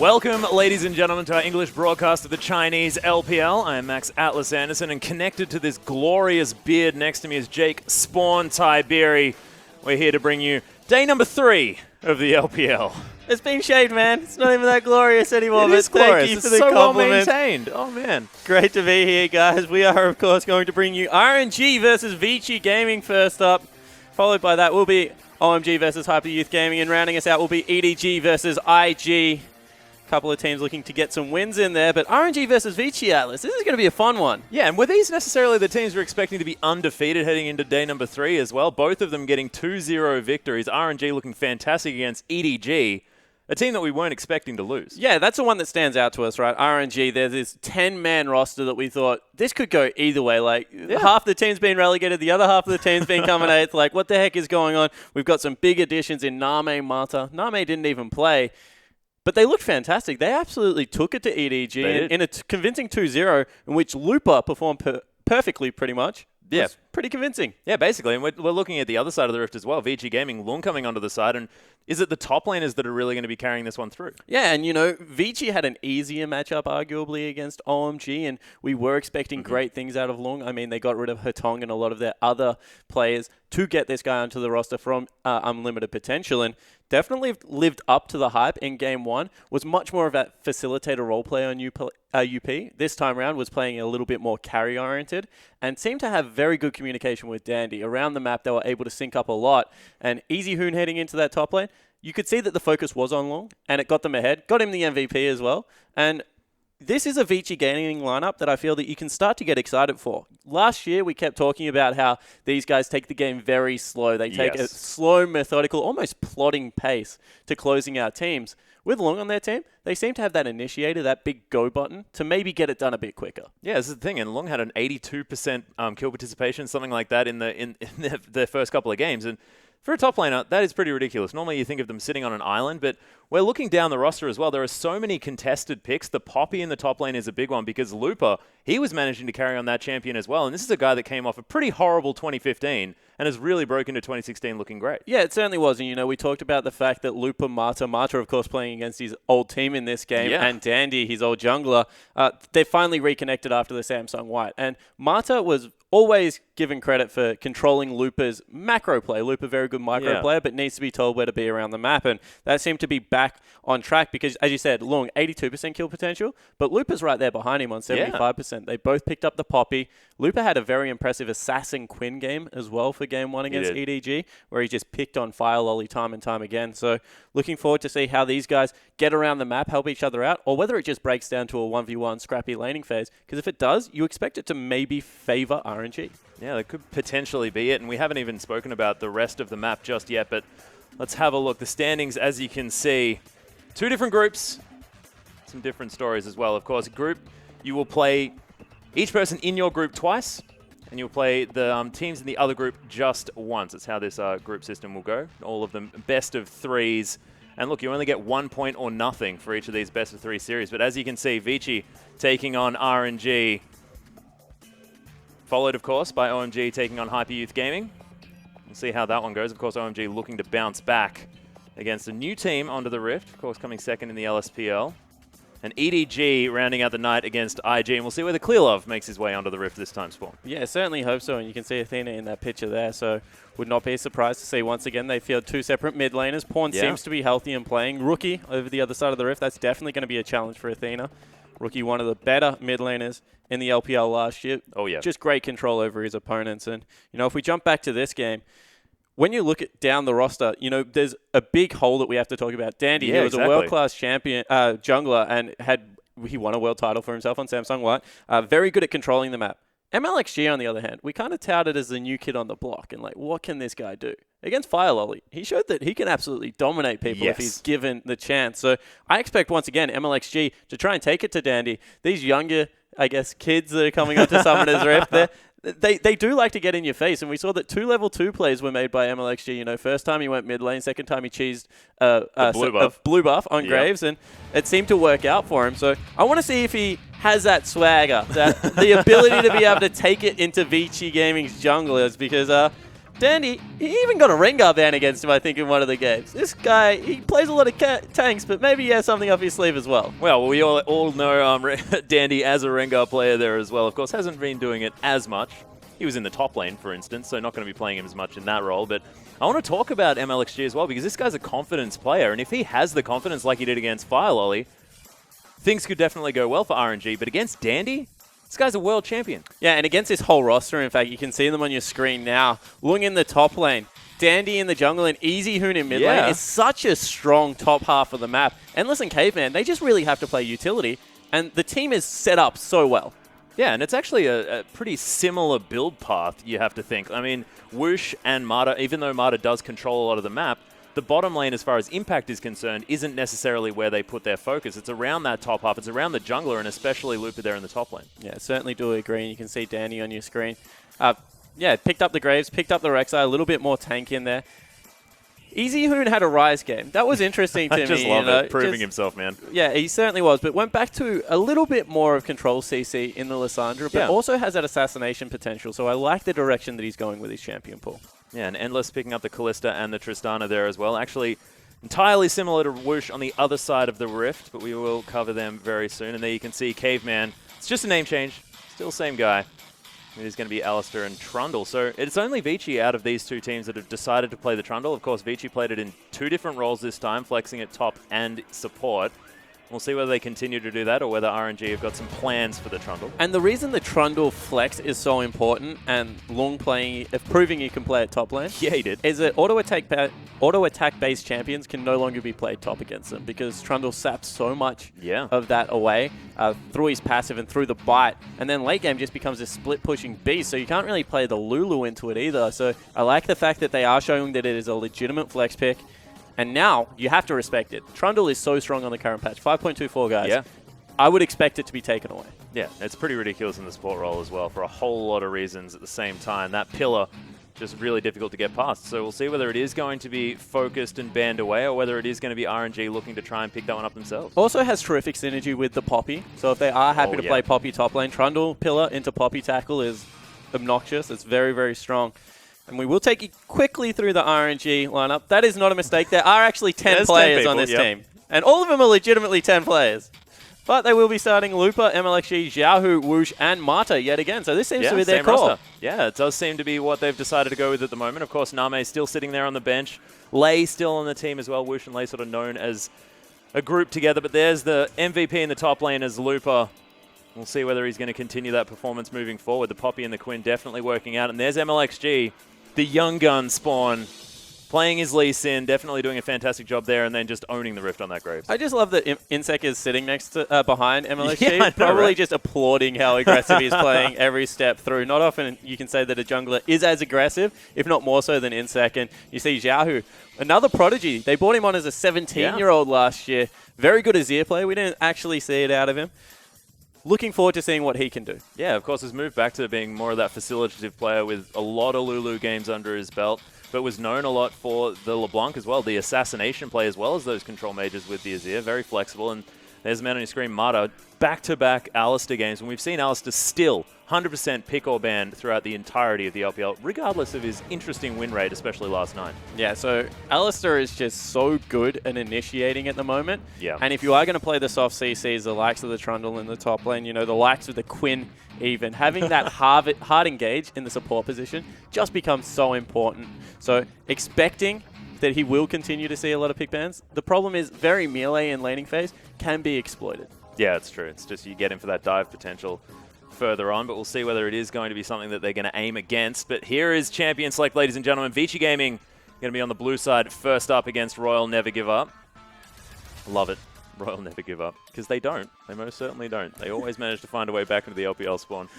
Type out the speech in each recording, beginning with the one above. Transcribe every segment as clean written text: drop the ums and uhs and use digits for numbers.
Welcome, ladies and gentlemen, to our English broadcast of the Chinese LPL. I am Max Atlas Anderson, and connected to this glorious beard next to me is Jake Spawn Tiberi. We're here to bring you day number 3 of the LPL. It's been shaved, man. It's not even that glorious anymore. It is glorious. Thank you it's for the so compliment. well maintained. Oh, man. Great to be here, guys. We are, of course, going to bring you RNG versus Vici Gaming first up. Followed by that will be OMG versus Hyper Youth Gaming, and rounding us out will be EDG versus IG. Couple of teams looking to get some wins in there, but RNG versus Vici, Atlas, this is going to be a fun one. Yeah, and were these necessarily the teams we're expecting to be undefeated heading into day number 3 as well? Both of them getting 2-0 victories. RNG looking fantastic against EDG, a team that we weren't expecting to lose. Yeah, that's the one that stands out to us, right? RNG, there's this 10-man roster that we thought this could go either way. Like, half the team's been relegated, the other half of the team's been coming 8th. Like, what the heck is going on? We've got some big additions in Name, Mata. Name didn't even play. But they looked fantastic. They absolutely took it to EDG in a convincing 2-0, in which Looper performed perfectly, pretty much. Yeah. Pretty convincing. Yeah, basically. And we're looking at the other side of the rift as well. Vici Gaming, Lung coming onto the side. And is it the top laners that are really going to be carrying this one through? Yeah, and, you know, Vici had an easier matchup, arguably, against OMG, and we were expecting great things out of Lung. I mean, they got rid of Hetong and a lot of their other players to get this guy onto the roster from Unlimited Potential, and definitely lived up to the hype in Game 1. Was much more of that facilitator role play on UP. This time around was playing a little bit more carry-oriented and seemed to have very good communication with Dandy. Around the map, they were able to sync up a lot. And Easy Hoon heading into that top lane, you could see that the focus was on Long, and it got them ahead. Got him the MVP as well. And this is a Vici Gaming lineup that I feel that you can start to get excited for. Last year, we kept talking about how these guys take the game very slow. They take a slow, methodical, almost plotting pace to closing out teams. With Long on their team, they seem to have that initiator, that big go button, to maybe get it done a bit quicker. Yeah, this is the thing. And Long had an 82% kill participation, something like that in their first couple of games. And for a top laner, that is pretty ridiculous. Normally you think of them sitting on an island, but we're looking down the roster as well. There are so many contested picks. The Poppy in the top lane is a big one because Looper, he was managing to carry on that champion as well. And this is a guy that came off a pretty horrible 2015 and has really broken to 2016 looking great. Yeah, it certainly was. And, you know, we talked about the fact that Looper, Mata, of course, playing against his old team in this game, and Dandy, his old jungler, they finally reconnected after the Samsung White. And Mata was always given credit for controlling Looper's macro play. Looper, very good micro player, but needs to be told where to be around the map. And that seemed to be back on track because, as you said, Long, 82% kill potential, but Looper's right there behind him on 75%. Yeah. They both picked up the Poppy. Looper had a very impressive Assassin Quinn game as well for Game 1 against EDG, where he just picked on Fire Lolly time and time again. So looking forward to see how these guys get around the map, help each other out, or whether it just breaks down to a 1v1 scrappy laning phase. Because if it does, you expect it to maybe favor RNG. Yeah, that could potentially be it. And we haven't even spoken about the rest of the map just yet, but let's have a look. The standings, as you can see, 2 different groups, some different stories as well. Of course, group, you will play each person in your group twice, and you'll play the teams in the other group just once. That's how this group system will go. All of them best of 3s. And look, you only get 1 point or nothing for each of these best of 3 series. But as you can see, Vici taking on RNG, followed, of course, by OMG taking on Hyper Youth Gaming. We'll see how that one goes. Of course, OMG looking to bounce back against a new team onto the Rift. Of course, coming second in the LSPL. And EDG rounding out the night against IG. And we'll see whether Clearlove makes his way onto the Rift this time, Spawn. Yeah, certainly hope so. And you can see Athena in that picture there. So would not be surprised to see once again they field 2 separate mid laners. Pawn seems to be healthy and playing. Rookie over the other side of the Rift. That's definitely going to be a challenge for Athena. Rookie, one of the better mid laners in the LPL last year. Oh, yeah. Just great control over his opponents. And, you know, if we jump back to this game, when you look at down the roster, you know, there's a big hole that we have to talk about. Dandy, who was a world-class champion, jungler, and he won a world title for himself on Samsung White. Very good at controlling the map. MLXG, on the other hand, we kind of touted as the new kid on the block. And, like, what can this guy do? Against Fire Lolly, he showed that he can absolutely dominate people if he's given the chance. So I expect, once again, MLXG to try and take it to Dandy. These younger, I guess, kids that are coming up to Summoner's Rift, they do like to get in your face. And we saw that 2 level 2 plays were made by MLXG. You know, first time he went mid lane, second time he cheesed a blue buff on Graves, and it seemed to work out for him. So I want to see if he has that swagger, the ability to be able to take it into Vici Gaming's junglers, because Dandy, he even got a Rengar ban against him, I think, in one of the games. This guy, he plays a lot of tanks, but maybe he has something up his sleeve as well. Well, we all know Dandy as a Rengar player there as well. Of course, hasn't been doing it as much. He was in the top lane, for instance, so not going to be playing him as much in that role. But I want to talk about MLXG as well, because this guy's a confidence player, and if he has the confidence like he did against Firelolly, things could definitely go well for RNG. But against Dandy, this guy's a world champion. Yeah, and against this whole roster, in fact, you can see them on your screen now. Lung in the top lane, Dandy in the jungle, and Easy Hoon in mid lane. It's such a strong top half of the map. Endless and Caveman, they just really have to play utility, and the team is set up so well. Yeah, and it's actually a pretty similar build path, you have to think. I mean, Whoosh and Mata, even though Mata does control a lot of the map, the bottom lane, as far as impact is concerned, isn't necessarily where they put their focus. It's around that top half. It's around the jungler, and especially Looper there in the top lane. Yeah, certainly do agree. And you can see Danny on your screen. Yeah, picked up the Graves, picked up the Rek'Sai, a little bit more tank in there. Easy Hoon had a Rise game. That was interesting to me. I just love it. Proving himself, man. Yeah, he certainly was. But went back to a little bit more of control CC in the Lissandra, but also has that assassination potential. So I like the direction that he's going with his champion pool. Yeah, and Endless picking up the Callista and the Tristana there as well. Actually, entirely similar to Whoosh on the other side of the Rift, but we will cover them very soon. And there you can see Caveman. It's just a name change. Still same guy. It is going to be Alistair and Trundle. So it's only Vici out of these two teams that have decided to play the Trundle. Of course, Vici played it in 2 different roles this time, flexing at top and support. We'll see whether they continue to do that or whether RNG have got some plans for the Trundle. And the reason the Trundle flex is so important, and Lung proving you can play at top lane, yeah, he did, is that auto attack based champions can no longer be played top against them, because Trundle saps so much of that away through his passive and through the bite, and then late game just becomes a split pushing beast, so you can't really play the Lulu into it either. So I like the fact that they are showing that it is a legitimate flex pick. And now, you have to respect it. Trundle is so strong on the current patch. 5.24, guys. Yeah. I would expect it to be taken away. Yeah, it's pretty ridiculous in the support role as well for a whole lot of reasons at the same time. That pillar, just really difficult to get past. So we'll see whether it is going to be focused and banned away or whether it is going to be RNG looking to try and pick that one up themselves. Also has terrific synergy with the Poppy. So if they are happy to play Poppy top lane, Trundle pillar into Poppy tackle is obnoxious. It's very, very strong. And we will take you quickly through the RNG lineup. That is not a mistake. There are actually 10 players on this team. And all of them are legitimately 10 players. But they will be starting Looper, MLXG, Xiaohu, Whoosh, and Mata yet again. So this seems to be their core. Roster. Yeah, it does seem to be what they've decided to go with at the moment. Of course, Name still sitting there on the bench. Lei still on the team as well. Whoosh and Lei sort of known as a group together. But there's the MVP in the top lane as Looper. We'll see whether he's going to continue that performance moving forward. The Poppy and the Quinn definitely working out. And there's MLXG. The young gun spawn, playing his Lee Sin, definitely doing a fantastic job there, and then just owning the Rift on that Graves. I just love that Insec is sitting next to behind MLXG, yeah, I know, probably right? just applauding how aggressive he's playing every step through. Not often you can say that a jungler is as aggressive, if not more so than Insec. And you see Xiaohu, another prodigy. They brought him on as a 17-year-old last year. Very good Azir player. We didn't actually see it out of him. Looking forward to seeing what he can do. Yeah, of course, has moved back to being more of that facilitative player with a lot of Lulu games under his belt, but was known a lot for the LeBlanc as well, the assassination play as well as those control mages with the Azir. Very flexible, and there's a man on your screen, Mata, back-to-back Alistair games, and we've seen Alistair still 100% pick or ban throughout the entirety of the LPL, regardless of his interesting win rate, especially last night. Yeah, so Alistair is just so good at initiating at the moment. Yeah. And if you are going to play the soft CCs, the likes of the Trundle in the top lane, you know, the likes of the Quinn even, having that hard engage in the support position just becomes so important. So expecting that he will continue to see a lot of pick bans. The problem is very melee and laning phase can be exploited. Yeah, it's true. It's just you get him for that dive potential further on, but we'll see whether it is going to be something that they're going to aim against. But here is Champion Select, ladies and gentlemen. Vici Gaming going to be on the blue side first up against Royal Never Give Up. Love it. Royal Never Give Up. Because they don't. They most certainly don't. They always manage to find a way back into the LPL spawn.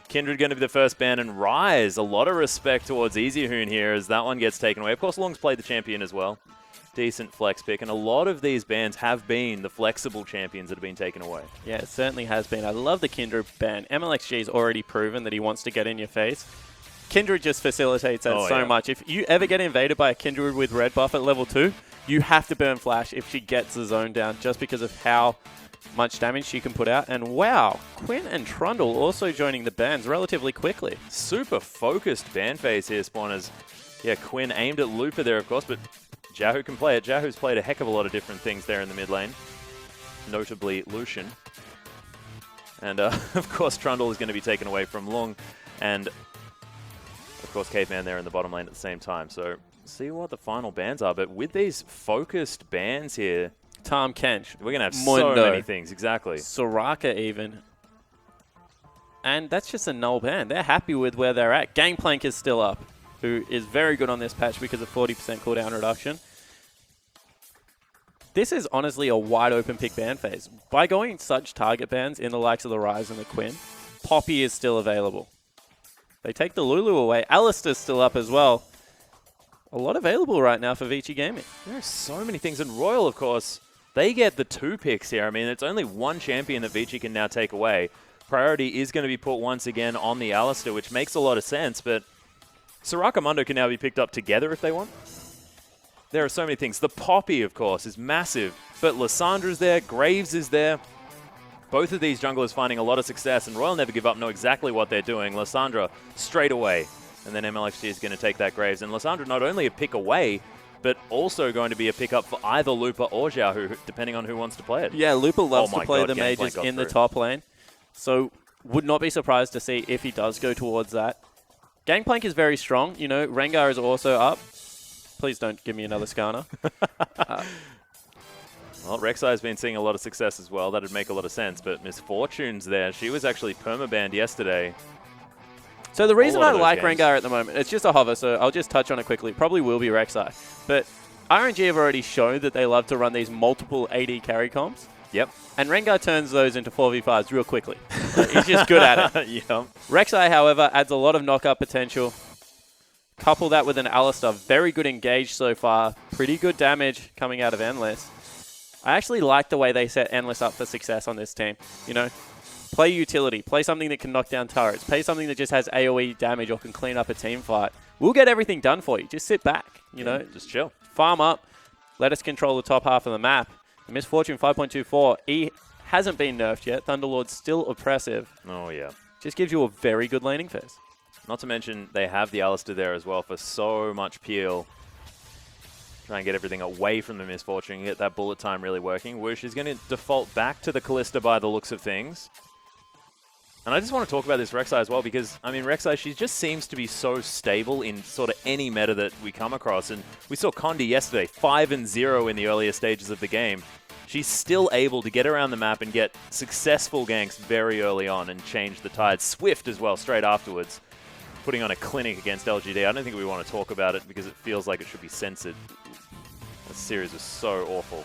Kindred going to be the first ban, and Rise, a lot of respect towards Easy Hoon here as that one gets taken away. Of course, Long's played the champion as well. Decent flex pick, and a lot of these bans have been the flexible champions that have been taken away. Yeah, it certainly has been. I love the Kindred ban. MLXG's already proven that he wants to get in your face. Kindred just facilitates that so much. If you ever get invaded by a Kindred with red buff at level 2, you have to burn Flash if she gets the zone down, just because of how much damage she can put out. And wow, Quinn and Trundle also joining the bans relatively quickly. Super focused ban phase here, Spawners. Yeah, Quinn aimed at Looper there, of course, but Jahu can play it. Jahu's played a heck of a lot of different things there in the mid lane, notably Lucian. And, of course, Trundle is going to be taken away from Lung, and, of course, Caveman there in the bottom lane at the same time. So, see what the final bans are. But with these focused bans here, Tahm Kench, we're going to have Mundo, so many things, exactly. Soraka even. And that's just a null ban. They're happy with where they're at. Gangplank is still up, who is very good on this patch because of 40% cooldown reduction. This is honestly a wide open pick ban phase. By going such target bans in the likes of the Ryze and the Quinn, Poppy is still available. They take the Lulu away. Alistair's still up as well. A lot available right now for Vici Gaming. There are so many things. And Royal, of course, they get the 2 picks here. I mean, it's only one champion that Vici can now take away. Priority is going to be put once again on the Alistair, which makes a lot of sense, but Soraka Mundo can now be picked up together if they want. There are so many things. The Poppy, of course, is massive, but Lyssandra's there, Graves is there. Both of these junglers finding a lot of success, and Royal Never Give Up know exactly what they're doing. Lysandra straight away, and then MLXG is going to take that Graves. And Lysandra not only a pick away, but also going to be a pickup for either Lupa or Xiaohu, depending on who wants to play it. Yeah, Lupa loves to play God, the mages in the through. top lane, so would not be surprised to see if he does go towards that. Gangplank is very strong. You know, Rengar is also up. Please don't give me another Skarner. Well, Rek'Sai has been seeing a lot of success as well. That would make a lot of sense, but Misfortune's there. She was actually permabanned yesterday. So the reason I like games. Rengar at the moment, it's just a hover, so I'll just touch on it quickly. Probably will be Rek'Sai. But RNG have already shown that they love to run these multiple AD carry comps. Yep. And Rengar turns those into 4v5s real quickly. He's just good at it. Yep. Rek'Sai, however, adds a lot of knockup potential. Couple that with an Alistair. Very good engage so far. Pretty good damage coming out of Endless. I actually like the way they set Endless up for success on this team. You know, play utility. Play something that can knock down turrets. Play something that just has AoE damage or can clean up a team fight. We'll get everything done for you. Just sit back, you know. Just chill. Farm up. Let us control the top half of the map. Misfortune 5.24. E hasn't been nerfed yet. Thunderlord's still oppressive. Oh, yeah. Just gives you a very good laning phase. Not to mention, they have the Alistair there as well for so much peel. Try and get everything away from the Misfortune, get that bullet time really working. Whoosh is going to default back to the Callista by the looks of things. And I just want to talk about this Rek'Sai as well because, I mean, Rek'Sai, she just seems to be so stable in sort of any meta that we come across. And we saw Condi yesterday, 5-0 in the earlier stages of the game. She's still able to get around the map and get successful ganks very early on and change the tide. Swift as well, straight afterwards. Putting on a clinic against LGD. I don't think we want to talk about it because it feels like it should be censored. This series was so awful.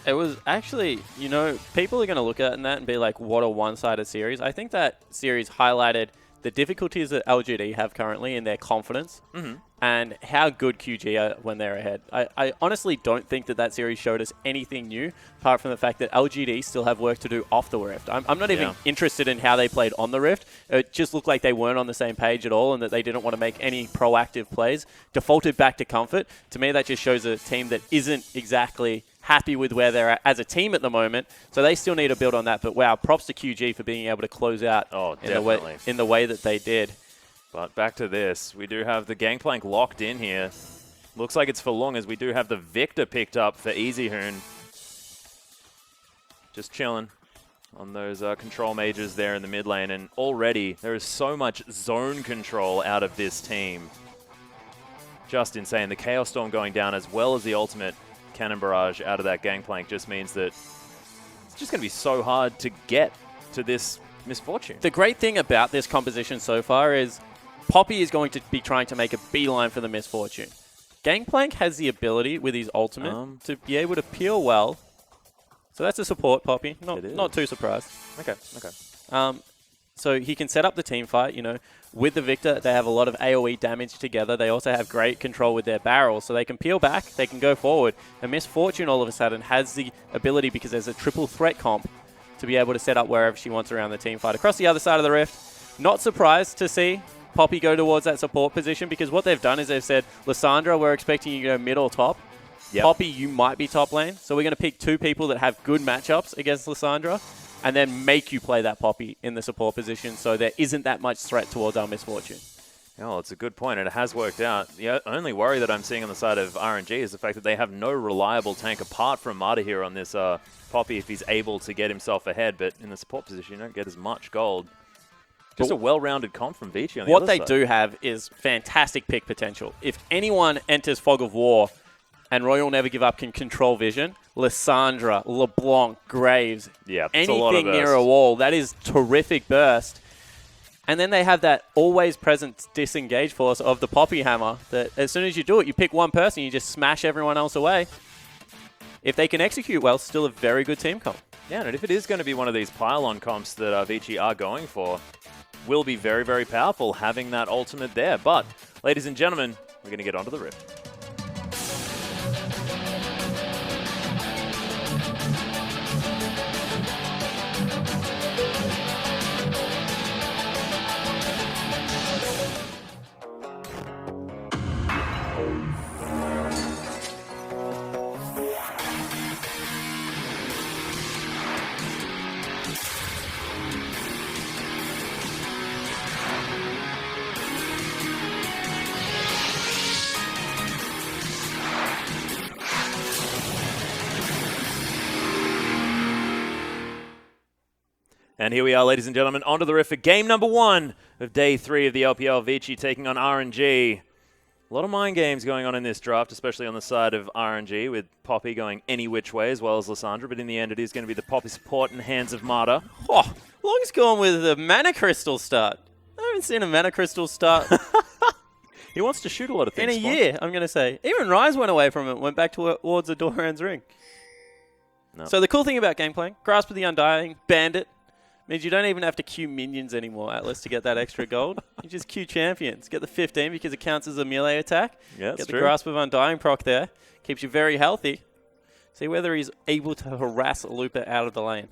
It was actually, you know, people are going to look at that and be like, what a one-sided series. I think that series highlighted the difficulties that LGD have currently in their confidence and how good QG are when they're ahead. I honestly don't think that series showed us anything new, apart from the fact that LGD still have work to do off the Rift. I'm not even interested in how they played on the Rift. It just looked like they weren't on the same page at all and that they didn't want to make any proactive plays. Defaulted back to comfort. To me, that just shows a team that isn't exactly happy with where they're at as a team at the moment. So they still need to build on that. But wow, props to QG for being able to close out in the way that they did. But back to this. We do have the Gangplank locked in here. Looks like it's for long as we do have the Victor picked up for EasyHoon. Just chilling on those control mages there in the mid lane. And already there is so much zone control out of this team. Just insane. The Chaos Storm going down as well as the ultimate Cannon Barrage out of that Gangplank just means that it's just going to be so hard to get to this Misfortune. The great thing about this composition so far is Poppy is going to be trying to make a beeline for the Misfortune. Gangplank has the ability with his ultimate to be able to peel well. So that's a support, Poppy. Not too surprised. Okay. So he can set up the team fight, you know. With the Victor, they have a lot of AoE damage together. They also have great control with their barrels, so they can peel back, they can go forward. And Misfortune all of a sudden has the ability, because there's a triple threat comp, to be able to set up wherever she wants around the team fight. Across the other side of the Rift, not surprised to see Poppy go towards that support position, because what they've done is they've said, Lysandra, we're expecting you to go mid or top. Yep. Poppy, you might be top lane. So we're going to pick 2 people that have good matchups against Lissandra and then make you play that Poppy in the support position so there isn't that much threat towards our Misfortune. Oh, it's a good point, and it has worked out. The only worry that I'm seeing on the side of RNG is the fact that they have no reliable tank apart from Mata here on this Poppy if he's able to get himself ahead, but in the support position you don't get as much gold. Just a well-rounded comp from Vici on the What other they side. do have is fantastic pick potential. If anyone enters Fog of War and Royal Never Give Up can control vision, Lissandra, LeBlanc, Graves, Yeah, it's a lot of anything near burst. a wall, that is terrific burst. And then they have that always present disengage force of the Poppy Hammer that as soon as you do it, you pick one person, you just smash everyone else away. If they can execute well, still a very good team comp. Yeah, and if it is going to be one of these pylon comps that Vici are going for, will be very, very powerful having that ultimate there. But, ladies and gentlemen, we're going to get onto the Rift. And here we are, ladies and gentlemen, onto the Rift for game number 1 of day 3 of the LPL. Vici taking on RNG. A lot of mind games going on in this draft, especially on the side of RNG, with Poppy going any which way, as well as Lissandra. But in the end, it is going to be the Poppy support in the hands of Mata. Oh, Long's gone with a Mana Crystal start. I haven't seen a Mana Crystal start He wants to shoot a lot of in things. a Spawn. year, I'm going to say. Even Rise went away from it, went back towards the Doran's Ring. No. So the cool thing about game playing, Grasp of the Undying, Bandit, means you don't even have to queue minions anymore, Atlas, to get that extra gold. You just queue champions. Get the 15 because it counts as a melee attack. Yeah, that's Get the true. Grasp of Undying proc there. Keeps you very healthy. See whether he's able to harass Lupa out of the lane.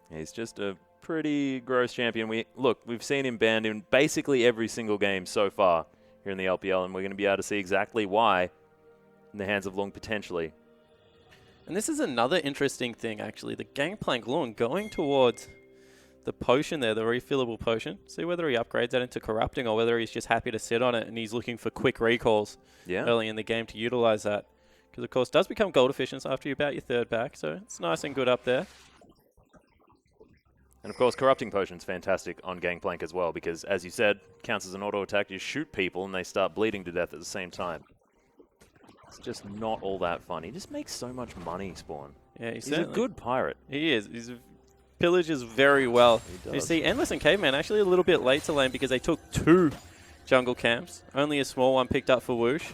He's just a pretty gross champion. We've seen him banned in basically every single game so far here in the LPL, and we're going to be able to see exactly why in the hands of Lung potentially. And this is another interesting thing, actually. The Gangplank Lung going towards the potion there, the refillable potion. See whether he upgrades that into corrupting or whether he's just happy to sit on it and he's looking for quick recalls early in the game to utilize that. Because, of course, it does become gold efficient after you're about your 3rd back, so it's nice and good up there. And of course, Corrupting Potion's fantastic on Gangplank as well, because as you said, counts as an auto attack. You shoot people and they start bleeding to death at the same time. It's just not all that fun. He just makes so much money, Spawn. Yeah, He's a good pirate. He is. He's pillages very well. He You does. see, Endless and Caveman actually a little bit late to lane because they took 2 jungle camps. Only a small one picked up for Whoosh.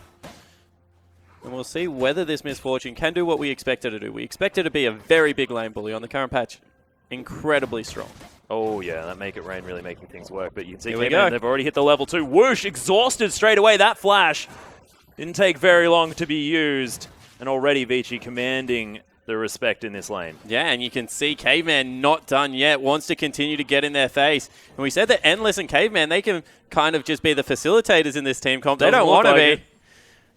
And we'll see whether this Misfortune can do what we expect it to do. We expect it to be a very big lane bully on the current patch. Incredibly strong. Oh, yeah, that Make It Rain really making things work. But you can see Here we Caveman, go. they've already hit the level 2. Whoosh, exhausted straight away. That flash didn't take very long to be used. And already Vici commanding the respect in this lane. Yeah, and you can see Caveman not done yet, wants to continue to get in their face. And we said that Endless and Caveman, they can kind of just be the facilitators in this team comp. They Doesn't don't look want to like be.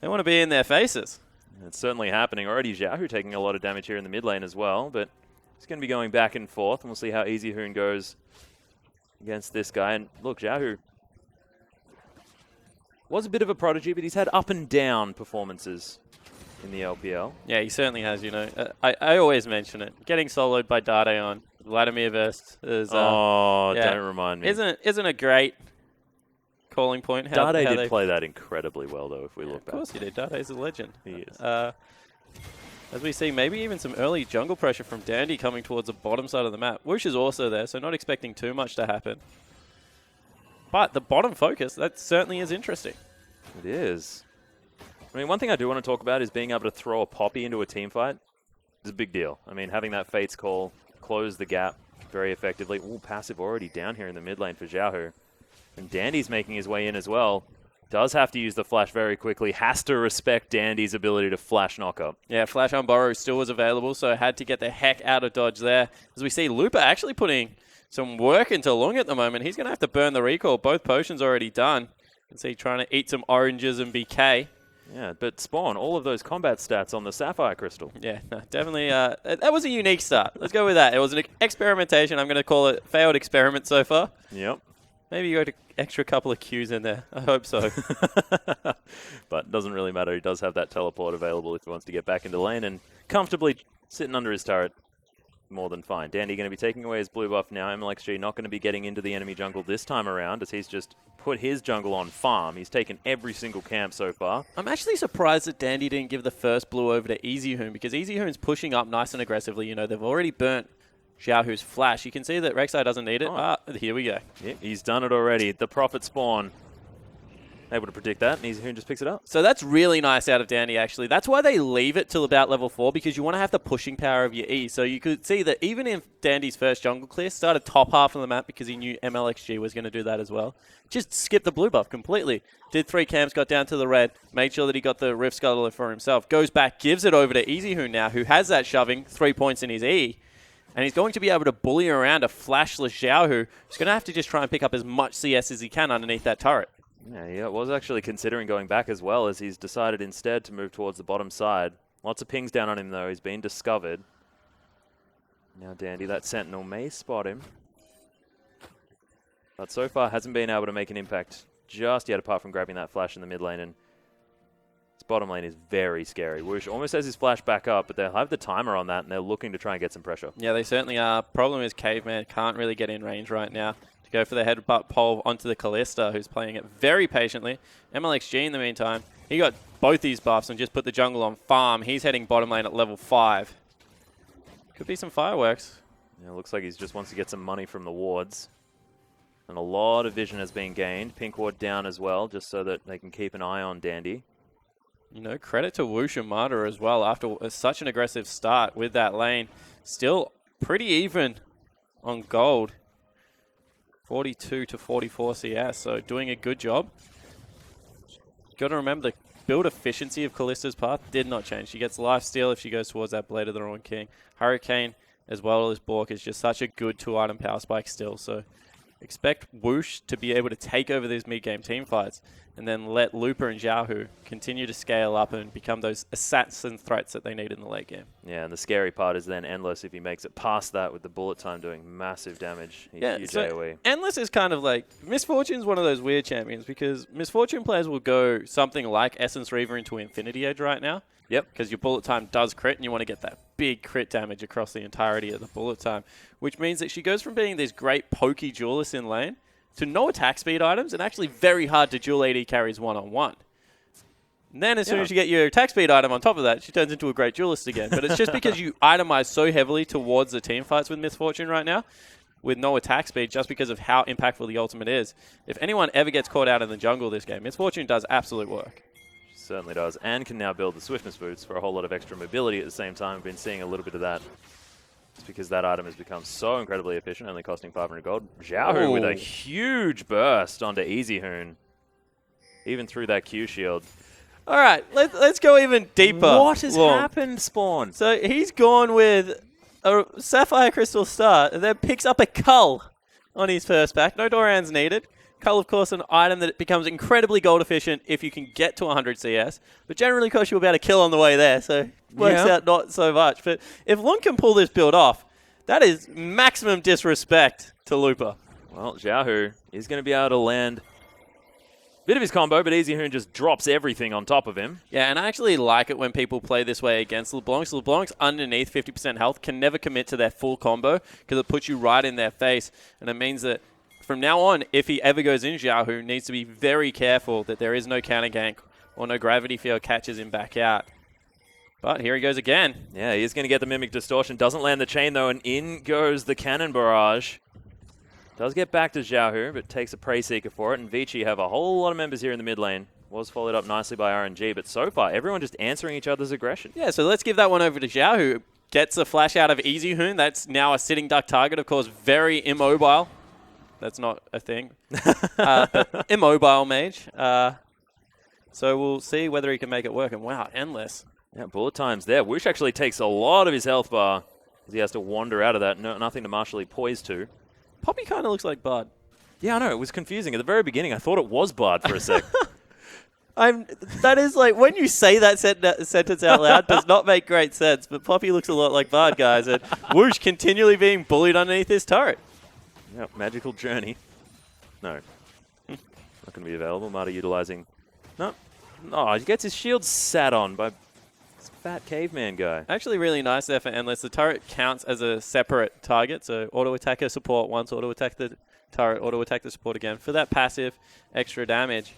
They want to be in their faces. It's certainly happening. Already Xiaohu taking a lot of damage here in the mid lane as well, but he's going to be going back and forth, and we'll see how easy Hoon goes against this guy. And look, Xiaohu was a bit of a prodigy, but he's had up and down performances in the LPL. Yeah, he certainly has, you know. I always mention it. Getting soloed by Dardaon, Vladimir Vest is... Don't remind me. Isn't a great calling point. Dade did play that incredibly well, though, if we look back. Of course he did. Dade's a legend. He is. As we see, maybe even some early jungle pressure from Dandy coming towards the bottom side of the map. Whoosh is also there, so not expecting too much to happen. But the bottom focus, that certainly is interesting. It is. I mean, one thing I do want to talk about is being able to throw a Poppy into a team fight. It's a big deal. I mean, having that Fate's Call close the gap very effectively. Ooh, passive already down here in the mid lane for Xiaohu. And Dandy's making his way in as well. Does have to use the flash very quickly. Has to respect Dandy's ability to flash knock up. Yeah, flash on Burrow still was available, so had to get the heck out of dodge there. As we see, Lupa actually putting some work into Lung at the moment. He's going to have to burn the recall. Both potions already done. You can see trying to eat some oranges and BK. Yeah, but Spawn, all of those combat stats on the Sapphire Crystal. Yeah, no, definitely. That was a unique start. Let's go with that. It was an experimentation. I'm going to call it failed experiment so far. Yep. Maybe you got an extra couple of Qs in there. I hope so. But it doesn't really matter. He does have that teleport available if he wants to get back into lane and comfortably sitting under his turret. More than fine. Dandy going to be taking away his blue buff now. MLXG not going to be getting into the enemy jungle this time around as he's just put his jungle on farm. He's taken every single camp so far. I'm actually surprised that Dandy didn't give the first blue over to EasyHoon because EasyHoon's pushing up nice and aggressively. You know, they've already burnt Xiaohu's flash. You can see that Rek'Sai doesn't need it. Here we go. Yeah, he's done it already. The Prophet Spawn. Able to predict that, and EasyHoon just picks it up. So that's really nice out of Dandy, actually. That's why they leave it till about level 4, because you want to have the pushing power of your E. So you could see that even if Dandy's first jungle clear started top half of the map because he knew MLXG was going to do that as well, just skipped the blue buff completely. Did 3 camps, got down to the red, made sure that he got the Rift Scuttler for himself. Goes back, gives it over to EasyHoon now, who has that shoving, 3 points in his E. And he's going to be able to bully around a flashless Xiaohu, who's going to have to just try and pick up as much CS as he can underneath that turret. Yeah, he was actually considering going back as well, as he's decided instead to move towards the bottom side. Lots of pings down on him, though. He's been discovered. Now Dandy, that Sentinel, may spot him. But so far hasn't been able to make an impact just yet, apart from grabbing that flash in the mid lane. And his bottom lane is very scary. Whoosh almost has his flash back up, but they'll have the timer on that, and they're looking to try and get some pressure. Yeah, they certainly are. Problem is Caveman can't really get in range right now. To go for the headbutt pole onto the Kalista, who's playing it very patiently. MLXG in the meantime, he got both these buffs and just put the jungle on farm. He's heading bottom lane at level 5. Could be some fireworks. Yeah, looks like he just wants to get some money from the wards. And a lot of vision has been gained. Pink ward down as well, just so that they can keep an eye on Dandy. You know, credit to Woosh and Mata as well after such an aggressive start with that lane. Still pretty even on gold. 42 to 44 CS, so doing a good job. Got to remember the build efficiency of Kallista's path did not change. She gets lifesteal if she goes towards that Blade of the Roaring King. Hurricane as well as Bork is just such a good 2-item power spike still, so expect Woosh to be able to take over these mid-game team fights and then let Looper and Xiaohu continue to scale up and become those assassin threats that they need in the late game. Yeah, and the scary part is then Endless if he makes it past that with the bullet time doing massive damage. Huge AoE. Endless is kind of like, Misfortune's one of those weird champions because Misfortune players will go something like Essence Reaver into Infinity Edge right now. Yep. Because your bullet time does crit and you want to get that big crit damage across the entirety of the bullet time, which means that she goes from being this great pokey duelist in lane to no attack speed items and actually very hard to duel AD carries one-on-one. And then as soon as you get your attack speed item on top of that, she turns into a great duelist again. But it's just because you itemize so heavily towards the team fights with Misfortune right now, with no attack speed, just because of how impactful the ultimate is. If anyone ever gets caught out in the jungle this game, Misfortune does absolute work. Certainly does, and can now build the swiftness boots for a whole lot of extra mobility at the same time. We've been seeing a little bit of that. It's because that item has become so incredibly efficient, only costing 500 gold. Xiaohu with a huge burst onto EasyHoon, even through that Q shield. All right, let's go even deeper. What has happened, Spawn? So he's gone with a Sapphire Crystal start, and then picks up a Cull on his first back. No Doran's needed. Cull, of course, an item that becomes incredibly gold efficient if you can get to 100 CS, but generally costs you about a kill on the way there, so works out not so much. But if Lung can pull this build off, that is maximum disrespect to Looper. Well, Xiaohu is going to be able to land a bit of his combo, but EasyHoon just drops everything on top of him. Yeah, and I actually like it when people play this way against LeBlancs. LeBlancs underneath 50% health can never commit to their full combo because it puts you right in their face, and it means that from now on, if he ever goes in, Xiaohu needs to be very careful that there is no counter gank or no gravity field catches him back out. But here he goes again. Yeah, he is going to get the Mimic Distortion. Doesn't land the chain, though, and in goes the Cannon Barrage. Does get back to Xiaohu, but takes a Prey Seeker for it. And Vici have a whole lot of members here in the mid lane. Was followed up nicely by RNG, but so far, everyone just answering each other's aggression. Yeah, so let's give that one over to Xiaohu. Gets a flash out of EasyHoon. That's now a sitting duck target, of course, very immobile. That's not a thing. But immobile mage. So we'll see whether he can make it work. And wow, Endless. Yeah, bullet time's there. Woosh actually takes a lot of his health bar as he has to wander out of that. No, nothing to martially poise to. Poppy kind of looks like Bud. Yeah, I know. It was confusing. At the very beginning, I thought it was Bard for a sec. That is like, when you say that sentence out loud, does not make great sense. But Poppy looks a lot like Bard, guys. And Whoosh continually being bullied underneath this turret. Yep, magical journey. No. Not going to be available. Marta utilizing... No. Oh, he gets his shield sat on by this fat caveman guy. Actually really nice there for Endless. The turret counts as a separate target. So auto-attacker support once, auto-attack the turret, auto-attack the support again for that passive extra damage.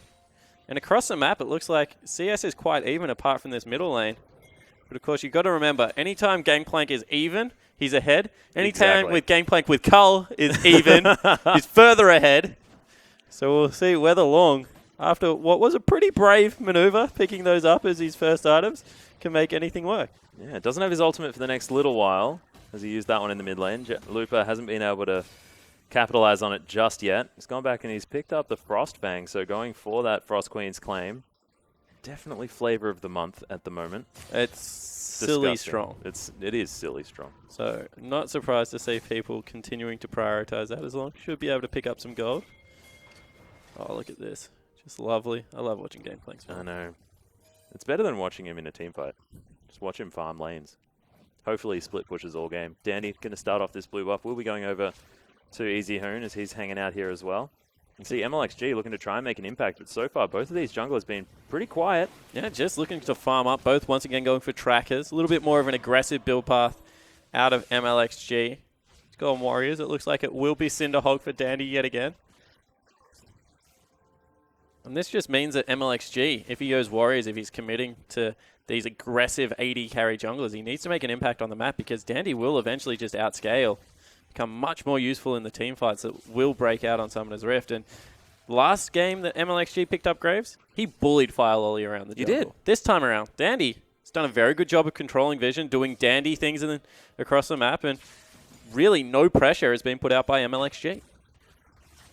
And across the map, it looks like CS is quite even apart from this middle lane. But of course, you've got to remember, anytime Gangplank is even, he's ahead. Anytime with Gangplank with Cull is even, he's further ahead. So we'll see whether Long, after what was a pretty brave maneuver, picking those up as his first items, can make anything work. Yeah, doesn't have his ultimate for the next little while, as he used that one in the mid lane. Lupa hasn't been able to capitalize on it just yet. He's gone back and he's picked up the Frostfang, so going for that Frost Queen's claim. Definitely flavor of the month at the moment. It's silly strong. It is silly strong. So not surprised to see people continuing to prioritize that as long. Should be able to pick up some gold. Oh, look at this. Just lovely. I love watching Gangplank's. I know. It's better than watching him in a team fight. Just watch him farm lanes. Hopefully he split pushes all game. Dandy going to start off this blue buff. We'll be going over to Easy Hoon as he's hanging out here as well. You see MLXG looking to try and make an impact, but so far both of these junglers been pretty quiet. Yeah, just looking to farm up. Both once again going for trackers. A little bit more of an aggressive build path out of MLXG. Let's go on Warriors. It looks like it will be Cinderhog for Dandy yet again. And this just means that MLXG, if he goes Warriors, if he's committing to these aggressive AD carry junglers, he needs to make an impact on the map because Dandy will eventually just outscale, become much more useful in the team fights that will break out on Summoner's Rift. And last game that MLXG picked up Graves, he bullied Fire Lolly around the jungle. He did. This time around, Dandy has done a very good job of controlling vision, doing Dandy things across the map, and really no pressure has been put out by MLXG.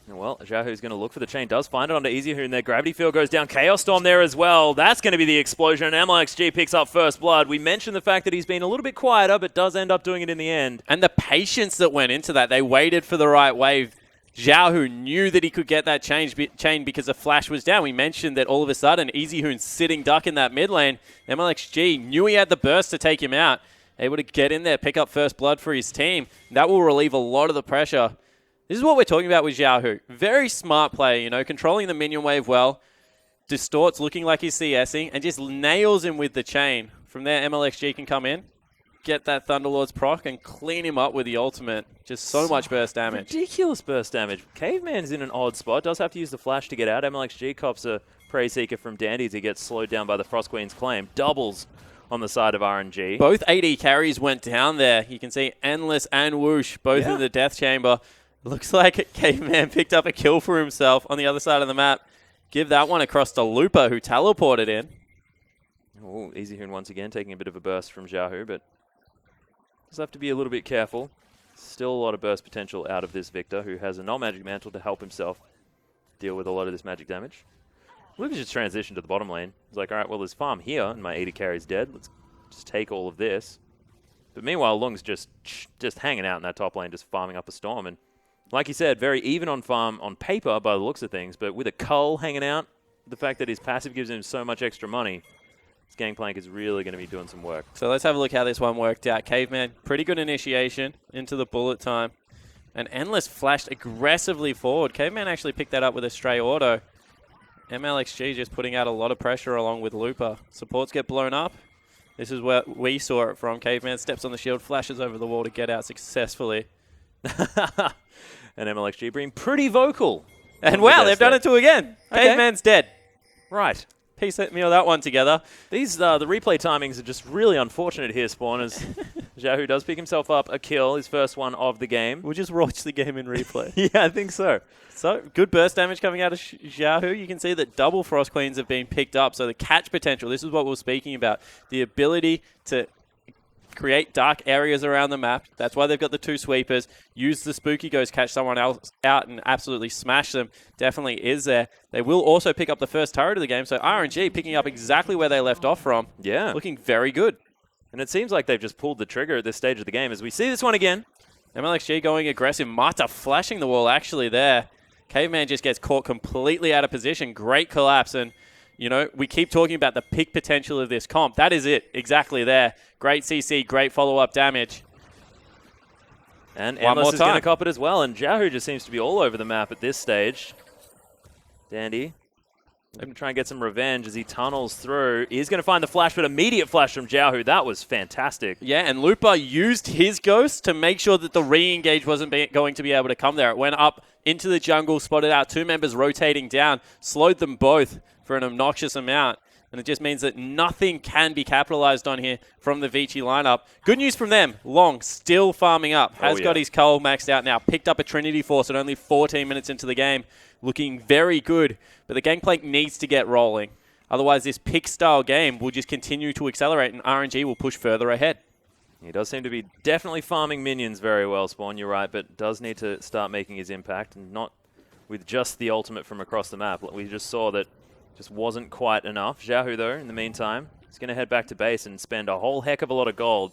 Well, Xiaohu's going to look for the chain. Does find it onto Easy Hoon there. Gravity Field goes down. Chaos Storm there as well. That's going to be the explosion. And MLXG picks up first blood. We mentioned the fact that he's been a little bit quieter, but does end up doing it in the end. And the patience that went into that. They waited for the right wave. Xiaohu knew that he could get that chain because the flash was down. We mentioned that all of a sudden, Easy Hoon's sitting duck in that mid lane. MLXG knew he had the burst to take him out. Able to get in there, pick up first blood for his team. That will relieve a lot of the pressure. This is what we're talking about with Xiaohu. Very smart player, you know, controlling the minion wave well. Distorts looking like he's CSing and just nails him with the chain. From there, MLXG can come in, get that Thunderlord's proc and clean him up with the ultimate. Just so much burst damage. Ridiculous burst damage. Caveman's in an odd spot. Does have to use the flash to get out. MLXG cops a Prey Seeker from Dandy to get slowed down by the Frost Queen's claim. Doubles on the side of RNG. Both AD carries went down there. You can see Endless and Whoosh both in the death chamber. Looks like Caveman picked up a kill for himself on the other side of the map. Give that one across to Lupa, who teleported in. Oh, Easy Hoon once again taking a bit of a burst from Xiaohu, but does have to be a little bit careful. Still a lot of burst potential out of this Victor, who has a non-magic mantle to help himself deal with a lot of this magic damage. Lupa just transitioned to the bottom lane. He's like, all right, well, there's farm here, and my AD carry's dead. Let's just take all of this. But meanwhile, Lung's just hanging out in that top lane, just farming up a storm. And like you said, very even on farm on paper by the looks of things, but with a Cull hanging out, the fact that his passive gives him so much extra money, this Gangplank is really going to be doing some work. So let's have a look how this one worked out. Caveman, pretty good initiation into the bullet time. And Endless flashed aggressively forward. Caveman actually picked that up with a stray auto. MLXG just putting out a lot of pressure along with Lupa. Supports get blown up. This is where we saw it from. Caveman steps on the shield, flashes over the wall to get out successfully. And MLXG being pretty vocal. And wow, they've done it to again. Okay. Caveman's dead. Right. Piece meal that one together. These the replay timings are just really unfortunate here, Spawn, as Xiaohu does pick himself up a kill, his first one of the game. We'll just watch the game in replay. Yeah, I think so. So, good burst damage coming out of Xiaohu. You can see that double Frost Queens have been picked up. So, the catch potential, this is what we were speaking about. The ability to create dark areas around the map. That's why they've got the two sweepers. Use the Spooky Ghost, catch someone else out and absolutely smash them. Definitely is there. They will also pick up the first turret of the game. So, RNG picking up exactly where they left off from. Yeah. Looking very good. And it seems like they've just pulled the trigger at this stage of the game as we see this one again. MLXG going aggressive. Mata flashing the wall actually there. Caveman just gets caught completely out of position. Great collapse. And You know, we keep talking about the pick potential of this comp. That is it. Exactly there. Great CC, great follow-up damage. And Endless is going to cop it as well. And Jahu just seems to be all over the map at this stage. Dandy going to try and get some revenge as he tunnels through. He's going to find the flash, but immediate flash from Jahu. That was fantastic. Yeah, and Lupa used his ghost to make sure that the re-engage wasn't going to be able to come there. It went up into the jungle, spotted out 2 members rotating down, slowed them both for an obnoxious amount. And it just means that nothing can be capitalized on here from the Vici lineup. Good news from them. Long still farming up. Has got his cull maxed out now. Picked up a Trinity Force at only 14 minutes into the game. Looking very good. But the Gangplank needs to get rolling. Otherwise, this pick-style game will just continue to accelerate and RNG will push further ahead. He does seem to be definitely farming minions very well, Spawn. You're right, but does need to start making his impact and not with just the ultimate from across the map. We just saw that just wasn't quite enough. Jahu, though, in the meantime, is going to head back to base and spend a whole heck of a lot of gold.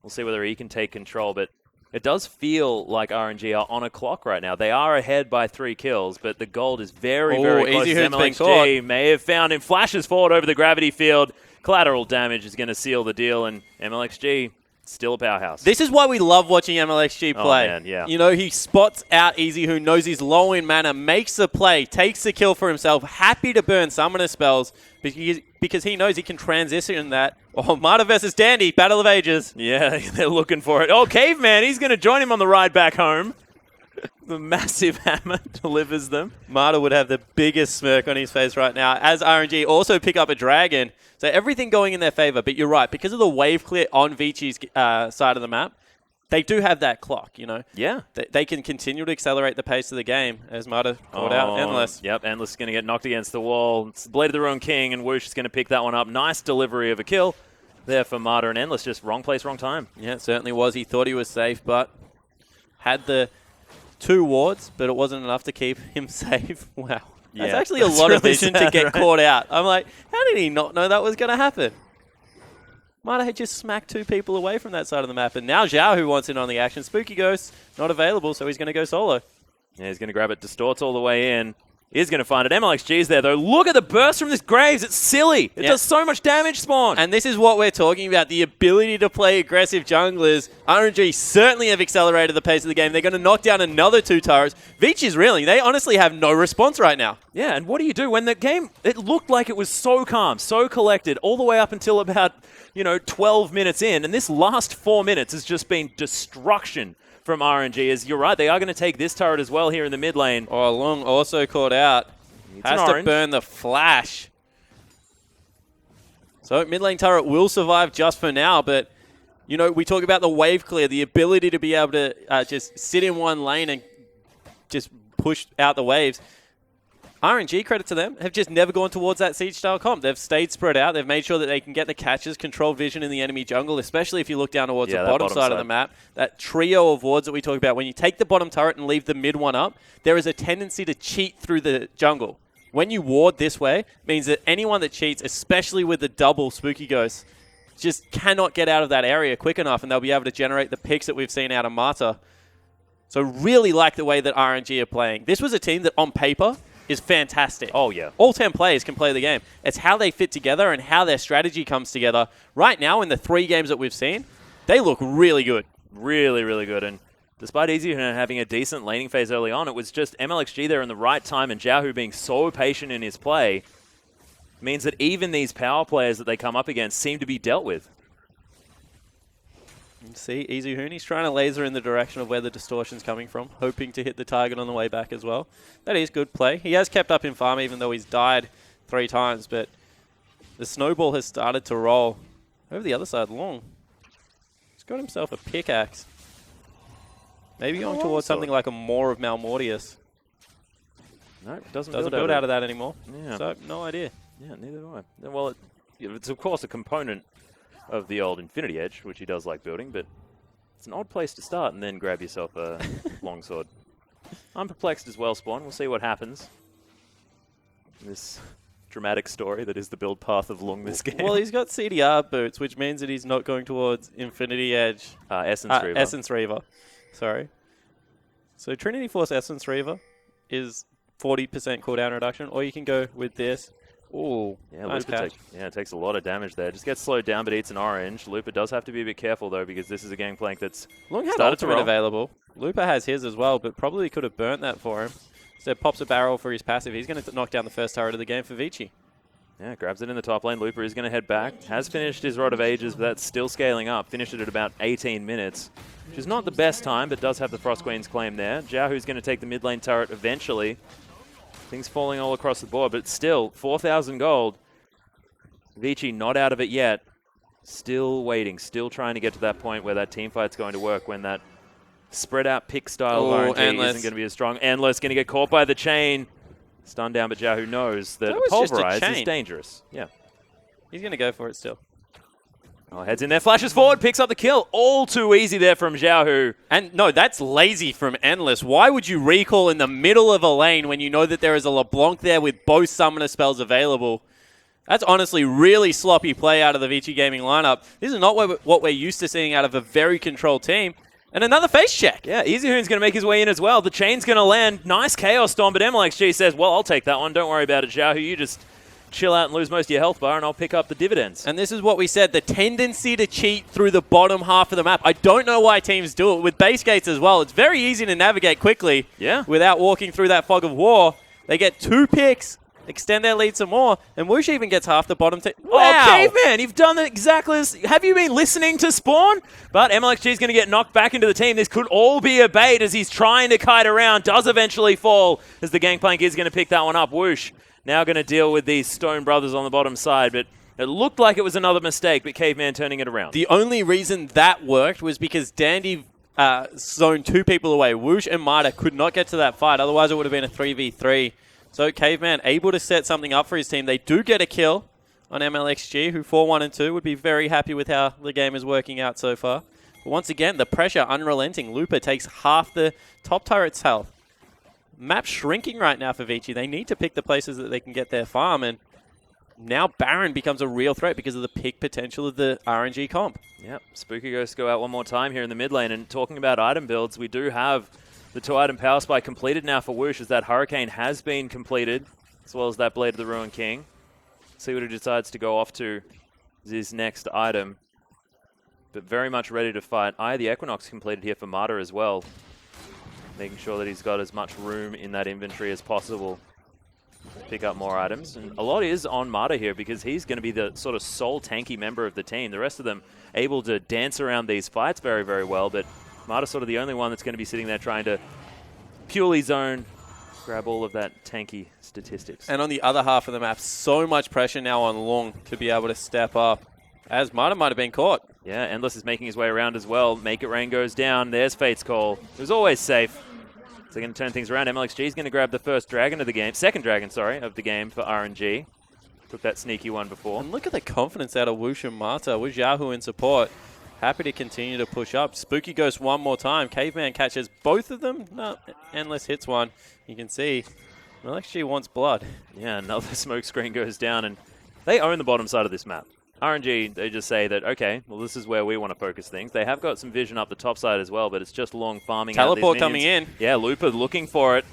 We'll see whether he can take control, but it does feel like RNG are on a clock right now. They are ahead by 3 kills, but the gold is very, very close. MLXG may have found him. Flashes forward over the gravity field. Collateral damage is going to seal the deal, and MLXG still a powerhouse. This is why we love watching MLXG play. Oh, man, yeah. You know, he spots out Easy, who knows he's low in mana, makes the play, takes the kill for himself, happy to burn summoner spells because he knows he can transition that. Oh, Marta versus Dandy, Battle of Ages. Yeah, they're looking for it. Oh, Caveman, he's going to join him on the ride back home. The massive hammer delivers them. Marta would have the biggest smirk on his face right now as RNG also pick up a dragon. So everything going in their favor. But you're right, because of the wave clear on Vici's side of the map, they do have that clock, you know. Yeah. They can continue to accelerate the pace of the game as Marta called out Endless. Yep, Endless is going to get knocked against the wall. It's Blade of the Ruined King, and Whoosh is going to pick that one up. Nice delivery of a kill there for Marta and Endless. Just wrong place, wrong time. Yeah, it certainly was. He thought he was safe, but had the 2 wards, but it wasn't enough to keep him safe. Wow. Yeah, that's actually a lot of vision sad, to get right? caught out. I'm like, how did he not know that was going to happen? Marta had just smacked 2 people away from that side of the map, and now Zhao, who wants in on the action. Spooky Ghost, not available, so he's going to go solo. Yeah, he's going to grab it, distorts all the way in. He's going to find it. MLXG's there, though. Look at the burst from this Graves. It's silly. It does so much damage, Spawn. And this is what we're talking about, the ability to play aggressive junglers. RNG certainly have accelerated the pace of the game. They're going to knock down another 2 turrets. Veach is reeling. They honestly have no response right now. Yeah, and what do you do when the game, it looked like it was so calm, so collected, all the way up until about, 12 minutes in, and this last 4 minutes has just been destruction from RNG. As you're right, they are going to take this turret as well here in the mid lane. Oh, Long also caught out. Has to burn the flash. So mid lane turret will survive just for now, but we talk about the wave clear, the ability to be able to just sit in one lane and just push out the waves. RNG, credit to them, have just never gone towards that siege-style comp. They've stayed spread out. They've made sure that they can get the catches, control vision in the enemy jungle, especially if you look down towards the bottom side of the map. That trio of wards that we talk about, when you take the bottom turret and leave the mid one up, there is a tendency to cheat through the jungle. When you ward this way, it means that anyone that cheats, especially with the double Spooky Ghosts, just cannot get out of that area quick enough, and they'll be able to generate the picks that we've seen out of Marta. So really like the way that RNG are playing. This was a team that, on paper, is fantastic. Oh, yeah. All 10 players can play the game. It's how they fit together and how their strategy comes together. Right now, in the 3 games that we've seen, they look really good. Really, really good. And despite Easy having a decent laning phase early on, it was just MLXG there in the right time, and Jahu being so patient in his play means that even these power players that they come up against seem to be dealt with. See, Easy Hooney's trying to laser in the direction of where the distortion's coming from, hoping to hit the target on the way back as well. That is good play. He has kept up in farm even though he's died 3 times, but the snowball has started to roll. Over the other side, Long. He's got himself a pickaxe. Maybe going towards something like a Maw of Malmortius. No, it doesn't build out of that anymore. Yeah. So, no idea. Yeah, neither do I. Well, it's of course a component of the old Infinity Edge, which he does like building, but it's an odd place to start and then grab yourself a longsword. I'm perplexed as well, Spawn. We'll see what happens. This dramatic story that is the build path of Lung this game. Well, he's got CDR boots, which means that he's not going towards Infinity Edge. Essence Reaver. Sorry. So Trinity Force Essence Reaver is 40% cooldown reduction, or you can go with this, Ooh, Yeah, nice catch. it takes a lot of damage there. Just gets slowed down, but eats an orange. Looper does have to be a bit careful, though, because this is a gangplank that's Long had started to ultimate roll. available. Looper has his as well, but probably could have burnt that for him. So pops a barrel for his passive. He's going to knock down the first turret of the game for Vici. Yeah, grabs it in the top lane. Looper is going to head back. Has finished his Rod of Ages, but that's still scaling up. Finished it at about 18 minutes, which is not the best time, but does have the Frost Queen's claim there. Jiahu's going to take the mid lane turret eventually. Things falling all across the board, but still, 4,000 gold. Vici not out of it yet. Still waiting, still trying to get to that point where that team fight's going to work, when that spread out pick style RNG isn't going to be as strong. Endless going to get caught by the chain. Stunned down, but Jiahu knows that Pulverize is dangerous. Yeah. He's going to go for it still. Oh, heads in there, flashes forward, picks up the kill. All too easy there from Jiahu. And no, that's lazy from Endless. Why would you recall in the middle of a lane when you know that there is a LeBlanc there with both summoner spells available? That's honestly really sloppy play out of the Vici Gaming lineup. This is not what we're used to seeing out of a very controlled team. And another face check. Yeah, Easyhoon's going to make his way in as well. The chain's going to land. Nice Chaos Storm, but MLXG says, well, I'll take that one. Don't worry about it, Jiahu. You just chill out and lose most of your health bar, and I'll pick up the dividends. And this is what we said, the tendency to cheat through the bottom half of the map. I don't know why teams do it. With base gates as well, it's very easy to navigate quickly without walking through that fog of war. They get 2 picks, extend their lead some more, and Whoosh even gets half the bottom. Wow. Oh, Caveman, you've done it exactly as... Have you been listening to Spawn? But MLXG is going to get knocked back into the team. This could all be a bait as he's trying to kite around. Does eventually fall as the Gangplank is going to pick that one up. Whoosh now going to deal with these Stone Brothers on the bottom side, but it looked like it was another mistake, but Caveman turning it around. The only reason that worked was because Dandy zoned 2 people away. Whoosh and Marta could not get to that fight. Otherwise, it would have been a 3v3. So Caveman able to set something up for his team. They do get a kill on MLXG, who 4-1-2 would be very happy with how the game is working out so far. But once again, the pressure unrelenting. Looper takes half the top turret's health. Map shrinking right now for Vici. They need to pick the places that they can get their farm, and now Baron becomes a real threat because of the pick potential of the RNG comp. Yep, Spooky Ghost go out one more time here in the mid lane, and talking about item builds, we do have the 2-item power spike completed now for Whoosh, as that Hurricane has been completed, as well as that Blade of the Ruined King. See what he decides to go off to his next item. But very much ready to fight. The Equinox completed here for Marta as well. Making sure that he's got as much room in that inventory as possible to pick up more items. And a lot is on Marta here because he's going to be the sort of sole tanky member of the team. The rest of them able to dance around these fights very, very well, but Marta's sort of the only one that's going to be sitting there trying to purely zone, grab all of that tanky statistics. And on the other half of the map, so much pressure now on Long to be able to step up, as Marta might have been caught. Yeah, Endless is making his way around as well. Make It Rain goes down. There's Fate's Call. It was always safe. So they're going to turn things around. MLXG is going to grab the first dragon of the game, second dragon, sorry, of the game for RNG. Took that sneaky one before. And look at the confidence out of Whoosh and Marta with Jiahu in support. Happy to continue to push up. Spooky Ghost one more time. Caveman catches both of them. No, Endless hits one. You can see MLXG wants blood. Yeah, another smoke screen goes down, and they own the bottom side of this map. RNG, they just say that, okay, well, this is where we want to focus things. They have got some vision up the top side as well, but it's just Long farming out these Teleport minions. coming in. Yeah, Looper looking for it.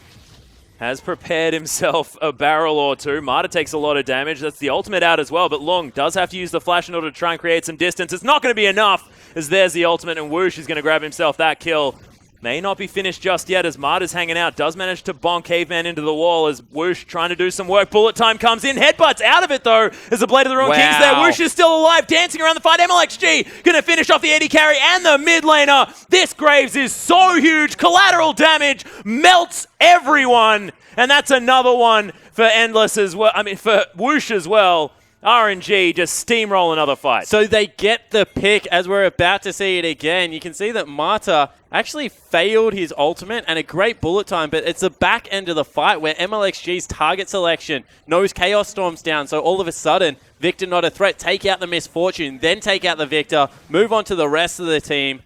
Has prepared himself a barrel or two. Marta takes a lot of damage. That's the ultimate out as well, but Long does have to use the flash in order to try and create some distance. It's not going to be enough, as there's the ultimate, and Whoosh is going to grab himself that kill. May not be finished just yet as Marta's hanging out. Does manage to bonk Caveman into the wall as Whoosh trying to do some work. Bullet time comes in. Headbutts out of it, though, as the Blade of the Ruined King's there. Whoosh is still alive, dancing around the fight. MLXG going to finish off the AD carry and the mid laner. This Graves is so huge. Collateral damage melts everyone. And that's another one for Endless as well. I mean, for Whoosh as well. RNG just steamroll another fight. So they get the pick as we're about to see it again. You can see that Marta actually failed his ultimate and a great bullet time, but it's the back end of the fight where MLXG's target selection knows Chaos Storm's down. So all of a sudden, Victor not a threat. Take out the Misfortune, then take out the Victor, move on to the rest of the team.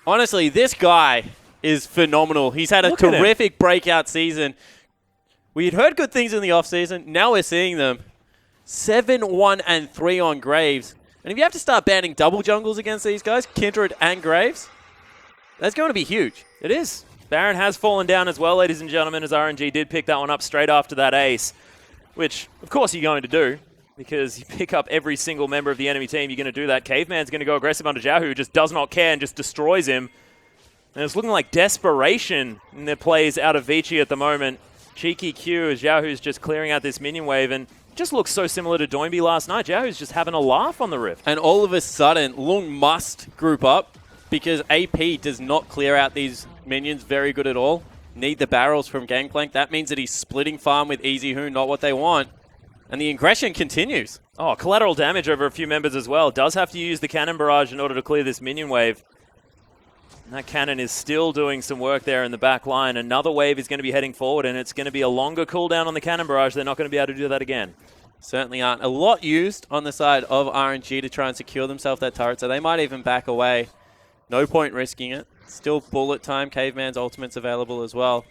Honestly, this guy is phenomenal. He's had a terrific breakout season. We had heard good things in the offseason. Now we're seeing them. 7-1-3 on Graves. And if you have to start banning double jungles against these guys, Kindred and Graves, that's going to be huge. It is. Baron has fallen down as well, ladies and gentlemen, as RNG did pick that one up straight after that ace. which, of course, you're going to do, because you pick up every single member of the enemy team, you're going to do that. Caveman's going to go aggressive onto Xiao, who just does not care and just destroys him. And it's looking like desperation in their plays out of Vici at the moment. Cheeky Q as Xiaohu's just clearing out this minion wave, and just looks so similar to Doinby last night. Xiaohu's just having a laugh on the Rift. And all of a sudden, Lung must group up because AP does not clear out these minions very good at all. Need the barrels from Gangplank. That means that he's splitting farm with Easy Hoon, not what they want. And the aggression continues. Oh, collateral damage over a few members as well. Does have to use the cannon barrage in order to clear this minion wave. And that cannon is still doing some work there in the back line. Another wave is going to be heading forward, and it's going to be a longer cooldown on the cannon barrage. They're not going to be able to do that again. Certainly aren't. A lot used on the side of RNG to try and secure themselves that turret, so they might even back away. No point risking it. Still bullet time. Caveman's ultimate's available as well.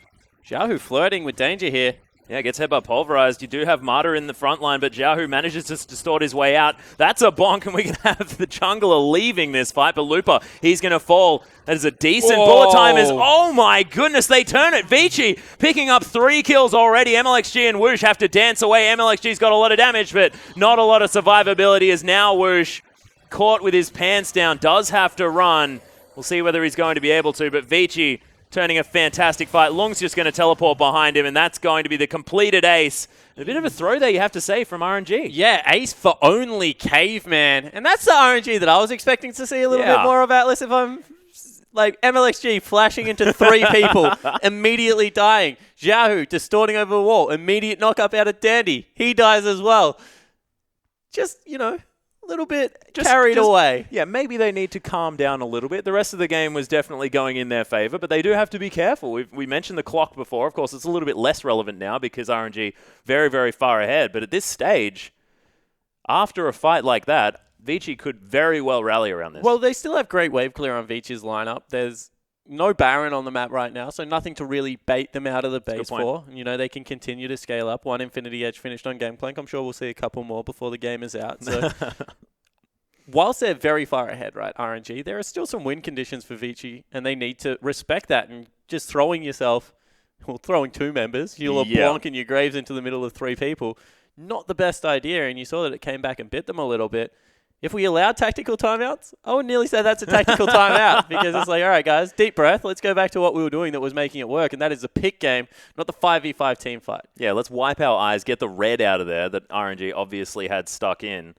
Xiaohu flirting with danger here. Yeah, gets headbutt pulverized. You do have Martyr in the front line, but Xiaohu manages to distort his way out. That's a bonk, and we can have the jungler leaving this fight. But Lupa, he's going to fall. That is a decent bullet time. Oh my goodness, they turn it. Vici picking up 3 kills already. MLXG and Whoosh have to dance away. MLXG's got a lot of damage, but not a lot of survivability as now Whoosh, caught with his pants down, does have to run. We'll see whether he's going to be able to, but Vici turning a fantastic fight. Lung's just going to teleport behind him, and that's going to be the completed ace. A bit of a throw there, you have to say, from RNG. Yeah, ace for only Caveman. And that's the RNG that I was expecting to see a little bit more of, Atlas, if I'm like MLXG flashing into 3 people, immediately dying. Xiaohu distorting over the wall, immediate knock up out of Dandy. He dies as well. Just, you know, a little bit carried away. Yeah, maybe they need to calm down a little bit. The rest of the game was definitely going in their favor, but they do have to be careful. We mentioned the clock before. Of course, it's a little bit less relevant now because RNG very, very far ahead. But at this stage, after a fight like that, Vici could very well rally around this. Well, they still have great wave clear on Vici's lineup. There's no Baron on the map right now, so nothing to really bait them out of the base for. You know, they can continue to scale up. 1 Infinity Edge finished on Gangplank. I'm sure we'll see a couple more before the game is out. So, whilst they're very far ahead, right, RNG, there are still some win conditions for Vici, and they need to respect that. And just throwing yourself, well, throwing 2 members, your LeBlanc and your Graves into the middle of 3 people, not the best idea. And you saw that it came back and bit them a little bit. If we allow tactical timeouts, I would nearly say that's a tactical timeout because it's like, all right, guys, deep breath. Let's go back to what we were doing that was making it work, and that is the pick game, not the 5v5 team fight. Yeah, let's wipe our eyes, get the red out of there that RNG obviously had stuck in.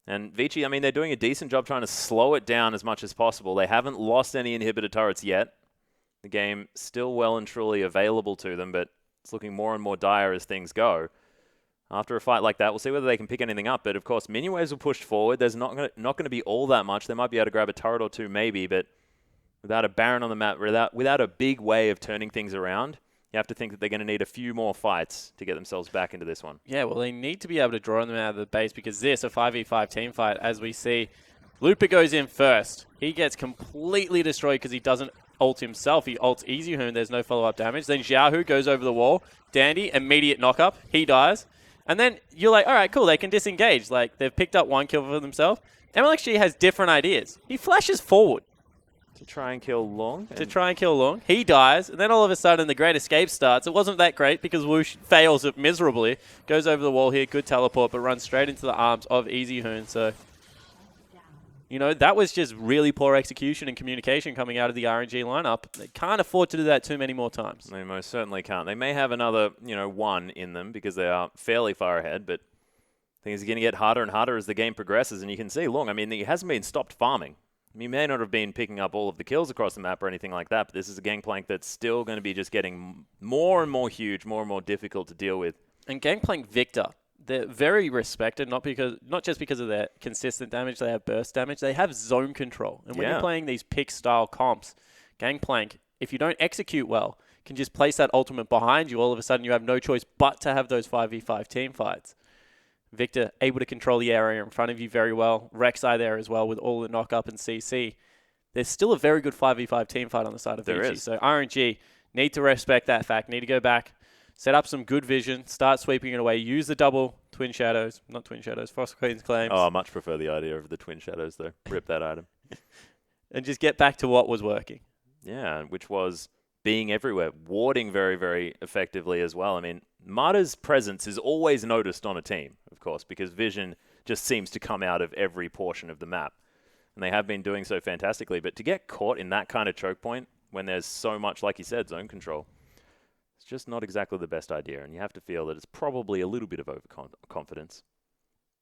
And Vici, I mean, they're doing a decent job trying to slow it down as much as possible. They haven't lost any inhibitor turrets yet. The game still well and truly available to them, but it's looking more and more dire as things go. After a fight like that, we'll see whether they can pick anything up. But, of course, minion waves will push forward. There's not going to be all that much. They might be able to grab a turret or 2 maybe, but without a Baron on the map, without a big way of turning things around, you have to think that they're going to need a few more fights to get themselves back into this one. Yeah, well, they need to be able to draw them out of the base because this, a 5v5 team fight, as we see, Lupa goes in first. He gets completely destroyed because he doesn't ult himself. He ults Easy Hoon. There's no follow-up damage. Then Xiaohu goes over the wall. Dandy, immediate knock-up. He dies. And then you're like, all right, cool, they can disengage. Like, they've picked up 1 kill for themselves. MLXG has different ideas. He flashes forward. To try and kill Long? He dies, and then all of a sudden the Great Escape starts. It wasn't that great because Whoosh fails it miserably. Goes over the wall here, good teleport, but runs straight into the arms of Easy Hoon. So, you know, that was just really poor execution and communication coming out of the RNG lineup. They can't afford to do that too many more times. They most certainly can't. They may have another, 1 in them because they are fairly far ahead, but things are going to get harder and harder as the game progresses. And you can see Long, I mean, he hasn't been stopped farming. He may not have been picking up all of the kills across the map or anything like that, but this is a Gangplank that's still going to be just getting more and more huge, more and more difficult to deal with. And Gangplank Victor, they're very respected, not just because of their consistent damage. They have burst damage. They have zone control. And when you're playing these pick-style comps, Gangplank, if you don't execute well, can just place that ultimate behind you. All of a sudden, you have no choice but to have those 5v5 team fights. Victor able to control the area in front of you very well. Rek'Sai there as well with all the knock-up and CC. There's still a very good 5v5 team fight on the side of Vici. So RNG need to respect that fact. Need to go back, set up some good vision, start sweeping it away, use the double Twin Shadows. Not Twin Shadows, Frost Queen's Claims. Oh, I much prefer the idea of the Twin Shadows, though. Rip that item. And just get back to what was working. Yeah, which was being everywhere, warding very, very effectively as well. I mean, Marta's presence is always noticed on a team, of course, because vision just seems to come out of every portion of the map. And they have been doing so fantastically. But to get caught in that kind of choke point when there's so much, like you said, zone control, it's just not exactly the best idea. And you have to feel that it's probably a little bit of overconfidence,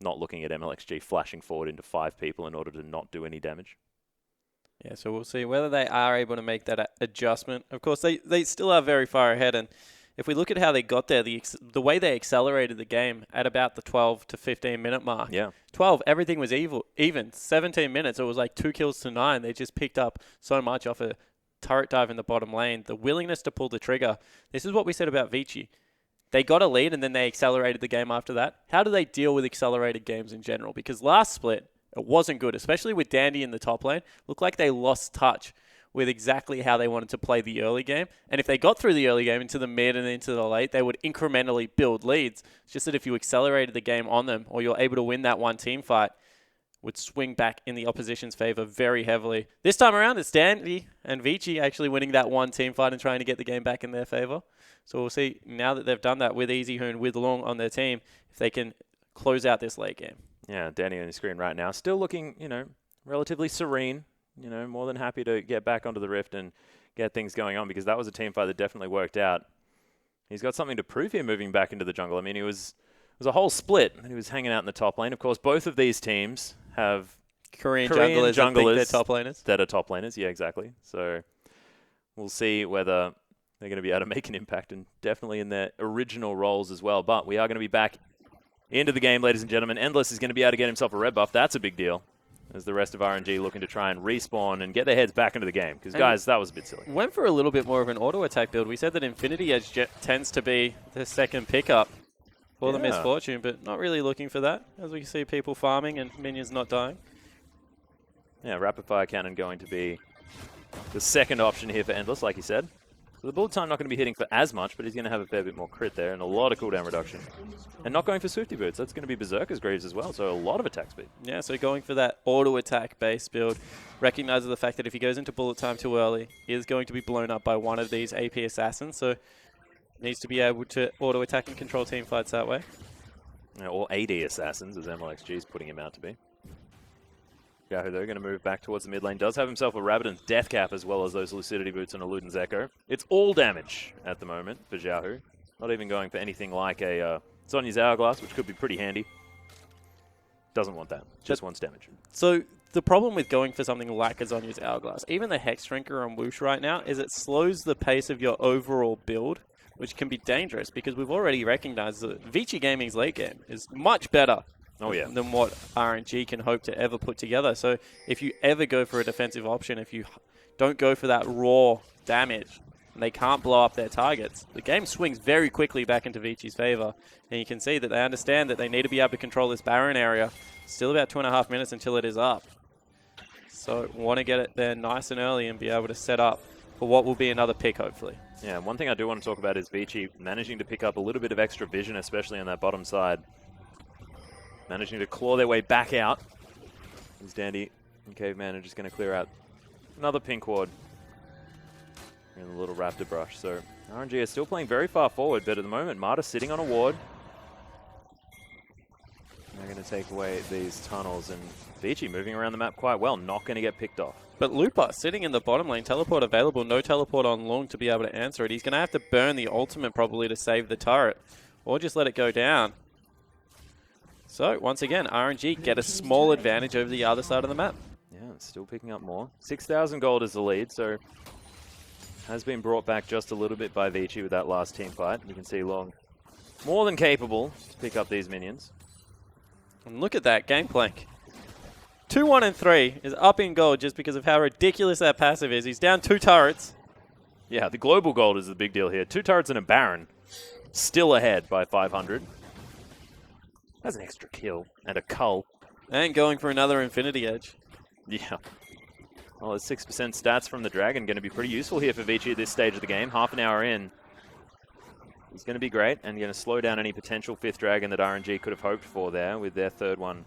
not looking at MLXG flashing forward into 5 people in order to not do any damage. Yeah, so we'll see whether they are able to make that adjustment. Of course, they still are very far ahead, and if we look at how they got there, the way they accelerated the game at about the 12 to 15 minute mark. Yeah. 12, everything was even. 17 minutes, it was like 2 kills to 9. They just picked up so much off a turret dive in the bottom lane. The willingness to pull the trigger. This is what we said about Vici. They got a lead and then they accelerated the game after that. How do they deal with accelerated games in general? Because last split, it wasn't good, especially with Dandy in the top lane. Looked like they lost touch with exactly how they wanted to play the early game. And if they got through the early game into the mid and into the late, they would incrementally build leads. It's just that if you accelerated the game on them or you're able to win that one team fight, would swing back in the opposition's favor very heavily. This time around, it's Dandy and Vici actually winning that one team fight and trying to get the game back in their favor. So we'll see now that they've done that with EasyHoon, with Long on their team, if they can close out this late game. Yeah, Danny on the screen right now. Still looking, relatively serene. More than happy to get back onto the Rift and get things going on because that was a team fight that definitely worked out. He's got something to prove here moving back into the jungle. I mean, it was a whole split and he was hanging out in the top lane. Of course, both of these teams have Korean junglers that think they're top laners. That are top laners, yeah, exactly. So we'll see whether they're going to be able to make an impact and definitely in their original roles as well. But we are going to be back into the game, ladies and gentlemen. Endless is going to be able to get himself a red buff. That's a big deal. As the rest of RNG looking to try and respawn and get their heads back into the game. Because, guys, that was a bit silly. Went for a little bit more of an auto-attack build. We said that Infinity Edge tends to be the second pickup for the Misfortune, but not really looking for that, as we see people farming and minions not dying. Yeah, Rapid Fire Cannon going to be the second option here for Endless, like you said. So the bullet time not going to be hitting for as much, but he's going to have a fair bit more crit there and a lot of cooldown reduction. And not going for Swifty Boots. That's going to be Berserker's Greaves as well, so a lot of attack speed. Yeah, so going for that auto-attack base build, recognizes the fact that if he goes into bullet time too early, he is going to be blown up by one of these AP assassins, so needs to be able to auto-attack and control team fights that way. Yeah, or AD assassins, as MLXG is putting him out to be. Yahoo, though, going to move back towards the mid lane. Does have himself a Rabadon's Death Cap as well as those Lucidity Boots and a Luden's Echo. It's all damage at the moment for Yahoo. Not even going for anything like a Sonya's Hourglass, which could be pretty handy. Doesn't want that. Just wants damage. So the problem with going for something like a Sonya's Hourglass, even the Hex Drinker on Whoosh right now, is it slows the pace of your overall build, which can be dangerous because we've already recognized that Vici Gaming's late game is much better than what RNG can hope to ever put together. So if you ever go for a defensive option, if you don't go for that raw damage, and they can't blow up their targets, the game swings very quickly back into Vici's favor. And you can see that they understand that they need to be able to control this Baron area. Still about 2.5 minutes until it is up. So want to get it there nice and early and be able to set up for what will be another pick, hopefully. Yeah, one thing I do want to talk about is Vici managing to pick up a little bit of extra vision, especially on that bottom side. Managing to claw their way back out. As Dandy and Caveman are just going to clear out another pink ward. And a little Raptor Brush. So RNG is still playing very far forward, but at the moment, Marta's sitting on a ward. They're going to take away these tunnels, and Vici moving around the map quite well, not going to get picked off. But Lupa sitting in the bottom lane, teleport available, no teleport on Long to be able to answer it. He's going to have to burn the ultimate probably to save the turret, or just let it go down. So, once again, RNG get a small advantage over the other side of the map. Yeah, still picking up more. 6,000 gold is the lead, so has been brought back just a little bit by Vici with that last team fight. You can see Long more than capable to pick up these minions. And look at that, Gangplank. 2, 1, and 3 is up in gold just because of how ridiculous that passive is. He's down 2 turrets. Yeah, the global gold is the big deal here. 2 turrets and a Baron. Still ahead by 500. That's an extra kill and a cull. And going for another Infinity Edge. Yeah. Well, the 6% stats from the Dragon going to be pretty useful here for Vici at this stage of the game. Half an hour in. He's going to be great and going to slow down any potential 5th Dragon that RNG could have hoped for there with their 3rd one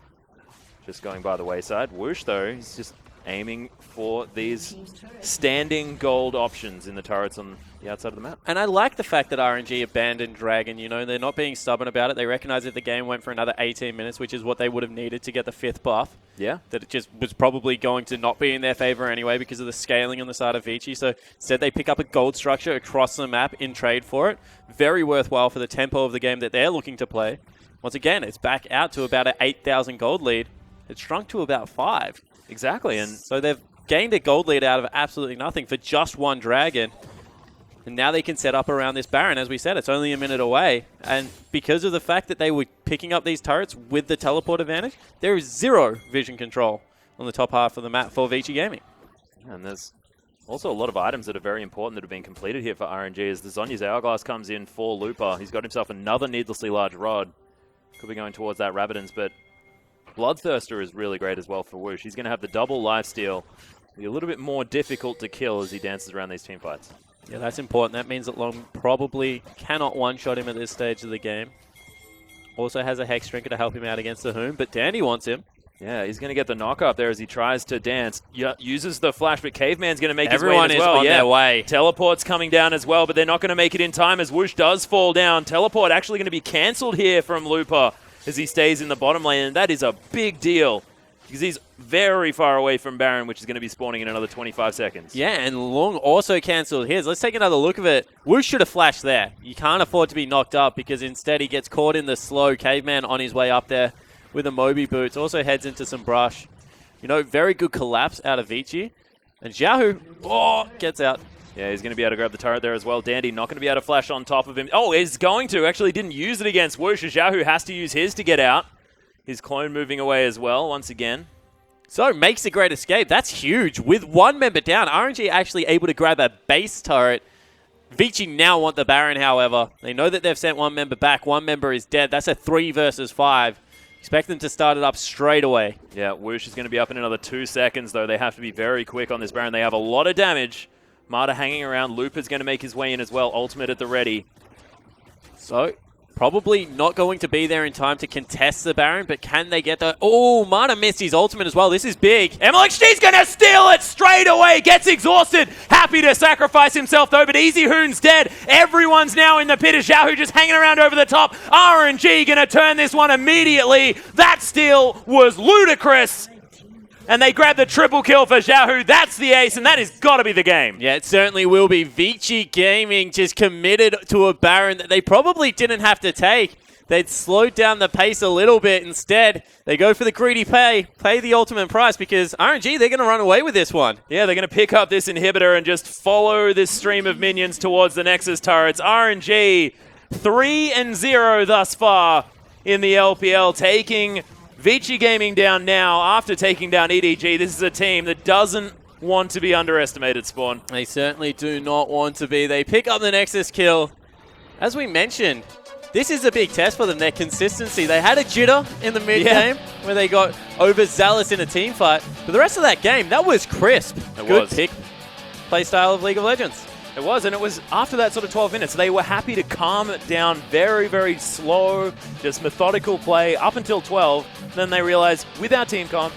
just going by the wayside. Whoosh, though, he's just aiming for these standing gold options in the turrets on the outside of the map. And I like the fact that RNG abandoned Dragon. You know, they're not being stubborn about it. They recognize if the game went for another 18 minutes, which is what they would have needed to get the 5th buff, yeah, that it just was probably going to not be in their favor anyway because of the scaling on the side of Vici. So instead they pick up a gold structure across the map in trade for it. Very worthwhile for the tempo of the game that they're looking to play. Once again, it's back out to about an 8,000 gold lead. It's shrunk to about 5. Exactly. And so they've gained a gold lead out of absolutely nothing for just one Dragon. And now they can set up around this Baron. As we said, it's only a minute away. And because of the fact that they were picking up these turrets with the teleport advantage, there is 0 vision control on the top half of the map for Vici Gaming. And there's also a lot of items that are very important that have been completed here for RNG as the Zhonya's Hourglass comes in for Looper. He's got himself another needlessly large rod. Could be going towards that Rabadon's, but Bloodthirster is really great as well for Whoosh. He's going to have the double lifesteal. Be a little bit more difficult to kill as he dances around these team fights. Yeah, that's important. That means that Long probably cannot one-shot him at this stage of the game. Also has a Hex Drinker to help him out against the Hoon, but Dandy wants him. Yeah, he's going to get the knock up there as he tries to dance. Uses the flash, but Caveman's going to make Everyone his way as well. Everyone is on their way. Teleport's coming down as well, but they're not going to make it in time as Whoosh does fall down. Teleport actually going to be cancelled here from Looper as he stays in the bottom lane, and that is a big deal because he's very far away from Baron, which is going to be spawning in another 25 seconds. Yeah, and Long also cancelled his. Let's take another look of it. Whoosh should have flashed there. You can't afford to be knocked up because instead he gets caught in the slow. Caveman on his way up there with the Moby boots. Also heads into some brush. You know, very good collapse out of Vici. And Xiaohu, gets out. Yeah, he's going to be able to grab the turret there as well. Dandy not going to be able to flash on top of him. Oh, he's going to. Actually didn't use it against Whoosh. Xiaohu has to use his to get out. His clone moving away as well, once again. So, makes a great escape. That's huge. With one member down, RNG actually able to grab a base turret. Vici now want the Baron, however. They know that they've sent one member back. One member is dead. That's a 3 versus 5. Expect them to start it up straight away. Yeah, Whoosh is going to be up in another 2 seconds, though. They have to be very quick on this Baron. They have a lot of damage. Marta hanging around. Loop is going to make his way in as well. Ultimate at the ready. So, probably not going to be there in time to contest the Baron, but can they get the... Oh, Marta missed his ultimate as well. This is big. MLXG's going to steal it straight away. Gets exhausted. Happy to sacrifice himself, though, but Easy Hoon's dead. Everyone's now in the pit. Xiaohu just hanging around over the top. RNG going to turn this one immediately. That steal was ludicrous. And they grab the triple kill for Xiaohu. That's the ace, and that has got to be the game. Yeah, it certainly will be. Vici Gaming just committed to a Baron that they probably didn't have to take. They'd slowed down the pace a little bit. Instead, they go for the greedy pay the ultimate price, because RNG, they're going to run away with this one. Yeah, they're going to pick up this inhibitor and just follow this stream of minions towards the Nexus turrets. RNG 3-0 thus far in the LPL, taking Vici Gaming down now after taking down EDG. This is a team that doesn't want to be underestimated, Spawn. They certainly do not want to be. They pick up the Nexus kill. As we mentioned, this is a big test for them, their consistency. They had a jitter in the mid-game where they got overzealous in a team fight. But the rest of that game, that was crisp. Good pick play style of League of Legends. It was, and it was after that sort of 12 minutes, they were happy to calm it down very, very slow, just methodical play up until 12. Then they realized, with our team comp,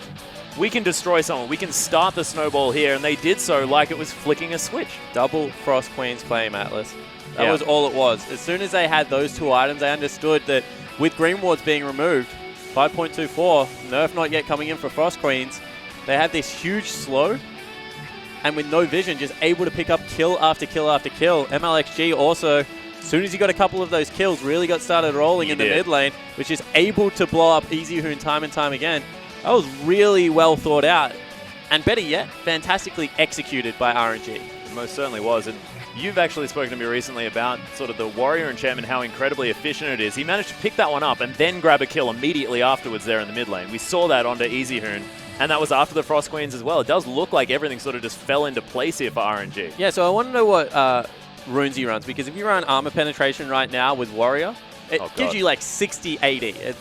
we can destroy someone. We can start the snowball here, and they did so like it was flicking a switch. Double Frost Queen's claim, Atlas. That was all it was. As soon as they had those 2 items, they understood that with Green Wards being removed, 5.24, nerf not yet coming in for Frost Queens, they had this huge slow, and with no vision, just able to pick up kill after kill after kill. MLXG also, as soon as he got a couple of those kills, really got started rolling in the mid lane, which is able to blow up Easy Hoon time and time again. That was really well thought out. And better yet, fantastically executed by RNG. It most certainly was. And you've actually spoken to me recently about sort of the Warrior enchantment, how incredibly efficient it is. He managed to pick that one up and then grab a kill immediately afterwards there in the mid lane. We saw that onto Easy Hoon. And that was after the Frost Queens as well. It does look like everything sort of just fell into place here for RNG. Yeah, so I want to know what runes he runs, because if you run armor penetration right now with Warrior, it gives you like 60 AD.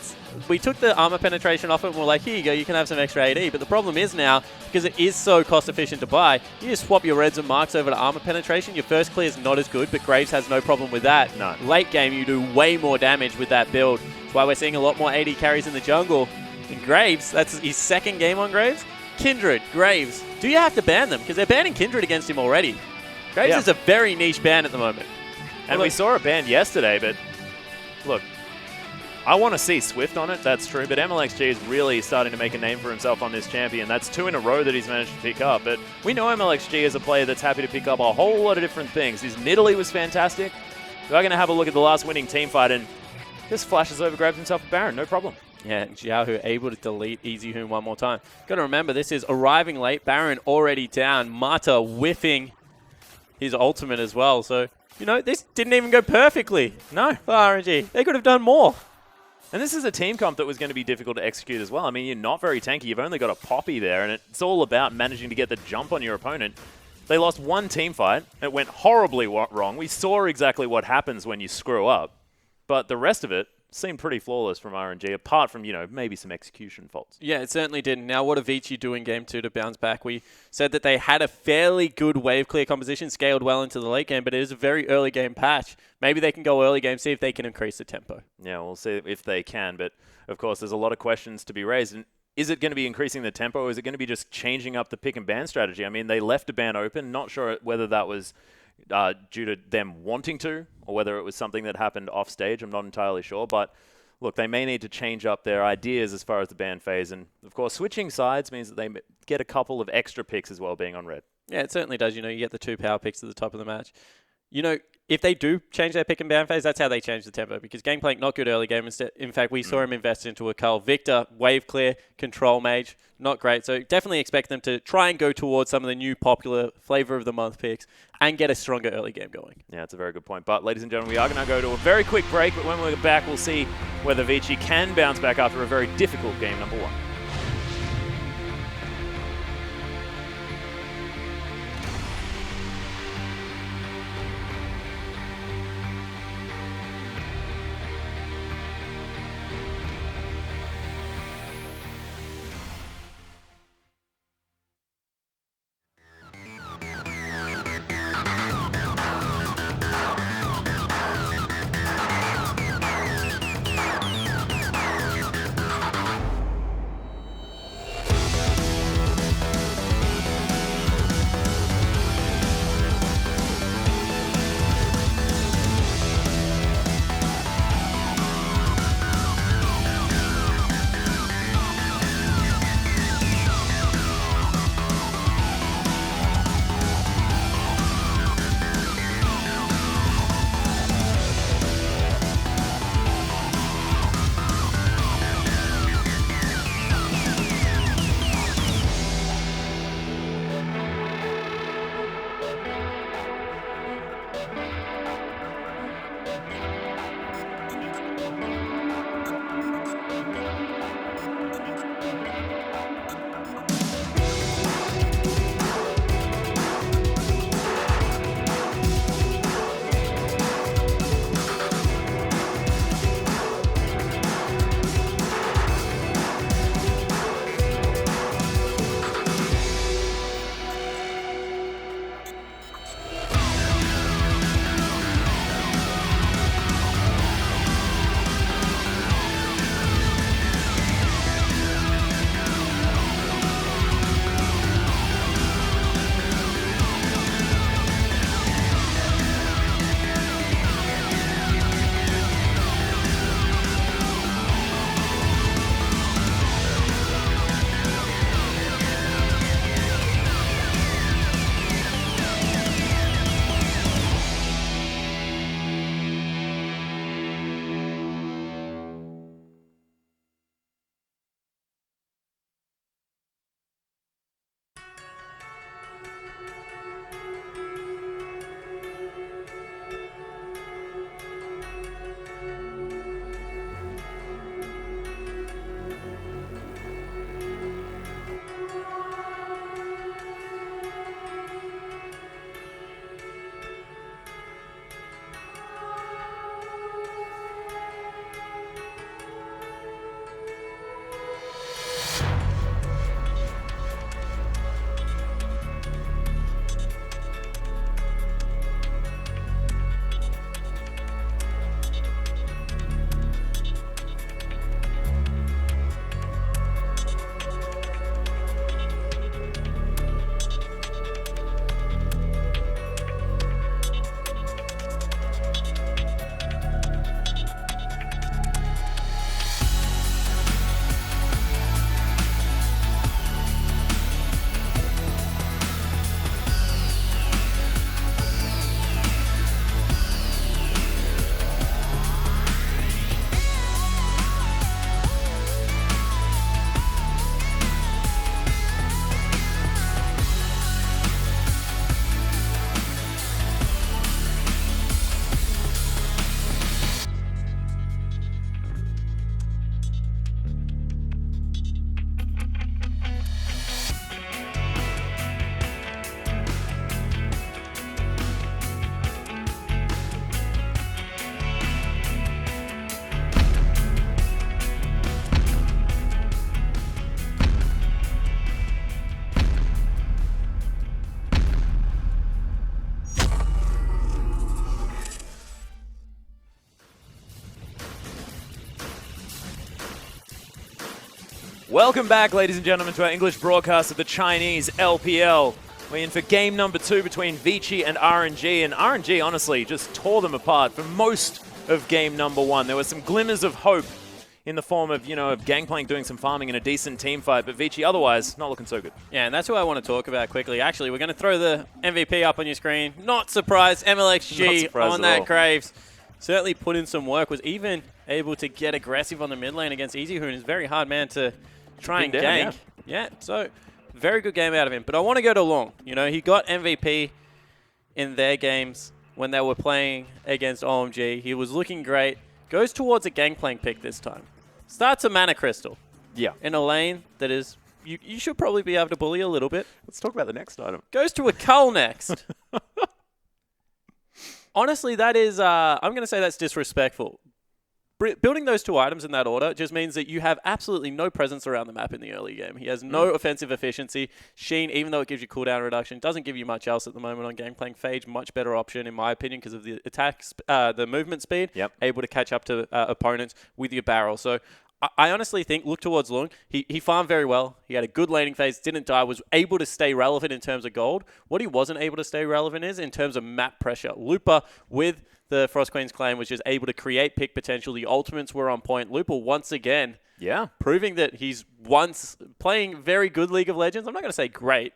We took the armor penetration off it and we're like, here you go, you can have some extra AD. But the problem is now, because it is so cost efficient to buy, you just swap your reds and marks over to armor penetration. Your first clear is not as good, but Graves has no problem with that. No. Late game, you do way more damage with that build. That's why we're seeing a lot more AD carries in the jungle. And Graves, that's his 2nd game on Graves, Kindred, Graves, do you have to ban them? Because they're banning Kindred against him already. Graves is a very niche ban at the moment. And we saw it banned yesterday, but look, I want to see Swift on it, that's true, but MLXG is really starting to make a name for himself on this champion. That's 2 in a row that he's managed to pick up, but we know MLXG is a player that's happy to pick up a whole lot of different things. His Nidalee was fantastic. We are going to have a look at the last winning team fight, and just flashes over, grabs himself a Baron, no problem. Yeah, and Xiaohu able to delete Easy Hoon one more time. Got to remember, this is arriving late. Baron already down. Mata whiffing his ultimate as well. So, you know, this didn't even go perfectly. No. For RNG. They could have done more. And this is a team comp that was going to be difficult to execute as well. I mean, you're not very tanky. You've only got a Poppy there, and it's all about managing to get the jump on your opponent. They lost one team fight. It went horribly wrong. We saw exactly what happens when you screw up. But the rest of it seemed pretty flawless from RNG, apart from, you know, maybe some execution faults. Yeah, it certainly didn't. Now, what did Vici do in Game 2 to bounce back? We said that they had a fairly good wave clear composition, scaled well into the late game, but it is a very early game patch. Maybe they can go early game, see if they can increase the tempo. Yeah, we'll see if they can, but of course there's a lot of questions to be raised. And is it going to be increasing the tempo, or is it going to be just changing up the pick and ban strategy? I mean, they left a ban open, not sure whether that was due to them wanting to, or whether it was something that happened off stage. I'm not entirely sure, but look, they may need to change up their ideas as far as the ban phase. And of course, switching sides means that they get a couple of extra picks as well being on red. Yeah, it certainly does. You know, you get the 2 power picks at the top of the match. You know, if they do change their pick and ban phase, that's how they change the tempo, because Gangplank not good early game. In fact, we saw him invest into a Cull. Victor, wave clear, control mage, not great. So definitely expect them to try and go towards some of the new popular flavor of the month picks and get a stronger early game going. Yeah, it's a very good point. But ladies and gentlemen, we are going to go to a very quick break, but when we're back, we'll see whether Vici can bounce back after a very difficult game number 1. Welcome back, ladies and gentlemen, to our English broadcast of the Chinese LPL. We're in for game number 2 between Vici and RNG, and RNG honestly just tore them apart for most of game number 1. There were some glimmers of hope in the form of, of Gangplank doing some farming and a decent team fight, but Vici otherwise not looking so good. Yeah, and that's who I want to talk about quickly. Actually, we're going to throw the MVP up on your screen. Not surprised, MLXG on that Graves. Certainly put in some work, was even able to get aggressive on the mid lane against Easy, who is a very hard man to try and gank. Yeah, so very good game out of him. But I want to go to Long. He got MVP in their games when they were playing against OMG. He was looking great. Goes towards a Gangplank pick this time. Starts a Mana Crystal. Yeah. In a lane that is, you should probably be able to bully a little bit. Let's talk about the next item. Goes to a Cull next. Honestly, that is, I'm going to say that's disrespectful. Building those 2 items in that order just means that you have absolutely no presence around the map in the early game. He has no offensive efficiency. Sheen, even though it gives you cooldown reduction, doesn't give you much else at the moment on Gangplank. Phage, much better option in my opinion because of the the movement speed. Yep. Able to catch up to opponents with your barrel. So I honestly think, look towards Lung. He farmed very well. He had a good laning phase, didn't die, was able to stay relevant in terms of gold. What he wasn't able to stay relevant is in terms of map pressure. Looper with the Frost Queen's claim was just able to create pick potential. The ultimates were on point. Looper once again, proving that he's once playing very good League of Legends. I'm not going to say great.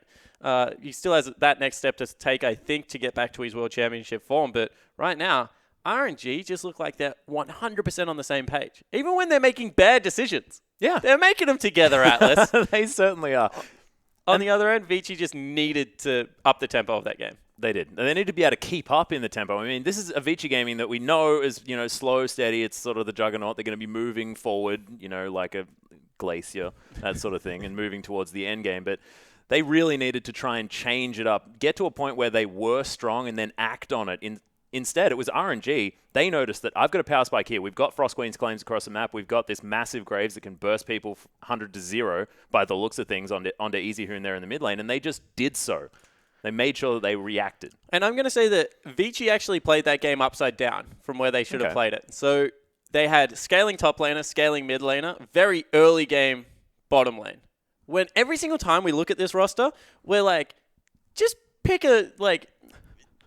He still has that next step to take, I think, to get back to his World Championship form. But right now, RNG just look like they're 100% on the same page. Even when they're making bad decisions. Yeah. They're making them together, Atlas. They certainly are. On the other end, Vici just needed to up the tempo of that game. They did. They need to be able to keep up in the tempo. I mean, this is a Vici gaming that we know is, slow, steady. It's sort of the juggernaut. They're going to be moving forward, like a glacier, that sort of thing, and moving towards the end game. But they really needed to try and change it up, get to a point where they were strong and then act on it. Instead, it was RNG. They noticed that I've got a power spike here. We've got Frost Queen's claims across the map. We've got this massive Graves that can burst people 100 to 0 by the looks of things onto Easy here and there in the mid lane, and they just did so. They made sure that they reacted. And I'm going to say that Vici actually played that game upside down from where they should have played it. So they had scaling top laner, scaling mid laner, very early game bottom lane. When every single time we look at this roster, we're like, just pick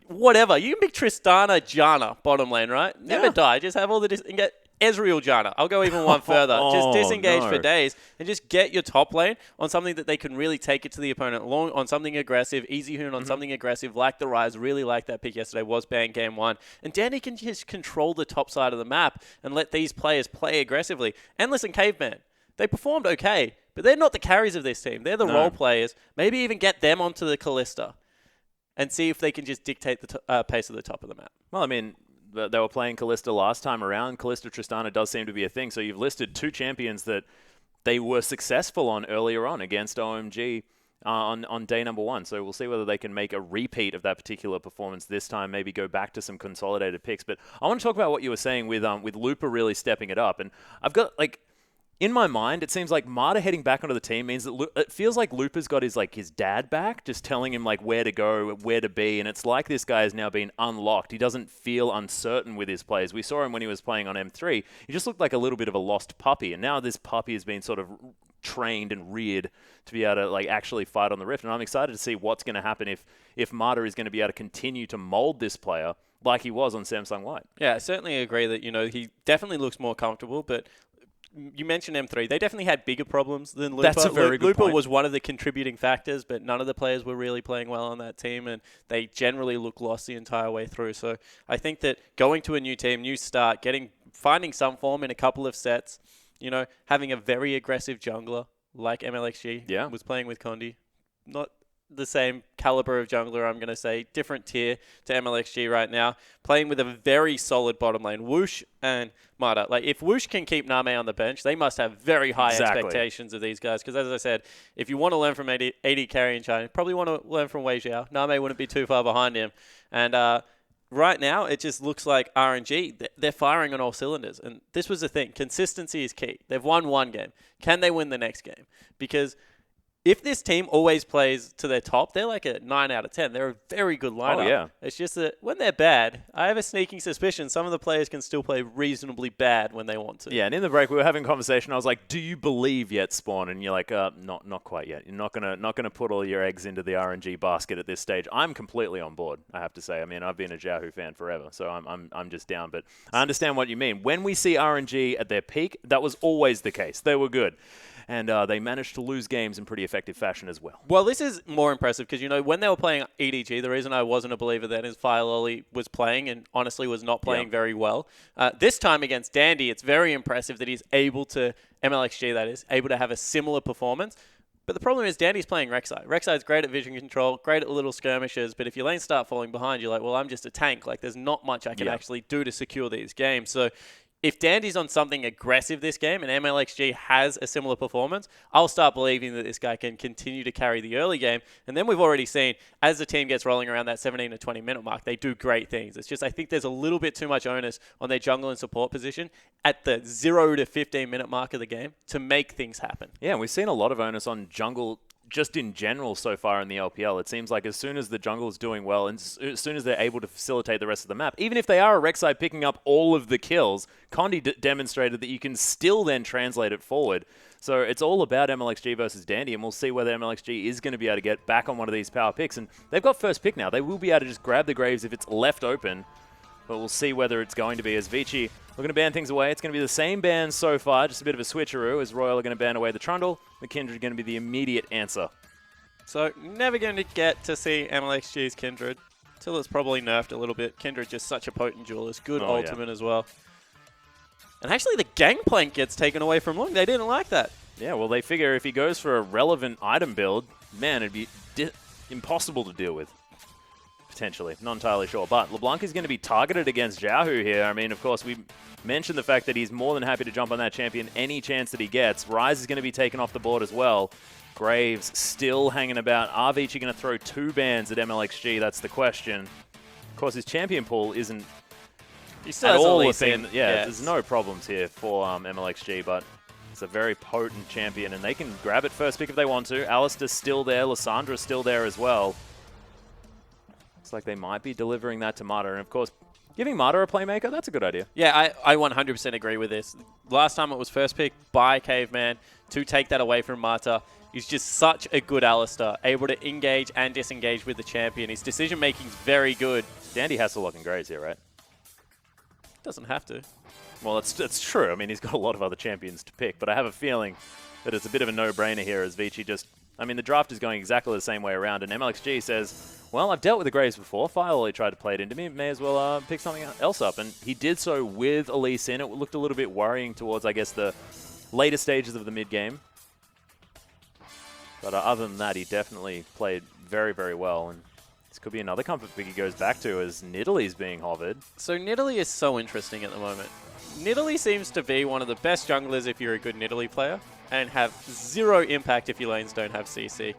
whatever. You can pick Tristana, Janna, bottom lane, right? Never die. Just have all the and get Ezreal, Janna. I'll go even one further. Just disengage for days and just get your top lane on something that they can really take it to the opponent. Long on something aggressive. Easy Hoon on something aggressive, like the Rise. Really like that pick yesterday. Was banned game 1. And Danny can just control the top side of the map and let these players play aggressively. Endless and Caveman, they performed okay, but they're not the carries of this team. They're the role players. Maybe even get them onto the Callista and see if they can just dictate the pace of the top of the map. Well, I mean, they were playing Callista last time around. Callista Tristana does seem to be a thing. So you've listed 2 champions that they were successful on earlier on against OMG on day number 1. So we'll see whether they can make a repeat of that particular performance this time, maybe go back to some consolidated picks. But I want to talk about what you were saying with Looper really stepping it up. And I've got, in my mind, it seems like Marta heading back onto the team means that it feels like Looper's got his dad back, just telling him where to go, where to be, and it's like this guy has now been unlocked. He doesn't feel uncertain with his plays. We saw him when he was playing on M3. He just looked like a little bit of a lost puppy, and now this puppy has been sort of trained and reared to be able to actually fight on the Rift, and I'm excited to see what's going to happen if Marta is going to be able to continue to mold this player like he was on Samsung White. Yeah, I certainly agree that he definitely looks more comfortable, but you mentioned M3. They definitely had bigger problems than Looper. That's a very good point. Looper was one of the contributing factors, but none of the players were really playing well on that team, and they generally look lost the entire way through. So I think that going to a new team, new start, finding some form in a couple of sets, having a very aggressive jungler like MLXG was playing with Condi, not the same caliber of jungler, I'm going to say. Different tier to MLXG right now. Playing with a very solid bottom lane. Whoosh and Marta. If Whoosh can keep Name on the bench, they must have very high expectations of these guys. Because as I said, if you want to learn from AD carry in China, you probably want to learn from Wei Xiao. Name wouldn't be too far behind him. And right now, it just looks like RNG, they're firing on all cylinders. And this was the thing. Consistency is key. They've won one game. Can they win the next game? Because if this team always plays to their top, they're like a 9 out of 10. They're a very good lineup. Oh, yeah. It's just that when they're bad, I have a sneaking suspicion some of the players can still play reasonably bad when they want to. Yeah, and in the break, we were having a conversation. I was like, do you believe yet, Spawn? And you're like, not quite yet. You're not gonna put all your eggs into the RNG basket at this stage. I'm completely on board, I have to say. I mean, I've been a Yahoo fan forever, so I'm just down. But I understand what you mean. When we see RNG at their peak, that was always the case. They were good. And they managed to lose games in pretty effective fashion as well. Well, this is more impressive because, you know, when they were playing EDG, the reason I wasn't a believer then is Firelolly was playing and honestly was not playing very well. This time against Dandy, it's very impressive that he's able to, MLXG that is, able to have a similar performance. But the problem is Dandy's playing Rek'Sai. Rek'Sai's great at vision control, great at little skirmishes, but if your lanes start falling behind, you're like, well, I'm just a tank. Like, there's not much I can actually do to secure these games. So if Dandy's on something aggressive this game and MLXG has a similar performance, I'll start believing that this guy can continue to carry the early game. And then we've already seen, as the team gets rolling around that 17 to 20 minute mark, they do great things. It's just I think there's a little bit too much onus on their jungle and support position at the 0 to 15 minute mark of the game to make things happen. Yeah, we've seen a lot of onus on jungle just in general so far in the LPL. It seems like as soon as the jungle is doing well and as soon as they're able to facilitate the rest of the map, even if they are a Rek'Sai picking up all of the kills, Condi demonstrated that you can still then translate it forward. So it's all about MLXG versus Dandy, and we'll see whether MLXG is going to be able to get back on one of these power picks. And they've got first pick now. They will be able to just grab the Graves if it's left open, but we'll see whether it's going to be. As Vici looking to ban things away, it's going to be the same ban so far, just a bit of a switcheroo, as Royal are going to ban away the Trundle. The Kindred going to be the immediate answer. So never going to get to see MLXG's Kindred till it's probably nerfed a little bit. Kindred just such a potent duelist, good ultimate as well. And actually the Gangplank gets taken away from Long. They didn't like that. Yeah, well, they figure if he goes for a relevant item build, man, it'd be impossible to deal with. Potentially. Not entirely sure. But LeBlanc is going to be targeted against Yahoo here. I mean, of course, we mentioned the fact that he's more than happy to jump on that champion any chance that he gets. Ryze is going to be taken off the board as well. Graves still hanging about. Are Vici going to throw 2 bans at MLXG? That's the question. Of course, his champion pool isn't at all a thing. Yeah, there's no problems here for MLXG, but it's a very potent champion, and they can grab it first pick if they want to. Alistair's still there. Lyssandra's still there as well. Looks like they might be delivering that to Mata, and of course, giving Mata a playmaker, that's a good idea. Yeah, I 100% agree with this. Last time it was first pick by Caveman to take that away from Mata. He's just such a good Alistair, able to engage and disengage with the champion. His decision-making is very good. Dandy has to lock in Graves here, right? Doesn't have to. Well, that's true. I mean, he's got a lot of other champions to pick, but I have a feeling that it's a bit of a no-brainer here as Vici just... I mean, the draft is going exactly the same way around, and MLXG says, well, I've dealt with the Graves before. Firelolly tried to play it into me. May as well pick something else up. And he did so with Elise in. It looked a little bit worrying towards, I guess, the later stages of the mid-game. But other than that, he definitely played very, very well. And this could be another comfort pick he goes back to as Nidalee's being hovered. So Nidalee is so interesting at the moment. Nidalee seems to be one of the best junglers if you're a good Nidalee player, and have 0 impact if your lanes don't have CC.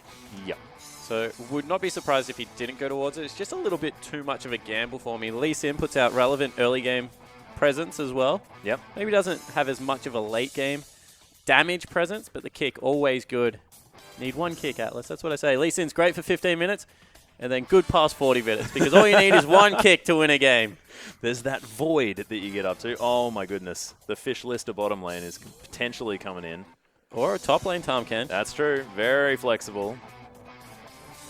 Yep. So would not be surprised if he didn't go towards it. It's just a little bit too much of a gamble for me. Lee Sin puts out relevant early game presence as well. Yep. Maybe doesn't have as much of a late game damage presence, but the kick always good. Need 1 kick, Atlas. That's what I say. Lee Sin's great for 15 minutes, and then good past 40 minutes, because all you need is 1 kick to win a game. There's that void that you get up to. Oh my goodness. The fish lister bottom lane is potentially coming in. Or a top lane Tom Ken. That's true. Very flexible.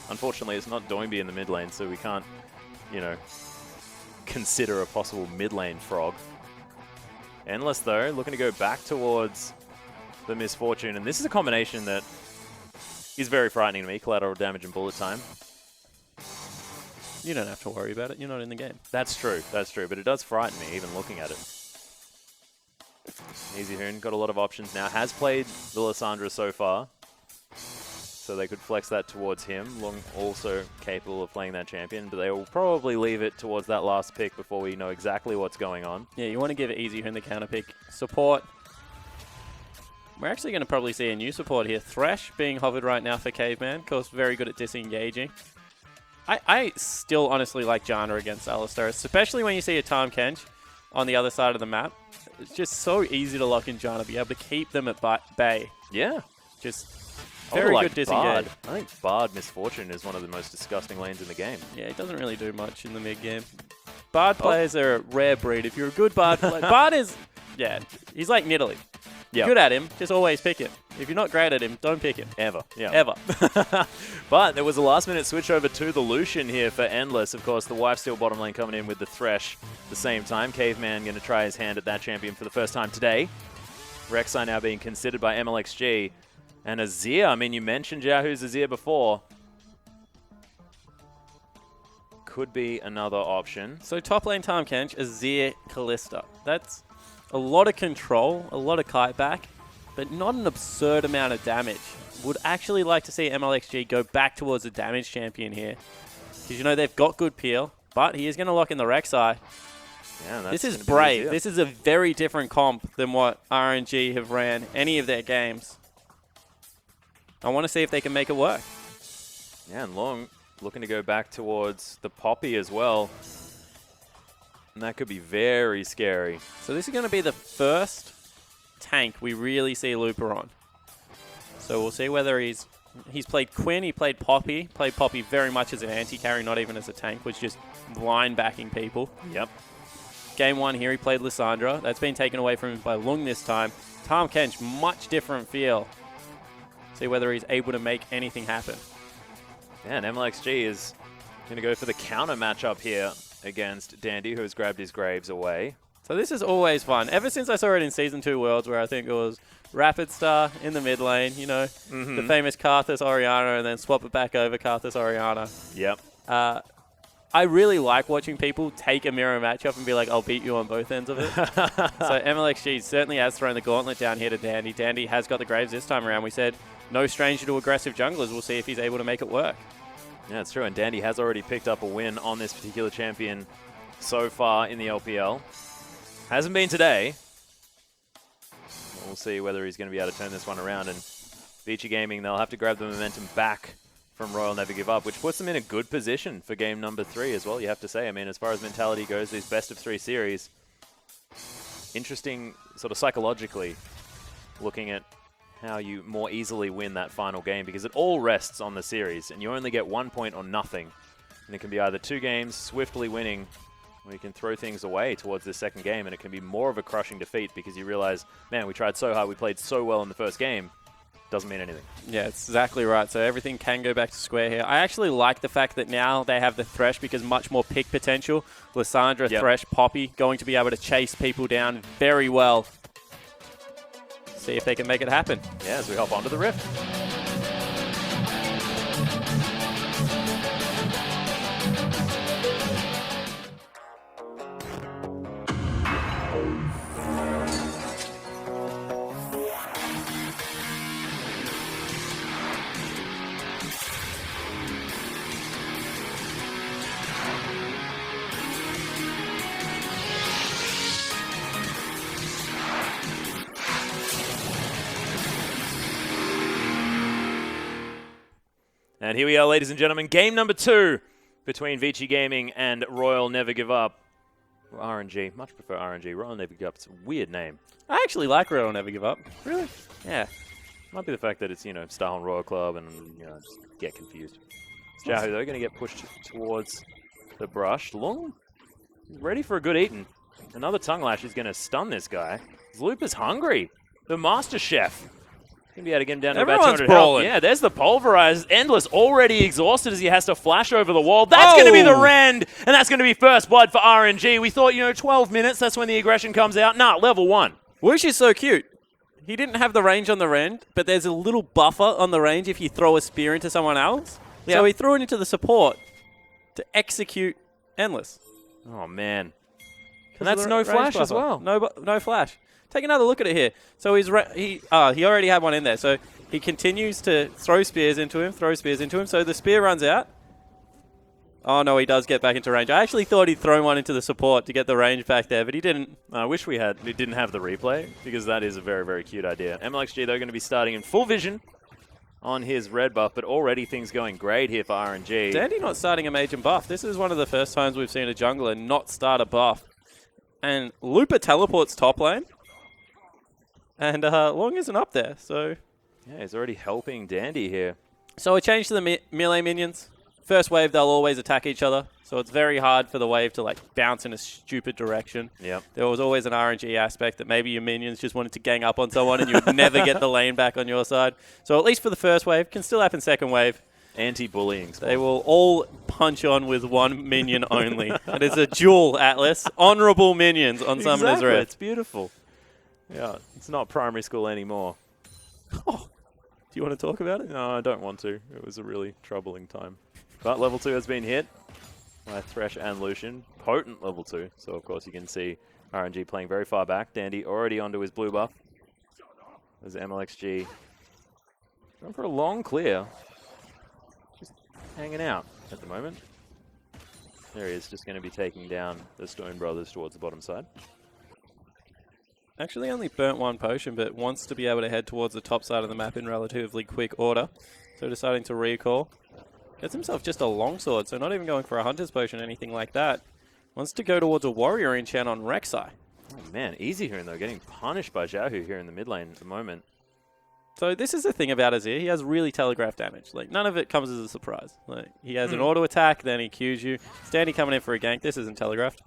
Unfortunately, it's not Doinby in the mid lane, so we can't, you know, consider a possible mid lane frog. Endless, though, looking to go back towards the Misfortune. And this is a combination that is very frightening to me. Collateral damage and bullet time. You don't have to worry about it. You're not in the game. That's true. That's true. But it does frighten me, even looking at it. Easy Hoon got a lot of options now. Has played the Lysandra so far. So they could flex that towards him. Long also capable of playing that champion. But they will probably leave it towards that last pick before we know exactly what's going on. Yeah, you want to give Easy Hoon the counter pick. Support. We're actually going to probably see a new support here. Thresh being hovered right now for Caveman. Of course, very good at disengaging. I still honestly like Janna against Alistar, especially when you see a Tahm Kench on the other side of the map. It's just so easy to lock in Janna, be able to keep them at bay. Yeah. Just Very like good disengage. Bard. I think Bard Misfortune is one of the most disgusting lanes in the game. Yeah, he doesn't really do much in the mid game. Bard players are a rare breed. If you're a good Bard player, Bard is, yeah, he's like Nidalee. Yeah. Good at him, just always pick him. If you're not great at him, don't pick him. Ever. Yeah. Ever. But there was a last-minute switch over to the Lucian here for Endless. Of course, the Wifesteal bottom lane coming in with the Thresh at the same time. Caveman going to try his hand at that champion for the first time today. Rek'Sai now being considered by MLXG. And Azir, I mean, you mentioned Yahoo's Azir before. Could be another option. So top lane Tahm Kench, Azir, Kalista. That's a lot of control, a lot of kite back, but not an absurd amount of damage. Would actually like to see MLXG go back towards a damage champion here. Because, you know, they've got good peel, but he is going to lock in the Rek'Sai. Yeah, This is brave. This is a very different comp than what RNG have ran any of their games. I want to see if they can make it work. Yeah, and Long looking to go back towards the Poppy as well. And that could be very scary. So this is going to be the first tank we really see Looper on. So we'll see whether he's played Quinn, he played Poppy very much as an anti-carry, not even as a tank, was just line backing people. Yep. Game 1 here, he played Lissandra. That's been taken away from him by Lung this time. Tahm Kench, much different feel. See whether he's able to make anything happen. Yeah, and MLXG is going to go for the counter matchup here against Dandy, who has grabbed his Graves away. So this is always fun. Ever since I saw it in Season 2 Worlds, where I think it was Rapid Star in the mid lane, you know, the famous Karthus Orianna, and then swap it back over Karthus Orianna. Yep. I really like watching people take a mirror matchup and be like, I'll beat you on both ends of it. So MLXG certainly has thrown the gauntlet down here to Dandy. Dandy has got the Graves this time around. We said no stranger to aggressive junglers. We'll see if he's able to make it work. Yeah, it's true. And Dandy has already picked up a win on this particular champion so far in the LPL. Hasn't been today. We'll see whether he's going to be able to turn this one around. And Vici Gaming, they'll have to grab the momentum back from Royal Never Give Up, which puts them in a good position for game number 3 as well, you have to say. I mean, as far as mentality goes, these best of 3 series, interesting sort of psychologically looking at how you more easily win that final game, because it all rests on the series, and you only get 1 point or nothing. And it can be either 2 games, swiftly winning, or you can throw things away towards this second game, and it can be more of a crushing defeat because you realize, man, we tried so hard, we played so well in the first game, doesn't mean anything. Yeah, it's exactly right. So everything can go back to square here. I actually like the fact that now they have the Thresh because much more pick potential. Lissandra, Thresh, Poppy going to be able to chase people down very well. See if they can make it happen. Yeah, as we hop onto the Rift. And here we are, ladies and gentlemen, game number 2 between Vici Gaming and Royal Never Give Up. RNG, much prefer RNG. Royal Never Give Up, it's a weird name. I actually like Royal Never Give Up. Really? Yeah. Might be the fact that it's, you know, Star and Royal Club and, you know, just get confused. Xiao, though, going to get pushed towards the brush. Lung, ready for a good eating. Another tongue lash is going to stun this guy. Loop is hungry. The Master Chef. Going to be able to get him down to about 200 health. Yeah, there's the pulverize. Endless already exhausted as he has to flash over the wall. That's going to be the rend, and that's going to be first blood for RNG. We thought, you know, 12 minutes, that's when the aggression comes out. Nah, level 1. Whoosh is so cute. He didn't have the range on the rend, but there's a little buffer on the range if you throw a spear into someone else. Yep. So he threw it into the support to execute Endless. Oh, man. And that's no flash as well. No flash. Take another look at it here. So he already had one in there. So he continues to throw spears into him, So the spear runs out. Oh, no, he does get back into range. I actually thought he'd thrown one into the support to get the range back there, but he didn't. I wish we didn't have the replay, because that is a very, very cute idea. MLXG, they're going to be starting in full vision on his red buff, but already things going great here for RNG. Dandy not starting a major buff. This is one of the first times we've seen a jungler not start a buff. And Looper teleports top lane. And Long isn't up there, so Yeah, he's already helping Dandy here. So a change to the melee minions. First wave, they'll always attack each other. So it's very hard for the wave to like bounce in a stupid direction. Yep. There was always an RNG aspect that maybe your minions just wanted to gang up on someone and you would never get the lane back on your side. So at least for the first wave, can still happen second wave. Anti-bullying. They will all punch on with one minion only. It is a duel, Atlas. Honorable minions on Summoner's Rift. It's beautiful. Yeah, it's not primary school anymore. Oh, do you want to talk about it? No, I don't want to. It was a really troubling time. But level 2 has been hit by Thresh and Lucian. Potent level 2. So, of course, you can see RNG playing very far back. Dandy already onto his blue buff. There's MLXG. Going for a long clear. Just hanging out at the moment. There he is, just going to be taking down the Stone Brothers towards the bottom side. Actually only burnt one potion, but wants to be able to head towards the top side of the map in relatively quick order. So deciding to recall. Gets himself just a longsword, so not even going for a hunter's potion, anything like that. Wants to go towards a warrior enchant on Rek'Sai. Oh man, Easy Hoon though, getting punished by Xiaohu here in the mid lane at the moment. So this is the thing about Azir. He has really telegraphed damage. Like, none of it comes as a surprise. Like, he has an auto attack, then he Qs you. Standy coming in for a gank. This isn't telegraphed.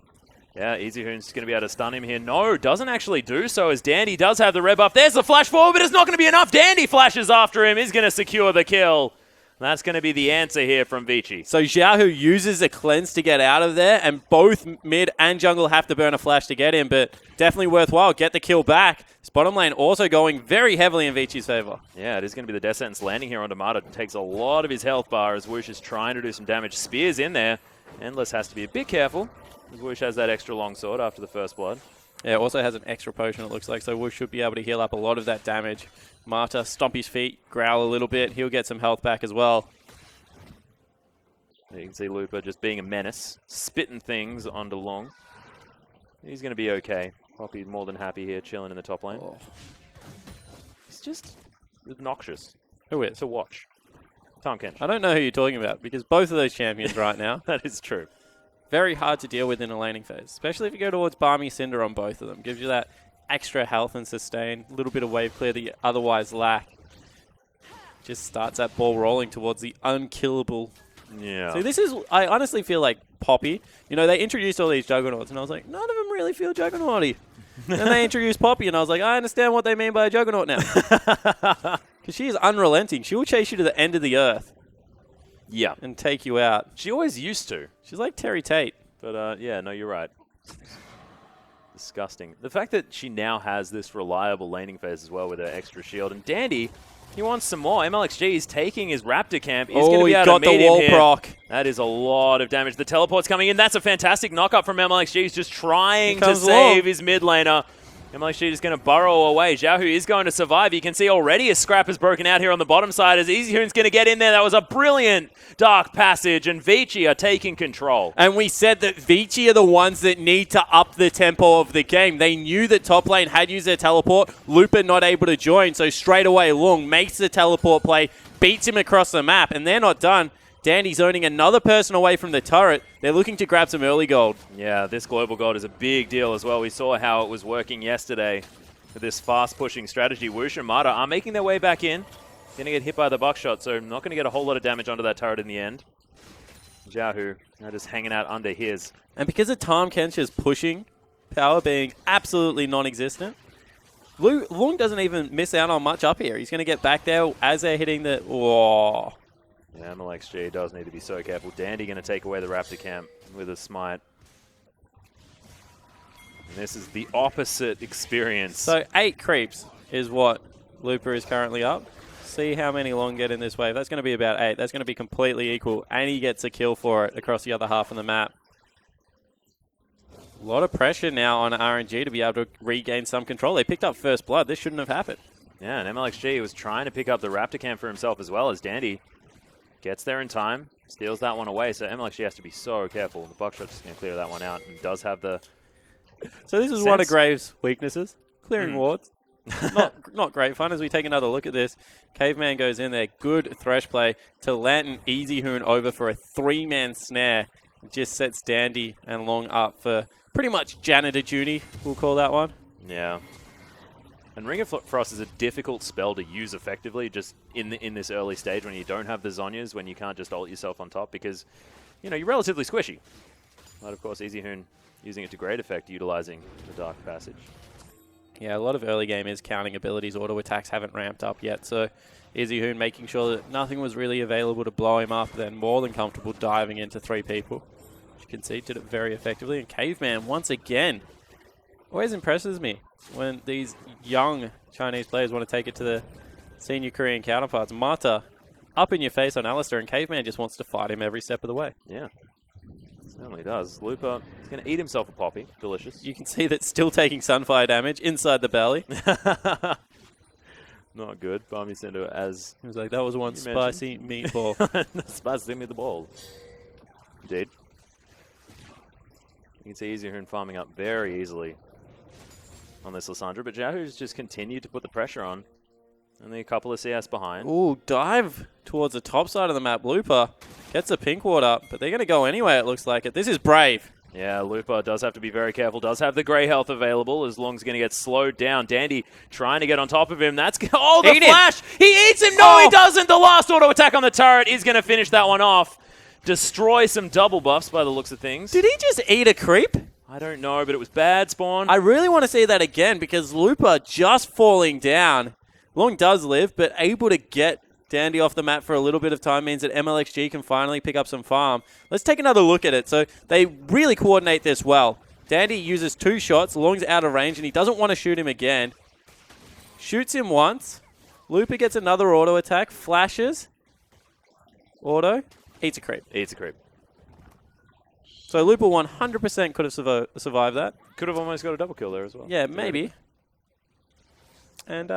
Yeah, Easy Hoon's going to be able to stun him here. No, doesn't actually do so as Dandy does have the red buff. There's the flash forward, but it's not going to be enough. Dandy flashes after him. He's going to secure the kill. That's going to be the answer here from Vici. So Xiaohu uses a cleanse to get out of there, and both mid and jungle have to burn a flash to get in, but definitely worthwhile. Get the kill back. This bottom lane also going very heavily in Vici's favor. Yeah, it is going to be the Death Sentence landing here on Damata. Takes a lot of his health bar as Woosh is trying to do some damage. Spears in there. Endless has to be a bit careful as Woosh has that extra long sword after the first blood. Yeah, also has an extra potion, it looks like, so Woosh should be able to heal up a lot of that damage. Marta, stomp his feet, growl a little bit. He'll get some health back as well. You can see Lupa just being a menace, spitting things onto Long. He's going to be okay. Poppy more than happy here, chilling in the top lane. Oh. He's just obnoxious Who is? to watch. Tahm Kench. I don't know who you're talking about, because both of those champions right now, That is true. very hard to deal with in a laning phase, especially if you go towards Balmy Cinder on both of them. Gives you that extra health and sustain, a little bit of wave clear that you otherwise lack. Just starts that ball rolling towards the unkillable. Yeah. So this is, I honestly feel like Poppy. You know, they introduced all these Juggernauts, and I was like, none of them really feel Juggernauty. Then they introduced Poppy, and I was like, I understand what they mean by a Juggernaut now. Because she is unrelenting. She will chase you to the end of the earth. Yeah. And take you out. She always used to. She's like Terry Tate. But, yeah, no, you're right. Disgusting. The fact that she now has this reliable laning phase as well with her extra shield. And Dandy, he wants some more. MLXG is taking his Raptor camp. He's going to be able to meet him here. proc. That is a lot of damage. The teleport's coming in. That's a fantastic knock-up from MLXG. He's just trying to save his mid laner. MLXG is going to burrow away. Xiaohu is going to survive. You can see already a scrap has broken out here on the bottom side as Easyhoon's going to get in there. That was a brilliant dark passage, and Vici are taking control. And we said that Vici are the ones that need to up the tempo of the game. They knew that top lane had used their teleport. Lupin not able to join, so straight away Lung makes the teleport play, beats him across the map, and they're not done. Dandy's owning another person away from the turret. They're looking to grab some early gold. Yeah, this global gold is a big deal as well. We saw how it was working yesterday with this fast-pushing strategy. Woosh and Marta are making their way back in. Going to get hit by the buckshot, so not going to get a whole lot of damage onto that turret in the end. Xiaohu now just hanging out under his. And because of Tahm Kench's pushing power being absolutely non-existent, Lung doesn't even miss out on much up here. He's going to get back there as they're hitting the... Whoa. Yeah, MLXG does need to be so careful. Dandy going to take away the Raptor camp with a smite. And this is the opposite experience. So 8 creeps is what Looper is currently up. See how many Long get in this wave. That's going to be about 8. That's going to be completely equal. And he gets a kill for it across the other half of the map. A lot of pressure now on RNG to be able to regain some control. They picked up first blood. This shouldn't have happened. Yeah, and MLXG was trying to pick up the Raptor camp for himself as well as Dandy gets there in time, steals that one away. So MLXG has to be so careful. The buckshot's just going to clear that one out and does have the... So this is one of Graves' weaknesses. Clearing wards. Not great fun as we take another look at this. Caveman goes in there. Good Thresh play to Lantern Easyhoon over for a 3-man snare. Just sets Dandy and Long up for pretty much janitor duty, we'll call that one. Yeah. And Ring of Frost is a difficult spell to use effectively just in this early stage when you don't have the Zhonyas, when you can't just ult yourself on top because, you know, you're relatively squishy. But, of course, EasyHoon using it to great effect, utilizing the Dark Passage. Yeah, a lot of early game is counting abilities. Auto attacks haven't ramped up yet, so EasyHoon making sure that nothing was really available to blow him up, then more than comfortable diving into 3 people. As you can see, did it very effectively. And Caveman, once again, always impresses me when these young Chinese players want to take it to the senior Korean counterparts. Mata up in your face on Alistair, and Caveman just wants to fight him every step of the way. Yeah, certainly does. Lupa is going to eat himself a poppy. Delicious. You can see that still taking Sunfire damage inside the belly. Not good. Barmy Cinder as... He was like, that was one spicy meatball. Spicy meatball. Indeed. You can see EasyHoon farming up very easily on this Lissandra, but Jahu's just continued to put the pressure on. Only a couple of CS behind. Ooh, dive towards the top side of the map. Lupa gets a pink ward up, but they're going to go anyway, it looks like it. This is brave. Yeah, Lupa does have to be very careful. Does have the grey health available as long as he's going to get slowed down. Dandy trying to get on top of him. That's oh, the flash! He eats him! No, he doesn't! The last auto attack on the turret is going to finish that one off. Destroy some double buffs by the looks of things. Did he just eat a creep? I don't know, but it was bad, Spawn. I really want to see that again because Lupa just falling down. Long does live, but able to get Dandy off the map for a little bit of time means that MLXG can finally pick up some farm. Let's take another look at it. So they really coordinate this well. Dandy uses 2 shots, Long's out of range, and he doesn't want to shoot him again. Shoots him once. Lupa gets another auto attack, flashes. Auto. Eats a creep. Eats a creep. So Lupa 100% could have survived that. Could have almost got a double kill there as well. Yeah, maybe. And,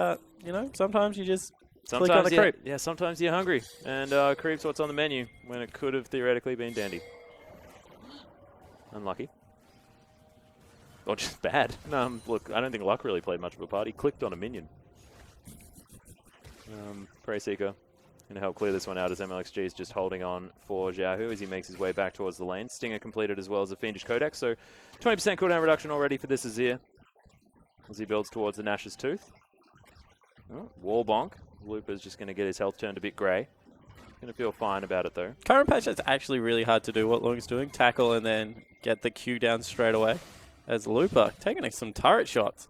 you know, sometimes you just click on the creep. Yeah, sometimes you're hungry. And creep's what's on the menu when it could have theoretically been Dandy. Unlucky. Or just bad. Look, I don't think luck really played much of a part. He clicked on a minion. Prey Seeker going to help clear this one out as MLXG is just holding on for Xiaohu as he makes his way back towards the lane. Stinger completed as well as a Fiendish Codex, so 20% cooldown reduction already for this Azir as he builds towards the Nash's Tooth. Oh, wall bonk. Lupa's just going to get his health turned a bit grey. Going to feel fine about it though. Current patch, it's actually really hard to do what Long's doing. Tackle and then get the Q down straight away. As Lupa taking some turret shots.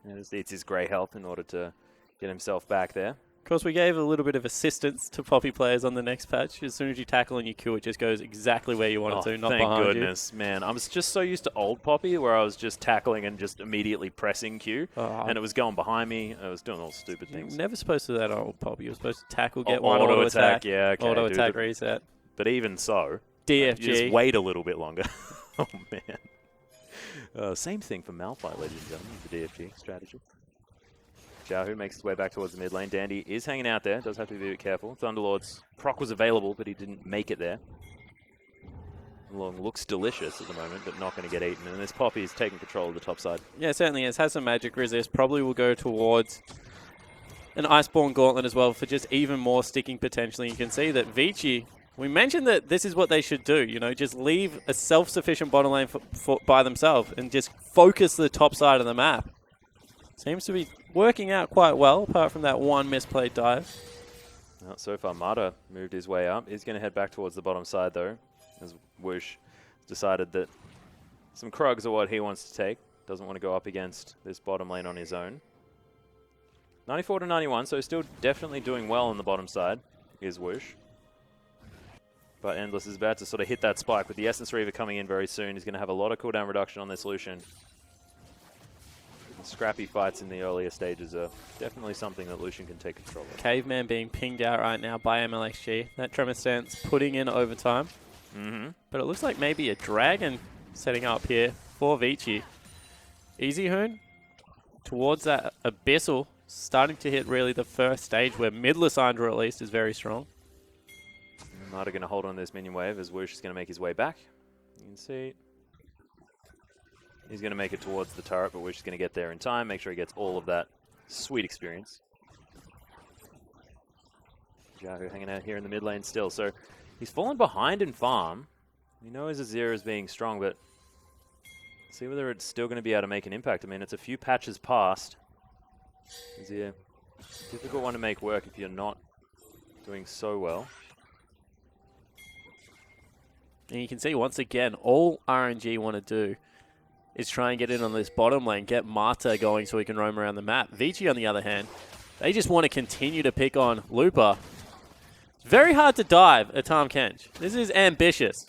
Yeah, just eats his grey health in order to get himself back there. Of course, we gave a little bit of assistance to Poppy players on the next patch. As soon as you tackle and you Q, it just goes exactly where you want it to, not behind you. Thank goodness, man. I was just so used to old Poppy where I was just tackling and just immediately pressing Q, and it was going behind me. I was doing all stupid things. You're never supposed to do that old Poppy. You're supposed to tackle, get one auto attack. Yeah, okay. Auto attack reset. But even so, DFG. You just wait a little bit longer. Oh, man. Same thing for Malphite, ladies and gentlemen, the DFG strategy. Xiaohu makes his way back towards the mid lane. Dandy is hanging out there. Does have to be a bit careful. Thunderlord's proc was available, but he didn't make it there. Long looks delicious at the moment, but not going to get eaten. And this Poppy is taking control of the top side. Yeah, certainly is. Has some magic resist. Probably will go towards an Iceborne Gauntlet as well for just even more sticking potentially. You can see that Vici, we mentioned that this is what they should do. You know, just leave a self-sufficient bottom lane by themselves and just focus the top side of the map. Seems to be working out quite well, apart from that one misplayed dive. Well, so far, Mata moved his way up. He's going to head back towards the bottom side, though, as Whoosh decided that some Krugs are what he wants to take. Doesn't want to go up against this bottom lane on his own. 94 to 91, so still definitely doing well on the bottom side, is Whoosh. But Endless is about to sort of hit that spike. With the Essence Reaver coming in very soon, he's going to have a lot of cooldown reduction on this Lucian. Scrappy fights in the earlier stages are definitely something that Lucian can take control of. Caveman being pinged out right now by MLXG. That Tremor Stance putting in overtime. But it looks like maybe a Dragon setting up here for Vici. EasyHoon towards that Abyssal, starting to hit really the first stage where mid Lissandra at least is very strong. Mata going to hold on this minion wave as Whoosh is going to make his way back. You can see he's going to make it towards the turret, but Whoosh is going to get there in time, make sure he gets all of that sweet experience. Xiaohu hanging out here in the mid lane still, so he's fallen behind in farm. We know his Azir is being strong, but see whether it's still going to be able to make an impact. I mean, it's a few patches past. Is a difficult one to make work if you're not doing so well. And you can see, once again, all RNG want to do is try and get in on this bottom lane, get Marta going so he can roam around the map. Vici, on the other hand, they just want to continue to pick on Lupa. It's very hard to dive at Tom Kench. This is ambitious,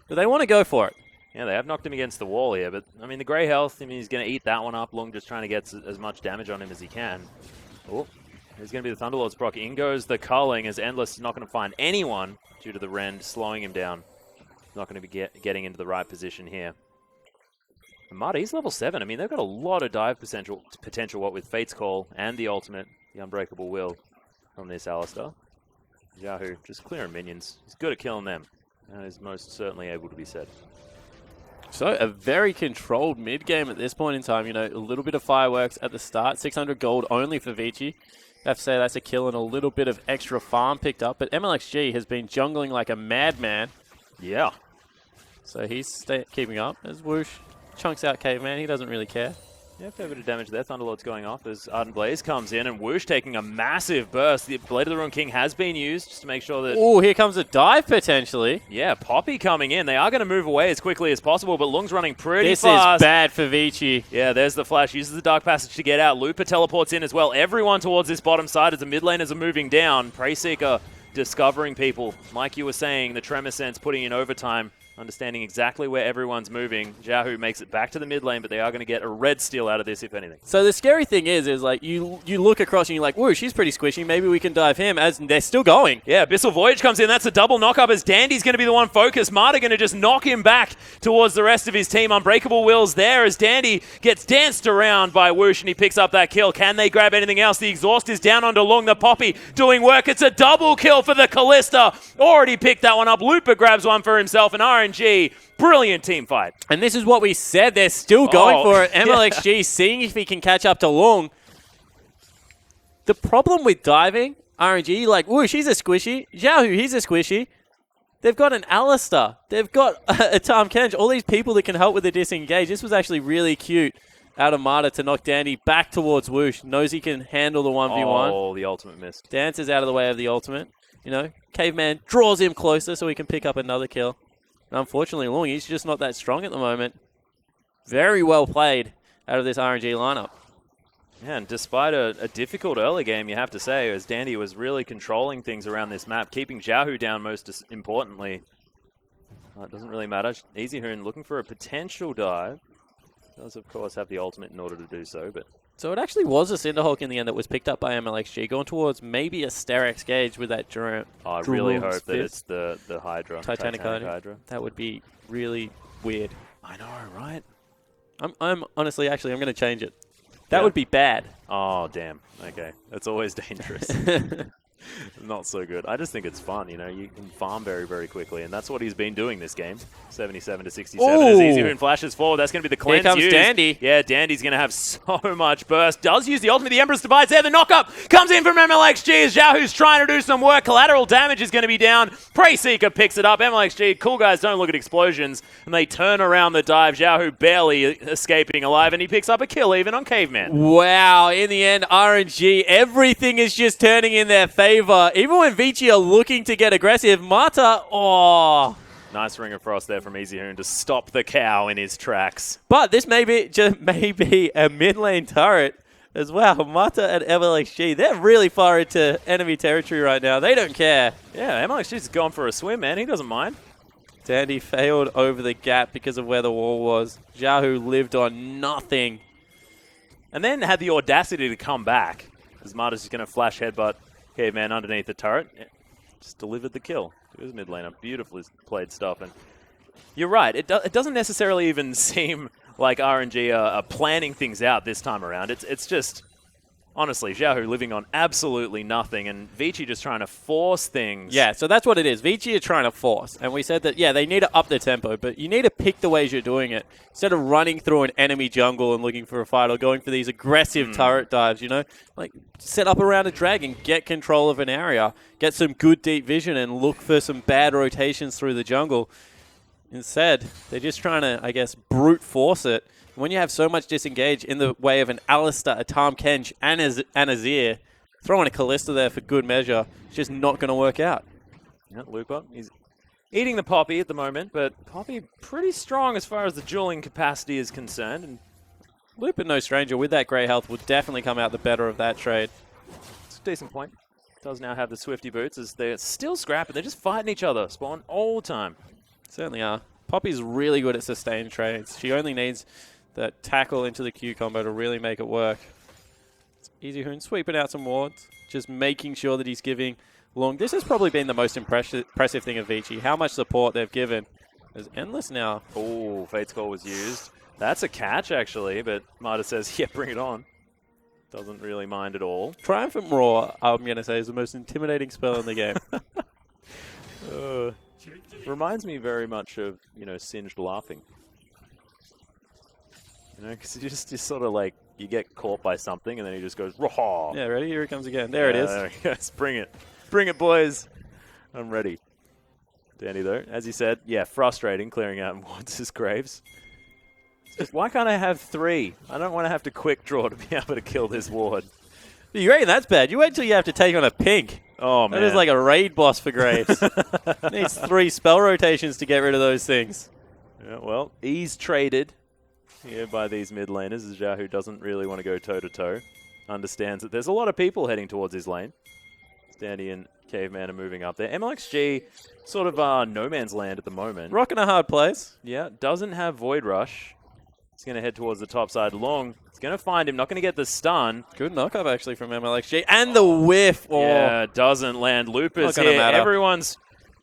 but they want to go for it. Yeah, they have knocked him against the wall here, but, I mean, the Grey Health, I mean, he's going to eat that one up. Lung just trying to get as much damage on him as he can. Oh, he's going to be the Thunderlord's proc. In goes the culling, as Endless is not going to find anyone due to the Rend slowing him down. He's not going to be getting into the right position here. Marta, he's level 7. I mean, they've got a lot of dive potential what with Fate's Call and the ultimate, the Unbreakable Will from this Alistar. Yahoo just clearing minions. He's good at killing them. That is most certainly able to be said. So a very controlled mid game at this point in time. You know, a little bit of fireworks at the start. 600 gold only for Vici. I have to say that's a kill and a little bit of extra farm picked up. But MLXG has been jungling like a madman. Yeah. So he's keeping up as Whoosh chunks out Caveman. He doesn't really care. Yeah, fair bit of damage there. Thunderlord's going off as Ardent Blaze comes in, and Whoosh taking a massive burst. The Blade of the Ruined King has been used just to make sure that... Oh, here comes a dive potentially. Yeah, Poppy coming in. They are going to move away as quickly as possible, but Lung's running pretty fast. This is bad for Vici. Yeah, there's the flash. Uses the Dark Passage to get out. Lupa teleports in as well. Everyone towards this bottom side as the mid laners are moving down. Preyseeker discovering people. Like you were saying, the Tremor Sense putting in overtime. Understanding exactly where everyone's moving. Jiahu makes it back to the mid lane, but they are going to get a red steal out of this, if anything. So the scary thing is like, you look across and you're like, whoa, she's pretty squishy. Maybe we can dive him, as they're still going. Yeah, Abyssal Voyage comes in. That's a double knock-up as Dandy's going to be the one focused. Marta going to just knock him back towards the rest of his team. Unbreakable Will's there as Dandy gets danced around by Whoosh, and he picks up that kill. Can they grab anything else? The exhaust is down onto Lung. The Poppy doing work. It's a double kill for the Callista. Already picked that one up. Lupa grabs one for himself, and RNG... brilliant team fight. And this is what we said. They're still going for it. MLXG seeing if he can catch up to Lung. The problem with diving, RNG, like, whoosh, he's a squishy. Jiahu, he's a squishy. They've got an Alistar. They've got a Tahm Kench. All these people that can help with the disengage. This was actually really cute out of Marta to knock Dandy back towards Whoosh. Knows he can handle the 1v1. Oh, the ultimate missed. Dances out of the way of the ultimate. You know, Caveman draws him closer so he can pick up another kill. And unfortunately, Lung, he's just not that strong at the moment. Very well played out of this RNG lineup. Yeah, and despite a difficult early game, you have to say, as Dandy was really controlling things around this map, keeping Jiahu down most importantly. It doesn't really matter. Easy Hoon looking for a potential dive. Does, of course, have the ultimate in order to do so, but... So it actually was a Cinderhulk in the end that was picked up by MLXG, going towards maybe a Sterex Gauge with that Durant. I really hope that it's the Hydra. Titanic Hydra. That would be really weird. I know, right? I'm honestly, actually, I'm going to change it. That would be bad. Oh, damn. Okay. That's always dangerous. Not so good. I just think it's fun, you know. You can farm very, very quickly, and that's what he's been doing this game. 77 to 67. Ooh. As Easy Hoon flashes forward, that's going to be the cleanse Here comes used. Dandy. Yeah, Dandy's going to have so much burst. Does use the ultimate. The Empress Divides there. The knock-up comes in from MLXG as Jiahu's trying to do some work. Collateral damage is going to be down. Preyseeker picks it up. MLXG, cool guys don't look at explosions, and they turn around the dive. Jiahu barely escaping alive, and he picks up a kill even on Caveman. Wow, in the end, RNG, everything is just turning in their favor. Even when Vici are looking to get aggressive, Marta, oh. Nice Ring of Frost there from Easy Hoon to stop the cow in his tracks. But this may be a mid lane turret as well. Marta and MLXG, they're really far into enemy territory right now. They don't care. Yeah, MLXG's gone for a swim, man. He doesn't mind. Dandy failed over the gap because of where the wall was. Jiahu lived on nothing. And then had the audacity to come back. Because Marta's just going to flash headbutt Caveman underneath the turret. Yeah, just delivered the kill to his mid laner. Beautifully played stuff. And you're right. It doesn't necessarily even seem like RNG are planning things out this time around. It's just, honestly, Jiahu living on absolutely nothing and Vici just trying to force things. Yeah, so that's what it is. Vici are trying to force. And we said that, yeah, they need to up the tempo, but you need to pick the ways you're doing it. Instead of running through an enemy jungle and looking for a fight or going for these aggressive turret dives, you know? Like, set up around a dragon, get control of an area, get some good deep vision and look for some bad rotations through the jungle. Instead, they're just trying to, I guess, brute force it. When you have so much disengage in the way of an Alistair, a Tahm Kench, and a Azir, throwing a Kalista there for good measure, it's just not going to work out. Yeah, Lupa, he's eating the Poppy at the moment, but Poppy pretty strong as far as the dueling capacity is concerned. And Lupa, no stranger, with that great health, will definitely come out the better of that trade. it's a decent point. Does now have the Swifty boots as they're still scrapping. They're just fighting each other, Spawn, all the time. Certainly are. Poppy's really good at sustained trades. She only needs that tackle into the Q combo to really make it work. It's Easyhoon sweeping out some wards, just making sure that he's giving Long. This has probably been the most impressive thing of Vici. How much support they've given. There's Endless now. Oh, Fate's Call was used. That's a catch, actually, but Marta says, yeah, bring it on. Doesn't really mind at all. Triumphant Roar, I'm going to say, is the most intimidating spell in the game. Reminds me very much of, Singed laughing. Because you just sort of like, you get caught by something and then he just goes, raw. Yeah, ready? Here it comes again. There it is. There he goes. Bring it. Bring it, boys. I'm ready. Danny, though, as you said, yeah, frustrating clearing out Wands' graves. Why can't I have 3? I don't want to have to quick draw to be able to kill this ward. You reckon that's bad? You wait till you have to take on a pink. Oh, man. That is like a raid boss for Graves. Needs 3 spell rotations to get rid of those things. Yeah, well, ease traded here by these mid laners as Xiaohu doesn't really want to go toe-to-toe. Understands that there's a lot of people heading towards his lane. Danny and Caveman are moving up there. MLXG, sort of no man's land at the moment. Rocking a hard place. Yeah, doesn't have Void Rush. He's going to head towards the top side. Long, he's going to find him. Not going to get the stun. Good knock-up, actually, from MLXG. And the whiff. Oh. Yeah, doesn't land. Lupus Not gonna here. matter. Everyone's,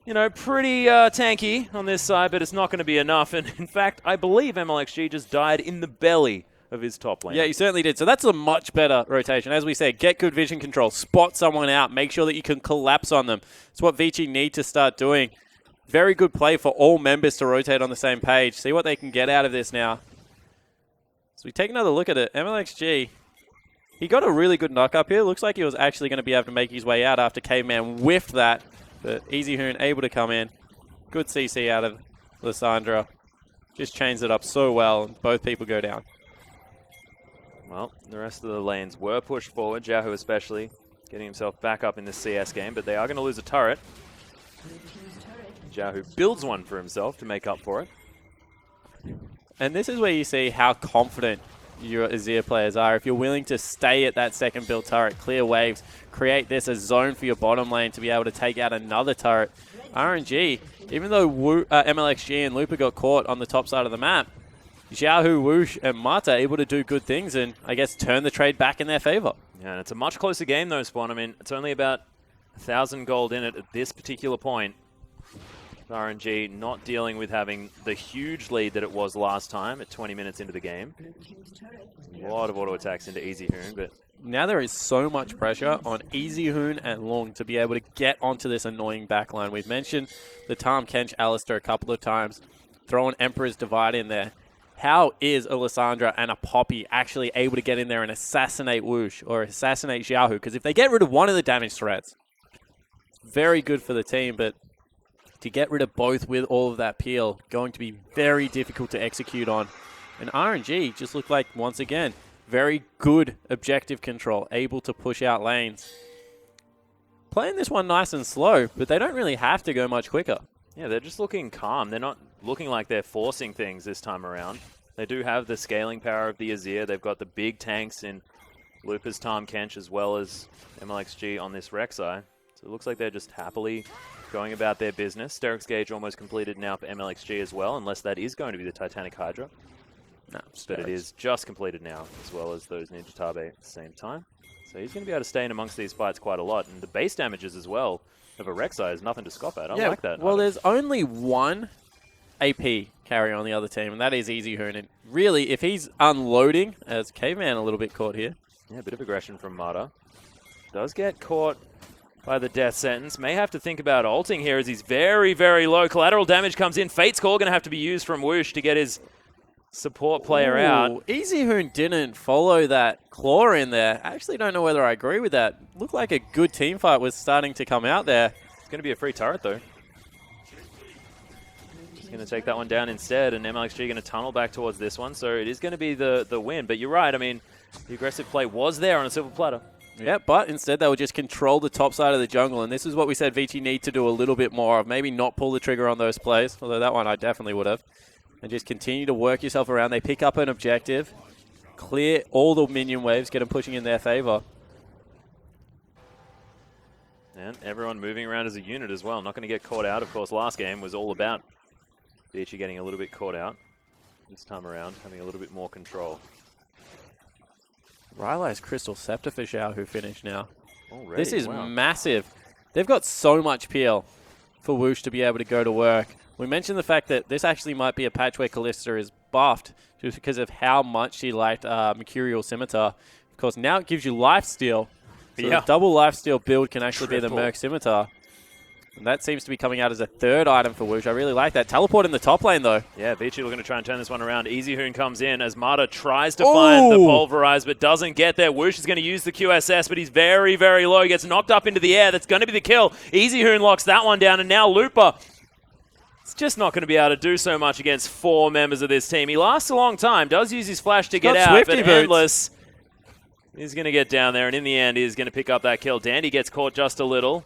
pretty tanky on this side, but it's not going to be enough. And, in fact, I believe MLXG just died in the belly of his top lane. Yeah, he certainly did. So that's a much better rotation. As we said, get good vision control. Spot someone out. Make sure that you can collapse on them. It's what Vici need to start doing. Very good play for all members to rotate on the same page. See what they can get out of this now. So we take another look at it. MLXG, he got a really good knock-up here. Looks like he was actually going to be able to make his way out after Caveman whiffed that. But Easyhoon able to come in. Good CC out of Lysandra. Just chains it up so well. Both people go down. Well, the rest of the lanes were pushed forward, Xiaohu especially, getting himself back up in this CS game, but they are going to lose a turret. Xiaohu builds one for himself to make up for it. And this is where you see how confident your Azir players are. If you're willing to stay at that second build turret, clear waves, create this a zone for your bottom lane to be able to take out another turret. RNG, even though MLXG and Lupa got caught on the top side of the map, Xiaohu, Woosh, and Mata able to do good things and, I guess, turn the trade back in their favor. Yeah, and it's a much closer game, though, Spawn. I mean, it's only about 1,000 gold in it at this particular point. RNG not dealing with having the huge lead that it was last time at 20 minutes into the game. A lot of auto attacks into Easyhoon, but now there is so much pressure on Easyhoon and Long to be able to get onto this annoying backline. We've mentioned the Tahm Kench Alistair a couple of times. Throw an Emperor's Divide in there. How is a Lysandra and a Poppy actually able to get in there and assassinate Woosh or assassinate Xiaohu? Because if they get rid of one of the damage threats, it's very good for the team, but to get rid of both with all of that peel, going to be very difficult to execute on. And RNG just looked like, once again, very good objective control, able to push out lanes. Playing this one nice and slow, but they don't really have to go much quicker. Yeah, they're just looking calm. They're not looking like they're forcing things this time around. They do have the scaling power of the Azir. They've got the big tanks in Lupa's Tahm Kench as well as MLXG on this Rek'Sai. So it looks like they're just happily going about their business. Sterak's Gauge almost completed now for MLXG as well, unless that is going to be the Titanic Hydra. No, but it is just completed now, as well as those Ninja Tabe at the same time. So he's going to be able to stay in amongst these fights quite a lot. And the base damages as well of a Rek'Sai is nothing to scoff at. I like that. Well, there's only one AP carry on the other team, and that is Easyhoon. And really, if he's unloading, as Caveman a little bit caught here. Yeah, a bit of aggression from Mata. Does get caught by the death sentence. May have to think about ulting here as he's very, very low. Collateral damage comes in. Fate's Call going to have to be used from Woosh to get his support player out. Easyhoon didn't follow that claw in there. I actually don't know whether I agree with that. Looked like a good team fight was starting to come out there. It's going to be a free turret, though. Just going going to take that one down instead, and MLXG going to tunnel back towards this one, so it is going to be the win. But you're right, I mean, the aggressive play was there on a silver platter. Yeah, but instead they will just control the top side of the jungle, and this is what we said Vici need to do a little bit more of. Maybe not pull the trigger on those plays, although that one I definitely would have. And just continue to work yourself around. They pick up an objective, clear all the minion waves, get them pushing in their favor. And everyone moving around as a unit as well. Not going to get caught out. Of course, last game was all about Vici getting a little bit caught out. This time around, having a little bit more control. Rylai's Crystal Scepter for Xiao who finished now. Already, this is wow. massive. They've got so much peel for Whoosh to be able to go to work. We mentioned the fact that this actually might be a patch where Callista is buffed just because of how much she liked Mercurial Scimitar. Of course, now it gives you lifesteal. So the double lifesteal build can actually be the Merc Scimitar. And that seems to be coming out as a third item for Whoosh. I really like that. Teleport in the top lane, though. Yeah, Vici looking to try and turn this one around. EasyHoon comes in as Marta tries to find the Pulverize, but doesn't get there. Whoosh is going to use the QSS, but he's very, very low. He gets knocked up into the air. That's going to be the kill. EasyHoon locks that one down, and now Looper. It's just not going to be able to do so much against 4 members of this team. He lasts a long time, does use his flash to get out, but Endless is going to get down there, and in the end, he's going to pick up that kill. Dandy gets caught just a little.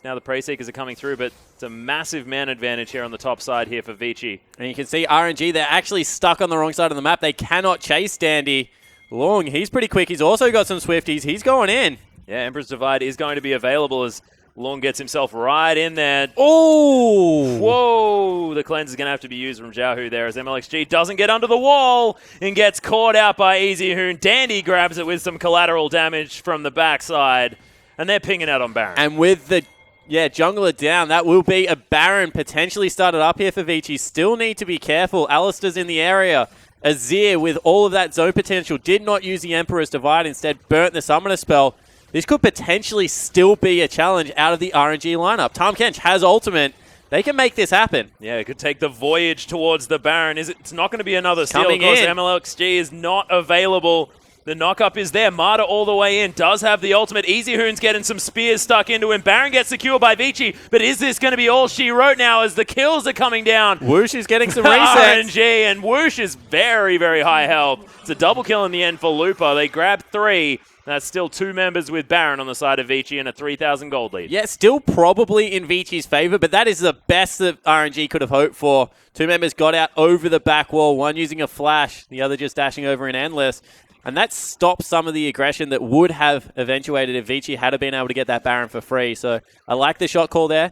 Now the Prey Seekers are coming through, but it's a massive man advantage here on the top side here for Vici. And you can see RNG, they're actually stuck on the wrong side of the map. They cannot chase Dandy. Long, he's pretty quick. He's also got some Swifties. He's going in. Yeah, Emperor's Divide is going to be available as Long gets himself right in there. Oh! Whoa! The cleanse is going to have to be used from Xiaohu there as MLXG doesn't get under the wall and gets caught out by EasyHoon. Dandy grabs it with some collateral damage from the backside, and they're pinging out on Baron. And with the jungler down. That will be a Baron potentially started up here for Vici. Still need to be careful. Alistair's in the area. Azir, with all of that zone potential, did not use the Emperor's Divide. Instead, burnt the Summoner spell. This could potentially still be a challenge out of the RNG lineup. Tahm Kench has ultimate. They can make this happen. Yeah, it could take the voyage towards the Baron. It's not going to be another steal because MLXG is not available. The knock-up is there. Marta all the way in. Does have the ultimate. EasyHoon's getting some spears stuck into him. Baron gets secured by Vici. But is this going to be all she wrote now as the kills are coming down? Whoosh is getting some resets. RNG, and Whoosh is very, very high health. It's a double kill in the end for Lupa. They grab 3. That's still 2 members with Baron on the side of Vici and a 3,000 gold lead. Yeah, still probably in Vici's favor, but that is the best that RNG could have hoped for. 2 members got out over the back wall, one using a flash, the other just dashing over in Endless. And that stops some of the aggression that would have eventuated if Vici had been able to get that Baron for free. So I like the shot call there.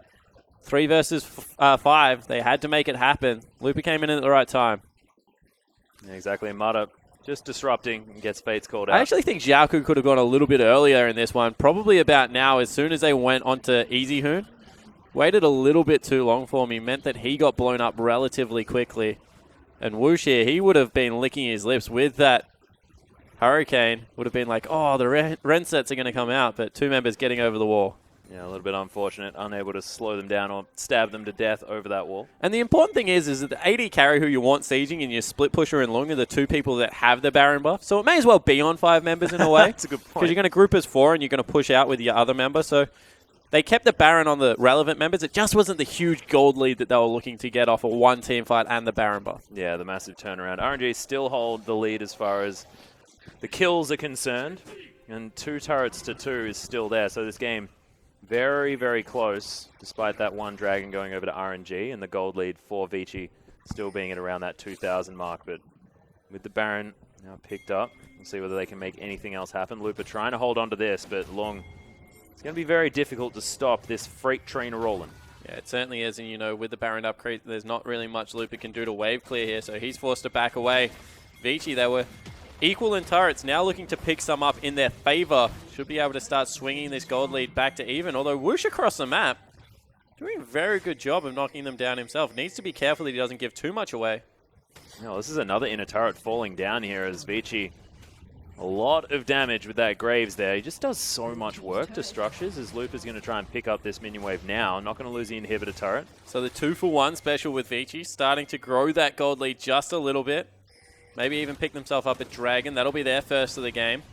3 versus 5. They had to make it happen. Lupa came in at the right time. Yeah, exactly. Marta just disrupting and gets Fates called out. I actually think Xiaoku could have gone a little bit earlier in this one. Probably about now, as soon as they went onto EasyHoon. Waited a little bit too long for me. Meant that he got blown up relatively quickly. And Whoosh here, he would have been licking his lips with that Hurricane. Would have been like, oh, the Ren sets are going to come out, but 2 members getting over the wall. Yeah, a little bit unfortunate, unable to slow them down or stab them to death over that wall. And the important thing is that the AD carry who you want sieging and your split pusher and Long are the 2 people that have the Baron buff. So it may as well be on 5 members in a way. That's a good point. Because you're going to group as 4 and you're going to push out with your other member. So they kept the Baron on the relevant members. It just wasn't the huge gold lead that they were looking to get off a 1 team fight and the Baron buff. Yeah, the massive turnaround. RNG still hold the lead as far as the kills are concerned, and 2 turrets to 2 is still there. So this game, very, very close, despite that 1 Dragon going over to RNG, and the gold lead for Vici still being at around that 2,000 mark. But with the Baron now picked up, we'll see whether they can make anything else happen. Lupa trying to hold on to this, but Long, it's going to be very difficult to stop this freight train rolling. Yeah, it certainly is, and you know, with the Baron upgrade, there's not really much Lupa can do to wave clear here, so he's forced to back away. Vici, they were equal in turrets, now looking to pick some up in their favor. Should be able to start swinging this gold lead back to even, although Whoosh across the map, doing a very good job of knocking them down himself. Needs to be careful that he doesn't give too much away. No, this is another inner turret falling down here as Vici, a lot of damage with that Graves there. He just does so much work to structures as Lupa's going to try and pick up this minion wave now. Not going to lose the inhibitor turret. So the 2-for-1 special with Vici, starting to grow that gold lead just a little bit. Maybe even pick themselves up a Dragon. That'll be their first of the game.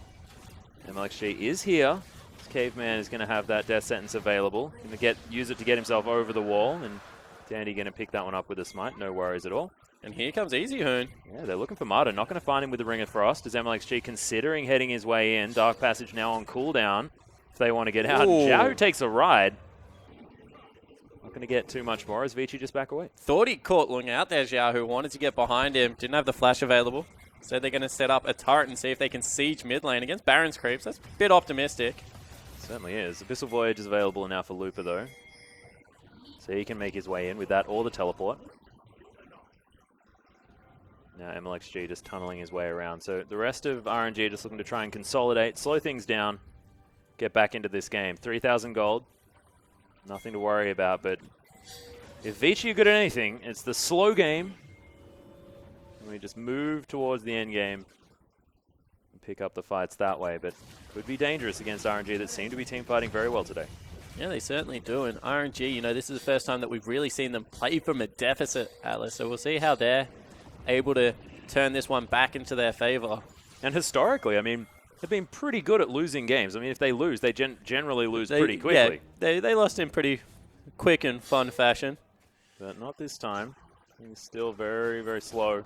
MLXG is here. This Caveman is going to have that death sentence available. Going to use it to get himself over the wall. And Dandy going to pick that one up with a smite. No worries at all. And here comes Easy Hoon. Yeah, they're looking for Marta. Not going to find him with the Ring of Frost. Is MLXG considering heading his way in? Dark Passage now on cooldown if they want to get out. Xiao takes a ride. Not going to get too much more as Vici just back away. Thought he caught Lung out there, Xiao, who wanted to get behind him. Didn't have the flash available. So they're going to set up a turret and see if they can siege mid lane against Baron's creeps. That's a bit optimistic. Certainly is. Abyssal Voyage is available now for Lupa, though. So he can make his way in with that or the teleport. Now MLXG just tunneling his way around. So the rest of RNG just looking to try and consolidate, slow things down, get back into this game. 3,000 gold. Nothing to worry about, but if Vici are good at anything, it's the slow game. And we just move towards the end game and pick up the fights that way, but could be dangerous against RNG that seem to be team fighting very well today. Yeah, they certainly do. And RNG, you know, this is the first time that we've really seen them play from a deficit, Atlas. So we'll see how they're able to turn this one back into their favor. And historically, I mean, they've been pretty good at losing games. I mean, if they lose, they generally lose pretty quickly. Yeah, they lost in pretty quick and fun fashion. But not this time. He's still very, very slow.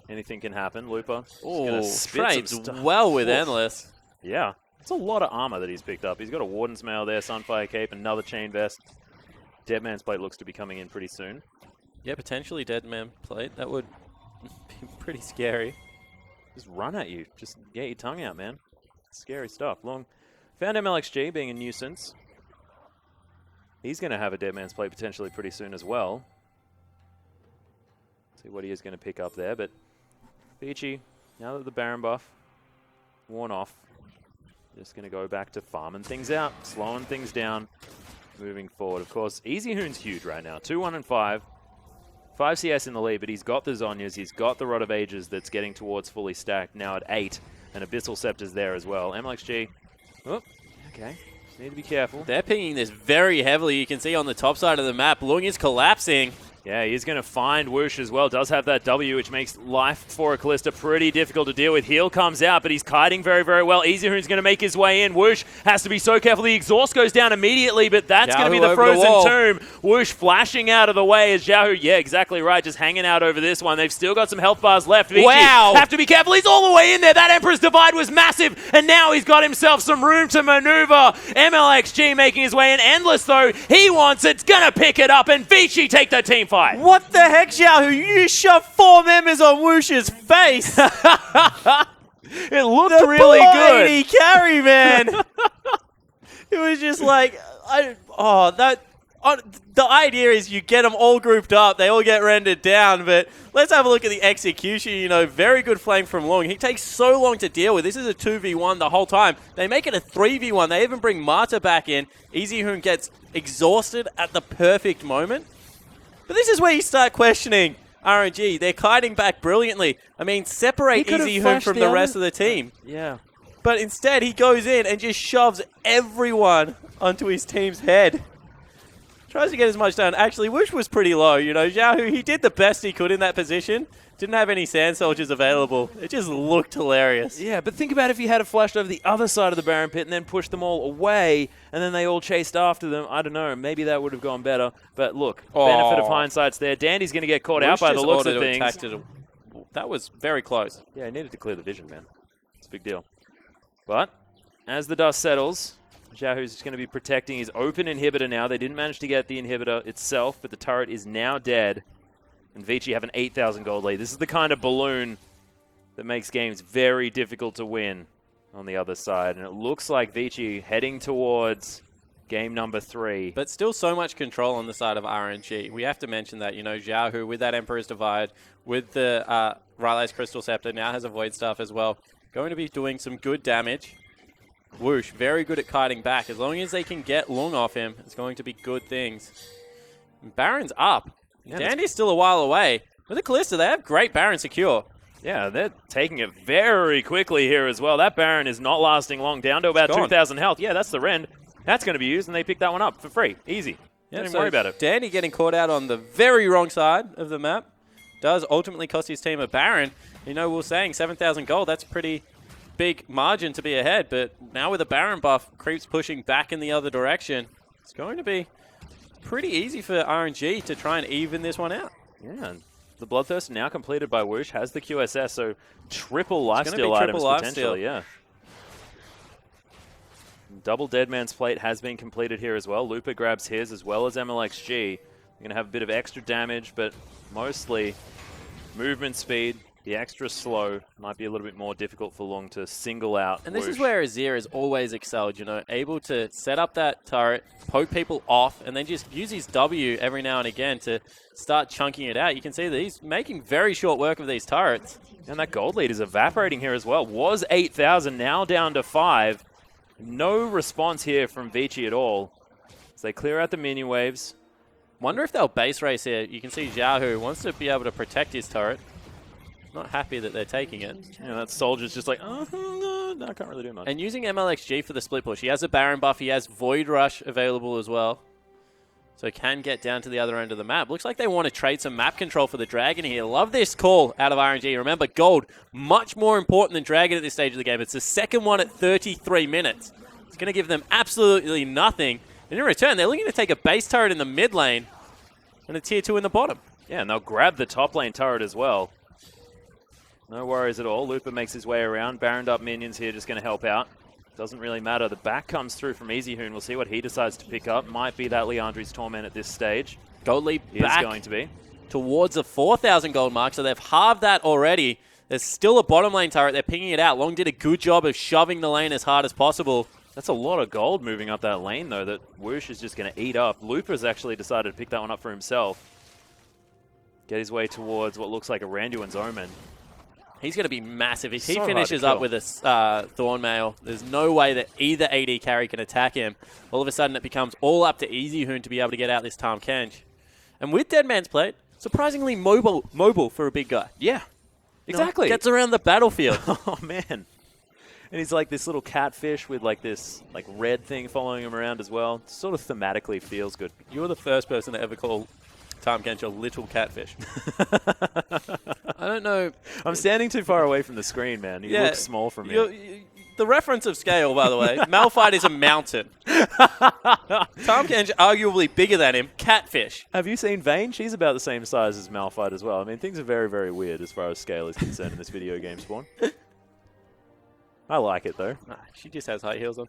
Anything can happen. Lupa. Oh, trades well with Endless. Yeah. It's a lot of armor that he's picked up. He's got a Warden's Mail there, Sunfire Cape, another Chain Vest. Deadman's Plate looks to be coming in pretty soon. Yeah, potentially Deadman Plate. That would be pretty scary. Just run at you. Just get your tongue out, man. Scary stuff. Long found MLXG being a nuisance. He's going to have a Deadman's Plate potentially pretty soon as well. See what he is going to pick up there. But Vici, now that the Baron buff worn off, just going to go back to farming things out, slowing things down, moving forward. Of course, Easy Hoon's huge right now. 2-1-5. 5 CS in the lead, but he's got the Zhonyas, he's got the Rod of Ages that's getting towards fully stacked, now at 8, and Abyssal Scepter's there as well. MLXG, oh, okay, just need to be careful. They're pinging this very heavily. You can see on the top side of the map, Lung is collapsing. Yeah, he's going to find Whoosh as well. Does have that W, which makes life for a Callista pretty difficult to deal with. Heal comes out, but he's kiting very, very well. Easy Hoon's going to make his way in. Whoosh has to be so careful. The exhaust goes down immediately, but that's going to be the Frozen Tomb. Whoosh flashing out of the way as Xiao, yeah, exactly right, just hanging out over this one. They've still got some health bars left. Vici have to be careful. He's all the way in there. That Emperor's Divide was massive, and now he's got himself some room to maneuver. MLXG making his way in. Endless, though, he wants it. It's going to pick it up, and Vici take the team fight. What the heck, Xiao? You shoved 4 members on Whoosh's face. It looked really good. The carry, man. It was just like, the idea is you get them all grouped up, they all get rendered down, but let's have a look at the execution. You know, very good flank from Long. He takes so long to deal with. This is a 2v1 the whole time. They make it a 3v1. They even bring Marta back in. Easy Hoon gets exhausted at the perfect moment. But this is where you start questioning RNG. They're kiting back brilliantly. I mean, separate Easy Hoon from the rest of the team. Yeah. But instead, he goes in and just shoves everyone onto his team's head. Tries to get as much done. Actually, Whoosh was pretty low. You know, Xiao, he did the best he could in that position. Didn't have any Sand Soldiers available. It just looked hilarious. Yeah, but think about if he had it flashed over the other side of the Baron Pit and then pushed them all away, and then they all chased after them. I don't know. Maybe that would have gone better. But look, benefit of hindsight's there. Dandy's going to get caught out by the looks of things. That was very close. Yeah, he needed to clear the vision, man. It's a big deal. But as the dust settles, Xiaohu's just going to be protecting his open inhibitor now. They didn't manage to get the inhibitor itself, but the turret is now dead. And Vici have an 8,000 gold lead. This is the kind of balloon that makes games very difficult to win on the other side. And it looks like Vici heading towards game number 3. But still so much control on the side of RNG. We have to mention that, you know, Xiaohu with that Emperor's Divide, with the Rylai's Crystal Scepter, now has a Void Staff as well. Going to be doing some good damage. Whoosh, very good at kiting back. As long as they can get Lung off him, it's going to be good things. Baron's up. Yeah, Dandy's still a while away. With the Callista, they have great Baron secure. Yeah, they're taking it very quickly here as well. That Baron is not lasting long, down to about 2,000 health. Yeah, that's the Rend. That's going to be used, and they pick that one up for free. Easy. Yeah, Don't even worry about it. Dandy getting caught out on the very wrong side of the map does ultimately cost his team a Baron. You know, we were saying 7,000 gold, that's a pretty big margin to be ahead, but now with a Baron buff, Creep's pushing back in the other direction. It's going to be pretty easy for RNG to try and even this one out. Yeah, the Bloodthirst now completed by Whoosh, has the QSS, so triple lifesteal items potentially, yeah. Double Deadman's Plate has been completed here as well. Looper grabs his as well as MLXG. You're going to have a bit of extra damage, but mostly movement speed. The extra slow might be a little bit more difficult for Lung to single out. And this is where Azir has always excelled, you know, able to set up that turret, poke people off, and then just use his W every now and again to start chunking it out. You can see that he's making very short work of these turrets. And that gold lead is evaporating here as well. Was 8,000, now down to 5. No response here from Vici at all. As they clear out the minion waves. Wonder if they'll base race here. You can see Xiaohu wants to be able to protect his turret. Not happy that they're taking it. Yeah, that soldier's just like, oh, no, I can't really do much. And using MLXG for the split push. He has a Baron buff. He has Void Rush available as well. So can get down to the other end of the map. Looks like they want to trade some map control for the Dragon here. Love this call out of RNG. Remember, gold, much more important than Dragon at this stage of the game. It's the second one at 33 minutes. It's going to give them absolutely nothing. And in return, they're looking to take a base turret in the mid lane and a tier 2 in the bottom. Yeah, and they'll grab the top lane turret as well. No worries at all. Looper makes his way around. Baroned up minions here just going to help out. Doesn't really matter. The back comes through from EasyHoon. We'll see what he decides to pick up. Might be that Leandri's Torment at this stage. Gold lead back back going to be towards the 4,000 gold mark, so they've halved that already. There's still a bottom lane turret. They're pinging it out. Long did a good job of shoving the lane as hard as possible. That's a lot of gold moving up that lane, though, that Whoosh is just going to eat up. Looper's actually decided to pick that one up for himself. Get his way towards what looks like a Randuin's Omen. He's going to be massive. If he So finishes up with a Thornmail, there's no way that either AD carry can attack him. All of a sudden, it becomes all up to EasyHoon to be able to get out this Tahm Kench. And with Deadman's Plate, surprisingly mobile for a big guy. Yeah, exactly. Gets around the battlefield. Oh, man. And he's like this little catfish with like this like red thing following him around as well. Sort of thematically feels good. You were the first person to ever call Tahm Kench a little catfish. I don't know. I'm standing too far away from the screen, man. He looks small from here. The reference of scale, by the way, Malphite is a mountain. Tahm Kench arguably bigger than him. Catfish. Have you seen Vayne? She's about the same size as Malphite as well. I mean, things are very, very weird as far as scale is concerned in this video game, Spawn. I like it, though. Nah, she just has high heels on.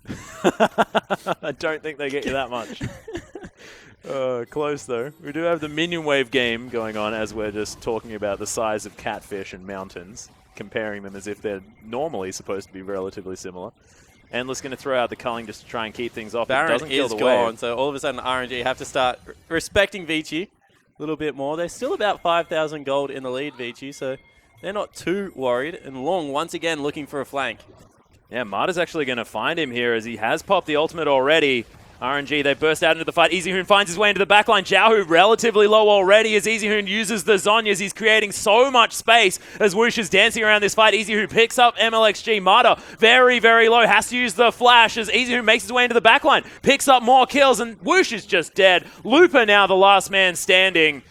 I don't think they get you that much. Close, though. We do have the minion wave game going on as we're just talking about the size of catfish and mountains, comparing them as if they're normally supposed to be relatively similar. Endless going to throw out the culling just to try and keep things off. Baron doesn't kill is the gone, wave. so all of a sudden RNG have to start respecting Vici a little bit more. They're still about 5,000 gold in the lead, Vici, so they're not too worried. And Long, once again, looking for a flank. Yeah, Marta's actually going to find him here as he has popped the ultimate already. RNG, they burst out into the fight. EasyHoon finds his way into the backline. Xiaohu relatively low already as EasyHoon uses the Zhonya's. He's creating so much space as Whoosh is dancing around this fight. EasyHoon picks up MLXG. Marta, very, very low, has to use the flash as EasyHoon makes his way into the backline. Picks up more kills, and Whoosh is just dead. Looper now the last man standing.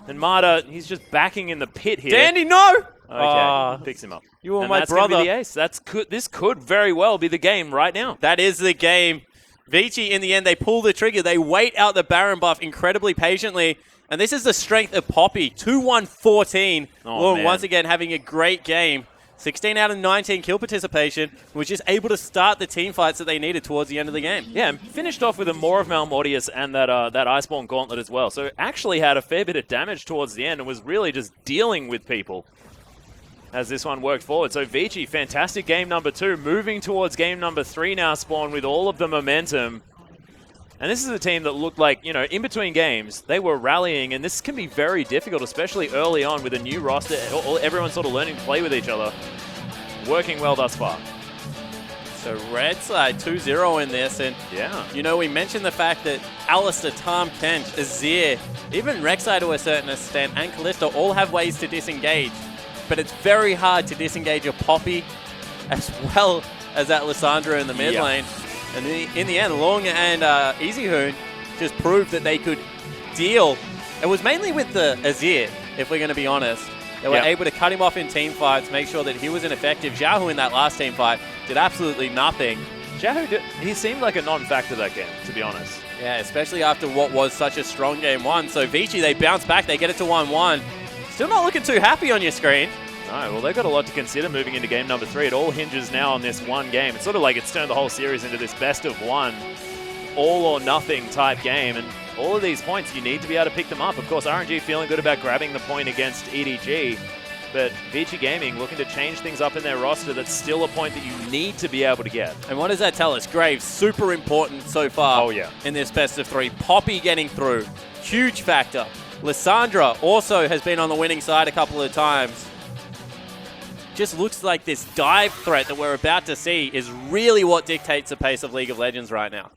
And Marta, he's just backing in the pit here. Dandy, no! Okay, picks him up. You were and my that's brother. Gonna be the ace. This could very well be the game right now. That is the game. Vici, in the end, they pull the trigger. They wait out the Baron buff incredibly patiently. And this is the strength of Poppy. 2-1-14. Oh, once again, having a great game. 16 out of 19 kill participation. Was just able to start the team fights that they needed towards the end of the game. Yeah, and finished off with a more of Malmortius and that Iceborne Gauntlet as well. So actually had a fair bit of damage towards the end and was really just dealing with people as this one worked forward. So Vici, fantastic game number 2, moving towards game number 3 now, Spawn, with all of the momentum. And this is a team that looked like, you know, in between games, they were rallying, and this can be very difficult, especially early on with a new roster, everyone sort of learning to play with each other. Working well thus far. So red side 2-0 in this, and yeah, you know, we mentioned the fact that Alistair, Tahm Kench, Azir, even Rek'Sai to a certain extent, and Kalista all have ways to disengage. But it's very hard to disengage a Poppy as well as that Lissandra in the mid lane. And in the end, Long and EasyHoon just proved that they could deal. It was mainly with the Azir, if we're going to be honest. They were able to cut him off in team fights, make sure that he was ineffective. Xiaohu in that last team fight did absolutely nothing. Xiaohu, he seemed like a non-factor that game, to be honest. Yeah, especially after what was such a strong game one. So Vici, they bounce back, they get it to 1-1. Still not looking too happy on your screen. No, well, they've got a lot to consider moving into game number 3. It all hinges now on this one game. It's sort of like it's turned the whole series into this best of one, all or nothing type game. And all of these points, you need to be able to pick them up. Of course, RNG feeling good about grabbing the point against EDG. But Vici Gaming looking to change things up in their roster. That's still a point that you need to be able to get. And what does that tell us? Graves, super important so far in this best of 3. Poppy getting through, huge factor. Lissandra also has been on the winning side a couple of times. Just looks like this dive threat that we're about to see is really what dictates the pace of League of Legends right now.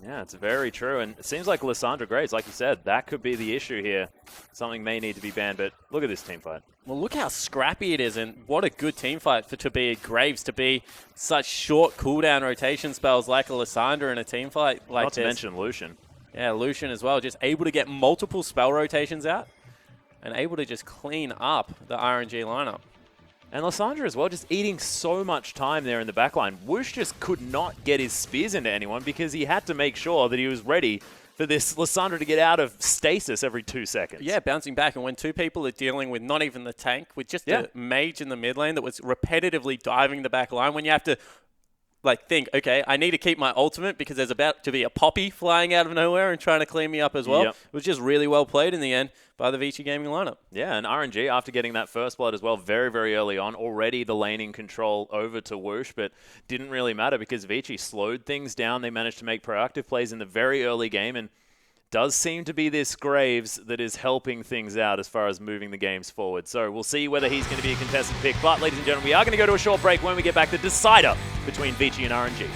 Yeah, it's very true. And it seems like Lissandra Graves, like you said, that could be the issue here. Something may need to be banned, but look at this team fight. Well, look how scrappy it is, and what a good team fight for to be Graves to be such short cooldown rotation spells like a Lissandra in a team fight like Not to this. mention Lucian. Yeah, Lucian as well, just able to get multiple spell rotations out and able to just clean up the RNG lineup. And Lissandra as well, just eating so much time there in the backline. Whoosh just could not get his spears into anyone because he had to make sure that he was ready for this Lissandra to get out of stasis every 2 seconds. Yeah, bouncing back. And when two people are dealing with not even the tank, with just a mage in the mid lane that was repetitively diving the back line, when you have to think, okay, I need to keep my ultimate because there's about to be a Poppy flying out of nowhere and trying to clean me up as well. It was just really well played in the end by the Vici Gaming lineup. Yeah, and RNG, after getting that first blood as well, very, very early on, already the laning control over to Whoosh, but didn't really matter because Vici slowed things down. They managed to make proactive plays in the very early game, and does seem to be this Graves that is helping things out as far as moving the games forward. So we'll see whether he's going to be a contested pick. But, ladies and gentlemen, we are going to go to a short break. When we get back, the decider between Vici and RNG.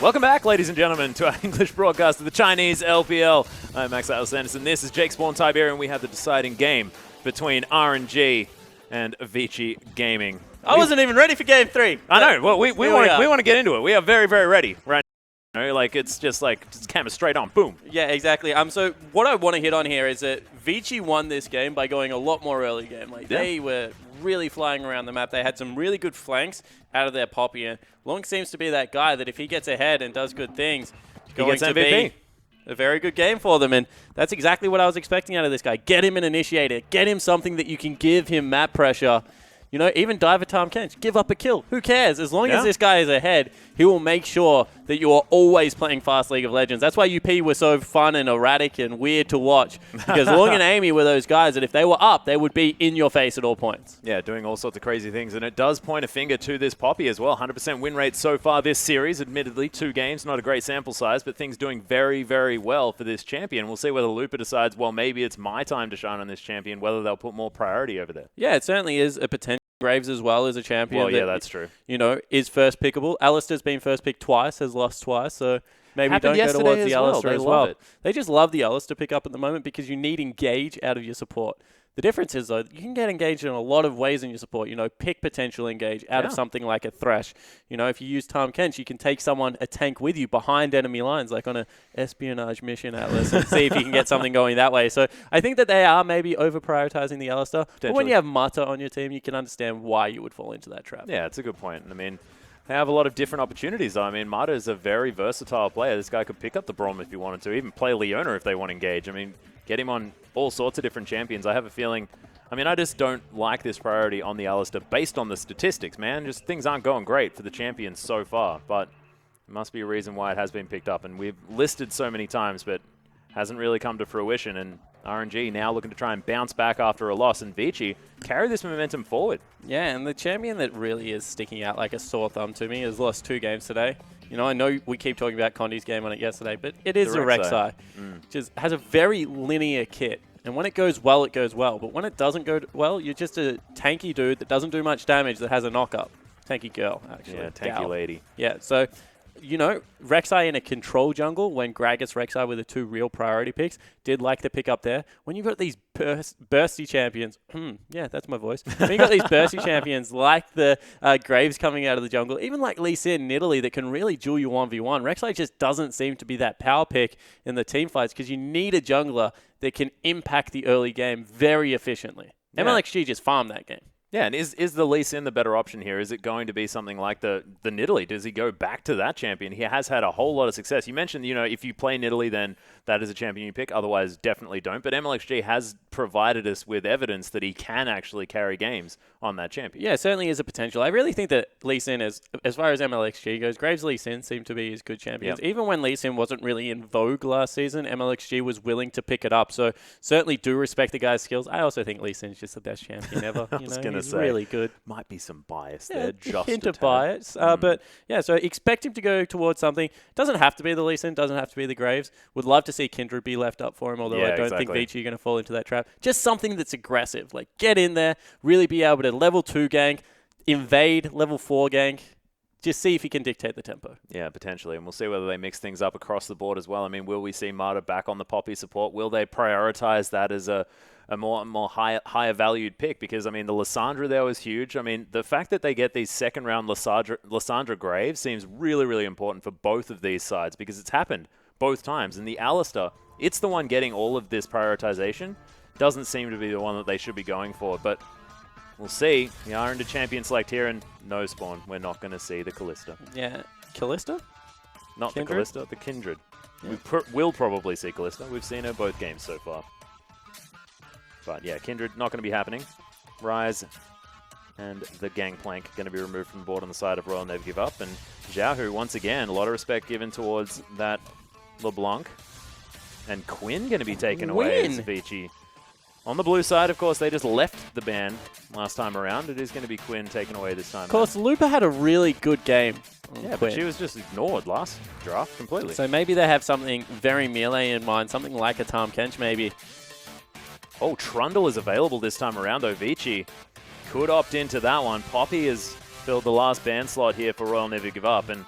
Welcome back, ladies and gentlemen, to our English broadcast of the Chinese LPL. I'm Max Anderson. This is Jake Spawn Tiberian. We have the deciding game between RNG and Vici Gaming. I wasn't even ready for Game 3. I know. Well, we want to get into it. We are very, very ready right now. You know, like, it's just like camera straight on. Boom. Yeah, exactly. So what I want to hit on here is that Vici won this game by going a lot more early game. Like, they were really flying around the map. They had some really good flanks out of their Poppy. And Long seems to be that guy that if he gets ahead and does good things, he gets MVP. A very good game for them, and that's exactly what I was expecting out of this guy. Get him an initiator. Get him something that you can give him map pressure. You know, even Diver Tom Kench, give up a kill. Who cares? As long as this guy is ahead, he will make sure that you are always playing fast League of Legends. That's why UP were so fun and erratic and weird to watch. Because Long and Amy were those guys that if they were up, they would be in your face at all points. Yeah, doing all sorts of crazy things. And it does point a finger to this Poppy as well. 100% win rate so far this series. Admittedly, 2 games, not a great sample size, but things doing very, very well for this champion. We'll see whether Lupa decides, well, maybe it's my time to shine on this champion, whether they'll put more priority over there. Yeah, it certainly is a potential. Graves as well as a champion. Well, yeah, that's true. You know, is first pickable. Alistair's been first picked twice, has lost twice, so maybe don't go towards the Alistair as well. They just love the Alistair pick up at the moment because you need engage out of your support. The difference is, though, you can get engaged in a lot of ways in your support. You know, pick potential engage out of something like a Thresh. You know, if you use Tom Kench, you can take a tank with you behind enemy lines, like on an espionage mission Atlas, and see if you can get something going that way. So I think that they are maybe over-prioritizing the Alistair. But when you have Mata on your team, you can understand why you would fall into that trap. Yeah, it's a good point. I mean, they have a lot of different opportunities, though. I mean, Mata is a very versatile player. This guy could pick up the Braum if he wanted to, even play Leona if they want to engage. I mean, get him on all sorts of different champions. I have a feeling, I mean, I just don't like this priority on the Alistair based on the statistics, man. Just things aren't going great for the champions so far, but there must be a reason why it has been picked up. And we've listed so many times, but hasn't really come to fruition. And RNG now looking to try and bounce back after a loss, and Vici carry this momentum forward. Yeah, and the champion that really is sticking out like a sore thumb to me has lost 2 games today. You know, I know we keep talking about Condi's game on it yesterday, but it is a Rek'Sai. Which has a very linear kit. And when it goes well, it goes well. But when it doesn't go well, you're just a tanky dude that doesn't do much damage that has a knock-up. Tanky girl, actually. Yeah, tanky lady. Yeah, so, you know, Rek'Sai in a control jungle, when Gragas Rek'Sai were the 2 real priority picks, did like the pick up there. When you've got these bursty champions, yeah, that's my voice. When you've got these bursty champions like the Graves coming out of the jungle, even like Lee Sin in Italy that can really duel you 1v1, Rek'Sai just doesn't seem to be that power pick in the team fights because you need a jungler that can impact the early game very efficiently. Yeah. MLXG just farmed that game. Yeah, and is the Lee Sin the better option here? Is it going to be something like the Nidalee? Does he go back to that champion? He has had a whole lot of success. You mentioned, you know, if you play Nidalee, then that is a champion you pick. Otherwise, definitely don't. But MLXG has provided us with evidence that he can actually carry games on that champion. Yeah, certainly is a potential. I really think that Lee Sin is, as far as MLXG goes, Graves Lee Sin seem to be his good champions. Yep. Even when Lee Sin wasn't really in vogue last season, MLXG was willing to pick it up. So certainly do respect the guy's skills. I also think Lee Sin's just the best champion ever. I was going to say, really good. Might be some bias there. Just hint of bias. But yeah, so expect him to go towards something. Doesn't have to be the Lee Sin, doesn't have to be the Graves. Would love to see Kindred be left up for him, although I don't think Vici are going to fall into that trap. Just something that's aggressive. Like, get in there, really be able to level 2 gank, invade, level 4 gank. Just see if he can dictate the tempo. Yeah, potentially. And we'll see whether they mix things up across the board as well. I mean, will we see Mata back on the Poppy support? Will they prioritize that as a more higher valued pick? Because, I mean, the Lissandra there was huge. I mean, the fact that they get these second round Lissandra Graves seems really, really important for both of these sides because it's happened both times. And the Alistair, it's the one getting all of this prioritization. Doesn't seem to be the one that they should be going for, but we'll see. We are into champion select here, and no Spawn. We're not going to see the Kalista. Yeah. Kalista? Not Kindred? The Kalista, the Kindred. Yeah. We'll probably see Kalista. We've seen her both games so far. But yeah, Kindred not going to be happening. Rise and the Gangplank going to be removed from the board on the side of Royal Never Give Up. And Xiaohu, once again, a lot of respect given towards that LeBlanc. And Quinn going to be taken away as Vici. On the blue side, of course, they just left the ban last time around. It is going to be Quinn taken away this time. Of course, Lupa had a really good game. Yeah, but she was just ignored last draft completely. So maybe they have something very melee in mind, something like a Tahm Kench maybe. Oh, Trundle is available this time around, though. Vici could opt into that one. Poppy has filled the last ban slot here for Royal Never Give Up, and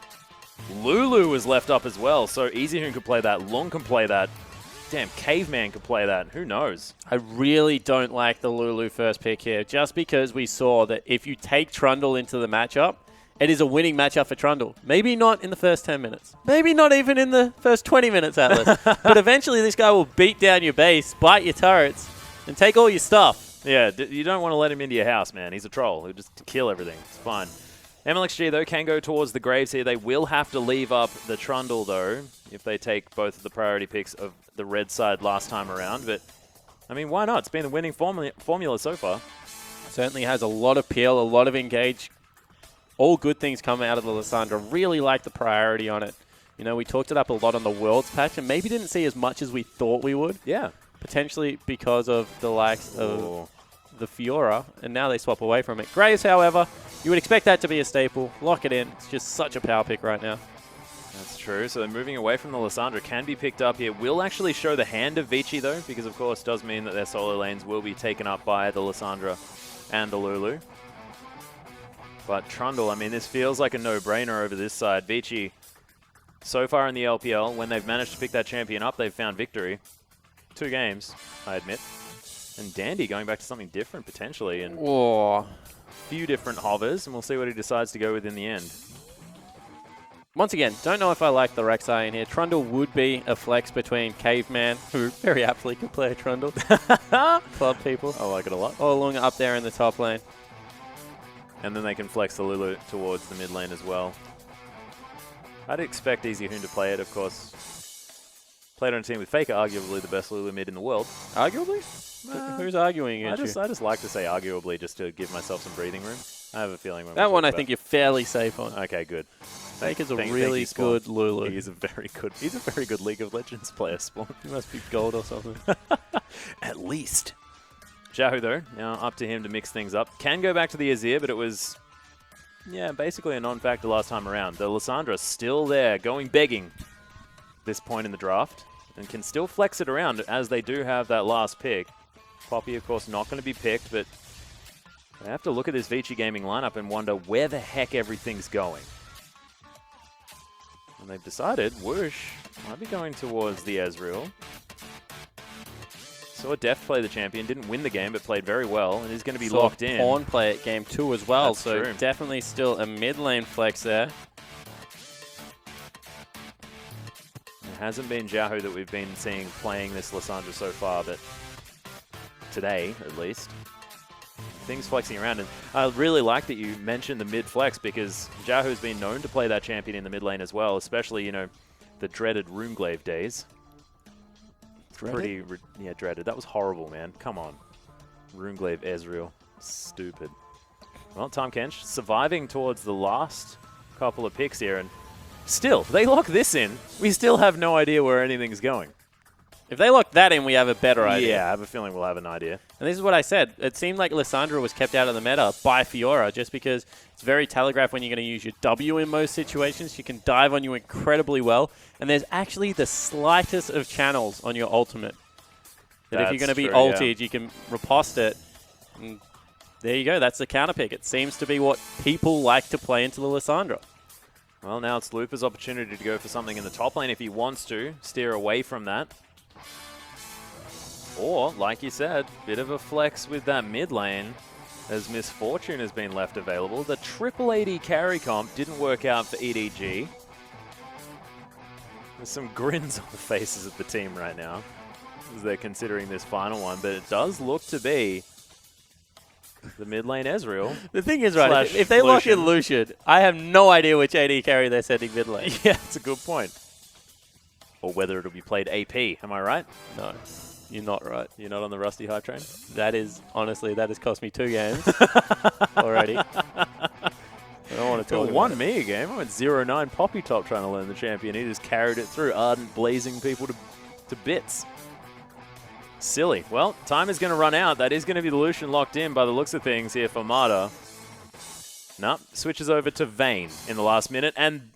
Lulu was left up as well, so Easyhoon could play that. Lung can play that. Damn, Caveman could play that. Who knows? I really don't like the Lulu first pick here, just because we saw that if you take Trundle into the matchup, it is a winning matchup for Trundle. Maybe not in the first 10 minutes. Maybe not even in the first 20 minutes, Atlas. But eventually this guy will beat down your base, bite your turrets, and take all your stuff. Yeah, you don't want to let him into your house, man. He's a troll. He'll just kill everything. It's fine. MLXG, though, can go towards the Graves here. They will have to leave up the Trundle, though, if they take both of the priority picks of the red side last time around. But, I mean, why not? It's been the winning formula so far. Certainly has a lot of peel, a lot of engage. All good things come out of the Lissandra. Really like the priority on it. You know, we talked it up a lot on the Worlds patch and maybe didn't see as much as we thought we would. Yeah. Potentially because of the likes of the Fiora, and now they swap away from it. Graves, however, you would expect that to be a staple. Lock it in. It's just such a power pick right now. That's true. So moving away from the Lissandra can be picked up here. Will actually show the hand of Vici, though, because, of course, does mean that their solo lanes will be taken up by the Lissandra and the Lulu. But Trundle, I mean, this feels like a no-brainer over this side. Vici, so far in the LPL, when they've managed to pick that champion up, they've found victory. 2 games, I admit. And Dandy going back to something different, potentially. And a few different hovers, and we'll see what he decides to go with in the end. Once again, don't know if I like the Rek'Sai in here. Trundle would be a flex between Caveman, who very aptly could play a Trundle. Club people. I like it a lot. Or Lung up there in the top lane. And then they can flex the Lulu towards the mid lane as well. I'd expect Easyhoon to play it, of course. Played on a team with Faker, arguably the best Lulu mid in the world. Arguably? Who's arguing against you? I just like to say arguably just to give myself some breathing room. I have a feeling when that one I think you're fairly safe on. Okay, good. Faker's a really good Lulu. He's a very good League of Legends player, Spawn. He must be gold or something. At least. Jahu, though, now up to him to mix things up. Can go back to the Azir, but it was, yeah, basically a non-factor last time around. The Lissandra still there, going begging this point in the draft, and can still flex it around as they do have that last pick. Poppy, of course, not going to be picked, but they have to look at this Vici Gaming lineup and wonder where the heck everything's going. And they've decided Whoosh might be going towards the Ezreal. Saw Deft play the champion, didn't win the game, but played very well, and is going to be locked in. Pawn play at game 2 as well, That's so true. Definitely still a mid lane flex there. It hasn't been Jahu that we've been seeing playing this Lissandra so far, but today, at least, things flexing around. And I really like that you mentioned the mid flex, because Jahu's been known to play that champion in the mid lane as well, especially, you know, the dreaded Roomglaive days. Dreaded? Dreaded. That was horrible, man. Come on. Roomglaive Ezreal. Stupid. Well, Tom Kench surviving towards the last couple of picks here, and still, they lock this in. We still have no idea where anything's going. If they lock that in, we have a better idea. Yeah, I have a feeling we'll have an idea. And this is what I said. It seemed like Lissandra was kept out of the meta by Fiora just because it's very telegraphed when you're going to use your W in most situations. She can dive on you incredibly well. And there's actually the slightest of channels on your ultimate. That if you're going to be ulted, you can riposte it. And there you go. That's the counter pick. It seems to be what people like to play into the Lissandra. Well, now it's Lupa's opportunity to go for something in the top lane if he wants to. Steer away from that. Or, like you said, bit of a flex with that mid lane as Misfortune has been left available. The triple AD carry comp didn't work out for EDG. There's some grins on the faces of the team right now as they're considering this final one, but it does look to be the mid lane Ezreal. The thing is, right, if they lock in Lucian, I have no idea which AD carry they're sending mid lane. Yeah, that's a good point. Or whether it'll be played AP, am I right? No. You're not right. You're not on the Rusty hype train? That is, honestly, that has cost me 2 games already. I don't want to talk about won me a game. I went 0-9 Poppy top trying to learn the champion. He just carried it through, Ardent blazing people to bits. Silly. Well, time is going to run out. That is going to be the Lucian locked in by the looks of things here for Mata. Nope. Switches over to Vayne in the last minute. And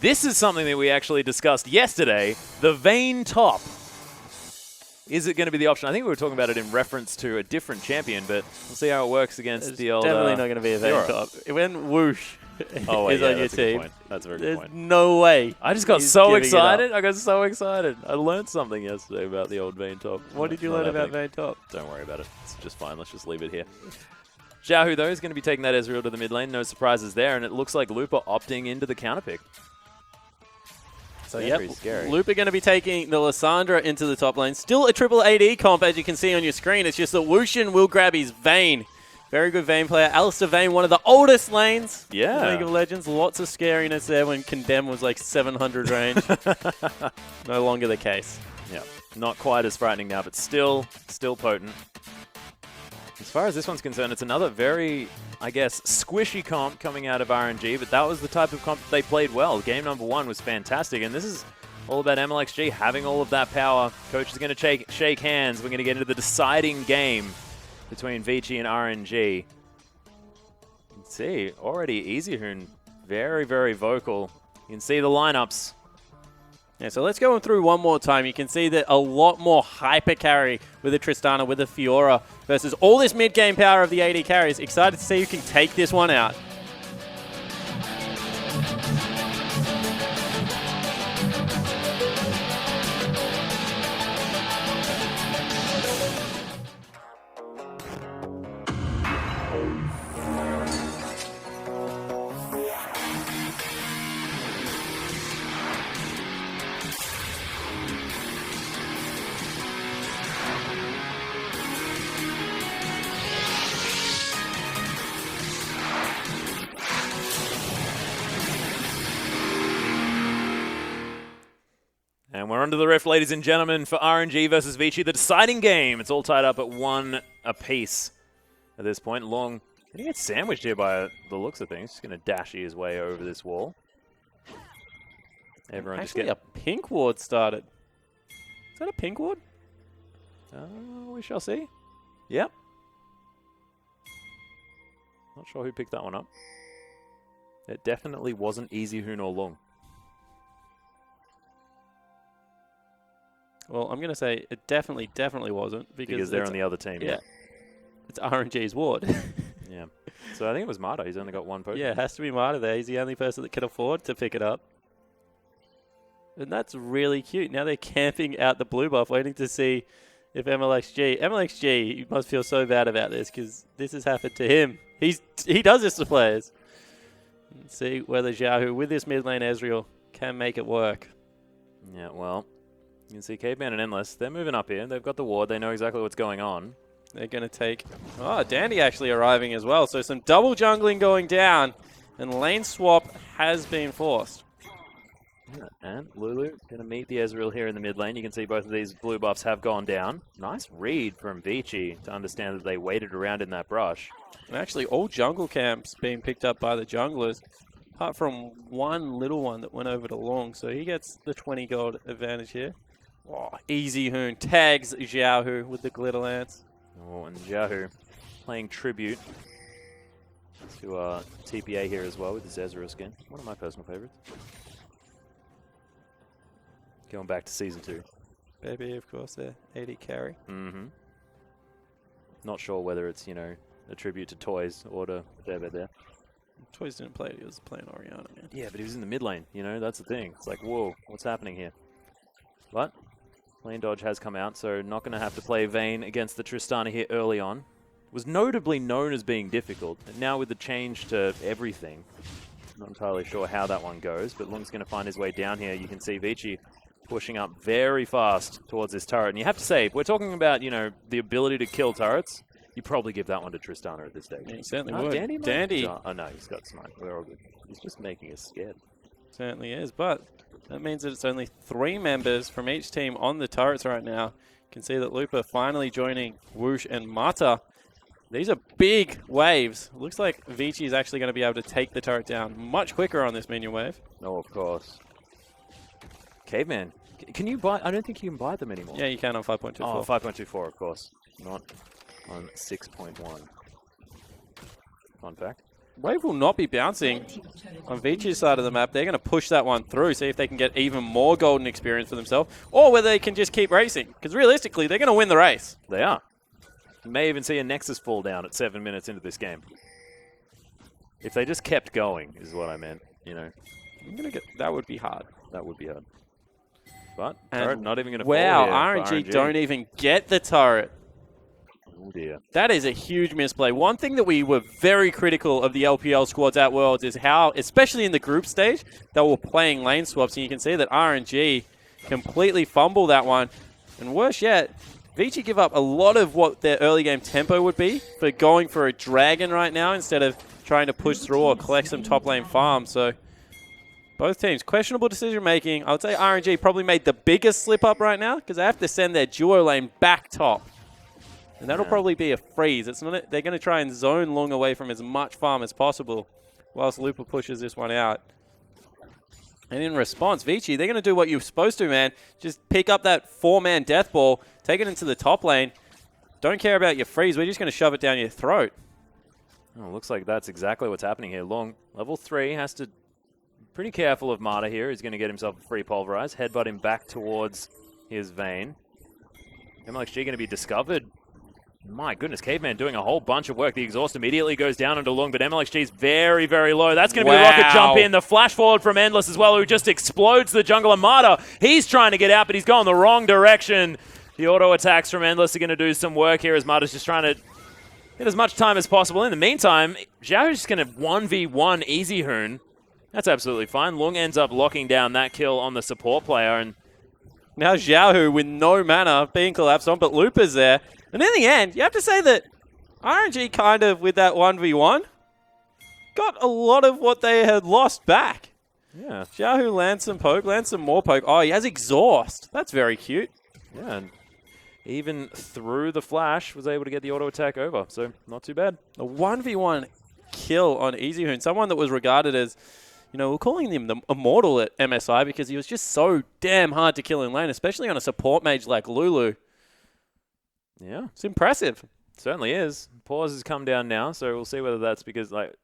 this is something that we actually discussed yesterday. The Vayne top. Is it going to be the option? I think we were talking about it in reference to a different champion, but we'll see how it works against the old... definitely not going to be a Vayne top. When Whoosh is on your team, that's a very good point. There's no way. I just got so excited. I got so excited. I learned something yesterday about the old Vayne top. What did you learn about Vayne top? Don't worry about it. It's just fine. Let's just leave it here. Xiaohu, though, is going to be taking that Ezreal to the mid lane. No surprises there, and it looks like Looper opting into the counter pick. So, yep, Looper going to be taking the Lissandra into the top lane. Still a triple AD comp, as you can see on your screen. It's just that Wushin will grab his Vayne. Very good Vayne player. Alistair Vayne, one of the oldest lanes in League of Legends. Lots of scariness there when Condemn was like 700 range. No longer the case. Yeah, not quite as frightening now, but still potent. As far as this one's concerned, it's another very, I guess, squishy comp coming out of RNG, but that was the type of comp that they played well. Game number 1 was fantastic, and this is all about MLXG having all of that power. Coach is going to shake hands. We're going to get into the deciding game between Vici and RNG. You can see, already Easyhoon, very, very vocal. You can see the lineups. Yeah, so let's go through one more time. You can see that a lot more hyper carry with a Tristana, with a Fiora, versus all this mid-game power of the AD carries. Excited to see who can take this one out. And we're under the rift, ladies and gentlemen, for RNG versus Vici, the deciding game. It's all tied up at 1 apiece at this point. Long, he gets sandwiched here by the looks of things. He's going to dash his way over this wall. Everyone Actually, just a pink ward started. Is that a pink ward? We shall see. Yep. Not sure who picked that one up. It definitely wasn't Easyhoon or Long. Well, I'm going to say it definitely wasn't. Because they're on the other team. Yeah. It's RNG's ward. Yeah. So I think it was Marta. He's only got 1 potion. Yeah, it has to be Marta there. He's the only person that can afford to pick it up. And that's really cute. Now they're camping out the blue buff, waiting to see if MLXG must feel so bad about this because this has happened to him. He does this to players. Let's see whether Xiaohu, with this mid lane Ezreal, can make it work. Yeah, well... You can see Caveman and Endless. They're moving up here. They've got the ward. They know exactly what's going on. They're going to take... Oh, Dandy actually arriving as well. So some double jungling going down. And lane swap has been forced. Yeah, and Lulu going to meet the Ezreal here in the mid lane. You can see both of these blue buffs have gone down. Nice read from Vici to understand that they waited around in that brush. And actually all jungle camps being picked up by the junglers. Apart from one little one that went over to Long. So he gets the 20 gold advantage here. Oh, Easyhoon tags Xiaohu with the Glitter Lance. Oh, and Xiaohu playing tribute to TPA here as well with his Ezreal skin. One of my personal favorites. Going back to Season 2. Baby, of course, their AD carry. Mm-hmm. Not sure whether it's, you know, a tribute to Toys or to there. Toys didn't play it, he was playing Oriana, man. Yeah, but he was in the mid lane, you know, that's the thing. It's like, whoa, what's happening here? But lane dodge has come out, so not going to have to play Vayne against the Tristana here early on. Was notably known as being difficult, and now with the change to everything, not entirely sure how that one goes, but Lung's going to find his way down here. You can see Vici pushing up very fast towards this turret, and you have to say, if we're talking about, you know, the ability to kill turrets, you probably give that one to Tristana at this stage. Yeah, he certainly would. Dandy. Oh no, he's got smite. We're all good. He's just making us scared. Certainly is, but that means that it's only 3 members from each team on the turrets right now. You can see that Lupa finally joining Whoosh and Mata. These are big waves. Looks like Vici is actually going to be able to take the turret down much quicker on this minion wave. Oh, of course. Caveman, can you buy? I don't think you can buy them anymore. Yeah, you can on 5.24. Oh, 5.24, of course. Not on 6.1. Fun fact. Wave will not be bouncing on Vichi's side of the map. They're going to push that one through, see if they can get even more golden experience for themselves, or whether they can just keep racing. Because realistically, they're going to win the race. They are. You may even see a Nexus fall down at 7 minutes into this game. If they just kept going, is what I meant, you know. That would be hard. That would be hard. But And not even going to wow, fall here. RNG don't even get the turret. Oh dear. That is a huge misplay. One thing that we were very critical of the LPL squads at Worlds is how, especially in the group stage, they were playing lane swaps. And you can see that RNG completely fumbled that one. And worse yet, Vici give up a lot of what their early game tempo would be for going for a dragon right now instead of trying to push through or collect some top lane farm. So both teams, questionable decision making. I would say RNG probably made the biggest slip up right now because they have to send their duo lane back top. And that'll probably be a freeze. It's not. They're going to try and zone Lung away from as much farm as possible whilst Looper pushes this one out. And in response, Vici, they're going to do what you're supposed to, man. Just pick up that 4-man death ball, take it into the top lane. Don't care about your freeze. We're just going to shove it down your throat. Oh, looks like that's exactly what's happening here. Long, level 3, has to be pretty careful of Marta here. He's going to get himself a free pulverize. Headbutt him back towards his Vayne. MLXG going to be discovered. My goodness, Caveman doing a whole bunch of work. The exhaust immediately goes down into Lung, but MLXG is very, very low. That's going to be the rocket jump in. The flash forward from Endless as well, who just explodes the jungle. And Marta, he's trying to get out, but he's going the wrong direction. The auto attacks from Endless are going to do some work here as Marta's just trying to get as much time as possible. In the meantime, Xiao's just going to 1v1 Easy Hoon. That's absolutely fine. Lung ends up locking down that kill on the support player. And now Xiaohu with no mana being collapsed on, but Looper's there. And in the end, you have to say that RNG kind of, with that 1v1, got a lot of what they had lost back. Yeah. Xiaohu lands some poke, lands some more poke. Oh, he has exhaust. That's very cute. Yeah, and even through the flash, was able to get the auto attack over. So, not too bad. A 1v1 kill on Easy Hoon, someone that was regarded as, you know, we're calling him the immortal at MSI because he was just so damn hard to kill in lane, especially on a support mage like Lulu. Yeah. It's impressive. Certainly is. Pause has come down now, so we'll see whether that's because, like,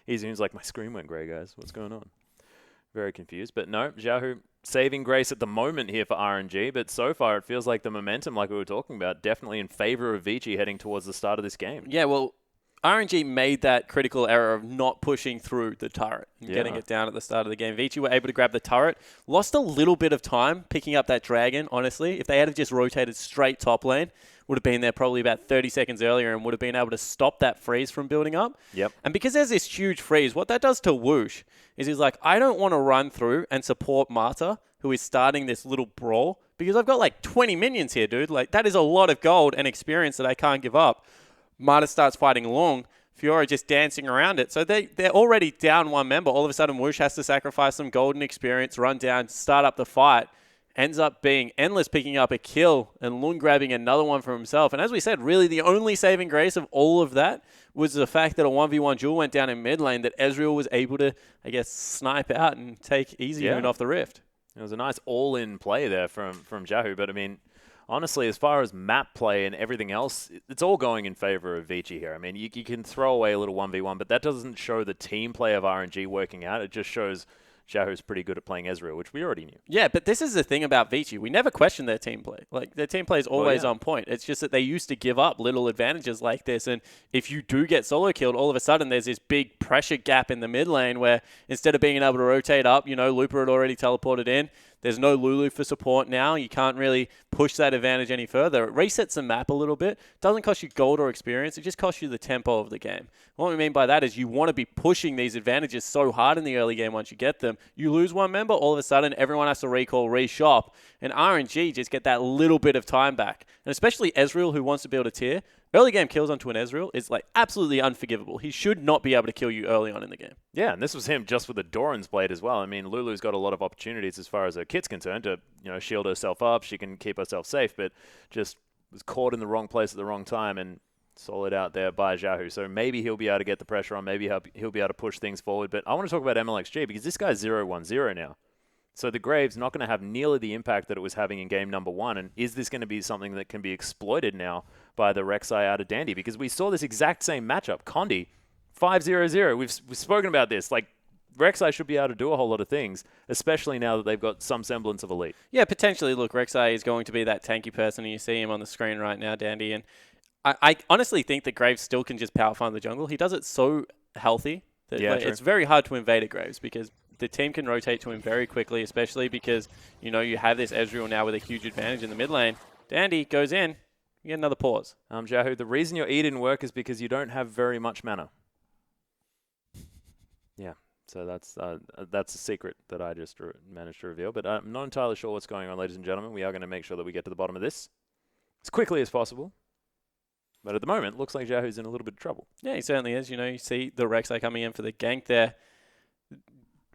Easy Hoon's like, my screen went grey, guys. What's going on? Very confused. But no, Xiaohu saving grace at the moment here for RNG, but so far it feels like the momentum, like we were talking about, definitely in favor of Vici heading towards the start of this game. Yeah, well, RNG made that critical error of not pushing through the turret and getting it down at the start of the game. Vici were able to grab the turret, lost a little bit of time picking up that dragon, honestly. If they had just rotated straight top lane, would have been there probably about 30 seconds earlier and would have been able to stop that freeze from building up. Yep. And because there's this huge freeze, what that does to Whoosh is he's like, I don't want to run through and support Marta, who is starting this little brawl, because I've got like 20 minions here, dude. Like, that is a lot of gold and experience that I can't give up. Marta starts fighting Long. Fiora just dancing around it. So they're already down one member. All of a sudden, Whoosh has to sacrifice some golden experience, run down, start up the fight. Ends up being Endless picking up a kill and Lung grabbing another one for himself. And as we said, really the only saving grace of all of that was the fact that a 1v1 duel went down in mid lane that Ezreal was able to, I guess, snipe out and take Easy Hoon off the Rift. It was a nice all-in play there from Xiaohu, but I mean, honestly, as far as map play and everything else, it's all going in favor of Vici here. I mean, you can throw away a little 1v1, but that doesn't show the team play of RNG working out. It just shows Xiaohu's pretty good at playing Ezreal, which we already knew. Yeah, but this is the thing about Vici. We never question their team play. Like, their team play is always on point. It's just that they used to give up little advantages like this, and if you do get solo killed, all of a sudden there's this big pressure gap in the mid lane where instead of being able to rotate up, you know, Looper had already teleported in. There's no Lulu for support now. You can't really push that advantage any further. It resets the map a little bit. Doesn't cost you gold or experience. It just costs you the tempo of the game. What we mean by that is you want to be pushing these advantages so hard in the early game once you get them. You lose one member, all of a sudden everyone has to recall, reshop, and RNG just get that little bit of time back. And especially Ezreal, who wants to build a tier, early game kills onto an Ezreal is like absolutely unforgivable. He should not be able to kill you early on in the game. Yeah, and this was him just with the Doran's Blade as well. I mean, Lulu's got a lot of opportunities as far as her kit's concerned to, you know, shield herself up. She can keep herself safe, but just was caught in the wrong place at the wrong time and solid out there by Xiaohu. So maybe he'll be able to get the pressure on. Maybe he'll be able to push things forward. But I want to talk about MLXG because this guy's 0-1-0 now. So the Graves not going to have nearly the impact that it was having in game number 1. And is this going to be something that can be exploited now by the Rek'Sai out of Dandy? Because we saw this exact same matchup. Condi 5-0-0. We've spoken about this. Like, Rek'Sai should be able to do a whole lot of things, especially now that they've got some semblance of elite. Yeah, potentially. Look, Rek'Sai is going to be that tanky person, and you see him on the screen right now, Dandy. And I honestly think that Graves still can just power farm the jungle. He does it so healthy that it's very hard to invade at Graves because the team can rotate to him very quickly, especially because, you have this Ezreal now with a huge advantage in the mid lane. Dandy goes in, you get another pause. Xiaohu, the reason your E didn't work is because you don't have very much mana. Yeah, so that's a secret that I just managed to reveal. But I'm not entirely sure what's going on, ladies and gentlemen. We are going to make sure that we get to the bottom of this as quickly as possible. But at the moment, looks like Xiaohu's in a little bit of trouble. Yeah, he certainly is. You see the Rek'Sai coming in for the gank there.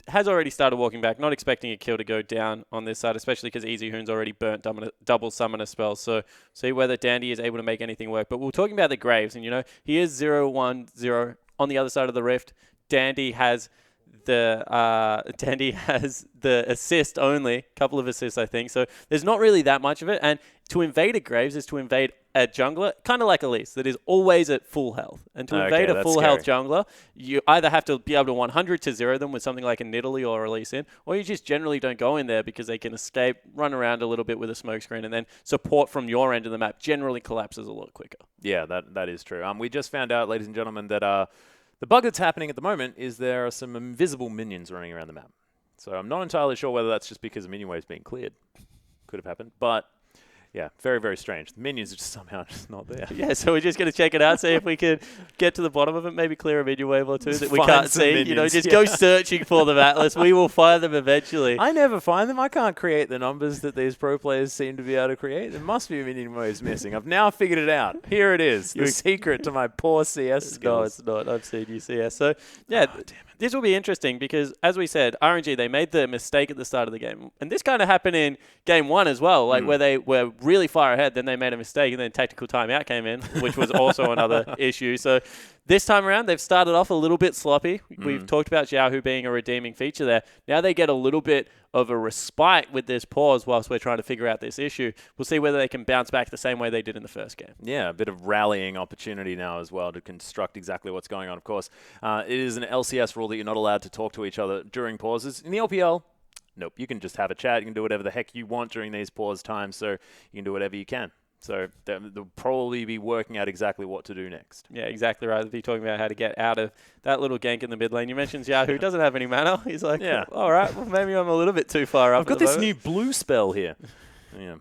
Has already started walking back, not expecting a kill to go down on this side, especially because Easy Hoon's already burnt double summoner spells. So see whether Dandy is able to make anything work. But we're talking about the Graves, and he is 0-1-0 on the other side of the rift. Dandy has the assist only, couple of assists, I think. So there's not really that much of it. And to invade a Graves is to invade a jungler, kind of like Elise, that is always at full health. And to invade a full health jungler, you either have to be able to 100 to 0 them with something like a Nidalee or a Elise in, or you just generally don't go in there because they can escape, run around a little bit with a smoke screen, and then support from your end of the map generally collapses a lot quicker. Yeah, that is true. We just found out, ladies and gentlemen, that the bug that's happening at the moment is there are some invisible minions running around the map. So I'm not entirely sure whether that's just because the minion wave's being cleared. Could have happened. But, yeah, very, very strange. The minions are just somehow just not there. Yeah, so we're just going to check it out, see if we can get to the bottom of it, maybe clear a minion wave or two that we can't see. Minions, just go searching for them, Atlas. We will find them eventually. I never find them. I can't create the numbers that these pro players seem to be able to create. There must be minion waves missing. I've now figured it out. Here it is. The secret to my poor CS skills. No, it's not. I've seen you CS. So, yeah. This will be interesting because, as we said, RNG, they made the mistake at the start of the game. And this kind of happened in Game 1 as well, where they were really far ahead, then they made a mistake, and then tactical timeout came in, which was also another issue. So this time around, they've started off a little bit sloppy. We've talked about Xiaohu being a redeeming feature there. Now they get a little bit of a respite with this pause whilst we're trying to figure out this issue. We'll see whether they can bounce back the same way they did in the first game. Yeah, a bit of rallying opportunity now as well to construct exactly what's going on. Of course, it is an LCS rule that you're not allowed to talk to each other during pauses. In the LPL, nope, you can just have a chat. You can do whatever the heck you want during these pause times, so you can do whatever you can. So they'll probably be working out exactly what to do next. Yeah, exactly right. They'll be talking about how to get out of that little gank in the mid lane. You mentioned Xiaohu doesn't have any mana. He's like, all right, well, maybe I'm a little bit too far up. I've got this new blue spell here. Yeah.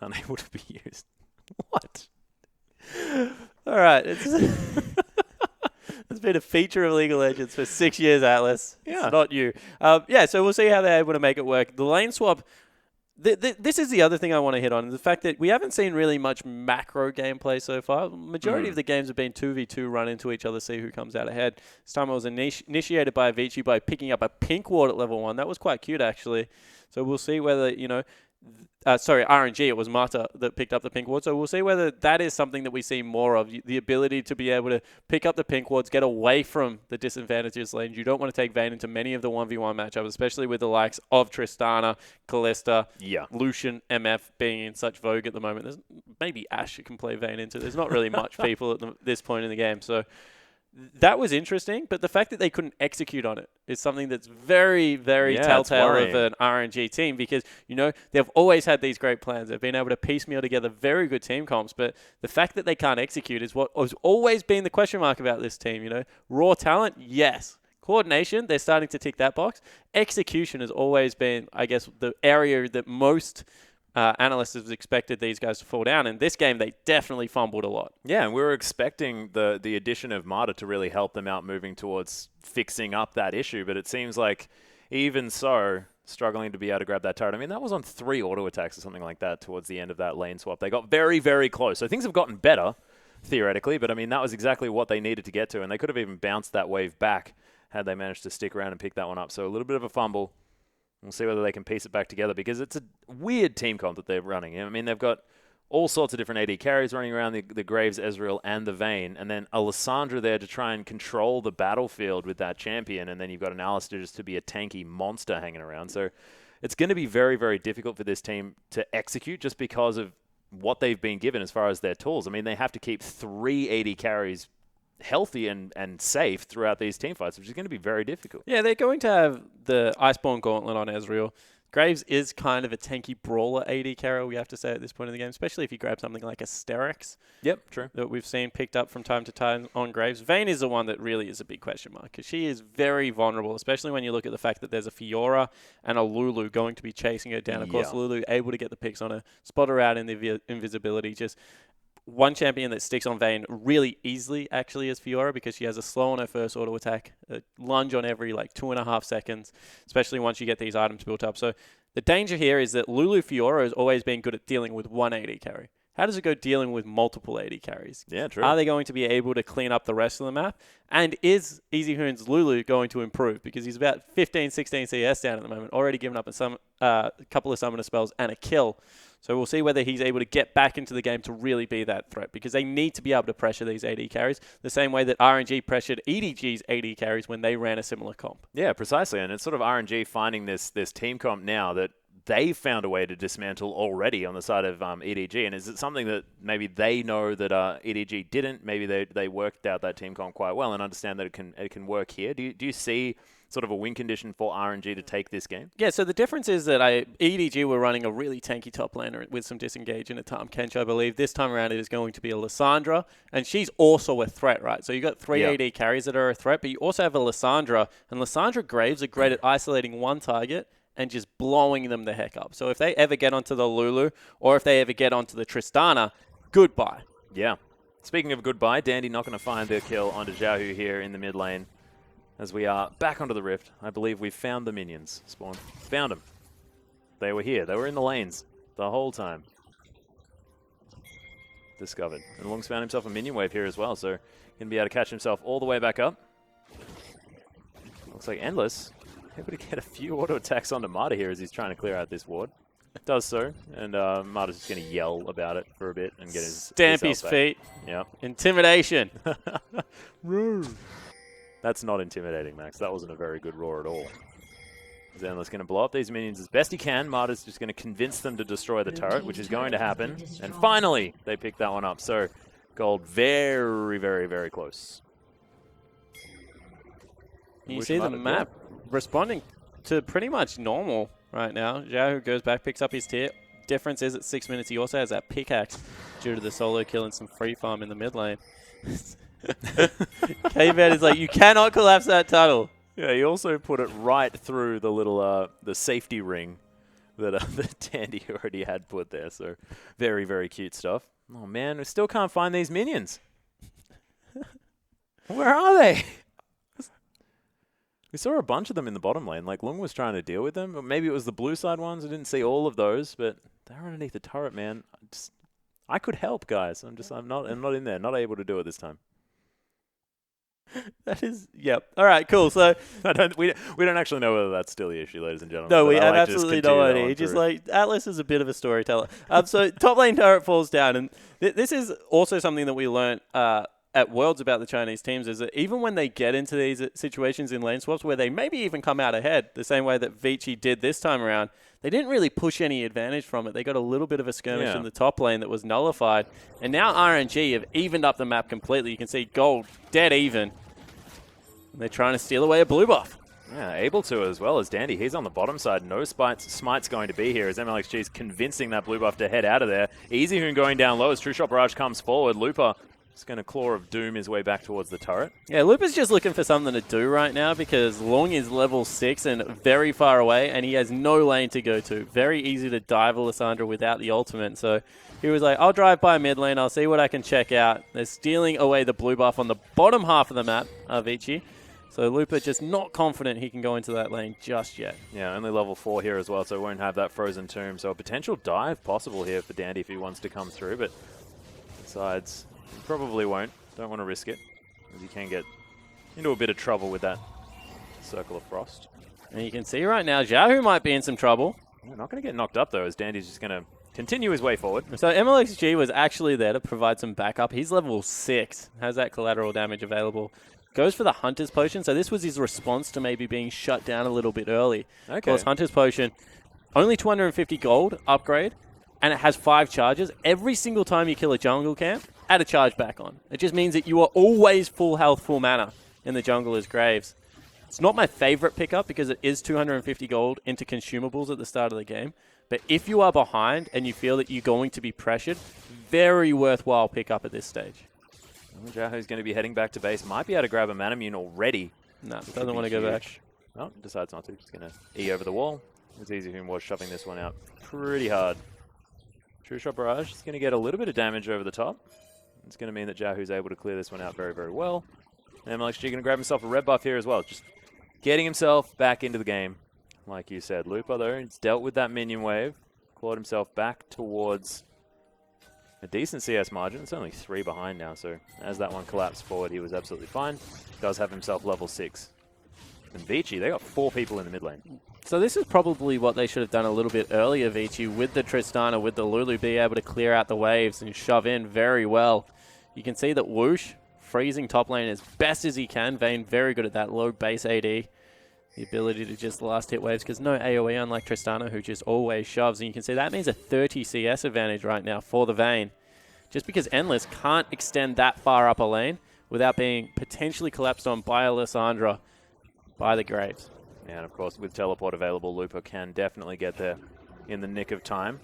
Unable to be used. What? All right. It's been a feature of League of Legends for 6 years, Atlas. Yeah. It's not you. So we'll see how they're able to make it work. The lane swap... This is the other thing I want to hit on, the fact that we haven't seen really much macro gameplay so far. Majority of the games have been 2v2, run into each other, see who comes out ahead. This time it was initiated by Avicii by picking up a pink ward at level 1. That was quite cute, actually. So we'll see whether, RNG, it was Mata that picked up the pink ward. So we'll see whether that is something that we see more of, the ability to be able to pick up the pink wards, get away from the disadvantageous lanes. You don't want to take Vayne into many of the 1v1 matchups, especially with the likes of Tristana, Kalista, Lucian, MF being in such vogue at the moment. There's maybe Ashe you can play Vayne into. There's not really much people at this point in the game. So that was interesting, but the fact that they couldn't execute on it is something that's very, very telltale of an RNG team because, they've always had these great plans. They've been able to piecemeal together very good team comps, but the fact that they can't execute is what has always been the question mark about this team, Raw talent, yes. Coordination, they're starting to tick that box. Execution has always been, I guess, the area that most analysts have expected these guys to fall down. In this game, they definitely fumbled a lot. Yeah, and we were expecting the addition of Mata to really help them out moving towards fixing up that issue, but it seems like even so, struggling to be able to grab that turret. I mean, that was on 3 auto attacks or something like that towards the end of that lane swap. They got very, very close. So things have gotten better, theoretically, but I mean, that was exactly what they needed to get to, and they could have even bounced that wave back had they managed to stick around and pick that one up. So a little bit of a fumble. We'll see whether they can piece it back together because it's a weird team comp that they're running. I mean, they've got all sorts of different AD carries running around the Graves, Ezreal, and the Vayne, and then Alessandra there to try and control the battlefield with that champion, and then you've got an Alistair just to be a tanky monster hanging around. So it's going to be very, very difficult for this team to execute just because of what they've been given as far as their tools. I mean, they have to keep 3 AD carries healthy and safe throughout these team fights, which is going to be very difficult. Yeah, they're going to have the Iceborne Gauntlet on Ezreal. Graves is kind of a tanky brawler AD carry, we have to say, at this point in the game, especially if you grab something like a Sterex. Yep, true. That we've seen picked up from time to time on Graves. Vayne is the one that really is a big question mark, because she is very vulnerable, especially when you look at the fact that there's a Fiora and a Lulu going to be chasing her down. Of course, Lulu able to get the picks on her, spot her out in the invisibility. Just one champion that sticks on Vayne really easily, actually, is Fiora, because she has a slow on her first auto attack, a lunge on every 2.5 seconds, especially once you get these items built up. So the danger here is that Lulu Fiora has always been good at dealing with one AD carry. How does it go dealing with multiple AD carries? Yeah, true. Are they going to be able to clean up the rest of the map? And is EasyHoon's Lulu going to improve? Because he's about 15, 16 CS down at the moment, already given up a couple of summoner spells and a kill. So we'll see whether he's able to get back into the game to really be that threat, because they need to be able to pressure these AD carries the same way that RNG pressured EDG's AD carries when they ran a similar comp. Yeah, precisely. And it's sort of RNG finding this team comp now that they've found a way to dismantle already on the side of EDG. And is it something that maybe they know that EDG didn't? Maybe they worked out that team comp quite well and understand that it can work here. Do you see sort of a win condition for RNG to take this game? Yeah, so the difference is that EDG were running a really tanky top laner with some disengage and a Tahm Kench, I believe. This time around it is going to be a Lissandra, and she's also a threat, right? So you got 3 AD carries that are a threat, but you also have a Lissandra, and Lissandra Graves are great at isolating one target and just blowing them the heck up. So if they ever get onto the Lulu, or if they ever get onto the Tristana, goodbye. Yeah. Speaking of goodbye, Dandy not going to find the kill onto Xiaohu here in the mid lane. As we are back onto the Rift, I believe we've found the minions. Spawn. Found them. They were here. They were in the lanes the whole time. Discovered. And Lung's found himself a minion wave here as well, so going to be able to catch himself all the way back up. Looks like Endless able to get a few auto attacks onto Marta here as he's trying to clear out this ward. Does so, and Marta's just going to yell about it for a bit and get his stamp his feet. Yeah. Intimidation. That's not intimidating, Max. That wasn't a very good roar at all. Zenless going to blow up these minions as best he can. Marta's just going to convince them to destroy the turret, which is going to happen. And finally, they pick that one up. So, gold very, very, very close. You see the map responding to pretty much normal right now. Xiaohu goes back, picks up his tier. Difference is at 6 minutes, he also has that pickaxe due to the solo kill and some free farm in the mid lane. K-Man is like, you cannot collapse that tunnel. Yeah, he also put it right through the little the safety ring that that Dandy already had put there. So very, very cute stuff. Oh man, we still can't find these minions. Where are they? We saw a bunch of them in the bottom lane. Like Lung was trying to deal with them, but maybe it was the blue side ones. I didn't see all of those, but they're underneath the turret, man. I could help, guys. I'm not in there. Not able to do it this time. That is, yep. All right, cool. So we don't actually know whether that's still the issue, ladies and gentlemen. No, we have absolutely no idea. Just like Atlas is a bit of a storyteller. So top lane turret falls down, and this is also something that we learned at Worlds about the Chinese teams, is that even when they get into these situations in lane swaps where they maybe even come out ahead, the same way that Vici did this time around, they didn't really push any advantage from it. They got a little bit of a skirmish in the top lane that was nullified. And now RNG have evened up the map completely. You can see gold dead even. And they're trying to steal away a blue buff. Yeah, able to as well as Dandy. He's on the bottom side. No smite's going to be here as MLXG's convincing that blue buff to head out of there. EasyHoon going down low as True Shot Barrage comes forward. Looper is going to Claw of Doom his way back towards the turret. Yeah, Looper's just looking for something to do right now because Long is level 6 and very far away, and he has no lane to go to. Very easy to dive a Lissandra without the ultimate. So he was like, I'll drive by mid lane. I'll see what I can check out. They're stealing away the blue buff on the bottom half of the map, Vici. So Looper just not confident he can go into that lane just yet. Yeah, only level 4 here as well, so won't have that Frozen Tomb. So a potential dive possible here for Dandy if he wants to come through, but besides, he probably won't. Don't want to risk it, as he can get into a bit of trouble with that Circle of Frost. And you can see right now, Xiaohu might be in some trouble. We're not going to get knocked up, though, as Dandy's just going to continue his way forward. So MLXG was actually there to provide some backup. He's level 6, has that collateral damage available. Goes for the Hunter's Potion, so this was his response to maybe being shut down a little bit early. Okay. Of course, Hunter's Potion, only 250 gold upgrade, and it has 5 charges. Every single time you kill a jungle camp, add a charge back on. It just means that you are always full health, full mana in the jungler's graves. It's not my favorite pickup because it is 250 gold into consumables at the start of the game. But if you are behind and you feel that you're going to be pressured, very worthwhile pickup at this stage. Jaho's going to be heading back to base. Might be able to grab a Manamune already. No, doesn't want to go back. No, decides not to. Just going to E over the wall. It's easy for him was shoving this one out pretty hard. True Shot Barrage is going to get a little bit of damage over the top. It's going to mean that Jaho's able to clear this one out very, very well. And MLXG going to grab himself a red buff here as well. Just getting himself back into the game. Like you said, Lupa, though, he's dealt with that minion wave. Clawed himself back towards a decent CS margin. It's only 3 behind now, so as that one collapsed forward, he was absolutely fine. Does have himself level 6. And Vici, they got 4 people in the mid lane. So this is probably what they should have done a little bit earlier, Vici, with the Tristana, with the Lulu, be able to clear out the waves and shove in very well. You can see that Whoosh freezing top lane as best as he can. Vayne very good at that low base AD. The ability to just last hit waves because no AoE, unlike Tristana, who just always shoves. And you can see that means a 30 CS advantage right now for the Vayne. Just because Endless can't extend that far up a lane without being potentially collapsed on by Alessandra by the Graves. Yeah, and of course, with teleport available, Lupa can definitely get there in the nick of time.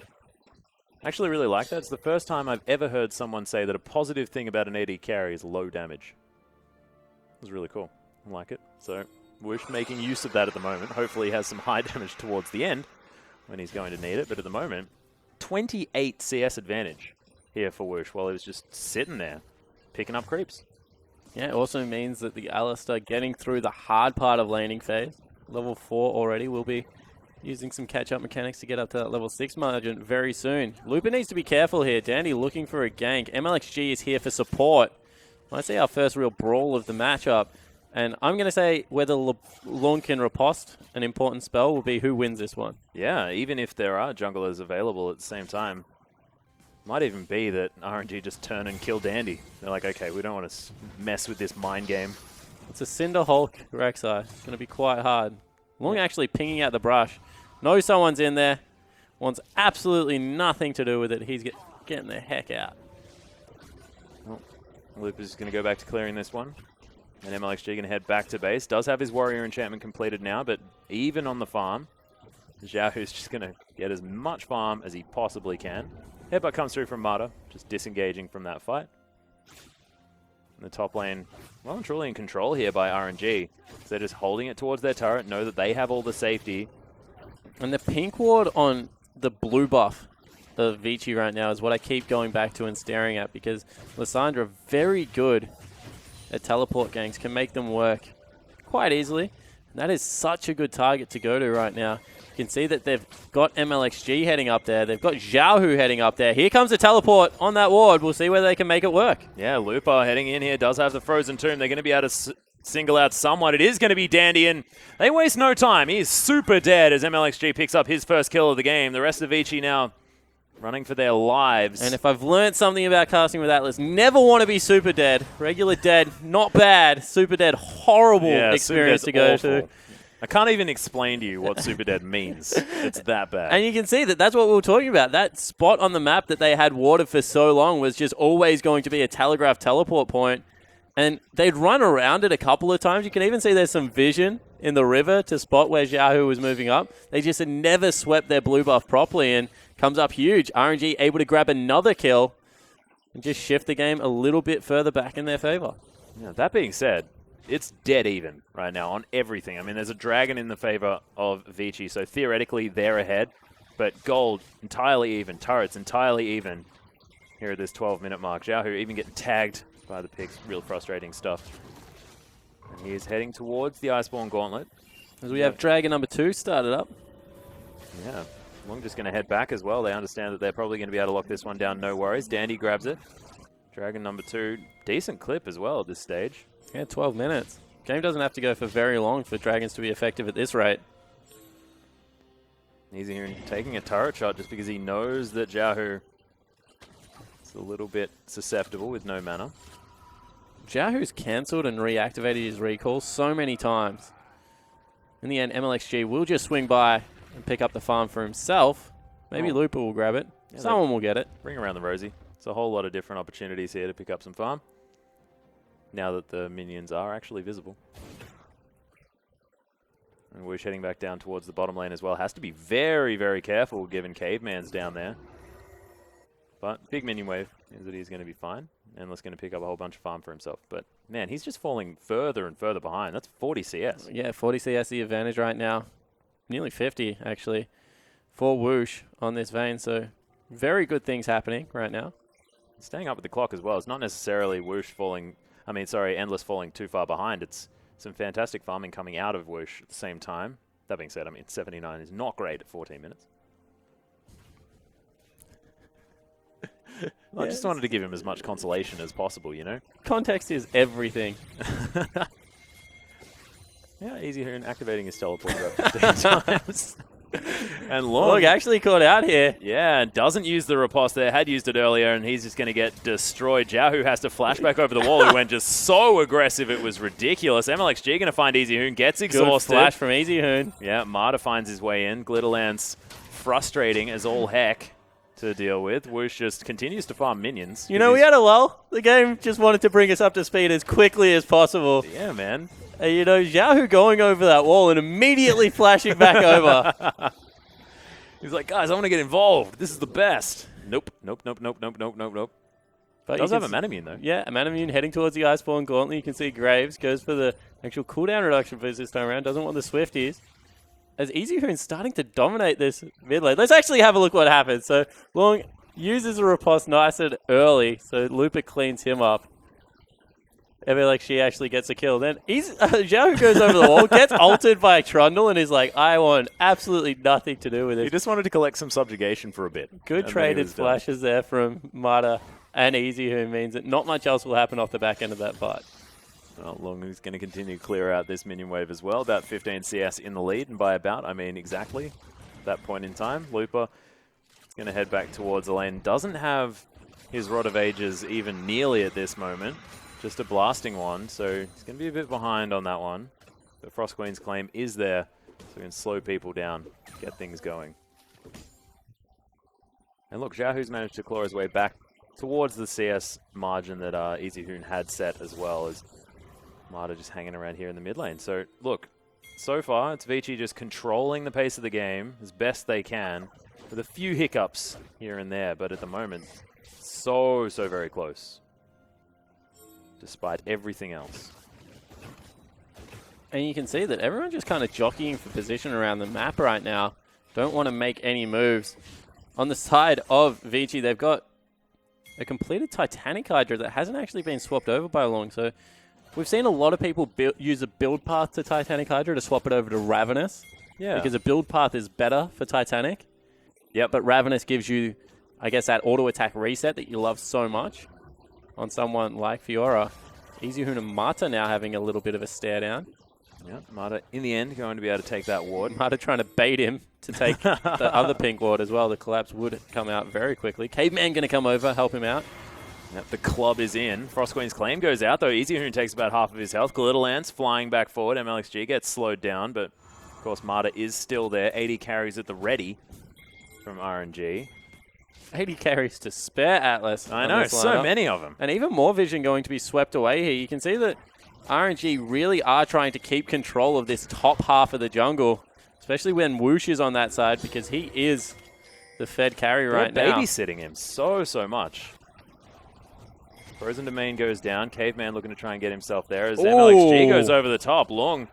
I actually really like that. It's the first time I've ever heard someone say that a positive thing about an AD carry is low damage. It was really cool. I like it. So Whoosh making use of that at the moment. Hopefully he has some high damage towards the end when he's going to need it. But at the moment, 28 CS advantage here for Whoosh while he was just sitting there picking up creeps. Yeah, it also means that the Alistar getting through the hard part of laning phase. Level 4 already. We'll be using some catch-up mechanics to get up to that level 6 margin very soon. Lupa needs to be careful here. Dandy looking for a gank. MLXG is here for support. Might see our first real brawl of the matchup. And I'm going to say whether Lorne can riposte an important spell will be who wins this one. Yeah, even if there are junglers available at the same time. Might even be that RNG just turn and kill Dandy. They're like, okay, we don't want to mess with this mind game. It's a Cinder Hulk Rek'Sai. It's going to be quite hard. Long actually pinging out the brush. Knows someone's in there. Wants absolutely nothing to do with it. He's getting the heck out. Well, Loop is going to go back to clearing this one. And MLXG going to head back to base. Does have his warrior enchantment completed now, but even on the farm, Xiaohu's just going to get as much farm as he possibly can. Headbutt comes through from Mata, just disengaging from that fight. The top lane, well and truly in control here by RNG. So they're just holding it towards their turret, know that they have all the safety. And the pink ward on the blue buff of Vici right now is what I keep going back to and staring at because Lissandra, very good at teleport ganks, can make them work quite easily. And that is such a good target to go to right now. You can see that they've got MLXG heading up there. They've got Xiaohu heading up there. Here comes a teleport on that ward. We'll see whether they can make it work. Yeah, Lupa heading in here does have the Frozen Tomb. They're going to be able to single out someone. It is going to be Dandy, and they waste no time. He is super dead as MLXG picks up his first kill of the game. The rest of Vici now running for their lives. And if I've learned something about casting with Atlas, never want to be super dead. Regular dead, not bad. Super dead, horrible experience to go to. I can't even explain to you what Super Dead means. It's that bad. And you can see that that's what we were talking about. That spot on the map that they had watered for so long was just always going to be a telegraph teleport point. And they'd run around it a couple of times. You can even see there's some vision in the river to spot where Xiaohu was moving up. They just had never swept their blue buff properly and comes up huge. RNG able to grab another kill and just shift the game a little bit further back in their favor. Yeah, that being said, it's dead even right now on everything. I mean, there's a dragon in the favor of Vici, so theoretically they're ahead. But gold, entirely even. Turrets, entirely even. Here at this 12-minute mark. Xiaohu even getting tagged by the picks. Real frustrating stuff. And he is heading towards the Iceborne Gauntlet. As we have dragon number 2 started up. Yeah. Long just going to head back as well. They understand that they're probably going to be able to lock this one down, no worries. Dandy grabs it. Dragon number 2. Decent clip as well at this stage. Yeah, 12 minutes. Game doesn't have to go for very long for dragons to be effective at this rate. He's here taking a turret shot just because he knows that Xiaohu is a little bit susceptible with no mana. Xiaohu's cancelled and reactivated his recall so many times. In the end, MLXG will just swing by and pick up the farm for himself. Maybe Lupa will grab it. Yeah, someone will get it. Bring around the Rosie. It's a whole lot of different opportunities here to pick up some farm. Now that the minions are actually visible. And Woosh heading back down towards the bottom lane as well. Has to be very, very careful given Caveman's down there. But big minion wave means that he's going to be fine. Endless going to pick up a whole bunch of farm for himself. But man, he's just falling further and further behind. That's 40 CS. Yeah, 40 CS the advantage right now. Nearly 50 actually for Woosh on this vein. So very good things happening right now. Staying up with the clock as well. It's not necessarily Woosh falling, Endless falling too far behind. It's some fantastic farming coming out of Woosh at the same time. That being said, 79 is not great at 14 minutes. I just wanted to give him as much consolation as possible, you know? Context is everything. Yeah, Easy Hoon activating his teleporter up 15 times. And Look, actually caught out here. Yeah, and doesn't use the riposte there. Had used it earlier, and he's just going to get destroyed. Jiahu has to flash back over the wall. He went just so aggressive, it was ridiculous. MLXG going to find Easy Hoon, gets exhausted. Good flash from Easy Hoon. Yeah, Marta finds his way in. Glitterlance frustrating as all heck to deal with. Woosh just continues to farm minions. You know, we had a lull. The game just wanted to bring us up to speed as quickly as possible. Yeah, man. You know, Jiahu going over that wall and immediately flashing back over. He's like, guys, I want to get involved. This is the best. Nope. But does have a Manamune, though. Yeah, a Manamune heading towards the Iceborne Gauntlet. You can see Graves goes for the actual cooldown reduction for this time around. Doesn't want the Swifties. As Easy Hoon's starting to dominate this mid lane. Let's actually have a look what happens. So, Long uses a riposte nice and early. So, Looper cleans him up. She actually gets a kill. Then Jiahu goes over the wall, gets ulted by Trundle, and is like, I want absolutely nothing to do with it. He just wanted to collect some subjugation for a bit. Good traded flashes there from Marta and Easy, who means that not much else will happen off the back end of that fight. Well, Long is going to continue to clear out this minion wave as well. About 15 CS in the lead, and by about, exactly that point in time. Looper is going to head back towards the lane. Doesn't have his Rod of Ages even nearly at this moment. Just a blasting one, so he's going to be a bit behind on that one. The Frost Queen's claim is there, so we can slow people down, get things going. And look, Jiahu's managed to claw his way back towards the CS margin that Easy Hoon had set, as well as Marta just hanging around here in the mid lane. So look, so far it's Vici just controlling the pace of the game as best they can, with a few hiccups here and there, but at the moment, so very close. Despite everything else. And you can see that everyone's just kind of jockeying for position around the map right now. Don't want to make any moves. On the side of Vici, they've got a completed Titanic Hydra that hasn't actually been swapped over by Long. So we've seen a lot of people use a build path to Titanic Hydra to swap it over to Ravenous. Yeah. Because a build path is better for Titanic. Yep. But Ravenous gives you, that auto attack reset that you love so much. On someone like Fiora. Easy Hoon and Marta now having a little bit of a stare down. Yeah, Marta in the end going to be able to take that ward. Marta trying to bait him to take the other pink ward as well. The collapse would come out very quickly. Caveman going to come over, help him out. Yep, the club is in. Frost Queen's claim goes out, though. Easy Hoon takes about half of his health. Glitterlance flying back forward. MLXG gets slowed down, but of course Marta is still there. 80 carries at the ready from RNG. 80 carries to spare Atlas. I know, so many of them. And even more vision going to be swept away here. You can see that RNG really are trying to keep control of this top half of the jungle, especially when Woosh is on that side, because he is the fed carry right now. Babysitting him so much. Frozen Domain goes down. Caveman looking to try and get himself there as MLXG goes over the top. Long,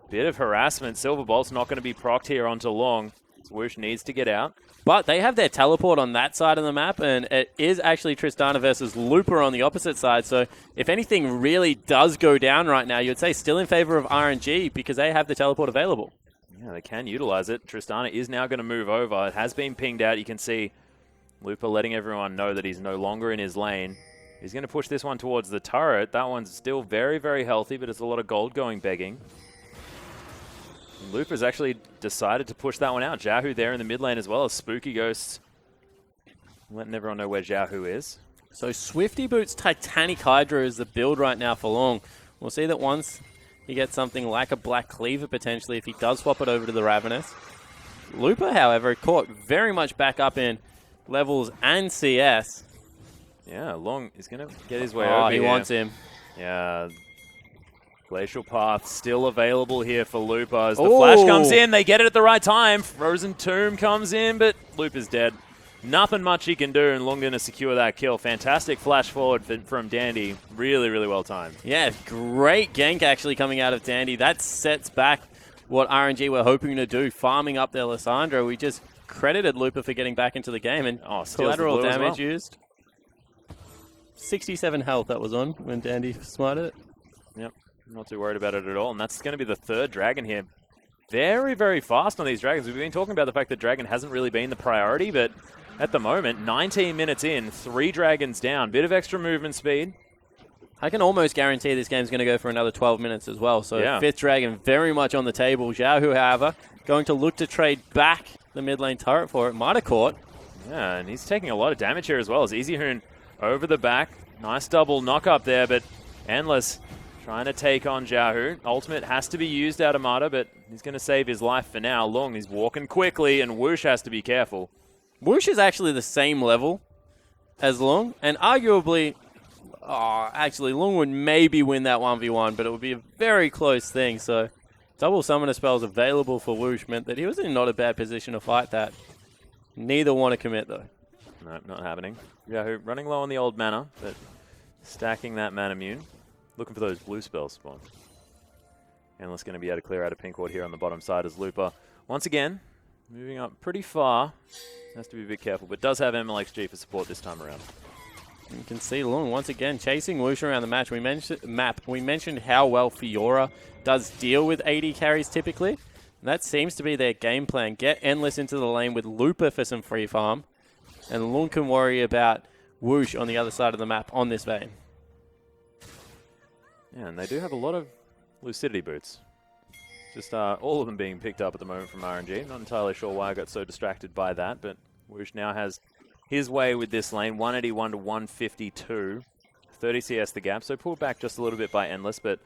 bit of harassment. Silver Bolt's not going to be procced here onto Long. So Woosh needs to get out. But they have their teleport on that side of the map, and it is actually Tristana versus Looper on the opposite side. So if anything really does go down right now, you'd say still in favor of RNG because they have the teleport available. Yeah, they can utilize it. Tristana is now going to move over. It has been pinged out. You can see Looper letting everyone know that he's no longer in his lane. He's going to push this one towards the turret. That one's still very healthy, but it's a lot of gold going begging. Looper's actually decided to push that one out. Jiahu there in the mid lane as well as Spooky Ghosts. Letting everyone know where Jiahu is. So Swifty Boots Titanic Hydra is the build right now for Long. We'll see that once he gets something like a Black Cleaver potentially if he does swap it over to the Ravenous. Looper, however, caught very much back up in levels and CS. Yeah, Long is going to get his way Oh, over he here. wants him. Yeah. Glacial Path still available here for Looper as the flash comes in. They get it at the right time. Frozen Tomb comes in, but Looper's dead. Nothing much he can do, and Long going to secure that kill. Fantastic flash forward from Dandy. Really, really well timed. Yeah, great gank actually coming out of Dandy. That sets back what RNG were hoping to do, farming up their Lissandra. We just credited Looper for getting back into the game, and collateral damage used. 67 health that was on when Dandy smarted it. Yep, not too worried about it at all. And that's going to be the third dragon here. Very, very fast on these dragons. We've been talking about the fact that dragon hasn't really been the priority, but at the moment, 19 minutes in, 3 dragons down. Bit of extra movement speed. I can almost guarantee this game's going to go for another 12 minutes as well. So yeah. 5th dragon very much on the table. Xiaohu, however, going to look to trade back the mid lane turret for it. Might have caught. Yeah, and he's taking a lot of damage here as well as Easyhoon over the back. Nice double knock up there, but Endless trying to take on Xiaohu. Ultimate has to be used out of Mata, but he's going to save his life for now. Long is walking quickly, and Whoosh has to be careful. Whoosh is actually the same level as Long, and arguably, actually, Long would maybe win that 1v1, but it would be a very close thing. So, double summoner spells available for Whoosh meant that he was in not a bad position to fight that. Neither want to commit, though. Nope, not happening. Yahoo running low on the old mana, but stacking that mana immune. Looking for those blue spells spawn. Endless going to be able to clear out a pink ward here on the bottom side as Looper. Once again, moving up pretty far. Has to be a bit careful, but does have MLXG for support this time around. You can see Long once again chasing Whoosh around the match. We mentioned how well Fiora does deal with AD carries typically. And that seems to be their game plan. Get Endless into the lane with Looper for some free farm. And Long can worry about Whoosh on the other side of the map on this vein. Yeah, and they do have a lot of Lucidity boots. Just all of them being picked up at the moment from RNG. Not entirely sure why I got so distracted by that, but Whoosh now has his way with this lane. 181 to 152. 30 CS the gap, so pulled back just a little bit by Endless, but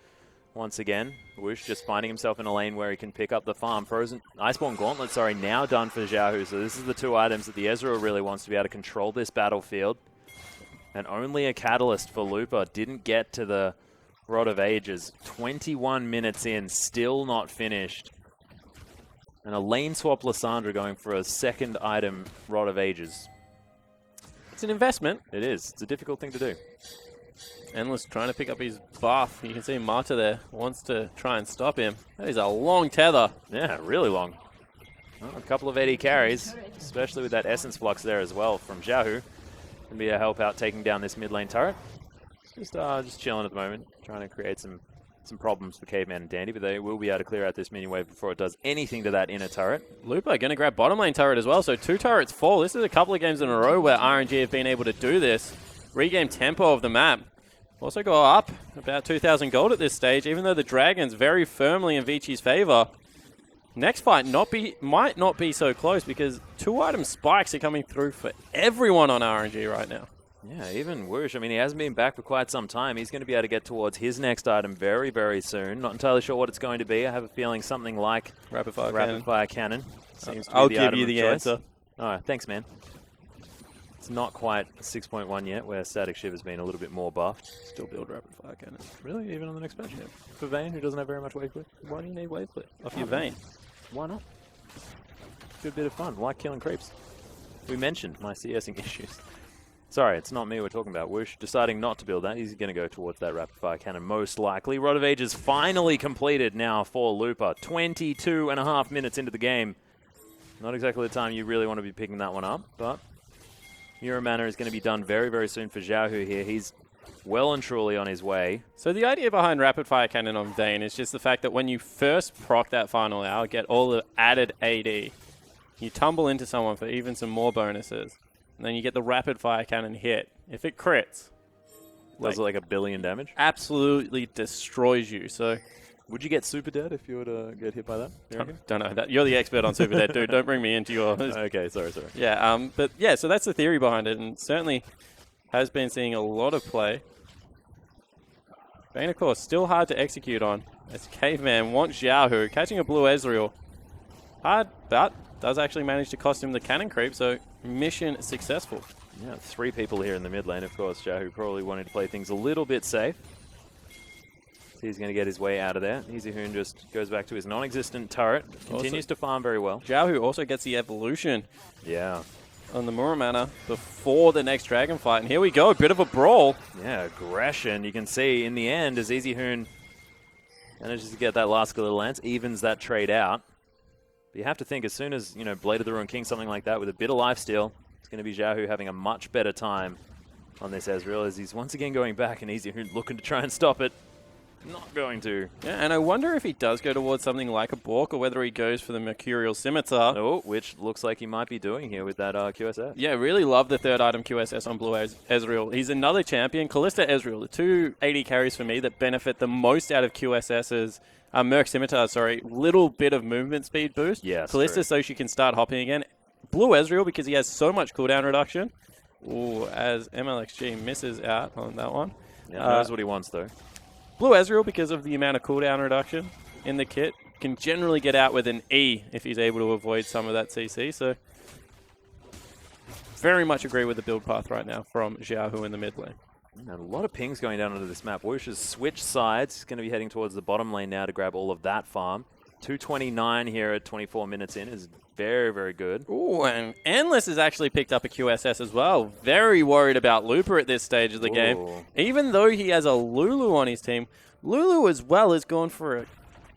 once again, Whoosh just finding himself in a lane where he can pick up the farm. Iceborne Gauntlet, now done for Xiaohu. So this is the 2 items that the Ezreal really wants to be able to control this battlefield. And only a Catalyst for Looper. Didn't get to the Rod of Ages. 21 minutes in, still not finished. And a lane swap Lissandra going for a second item, Rod of Ages. It's an investment. It is. It's a difficult thing to do. Endless trying to pick up his buff. You can see Mata there wants to try and stop him. That is a long tether. Yeah, really long. Well, a couple of AD carries, especially with that Essence Flux there as well from Xiaohu. Can be a help out taking down this mid lane turret. Just chilling at the moment, trying to create some problems for Caveman and Dandy, but they will be able to clear out this mini wave before it does anything to that inner turret. Looper going to grab bottom lane turret as well, so 2 turrets fall. This is a couple of games in a row where RNG have been able to do this. Regain tempo of the map. Also go up about 2,000 gold at this stage, even though the Dragon's very firmly in Vichi's favor. Next fight might not be so close because 2 item spikes are coming through for everyone on RNG right now. Yeah, even Whoosh. I mean, he hasn't been back for quite some time. He's going to be able to get towards his next item very, very soon. Not entirely sure what it's going to be. I have a feeling something like Rapid Fire Cannon. Seems to be I'll the give item you of the choice. answer. Oh, thanks, man. It's not quite 6.1 yet, where Static Shiv has been a little bit more buffed. Still build Rapid Fire Cannon. Really? Even on the next patch? Yeah. For Vayne, who doesn't have very much wave clip? Why do you need wave clip off your vein? Why not? Good bit of fun. Like killing creeps. We mentioned my CSing issues. Sorry, it's not me we're talking about. Whoosh deciding not to build that. He's going to go towards that Rapid Fire Cannon most likely. Rod of Ages finally completed now for Looper. 22.5 minutes into the game. Not exactly the time you really want to be picking that one up, but Muramana is going to be done very, very soon for Xiaohu here. He's well and truly on his way. So the idea behind Rapid Fire Cannon on Vayne is just the fact that when you first proc that final hour, get all the added AD, you tumble into someone for even some more bonuses. And then you get the Rapid Fire Cannon hit. If it crits, Does like 1 billion damage? Absolutely destroys you. So, would you get super dead if you were to get hit by that? Don't know. That you're the expert on super dead, dude. Don't bring me into your... Okay, sorry. Yeah, but yeah, so that's the theory behind it, and certainly has been seeing a lot of play. Vayne, of course, still hard to execute on. As Caveman wants Xiaohu, catching a blue Ezreal. Hard, but does actually manage to cost him the cannon creep, so mission successful. Yeah, 3 people here in the mid lane, of course. Jahu probably wanted to play things a little bit safe. So he's going to get his way out of there. Easyhoon just goes back to his non-existent turret. Continues to farm very well. Jahu also gets the evolution. Yeah. On the Muramana before the next dragon fight. And here we go, a bit of a brawl. Yeah, aggression. You can see in the end as Easyhoon manages to get that last little lance, evens that trade out. But you have to think as soon as, you know, Blade of the Ruined King, something like that, with a bit of lifesteal, it's going to be Jahu having a much better time on this Ezreal as he's once again going back and Easyhoon looking to try and stop it. Not going to. Yeah, and I wonder if he does go towards something like a Bork or whether he goes for the Mercurial Scimitar. Oh, which looks like he might be doing here with that QSS. Yeah, really love the third item QSS on Blue Ezreal. He's another champion. Kalista Ezreal, the 2 AD carries for me that benefit the most out of QSS's Merc Scimitar, sorry. Little bit of movement speed boost. Yes, Kalista true. so she can start hopping again. Blue Ezreal because he has so much cooldown reduction. Ooh, as MLXG misses out on that one. Yeah, knows what he wants though. Blue Ezreal, because of the amount of cooldown reduction in the kit, can generally get out with an E if he's able to avoid some of that CC. So, very much agree with the build path right now from Xiaohu in the mid lane. And a lot of pings going down onto this map. Whoosh has switched sides. He's going to be heading towards the bottom lane now to grab all of that farm. 229 here at 24 minutes in is very, very good. Ooh, and Endless has actually picked up a QSS as well. Very worried about Looper at this stage of the game. Even though he has a Lulu on his team, Lulu as well has gone for it.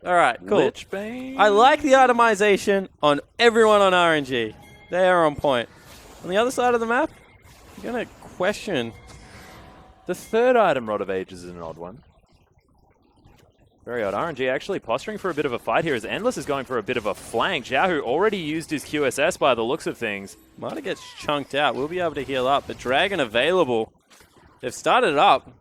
All right, cool. Lichbane. I like the itemization on everyone on RNG. They are on point. On the other side of the map, I'm going to question. The third item, Rod of Ages, is an odd one. Very odd. RNG actually posturing for a bit of a fight here as Endless is going for a bit of a flank. Xiaohu already used his QSS by the looks of things. Mata gets chunked out. We'll be able to heal up. But Dragon available. They've started it up.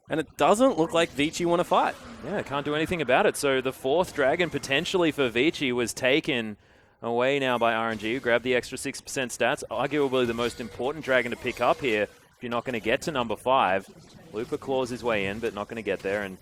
And it doesn't look like Vici want to fight. Yeah, can't do anything about it. So the 4th Dragon potentially for Vici was taken away now by RNG. Grab the extra 6% stats. Arguably the most important Dragon to pick up here if you're not going to get to number 5. Looper claws his way in, but not going to get there. And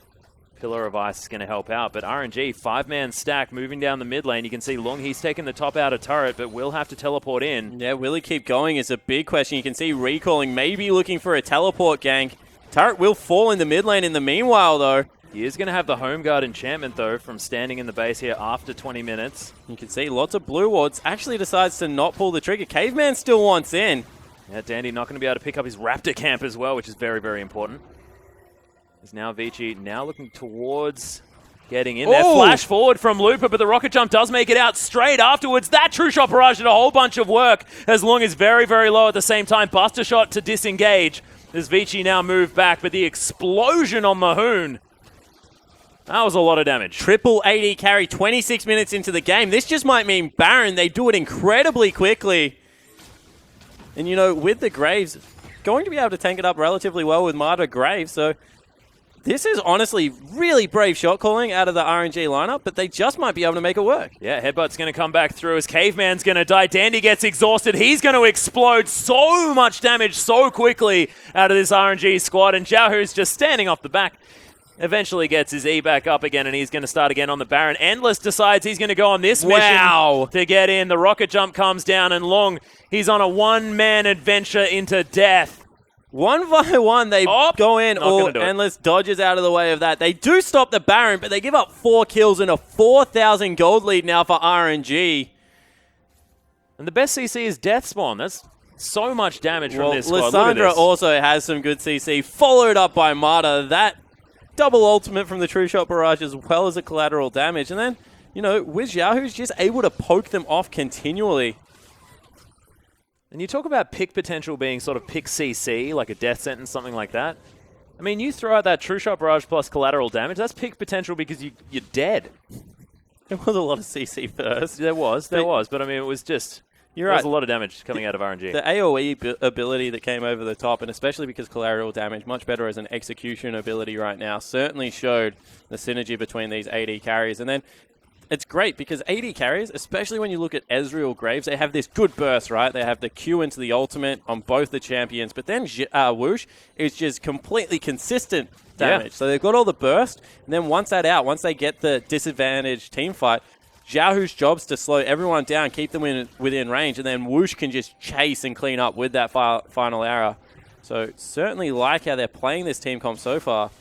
Pillar of Ice is going to help out, but RNG, 5-man stack moving down the mid lane. You can see Lung, he's taken the top out of turret, but will have to teleport in. Yeah, will he keep going is a big question. You can see recalling, maybe looking for a teleport gank. Turret will fall in the mid lane in the meanwhile, though. He is going to have the Home Guard enchantment, though, from standing in the base here after 20 minutes. You can see lots of blue wards. Actually decides to not pull the trigger. Caveman still wants in. Yeah, Dandy not going to be able to pick up his Raptor camp as well, which is very, very important. Is now Vici now looking towards getting in there. Flash forward from Looper, but the rocket jump does make it out straight afterwards. That True Shot Barrage did a whole bunch of work as Lung is very, very low at the same time. Buster Shot to disengage as Vici now moved back, but the explosion on Mahoon. That was a lot of damage. Triple AD carry 26 minutes into the game. This just might mean Baron. They do it incredibly quickly. And, you know, with the Graves, going to be able to tank it up relatively well with Marta Graves, so this is honestly really brave shot calling out of the RNG lineup, but they just might be able to make it work. Yeah, Headbutt's going to come back through as Caveman's going to die. Dandy gets exhausted. He's going to explode. So much damage so quickly out of this RNG squad, and Xiaohu's just standing off the back. Eventually gets his E back up again, and he's going to start again on the Baron. Endless decides he's going to go on this mission to get in. The rocket jump comes down, and Long, he's on a one-man adventure into death. One by one, they go in. Endless dodges out of the way of that. They do stop the Baron, but they give up 4 kills and a 4,000 gold lead now for RNG. And the best CC is Death Spawn. That's so much damage from this squad. Lysandra also has some good CC, followed up by Marta. That double ultimate from the True Shot Barrage as well as a collateral damage. And then, you know, Wiz Yahoo's just able to poke them off continually. And you talk about pick potential being sort of pick CC, like a death sentence, something like that. I mean, you throw out that True Shot Barrage plus collateral damage, that's pick potential because you're dead. There was a lot of CC first. There was, but I mean, it was just... There was a lot of damage coming out of RNG. The AoE ability that came over the top, and especially because collateral damage, much better as an execution ability right now, certainly showed the synergy between these AD carries. And then it's great because AD carries, especially when you look at Ezreal Graves, they have this good burst, right? They have the Q into the ultimate on both the champions, but then Whoosh is just completely consistent damage. Yeah. So they've got all the burst, and then once they get the disadvantaged team fight, Xiaohu's job's to slow everyone down, keep them within range, and then Whoosh can just chase and clean up with that final arrow. So certainly like how they're playing this team comp so far.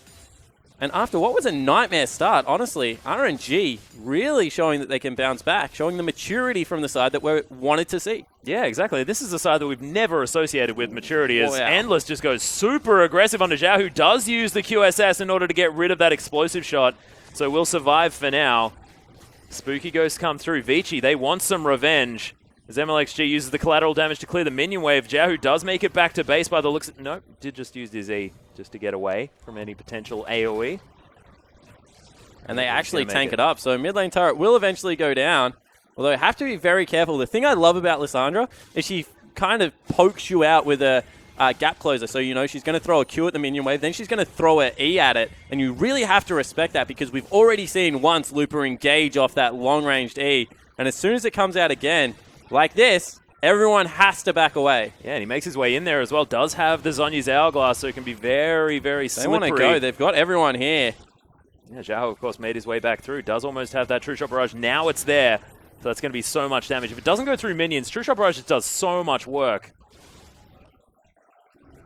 And after what was a nightmare start, honestly, RNG really showing that they can bounce back, showing the maturity from the side that we wanted to see. Yeah, exactly. This is a side that we've never associated with maturity, as Endless just goes super aggressive onto Zhao, who does use the QSS in order to get rid of that explosive shot. So we'll survive for now. Spooky Ghosts come through. Vici, they want some revenge. As MLXG uses the collateral damage to clear the minion wave, Zhao does make it back to base by the looks of... Nope, did just use his E just to get away from any potential AoE. And they actually tank it up, so mid lane turret will eventually go down. Although, have to be very careful. The thing I love about Lissandra is she kind of pokes you out with a gap closer. So, you know, she's going to throw a Q at the minion wave, then she's going to throw an E at it. And you really have to respect that because we've already seen once Looper engage off that long-ranged E. And as soon as it comes out again, like this, everyone has to back away. Yeah, and he makes his way in there as well. Does have the Zhonya's Hourglass, so it can be very, very slippery. They want to go. They've got everyone here. Yeah, Zhao, of course, made his way back through. Does almost have that True Shot Barrage. Now it's there. So that's going to be so much damage. If it doesn't go through minions, True Shot Barrage just does so much work.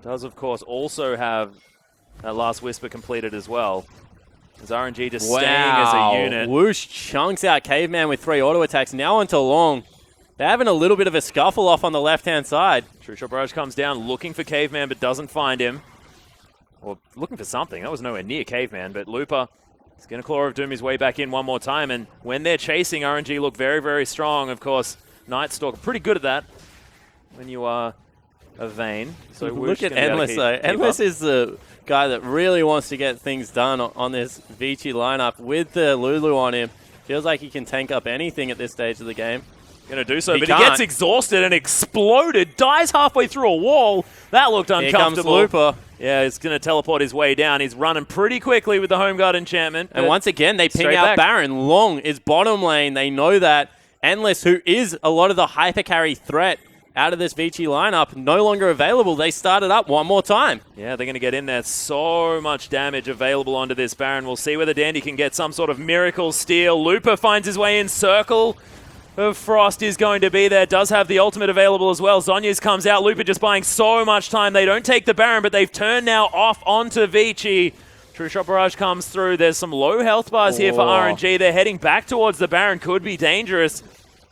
Does, of course, also have that Last Whisper completed as well. As RNG just staying as a unit. Whoosh chunks out Caveman with 3 auto attacks. Now onto Long. They're having a little bit of a scuffle off on the left-hand side. True Shot Barrage comes down looking for Caveman, but doesn't find him. Or looking for something. That was nowhere near Caveman, but Looper is going to Claw of Doom his way back in one more time. And when they're chasing, RNG look very, very strong. Of course, Night Stalker, pretty good at that when you are a Vayne. So look at Endless, though. Endless is the guy that really wants to get things done on this Vici lineup with the Lulu on him. Feels like he can tank up anything at this stage of the game. Going to do so, but he gets exhausted and exploded. Dies halfway through a wall. That looked uncomfortable. Here comes Looper. Yeah, he's going to teleport his way down. He's running pretty quickly with the Home Guard enchantment. And once again, they ping out Baron. Long is bottom lane. They know that. Endless, who is a lot of the hyper carry threat out of this Vici lineup, no longer available. They started up one more time. Yeah, they're going to get in there. So much damage available onto this Baron. We'll see whether Dandy can get some sort of miracle steal. Looper finds his way in. Circle of Frost is going to be there. Does have the ultimate available as well. Zhonya's comes out. Looper just buying so much time. They don't take the Baron, but they've turned now off onto Vici. True Shot Barrage comes through. There's some low health bars here for RNG. They're heading back towards the Baron. Could be dangerous.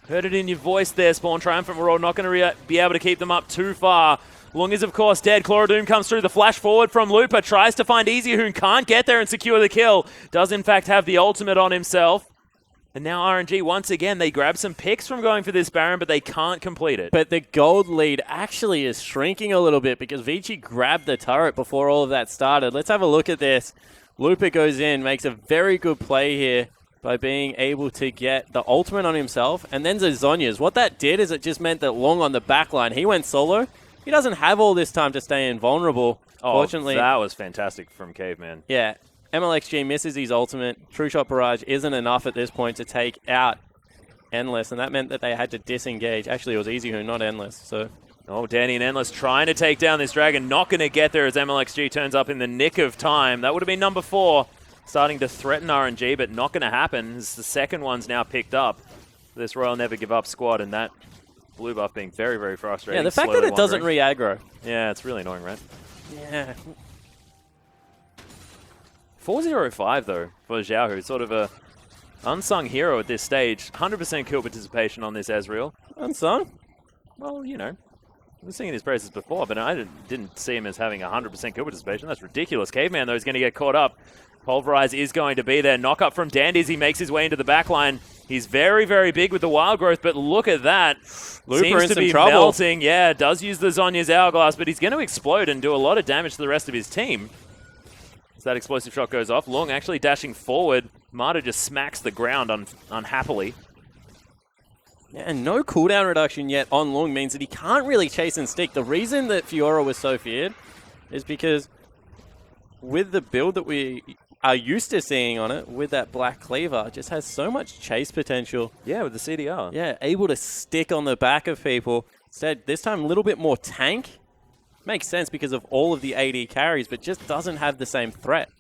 Heard it in your voice there, Spawn. Triumphant Roar not going to be able to keep them up too far. Lung is, of course, dead. Claw of Doom comes through. The flash forward from Looper. Tries to find Easy, who can't get there and secure the kill. Does, in fact, have the ultimate on himself. And now RNG, once again, they grab some picks from going for this Baron, but they can't complete it. But the gold lead actually is shrinking a little bit because Vici grabbed the turret before all of that started. Let's have a look at this. Looper goes in, makes a very good play here by being able to get the ultimate on himself, and then the Zhonya's. What that did is it just meant that Long on the back line, he went solo. He doesn't have all this time to stay invulnerable. Fortunately, that was fantastic from Caveman. Yeah. MLXG misses his ultimate. True Shot Barrage isn't enough at this point to take out Endless, and that meant that they had to disengage. Actually, it was Easy Who, not Endless. So, Danny and Endless trying to take down this Dragon. Not going to get there as MLXG turns up in the nick of time. That would have been number 4. Starting to threaten RNG, but not going to happen. As the second one's now picked up. This Royal Never Give Up squad, and that blue buff being very, very frustrating. Yeah, the fact that it doesn't re-aggro. Yeah, it's really annoying, right? Yeah. 405, though, for Xiao, who's sort of a unsung hero at this stage. 100% kill participation on this Ezreal. Unsung? Well, you know, I was singing his praises before, but I didn't see him as having 100% kill participation. That's ridiculous. Caveman, though, is going to get caught up. Pulverize is going to be there. Knock up from Dandy as he makes his way into the backline. He's very, very big with the wild growth, but look at that. Looper seems in to some be trouble. melting. Yeah, does use the Zhonya's Hourglass, but he's going to explode and do a lot of damage to the rest of his team. As that explosive shot goes off. Long actually dashing forward. Marta just smacks the ground unhappily. Yeah, and no cooldown reduction yet on Long means that he can't really chase and stick. The reason that Fiora was so feared is because with the build that we are used to seeing on it, with that Black Cleaver, it just has so much chase potential. Yeah, with the CDR. Yeah, able to stick on the back of people. Instead, this time a little bit more tank. Makes sense because of all of the AD carries, but just doesn't have the same threat.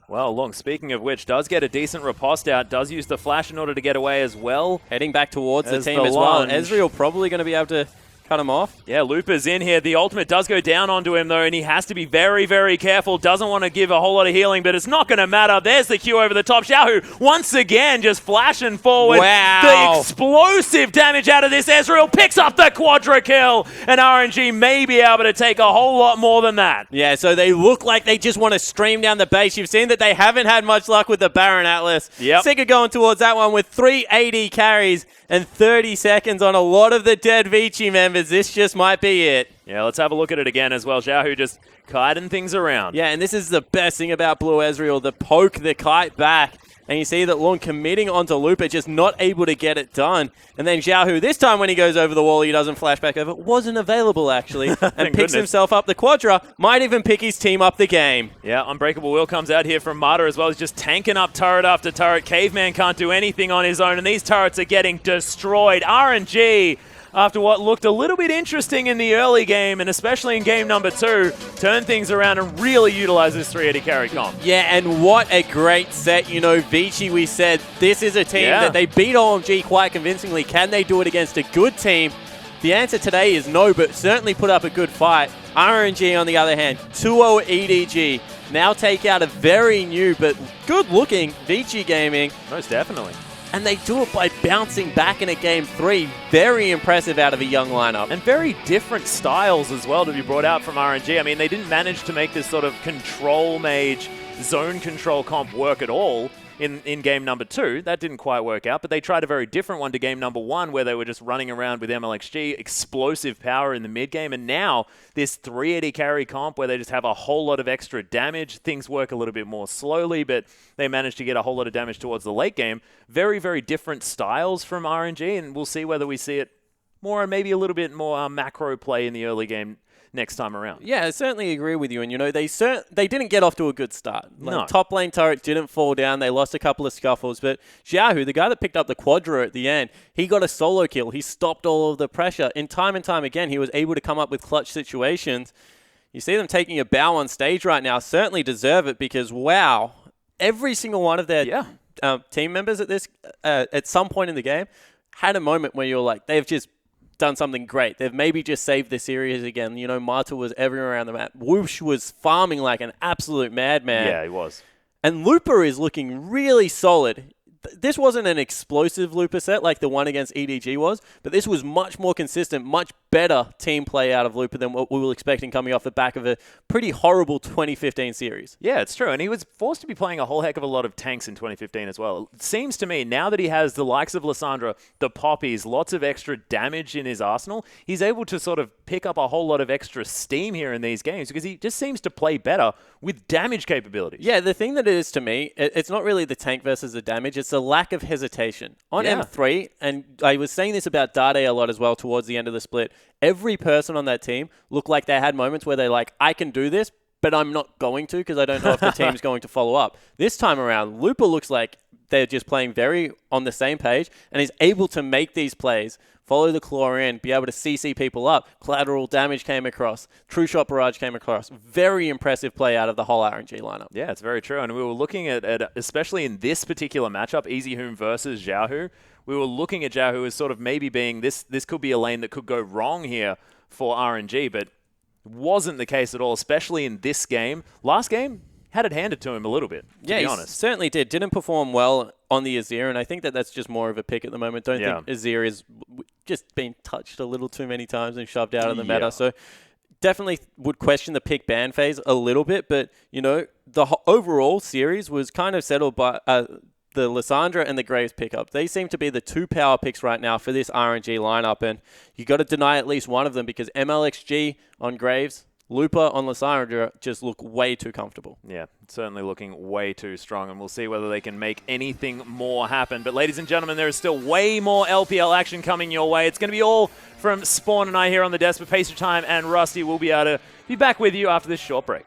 Well, Long, speaking of which, does get a decent riposte out, does use the flash in order to get away as well. Heading back towards the team the as well. lunge. Ezreal probably going to be able to cut him off. Yeah, Looper's in here. The ultimate does go down onto him, though, and he has to be very, very careful. Doesn't want to give a whole lot of healing, but it's not going to matter. There's the Q over the top. Xiaohu, once again, just flashing forward. Wow. The explosive damage out of this. Ezreal picks up the quadra kill, and RNG may be able to take a whole lot more than that. Yeah, so they look like they just want to stream down the base. You've seen that they haven't had much luck with the Baron Atlas. Yep. Sika going towards that one with 3 AD carries and 30 seconds on a lot of the dead Vici members. This just might be it. Yeah, let's have a look at it again as well. Xiaohu just kiting things around. Yeah, and this is the best thing about Blue Ezreal, the poke, the kite back. And you see that Long committing onto Looper, just not able to get it done. And then Xiaohu, this time when he goes over the wall, he doesn't flash back over. Wasn't available, actually. And picks himself up the Quadra. Might even pick his team up the game. Yeah, Unbreakable Will comes out here from Mata as well. He's just tanking up turret after turret. Caveman can't do anything on his own, and these turrets are getting destroyed. RNG, after what looked a little bit interesting in the early game, and especially in game number 2, turn things around and really utilize this 380 carry comp. Yeah, and what a great set. You know, Vici, we said this is a team that they beat OMG quite convincingly. Can they do it against a good team? The answer today is no, but certainly put up a good fight. RNG, on the other hand, 2-0 EDG. Now take out a very new but good-looking Vici Gaming. Most definitely. And they do it by bouncing back in a game 3. Very impressive out of a young lineup. And very different styles as well to be brought out from RNG. I mean, they didn't manage to make this sort of control mage, zone control comp work at all in game number 2. That didn't quite work out, but they tried a very different one to game number 1 where they were just running around with MLXG, explosive power in the mid game, and now this 380 carry comp where they just have a whole lot of extra damage. Things work a little bit more slowly, but they managed to get a whole lot of damage towards the late game. Very, very different styles from RNG, and we'll see whether we see it more and maybe a little bit more macro play in the early game next time around. Yeah, I certainly agree with you. And, you know, they didn't get off to a good start. No. Top lane turret didn't fall down. They lost a couple of scuffles. But Xiaohu, the guy that picked up the Quadra at the end, he got a solo kill. He stopped all of the pressure. And time again, he was able to come up with clutch situations. You see them taking a bow on stage right now. Certainly deserve it because, wow, every single one of their team members at some point in the game had a moment where you're like, they've just done something great. They've maybe just saved the series again. You know, Mata was everywhere around the map. Whoosh was farming like an absolute madman. Yeah, he was. And Looper is looking really solid. This wasn't an explosive Looper set like the one against EDG was, but this was much more consistent, much better team play out of Looper than what we were expecting coming off the back of a pretty horrible 2015 series. Yeah, it's true. And he was forced to be playing a whole heck of a lot of tanks in 2015 as well. It seems to me, now that he has the likes of Lissandra, the Poppies, lots of extra damage in his arsenal, he's able to sort of pick up a whole lot of extra steam here in these games because he just seems to play better with damage capabilities. Yeah, the thing that it is to me, it's not really the tank versus the damage, it's the lack of hesitation. On M3, and I was saying this about Dade a lot as well towards the end of the split, every person on that team looked like they had moments where they're like, I can do this, but I'm not going to because I don't know if the team's going to follow up. This time around, Looper looks like they're just playing very on the same page and is able to make these plays, follow the claw in, be able to CC people up. Collateral damage came across. True Shot Barrage came across. Very impressive play out of the whole RNG lineup. Yeah, it's very true. And we were looking at especially in this particular matchup, EasyHoom versus Xiaohu, we were looking at Xiaohu as sort of maybe being this could be a lane that could go wrong here for RNG, but wasn't the case at all, especially in this game. Last game, had it handed to him a little bit, to be honest. Certainly did. Didn't perform well on the Azir, and I think that that's just more of a pick at the moment. Don't think Azir is just been touched a little too many times and shoved out of the meta. So definitely would question the pick ban phase a little bit, but, you know, the overall series was kind of settled by the Lissandra and the Graves pickup. They seem to be the two power picks right now for this RNG lineup, and you got to deny at least one of them because MLXG on Graves, Looper on Lissandra just look way too comfortable. Yeah, certainly looking way too strong, and we'll see whether they can make anything more happen. But ladies and gentlemen, there is still way more LPL action coming your way. It's going to be all from Spawn and I here on the desk, but Pacer Time and Rusty will be able to be back with you after this short break.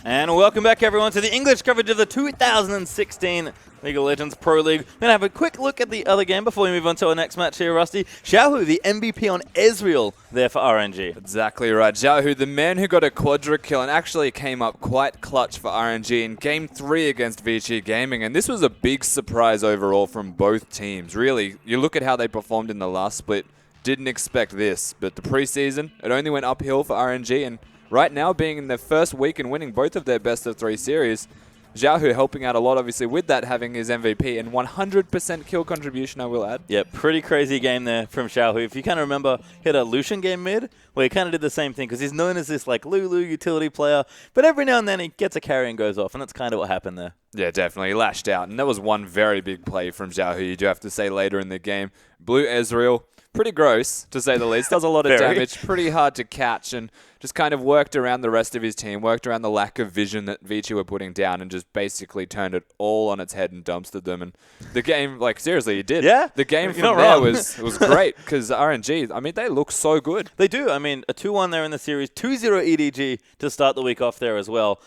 And welcome back, everyone, to the English coverage of the 2016 League of Legends Pro League. We're going to have a quick look at the other game before we move on to our next match here, Rusty. Xiaohu, the MVP on Ezreal, there for RNG. Exactly right. Xiaohu, the man who got a quadra kill and actually came up quite clutch for RNG in Game 3 against VG Gaming. And this was a big surprise overall from both teams. Really, you look at how they performed in the last split, didn't expect this. But the preseason, it only went uphill for RNG. And right now, being in their first week and winning both of their best-of-3 series, Xiaohu helping out a lot, obviously, with that, having his MVP and 100% kill contribution, I will add. Yeah, pretty crazy game there from Xiaohu. If you kind of remember, he had a Lucian game mid, where he kind of did the same thing, because he's known as this, like, Lulu utility player, but every now and then he gets a carry and goes off, and that's kind of what happened there. Yeah, definitely. He lashed out, and that was one very big play from Xiaohu, you do have to say, later in the game. Blue Ezreal, pretty gross, to say the least. Does a lot of damage, pretty hard to catch, and just kind of worked around the rest of his team, worked around the lack of vision that Vici were putting down, and just basically turned it all on its head and dumpstered them. And the game, like, seriously, he did. Yeah. The game from there was great, because RNG, I mean, they look so good. They do. I mean, a 2-1 there in the series, 2-0 EDG to start the week off there as well.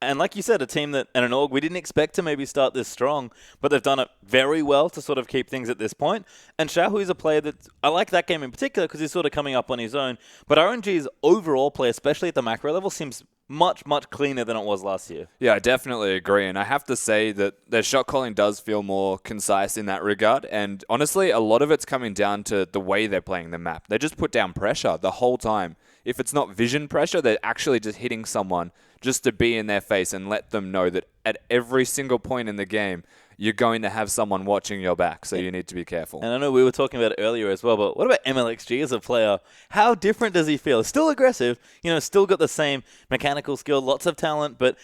And like you said, a team that, and an org, we didn't expect to maybe start this strong, but they've done it very well to sort of keep things at this point. And Xiaohu is a player that, I like that game in particular because he's sort of coming up on his own. But RNG's overall play, especially at the macro level, seems much, much cleaner than it was last year. Yeah, I definitely agree. And I have to say that their shot calling does feel more concise in that regard. And honestly, a lot of it's coming down to the way they're playing the map. They just put down pressure the whole time. If it's not vision pressure, they're actually just hitting someone just to be in their face and let them know that at every single point in the game, you're going to have someone watching your back, so you need to be careful. And I know we were talking about it earlier as well, but what about MLXG as a player? How different does he feel? Still aggressive, still got the same mechanical skill, lots of talent, but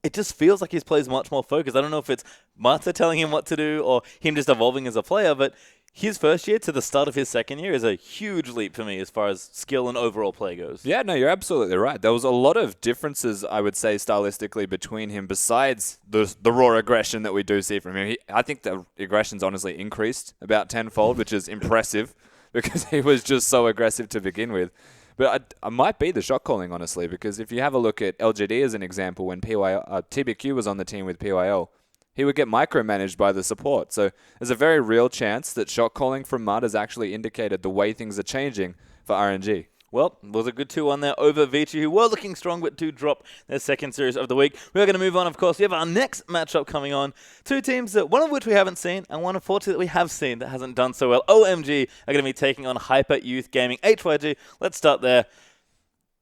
it just feels like his play is much more focused. I don't know if it's Marta telling him what to do or him just evolving as a player, but his first year to the start of his second year is a huge leap for me as far as skill and overall play goes. Yeah, no, you're absolutely right. There was a lot of differences, I would say, stylistically between him besides the raw aggression that we do see from him. I think the aggression's honestly increased about tenfold, which is impressive because he was just so aggressive to begin with. But I might be the shot calling, honestly, because if you have a look at LGD as an example, when TBQ was on the team with PYL, he would get micromanaged by the support. So there's a very real chance that shot calling from Mud has actually indicated the way things are changing for RNG. Well, it was a good 2-1 there over Vici, who were looking strong, but do drop their second series of the week. We're going to move on, of course. We have our next matchup coming on. Two teams, one of which we haven't seen, and one, unfortunately, that we have seen that hasn't done so well. OMG are going to be taking on Hyper Youth Gaming. HYG, let's start there.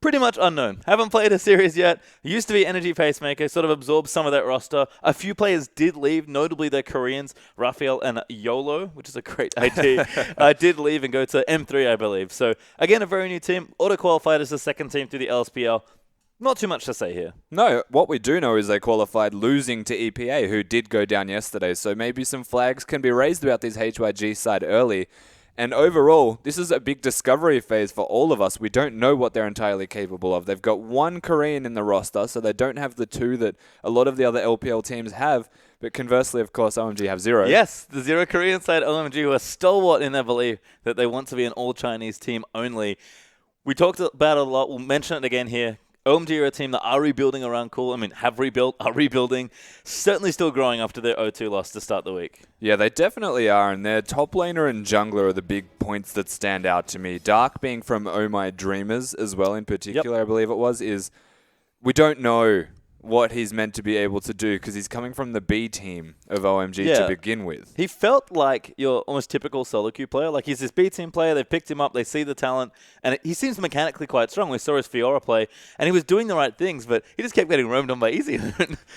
Pretty much unknown. Haven't played a series yet. Used to be Energy Pacemaker, sort of absorbed some of that roster. A few players did leave, notably the Koreans, Raphael and YOLO, which is a great ID, did leave and go to M3, I believe. So, again, a very new team. Auto-qualified as the second team through the LSPL. Not too much to say here. No, what we do know is they qualified losing to EPA, who did go down yesterday. So maybe some flags can be raised about this HYG side early. And overall, this is a big discovery phase for all of us. We don't know what they're entirely capable of. They've got one Korean in the roster, so they don't have the two that a lot of the other LPL teams have. But conversely, of course, OMG have zero. Yes, the zero Korean side, OMG, who are stalwart in their belief that they want to be an all-Chinese team only. We talked about it a lot. We'll mention it again here. OMG are a team that are rebuilding around Cool. I mean, have rebuilt, are rebuilding. Certainly still growing after their 0-2 loss to start the week. Yeah, they definitely are. And their top laner and jungler are the big points that stand out to me. Dark being from Oh My Dreamers as well in particular, I believe it was, is we don't know what he's meant to be able to do because he's coming from the B team of OMG to begin with. He felt like your almost typical solo queue player. Like he's this B team player. They've picked him up. They see the talent. And he seems mechanically quite strong. We saw his Fiora play. And he was doing the right things, but he just kept getting roamed on by Easy.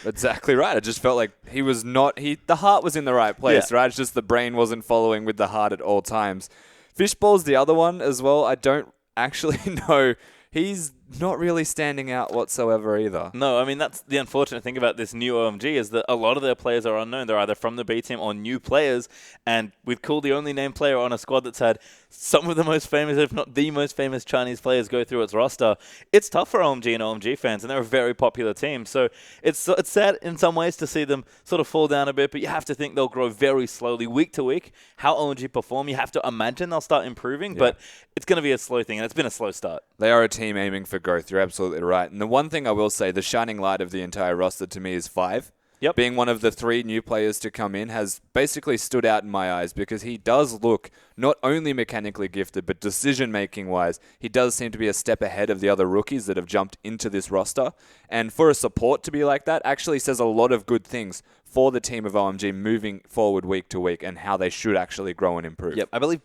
Exactly right. It just felt like he was not... the heart was in the right place, right? It's just the brain wasn't following with the heart at all times. Fishball's the other one as well. I don't actually know... He's not really standing out whatsoever either. No, I mean, that's the unfortunate thing about this new OMG is that a lot of their players are unknown. They're either from the B team or new players. And with Cool, the only named player on a squad that's had some of the most famous, if not the most famous Chinese players go through its roster, it's tough for OMG and OMG fans, and they're a very popular team. So it's sad in some ways to see them sort of fall down a bit, but you have to think they'll grow very slowly week to week. How OMG perform, you have to imagine they'll start improving, but it's going to be a slow thing, and it's been a slow start. They are a team aiming for growth. You're absolutely right. And the one thing I will say, the shining light of the entire roster to me is 5. Yep. Being one of the 3 new players to come in has basically stood out in my eyes because he does look not only mechanically gifted, but decision-making wise, he does seem to be a step ahead of the other rookies that have jumped into this roster. And for a support to be like that actually says a lot of good things for the team of OMG moving forward week to week and how they should actually grow and improve. Yep, I believe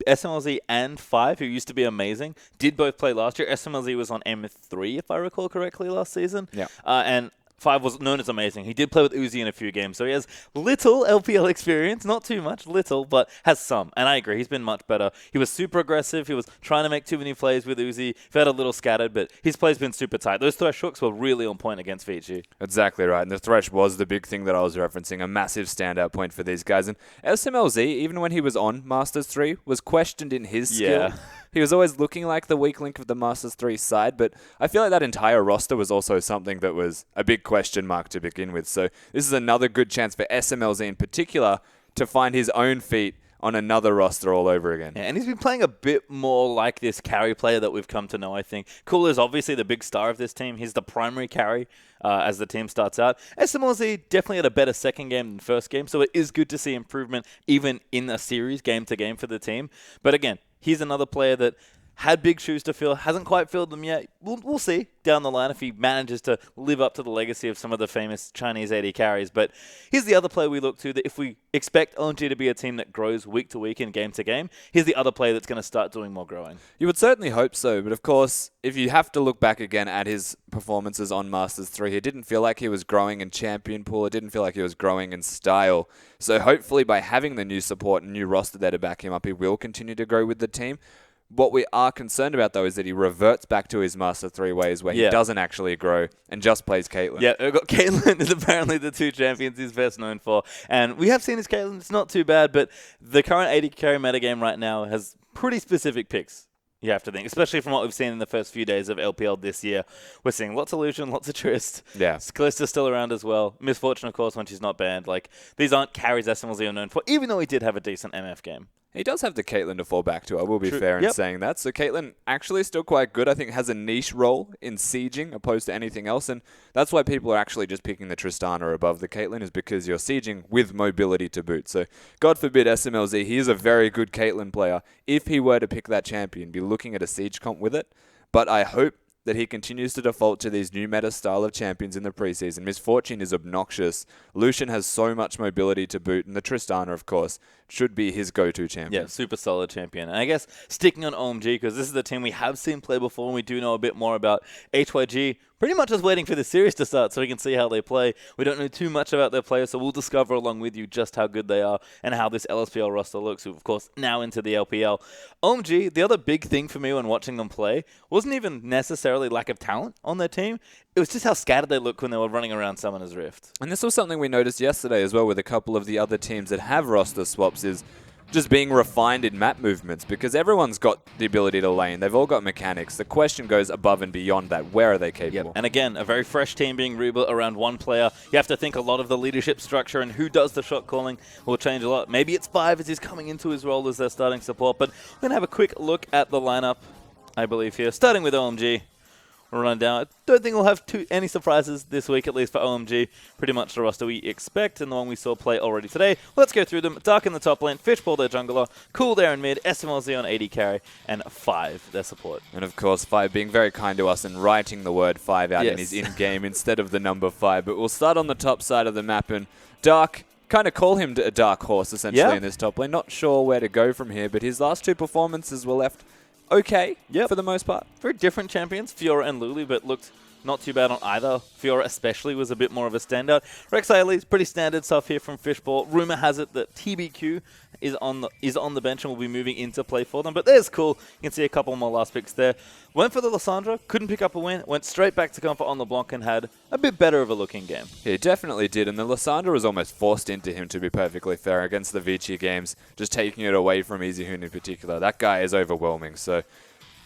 SMLZ and 5, who used to be amazing, did both play last year. SMLZ was on M3, if I recall correctly, last season. Yeah. And 5 was known as amazing. He did play with Uzi in a few games, so he has little LPL experience. Not too much, little, but has some. And I agree, he's been much better. He was super aggressive. He was trying to make too many plays with Uzi. Felt a little scattered, but his play's been super tight. Those thresh hooks were really on point against Vici. Exactly right. And the thresh was the big thing that I was referencing, a massive standout point for these guys. And SMLZ, even when he was on Masters 3, was questioned in his skill. He was always looking like the weak link of the Masters 3 side, but I feel like that entire roster was also something that was a big question mark to begin with. So this is another good chance for SMLZ in particular to find his own feet on another roster all over again. Yeah, and he's been playing a bit more like this carry player that we've come to know, I think. Cool is obviously the big star of this team. He's the primary carry as the team starts out. SMLZ definitely had a better second game than first game, so it is good to see improvement even in a series, game to game for the team. But again, he's another player that had big shoes to fill, hasn't quite filled them yet. We'll see down the line if he manages to live up to the legacy of some of the famous Chinese AD carries. But here's the other player we look to that if we expect OMG to be a team that grows week to week and game to game, here's the other player that's going to start doing more growing. You would certainly hope so, but of course, if you have to look back again at his performances on Masters 3, he didn't feel like he was growing in champion pool, it didn't feel like he was growing in style. So hopefully by having the new support and new roster there to back him up, he will continue to grow with the team. What we are concerned about, though, is that he reverts back to his Master 3 ways where he doesn't actually grow and just plays Caitlyn. Yeah, we've got Caitlyn is apparently the two champions he's best known for. And we have seen his Caitlyn. It's not too bad, but the current AD carry metagame right now has pretty specific picks, you have to think, especially from what we've seen in the first few days of LPL this year. We're seeing lots of Lucian, lots of Trist. Yeah. Callista's still around as well. Misfortune, of course, when she's not banned. Like, these aren't carries SMLZ are known for, even though he did have a decent MF game. He does have the Caitlyn to fall back to, I will be fair in saying that. So Caitlyn actually still quite good. I think has a niche role in sieging opposed to anything else. And that's why people are actually just picking the Tristana above the Caitlyn, is because you're sieging with mobility to boot. So God forbid SMLZ, he is a very good Caitlyn player. If he were to pick that champion, be looking at a siege comp with it. But I hope that he continues to default to these new meta style of champions in the preseason. Misfortune is obnoxious. Lucian has so much mobility to boot, and the Tristana, of course, should be his go-to champion. Yeah, super solid champion. And I guess sticking on OMG, because this is the team we have seen play before and we do know a bit more about. HYG pretty much just waiting for the series to start so we can see how they play. We don't know too much about their players, so we'll discover along with you just how good they are and how this LSPL roster looks, who, of course, now into the LPL. OMG, the other big thing for me when watching them play wasn't even necessarily lack of talent on their team. It was just how scattered they look when they were running around Summoner's Rift. And this was something we noticed yesterday as well with a couple of the other teams that have roster swaps, is just being refined in map movements, because everyone's got the ability to lane. They've all got mechanics. The question goes above and beyond that. Where are they capable? Yep. And again, a very fresh team being rebuilt around one player. You have to think a lot of the leadership structure and who does the shot calling will change a lot. Maybe it's 5 as he's coming into his role as their starting support, but we're going to have a quick look at the lineup, I believe, here. Starting with OMG. We'll run down. I don't think we'll have any surprises this week, at least for OMG. Pretty much the roster we expect and the one we saw play already today. Let's go through them. Dark in the top lane, Fishball their jungler, Cool there in mid, SMLZ on AD carry, and 5 their support. And of course, 5 being very kind to us and writing the word 5 out in his in-game instead of the number 5. But we'll start on the top side of the map, and Dark, kind of call him a dark horse essentially in this top lane. Not sure where to go from here, but his last 2 performances were left okay for the most part. Very different champions, Fiora and Lulu, but looked not too bad on either. Fiora especially was a bit more of a standout. Rex Ailey's pretty standard stuff here from Fishball. Rumor has it that TBQ is on the bench and will be moving into play for them. But there's cool. You can see a couple more last picks there. Went for the Lissandra, couldn't pick up a win, went straight back to comfort on the block and had a bit better of a looking game. Yeah, he definitely did, and the Lissandra was almost forced into him, to be perfectly fair, against the Vici games, just taking it away from EasyHoon in particular. That guy is overwhelming, so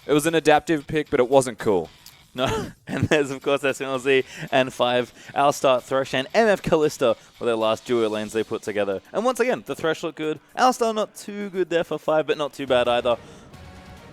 it was an adaptive pick, but it wasn't cool. No, and there's, of course, SMLZ and 5, Alistar, Thresh, and MF Callista were their last duo lanes they put together. And once again, the Thresh looked good. Alistar not too good there for 5, but not too bad either.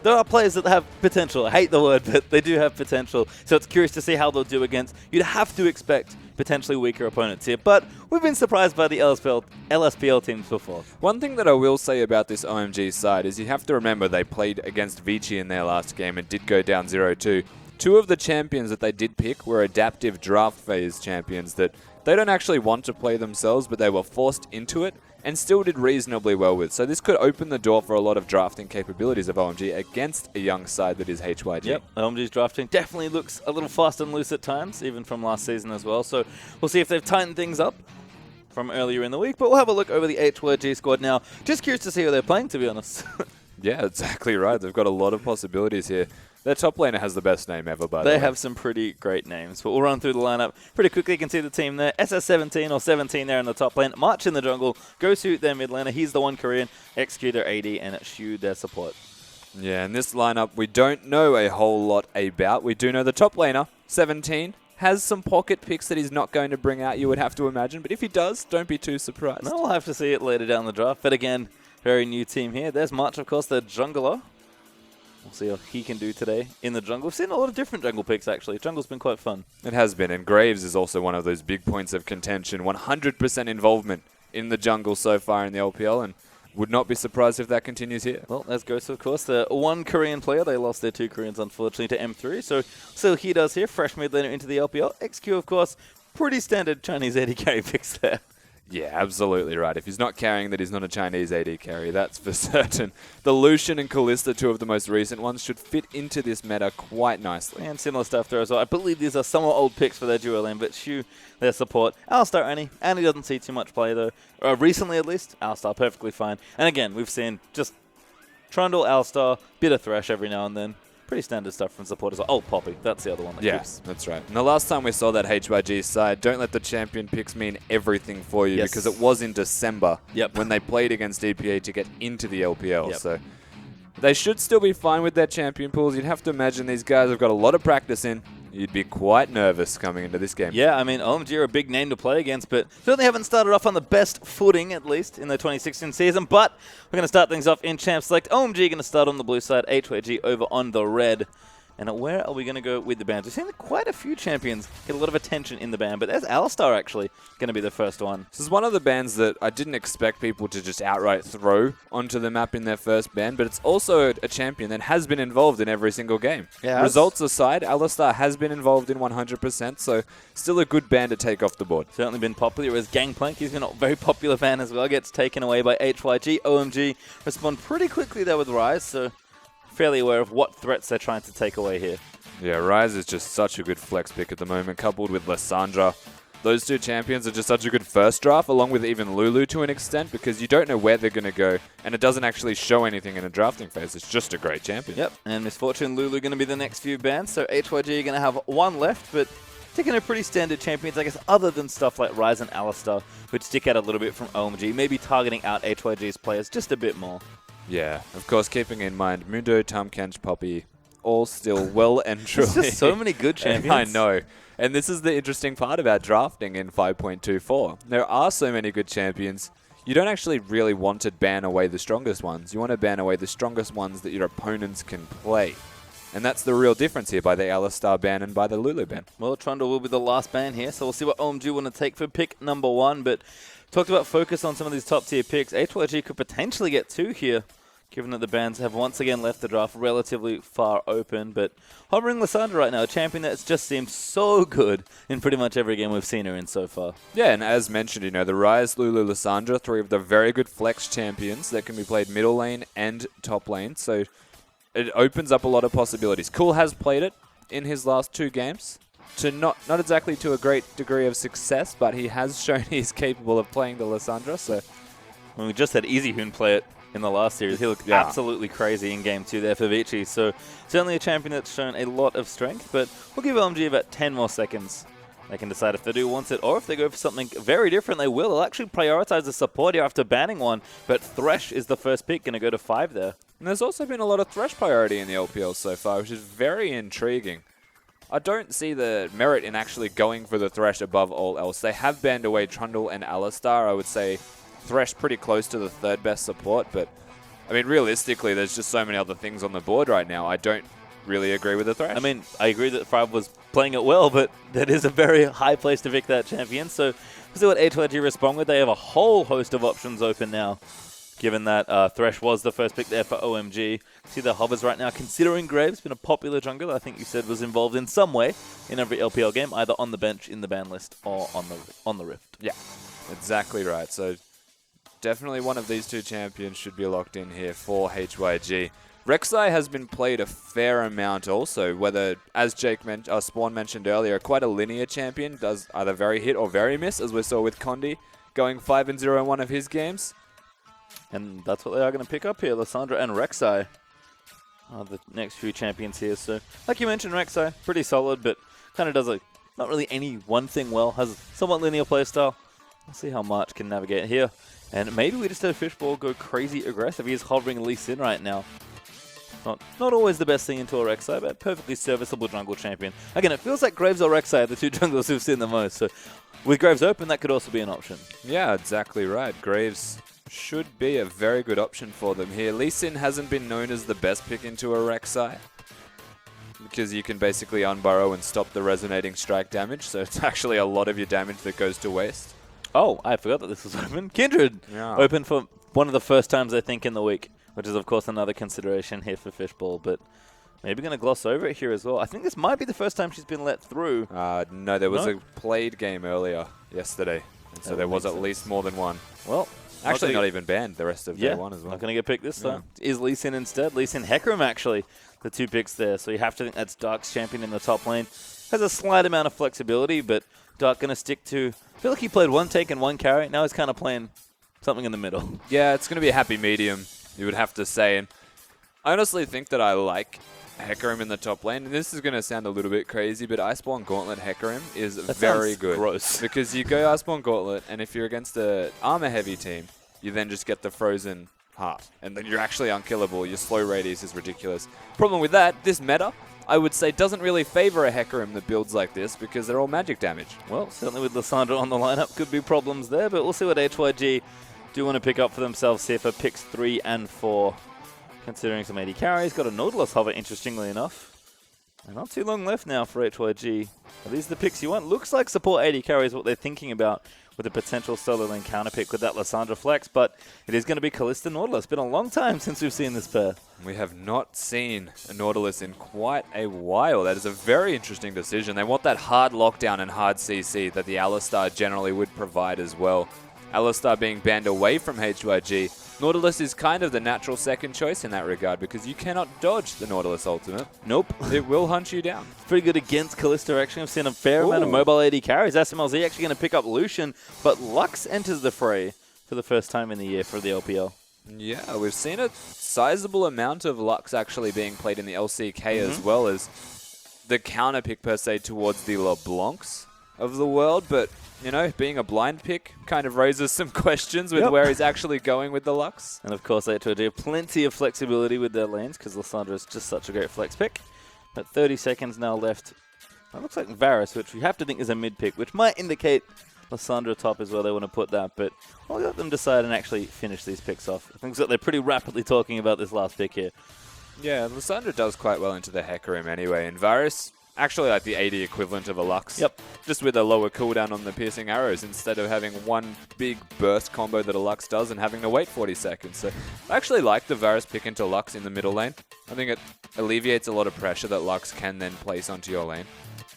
There are players that have potential. I hate the word, but they do have potential. So it's curious to see how they'll do against. You'd have to expect potentially weaker opponents here, but we've been surprised by the LSPL teams before. One thing that I will say about this OMG side is you have to remember they played against Vici in their last game and did go down 0-2. 2 of the champions that they did pick were adaptive draft phase champions that they don't actually want to play themselves, but they were forced into it and still did reasonably well with. So this could open the door for a lot of drafting capabilities of OMG against a young side that is HYG. Yep, OMG's drafting definitely looks a little fast and loose at times, even from last season as well. So we'll see if they've tightened things up from earlier in the week, but we'll have a look over the HYG squad now. Just curious to see who they're playing, to be honest. Yeah, exactly right. They've got a lot of possibilities here. Their top laner has the best name ever, by the way. They have some pretty great names, but we'll run through the lineup pretty quickly. You can see the team there. SS17 or 17 there in the top lane. March in the jungle. Gosu their mid laner. He's the one Korean. XQ their AD, and Shu their support. Yeah, in this lineup, we don't know a whole lot about. We do know the top laner, 17, has some pocket picks that he's not going to bring out, you would have to imagine. But if he does, don't be too surprised. No, we'll have to see it later down the draft. But again, very new team here. There's March, of course, the jungler. We'll see how he can do today in the jungle. We've seen a lot of different jungle picks, actually. Jungle's been quite fun. It has been, and Graves is also one of those big points of contention. 100% involvement in the jungle so far in the LPL, and would not be surprised if that continues here. Well, there's Ghost, of course, the one Korean player. They lost their 2 Koreans, unfortunately, to M3. So he does here, fresh mid laner into the LPL. XQ, of course, pretty standard Chinese AD carry picks there. Yeah, absolutely right. If he's not carrying that, he's not a Chinese AD carry, that's for certain. The Lucian and Callista, 2 of the most recent ones, should fit into this meta quite nicely. And similar stuff there as well. I believe these are somewhat old picks for their duo lane, but Shu, their support. Alistar, Annie. Annie doesn't see too much play, though. Recently, at least, Alistar perfectly fine. And again, we've seen just Trundle, Alistar, bit of Thresh every now and then. Pretty standard stuff from supporters. Oh, Poppy. That's the other one. Yes, that's right. And the last time we saw that HYG side, don't let the champion picks mean everything for you, because it was in December when they played against EPA to get into the LPL. So they should still be fine with their champion pools. You'd have to imagine these guys have got a lot of practice in. You'd be quite nervous coming into this game. Yeah, I mean, OMG are a big name to play against, but certainly haven't started off on the best footing, at least, in the 2016 season. But we're going to start things off in Champ Select. OMG going to start on the blue side, HYG over on the red. And where are we going to go with the bans? We've seen quite a few champions get a lot of attention in the ban, but there's Alistar actually going to be the first one. This is one of the bans that I didn't expect people to just outright throw onto the map in their first ban, but it's also a champion that has been involved in every single game. Yeah, results aside, Alistar has been involved in 100%, so still a good ban to take off the board. Certainly been popular as Gangplank. He's been a very popular ban as well. Gets taken away by HYG. OMG respond pretty quickly there with Rise, so fairly aware of what threats they're trying to take away here. Yeah, Rise is just such a good flex pick at the moment, coupled with Lissandra. Those two champions are just such a good first draft, along with even Lulu to an extent, because you don't know where they're going to go, and it doesn't actually show anything in a drafting phase. It's just a great champion. Yep, and Misfortune Lulu going to be the next few bans, so HYG are going to have one left, but taking a pretty standard champions, I guess, other than stuff like Rise and Alistar, which stick out a little bit from OMG, maybe targeting out HYG's players just a bit more. Yeah, of course, keeping in mind, Mundo, Tamkench, Poppy, all still well and truly. There's just so many good champions. I know. And this is the interesting part about drafting in 5.24. There are so many good champions. You don't actually really want to ban away the strongest ones. You want to ban away the strongest ones that your opponents can play. And that's the real difference here by the Alistar ban and by the Lulu ban. Well, Trundle will be the last ban here, so we'll see what OMG want to take for pick number one. But talked about focus on some of these top-tier picks. HYG could potentially get two here, given that the bans have once again left the draft relatively far open. But hovering Lissandra right now, a champion that's just seemed so good in pretty much every game we've seen her in so far. Yeah, and as mentioned, you know, the Rise, Lulu, Lissandra, three of the very good flex champions that can be played middle lane and top lane. So it opens up a lot of possibilities. Cool has played it in his last two games. To not exactly to a great degree of success, but he has shown he's capable of playing the Lissandra. So we just had EasyHoon play it in the last series. He looked absolutely crazy in Game 2 there for Vici. So certainly a champion that's shown a lot of strength, but we'll give LMG about 10 more seconds. They can decide if they do want it, or if they go for something very different, they will. They'll actually prioritize the support here after banning one, but Thresh is the first pick, going to go to 5 there. And there's also been a lot of Thresh priority in the LPL so far, which is very intriguing. I don't see the merit in actually going for the Thresh above all else. They have banned away Trundle and Alistar. I would say Thresh pretty close to the third best support, but I mean, realistically, there's just so many other things on the board right now. I don't really agree with the Thresh. I mean, I agree that Five was playing it well, but that is a very high place to pick that champion. So we'll see what HYG respond with. They have a whole host of options open now, given that Thresh was the first pick there for OMG. See the hovers right now, considering Graves, been a popular jungler, I think you said was involved in some way in every LPL game, either on the bench, in the ban list, or on the Rift. Yeah, exactly right. So definitely one of these two champions should be locked in here for HYG. Rek'Sai has been played a fair amount also, whether, as Spawn mentioned earlier, quite a linear champion, does either very hit or very miss, as we saw with Condi, going 5-0 in one of his games. And that's what they are going to pick up here, Lissandra and Rek'Sai are the next few champions here. So, like you mentioned, Rek'Sai, pretty solid, but kind of does not really any one thing well, has a somewhat linear playstyle. We'll see how March can navigate here. And maybe we just had Fishball go crazy aggressive. He is hovering Lee Sin right now. Not always the best thing into a Rek'Sai, but perfectly serviceable jungle champion. Again, it feels like Graves or Rek'Sai are the two junglers who've seen the most. So with Graves open, that could also be an option. Yeah, exactly right. Graves should be a very good option for them here. Lee Sin hasn't been known as the best pick into a Rek'Sai, because you can basically unburrow and stop the resonating strike damage, so it's actually a lot of your damage that goes to waste. Oh, I forgot that this was open. Kindred open for one of the first times, I think, in the week, which is, of course, another consideration here for Fishball, but maybe going to gloss over it here as well. I think this might be the first time she's been let through. No, there was a played game earlier yesterday, and so there was at least more than one. Well, actually not even banned the rest of day one as well. Not going to get picked this time. Is Lee Sin instead? Lee Sin, Hecarim, actually, the two picks there. So you have to think that's Dark's champion in the top lane. Has a slight amount of flexibility, but Dark going to stick to... I feel like he played one take and one carry. Now he's kind of playing something in the middle. Yeah, it's going to be a happy medium, you would have to say. And I honestly think that I like Hecarim in the top lane, and this is going to sound a little bit crazy, but Iceborne Gauntlet Hecarim is very good. Gross. Because you go Iceborne Gauntlet, and if you're against an armor-heavy team, you then just get the Frozen Heart, and then you're actually unkillable. Your slow radius is ridiculous. Problem with that, this meta, I would say, doesn't really favor a Hecarim that builds like this because they're all magic damage. Well, certainly with Lissandra on the lineup, could be problems there, but we'll see what HYG do want to pick up for themselves here for picks 3 and 4. Considering some AD carries, got a Nautilus hover, interestingly enough. And not too long left now for HYG. Are these the picks you want? Looks like support AD carry is what they're thinking about with a potential solo lane counter pick with that Lissandra flex, but it is going to be Kalista Nautilus. Been a long time since we've seen this pair. We have not seen a Nautilus in quite a while. That is a very interesting decision. They want that hard lockdown and hard CC that the Alistar generally would provide as well. Alistar being banned away from HYG, Nautilus is kind of the natural second choice in that regard because you cannot dodge the Nautilus ultimate. Nope. It will hunt you down. Pretty good against Kalista, actually. I've seen a fair amount of mobile AD carries. SMLZ actually going to pick up Lucian, but Lux enters the fray for the first time in the year for the LPL. Yeah, we've seen a sizable amount of Lux actually being played in the LCK as well as the counter pick per se towards the LeBlancs of the world, but you know, being a blind pick kind of raises some questions with where he's actually going with the Lux. And of course, they have plenty of flexibility with their lanes because Lissandra is just such a great flex pick. But 30 seconds now left. That looks like Varus, which we have to think is a mid pick, which might indicate Lissandra top is where they want to put that. But I'll let them decide and actually finish these picks off. I think that they're pretty rapidly talking about this last pick here. Yeah, Lissandra does quite well into the Hecarim anyway, and Varus actually like the AD equivalent of a Lux. Yep. Just with a lower cooldown on the piercing arrows instead of having one big burst combo that a Lux does and having to wait 40 seconds. So I actually like the Varus pick into Lux in the middle lane. I think it alleviates a lot of pressure that Lux can then place onto your lane.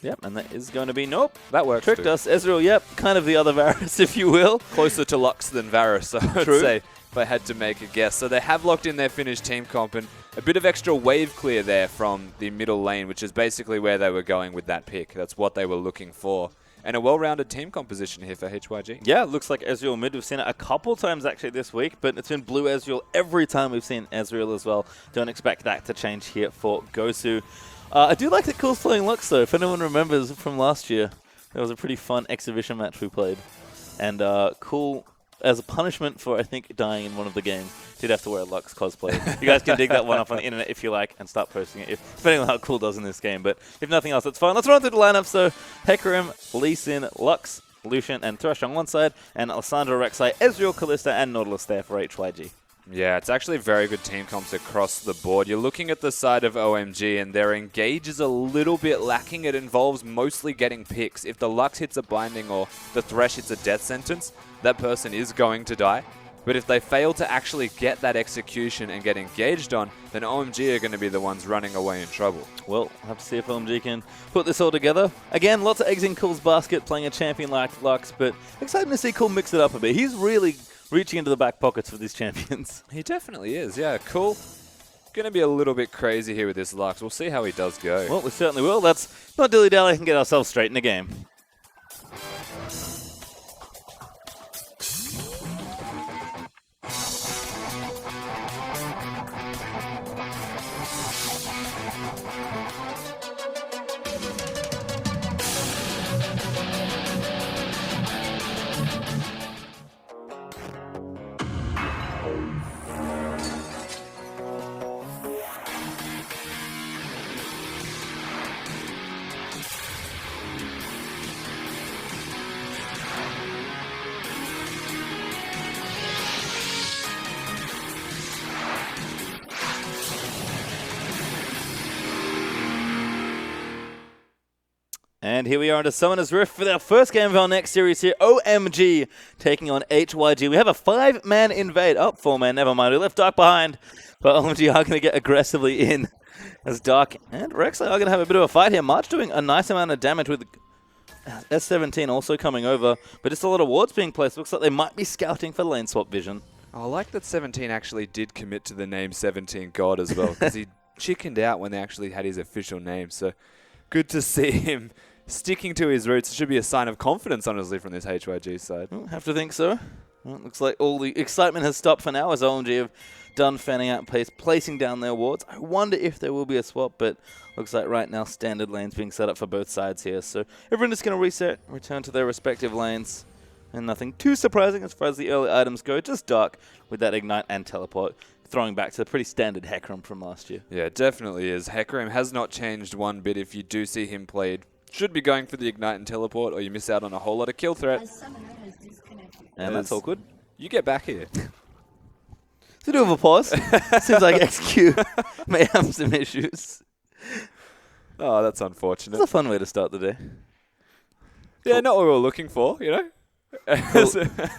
Yep, and that is going to be, nope. That works Tricked too. us. Ezreal, yep, kind of the other Varus, if you will. Closer to Lux than Varus, I would say, if I had to make a guess. So they have locked in their Finnish team comp, and a bit of extra wave clear there from the middle lane, which is basically where they were going with that pick. That's what they were looking for. And a well-rounded team composition here for HYG. Yeah, it looks like Ezreal mid. We've seen it a couple times actually this week, but it's been blue Ezreal every time we've seen Ezreal as well. Don't expect that to change here for Gosu. I do like that Cool's playing Lux though. If anyone remembers from last year, there was a pretty fun exhibition match we played. And Cool, as a punishment for, I think, dying in one of the games, did have to wear a Lux cosplay. You guys can dig that one up on the internet if you like and start posting it, depending on how Cool does in this game. But if nothing else, that's fine. Let's run through the lineups though. Hecarim, Lee Sin, Lux, Lucian, and Thresh on one side, and Lissandra, Rek'Sai, Ezreal, Kalista, and Nautilus there for HYG. Yeah, it's actually very good team comps across the board. You're looking at the side of OMG, and their engage is a little bit lacking. It involves mostly getting picks. If the Lux hits a binding or the Thresh hits a death sentence, that person is going to die. But if they fail to actually get that execution and get engaged on, then OMG are going to be the ones running away in trouble. Well, we'll have to see if OMG can put this all together. Again, lots of eggs in Cool's basket, playing a champion like Lux, but exciting to see Cool mix it up a bit. He's really reaching into the back pockets for these champions. He definitely is, yeah. Cool. Going to be a little bit crazy here with this Lux. We'll see how he does go. Well, we certainly will. Let's not dilly-dally and get ourselves straight in the game. And here we are into Summoner's Rift for our first game of our next series here. OMG taking on HYG. We have a 5-man invade. Oh, 4-man, never mind. We left Dark behind. But OMG are going to get aggressively in as Dark and Rek'Sai are going to have a bit of a fight here. March doing a nice amount of damage with S17 also coming over. But just a lot of wards being placed. Looks like they might be scouting for lane swap vision. I like that 17 actually did commit to the name 17 God as well. Because he chickened out when they actually had his official name. So good to see him sticking to his roots. It should be a sign of confidence, honestly, from this HYG side. Have to think so. Well, it looks like all the excitement has stopped for now as OMG have done fanning out placing down their wards. I wonder if there will be a swap, but looks like right now standard lanes being set up for both sides here. So everyone is going to reset, return to their respective lanes. And nothing too surprising as far as the early items go. Just Dark with that Ignite and Teleport, throwing back to the pretty standard Hecarim from last year. Yeah, it definitely is. Hecarim has not changed one bit if you do see him played. Should be going for the Ignite and Teleport or you miss out on a whole lot of kill threat. And that's all good. You get back here. It's a bit of a pause. Seems like XQ may have some issues. Oh, that's unfortunate. It's a fun way to start the day. Yeah, not what we were looking for, you know?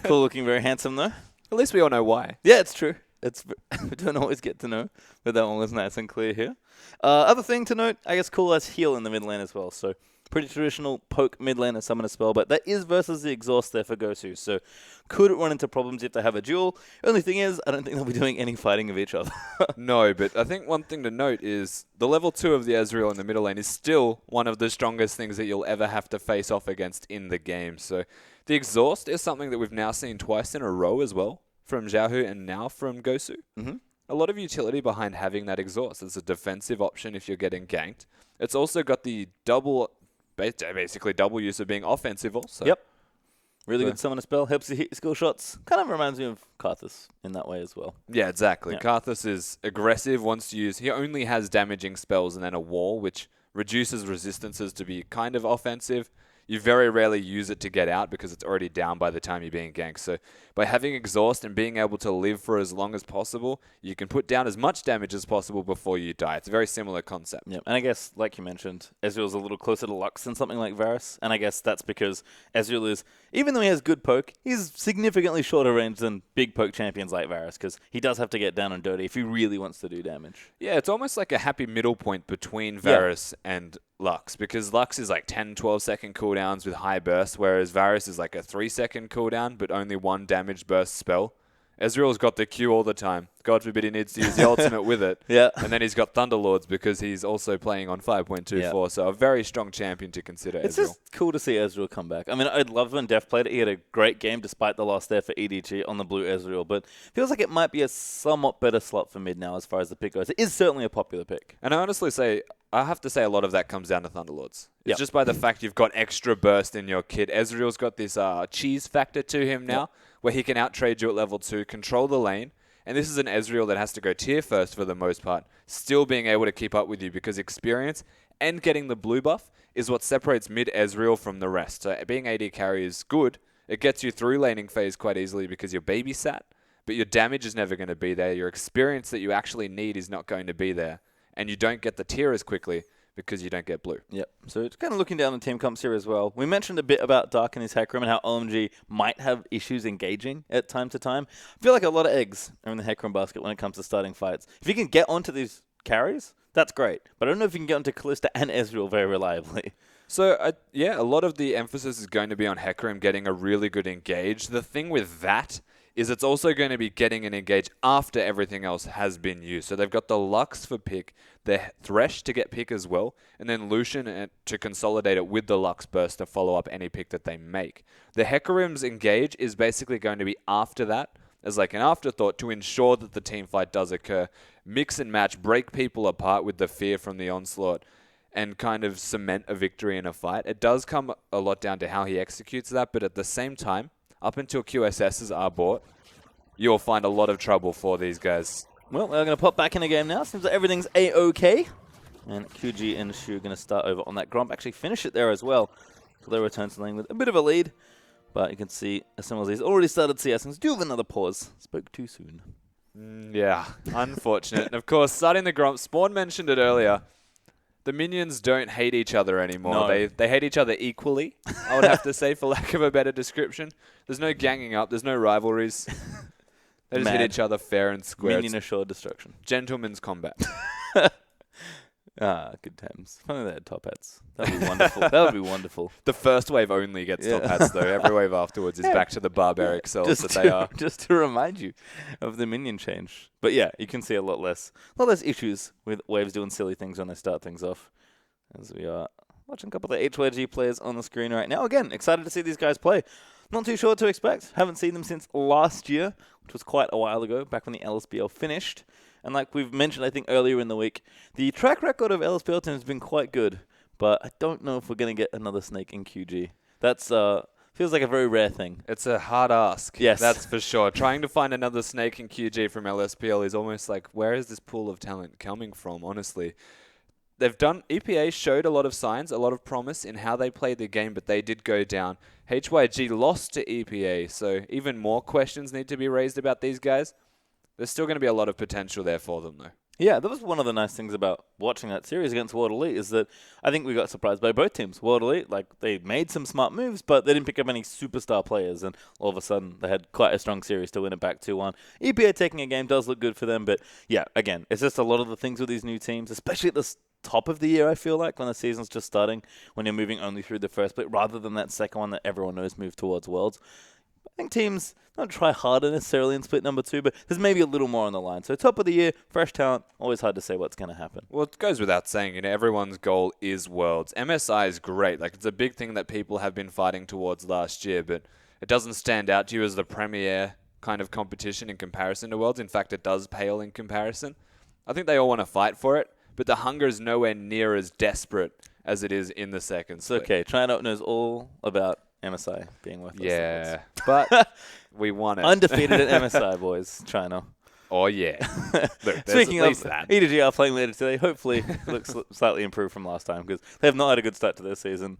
Cool looking, very handsome though. At least we all know why. Yeah, it's true. We don't always get to know, but that one was nice and clear here. Other thing to note, I guess Cool has heal in the mid lane as well, so pretty traditional poke mid lane and summon a spell, but that is versus the exhaust there for Gosu, so could run into problems if they have a duel. Only thing is, I don't think they'll be doing any fighting of each other. No, but I think one thing to note is the level 2 of the Ezreal in the middle lane is still one of the strongest things that you'll ever have to face off against in the game. So the exhaust is something that we've now seen twice in a row as well, from Xiaohu and now from Gosu. Mm-hmm. A lot of utility behind having that exhaust. It's a defensive option if you're getting ganked. It's also got the basically double use of being offensive also. Yep. Really good summon a spell, helps you hit your skill shots. Kind of reminds me of Karthus in that way as well. Yeah, exactly. Yeah. Karthus is aggressive, wants to use... He only has damaging spells and then a wall, which reduces resistances to be kind of offensive. You very rarely use it to get out because it's already down by the time you're being ganked. So by having exhaust and being able to live for as long as possible, you can put down as much damage as possible before you die. It's a very similar concept. Yeah, and I guess, like you mentioned, Ezreal's a little closer to Lux than something like Varus, and I guess that's because Ezreal is, even though he has good poke, he's significantly shorter range than big poke champions like Varus, because he does have to get down and dirty if he really wants to do damage. Yeah, it's almost like a happy middle point between Varus and Lux, because Lux is like 10, 12-second cooldowns with high burst, whereas Varus is like a 3-second cooldown, but only one damage burst spell. Ezreal's got the Q all the time. God forbid he needs to use the ultimate with it. Yeah. And then he's got Thunderlords because he's also playing on 5.24, so a very strong champion to consider It's Ezreal. just cool to see Ezreal come back. I mean, I'd love when Def played it. He had a great game despite the loss there for EDG on the blue Ezreal, but feels like it might be a somewhat better slot for mid now as far as the pick goes. It is certainly a popular pick. And I have to say a lot of that comes down to Thunderlords. It's Yep. just by the fact you've got extra burst in your kit. Ezreal's got this cheese factor to him now, where he can outtrade you at level 2, control the lane, and this is an Ezreal that has to go tier first for the most part, still being able to keep up with you because experience and getting the blue buff is what separates mid Ezreal from the rest. So being AD carry is good. It gets you through laning phase quite easily because you're babysat, but your damage is never going to be there. Your experience that you actually need is not going to be there, and you don't get the tier as quickly because you don't get blue. Yep. So it's kind of looking down the team comps here as well. We mentioned a bit about Dark and his Hecarim and how OMG might have issues engaging at time to time. I feel like a lot of eggs are in the Hecarim basket when it comes to starting fights. If you can get onto these carries, that's great. But I don't know if you can get onto Kalista and Ezreal very reliably. So, a lot of the emphasis is going to be on Hecarim getting a really good engage. The thing with that is it's also going to be getting an engage after everything else has been used. So they've got the Lux for pick, the Thresh to get pick as well, and then Lucian to consolidate it with the Lux Burst to follow up any pick that they make. The Hecarim's engage is basically going to be after that, as like an afterthought to ensure that the team fight does occur. Mix and match, break people apart with the fear from the onslaught, and kind of cement a victory in a fight. It does come a lot down to how he executes that, but at the same time, up until QSSs are bought, you'll find a lot of trouble for these guys. Well, we're going to pop back in the game now. Seems like everything's A-OK. And QG and Shu are going to start over on that Gromp. Actually finish it there as well. So they return to lane with a bit of a lead. But you can see SMLZ's already started CS. And do have another pause. Spoke too soon. Yeah, unfortunate. And of course, starting the Gromp, Spawn mentioned it earlier. The minions don't hate each other anymore. No. They hate each other equally, I would have to say, for lack of a better description. There's no ganging up. There's no rivalries. They just hit Mad. each other fair and square. Minion assured destruction. Gentleman's combat. Good times. If only they had top hats. That would be wonderful. That would be wonderful. The first wave only gets top hats, though. Every wave afterwards is back to the barbaric selves that they are. Just to remind you of the minion change. But yeah, you can see a lot less issues with waves doing silly things when they start things off. As we are watching a couple of the HYG players on the screen right now. Again, excited to see these guys play. Not too sure what to expect. Haven't seen them since last year, which was quite a while ago, back when the LSBL finished. And like we've mentioned, I think, earlier in the week, the track record of LSBL teams has been quite good. But I don't know if we're going to get another Snake in QG. That's feels like a very rare thing. It's a hard ask. Yes. That's for sure. Trying to find another Snake in QG from LSPL is almost like, where is this pool of talent coming from, honestly? EPA showed a lot of signs, a lot of promise in how they played the game, but they did go down. HYG lost to EPA, so even more questions need to be raised about these guys. There's still going to be a lot of potential there for them, though. Yeah, that was one of the nice things about watching that series against World Elite is that I think we got surprised by both teams. World Elite, like, they made some smart moves, but they didn't pick up any superstar players, and all of a sudden they had quite a strong series to win it back 2-1. EPA taking a game does look good for them, but yeah, again, it's just a lot of the things with these new teams, especially at the top of the year, I feel like, when the season's just starting, when you're moving only through the first split, rather than that second one that everyone knows move towards Worlds. I think teams don't try harder necessarily in split number 2, but there's maybe a little more on the line. So top of the year, fresh talent, always hard to say what's going to happen. Well, it goes without saying, everyone's goal is Worlds. MSI is great. Like, it's a big thing that people have been fighting towards last year, but it doesn't stand out to you as the premier kind of competition in comparison to Worlds. In fact, it does pale in comparison. I think they all want to fight for it, but the hunger is nowhere near as desperate as it is in the second split. It's okay. China knows all about MSI being worthless. Yeah, but we won it. Undefeated at MSI, boys. China. Oh, yeah. Look, Speaking at of, least that. E2G are playing later today. Hopefully, looks slightly improved from last time because they have not had a good start to their season.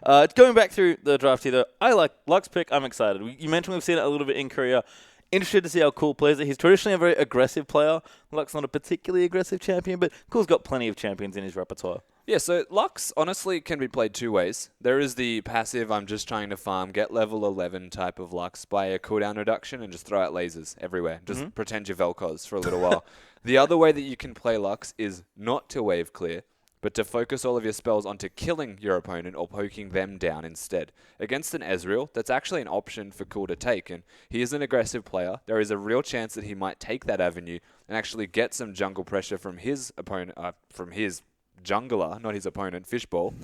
Going back through the draft here, though, I like Luck's pick. I'm excited. You mentioned we've seen it a little bit in Korea. Interested to see how Cool plays it. He's traditionally a very aggressive player. Luck's not a particularly aggressive champion, but Cool's got plenty of champions in his repertoire. Yeah, so Lux honestly can be played two ways. There is the passive, I'm just trying to farm, get level 11 type of Lux by a cooldown reduction and just throw out lasers everywhere. Just pretend you're Vel'Koz for a little while. The other way that you can play Lux is not to wave clear, but to focus all of your spells onto killing your opponent or poking them down instead. Against an Ezreal, that's actually an option for Cool to take, and he is an aggressive player. There is a real chance that he might take that avenue and actually get some jungle pressure from his opponent, from his jungler, not his opponent, Fishbowl,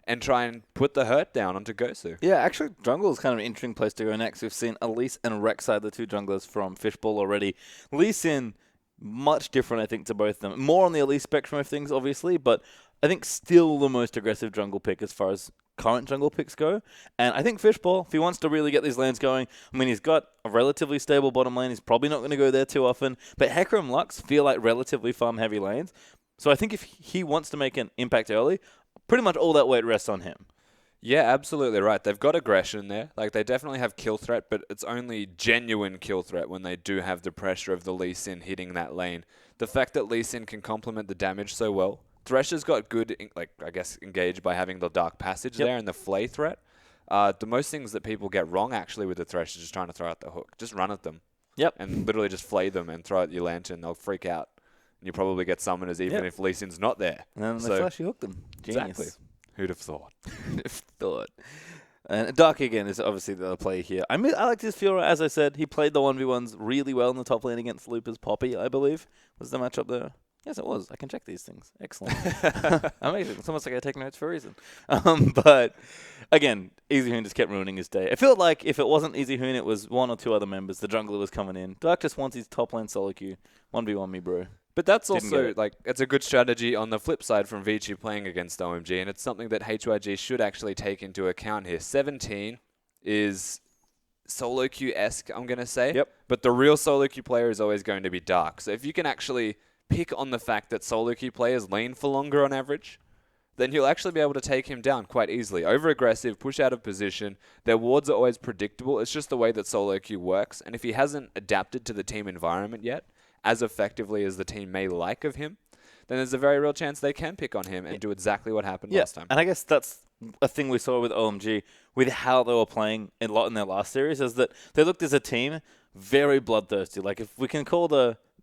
and try and put the hurt down onto Gosu. Yeah, actually, jungle is kind of an interesting place to go next. We've seen Elise and Rek'Sai, the two junglers from Fishbowl already. Lee Sin, much different, I think, to both of them. More on the Elise spectrum of things, obviously, but I think still the most aggressive jungle pick as far as current jungle picks go. And I think Fishbowl, if he wants to really get these lanes going, I mean, he's got a relatively stable bottom lane. He's probably not going to go there too often. But Hecarim Lux feel like relatively farm-heavy lanes. So I think if he wants to make an impact early, pretty much all that weight rests on him. Yeah, absolutely right. They've got aggression there. Like, they definitely have kill threat, but it's only genuine kill threat when they do have the pressure of the Lee Sin hitting that lane. The fact that Lee Sin can complement the damage so well. Thresher's got good, engaged by having the Dark Passage there and the Flay threat. The most things that people get wrong, actually, with the Thresh is just trying to throw out the hook. Just run at them. Yep. And literally just flay them and throw out your lantern. They'll freak out. And you probably get summoners even if Lee Sin's not there. And then they flashy hook them. Genius. Exactly. Who'd have thought? Who'd have thought? And Dark, again, is obviously the play here. I like this Fiora, as I said. He played the 1v1s really well in the top lane against Looper's Poppy, I believe, was the matchup there. Yes, it was. I can check these things. Excellent. Amazing. It's almost like I take notes for a reason. But, again, Easy Hoon just kept ruining his day. I feel like if it wasn't Easy Hoon, it was one or two other members. The jungler was coming in. Dark just wants his top lane solo queue. 1v1 me, bro. But that's also, it's a good strategy on the flip side from Vici playing against OMG, and it's something that HYG should actually take into account here. 17 is solo queue-esque, I'm going to say. Yep. But the real solo queue player is always going to be Dark. So if you can actually pick on the fact that solo queue players lane for longer on average, then you'll actually be able to take him down quite easily. Over-aggressive, push out of position. Their wards are always predictable. It's just the way that solo queue works. And if he hasn't adapted to the team environment yet, as effectively as the team may like of him, then there's a very real chance they can pick on him and do exactly what happened last time. And I guess that's a thing we saw with OMG, with how they were playing a lot in their last series, is that they looked as a team very bloodthirsty. Like, if we can call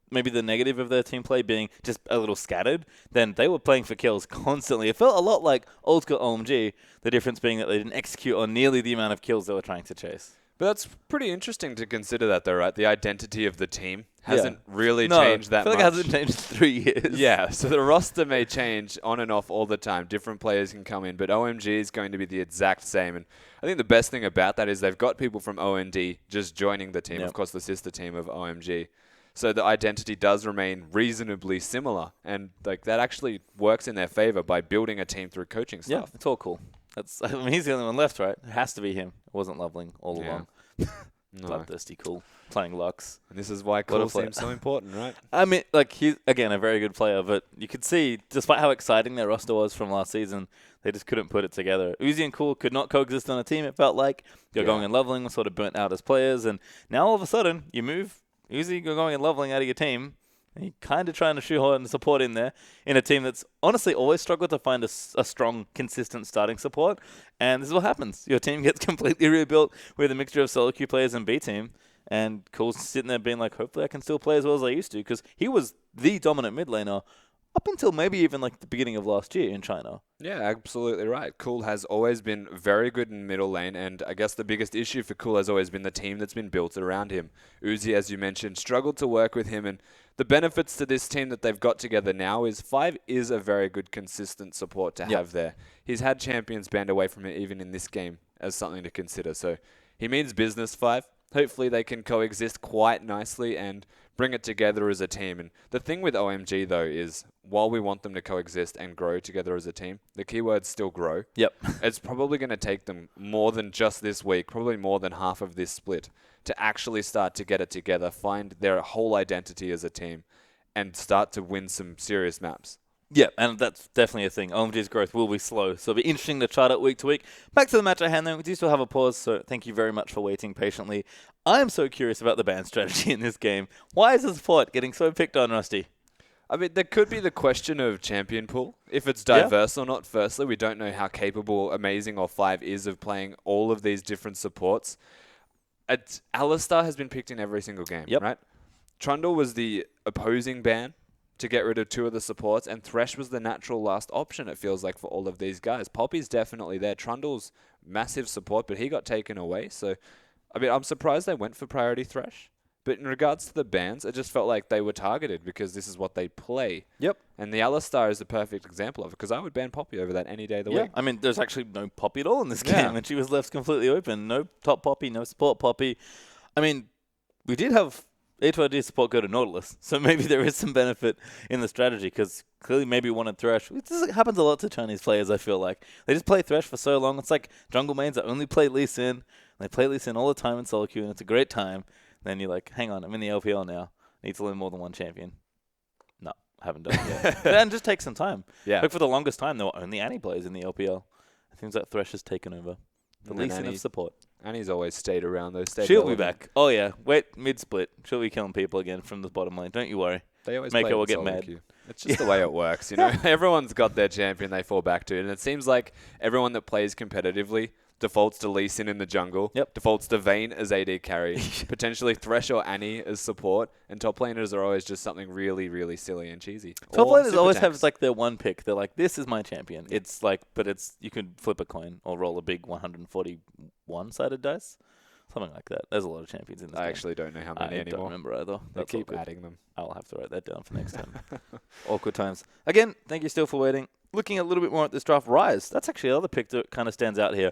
maybe the negative of their team play being just a little scattered, then they were playing for kills constantly. It felt a lot like old school OMG, the difference being that they didn't execute on nearly the amount of kills they were trying to chase. But that's pretty interesting to consider that, though, right? The identity of the team hasn't really changed that I feel much. like it hasn't changed in 3 years. Yeah, so the roster may change on and off all the time. Different players can come in, but OMG is going to be the exact same. And I think the best thing about that is they've got people from OND just joining the team, of course, the sister team of OMG. So the identity does remain reasonably similar, and like that actually works in their favor by building a team through coaching Yeah, stuff. it's all cool. He's the only one left, right? It has to be him. It wasn't Loveling all along. No. Bloodthirsty Cool. Playing Lux. And this is why Cool seems so important, right? I mean, like, he's, again, a very good player, but you could see, despite how exciting their roster was from last season, they just couldn't put it together. Uzi and Cool could not coexist on a team, it felt like. Going and Loveling was sort of burnt out as players, and now all of a sudden, you move Uzi, Going and Loveling out of your team, and you're kind of trying to shoehorn support in there in a team that's honestly always struggled to find a strong, consistent starting support. And this is what happens. Your team gets completely rebuilt with a mixture of solo queue players and B team. And Cool's sitting there being like, hopefully I can still play as well as I used to. Because he was the dominant mid laner up until maybe even like the beginning of last year in China. Yeah, absolutely right. Cool has always been very good in middle lane, and I guess the biggest issue for Cool has always been the team that's been built around him. Uzi, as you mentioned, struggled to work with him, and the benefits to this team that they've got together now is 5 is a very good consistent support to have there. He's had champions banned away from it even in this game as something to consider. So he means business, 5. Hopefully they can coexist quite nicely and bring it together as a team. And the thing with OMG, though, is while we want them to coexist and grow together as a team, the keywords still grow. Yep. It's probably going to take them more than just this week, probably more than half of this split, to actually start to get it together, find their whole identity as a team, and start to win some serious maps. Yeah, and that's definitely a thing. OMG's growth will be slow, so it'll be interesting to chart it week to week. Back to the match at hand, though. We do still have a pause, so thank you very much for waiting patiently. I am so curious about the ban strategy in this game. Why is the support getting so picked on, Rusty? I mean, there could be the question of champion pool. If it's diverse or not, firstly, we don't know how capable Amazing or 5 is of playing all of these different supports. Alistar has been picked in every single game, right? Trundle was the opposing ban to get rid of 2 of the supports, and Thresh was the natural last option, it feels like, for all of these guys. Poppy's definitely there. Trundle's massive support, but he got taken away. So, I mean, I'm surprised they went for priority Thresh. But in regards to the bans, it just felt like they were targeted because this is what they play. Yep. And the Alistar is the perfect example of it, because I would ban Poppy over that any day of the week. I mean, there's actually no Poppy at all in this game, and she was left completely open. No top Poppy, no support Poppy. I mean, we did have A2RG support go to Nautilus, so maybe there is some benefit in the strategy, because clearly maybe wanted Thresh. This happens a lot to Chinese players, I feel like. They just play Thresh for so long. It's like jungle mains that only play Lee Sin. They play Lee Sin all the time in solo queue, and it's a great time. Then you're like, hang on, I'm in the LPL now. Need to learn more than one champion. No, haven't done it yet. Then just take some time. Yeah. Like for the longest time, there were only Annie players in the LPL. It seems like Thresh has taken over. The And Lee then Sin of support. Annie's always stayed around those. She'll be back. Oh, yeah. Wait, mid-split. She'll be killing people again from the bottom lane. Don't you worry. They always Make play her all with get solo mad. queue. It's just the way it works, you know. Everyone's got their champion they fall back to, and it seems like everyone that plays competitively defaults to Lee Sin in the jungle, defaults to Vayne as AD carry, potentially Thresh or Annie as support, and top laners are always just something really, really silly and cheesy. Top Or laners super always tanks. have like their one pick. They're like, this is my champion. It's like, but it's you could flip a coin or roll a big 141-sided dice. Something like that. There's a lot of champions in this I game. actually don't know how many I anymore. don't remember either. They That's keep awkward. adding them. I'll have to write that down for next time. Awkward times. Again, thank you still for waiting. Looking a little bit more at this draft, Rise. That's actually another pick that kind of stands out here.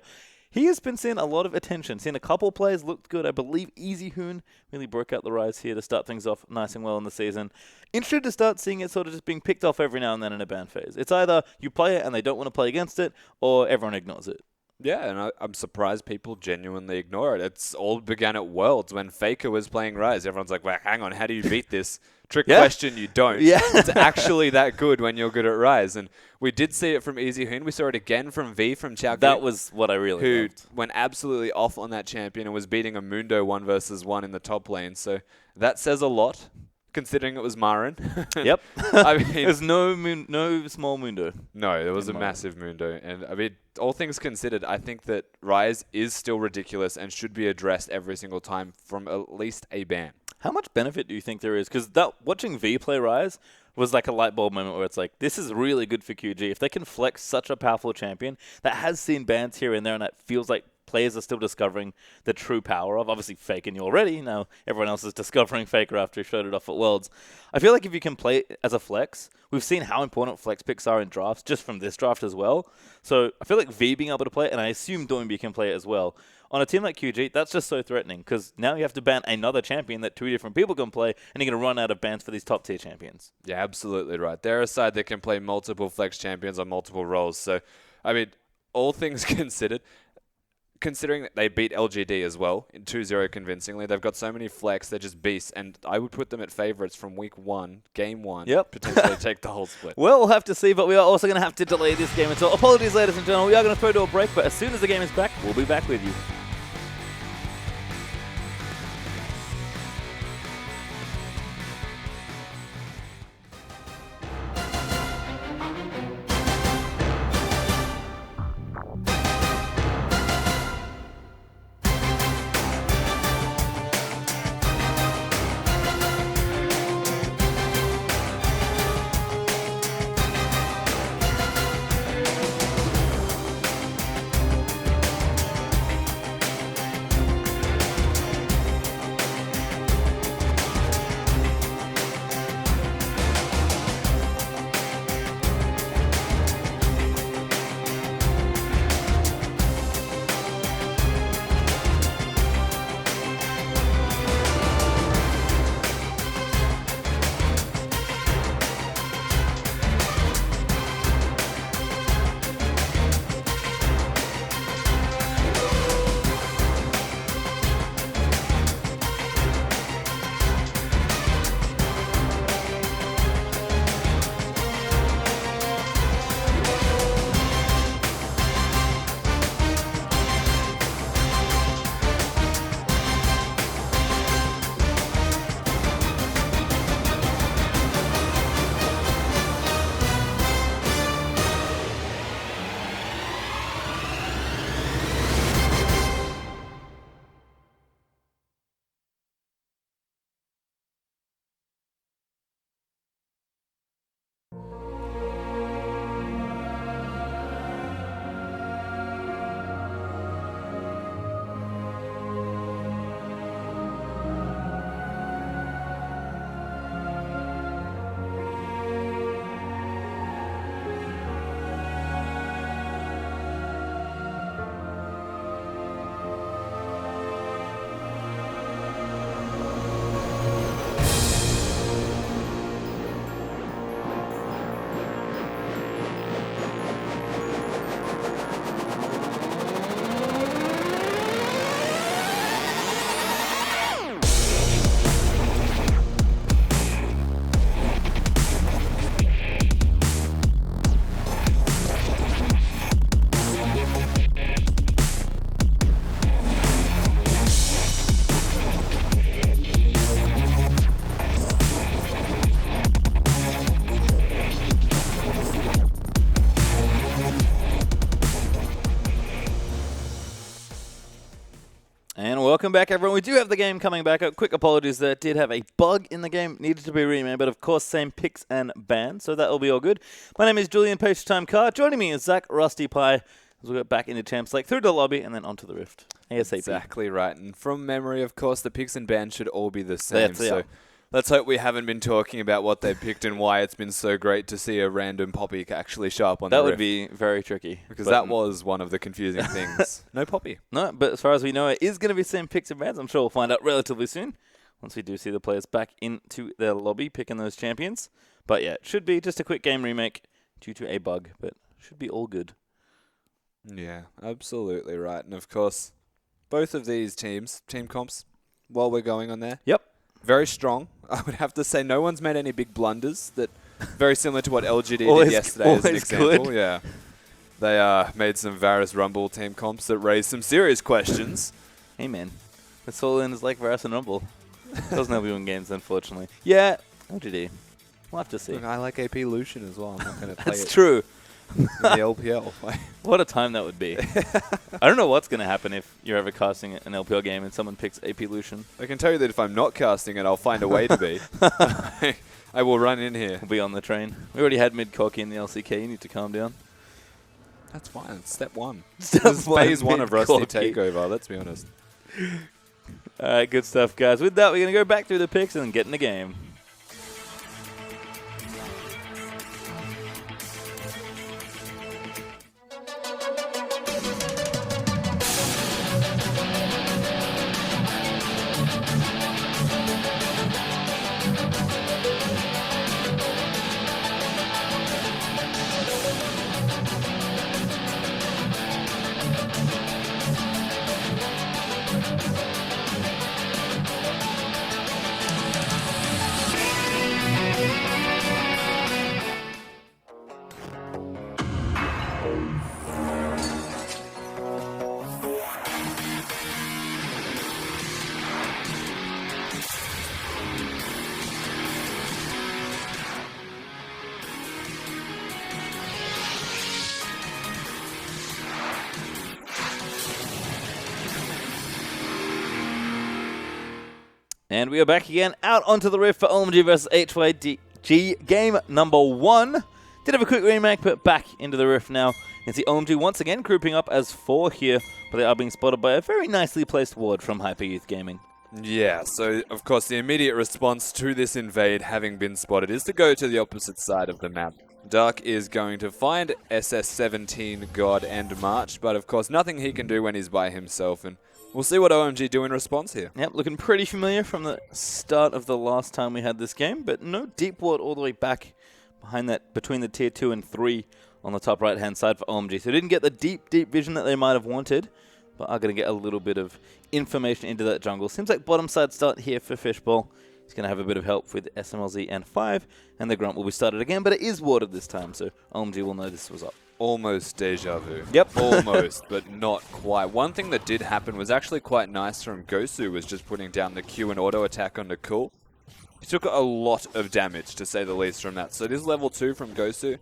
He has been seeing a lot of attention. Seen a couple players looked good. I believe Easy Hoon really broke out the Rise here to start things off nice and well in the season. Interested to start seeing it sort of just being picked off every now and then in a ban phase. It's either you play it and they don't want to play against it, or everyone ignores it. Yeah, and I'm surprised people genuinely ignore it. It's all began at Worlds when Faker was playing Rise. Everyone's like, well, hang on, how do you beat this? Trick question, you don't. Yeah. It's actually that good when you're good at Rise. And we did see it from Easy Hoon. We saw it again from V from Chao. That was what I really who loved. went absolutely off on that champion and was beating a Mundo 1 versus 1 in the top lane. So that says a lot, considering it was Marin. Yep. I mean, There's no small Mundo. no, there was a Marin. massive Mundo. And I mean, all things considered, I think that Rise is still ridiculous and should be addressed every single time from at least a ban. How much benefit do you think there is? Because watching V play Rise was like a light bulb moment where it's like, this is really good for QG. If they can flex such a powerful champion that has seen bans here and there and that feels like players are still discovering the true power of. Obviously, Faker knew already. Now everyone else is discovering Faker after he showed it off at Worlds. I feel like if you can play as a flex, we've seen how important flex picks are in drafts, just from this draft as well. So I feel like V being able to play it, and I assume Doinby can play it as well. On a team like QG, that's just so threatening, because now you have to ban another champion that 2 different people can play, and you're going to run out of bans for these top-tier champions. Yeah, absolutely right. They're a side that can play multiple flex champions on multiple roles. So, I mean, all things considered, considering that they beat LGD as well in 2-0 convincingly, they've got so many flex, they're just beasts, and I would put them at favorites from week 1, game 1, potentially take the whole split. Well, we'll have to see, but we are also going to have to delay this game until... Apologies, ladies and gentlemen. We are going to throw to a break, but as soon as the game is back, we'll be back with you. Welcome back, everyone. We do have the game coming back up. Quick apologies there. Did have a bug in the game. Needed to be remade, but of course, same picks and bans, so that will be all good. My name is Julian Time Car. Joining me is Zach Rusty Pie as we get back into Champs League, through the lobby, and then onto the Rift. ASAP. Exactly right. And from memory, of course, the picks and bans should all be the same. So let's hope we haven't been talking about what they picked and why it's been so great to see a random Poppy actually show up on the Rift. That would be very tricky. Because that was one of the confusing things. No Poppy. No, but as far as we know, it is going to be same picks and bans. I'm sure we'll find out relatively soon once we do see the players back into their lobby picking those champions. But yeah, it should be just a quick game remake due to a bug, but should be all good. Yeah, absolutely right. And of course, both of these teams, team comps, while we're going on there. Yep. Very strong. I would have to say no one's made any big blunders. That very similar to what LGD Always- did yesterday as an always example. good. Yeah. They made some Varus Rumble team comps that raised some serious questions. Hey, man. The solo in is like Varus and Rumble. Doesn't help you win games, unfortunately. Yeah, LGD. We'll have to see. Look, I like AP Lucian as well. I'm not going to play That's it true. in the LPL. What a time that would be. I don't know what's going to happen if you're ever casting an LPL game and someone picks AP Lucian. I can tell you that if I'm not casting it, I'll find a way to be. I will run in here. We'll be on the train. We already had mid-cocky in the LCK. You need to calm down. That's fine. It's step one. Step This is one, phase one of Rusty mid-corky. Takeover, let's be honest. All right, good stuff, guys. With that, we're going to go back through the picks and get in the game. And we are back again out onto the Rift for OMG versus HYG game number 1. Did have a quick remake, but back into the Rift now. You can see OMG once again grouping up as 4 here, but they are being spotted by a very nicely placed ward from Hyper Youth Gaming. Yeah, so of course the immediate response to this invade having been spotted is to go to the opposite side of the map. Dark is going to find SS17 God and March, but of course nothing he can do when he's by himself, and we'll see what OMG do in response here. Yep, looking pretty familiar from the start of the last time we had this game, but no deep ward all the way back behind that, between the tier 2 and 3 on the top right-hand side for OMG. So didn't get the deep vision that they might have wanted, but are going to get a little bit of information into that jungle. Seems like bottom side start here for Fishbowl. He's going to have a bit of help with SMLZ and 5, and the Grunt will be started again, but it is warded this time, so OMG will know this was up. Almost deja vu. Yep. Almost, but not quite. One thing that did happen was actually quite nice from Gosu, was just putting down the Q and auto attack onto Cool. He took a lot of damage, to say the least, from that. So it is level 2 from Gosu.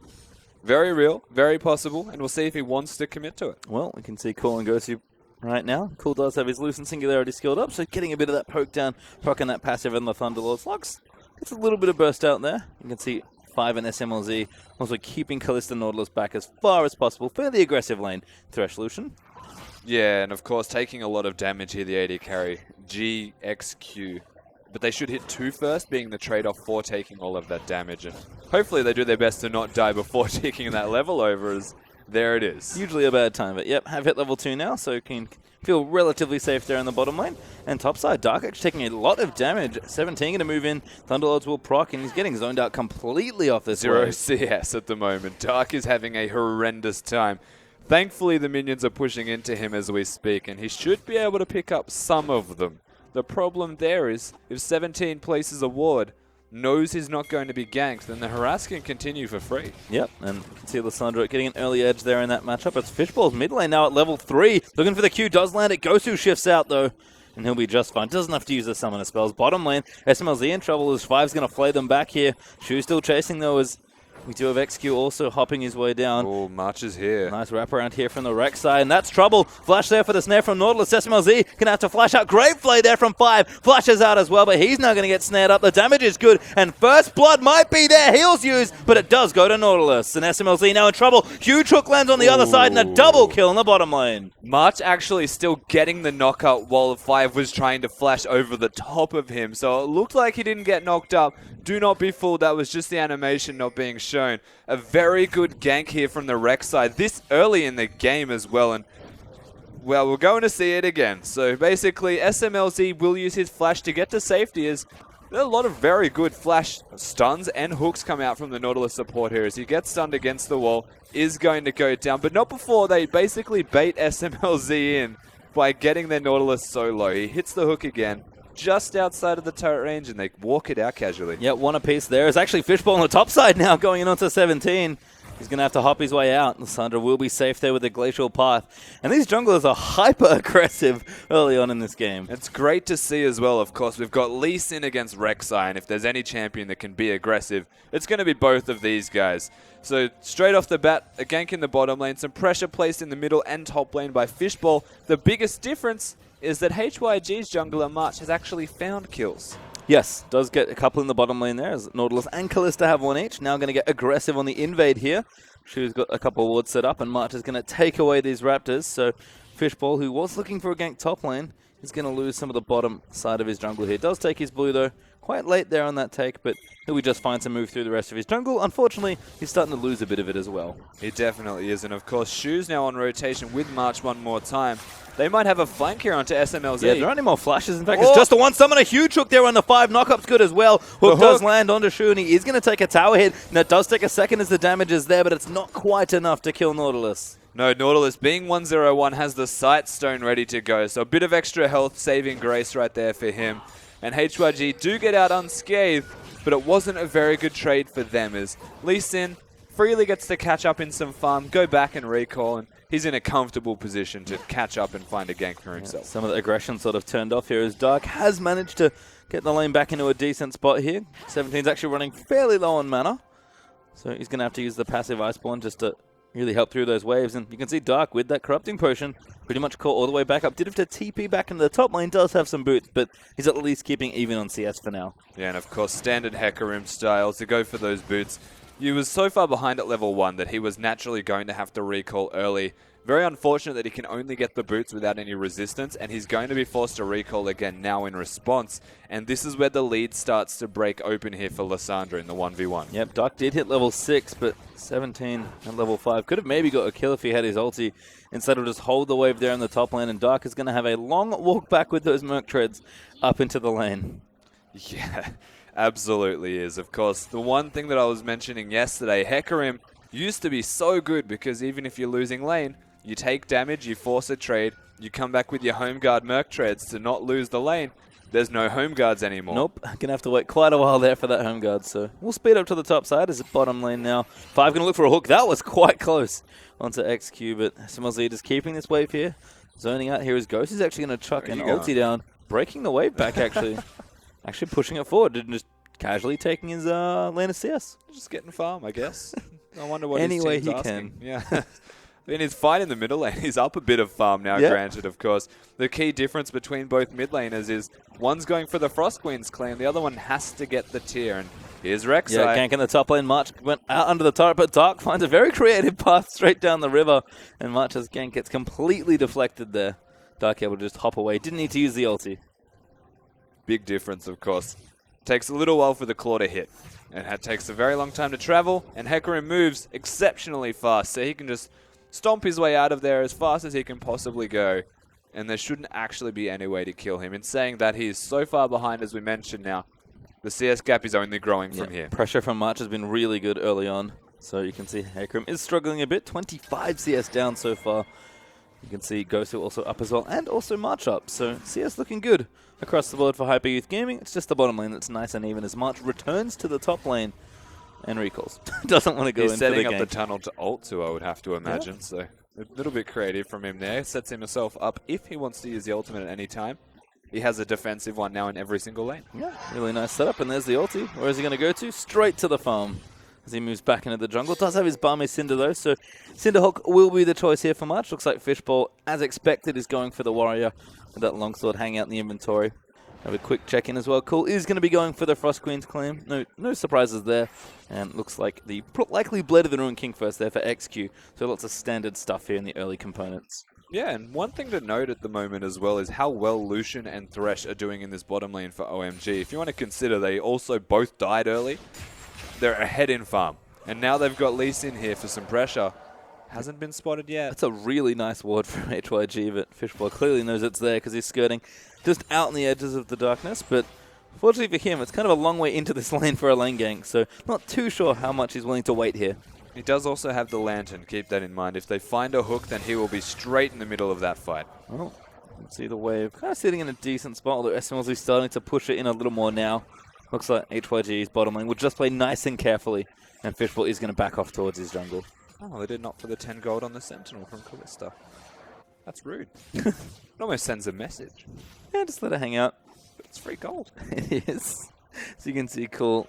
Very real, very possible, and we'll see if he wants to commit to it. Well, we can see Cool and Gosu right now. Cool does have his Lucent Singularity skilled up, so getting a bit of that poke down, proccing that passive in the Thunderlord's Locks. Gets a little bit of burst out there. You can see 5 and SMLZ also keeping Kalista Nautilus back as far as possible. Fairly aggressive lane, Thresh Lucian. Yeah, and of course taking a lot of damage here, the AD carry. GXQ. But they should hit 2 first, being the trade-off for taking all of that damage. And hopefully they do their best to not die before taking that level over, as there it is. Usually a bad time, but yep, have hit level 2 now, so can feel relatively safe there in the bottom lane. And topside, Dark actually taking a lot of damage. 17 going to move in. Thunderlords will proc, and he's getting zoned out completely off this 0 wave. CS at the moment. Dark is having a horrendous time. Thankfully, the minions are pushing into him as we speak, and he should be able to pick up some of them. The problem there is, if 17 places a ward, knows he's not going to be ganked, then the harass can continue for free. Yep, and you can see Lissandra getting an early edge there in that matchup. It's Fishbowl's mid lane now at level 3. Looking for the Q, does land it. Gosu shifts out though, and he'll be just fine. Doesn't have to use the summoner spells. Bottom lane, SMLZ in trouble as 5's going to flay them back here. Shu still chasing though, as we do have XQ also hopping his way down. Oh, March is here. Nice wraparound here from the Rex side, and that's trouble. Flash there for the snare from Nautilus. SMLZ gonna have to flash out. Great play there from 5. Flashes out as well, but he's now gonna get snared up. The damage is good, and first blood might be there. Heals used, but it does go to Nautilus. And SMLZ now in trouble. Huge hook lands on the other side, and a double kill in the bottom lane. March actually still getting the knockout while 5 was trying to flash over the top of him. So it looked like he didn't get knocked up. Do not be fooled, that was just the animation not being shown. A very good gank here from the Rex side, this early in the game as well. And, well, we're going to see it again. So basically, SMLZ will use his flash to get to safety, as there are a lot of very good flash stuns and hooks come out from the Nautilus support here. As he gets stunned against the wall, is going to go down, but not before they basically bait SMLZ in by getting their Nautilus so low. He hits the hook again, just outside of the turret range, and they walk it out casually. Yeah, one apiece there. It's actually Fishbowl on the top side now, going in onto 17. He's going to have to hop his way out. Lissandra will be safe there with the Glacial Path. And these junglers are hyper-aggressive early on in this game. It's great to see as well, of course. We've got Lee Sin against Rek'Sai, and if there's any champion that can be aggressive, it's going to be both of these guys. So straight off the bat, a gank in the bottom lane, some pressure placed in the middle and top lane by Fishbowl. The biggest difference is that HYG's jungler March has actually found kills. Yes, does get a couple in the bottom lane there, as Nautilus and Kalista have one each. Now going to get aggressive on the invade here. Shu's got a couple of wards set up, and March is going to take away these Raptors. So Fishball, who was looking for a gank top lane, is going to lose some of the bottom side of his jungle here. Does take his blue, though. Quite late there on that take, but he'll be just fine to move through the rest of his jungle. Unfortunately, he's starting to lose a bit of it as well. He definitely is, and of course, Shu's now on rotation with March one more time. They might have a flank here onto SMLZ. Yeah, there aren't any more flashes. In fact, it's just the one summon. A huge hook there on the 5. Knockup's good as well. Hook does land onto Shu, and he is going to take a tower hit. And it does take a second as the damage is there, but it's not quite enough to kill Nautilus. No, Nautilus, being 101, has the Sight Stone ready to go. So a bit of extra health saving grace right there for him. And HYG do get out unscathed, but it wasn't a very good trade for them, as Lee Sin freely gets to catch up in some farm, go back and recall, and he's in a comfortable position to catch up and find a gank for himself. Some of the aggression sort of turned off here as Dark has managed to get the lane back into a decent spot here. 17's actually running fairly low on mana, so he's going to have to use the passive Iceborne just to really help through those waves. And you can see Dark with that Corrupting Potion pretty much caught all the way back up. Did have to TP back into the top lane, does have some boots, but he's at least keeping even on CS for now. Yeah, and of course, standard Hecarim style to go for those boots. He was so far behind at level 1 that he was naturally going to have to recall early. Very unfortunate that he can only get the boots without any resistance, and he's going to be forced to recall again now in response. And this is where the lead starts to break open here for Lissandra in the 1v1. Yep, Dark did hit level 6, but 17 at level 5. Could have maybe got a kill if he had his ulti. Instead of just hold the wave there in the top lane, and Dark is going to have a long walk back with those Merc Treads up into the lane. Yeah, absolutely is. Of course, the one thing that I was mentioning yesterday, Hecarim used to be so good because even if you're losing lane, you take damage, you force a trade, you come back with your home guard Merc Treads to not lose the lane. There's no home guards anymore. Nope, gonna have to wait quite a while there for that home guard, so we'll speed up to the top side as a bottom lane now. 5 gonna look for a hook. That was quite close onto XQ, but SMLZ just keeping this wave here. Zoning out here is Ghost. He's actually gonna chuck an ulti down, breaking the wave back actually. Actually pushing it forward and just casually taking his lane of CS. Just getting farm, I guess. I wonder what Any his way team's he asking. can. Yeah. In his fight in the middle lane, he's up a bit of farm now, granted, of course. The key difference between both mid laners is one's going for the Frost Queen's claim, the other one has to get the tier. And here's Rek'Sai. Yeah, gank in the top lane. March went out under the turret, but Dark finds a very creative path straight down the river. And March's gank gets completely deflected there. Dark able to just hop away. Didn't need to use the ulti. Big difference, of course. Takes a little while for the claw to hit. And it takes a very long time to travel. And Hecarim moves exceptionally fast, so he can just stomp his way out of there as fast as he can possibly go. And there shouldn't actually be any way to kill him. In saying that, he is so far behind, as we mentioned now. The CS gap is only growing from here. Pressure from March has been really good early on. So you can see Hecarim is struggling a bit. 25 CS down so far. You can see Gosu also up as well, and also March up. So CS looking good across the board for Hyper Youth Gaming. It's just the bottom lane that's nice and even as March returns to the top lane and recalls. Doesn't want to go in for the He's setting up the gank. tunnel to ult too, I would have to imagine. So a little bit creative from him there. Sets himself up if he wants to use the ultimate at any time. He has a defensive one now in every single lane. Yeah, really nice setup. And there's the ulti. Where is he going to go to? Straight to the farm as he moves back into the jungle. Does have his Balmy Cinder though, so Cinderhawk will be the choice here for March. Looks like Fishbowl, as expected, is going for the Warrior with that longsword hanging out in the inventory. Have a quick check-in as well. Cool is going to be going for the Frost Queen's claim. No surprises there. And looks like the likely Blade of the Ruined King first there for XQ. So lots of standard stuff here in the early components. Yeah, and one thing to note at the moment as well is how well Lucian and Thresh are doing in this bottom lane for OMG. If you want to consider they also both died early, they're ahead in farm. And now they've got Lee Sin here for some pressure. Hasn't been spotted yet. That's a really nice ward from HYG, but Fishbowl clearly knows it's there because he's skirting just out on the edges of the darkness. But fortunately for him, it's kind of a long way into this lane for a lane gank, so not too sure how much he's willing to wait here. He does also have the lantern, keep that in mind. If they find a hook, then he will be straight in the middle of that fight. Well, you can see the wave kind of sitting in a decent spot, although SMLZ is starting to push it in a little more now. Looks like HYG's bottom lane will just play nice and carefully, and Fishbowl is going to back off towards his jungle. Oh, they did not for the 10 gold on the Sentinel from Callista. That's rude. It almost sends a message. Yeah, just let it hang out. But it's free gold. It is. So you can see Cool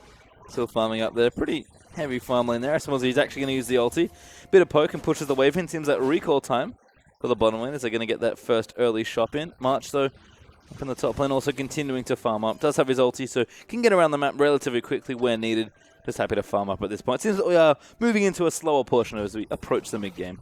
still farming up there. Pretty heavy farm lane there. SMLZ is actually going to use the ulti. Bit of poke and pushes the wave in. Seems like recall time for the bottom lane as they're going to get that first early shop in. March, though, up in the top lane, also continuing to farm up. Does have his ulti, so can get around the map relatively quickly where needed. just happy to farm up at this point. Seems that we are moving into a slower portion as we approach the mid-game.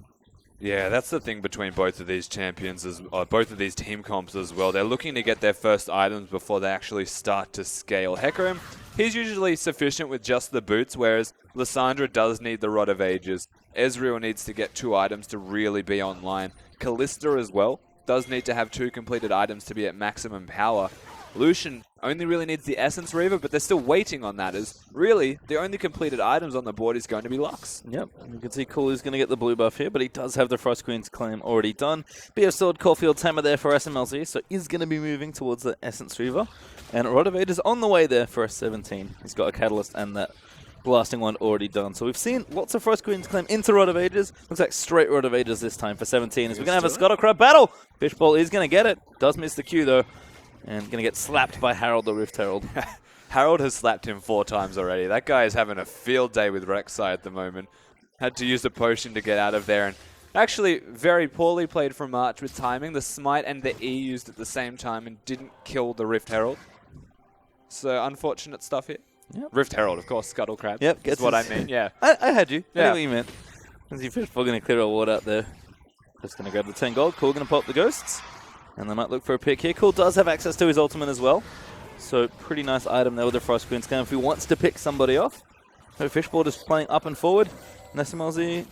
Yeah, that's the thing between both of these champions, both of these team comps as well. They're looking to get their first items before they actually start to scale. Hecarim, he's usually sufficient with just the boots, whereas Lissandra does need the Rod of Ages. Ezreal needs to get 2 items to really be online. Kalista as well does need to have 2 completed items to be at maximum power. Lucian only really needs the Essence Reaver, but they're still waiting on that, as really the only completed items on the board is going to be Lux. Yep, you can see Cool is going to get the blue buff here, but he does have the Frost Queen's claim already done. BF Sword, Caulfield's Hammer there for SMLZ, so he's going to be moving towards the Essence Reaver. And Rod of Ages on the way there for a 17. He's got a Catalyst and that Blasting Wand already done. So we've seen lots of Frost Queen's claim into Rod of Ages. Looks like straight Rod of Ages this time for 17. As we're going to have a Scuttlecrab battle. Fishbowl is going to get it. Does miss the Q though. And going to get slapped by Harold the Rift Herald. Harold has slapped him 4 times already. That guy is having a field day with Rek'Sai at the moment. Had to use a potion to get out of there. And actually, very poorly played from March with timing. The Smite and the E used at the same time and didn't kill the Rift Herald. So, unfortunate stuff here. Yep. Rift Herald, of course, Scuttlecrab. Yep, that's what I mean, yeah. I had you. Yeah. I knew what you meant. Is he Fishbowl going to clear a ward out there? Just going to grab the 10 gold. Cool going to pop the ghosts. And they might look for a pick here. Cool does have access to his ultimate as well. So pretty nice item there with the Frost Queen's Claim if he wants to pick somebody off. So Fishbowl just playing up and forward. And SMLZ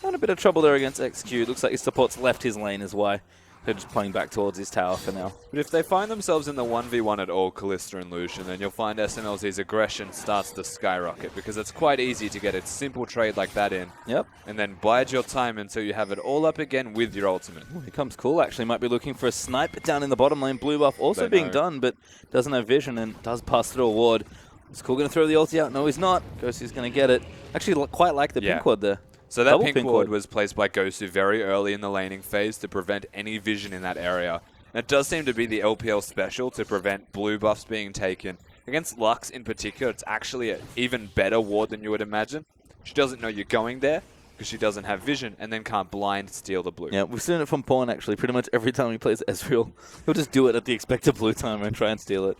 had a bit of trouble there against XQ. Looks like his support's left his lane is why they're just playing back towards his tower for now. But if they find themselves in the 1v1 at all, Kalista and Lucian, then you'll find SMLZ's aggression starts to skyrocket because it's quite easy to get a simple trade like that in. Yep. And then bide your time until you have it all up again with your ultimate. Ooh, here comes Cool, actually. Might be looking for a snipe down in the bottom lane. Blue buff also being done, but doesn't have vision and does pass through a ward. Is Cool going to throw the ulti out? No, he's not. Ghosty's going to get it. Actually, quite like the pink ward there. So that Double pink ward was placed by Gosu very early in the laning phase to prevent any vision in that area. And it does seem to be the LPL special to prevent blue buffs being taken. Against Lux in particular, it's actually an even better ward than you would imagine. She doesn't know you're going there because she doesn't have vision and then can't blind steal the blue. Yeah, we've seen it from Pawn actually. Pretty much every time he plays Ezreal, he'll just do it at the expected blue time and try and steal it.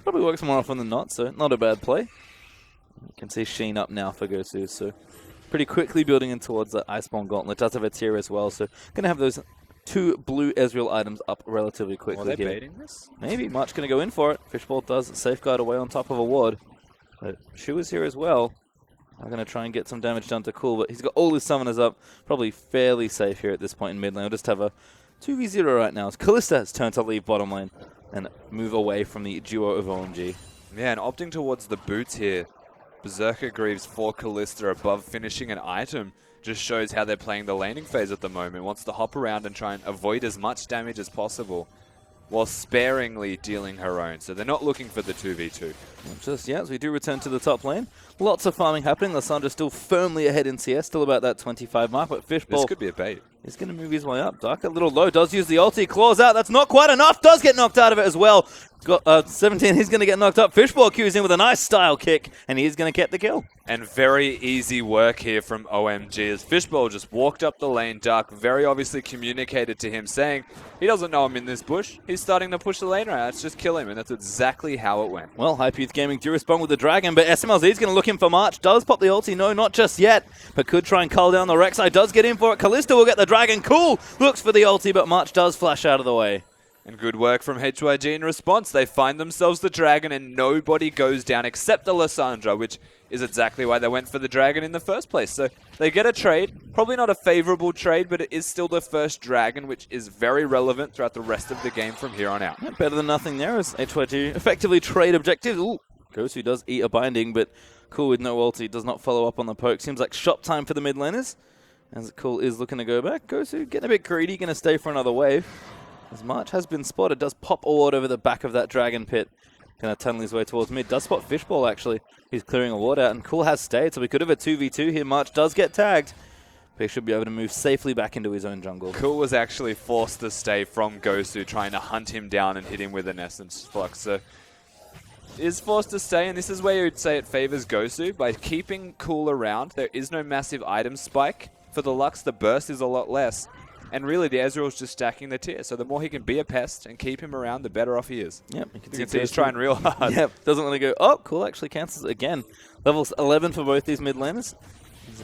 Probably works more often than not, so not a bad play. You can see Sheen up now for Gosu, so pretty quickly building in towards the Iceborne Gauntlet. Does have a tier as well, so going to have those 2 blue Ezreal items up relatively quickly. Are they baiting this? Maybe. March going to go in for it. Fishbowl does safeguard away on top of a ward. But Shu is here as well. I'm going to try and get some damage done to Cool, but he's got all his summoners up. Probably fairly safe here at this point in mid lane. We'll just have a 2v0 right now. Kalista has turned to leave bottom lane and move away from the duo of OMG. Yeah, and opting towards the boots here. Berserker Greaves for Kalista above finishing an item just shows how they're playing the laning phase at the moment. Wants to hop around and try and avoid as much damage as possible while sparingly dealing her own. So they're not looking for the 2v2. Just, yeah, as we do return to the top lane. Lots of farming happening. Lissandra still firmly ahead in CS, still about that 25 mark, but Fishbowl... This could be a bait. He's going to move his way up. Dark a little low. Does use the ulti. Claws out. That's not quite enough. Does get knocked out of it as well. Got 17. He's going to get knocked up. Fishbowl cues in with a nice style kick, and he's going to get the kill. And very easy work here from OMG as Fishbowl just walked up the lane. Dark very obviously communicated to him saying he doesn't know I'm in this bush. He's starting to push the lane right now. Let's just kill him. And that's exactly how it went. Well, Hype Youth Gaming do respond with the Dragon, but SMLZ is going to look in for March. Does pop the ulti. No, not just yet. But could try and cull down the Rek'Sai. Does get in for it. Kalista will get the Dragon. Cool. Looks for the ulti, but March does flash out of the way. And good work from HYG in response. They find themselves the Dragon and nobody goes down except the Lissandra, which is exactly why they went for the Dragon in the first place. So they get a trade. Probably not a favorable trade, but it is still the first Dragon, which is very relevant throughout the rest of the game from here on out. Yeah, better than nothing there as HYG effectively trade objectives. Ooh, Gosu does eat a binding, but Cool with no ulti does not follow up on the poke. Seems like shop time for the mid laners. As Cool is looking to go back. Gosu getting a bit greedy, going to stay for another wave. As March has been spotted, does pop a ward over the back of that Dragon Pit. Going to tunnel his way towards mid. Does spot Fishbowl, actually. He's clearing a ward out, and Cool has stayed, so we could have a 2v2 here. March does get tagged, but he should be able to move safely back into his own jungle. Cool was actually forced to stay from Gosu, trying to hunt him down and hit him with an Essence Flux. So is forced to stay, and this is where you would say it favors Gosu. By keeping Cool around, there is no massive item spike. For the Lux, the burst is a lot less. And really, the Ezreal's just stacking the tier. So the more he can be a pest and keep him around, the better off he is. Yep, you can see he's trying real hard. Yep, doesn't want to go. Oh, cool, actually cancels it again. Level 11 for both these mid laners.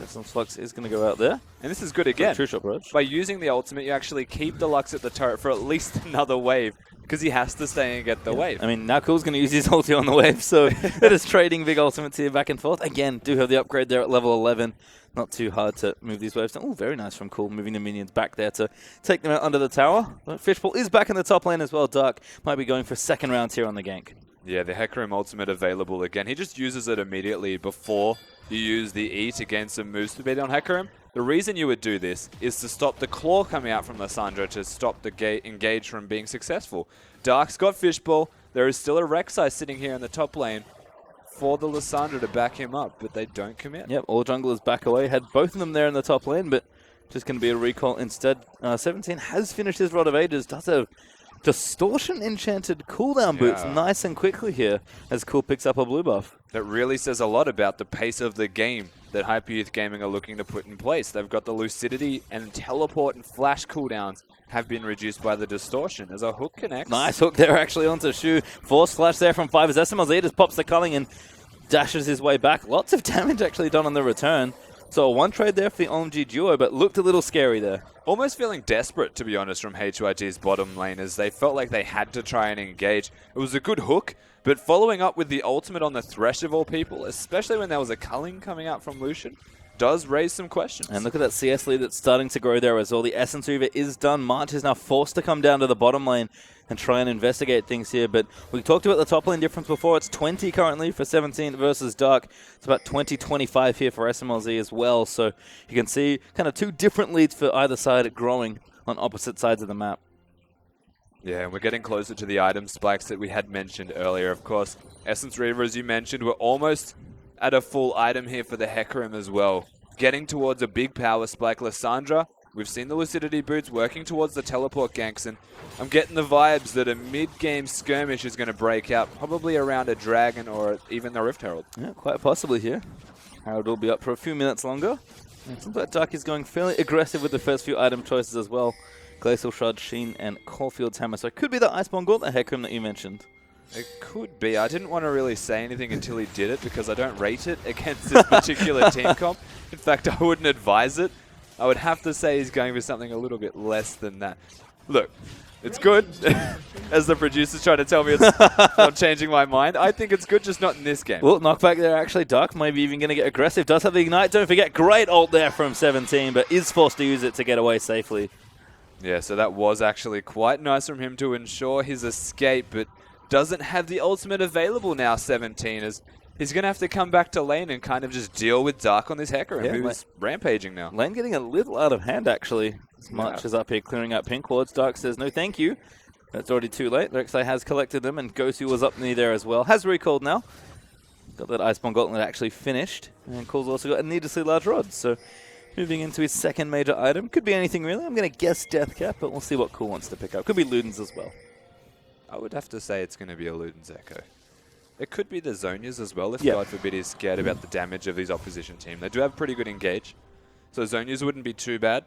Some Flux is going to go out there. And this is good again. True shot approach. By using the ultimate, you actually keep the Lux at the turret for at least another wave, because he has to stay and get the wave. I mean, now Cool's going to use his ulti on the wave, so they're just trading big ultimates here back and forth. Again, do have the upgrade there at level 11. Not too hard to move these waves. Oh, very nice from Cool, moving the minions back there to take them out under the tower. Fishbowl is back in the top lane as well. Dark might be going for second round here on the gank. Yeah, the Hecarim ultimate available again. He just uses it immediately before you use the E to gain some move speed on Hecarim. The reason you would do this is to stop the claw coming out from Lissandra to stop the engage from being successful. Dark's got Fishbowl. There is still a Rek'Sai sitting here in the top lane for the Lissandra to back him up, but they don't commit. Yep, all junglers back away. Had both of them there in the top lane, but just going to be a recall instead. 17 has finished his Rod of Ages. Does have Distortion enchanted cooldown boots nice and quickly here as Cool picks up a blue buff. That really says a lot about the pace of the game that Hyper Youth Gaming are looking to put in place. They've got the Lucidity and Teleport and Flash cooldowns have been reduced by the Distortion as a hook connects. Nice hook there actually onto Shu. Force Flash there from 5 as SMLZ just pops the culling and dashes his way back. Lots of damage actually done on the return. So a one trade there for the OMG duo, but looked a little scary there. Almost feeling desperate, to be honest, from HYG's bottom lane as they felt like they had to try and engage. It was a good hook, but following up with the ultimate on the Thresh of all people, especially when there was a culling coming out from Lucian, does raise some questions. And look at that CS lead that's starting to grow there as well. The Essence Reaver is done. March is now forced to come down to the bottom lane and try and investigate things here. But we talked about the top lane difference before. It's 20 currently for 17 versus Dark. It's about 20-25 here for SMLZ as well. So you can see kind of two different leads for either side growing on opposite sides of the map. Yeah, and we're getting closer to the item spikes that we had mentioned earlier. Of course, Essence Reaver, as you mentioned, we're almost at a full item here for the Hecarim as well. Getting towards a big power spike. Lissandra, we've seen the Lucidity boots working towards the teleport ganks, and I'm getting the vibes that a mid-game skirmish is going to break out, probably around a dragon or even the Rift Herald. Yeah, quite possibly here. Herald will be up for a few minutes longer. It seems like Dark is going fairly aggressive with the first few item choices as well. Glacial Shard, Sheen, and Caulfield's Hammer. So it could be the Iceborne Gauntlet Hecarim that you mentioned. It could be. I didn't want to really say anything until he did it because I don't rate it against this particular team comp. In fact, I wouldn't advise it. I would have to say he's going for something a little bit less than that. Look, it's good. As the producer's trying to tell me I'm changing my mind. I think it's good, just not in this game. Well, knockback there actually. Dark maybe even going to get aggressive. Does have the Ignite. Don't forget, great ult there from 17, but is forced to use it to get away safely. Yeah, so that was actually quite nice from him to ensure his escape, but doesn't have the ultimate available now, 17, as he's going to have to come back to lane and kind of just deal with Dark on this Hecarim, who's rampaging now. Lane getting a little out of hand, actually. March is up here clearing out pink wards. Dark says, no thank you. That's already too late. Rek'Sai has collected them, and Gosu was up near there as well. Has recalled now. Got that Iceborne Gauntlet actually finished. And Cool's also got a needlessly large rod, so moving into his second major item. Could be anything, really. I'm going to guess Deathcap, but we'll see what Cool wants to pick up. Could be Luden's as well. I would have to say it's going to be a Luden's Echo. It could be the Zonia's as well, if God forbid he's scared about the damage of his opposition team. They do have pretty good engage, so Zonia's wouldn't be too bad.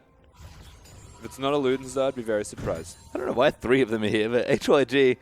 If it's not a Luden's, though, I'd be very surprised. I don't know why 3 of them are here, but HYG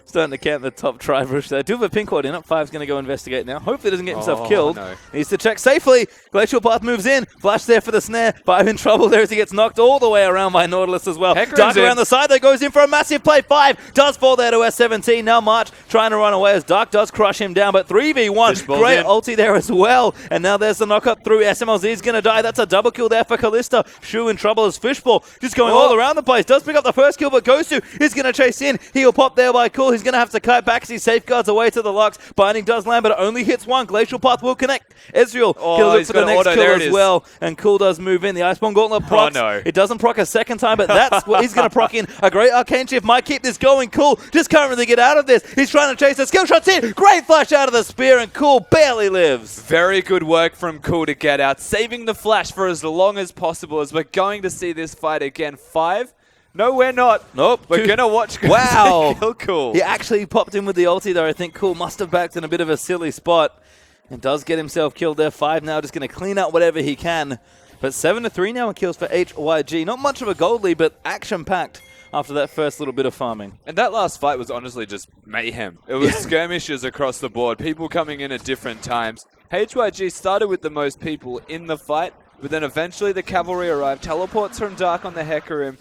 starting to camp the top tri-bush there. Do have a pink ward in it. 5's going to go investigate now. Hopefully doesn't get himself killed. No. Needs to check safely. Glacial Path moves in. Flash there for the snare. 5 in trouble there as he gets knocked all the way around by Nautilus as well. Dark around the side there, goes in for a massive play. 5 does fall there to S17. Now March trying to run away as Dark does crush him down, but 3v1. Great ulti there as well. And now there's the knock up through. SMLZ is going to die. That's a double kill there for Kalista. Shu in trouble as Fishbowl just going all around the place. Does pick up the first kill, but Gosu is going to chase in. He'll pop there by Cool. He's going to have to kite back as he safeguards away to the Lux. Binding does land, but it only hits one. Glacial Path will connect. Ezreal gonna look for the next kill as well. And Cool does move in. The Iceborne Gauntlet procs. It doesn't proc a second time, but that's what he's going to proc in. A great Arcane Shift might keep this going. Cool just can't really get out of this. He's trying to chase the skill shots in. Great flash out of the spear, and Cool barely lives. Very good work from Cool to get out, saving the flash for as long as possible as we're going to see this fight again. 5? No, we're not. Nope. We're going to watch kill Cool. He actually popped in with the ulti there. I think Cool must have backed in a bit of a silly spot and does get himself killed there. 5 now just going to clean out whatever he can. But 7-3 now in kills for HYG. Not much of a gold lead, but action-packed after that first little bit of farming. And that last fight was honestly just mayhem. It was skirmishes across the board, people coming in at different times. HYG started with the most people in the fight, but then eventually the cavalry arrived, teleports from Dark on the Hecarim,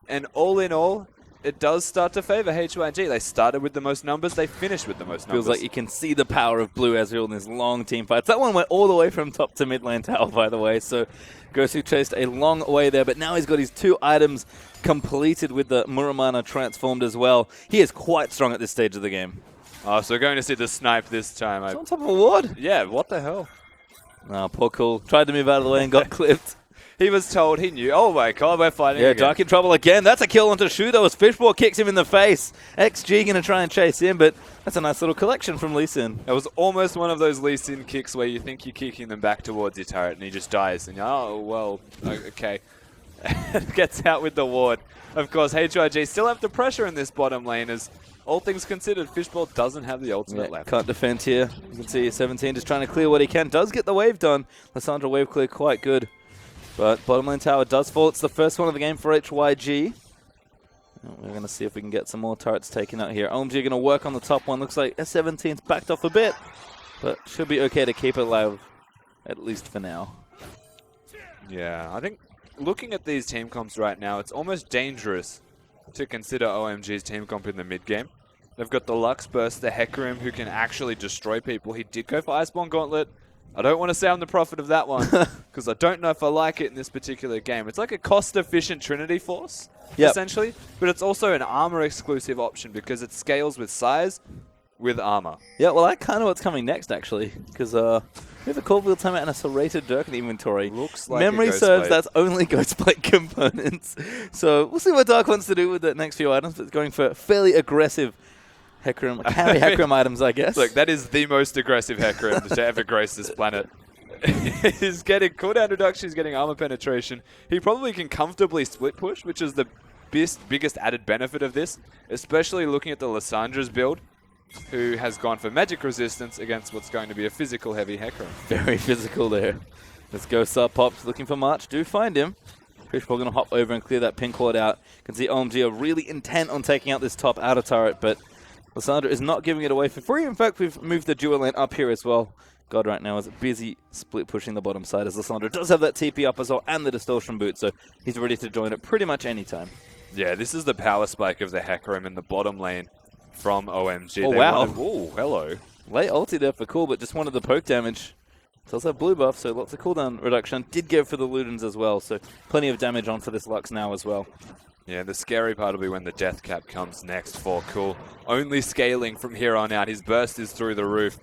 and all in all, it does start to favor HYG. They started with the most numbers, they finished with the most numbers. Feels like you can see the power of Blue Ezreal in this long team fights. That one went all the way from top to mid lane tower, by the way, so Gosu chased a long way there, but now he's got his 2 items completed with the Muramana transformed as well. He is quite strong at this stage of the game. Oh, so we're going to see the snipe this time. It's on top of a ward. Yeah, what the hell? Oh, poor Cool. Tried to move out of the way and got clipped. He was told, he knew. Oh my god, we're fighting again. Dark in trouble again. That's a kill onto Shudo as Fishball kicks him in the face. XG going to try and chase him, but that's a nice little collection from Lee Sin. It was almost one of those Lee Sin kicks where you think you're kicking them back towards your turret and he just dies. And you're, oh, well, okay. Gets out with the ward. Of course, HYG still have the pressure in this bottom lane as all things considered, Fishball doesn't have the ultimate left. Can't defend here. You can see 17 just trying to clear what he can. Does get the wave done. Lissandra wave clear quite good. But bottom lane tower does fall. It's the first one of the game for HYG. We're going to see if we can get some more turrets taken out here. OMG are going to work on the top one. Looks like S17's backed off a bit. But should be okay to keep it alive, at least for now. Yeah, I think looking at these team comps right now, it's almost dangerous to consider OMG's team comp in the mid game. They've got the Lux Burst, the Hecarim, who can actually destroy people. He did go for Iceborne Gauntlet. I don't want to say I'm the prophet of that one, because I don't know if I like it in this particular game. It's like a cost-efficient Trinity Force, essentially, but it's also an armor-exclusive option because it scales with size, with armor. Yeah, well, I kind of what's coming next, actually, because we have a Corville timeout and a Serrated Dirk in the inventory. Looks like Memory serves, that's only Ghostblade components. So we'll see what Dark wants to do with the next few items, but it's going for fairly aggressive Hecarim, carry Hecarim items, I guess. Look, that is the most aggressive Hecarim to ever grace this planet. He's getting cooldown reduction, he's getting armor penetration. He probably can comfortably split push, which is the biggest added benefit of this, especially looking at the Lissandra's build, who has gone for magic resistance against what's going to be a physical heavy Hecarim. Very physical there. Let's go sub pops looking for March. Do find him. Fishball going to hop over and clear that pin cord out. You can see OMG are really intent on taking out this top outer turret, but Lissandra is not giving it away for free. In fact, we've moved the dual lane up here as well. God right now is busy split pushing the bottom side as Lissandra does have that TP up as well and the distortion boot, so he's ready to join it pretty much any time. Yeah, this is the power spike of the Hecarim in the bottom lane from OMG. Oh, wow. Oh, hello. Late ulti there for cool, but just wanted the poke damage. Does have blue buff, so lots of cooldown reduction. Did go for the Ludens as well, so plenty of damage on for this Lux now as well. Yeah, the scary part will be when the death cap comes next for Cool. Only scaling from here on out. His burst is through the roof.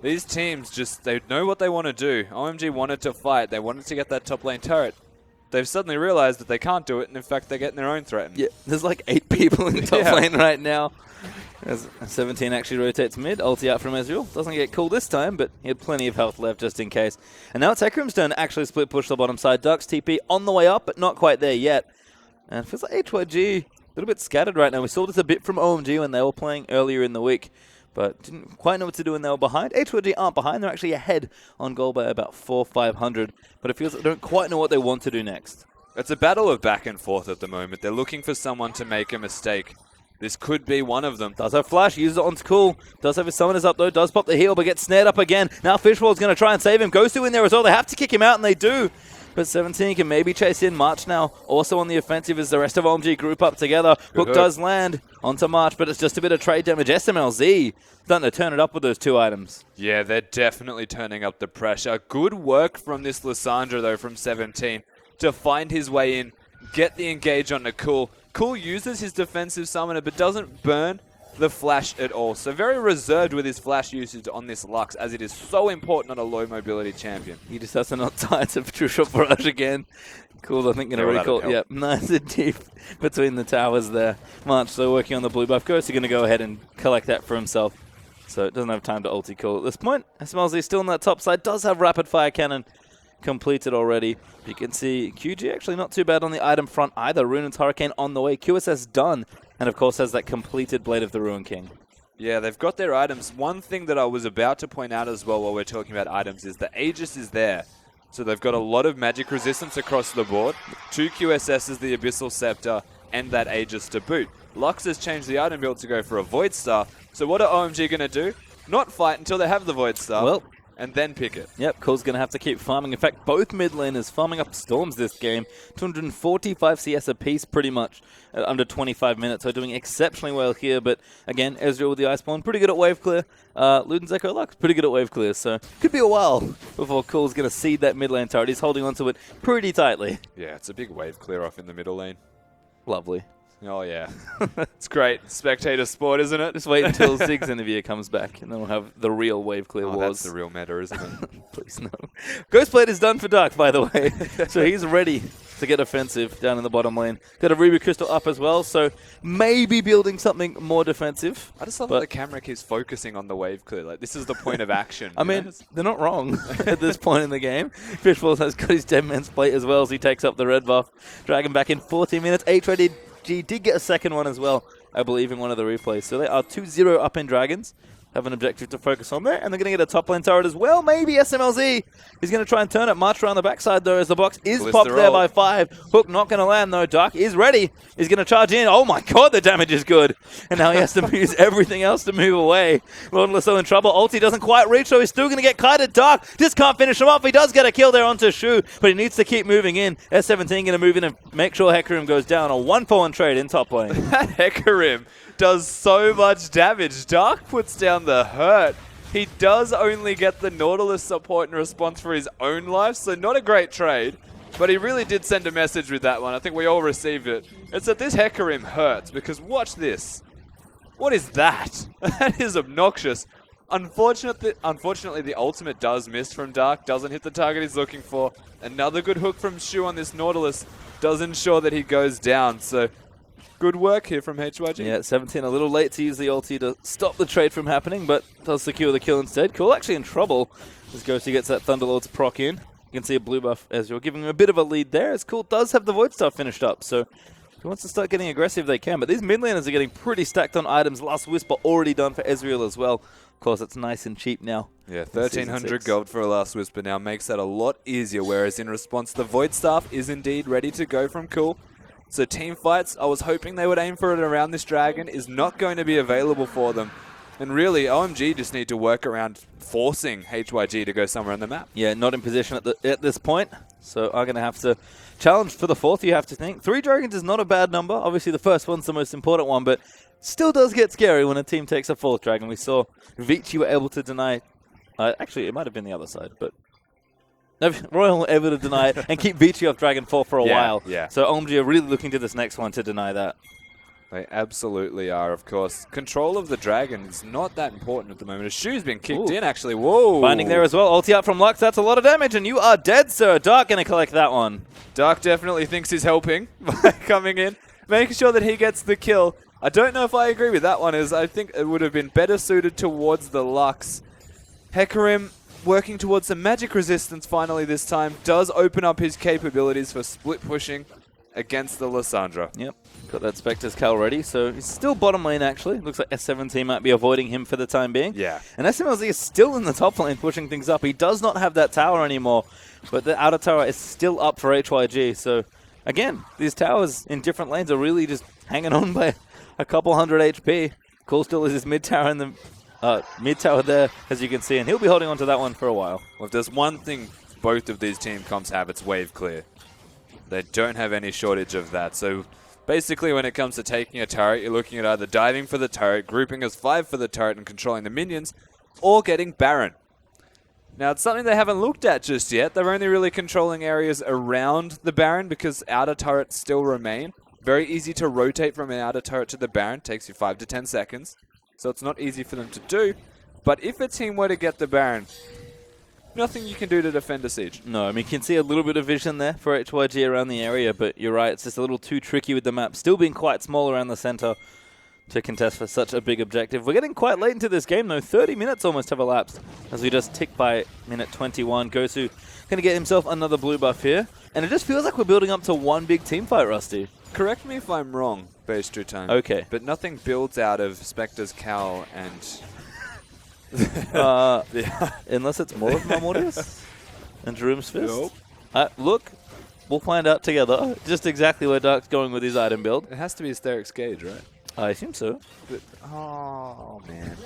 These teams just, they know what they want to do. OMG wanted to fight. They wanted to get that top lane turret. They've suddenly realized that they can't do it, and in fact, they're getting their own threatened. Yeah, there's like 8 people in top lane right now. As 17 actually rotates mid, ulti out from Ezreal. Doesn't get cool this time, but he had plenty of health left just in case. And now it's Hecarim's turn to actually split push the bottom side. Duck's TP on the way up, but not quite there yet. And it feels like HYG a little bit scattered right now. We saw this a bit from OMG when they were playing earlier in the week, but didn't quite know what to do when they were behind. HYG aren't behind. They're actually ahead on goal by about 400-500, but it feels like they don't quite know what they want to do next. It's a battle of back and forth at the moment. They're looking for someone to make a mistake. This could be one of them. Does have flash, uses it on Cool. Does have his summoners up though, does pop the heal, but gets snared up again. Now Fishball's going to try and save him. Goes to in there as well. They have to kick him out, and they do. But 17 can maybe chase in March now. Also on the offensive as the rest of OMG group up together. Hook does land onto March, but it's just a bit of trade damage. SMLZ starting to turn it up with those 2 items. Yeah, they're definitely turning up the pressure. Good work from this Lissandra, though, from 17 to find his way in, get the engage onto Cool. Cool uses his defensive summoner, but doesn't burn the flash at all. So very reserved with his flash usage on this Lux, as it is so important on a low mobility champion. He just has to not die to True Shot Barrage again. Cool, I think going to recall. Yep, nice and deep between the towers there. March, so working on the blue buff. Ghost are going to go ahead and collect that for himself. So it doesn't have time to ulti Cool at this point. SMLZ still on that top side. Does have rapid fire cannon completed already. You can see QG actually not too bad on the item front either. Ruin's Hurricane on the way. QSS done. And of course has that completed Blade of the Ruin King. Yeah, they've got their items. One thing that I was about to point out as well while we're talking about items is the Aegis is there. So they've got a lot of magic resistance across the board. 2 QSSs, the Abyssal Scepter, and that Aegis to boot. Lux has changed the item build to go for a Void Staff. So what are OMG going to do? Not fight until they have the Void Staff, and then pick it. Yep, Cole's going to have to keep farming. In fact, both mid laners farming up Storms this game. 245 CS apiece pretty much at under 25 minutes. So doing exceptionally well here. But again, Ezreal with the Iceborne, pretty good at wave clear. Luden's Echo Lux, pretty good at wave clear. So could be a while before Cole's going to cede that mid lane turret. He's holding onto it pretty tightly. Yeah, it's a big wave clear off in the middle lane. Lovely. Oh, yeah. It's great. Spectator sport, isn't it? Just wait until Zig's interview comes back, and then we'll have the real wave clear wars. That's the real meta, isn't it? Please no. Ghostblade is done for Dark, by the way. So he's ready to get offensive down in the bottom lane. Got a Ruby Crystal up as well, so maybe building something more defensive. I just love that the camera keeps focusing on the wave clear. Like, this is the point of action. I mean, they're not wrong at this point in the game. Fishbowl has got his Dead Man's Plate as well as he takes up the red buff. Dragon back in 14 minutes. HYD did get a second one as well, I believe, in one of the replays. So they are 2-0 up in Dragons. Have an objective to focus on there. And they're going to get a top lane turret as well. Maybe SMLZ is going to try and turn it. March around the backside, though, as the box is popped there by 5. Hook not going to land, though. Dark is ready. He's going to charge in. Oh, my God, the damage is good. And now he has to use everything else to move away. Lordless in trouble. Ulti doesn't quite reach, so he's still going to get kited. Dark just can't finish him off. He does get a kill there onto Shu, but he needs to keep moving in. S17 going to move in and make sure Hecarim goes down. A 1-for-1 trade in top lane. That Hecarim does so much damage. Dark puts down the hurt. He does only get the Nautilus support in response for his own life, so not a great trade. But he really did send a message with that one. I think we all received it. It's that this Hecarim hurts, because watch this. What is that? That is obnoxious. Unfortunately, the ultimate does miss from Dark, doesn't hit the target he's looking for. Another good hook from Shu on this Nautilus does ensure that he goes down, so good work here from HYG. Yeah, 17 a little late to use the ulti to stop the trade from happening, but does secure the kill instead. Cool, actually in trouble as Ghosty gets that Thunderlord's proc in. You can see a blue buff as you're giving him a bit of a lead there, as Cool does have the Void Staff finished up, so if he wants to start getting aggressive, they can. But these mid laners are getting pretty stacked on items. Last Whisper already done for Ezreal as well. Of course, it's nice and cheap now. Yeah, 1,300 gold for a Last Whisper now makes that a lot easier, whereas in response, the Void Staff is indeed ready to go from Cool. So team fights, I was hoping they would aim for it around this dragon, is not going to be available for them. And really, OMG just need to work around forcing HYG to go somewhere on the map. Yeah, not in position at this point, so are going to have to challenge for the fourth, you have to think. 3 dragons is not a bad number. Obviously, the first one's the most important one, but still does get scary when a team takes a 4th dragon. We saw Vici were able to deny... actually, it might have been the other side, but... Royal were able to deny it and keep Vici off Dragon 4 for a while. Yeah. So OMG are really looking to this next one to deny that. They absolutely are, of course. Control of the dragon is not that important at the moment. Shu's been kicked in, actually. Whoa. Binding there as well. Ulti out from Lux. That's a lot of damage, and you are dead, sir. Dark going to collect that one. Dark definitely thinks he's helping by coming in, making sure that he gets the kill. I don't know if I agree with that one, as I think it would have been better suited towards the Lux. Hecarim, working towards some magic resistance finally this time, does open up his capabilities for split pushing against the Lissandra. Yep, got that Spectre's Cal ready, so he's still bottom lane actually. Looks like S17 might be avoiding him for the time being. Yeah. And SMLZ is still in the top lane pushing things up. He does not have that tower anymore, but the outer tower is still up for HYG. So again, these towers in different lanes are really just hanging on by a couple hundred HP. Cool still is his mid tower in the mid tower there, as you can see, and he'll be holding on to that one for a while. Well, if there's one thing both of these team comps have, it's wave clear. They don't have any shortage of that. So basically when it comes to taking a turret, you're looking at either diving for the turret, grouping as 5 for the turret and controlling the minions, or getting Baron. Now, it's something they haven't looked at just yet. They're only really controlling areas around the Baron because outer turrets still remain. Very easy to rotate from an outer turret to the Baron. Takes you 5 to 10 seconds. So it's not easy for them to do. But if a team were to get the Baron, nothing you can do to defend a siege. No, I mean, you can see a little bit of vision there for HYG around the area, but you're right, it's just a little too tricky with the map. Still being quite small around the center to contest for such a big objective. We're getting quite late into this game, though. 30 minutes almost have elapsed as we just tick by minute 21. Gosu going to get himself another blue buff here. And it just feels like we're building up to one big team fight, Rusty. Correct me if I'm wrong, Base True Time. Okay. But nothing builds out of Spectre's Cowl and... Unless it's more of Marmortius? And Jerome's fist. Look, we'll find out together just exactly where Dark's going with his item build. It has to be Hysteric's Gauge, right? I assume so. But, oh, man.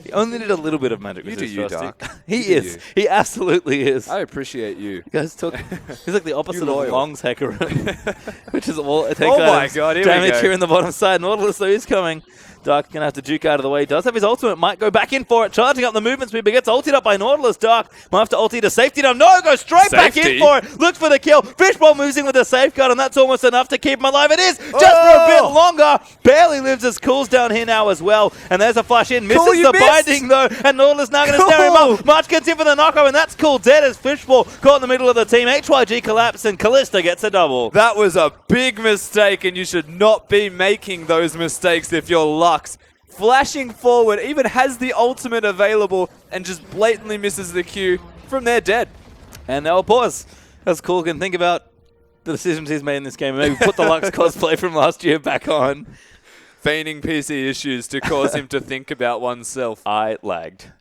He only did a little bit of magic You resist. do you, Frosty. Dark. He You do is. you. He absolutely is. I appreciate you. You guys took. He's like the opposite of loyal. Long's Hecarim, which is all take Oh my items. God, here we damage go. here in the bottom side. Nautilus though is coming. Dark gonna have to juke out of the way. Does have his ultimate. Might go back in for it. Charging up the movement speed, but gets ulted up by Nautilus. Dark might have to ulti to safety now. No, goes straight back in Safety? for it. Looks for the kill. Fishbowl moves in with a safeguard, and that's almost enough to keep him alive. It is just for a bit longer. Barely lives as Cool's down here now as well. And there's a flash in. Misses Cool, you the missed. binding though, and Nautilus now going to snare him up. March gets in for the knockoff, and that's Cool dead as Fishbowl caught in the middle of the team. HYG collapse, and Callista gets a double. That was a big mistake, and you should not be making those mistakes if you're Lux. Flashing forward, even has the ultimate available, and just blatantly misses the Q. From there, dead. And now a pause, as Cool can think about the decisions he's made in this game, and maybe put the Lux cosplay from last year back on. Feigning PC issues to cause him to think about oneself. I lagged.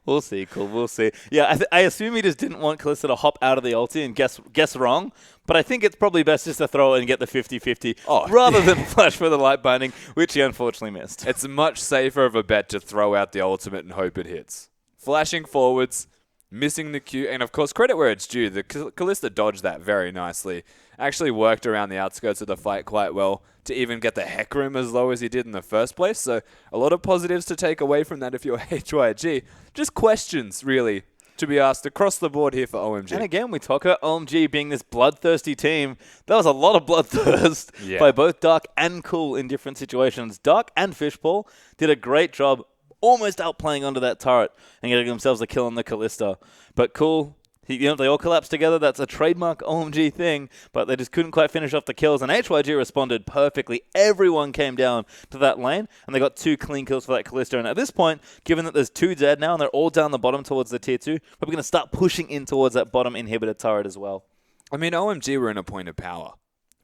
We'll see, Cool. We'll see. Yeah, I assume he just didn't want Callista to hop out of the ulti and guess wrong. But I think it's probably best just to throw it and get the 50-50 rather than flash for the light binding, which he unfortunately missed. It's much safer of a bet to throw out the ultimate and hope it hits. Flashing forwards, missing the Q, and of course, credit where it's due. The Callista dodged that very nicely. Actually worked around the outskirts of the fight quite well to even get the Hecarim as low as he did in the first place. So a lot of positives to take away from that if you're HYG. Just questions, really, to be asked across the board here for OMG. And again, we talk about OMG being this bloodthirsty team. There was a lot of bloodthirst by both Dark and Cool in different situations. Dark and Fishbowl did a great job almost outplaying onto that turret and getting themselves a kill on the Callista. But Cool, they all collapsed together. That's a trademark OMG thing, but they just couldn't quite finish off the kills. And HYG responded perfectly. Everyone came down to that lane, and they got 2 clean kills for that Callista. And at this point, given that there's 2 dead now, and they're all down the bottom towards the tier 2, we're going to start pushing in towards that bottom inhibitor turret as well. I mean, OMG were in a point of power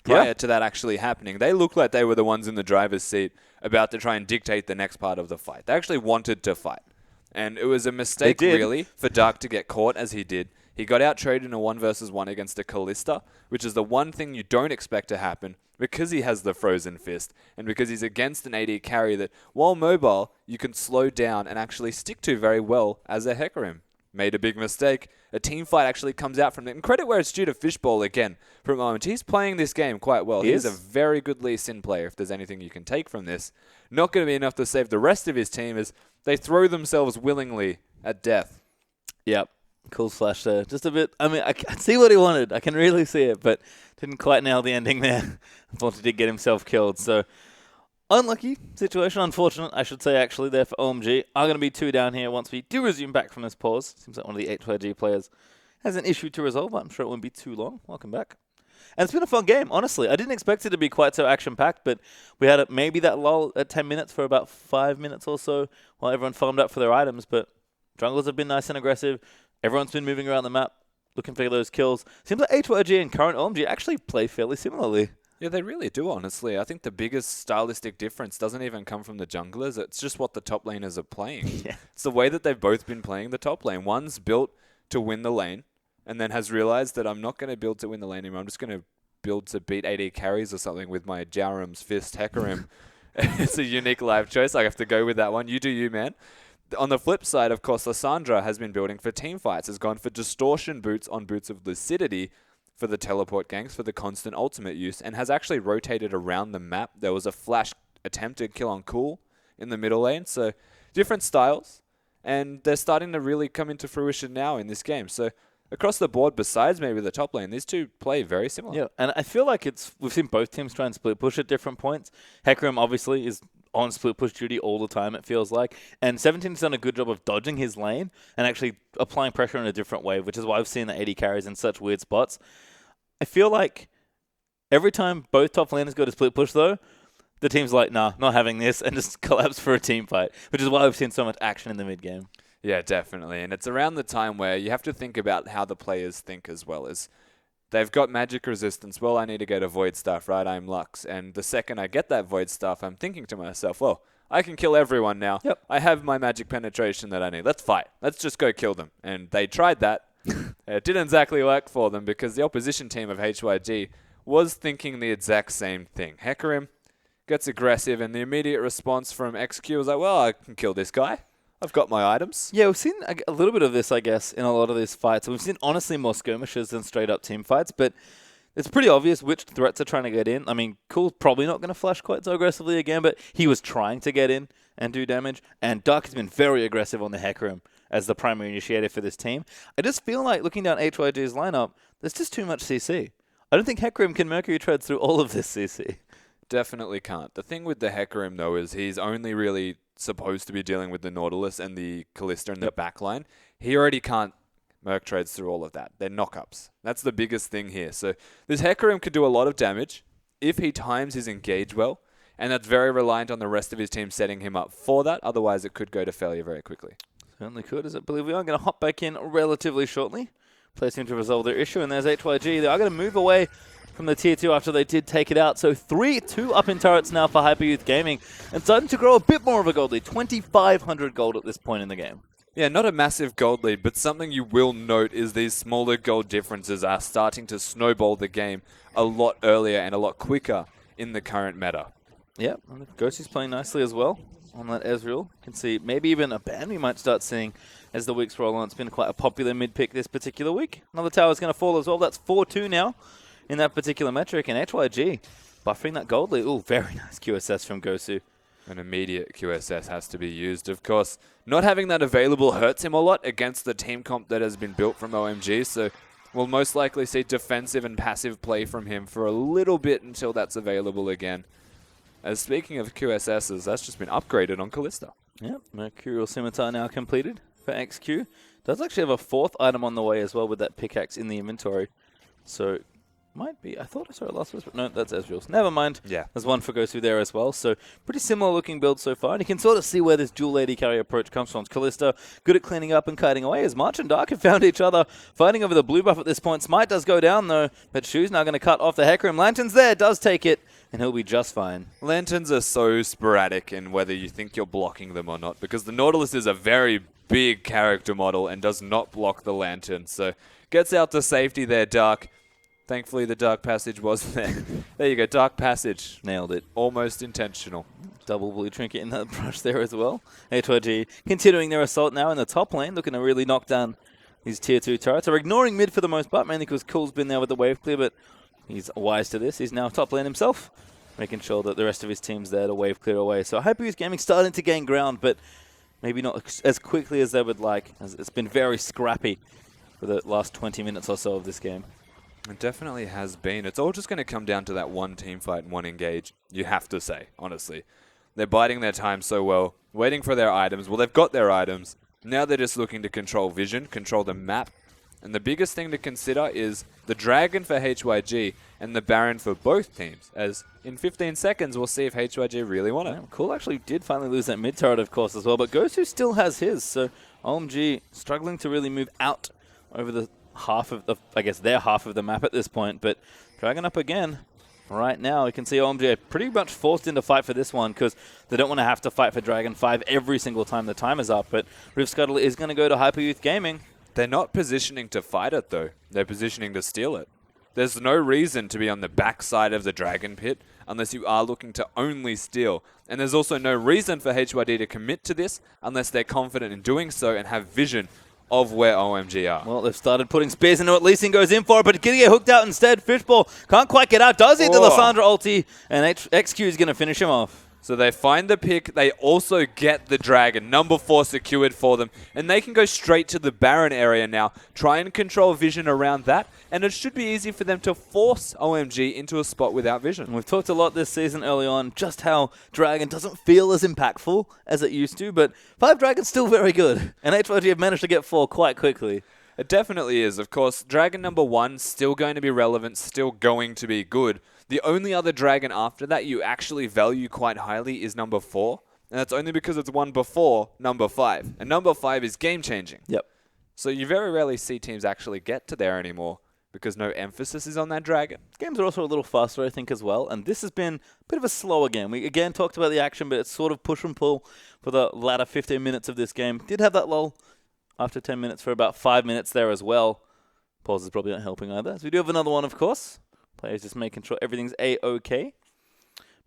prior to that actually happening. They looked like they were the ones in the driver's seat about to try and dictate the next part of the fight. They actually wanted to fight. And it was a mistake, really, for Dark to get caught as he did. He got out-traded in a 1-versus-1 against a Callista, which is the one thing you don't expect to happen because he has the Frozen Fist and because he's against an AD carry that, while mobile, you can slow down and actually stick to very well as a Hecarim. Made a big mistake. A team fight actually comes out from it. And credit where it's due to Fishbowl again from OMG. He's playing this game quite well. He's a very good Lee Sin player if there's anything you can take from this. Not going to be enough to save the rest of his team as they throw themselves willingly at death. Yep. Cool flash there. Just a bit. I mean, I can see what he wanted. I can really see it, but didn't quite nail the ending there. Unfortunately, did get himself killed. So, unlucky situation. Unfortunate, I should say, actually, there for OMG. Are going to be 2 down here once we do resume back from this pause. Seems like one of the HYG players has an issue to resolve. I'm sure it won't be too long. Welcome back. And it's been a fun game, honestly. I didn't expect it to be quite so action-packed, but we had maybe that lull at 10 minutes for about 5 minutes or so while everyone farmed up for their items. But junglers have been nice and aggressive. Everyone's been moving around the map, looking for those kills. Seems like HYG and current OMG actually play fairly similarly. Yeah, they really do, honestly. I think the biggest stylistic difference doesn't even come from the junglers. It's just what the top laners are playing. It's the way that they've both been playing the top lane. One's built to win the lane and then has realized that I'm not going to build to win the lane anymore. I'm just going to build to beat AD carries or something with my Jaram's Fist Hecarim. It's a unique life choice. I have to go with that one. You do you, man. On the flip side, of course, Lissandra has been building for team fights, has gone for distortion boots on boots of lucidity for the teleport ganks, for the constant ultimate use, and has actually rotated around the map. There was a flash attempted kill on Cool in the middle lane, so different styles, and they're starting to really come into fruition now in this game. So across the board, besides maybe the top lane, these two play very similar. Yeah, and I feel like we've seen both teams try and split push at different points. Hecarim obviously is on split push duty all the time, it feels like. And 17's done a good job of dodging his lane and actually applying pressure in a different way, which is why I've seen the AD carries in such weird spots. I feel like every time both top laners go to split push, though, the team's like, nah, not having this, and just collapse for a team fight, which is why we've seen so much action in the mid game. Yeah, definitely. And it's around the time where you have to think about how the players think as well. As they've got magic resistance. Well, I need to get a void staff, right? I'm Lux. And the second I get that void staff, I'm thinking to myself, well, I can kill everyone now. Yep. I have my magic penetration that I need. Let's fight. Let's just go kill them. And they tried that. It didn't exactly work for them because the opposition team of HYG was thinking the exact same thing. Hecarim gets aggressive, and the immediate response from XQ was like, well, I can kill this guy. I've got my items. Yeah, we've seen a little bit of this, I guess, in a lot of these fights. We've seen, honestly, more skirmishes than straight-up team fights, but it's pretty obvious which threats are trying to get in. I mean, Cool's probably not going to flash quite so aggressively again, but he was trying to get in and do damage, and Duck has been very aggressive on the Hecarim as the primary initiator for this team. I just feel like, looking down HYG's lineup, there's just too much CC. I don't think Hecarim can Mercury tread through all of this CC. Definitely can't. The thing with the Hecarim, though, is he's only really supposed to be dealing with the Nautilus and the Callista in the backline. He already can't Merc trades through all of that. They're knock-ups. That's the biggest thing here. So this Hecarim could do a lot of damage if he times his engage well, and that's very reliant on the rest of his team setting him up for that. Otherwise, it could go to failure very quickly. Certainly could, as I believe we are going to hop back in relatively shortly. Players seem to resolve their issue, and there's HYG. They are going to move away from the Tier 2 after they did take it out. So 3-2 up in turrets now for Hyper Youth Gaming, and starting to grow a bit more of a gold lead. 2,500 gold at this point in the game. Yeah, not a massive gold lead, but something you will note is these smaller gold differences are starting to snowball the game a lot earlier and a lot quicker in the current meta. Yep, Ghosty's playing nicely as well on that Ezreal. You can see maybe even a ban we might start seeing as the weeks roll on. It's been quite a popular mid-pick this particular week. Another tower is going to fall as well. That's 4-2 now in that particular metric. And HYG buffering that gold lead. Ooh, very nice QSS from Gosu. An immediate QSS has to be used. Of course, not having that available hurts him a lot against the team comp that has been built from OMG, so we'll most likely see defensive and passive play from him for a little bit until that's available again. As speaking of QSSs, that's just been upgraded on Callista. Yep, Mercurial Scimitar now completed for XQ. Does actually have a fourth item on the way as well with that pickaxe in the inventory. So might be. I thought I saw it last week, but no, that's Ezreal's. Never mind. Yeah. There's one for Gosu there as well. So pretty similar looking build so far. And you can sort of see where this dual lady carry approach comes from. Callista good at cleaning up and kiting away as March and Dark have found each other fighting over the blue buff at this point. Smite does go down though, but Shu's now going to cut off the Hecarim. Lantern's there, does take it, and he'll be just fine. Lanterns are so sporadic in whether you think you're blocking them or not, because the Nautilus is a very big character model and does not block the Lantern. So gets out to safety there, Dark. Thankfully, the Dark Passage was there. There you go, Dark Passage. Nailed it. Almost intentional. Double blue trinket in that brush there as well. HYG continuing their assault now in the top lane, looking to really knock down these tier 2 turrets. They're ignoring mid for the most part, mainly because Cool's been there with the wave clear, but he's wise to this. He's now top lane himself, making sure that the rest of his team's there to wave clear away. So Hyper Youth Gaming starting to gain ground, but maybe not as quickly as they would like, as it's been very scrappy for the last 20 minutes or so of this game. It definitely has been. It's all just going to come down to that one team fight and one engage, you have to say, honestly. They're biding their time so well, waiting for their items. Well, they've got their items. Now they're just looking to control vision, control the map. And the biggest thing to consider is the Dragon for HYG and the Baron for both teams, as in 15 seconds we'll see if HYG really want it. Yeah, Cool actually did finally lose that mid turret, of course, as well, but Gosu still has his, so OMG struggling to really move out over the half of the, I guess, their half of the map at this point, but Dragon up again. Right now, you can see OMG are pretty much forced into fight for this one because they don't want to have to fight for Dragon 5 every single time the time is up, but Rift Scuttle is going to go to Hyper Youth Gaming. They're not positioning to fight it, though. They're positioning to steal it. There's no reason to be on the backside of the Dragon Pit unless you are looking to only steal. And there's also no reason for HYD to commit to this unless they're confident in doing so and have vision of where OMG are. Well, they've started putting spears into it. Lee Sin goes in for it, but getting it hooked out instead. Fishball can't quite get out. Does it to Lysandra ulti, and XQ is going to finish him off. So they find the pick. They also get the Dragon. Number 4 secured for them. And they can go straight to the Baron area now. Try and control vision around that. And it should be easy for them to force OMG into a spot without vision. We've talked a lot this season early on just how Dragon doesn't feel as impactful as it used to. But 5 Dragon's still very good. And HYG have managed to get 4 quite quickly. It definitely is. Of course, Dragon number 1 still going to be relevant. Still going to be good. The only other Dragon after that you actually value quite highly is number 4. And that's only because it's one before number 5. And number 5 is game-changing. Yep. So you very rarely see teams actually get to there anymore because no emphasis is on that dragon. Games are also a little faster, I think, as well. And this has been a bit of a slower game. We, again, talked about the action, but it's sort of push and pull for the latter 15 minutes of this game. Did have that lull after 10 minutes for about 5 minutes there as well. Pause is probably not helping either. So we do have another one, of course. Players just making sure everything's A-OK.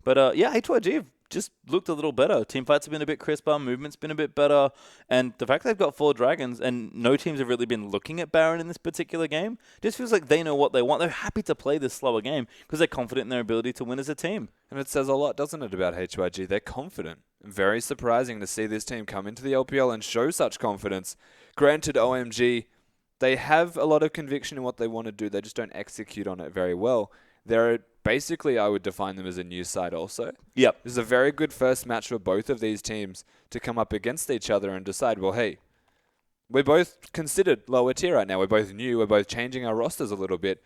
But, yeah, HYG have just looked a little better. Team fights have been a bit crisper. Movement's been a bit better. And the fact they've got 4 dragons and no teams have really been looking at Baron in this particular game just feels like they know what they want. They're happy to play this slower game because they're confident in their ability to win as a team. And it says a lot, doesn't it, about HYG? They're confident. Very surprising to see this team come into the LPL and show such confidence. Granted, OMG, they have a lot of conviction in what they want to do. They just don't execute on it very well. They're basically, I would define them as a new side also. Yep. This is a very good first match for both of these teams to come up against each other and decide, well, hey, we're both considered lower tier right now. We're both new. We're both changing our rosters a little bit.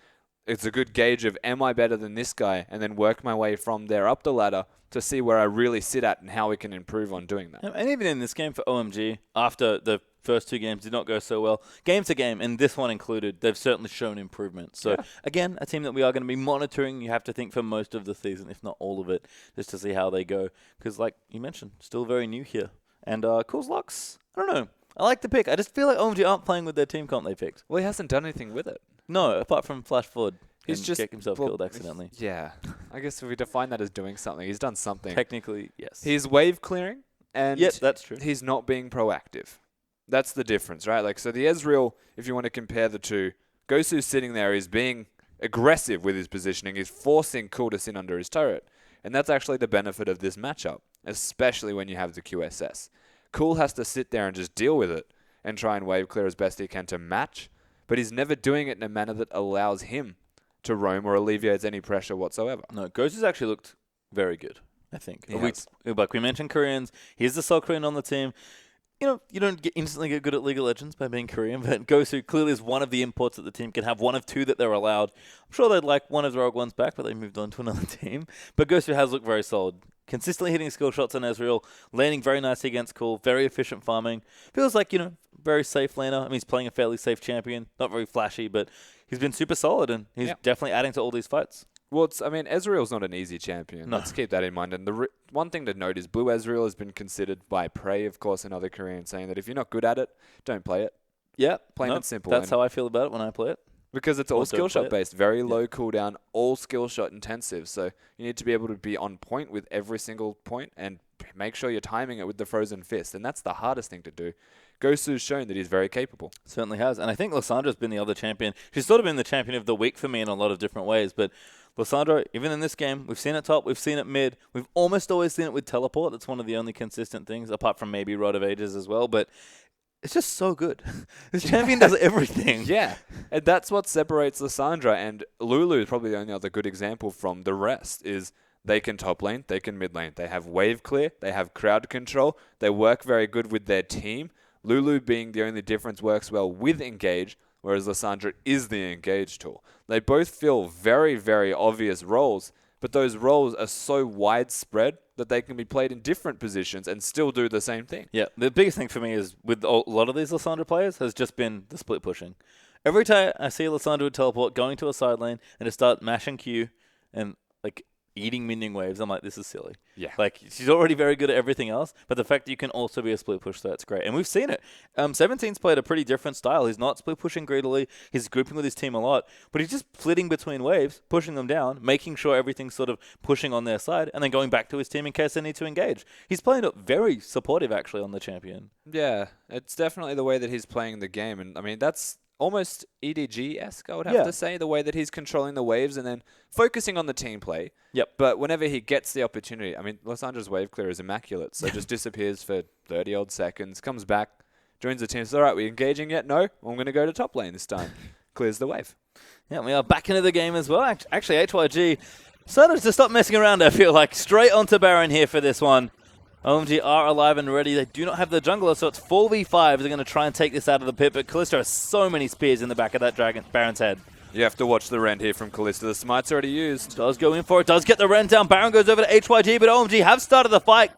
It's a good gauge of, am I better than this guy? And then work my way from there up the ladder to see where I really sit at and how we can improve on doing that. And even in this game for OMG, after the first 2 games did not go so well, game to game, and this one included, they've certainly shown improvement. So, again, a team that we are going to be monitoring, you have to think, for most of the season, if not all of it, just to see how they go. Because, like you mentioned, still very new here. And Cool's Lux, I don't know. I like the pick. I just feel like OMG aren't playing with their team comp they picked. Well, he hasn't done anything with it. No, apart from flash forward. He's and just get himself killed accidentally. Yeah. I guess if we define that as doing something, he's done something. Technically, yes. He's wave clearing, and yep, that's true. He's not being proactive. That's the difference, right? Like, so the Ezreal, if you want to compare the two, Gosu's sitting there, he's being aggressive with his positioning, he's forcing Cool to sit under his turret. And that's actually the benefit of this matchup, especially when you have the QSS. Cool has to sit there and just deal with it and try and wave clear as best he can to match, but he's never doing it in a manner that allows him to roam or alleviates any pressure whatsoever. No, Ghost has actually looked very good, I think. We mentioned Koreans. He's the sole Korean on the team. You know, you don't instantly get good at League of Legends by being Korean, but Gosu clearly is one of the imports that the team can have, one of 2 that they're allowed. I'm sure they'd like one of the Rogue Ones back, but they moved on to another team. But Gosu has looked very solid. Consistently hitting skill shots on Ezreal, landing very nicely against Cool, very efficient farming. Feels like, very safe laner. I mean, he's playing a fairly safe champion. Not very flashy, but he's been super solid, and he's definitely adding to all these fights. Well, Ezreal's not an easy champion. No. Let's keep that in mind. And the one thing to note is Blue Ezreal has been considered by Prey, of course, and other Koreans, saying that if you're not good at it, don't play it. Yeah. Plain and simple. That's how I feel about it when I play it. Because it's all skill shot based, very low cooldown, all skill shot intensive. So you need to be able to be on point with every single point and make sure you're timing it with the frozen fist. And that's the hardest thing to do. Gosu's shown that he's very capable. Certainly has. And I think Lyssandra's been the other champion. She's sort of been the champion of the week for me in a lot of different ways. But Lysandra, even in this game, we've seen it top, we've seen it mid. We've almost always seen it with teleport. That's one of the only consistent things, apart from maybe Rod of Ages as well. But it's just so good. This champion does everything. Yeah. And that's what separates Lysandra. And Lulu is probably the only other good example from the rest is they can top lane, they can mid lane. They have wave clear, they have crowd control. They work very good with their team. Lulu being the only difference works well with engage, whereas Lysandra is the engage tool. They both fill very, very obvious roles, but those roles are so widespread that they can be played in different positions and still do the same thing. Yeah, the biggest thing for me is with a lot of these Lysandra players has just been the split pushing. Every time I see Lysandra with teleport going to a side lane and to start mashing Q and like eating minion waves, I'm like, this is silly. Yeah. Like, she's already very good at everything else, but the fact that you can also be a split push, that's great. And we've seen it. 17's played a pretty different style. He's not split pushing greedily. He's grouping with his team a lot, but he's just flitting between waves, pushing them down, making sure everything's sort of pushing on their side, and then going back to his team in case they need to engage. He's playing it very supportive, actually, on the champion. Yeah, it's definitely the way that he's playing the game. And, I mean, that's almost EDG-esque, I would have to say, the way that he's controlling the waves and then focusing on the team play. Yep. But whenever he gets the opportunity, I mean, Lysandra's wave clear is immaculate, so just disappears for 30-odd seconds, comes back, joins the team, says, all right, we engaging yet? No, I'm going to go to top lane this time. Clears the wave. Yeah, we are back into the game as well. Actually, HYG started to stop messing around, I feel like. Straight onto Baron here for this one. OMG are alive and ready. They do not have the jungler, so it's 4v5. They're going to try and take this out of the pit, but Kalista has so many spears in the back of that Baron's head. You have to watch the rend here from Kalista. The smite's already used. Does go in for it, does get the rend down. Baron goes over to HYG, but OMG have started the fight.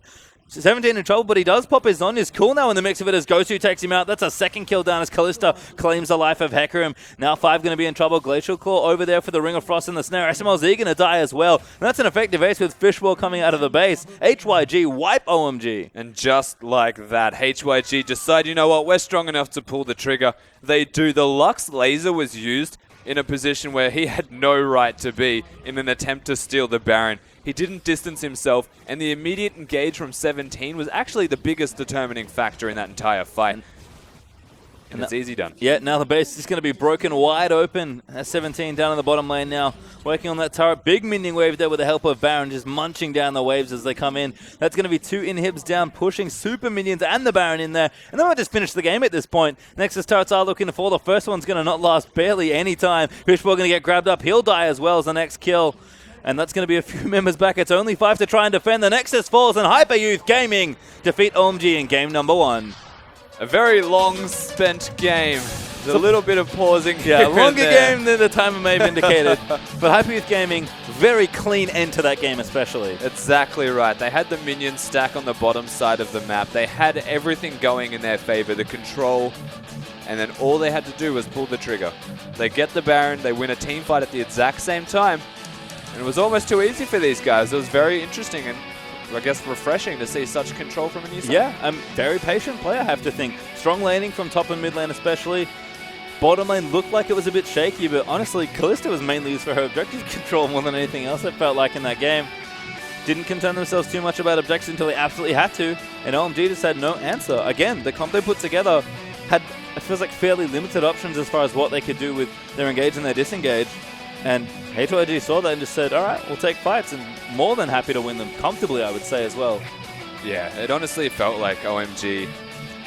17 in trouble, but he does pop his on. He's cool now in the mix of it as Gosu takes him out. That's a second kill down as Kalista claims the life of Hecarim. Now 5 going to be in trouble. Glacial Claw over there for the Ring of Frost and the Snare. SMLZ going to die as well. And that's an effective ace with Fishbowl coming out of the base. HYG wipe OMG. And just like that, HYG decide, you know what, we're strong enough to pull the trigger. They do. The Lux laser was used in a position where he had no right to be in an attempt to steal the Baron. He didn't distance himself, and the immediate engage from 17 was actually the biggest determining factor in that entire fight. And it's easy done. Yeah, now the base is going to be broken wide open. That's 17 down in the bottom lane now, working on that turret. Big minion wave there with the help of Baron, just munching down the waves as they come in. That's going to be 2 inhibs down, pushing super minions and the Baron in there. And then we'll just finish the game at this point. Nexus turrets are looking to fall. The first one's going to not last barely any time. Fishbowl going to get grabbed up. He'll die as well as the next kill. And that's going to be a few members back. It's only 5 to try and defend. The Nexus falls, and Hyper Youth Gaming defeat OMG in game number 1. A very long spent game. There's a little bit of pausing here. Yeah, longer game than the timer may have indicated. But Hyper Youth Gaming, very clean end to that game especially. Exactly right. They had the minion stack on the bottom side of the map. They had everything going in their favor, the control, and then all they had to do was pull the trigger. They get the Baron, they win a team fight at the exact same time. And it was almost too easy for these guys. It was very interesting and, I guess, refreshing to see such control from a new side. Yeah, very patient player, I have to think. Strong laning from top and mid lane especially. Bottom lane looked like it was a bit shaky, but honestly, Kalista was mainly used for her objective control more than anything else, it felt like, in that game. Didn't concern themselves too much about objectives until they absolutely had to, and OMG just had no answer. Again, the comp they put together had, it feels like, fairly limited options as far as what they could do with their engage and their disengage. And HYG saw that and just said, all right, we'll take fights, and more than happy to win them comfortably, I would say, as well. Yeah, it honestly felt like OMG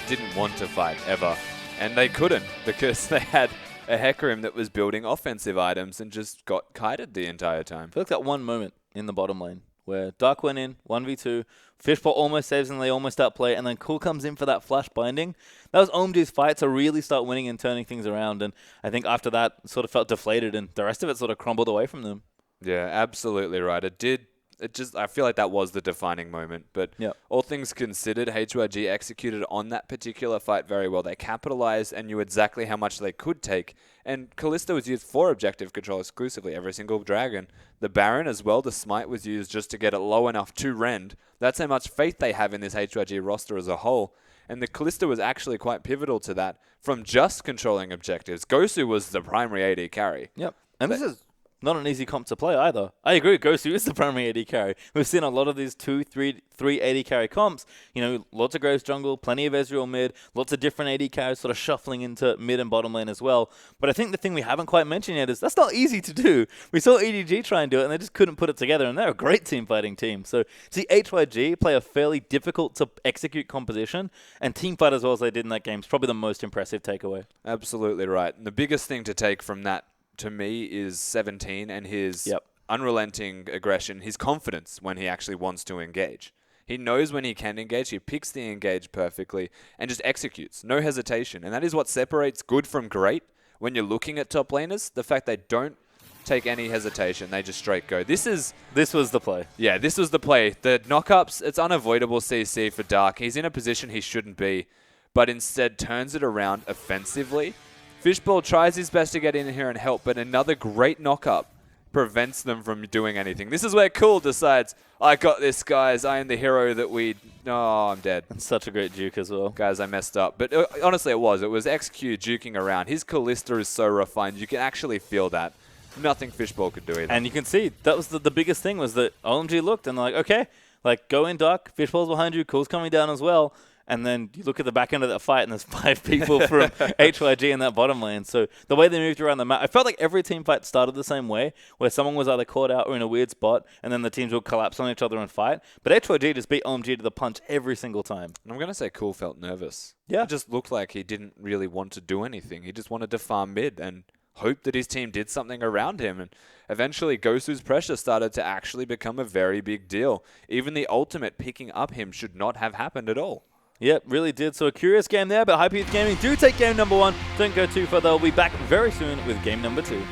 didn't want to fight ever. And they couldn't, because they had a Hecarim that was building offensive items and just got kited the entire time. I feel like that one moment in the bottom lane where Dark went in, 1v2, Fishbowl almost saves and they almost outplay, and then Cool comes in for that flash binding. That was OMG's fight to really start winning and turning things around, and I think after that sort of felt deflated, and the rest of it sort of crumbled away from them. Yeah, absolutely right. I feel like that was the defining moment, but all things considered, HYG executed on that particular fight very well. They capitalized and knew exactly how much they could take, and Kalista was used for objective control exclusively, every single dragon. The Baron as well, the Smite was used just to get it low enough to rend. That's how much faith they have in this HYG roster as a whole, and the Kalista was actually quite pivotal to that from just controlling objectives. Gosu was the primary AD carry. Yep, and this is not an easy comp to play either. I agree, Gosu is the primary AD carry. We've seen a lot of these 2, 3 AD carry comps. You know, lots of Graves jungle, plenty of Ezreal mid, lots of different AD carries sort of shuffling into mid and bottom lane as well. But I think the thing we haven't quite mentioned yet is that's not easy to do. We saw EDG try and do it, and they just couldn't put it together, and they're a great team fighting team. So to see HYG play a fairly difficult to execute composition and team fight as well as they did in that game is probably the most impressive takeaway. Absolutely right. And the biggest thing to take from that, to me, is 17 and his unrelenting aggression, his confidence when he actually wants to engage. He knows when he can engage, he picks the engage perfectly, and just executes. No hesitation. And that is what separates good from great when you're looking at top laners. The fact they don't take any hesitation, they just straight go. This was the play. Yeah, this was the play. The knockups, it's unavoidable CC for Dark. He's in a position he shouldn't be, but instead turns it around offensively. Fishbowl tries his best to get in here and help, but another great knockup prevents them from doing anything. This is where Cool decides, I got this, guys. I am the hero that we... Oh, I'm dead. That's such a great juke as well. Guys, I messed up. But honestly, it was. It was XQ juking around. His Kalista is so refined. You can actually feel that. Nothing Fishbowl could do either. And you can see, that was the biggest thing, was that OMG looked and like, okay, like go in Dark, Fishbowl's behind you, Cool's coming down as well. And then you look at the back end of that fight, and there's 5 people from HYG in that bottom lane. So the way they moved around the map, I felt like every team fight started the same way, where someone was either caught out or in a weird spot, and then the teams would collapse on each other and fight. But HYG just beat OMG to the punch every single time. And I'm going to say Cool felt nervous. Yeah. It just looked like he didn't really want to do anything. He just wanted to farm mid and hope that his team did something around him. And eventually, Gosu's pressure started to actually become a very big deal. Even the ultimate picking up him should not have happened at all. Yep, really did. So a curious game there, but Hyper Youth Gaming do take game number 1. Don't go too far. They'll be back very soon with game number 2.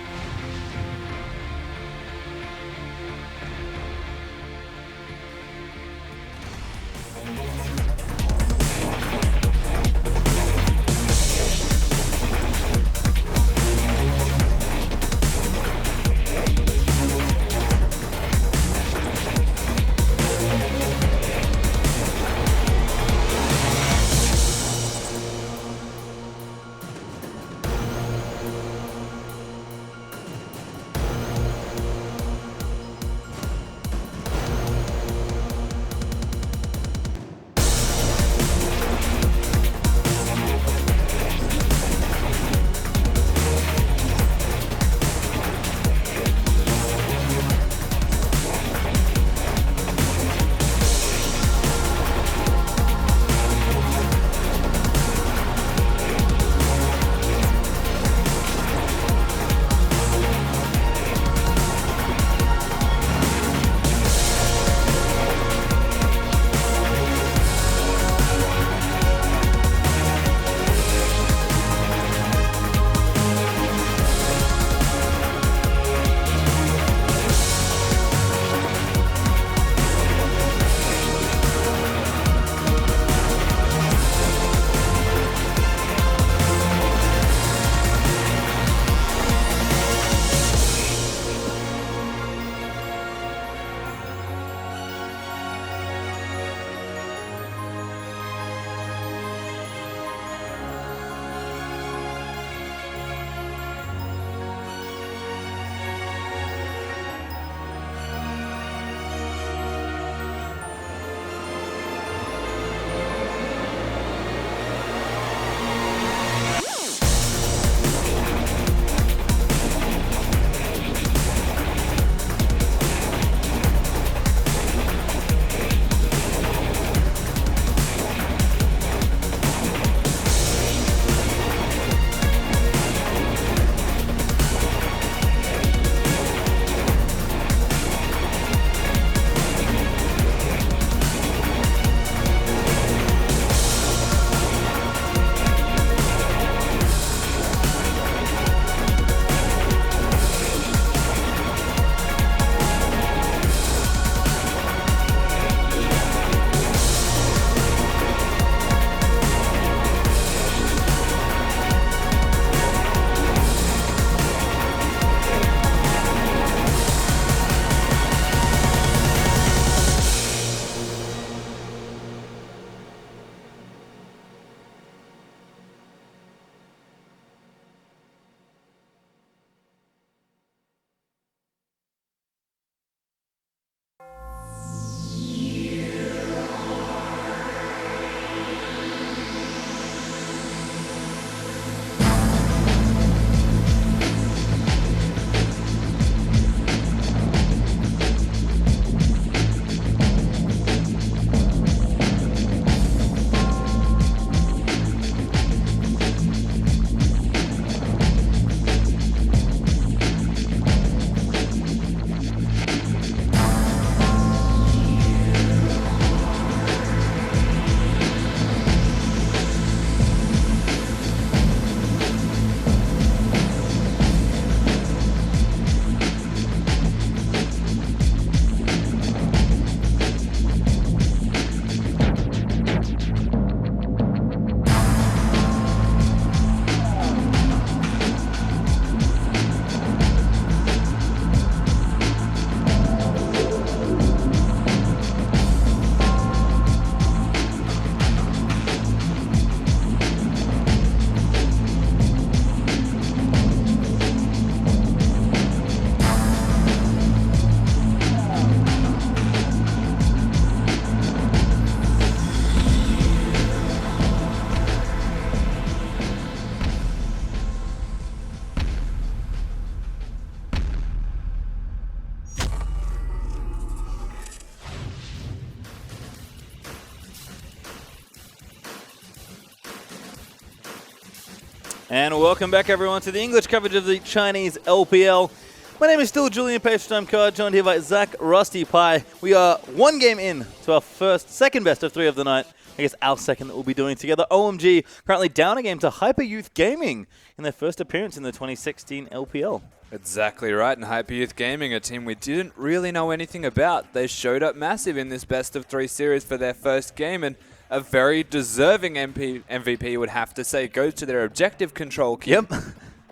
And welcome back, everyone, to the English coverage of the Chinese LPL. My name is still Julian Page-Time-Card, joined here by Zach Rusty Pie. We are one game in to our second best of 3 of the night. I guess our second that we'll be doing together. OMG currently down a game to Hyper Youth Gaming in their first appearance in the 2016 LPL. Exactly right, and Hyper Youth Gaming, a team we didn't really know anything about. They showed up massive in this best of 3 series for their first game, and a very deserving MVP, you would have to say, goes to their objective control king. Yep.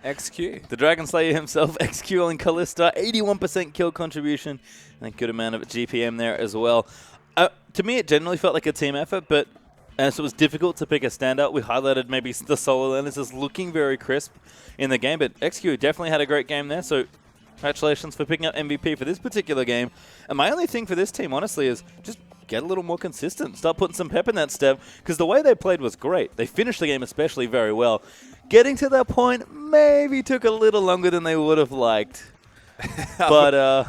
XQ. The Dragon Slayer himself, XQ on Callista, 81% kill contribution, and a good amount of GPM there as well. To me, it generally felt like a team effort, but so it was difficult to pick a standout. We highlighted maybe the solo laners as looking very crisp in the game, but XQ definitely had a great game there, so congratulations for picking up MVP for this particular game. And my only thing for this team, honestly, is just get a little more consistent. Start putting some pep in that step, because the way they played was great. They finished the game especially very well. Getting to that point maybe took a little longer than they would have liked. But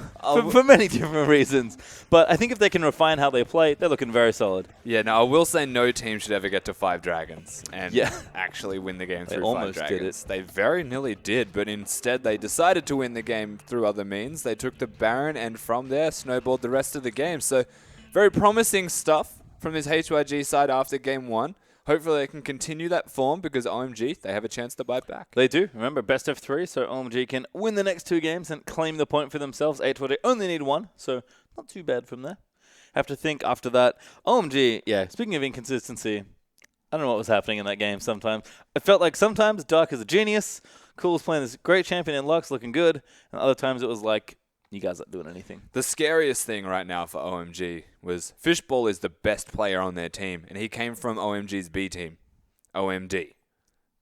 for many different reasons. But I think if they can refine how they play, they're looking very solid. Yeah, no, I will say no team should ever get to 5 dragons and actually win the game through 5 dragons. They very nearly did, but instead they decided to win the game through other means. They took the Baron and from there snowballed the rest of the game. So very promising stuff from this HYG side after game 1. Hopefully they can continue that form because OMG, they have a chance to bite back. They do. Remember, best of 3, so OMG can win the next 2 games and claim the point for themselves. HYG only need 1, so not too bad from there. Have to think after that. OMG, yeah, speaking of inconsistency, I don't know what was happening in that game sometimes. It felt like sometimes Dark is a genius, Cool's playing this great champion in Lux, looking good, and other times it was like, you guys aren't doing anything. The scariest thing right now for OMG was Fishball is the best player on their team, and he came from OMG's B team, OMD.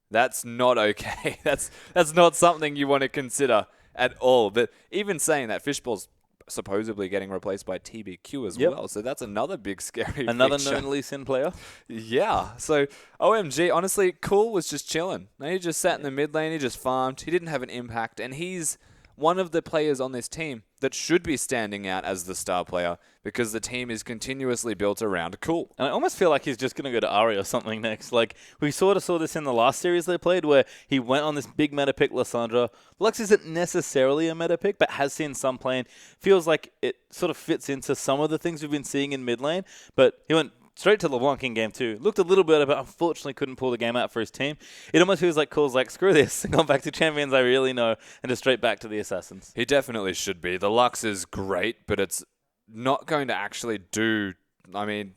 That's not okay. That's not something you want to consider at all. But even saying that, Fishball's supposedly getting replaced by TBQ as well, so that's another big scary Another feature. known Lee Sin player. Yeah, so OMG, honestly, Cool was just chilling. He just sat in the mid lane, he just farmed, he didn't have an impact, and he's one of the players on this team that should be standing out as the star player because the team is continuously built around Cool. And I almost feel like he's just going to go to Ari or something next. Like, we sort of saw this in the last series they played where he went on this big meta pick, Lissandra. Lux isn't necessarily a meta pick, but has seen some playing. Feels like it sort of fits into some of the things we've been seeing in mid lane, but he went straight to LeBlanc in game 2. Looked a little better, but unfortunately couldn't pull the game out for his team. It almost feels like Cool's like, screw this, gone back to champions I really know, and just straight back to the Assassins. He definitely should be. The Lux is great, but it's not going to actually do... I mean,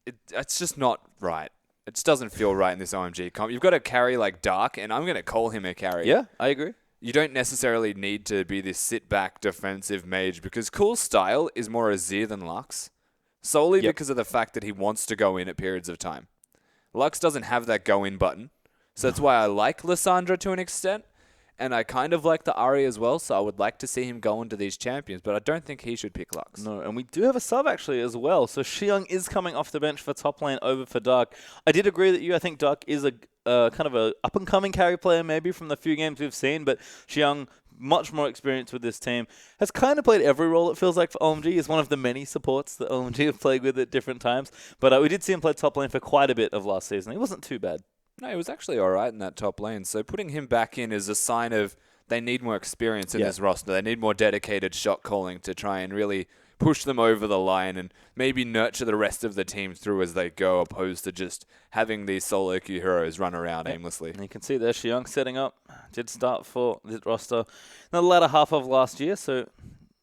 it's just not right. It just doesn't feel right in this OMG comp. You've got to carry like Dark, and I'm going to call him a carry. Yeah, I agree. You don't necessarily need to be this sit-back defensive mage because Cool's style is more Azir than Lux. Solely because of the fact that he wants to go in at periods of time. Lux doesn't have that go-in button, so that's why I like Lissandra to an extent, and I kind of like the Ahri as well, so I would like to see him go into these champions, but I don't think he should pick Lux. No, and we do have a sub actually as well, so Xiang is coming off the bench for top lane over for Dark. I did agree that I think Dark is a kind of a up-and-coming carry player maybe from the few games we've seen, but Xiang, much more experience with this team, has kind of played every role it feels like for OMG. Is one of the many supports that OMG have played with at different times. But we did see him play top lane for quite a bit of last season. He wasn't too bad. No, he was actually all right in that top lane. So putting him back in is a sign of they need more experience in this roster. They need more dedicated shot calling to try and really push them over the line and maybe nurture the rest of the team through as they go, opposed to just having these solo queue heroes run around aimlessly. And you can see there Xiang setting up. Did start for the roster in the latter half of last year, so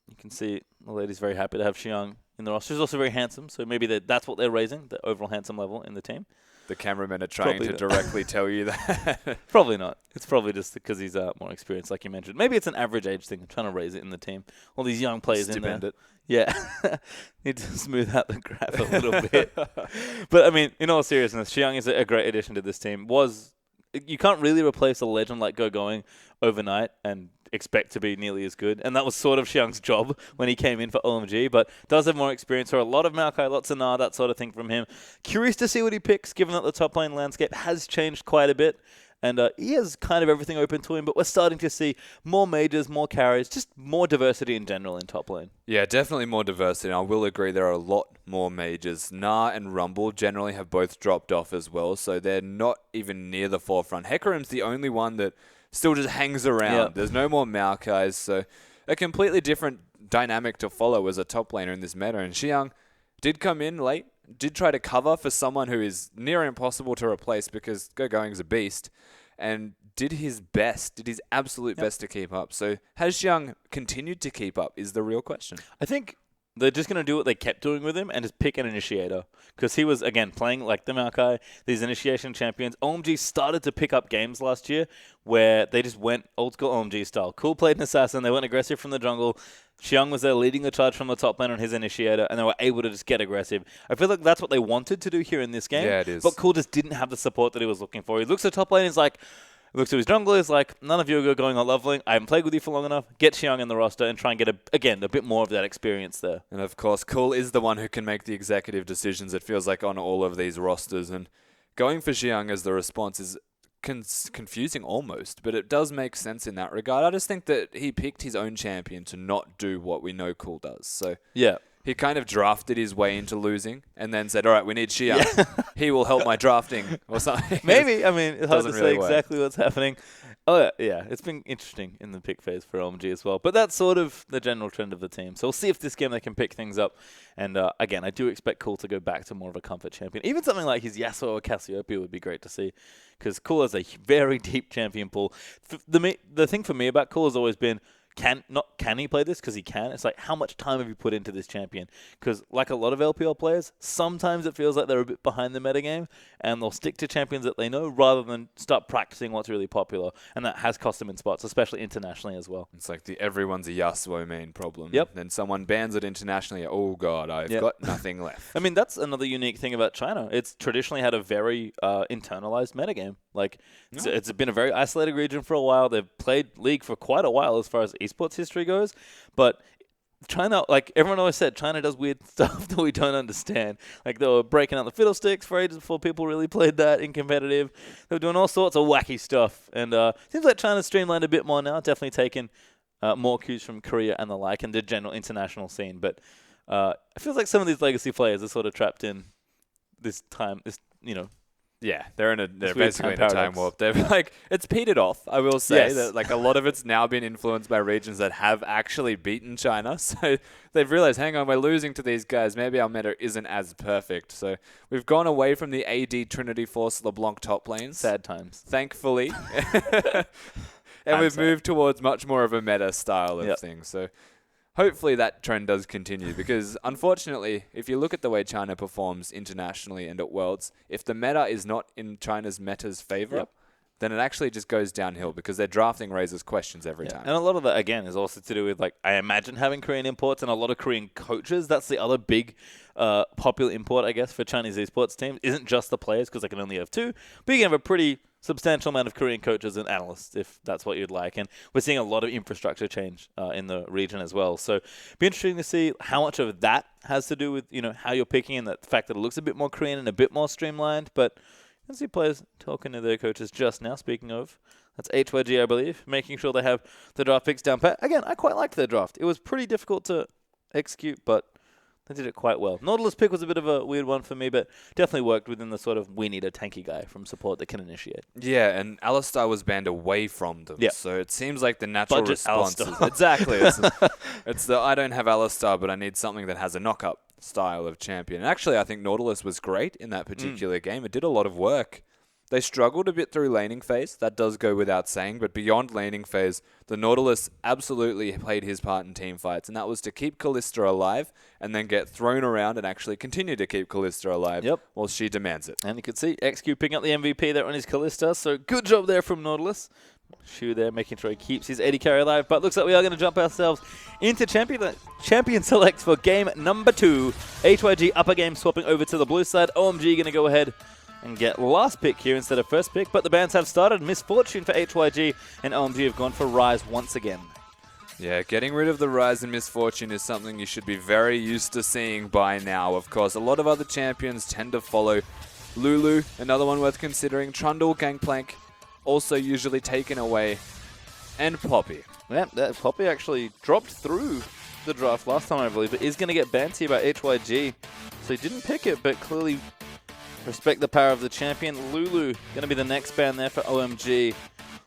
you can see the lady's very happy to have Xiang in the roster. He's also very handsome, so maybe that's what they're raising, the overall handsome level in the team. The cameramen are trying to directly tell you that. Probably not. It's probably just because he's more experienced, like you mentioned. Maybe it's an average age thing. I'm trying to raise it in the team. All these young players in there. Yeah. Need to smooth out the graph a little bit. But, I mean, in all seriousness, Xiang is a great addition to this team. You can't really replace a legend like Going overnight and expect to be nearly as good. And that was sort of Xiang's job when he came in for OMG, but does have more experience. So a lot of Maokai, lots of Na, that sort of thing from him. Curious to see what he picks, given that the top lane landscape has changed quite a bit. And he has kind of everything open to him, but we're starting to see more majors, more carries, just more diversity in general in top lane. Yeah, definitely more diversity. And I will agree there are a lot more majors. Nah and Rumble generally have both dropped off as well, so they're not even near the forefront. Hecarim's the only one that still just hangs around. Yep. There's no more Maokais, so a completely different dynamic to follow as a top laner in this meta. And Xiang did come in late, did try to cover for someone who is near impossible to replace because Gogoing's a beast, and did his best, did his absolute best to keep up. So has Xiang continued to keep up is the real question. I think they're just going to do what they kept doing with him and just pick an initiator. Because he was, again, playing like the Maokai, these initiation champions. OMG started to pick up games last year where they just went old school OMG style. Cool played an assassin, they went aggressive from the jungle. Xiang was there leading the charge from the top lane on his initiator, and they were able to just get aggressive. I feel like that's what they wanted to do here in this game. Yeah, it is. But Cool just didn't have the support that he was looking for. He looks at top lane, he's like, looks at his jungler, is like, none of you are going on leveling. I haven't played with you for long enough. Get Xiang in the roster and try and get, a bit more of that experience there. And of course, Cool is the one who can make the executive decisions, it feels like, on all of these rosters. And going for Xiang as the response is confusing almost, but it does make sense in that regard. I just think that he picked his own champion to not do what we know Cool does. So yeah. he kind of drafted his way into losing and then said, all right, we need Xiang. He will help my drafting or something. Maybe. I mean, it's hard to Doesn't say really work. exactly what's happening. Oh, yeah. It's been interesting in the pick phase for LMG as well. But that's sort of the general trend of the team. So we'll see if this game they can pick things up. And again, I do expect Cool to go back to more of a comfort champion. Even something like his Yasuo or Cassiopeia would be great to see. Because Cool has a very deep champion pool. The thing for me about Cool has always been, can he play this? Because he can. It's like, how much time have you put into this champion? Because like a lot of LPL players, sometimes it feels like they're a bit behind the metagame, and they'll stick to champions that they know rather than start practicing what's really popular. And that has cost them in spots, especially internationally as well. It's like the everyone's a Yasuo main problem. Yep. Then someone bans it internationally. Oh, God, I've got nothing left. I mean, that's another unique thing about China. It's traditionally had a very internalized metagame. Like, it's been a very isolated region for a while. They've played League for quite a while as far as esports history goes. But China, like everyone always said, China does weird stuff that we don't understand. Like, they were breaking out the fiddlesticks for ages before people really played that in competitive. They were doing all sorts of wacky stuff. And seems like China's streamlined a bit more now, definitely taken more cues from Korea and the like and the general international scene. But it feels like some of these legacy players are sort of trapped in this time, Yeah, they're weird basically in time a time paradox. warp. They're like, it's petered off. I will say Yes. that like a lot of it's now been influenced by regions that have actually beaten China. So they've realized, hang on, we're losing to these guys. Maybe our meta isn't as perfect. So we've gone away from the AD Trinity Force LeBlanc top lanes. sad times. Thankfully. And we've sad. moved towards much more of a meta style of Yep. things. So hopefully that trend does continue because, unfortunately, if you look at the way China performs internationally and at Worlds, if the meta is not in China's meta's favor, Yep. then it actually just goes downhill because their drafting raises questions every time. And a lot of that, again, is also to do with, like, I imagine having Korean imports and a lot of Korean coaches. That's the other big popular import, I guess, for Chinese esports teams. Isn't just the players because they can only have two, but you can have a pretty substantial amount of Korean coaches and analysts if that's what you'd like. And we're seeing a lot of infrastructure change in the region as well. So it'd be interesting to see how much of that has to do with, how you're picking and the fact that it looks a bit more Korean and a bit more streamlined. But you can see players talking to their coaches just now. Speaking of, that's HYG, I believe, making sure they have the draft picks down pat. Again, I quite liked their draft. It was pretty difficult to execute, but they did it quite well. Nautilus pick was a bit of a weird one for me, but definitely worked within the sort of, we need a tanky guy from support that can initiate. Yeah, and Alistar was banned away from them. Yep. So it seems like the natural Budget response is Alistar. exactly. It's the I don't have Alistar, but I need something that has a knock-up style of champion. And actually, I think Nautilus was great in that particular game. It did a lot of work. They struggled a bit through laning phase. That does go without saying. But beyond laning phase, the Nautilus absolutely played his part in team fights. And that was to keep Kalista alive and then get thrown around and actually continue to keep Kalista alive while she demands it. And you can see XQ picking up the MVP there on his Kalista. So good job there from Nautilus. Shu there making sure he keeps his 80 carry alive. But looks like we are going to jump ourselves into champion select for game number 2. HYG upper game swapping over to the blue side. OMG going to go ahead and get last pick here instead of first pick. But the bans have started. Misfortune for HYG, and OMG have gone for Rise once again. Yeah, getting rid of the Rise and Misfortune is something you should be very used to seeing by now. Of course, a lot of other champions tend to follow. Lulu, another one worth considering. Trundle, Gangplank, also usually taken away. And Poppy. Yeah, that Poppy actually dropped through the draft last time, I believe, but is going to get banned here by HYG. So he didn't pick it, but clearly respect the power of the champion. Lulu going to be the next ban there for OMG.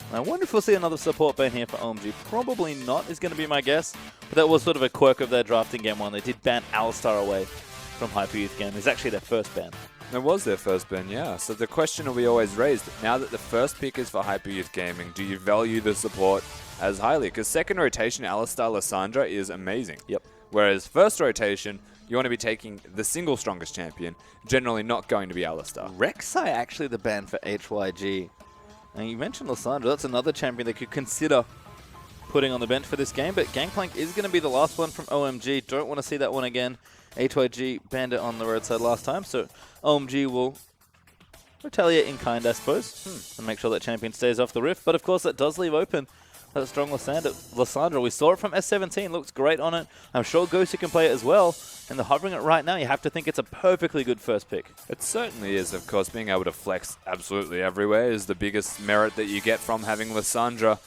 And I wonder if we'll see another support ban here for OMG. Probably not is going to be my guess. But that was sort of a quirk of their draft in Game 1. They did ban Alistar away from Hyper Youth Gaming. It's actually their first ban. It was their first ban, yeah. So the question will be always raised, now that the first pick is for Hyper Youth Gaming, do you value the support as highly? Because second rotation, Alistar Lissandra is amazing. Yep. Whereas first rotation, you want to be taking the single strongest champion, generally not going to be Alistar. Rek'Sai actually the ban for HYG. And you mentioned Lissandra, that's another champion they could consider putting on the bench for this game, but Gangplank is going to be the last one from OMG. Don't want to see that one again. HYG banned it on the roadside last time, so OMG will retaliate in kind, I suppose, and make sure that champion stays off the rift. But of course, that does leave open that strong Lissandra. We saw it from S17, looks great on it. I'm sure Gosu can play it as well, and they're hovering it right now. You have to think it's a perfectly good first pick. It certainly is, of course. Being able to flex absolutely everywhere is the biggest merit that you get from having Lissandra.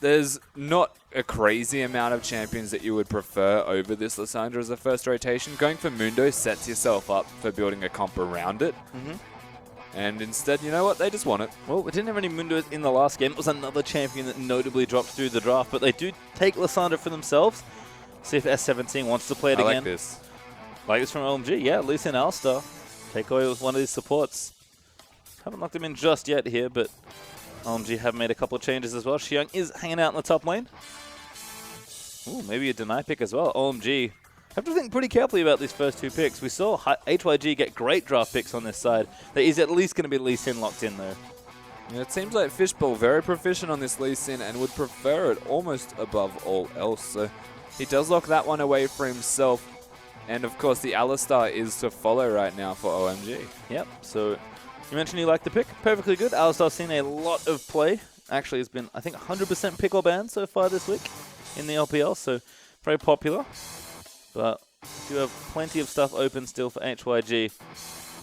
There's not a crazy amount of champions that you would prefer over this Lissandra as a first rotation. Going for Mundo sets yourself up for building a comp around it. And instead, you know what? They just want it. Well, we didn't have any Mundos in the last game. It was another champion that notably dropped through the draft, but they do take Lissandra for themselves. See if S17 wants to play it again. I like this. Like this from OMG. Yeah, at least in Alistar. Take away with one of these supports. Haven't locked him in just yet here, but OMG have made a couple of changes as well. Xiang is hanging out in the top lane. Ooh, maybe a deny pick as well. OMG have to think pretty carefully about these first two picks. We saw HYG get great draft picks on this side. There is at least going to be Lee Sin locked in though. Yeah, it seems like Fishbowl very proficient on this Lee Sin and would prefer it almost above all else. So he does lock that one away for himself. And of course the Alistar is to follow right now for OMG. Yep, so you mentioned you like the pick. Perfectly good. Alistar's seen a lot of play. Actually, it's been, I think, 100% pick or ban so far this week in the LPL, so very popular. But we do have plenty of stuff open still for HYG.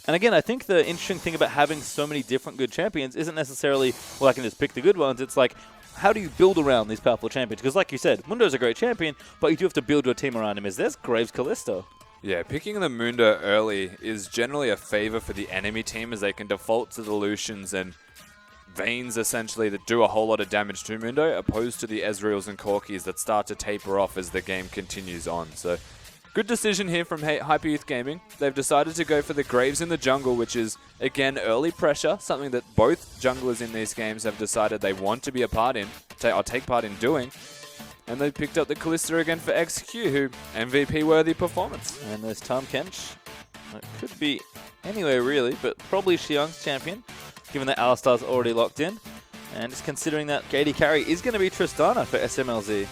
And again, I think the interesting thing about having so many different good champions isn't necessarily, well, I can just pick the good ones. It's like, how do you build around these powerful champions? Because like you said, Mundo's a great champion, but you do have to build your team around him. There's Graves Callisto. Yeah, picking the Mundo early is generally a favor for the enemy team as they can default to the Lucians and Vaynes essentially that do a whole lot of damage to Mundo, opposed to the Ezreals and Corkis that start to taper off as the game continues on. So good decision here from Hyper Youth Gaming. They've decided to go for the Graves in the jungle, which is, again, early pressure, something that both junglers in these games have decided they want to be a part in, or take part in doing. And they picked up the Kalista again for XQ, who MVP-worthy performance. And there's Tahm Kench. It could be anywhere, really, but probably Xiang's champion, given that Alistar's already locked in. And just considering that KD carry is going to be Tristana for SMLZ.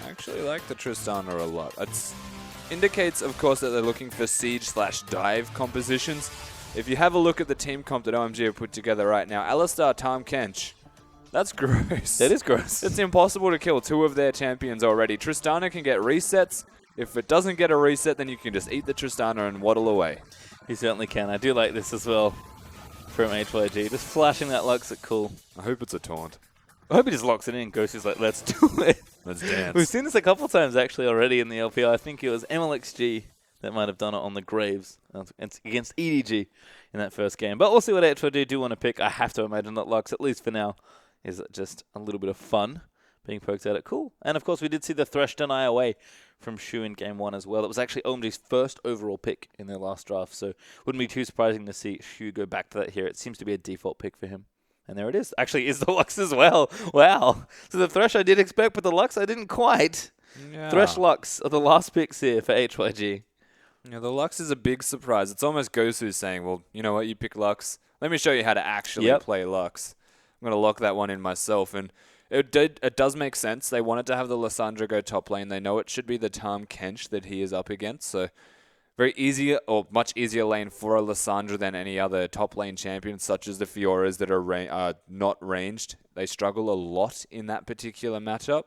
I actually like the Tristana a lot. It indicates, of course, that they're looking for siege/dive compositions. If you have a look at the team comp that OMG have put together right now, Alistar, Tahm Kench, that's gross. That is gross. It's impossible to kill two of their champions already. Tristana can get resets. If it doesn't get a reset, then you can just eat the Tristana and waddle away. He certainly can. I do like this as well from HYG. Just flashing that Lux at cool. I hope it's a taunt. I hope he just locks it in and Ghost like, let's do it. Let's dance. We've seen this a couple times actually already in the LPL. I think it was MLXG that might have done it on the Graves against EDG in that first game. But we'll see what HYG do want to pick. I have to imagine that Lux, at least for now, is just a little bit of fun being poked at it. Cool. And of course, we did see the Thresh deny away from Shu in Game 1 as well. It was actually OMG's first overall pick in their last draft, so wouldn't be too surprising to see Shu go back to that here. It seems to be a default pick for him. And there it is. Actually, is the Lux as well. Wow. So the Thresh I did expect, but the Lux I didn't quite. Yeah. Thresh Lux are the last picks here for HYG. Yeah, the Lux is a big surprise. It's almost Gosu saying, well, you know what, you pick Lux. Let me show you how to actually play Lux. I'm going to lock that one in myself. And it does make sense. They wanted to have the Lissandra go top lane. They know it should be the Tahm Kench that he is up against. So very easy, or much easier lane for a Lissandra than any other top lane champion, such as the Fioras that are not ranged. They struggle a lot in that particular matchup.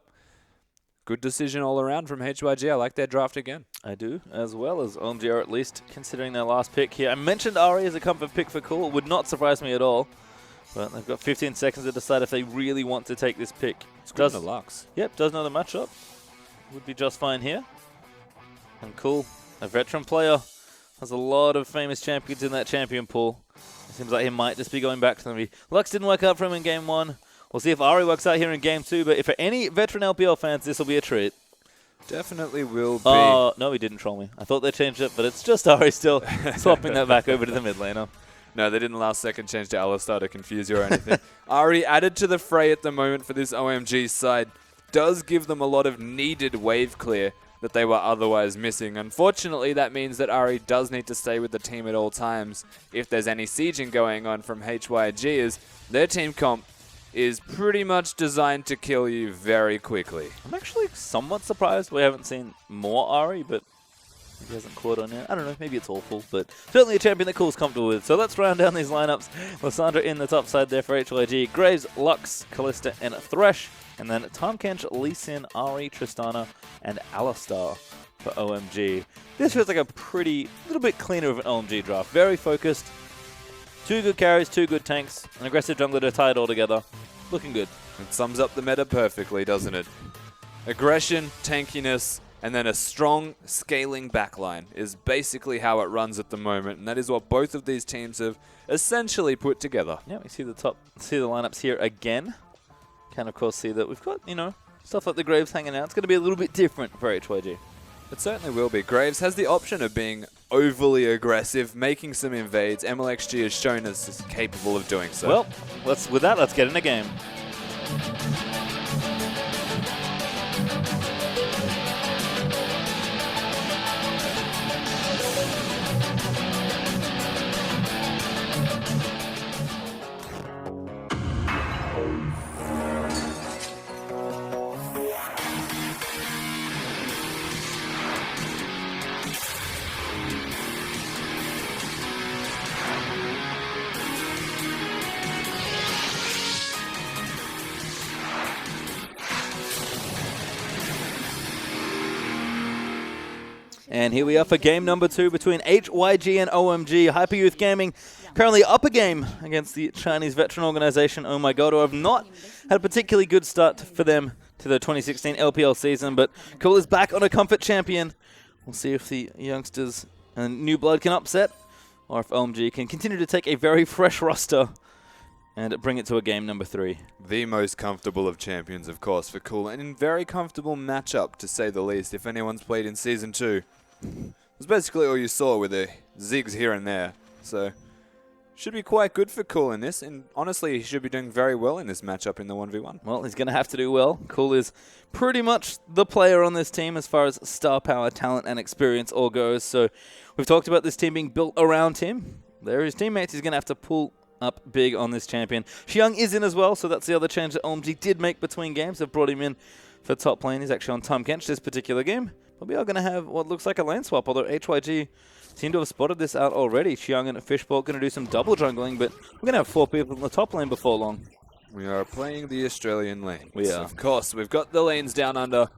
Good decision all around from HYG. I like their draft again. I do, as well as OMG are at least considering their last pick here. I mentioned Ari as a comfort pick for cool. It would not surprise me at all. But they've got 15 seconds to decide if they really want to take this pick. Does the Lux. Yep, does know the matchup. Would be just fine here. And cool, a veteran player. Has a lot of famous champions in that champion pool. It seems like he might just be going back to them. Lux didn't work out for him in Game 1. We'll see if Ari works out here in Game 2. But if for any veteran LPL fans, this will be a treat. Definitely will be. Oh, no, he didn't troll me. I thought they changed it, but it's just Ari still swapping that back over to the mid laner. No, they didn't last second change to Alistar to confuse you or anything. Ari added to the fray at the moment for this OMG side. Does give them a lot of needed wave clear that they were otherwise missing. Unfortunately, that means that Ari does need to stay with the team at all times if there's any sieging going on from HYG, as their team comp is pretty much designed to kill you very quickly. I'm actually somewhat surprised we haven't seen more Ari, but he hasn't caught on yet. I don't know, maybe it's awful, but certainly a champion that Cool's comfortable with. So let's round down these lineups. Lysandra in the top side there for HYG. Graves, Lux, Kalista, and Thresh. And then Tom Kench, Lee Sin, Ari, Tristana, and Alistar for OMG. This feels like a little bit cleaner of an OMG draft. Very focused. 2 good carries, 2 good tanks, an aggressive jungler to tie it all together. Looking good. It sums up the meta perfectly, doesn't it? Aggression, tankiness, and then a strong scaling backline is basically how it runs at the moment, and that is what both of these teams have essentially put together. Yeah, we see the lineups here again. Can of course see that we've got, stuff like the Graves hanging out. It's going to be a little bit different for HYG. It certainly will be. Graves has the option of being overly aggressive, making some invades. MLXG has shown us is capable of doing so. Well, let's get in a game. And here we are for game number 2 between HYG and OMG. Hyper Youth Gaming currently up a game against the Chinese veteran organization, Oh My God, who have not had a particularly good start for them to the 2016 LPL season. But Cool is back on a comfort champion. We'll see if the youngsters and new blood can upset, or if OMG can continue to take a very fresh roster and bring it to a game number 3. The most comfortable of champions, of course, for Cool, and in very comfortable matchup, to say the least, if anyone's played in Season 2. It's basically all you saw with the zigs here and there. So, should be quite good for Cool in this, and honestly, he should be doing very well in this matchup in the 1v1. Well, he's going to have to do well. Cool is pretty much the player on this team as far as star power, talent, and experience all goes. So, we've talked about this team being built around him. They're his teammates. He's going to have to pull up big on this champion. Xiang is in as well, so that's the other change that OMG did make between games. They've brought him in for top lane. He's actually on Tom Kench this particular game. But we are going to have what looks like a lane swap, although HYG seem to have spotted this out already. Xiang and Fishbolt going to do some double jungling, but we're going to have 4 people in the top lane before long. We are playing the Australian lane. We are. Of course, we've got the lanes down under.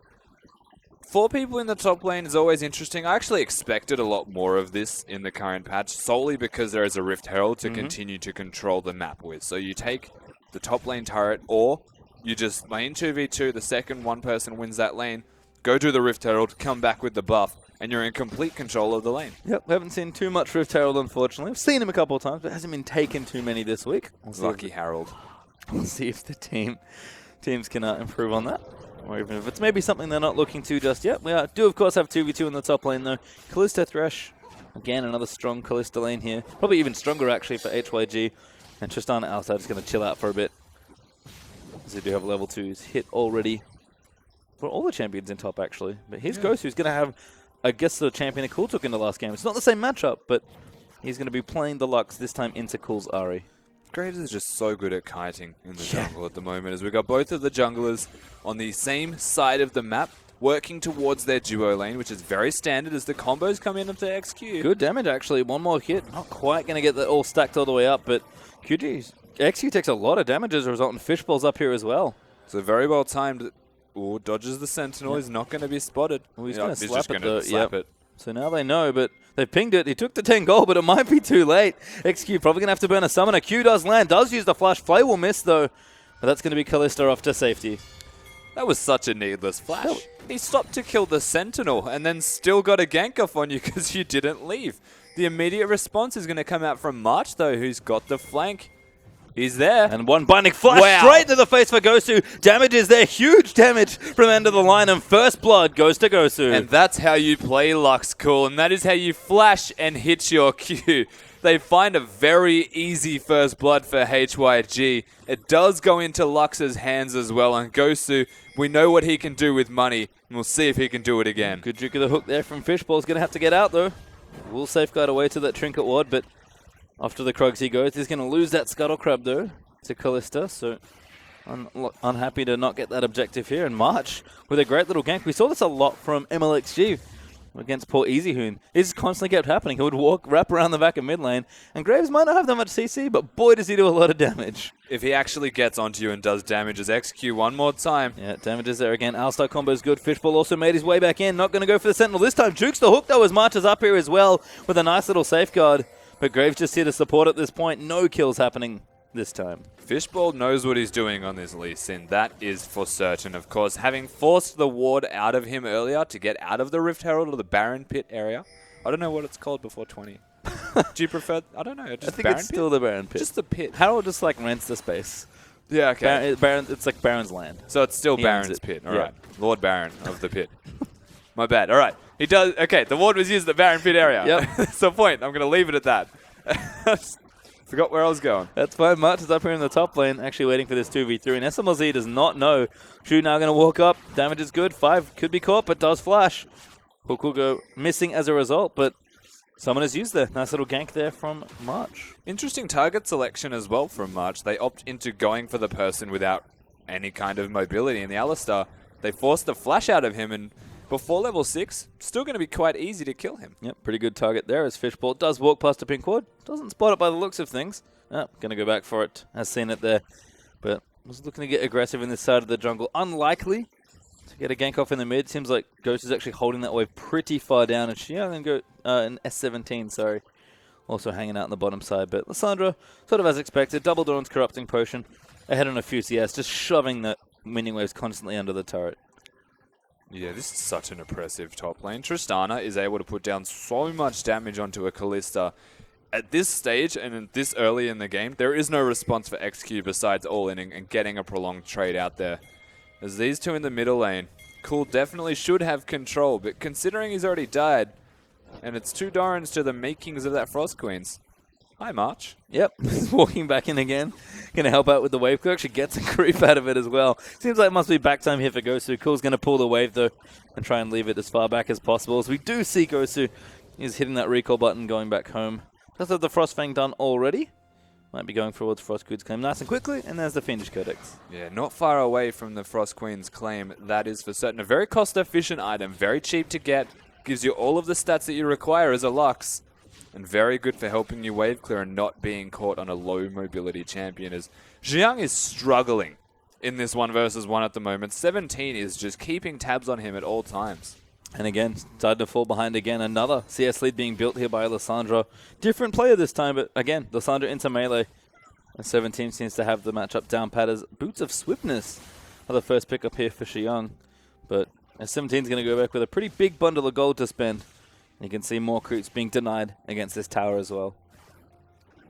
4 people in the top lane is always interesting. I actually expected a lot more of this in the current patch, solely because there is a Rift Herald to continue to control the map with. So you take the top lane turret, or you just lane 2v2, the second one person wins that lane, go do the Rift Herald, come back with the buff, and you're in complete control of the lane. Yep, we haven't seen too much Rift Herald, unfortunately. We've seen him a couple of times, but hasn't been taken too many this week. Lucky Harold. We'll see if the teams can improve on that. Or even if it's maybe something they're not looking to just yet. We do, of course, have 2v2 in the top lane, though. Kalista Thresh. Again, another strong Kalista lane here. Probably even stronger, actually, for HYG. And Tristana outside is going to chill out for a bit. As they do have level 2s hit already. For all the champions in top, actually. But here's Ghost, who's going to have, I guess, the champion that Cool took in the last game. It's not the same matchup, but he's going to be playing the Lux, this time into Cool's Ari. Graves is just so good at kiting in the jungle at the moment, as we've got both of the junglers on the same side of the map, working towards their duo lane, which is very standard as the combos come in into XQ. Good damage, actually. One more hit. Not quite going to get that all stacked all the way up, but XQ takes a lot of damage as a result, and Fishball's up here as well. So very well timed. Dodges the Sentinel. He's not going to be spotted. Well, he's going to slap it. So now they know, but they've pinged it. He took the 10 gold, but it might be too late. XQ probably going to have to burn a summoner. Q does land, does use the flash. Flay will miss, though. But that's going to be Kalista off to safety. That was such a needless flash. He stopped to kill the Sentinel and then still got a gank off on you because you didn't leave. The immediate response is going to come out from March, though, who's got the flank. He's there. And one binding flash straight to the face for Gosu. Damage is there. Huge damage from end of the line. And first blood goes to Gosu. And that's how you play Lux Cool. And that is how you flash and hit your Q. They find a very easy first blood for HYG. It does go into Lux's hands as well. And Gosu, we know what he can do with money. And we'll see if he can do it again. Good juke of the hook there from Fishball's going to have to get out, though. Will safeguard away to that Trinket Ward, but after the Krugs he goes. He's going to lose that Scuttle Crab, though, to Kalista. So unhappy to not get that objective here. And March with a great little gank. We saw this a lot from MLXG against poor EasyHoon. This constantly kept happening. He would wrap around the back of mid lane. And Graves might not have that much CC, but boy, does he do a lot of damage. If he actually gets onto you and does damage as XQ one more time. Yeah, damage is there again. Alistar combo's good. Fishball also made his way back in. Not going to go for the Sentinel this time. Jukes the hook, though, as March is up here as well with a nice little safeguard. But Graves just here to support at this point. No kills happening this time. Fishball knows what he's doing on this Lee Sin. That is for certain. Of course, having forced the ward out of him earlier to get out of the Rift Herald or the Baron Pit area. I don't know what it's called before 20. Do you prefer? I don't know. Just I think Baron it's Pit? still the Baron Pit. Just the pit. Harold just like rents the space. Yeah, okay. Baron, it's like Baron's land. So it's still He Baron's owns it. pit. All Yeah. right. Lord Baron of the pit. My bad. All right. He does. Okay, the ward was used at the Baron Pit area. Yep. That's the point. I'm going to leave it at that. Forgot where I was going. That's fine. March is up here in the top lane, actually waiting for this 2v3. And SMLZ does not know. Shu now going to walk up. Damage is good. 5 could be caught, but does flash. Hook will go missing as a result, but someone has used there. Nice little gank there from March. Interesting target selection as well from March. They opt into going for the person without any kind of mobility. In the Alistar, they forced the flash out of him, and before level 6, still going to be quite easy to kill him. Yep, pretty good target there as Fishball does walk past a pink ward. Doesn't spot it by the looks of things. Going to go back for it. Has seen it there. But was looking to get aggressive in this side of the jungle. Unlikely to get a gank off in the mid. Seems like Ghost is actually holding that wave pretty far down. And she's going to go in S17, sorry. Also hanging out on the bottom side. But Lissandra, sort of as expected, double Dawn's Corrupting Potion. Ahead on a few CS, just shoving the minion waves constantly under the turret. Yeah, this is such an oppressive top lane. Tristana is able to put down so much damage onto a Kalista. At this stage and this early in the game, there is no response for XQ besides all-inning and getting a prolonged trade out there. As these two in the middle lane, Cool definitely should have control, but considering he's already died, and it's 2 Dorans to the makings of that Frost Queens. Hi, March. Yep, walking back in again. Going to help out with the wave. Cool actually gets a creep out of it as well. Seems like it must be back time here for Gosu. Cool's going to pull the wave, though, and try and leave it as far back as possible. As we do see Gosu is hitting that recall button, going back home. Does have the Frostfang done already. Might be going towards Frost Queen's claim nice and quickly, and there's the Fiendish Codex. Yeah, not far away from the Frost Queen's claim, that is for certain. A very cost-efficient item, very cheap to get, gives you all of the stats that you require as a Lux. And very good for helping you wave clear and not being caught on a low mobility champion, as Zhang is struggling in this 1v1 at the moment. 17 is just keeping tabs on him at all times. And again, started to fall behind again. Another CS lead being built here by Lissandra. Different player this time, but again, Lissandra into melee. And 17 seems to have the matchup down pat as Boots of Swiftness are the first pickup here for Xiang. But 17 is going to go back with a pretty big bundle of gold to spend. You can see more creeps being denied against this tower as well.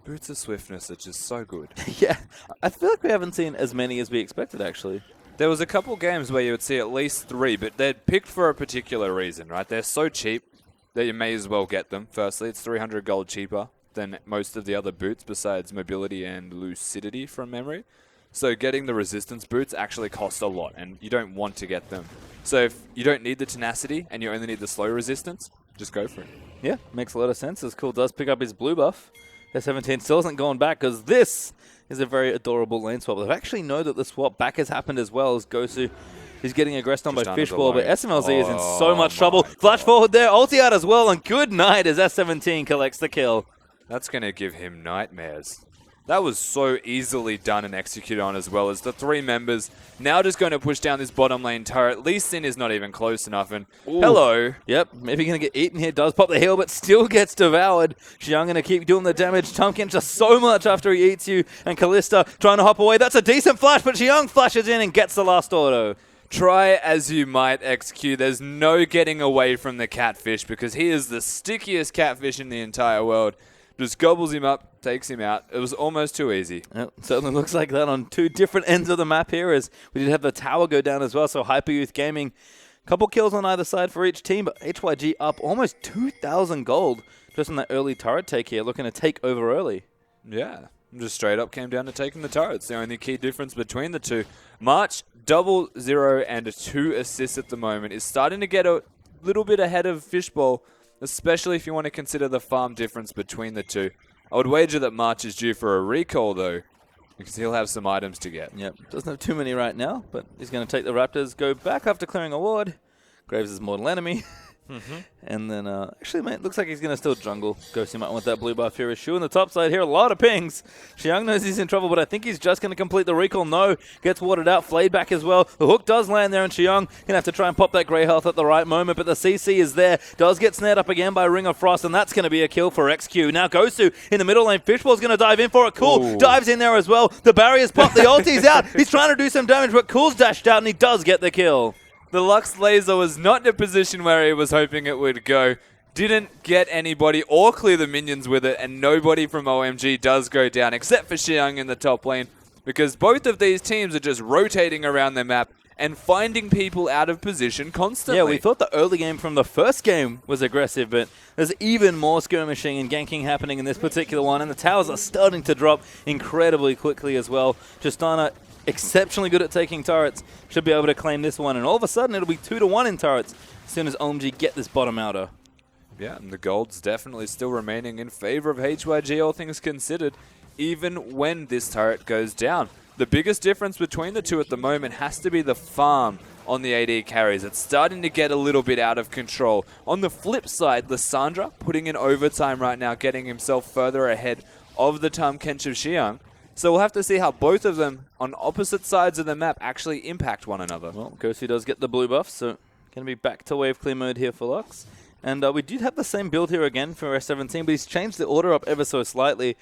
Boots of Swiftness are just so good. Yeah, I feel like we haven't seen as many as we expected, actually. There was a couple games where you would see at least 3, but they're picked for a particular reason, right? They're so cheap that you may as well get them. Firstly, it's 300 gold cheaper than most of the other boots besides mobility and lucidity from memory. So getting the resistance boots actually cost a lot, and you don't want to get them. So if you don't need the tenacity and you only need the slow resistance, just go for it. Yeah, makes a lot of sense as Cool does pick up his blue buff. S17 still hasn't gone back because this is a very adorable lane swap. They actually know that the swap back has happened as well as Gosu is getting aggressed on by Fishball, but SMLZ is in so much trouble. Flash forward there, ulti out as well, and good night as S17 collects the kill. That's going to give him nightmares. That was so easily done and executed on, as well as the 3 members now just going to push down this bottom lane turret. Lee Sin is not even close enough, and hello. Yep, maybe going to get eaten here. Does pop the heal, but still gets devoured. Xiang going to keep doing the damage. Tumkin just so much after he eats you. And Kalista trying to hop away. That's a decent flash, but Xiang flashes in and gets the last auto. Try as you might, XQ, there's no getting away from the catfish because he is the stickiest catfish in the entire world. Just gobbles him up, takes him out. It was almost too easy. Yep, certainly looks like that on 2 different ends of the map here, as we did have the tower go down as well. So Hyper Youth Gaming, couple kills on either side for each team, but HYG up almost 2,000 gold just on that early turret take here, looking to take over early. Yeah, just straight up came down to taking the turrets. The only key difference between the two. March, 0-0 and 2 assists at the moment, is starting to get a little bit ahead of Fishbowl, especially if you want to consider the farm difference between the two. I would wager that March is due for a recall, though, because he'll have some items to get. Yep, doesn't have too many right now, but he's going to take the Raptors, go back after clearing a ward. Graves is mortal enemy. And then, actually, mate, looks like he's going to still jungle. Ghosty might want that blue buff here. Shu on the top side here, a lot of pings. Xiang knows he's in trouble, but I think he's just going to complete the recall. No, gets watered out, flayed back as well. The hook does land there, and Xiang going to have to try and pop that grey health at the right moment, but the CC is there. Does get snared up again by Ring of Frost, and that's going to be a kill for XQ. Now Gosu in the middle lane. Fishball's going to dive in for it. Cool dives in there as well. The barrier's popped, the ulti's out. He's trying to do some damage, but Cool's dashed out, and he does get the kill. The Lux Laser was not in a position where he was hoping it would go. Didn't get anybody or clear the minions with it, and nobody from OMG does go down, except for Xiang in the top lane, because both of these teams are just rotating around their map and finding people out of position constantly. Yeah, we thought the early game from the first game was aggressive, but there's even more skirmishing and ganking happening in this particular one, and the towers are starting to drop incredibly quickly as well. Justana exceptionally good at taking turrets, should be able to claim this one, and all of a sudden it'll be 2-1 in turrets as soon as OMG get this bottom outer. Yeah, and the gold's definitely still remaining in favor of HYG, all things considered, even when this turret goes down. The biggest difference between the two at the moment has to be the farm on the AD carries. It's starting to get a little bit out of control. On the flip side, Lissandra putting in overtime right now, getting himself further ahead of the Tahm Kench of Xiang. So we'll have to see how both of them on opposite sides of the map actually impact one another. Well, Gosu does get the blue buff, so going to be back to wave clear mode here for Lux. And we did have the same build here again for S17, but he's changed the order up ever so slightly.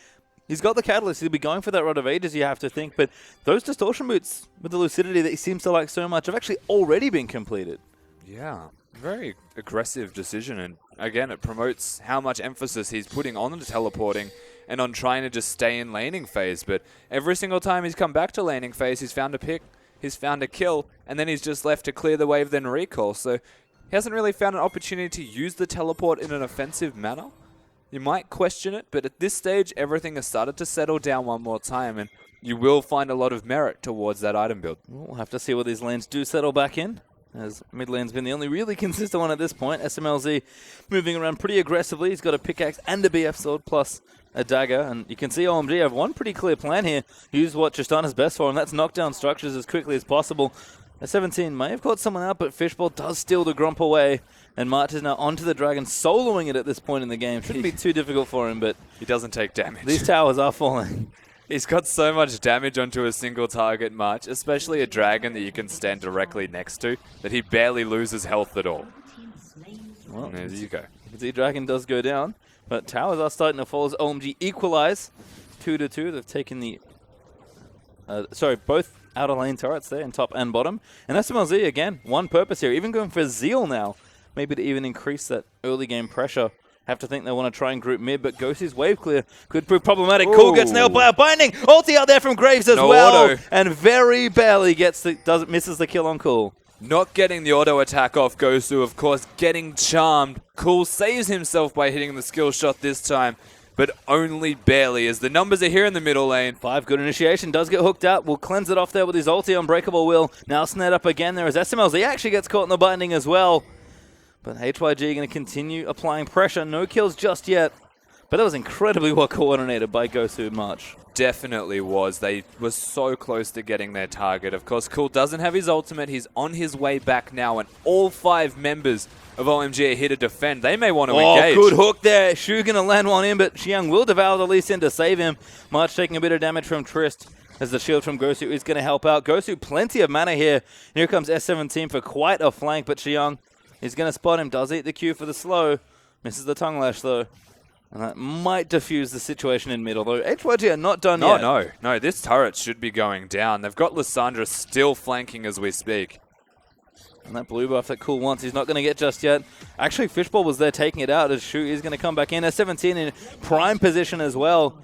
He's got the Catalyst. He'll be going for that Rod of Ages, you have to think. But those Distortion Boots with the Lucidity that he seems to like so much have actually already been completed. Yeah, very aggressive decision. And again, it promotes how much emphasis he's putting on the teleporting and on trying to just stay in laning phase. But every single time he's come back to laning phase, he's found a pick, he's found a kill, and then he's just left to clear the wave, then recall. So he hasn't really found an opportunity to use the teleport in an offensive manner. You might question it, but at this stage, everything has started to settle down one more time, and you will find a lot of merit towards that item build. We'll have to see what these lanes do settle back in, as mid lane's been the only really consistent one at this point. SMLZ moving around pretty aggressively. He's got a pickaxe and a BF sword plus a dagger, and you can see OMG have one pretty clear plan here. Use what Tristana's best for, and that's knock down structures as quickly as possible. S17 may have caught someone out, but Fishbowl does steal the Grump away, and March is now onto the Dragon, soloing it at this point in the game. Shouldn't be too difficult for him, but he doesn't take damage. These towers are falling. He's got so much damage onto a single target, March, especially a Dragon that you can stand directly next to, that he barely loses health at all. Well, there you go. You can see Dragon does go down, but towers are starting to fall as OMG equalize 2-2. They've taken the... both outer lane turrets there in top and bottom. And SMLZ, again, one purpose here, even going for Zeal now, maybe to even increase that early game pressure. Have to think they want to try and group mid, but Ghosty's wave clear could prove problematic. Ooh. Cool gets nailed by a binding. Ulti out there from Graves as No well. auto. And very barely misses the kill on Cool. Not getting the auto attack off Gosu, of course, getting charmed. Cool saves himself by hitting the skill shot this time, but only barely, as the numbers are here in the middle lane. 5, good initiation, does get hooked out. Will cleanse it off there with his ulti. Unbreakable will now snared up again there as SMLZ actually gets caught in the binding as well. But HYG going to continue applying pressure. No kills just yet. But that was incredibly well coordinated by Gosu March. Definitely was. They were so close to getting their target. Of course, Cool doesn't have his ultimate. He's on his way back now, and all 5 members of OMG are here to defend. They may want to engage. Good hook there. Shu going to land one in, but Xiang will devour the Lee Sin to save him. March taking a bit of damage from Trist as the shield from Gosu is going to help out. Gosu, plenty of mana here. Here comes S17 for quite a flank, but Xiang is going to spot him. Does eat the Q for the slow. Misses the tongue lash, though. And that might diffuse the situation in mid, although HYG are not done yet. No, this turret should be going down. They've got Lissandra still flanking as we speak. And that blue buff that Cool wants, he's not going to get just yet. Actually, Fishball was there taking it out as Shu is going to come back in. S17 in prime position as well.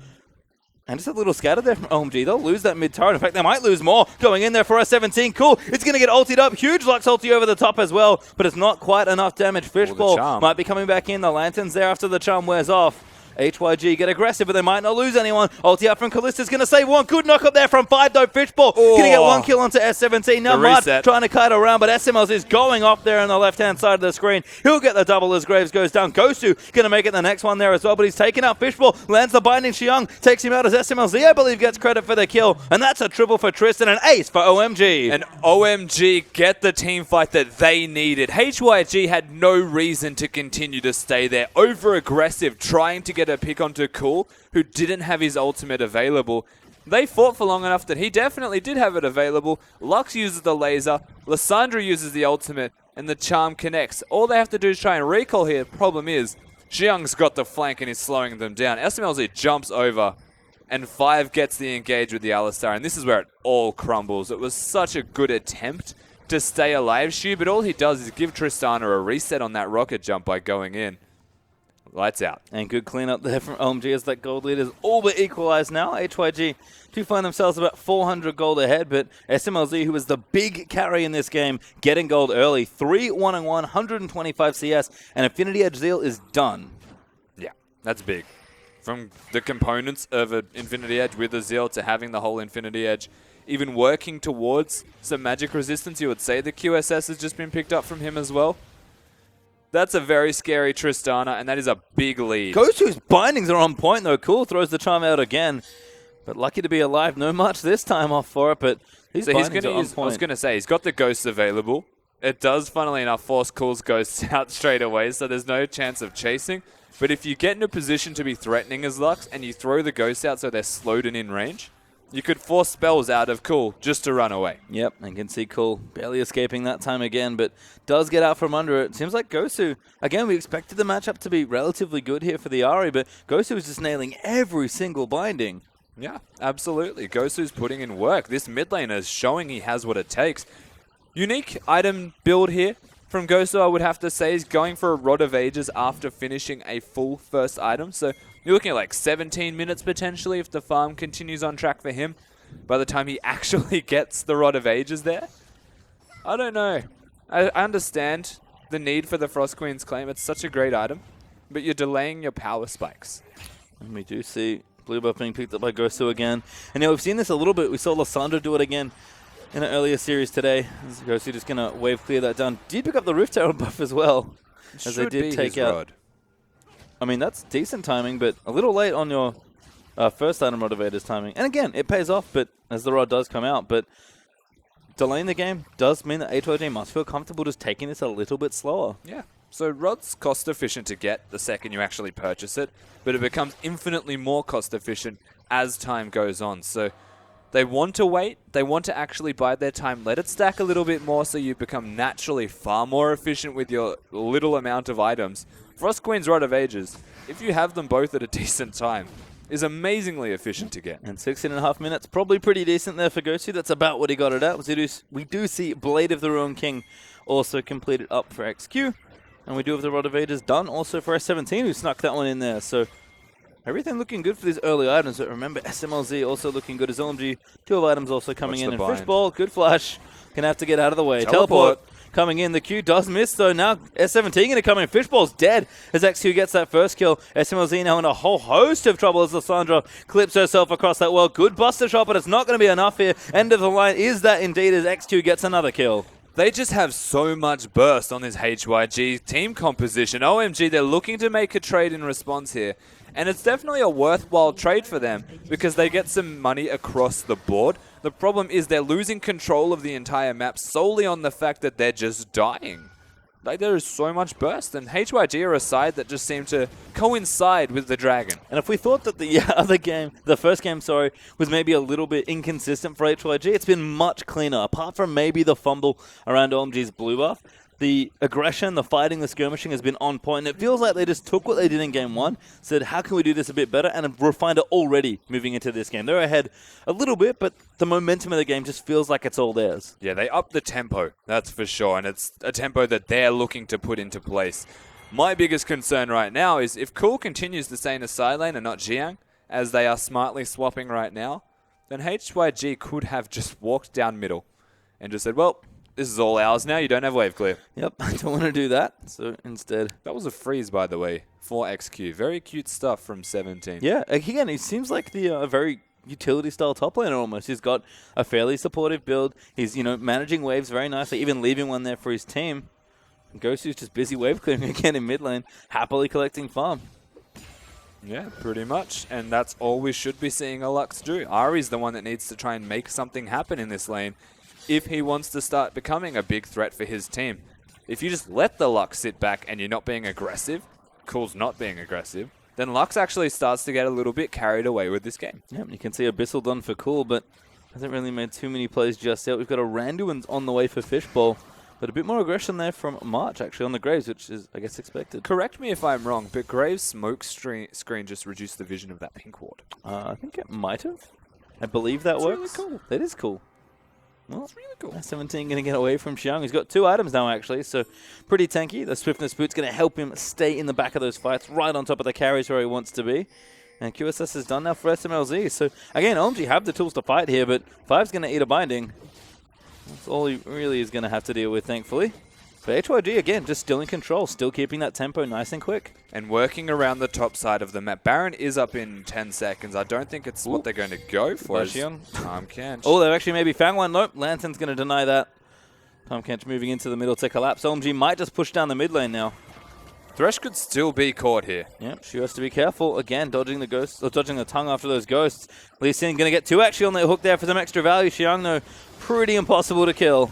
And just a little scatter there from OMG. They'll lose that mid turret. In fact, they might lose more. Going in there for S17. Cool. It's going to get ultied up. Huge Lux ulti over the top as well. But it's not quite enough damage. Fishball might be coming back in. The Lantern's there after the charm wears off. HYG get aggressive, but they might not lose anyone. Ulti out from Kallista's going to save one. Good knock up there from 5, though. Fishball going to get 1 kill onto S17. Now Mud trying to kite around, but SMLs is going off there on the left-hand side of the screen. He'll get the double as Graves goes down. Gosu going to make it the next one there as well, but he's taking out Fishball. Lands the binding. Xiang takes him out as SMLZ, I believe, gets credit for the kill. And that's a triple for Tristan, an ace for OMG. And OMG get the team fight that they needed. HYG had no reason to continue to stay there. Over-aggressive, trying to get a pick onto Cool, who didn't have his ultimate available. They fought for long enough that he definitely did have it available. Lux uses the laser, Lissandra uses the ultimate, and the charm connects. All they have to do is try and recall here. Problem is, Xiang's got the flank and is slowing them down. SMLZ jumps over, and 5 gets the engage with the Alistar, and this is where it all crumbles. It was such a good attempt to stay alive, Shu, but all he does is give Tristana a reset on that rocket jump by going in. Lights out. And good cleanup there from OMG as that gold lead is all but equalized now. HYG do find themselves about 400 gold ahead, but SMLZ, who was the big carry in this game, getting gold early. 3-1-1, 125 CS, and Infinity Edge Zeal is done. Yeah, that's big. From the components of an Infinity Edge with a Zeal to having the whole Infinity Edge, even working towards some magic resistance, you would say the QSS has just been picked up from him as well. That's a very scary Tristana, and that is a big lead. Gosu's bindings are on point, though. Cool throws the charm out again. But lucky to be alive. No much this time off for it, but these bindings are on point. I was going to say, he's got the ghosts available. It does, funnily enough, force Cool's ghosts out straight away, so there's no chance of chasing. But if you get in a position to be threatening as Lux, and you throw the ghosts out so they're slowed and in range, you could force spells out of Cool just to run away. Yep, and can see Cool barely escaping that time again, but does get out from under it. Seems like Gosu, again, we expected the matchup to be relatively good here for the Ahri, but Gosu is just nailing every single binding. Yeah, absolutely. Gosu's putting in work. This mid laner is showing he has what it takes. Unique item build here from Gosu, I would have to say, is going for a Rod of Ages after finishing a full first item. So you're looking at like 17 minutes potentially if the farm continues on track for him by the time he actually gets the Rod of Ages there. I don't know. I understand the need for the Frost Queen's claim. It's such a great item, but you're delaying your power spikes. And we do see blue buff being picked up by Gosu again. And now we've seen this a little bit. We saw Lissandra do it again in an earlier series today. Gosu just going to wave clear that down. Did pick up the Rift Arrow buff as well, as they did take out. Rod. I mean, that's decent timing, but a little late on your first item motivator's timing. And again, it pays off, but as the rod does come out. But delaying the game does mean that HYG must feel comfortable just taking this a little bit slower. Yeah. So rod's cost efficient to get the second you actually purchase it, but it becomes infinitely more cost efficient as time goes on. So they want to wait, they want to actually bide their time, let it stack a little bit more so you become naturally far more efficient with your little amount of items. Frost Queen's Rod of Ages, if you have them both at a decent time, is amazingly efficient to get. And 16.5 minutes, probably pretty decent there for Gosu. That's about what he got it at. We do see Blade of the Ruined King also completed up for XQ. And we do have the Rod of Ages done also for S17, who snuck that one in there. So everything looking good for these early items. But remember, SMLZ also looking good as OMG. 2 items also coming in. And Fishball, good flash. Gonna have to get out of the way. Teleport coming in. The Q does miss, though. Now S17 going to come in. Fishball's dead as XQ gets that first kill. SMLZ now in a whole host of trouble as Lissandra clips herself across that wall. Good buster shot, but it's not going to be enough here. End of the line is that indeed as XQ gets another kill. They just have so much burst on this HYG team composition. OMG, they're looking to make a trade in response here. And it's definitely a worthwhile trade for them because they get some money across the board. The problem is they're losing control of the entire map solely on the fact that they're just dying. Like, there is so much burst, and HYG are a side that just seem to coincide with the Dragon. And if we thought that the first game, was maybe a little bit inconsistent for HYG, it's been much cleaner. Apart from maybe the fumble around OMG's blue buff, the aggression, the fighting, the skirmishing has been on point. And it feels like they just took what they did in game 1, said, how can we do this a bit better, and have refined it already moving into this game. They're ahead a little bit, but the momentum of the game just feels like it's all theirs. Yeah, they upped the tempo, that's for sure, and it's a tempo that they're looking to put into place. My biggest concern right now is if Cool continues to stay in the side lane and not Jiang, as they are smartly swapping right now, then HYG could have just walked down middle and just said, well, this is all ours now. You don't have wave clear. Yep, I don't want to do that. So instead, that was a freeze, by the way, for XQ. Very cute stuff from 17. Yeah, again, he seems like the very utility-style top laner almost. He's got a fairly supportive build. He's managing waves very nicely, even leaving one there for his team. Gosu's just busy wave clearing again in mid lane, happily collecting farm. Yeah, pretty much. And that's all we should be seeing a Lux do. Ari's the one that needs to try and make something happen in this lane if he wants to start becoming a big threat for his team. If you just let the Lux sit back and you're not being aggressive, Cool's not being aggressive, then Lux actually starts to get a little bit carried away with this game. Yeah, you can see Abyssal done for Cool, but hasn't really made too many plays just yet. We've got a Randuin's on the way for Fishbowl, but a bit more aggression there from March, actually, on the Graves, which is, I guess, expected. Correct me if I'm wrong, but Graves' smoke screen just reduced the vision of that pink ward. I think it might have. I believe that works. Really cool. That is cool. Well, that's really cool. 17 going to get away from Xiang. He's got 2 items now, actually, so pretty tanky. The Swiftness Boot's going to help him stay in the back of those fights, right on top of the carries where he wants to be. And QSS is done now for SMLZ. So, again, OMG have the tools to fight here, but 5's going to eat a binding. That's all he really is going to have to deal with, thankfully. But HYG, again, just still in control, still keeping that tempo nice and quick. And working around the top side of the map. Baron is up in 10 seconds. I don't think it's what they're going to go for. Palm Kench. Oh, they've actually maybe found one. Nope, Lantern's going to deny that. Palm Kench moving into the middle to collapse. OMG might just push down the mid lane now. Thresh could still be caught here. Yep, she has to be careful. Again, dodging the ghosts, or dodging the tongue after those ghosts. Lee Sin going to get 2 actually on the hook there for some extra value. Xiang, though, pretty impossible to kill.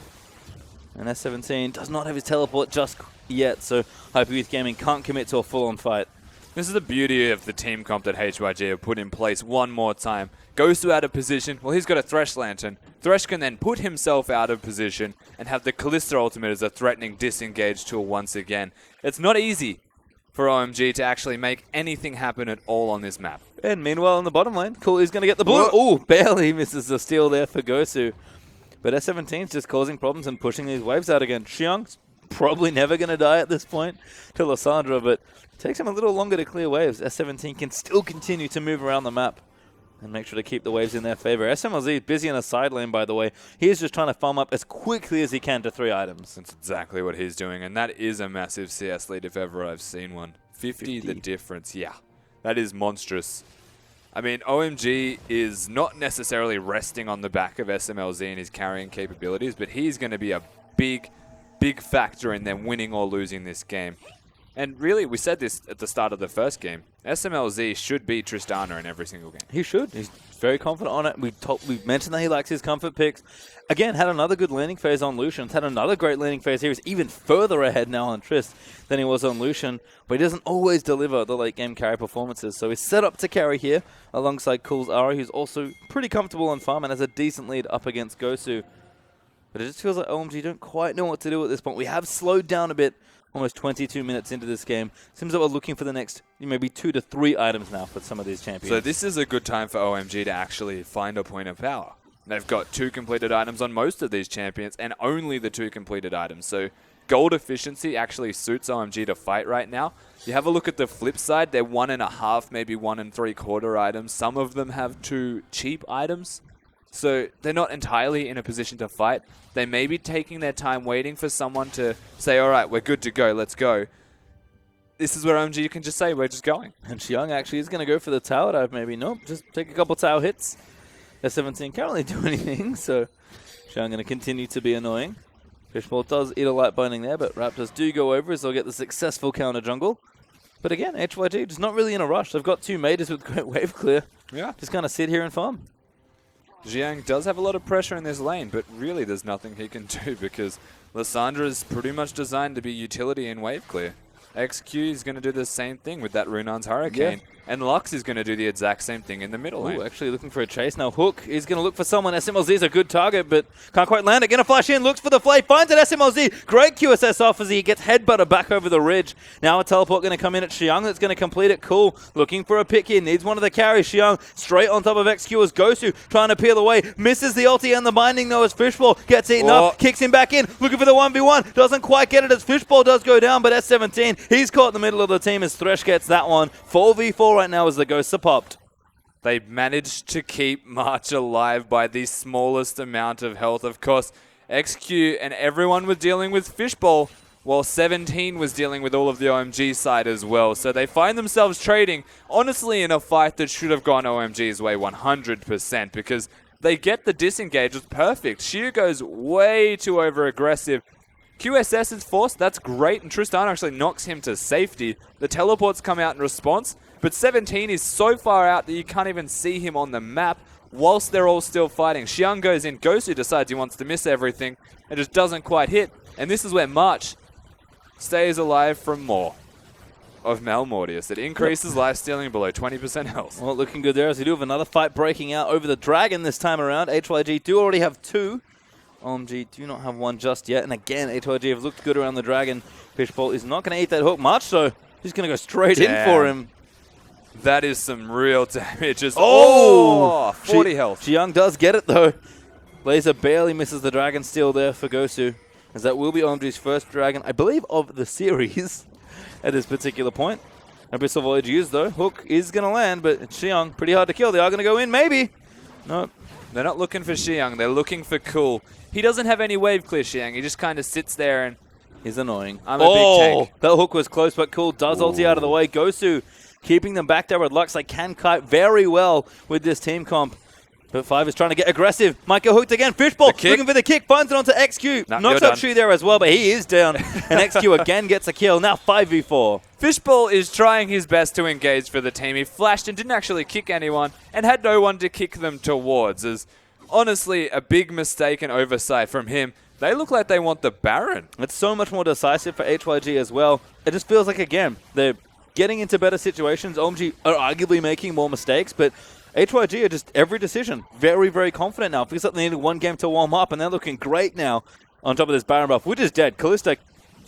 And S17 does not have his teleport just yet, so Hyper Youth Gaming can't commit to a full-on fight. This is the beauty of the team comp that HYG have put in place one more time. Goes to out of position. Well, he's got a Thresh Lantern. Thresh can then put himself out of position and have the Kalista ultimate as a threatening disengage tool once again. It's not easy for OMG to actually make anything happen at all on this map. And meanwhile, in the bottom lane, Cool is going to get the blue. Oh, barely misses the steal there for Gosu. But S17's just causing problems and pushing these waves out again. Xiang's probably never going to die at this point to Lysandra, but it takes him a little longer to clear waves. S17 can still continue to move around the map and make sure to keep the waves in their favor. SMLZ is busy in a side lane, by the way. He is just trying to farm up as quickly as he can to 3 items. That's exactly what he's doing, and that is a massive CS lead if ever I've seen one. 50 the difference, yeah. That is monstrous. I mean, OMG is not necessarily resting on the back of SMLZ and his carrying capabilities, but he's going to be a big, big factor in them winning or losing this game. And really, we said this at the start of the first game, SMLZ should beat Tristana in every single game. He should. He's very confident on it. We mentioned that he likes his comfort picks. Again, had another good landing phase on Lucian. Had another great landing phase here. He's even further ahead now on Trist than he was on Lucian. But he doesn't always deliver the late game carry performances. So he's set up to carry here alongside Cool's Ari, who's also pretty comfortable on farm and has a decent lead up against Gosu. But it just feels like OMG don't quite know what to do at this point. We have slowed down a bit. Almost 22 minutes into this game. Seems like we're looking for the next maybe 2 to 3 items now for some of these champions. So this is a good time for OMG to actually find a point of power. They've got 2 completed items on most of these champions and only the 2 completed items. So gold efficiency actually suits OMG to fight right now. You have a look at the flip side. They're 1.5, maybe 1 3/4 items. Some of them have 2 cheap items. So they're not entirely in a position to fight. They may be taking their time waiting for someone to say, all right, we're good to go, let's go. This is where OMG can just say, we're just going. And Xiang actually is going to go for the tower dive maybe. Nope, just take a couple tower hits. S17 can't really do anything, so Xiang going to continue to be annoying. Fishbowl does eat a light binding there, but Raptors do go over as they'll get the successful counter jungle. But again, HYG just not really in a rush. They've got 2 majors with great wave clear. Yeah. Just kind of sit here and farm. Jiang does have a lot of pressure in this lane, but really there's nothing he can do because Lissandra is pretty much designed to be utility in wave clear. XQ is going to do the same thing with that Runan's Hurricane. Yeah. And Lux is going to do the exact same thing in the middle lane. Ooh, actually looking for a chase now. Hook is going to look for someone. SMLZ is a good target, but can't quite land it. Going to flash in, looks for the flay, finds it. SMLZ, great QSS off as he gets headbutted back over the ridge. Now a teleport going to come in at Xiang that's going to complete it. Cool. Looking for a pick here. Needs one of the carries. Xiang straight on top of XQ as Gosu trying to peel away. Misses the ulti and the binding though as Fishball gets eaten up. Kicks him back in. Looking for the 1v1. Doesn't quite get it as Fishball does go down, but S17, he's caught in the middle of the team as Thresh gets that one. 4v4 right now as the Ghosts are popped. They managed to keep March alive by the smallest amount of health. Of course, XQ and everyone was dealing with Fishbowl, while 17 was dealing with all of the OMG side as well. So they find themselves trading, honestly, in a fight that should have gone OMG's way 100%, because they get the disengage. It's perfect. Xiu goes way too over-aggressive. QSS is forced. That's great. And Tristan actually knocks him to safety. The teleports come out in response. But 17 is so far out that you can't even see him on the map whilst they're all still fighting. Xiang goes in. Gosu decides he wants to miss everything and just doesn't quite hit. And this is where March stays alive from more of Malmortius. It increases life stealing below 20% health. Well, looking good there as we do have another fight breaking out over the Dragon this time around. HYG do already have 2. OMG do not have 1 just yet. And again, HYG have looked good around the Dragon. Fishbowl is not going to eat that hook much, so he's going to go straight in for him. That is some real damage. 40 health. Xiang does get it, though. Laser barely misses the Dragon Steel there for Gosu, as that will be OMG's first Dragon, I believe, of the series at this particular point. Abyssal Voyage used, though. Hook is going to land, but Xiang, pretty hard to kill. They are going to go in, maybe. No. They're not looking for Xiang. They're looking for Cool. He doesn't have any wave clear, Xiang. He just kind of sits there and... He's annoying. I'm a big tank. That hook was close, but Cool does ulti out of the way. Gosu keeping them back there with Lux. They can kite very well with this team comp. But 5 is trying to get aggressive. Might go hooked again. Fishbowl looking for the kick. Finds it onto XQ. Knocks out Shu there as well, but he is down. And XQ again gets a kill. Now 5v4. Fishbowl is trying his best to engage for the team. He flashed and didn't actually kick anyone and had no one to kick them towards. As honestly, a big mistake and oversight from him. They look like they want the Baron. It's so much more decisive for HYG as well. It just feels like, again, they're getting into better situations. OMG are arguably making more mistakes, but HYG are just every decision very, very confident now. Feels like they needed 1 game to warm up, and they're looking great now on top of this Baron buff, which is dead. Kalista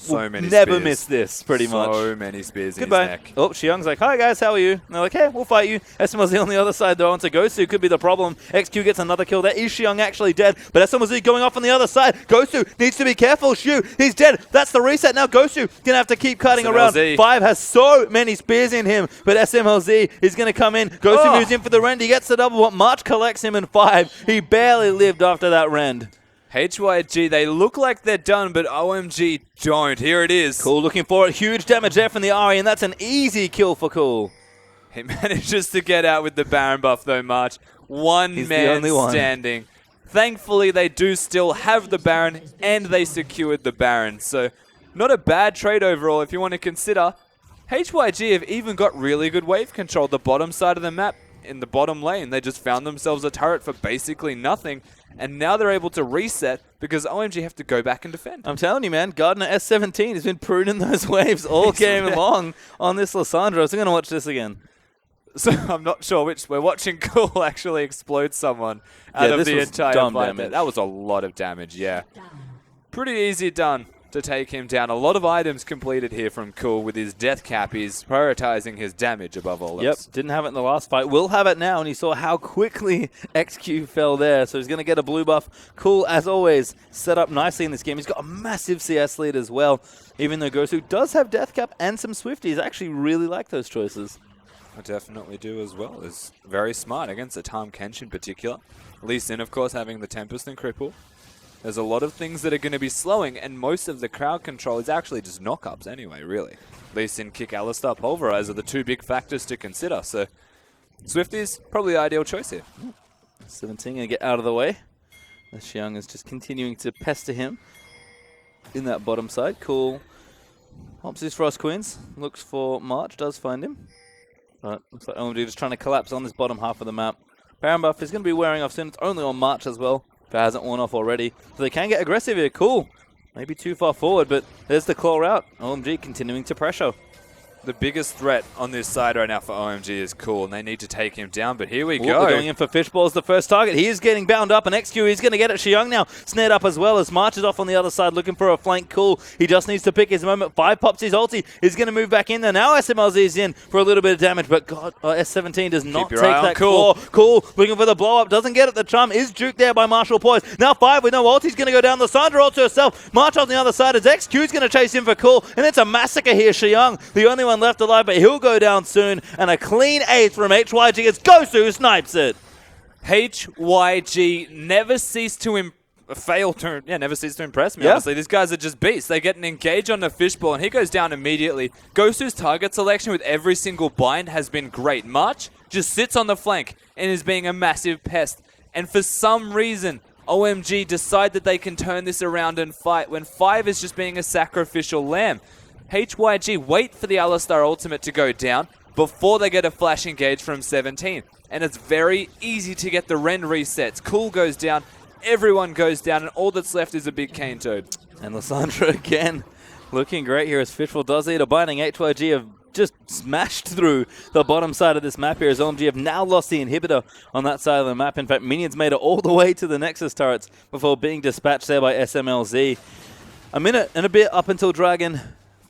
so many never spears. miss this, pretty much. So many spears Goodbye. in his neck. Oh, Xiang's like, hi guys, how are you? And they're like, hey, we'll fight you. SMLZ on the other side, though, onto Gosu could be the problem. XQ gets another kill. There is Xiang actually dead, but SMLZ going off on the other side. Gosu needs to be careful. Shu, he's dead. That's the reset. Now Gosu gonna have to keep cutting around. 5 has so many spears in him, but SMLZ is gonna come in. Gosu moves in for the rend. He gets the double, but March collects him in 5. He barely lived after that rend. HYG, they look like they're done, but OMG don't. Here it is. Cool looking for it. Huge damage there from the Ari, and that's an easy kill for Cool. He manages to get out with the Baron buff, though, March. He's man the only one standing. Thankfully, they do still have the Baron, and they secured the Baron. So, not a bad trade overall if you want to consider. HYG have even got really good wave control. The bottom side of the map, in the bottom lane, they just found themselves a turret for basically nothing. And now they're able to reset because OMG have to go back and defend. I'm telling you, man, Gardner S17 has been pruning those waves all game long on this Lissandra. So I'm going to watch this again. So I'm not sure which. We're watching Cool actually explode someone out of the entire fight. That was a lot of damage, yeah. Pretty easy done to take him down. A lot of items completed here from Cool with his death cap. He's prioritizing his damage above all else. Yep, didn't have it in the last fight. Will have it now, and you saw how quickly XQ fell there. So he's going to get a blue buff. Cool, as always, set up nicely in this game. He's got a massive CS lead as well, even though Gosu does have death cap and some Swifties. I actually really like those choices. I definitely do as well. It's very smart against a Tahm Kench in particular. Lee Sin, of course, having the Tempest and Cripple. There's a lot of things that are going to be slowing, and most of the crowd control is actually just knock-ups anyway, really. Lee Sin, Kick, Alistar, Pulverize are the 2 big factors to consider, so Swifties, probably the ideal choice here. 17 going to get out of the way. Xiang is just continuing to pester him in that bottom side. Cool. Opsies Frost Queens looks for March, does find him. But looks like OMG just trying to collapse on this bottom half of the map. Baron buff is going to be wearing off soon. It's only on March as well, if it hasn't worn off already. So they can get aggressive here. Cool. Maybe too far forward, but there's the claw out. OMG continuing to pressure. The biggest threat on this side right now for OMG is Cool, and they need to take him down, but here we Ooh, go. They're going in for Fishball as the first target. He is getting bound up, and XQ is going to get it. Xiong now snared up as well as March is off on the other side looking for a flank. Cool. He just needs to pick his moment. 5 pops his ulti. He's going to move back in there. Now SMLZ is in for a little bit of damage, but God, S17 does not take that Cool. claw. Cool looking for the blow up. Doesn't get it. The charm is juked there by Marshall Poise. Now 5 with no ult. He's going to go down. Lysandra ult to herself. March on the other side as XQ's going to chase him for Cool, and it's a massacre here. Xiong, the only one left alive, but he'll go down soon, and a clean 8th from HYG as Gosu who snipes it. HYG never ceased to never ceased to impress me, honestly. These guys are just beasts. They get an engage on the Fishball, and he goes down immediately. Gosu's target selection with every single bind has been great. March just sits on the flank and is being a massive pest. And for some reason, OMG decide that they can turn this around and fight when 5 is just being a sacrificial lamb. HYG wait for the Alistar ultimate to go down before they get a flash engage from 17. And it's very easy to get the Ren resets. Cool goes down, everyone goes down, and all that's left is a big Cane Toad. And Lysandra again looking great here as Fishful does eat a binding. HYG have just smashed through the bottom side of this map here as OMG have now lost the inhibitor on that side of the map. In fact, minions made it all the way to the Nexus turrets before being dispatched there by SMLZ. A minute and a bit up until Dragon.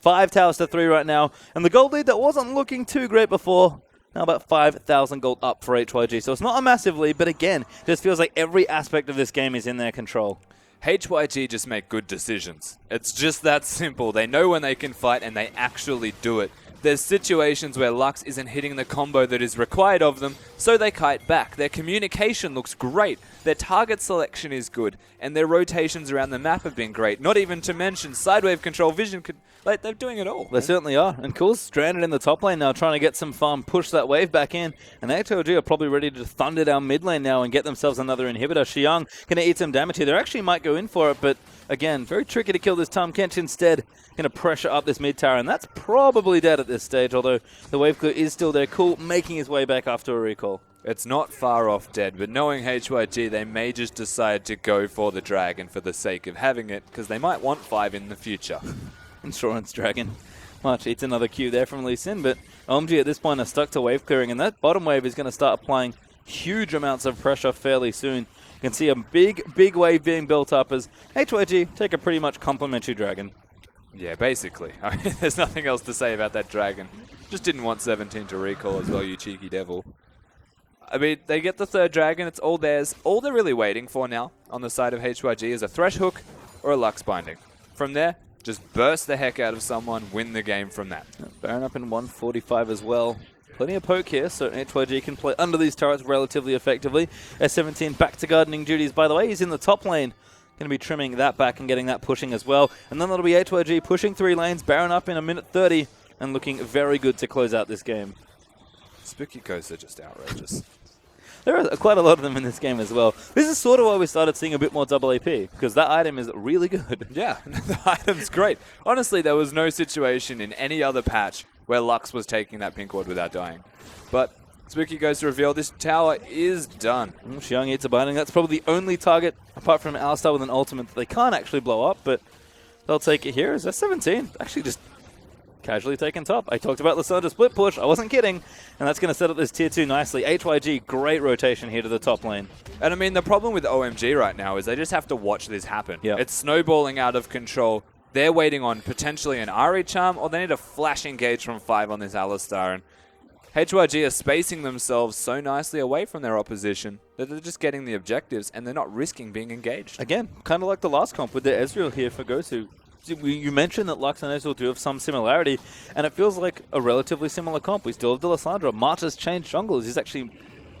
5 towers to 3 right now. And the gold lead that wasn't looking too great before, now about 5,000 gold up for HYG. So it's not a massive lead, but again, it just feels like every aspect of this game is in their control. HYG just make good decisions. It's just that simple. They know when they can fight and they actually do it. There's situations where Lux isn't hitting the combo that is required of them, so they kite back. Their communication looks great, their target selection is good, and their rotations around the map have been great. Not even to mention sidewave control, vision, like they're doing it all. They certainly are. And Cool's stranded in the top lane now, trying to get some farm, push that wave back in. And HOG are probably ready to thunder down mid lane now and get themselves another inhibitor. Xiong going to eat some damage here. They actually might go in for it, but again, very tricky to kill this Tahm Kench instead. Going to pressure up this mid tower, and that's probably dead at this stage, although the wave clear is still there. Cool making his way back after a recall. It's not far off dead, but knowing HYG, they may just decide to go for the dragon for the sake of having it, because they might want 5 in the future. Insurance Dragon. March eats another Q there from Lee Sin, but OMG at this point are stuck to wave clearing, and that bottom wave is going to start applying huge amounts of pressure fairly soon. You can see a big wave being built up as HYG take a pretty much complimentary dragon. Yeah, basically. I mean, there's nothing else to say about that dragon. Just didn't want 17 to recall as well, you cheeky devil. I mean, they get the 3rd dragon, it's all theirs. All they're really waiting for now on the side of HYG is a Thresh Hook or a Lux Binding. From there, just burst the heck out of someone, win the game from that. Baron up in 145 as well. Plenty of poke here, so HYG can play under these turrets relatively effectively. S17 back to gardening duties. By the way, he's in the top lane. Going to be trimming that back and getting that pushing as well. And then that'll be HYG pushing 3 lanes. Baron up in a minute 30 and looking very good to close out this game. Spooky ghosts are just outrageous. There are quite a lot of them in this game as well. This is sort of why we started seeing a bit more double AP, because that item is really good. Yeah, the item's great. Honestly, there was no situation in any other patch where Lux was taking that pink ward without dying. But Spooky goes to reveal this tower is done. Xiong eats a binding. That's probably the only target, apart from Alistar with an ultimate, that they can't actually blow up, but they'll take it here. Is that 17? Actually just casually taken top. I talked about Lysandra split push. I wasn't kidding. And that's going to set up this tier 2 nicely. HYG, great rotation here to the top lane. And I mean, the problem with OMG right now is they just have to watch this happen. Yep. It's snowballing out of control. They're waiting on potentially an Ari charm, or they need a flash engage from 5 on this Alistar. And HYG are spacing themselves so nicely away from their opposition that they're just getting the objectives and they're not risking being engaged. Again, kind of like the last comp with the Ezreal here for Gosu. You mentioned that Lux and Ezreal do have some similarity, and it feels like a relatively similar comp. We still have Lysandra. March has changed junglers. He's actually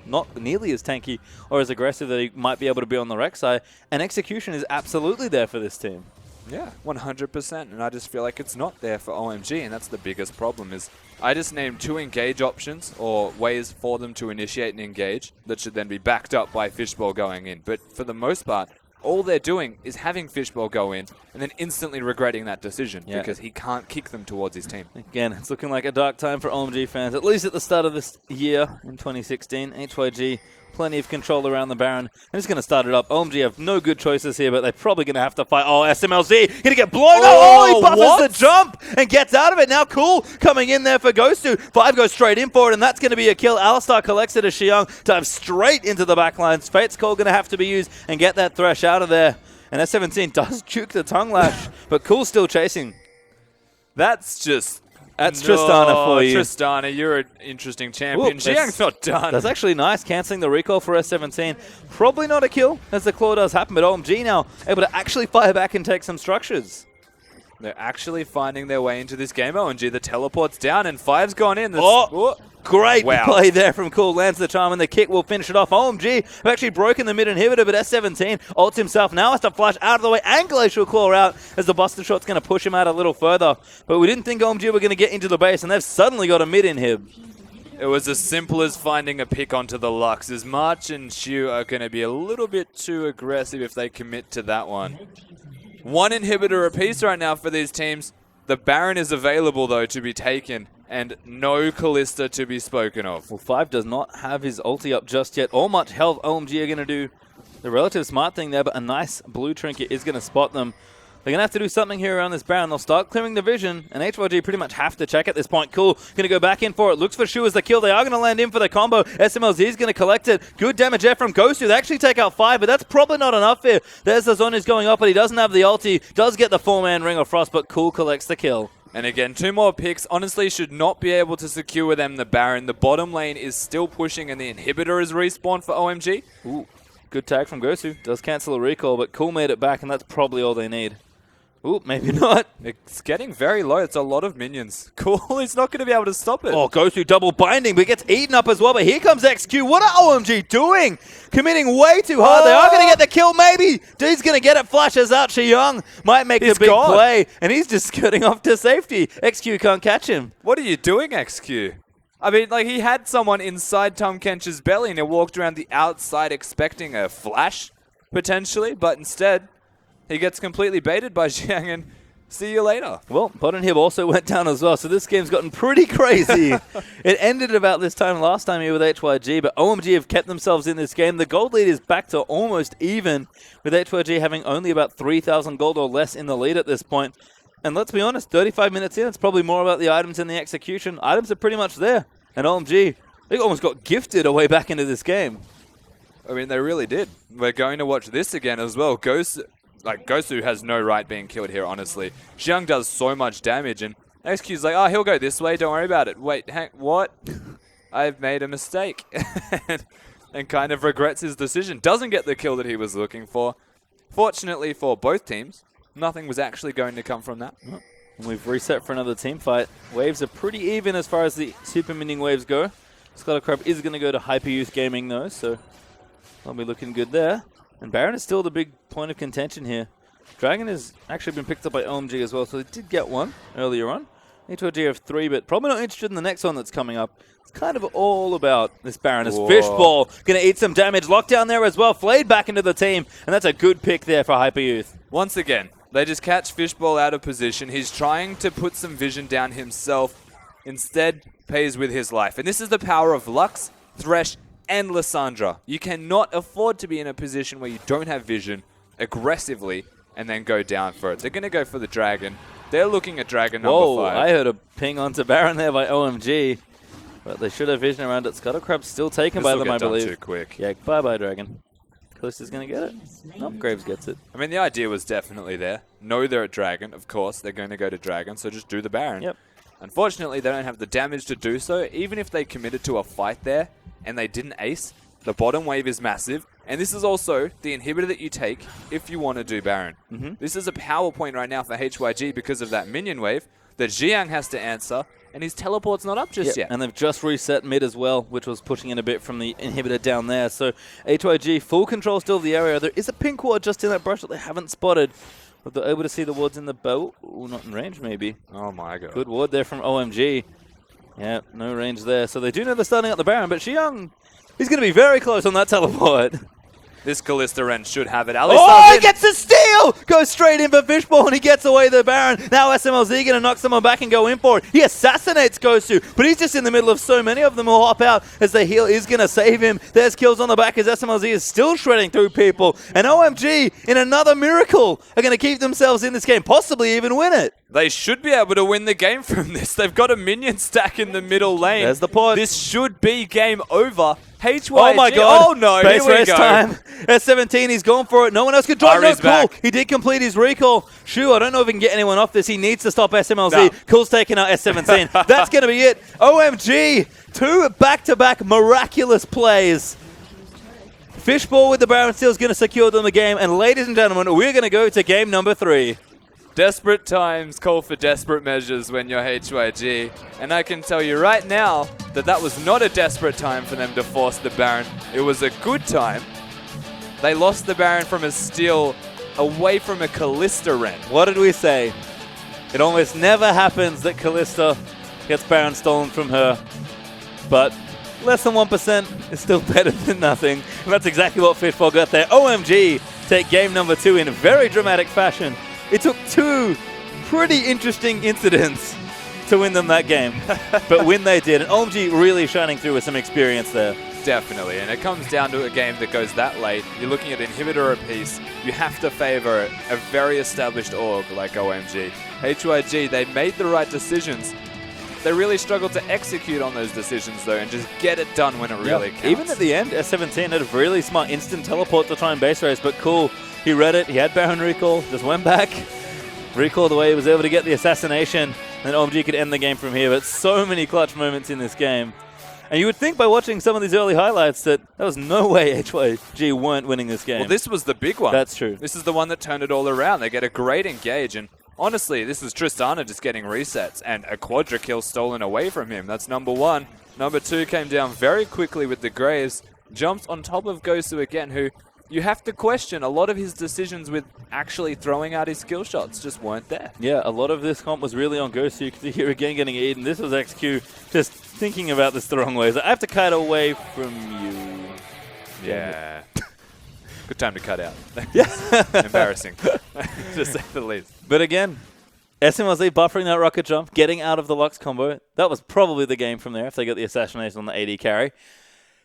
not nearly as tanky or as aggressive that he might be able to be on the Rek'Sai, and execution is absolutely there for this team. Yeah, 100%, and I just feel like it's not there for OMG, and that's the biggest problem is I just named 2 engage options, or ways for them to initiate and engage, that should then be backed up by Fishbowl going in. But for the most part, all they're doing is having Fishbowl go in and then instantly regretting that decision because he can't kick them towards his team. Again, it's looking like a dark time for OMG fans, at least at the start of this year in 2016. HYG, plenty of control around the Baron. I'm just going to start it up. OMG have no good choices here, but they're probably going to have to fight. Oh, SMLZ going to get blown up. Oh, he buffers the jump and gets out of it. Now Cool coming in there for Ghostu. 5 goes straight in for it, and that's going to be a kill. Alistar collects it as Xiang dives straight into the backlines. Fate's Call going to have to be used and get that Thresh out of there. And S17 does juke the tongue lash, but Cool's still chasing. That's just... That's Tristana for you. Tristana, you're an interesting champion. Xiang's not done. That's actually nice, cancelling the recall for S17. Probably not a kill, as the claw does happen, but OMG now able to actually fire back and take some structures. They're actually finding their way into this game. OMG, the teleport's down, and 5's gone in. Great play there from Cool. Lands the charm, and the kick will finish it off. OMG have actually broken the mid inhibitor, but S17 ults himself. Now has to flash out of the way, and Glacial Claw out as the Buster Shot's going to push him out a little further. But we didn't think OMG were going to get into the base, and they've suddenly got a mid inhib. It was as simple as finding a pick onto the Lux, as March and Shu are going to be a little bit too aggressive if they commit to that one. 1 inhibitor apiece right now for these teams. The Baron is available, though, to be taken, and no Callista to be spoken of. Well, 5 does not have his ulti up just yet, or much health. OMG are going to do the relative smart thing there, but a nice blue trinket is going to spot them. They're going to have to do something here around this Baron. They'll start clearing the vision, and HYG pretty much have to check at this point. Cool, going to go back in for it. Looks for Shu as the kill. They are going to land in for the combo. SMLZ is going to collect it. Good damage there from Ghostu. They actually take out 5, but that's probably not enough here. There's the zone is going up, but he doesn't have the ulti. Does get the 4-man Ring of Frost, but Cool collects the kill. And again, 2 more picks. Honestly, should not be able to secure them the Baron. The bottom lane is still pushing, and the inhibitor is respawned for OMG. Ooh, good tag from Ghostu. Does cancel a recall, but Cool made it back, and that's probably all they need. Ooh, maybe not. It's getting very low. It's a lot of minions. Cool, he's not going to be able to stop it. Oh, goes through double binding, but gets eaten up as well. But here comes XQ. What are OMG doing? Committing way too hard. They are going to get the kill, maybe. Dude's going to get it. Flashes out. Young might make the big play, and he's just skirting off to safety. XQ can't catch him. What are you doing, XQ? I mean, like, he had someone inside Tom Kench's belly, and he walked around the outside expecting a flash, potentially, but instead... he gets completely baited by Xiang, and see you later. Well, Bottom Hib also went down as well, so this game's gotten pretty crazy. It ended about this time last time here with HYG, but OMG have kept themselves in this game. The gold lead is back to almost even, with HYG having only about 3,000 gold or less in the lead at this point. And let's be honest, 35 minutes in, it's probably more about the items and the execution. Items are pretty much there, and OMG, they almost got gifted a way back into this game. I mean, they really did. We're going to watch this again as well. Ghostu has no right being killed here, honestly. Xiang does so much damage, and XQ's like, oh, he'll go this way, don't worry about it. Wait, what? I've made a mistake. and kind of regrets his decision. Doesn't get the kill that he was looking for. Fortunately for both teams, nothing was actually going to come from that. We've reset for another team fight. Waves are pretty even as far as the super minion waves go. Scuttlecrab is going to go to Hyper Youth Gaming, though, so they'll be looking good there. And Baron is still the big point of contention here. Dragon has actually been picked up by OMG as well, so they did get one earlier on. HYG have 3, but probably not interested in the next one that's coming up. It's kind of all about this Baron as Fishbowl. Going to eat some damage. Lockdown there as well. Flayed back into the team, and that's a good pick there for Hyper Youth. Once again, they just catch Fishbowl out of position. He's trying to put some vision down himself. Instead, pays with his life. And this is the power of Lux, Thresh, and Lissandra. You cannot afford to be in a position where you don't have vision aggressively and then go down for it. They're going to go for the Dragon. They're looking at Dragon number 5. I heard a ping onto Baron there by OMG. But they should have vision around it. Scuttlecrab's still taken by them, I believe. Too quick. Yeah, bye-bye, Dragon. Callista's going to get it. Nope, Graves gets it. I mean, the idea was definitely there. Know they're at Dragon, of course. They're going to go to Dragon, so just do the Baron. Yep. Unfortunately, they don't have the damage to do so. Even if they committed to a fight there and they didn't ace, the bottom wave is massive. And this is also the inhibitor that you take if you want to do Baron. This is a power point right now for HYG because of that minion wave that Xiang has to answer, and his teleport's not up just yet. And they've just reset mid as well, which was pushing in a bit from the inhibitor down there. So HYG, full control still of the area. There is a pink ward just in that brush that they haven't spotted. But they're able to see the wards in the bow. Ooh, not in range, maybe. Oh, my God. Good ward there from OMG. Yeah, no range there. So they do know they're starting up the Baron, but Xiang, he's going to be very close on that teleport. This Kalista Ren should have it. Alistar's Oh, he in. gets a steal! Goes straight in for Fishball and he gets away the Baron. Now SMLZ going to knock someone back and go in for it. He assassinates Gosu, but he's just in the middle of so many of them who hop out as the heal is going to save him. There's kills on the back as SMLZ is still shredding through people. And OMG, in another miracle, are going to keep themselves in this game, possibly even win it. They should be able to win the game from this. They've got a minion stack in the middle lane. There's the pod. This should be game over. HYG. Oh my god. Oh no, Base here we race go. time. S17, he's gone for it. No one else could drive. No, Ari's cool. back. He did complete his recall. Shoo, I don't know if he can get anyone off this. He needs to stop SMLZ. No. Cool's taking out S17. That's going to be it. OMG. 2 back-to-back miraculous plays. Fishball with the Baron Steel is going to secure them the game. And ladies and gentlemen, we're going to go to game number 3. Desperate times call for desperate measures when you're HYG. And I can tell you right now that that was not a desperate time for them to force the Baron. It was a good time. They lost the Baron from a steal away from a Kalista Ren. What did we say? It almost never happens that Kalista gets Baron stolen from her. But less than 1% is still better than nothing. And that's exactly what Fishball got there. OMG take game number 2 in a very dramatic fashion. It took 2 pretty interesting incidents to win them that game. But when they did, and OMG really shining through with some experience there. Definitely, and it comes down to a game that goes that late. You're looking at inhibitor apiece. You have to favor a very established org like OMG. HYG, they made the right decisions. They really struggled to execute on those decisions, though, and just get it done when it really counts. Even at the end, S17 had a really smart instant teleport to try and base race, but cool. He read it, he had Baron recall, just went back, recalled the way he was able to get the assassination, and OMG could end the game from here. But so many clutch moments in this game. And you would think by watching some of these early highlights that there was no way HYG weren't winning this game. Well, this was the big one. That's true. This is the one that turned it all around. They get a great engage, and honestly, this is Tristana just getting resets and a quadra kill stolen away from him. That's number 1. Number 2 came down very quickly with the Graves, jumped on top of Gosu again, who you have to question. A lot of his decisions with actually throwing out his skill shots just weren't there. Yeah, a lot of this comp was really on Gosu. You could see here again getting eaten. This was XQ just thinking about this the wrong way. So I have to cut away from you. Yeah. Good time to cut out. Yeah. Embarrassing, to say the least. But again, SMLZ buffering that rocket jump, getting out of the Lux combo. That was probably the game from there if they got the assassination on the AD carry.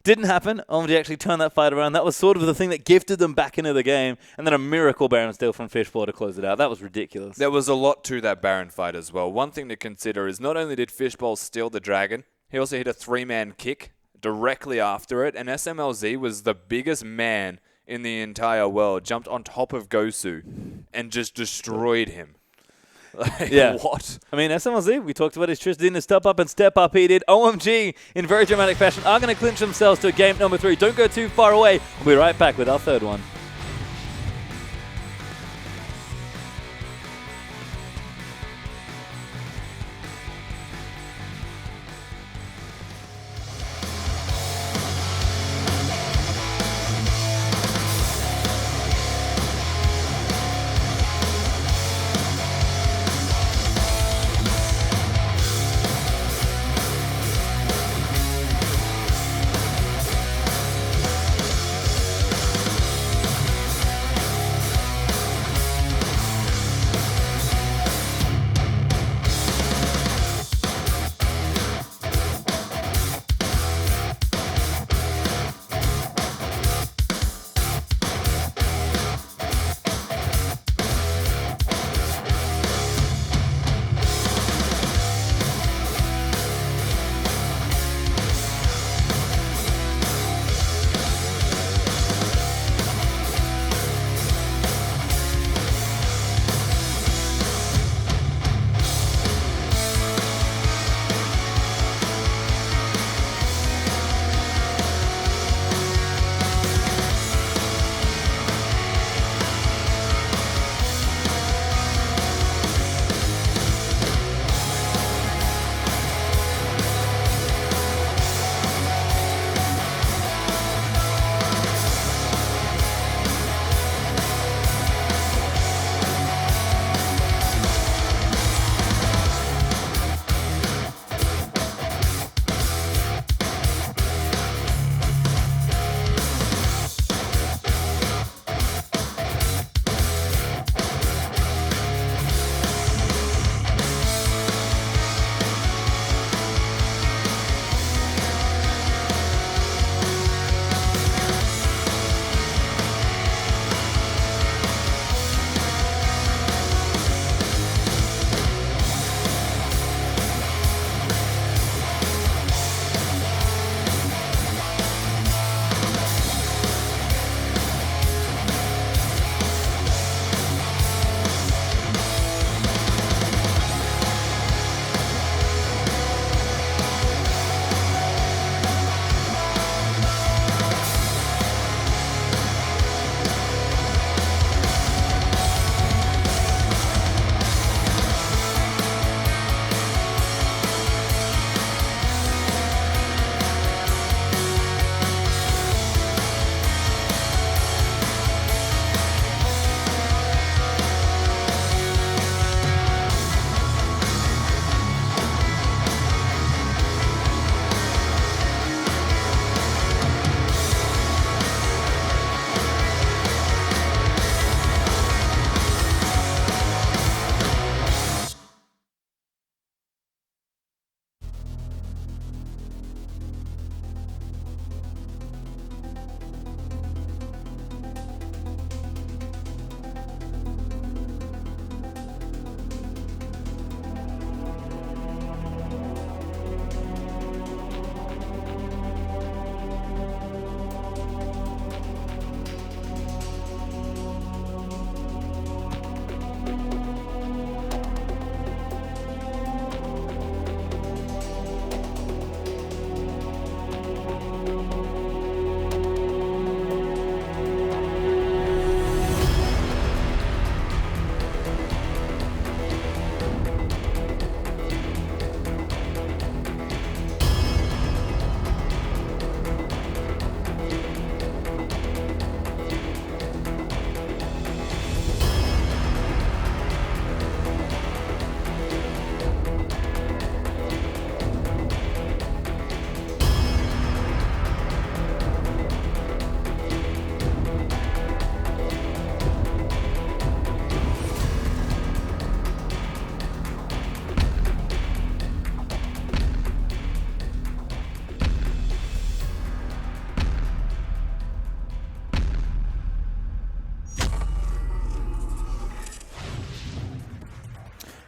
Didn't happen. OMG actually turned that fight around. That was sort of the thing that gifted them back into the game. And then a miracle Baron steal from Fishball to close it out. That was ridiculous. There was a lot to that Baron fight as well. One thing to consider is not only did Fishbowl steal the dragon, he also hit a 3-man kick directly after it. And SMLZ was the biggest man in the entire world, jumped on top of Gosu and just destroyed him. Like, yeah. What? I mean, SMLZ, we talked about his Tristan to step up and step up. He did. OMG, in very dramatic fashion, are going to clinch themselves to game number 3. Don't go too far away. We'll be right back with our third one.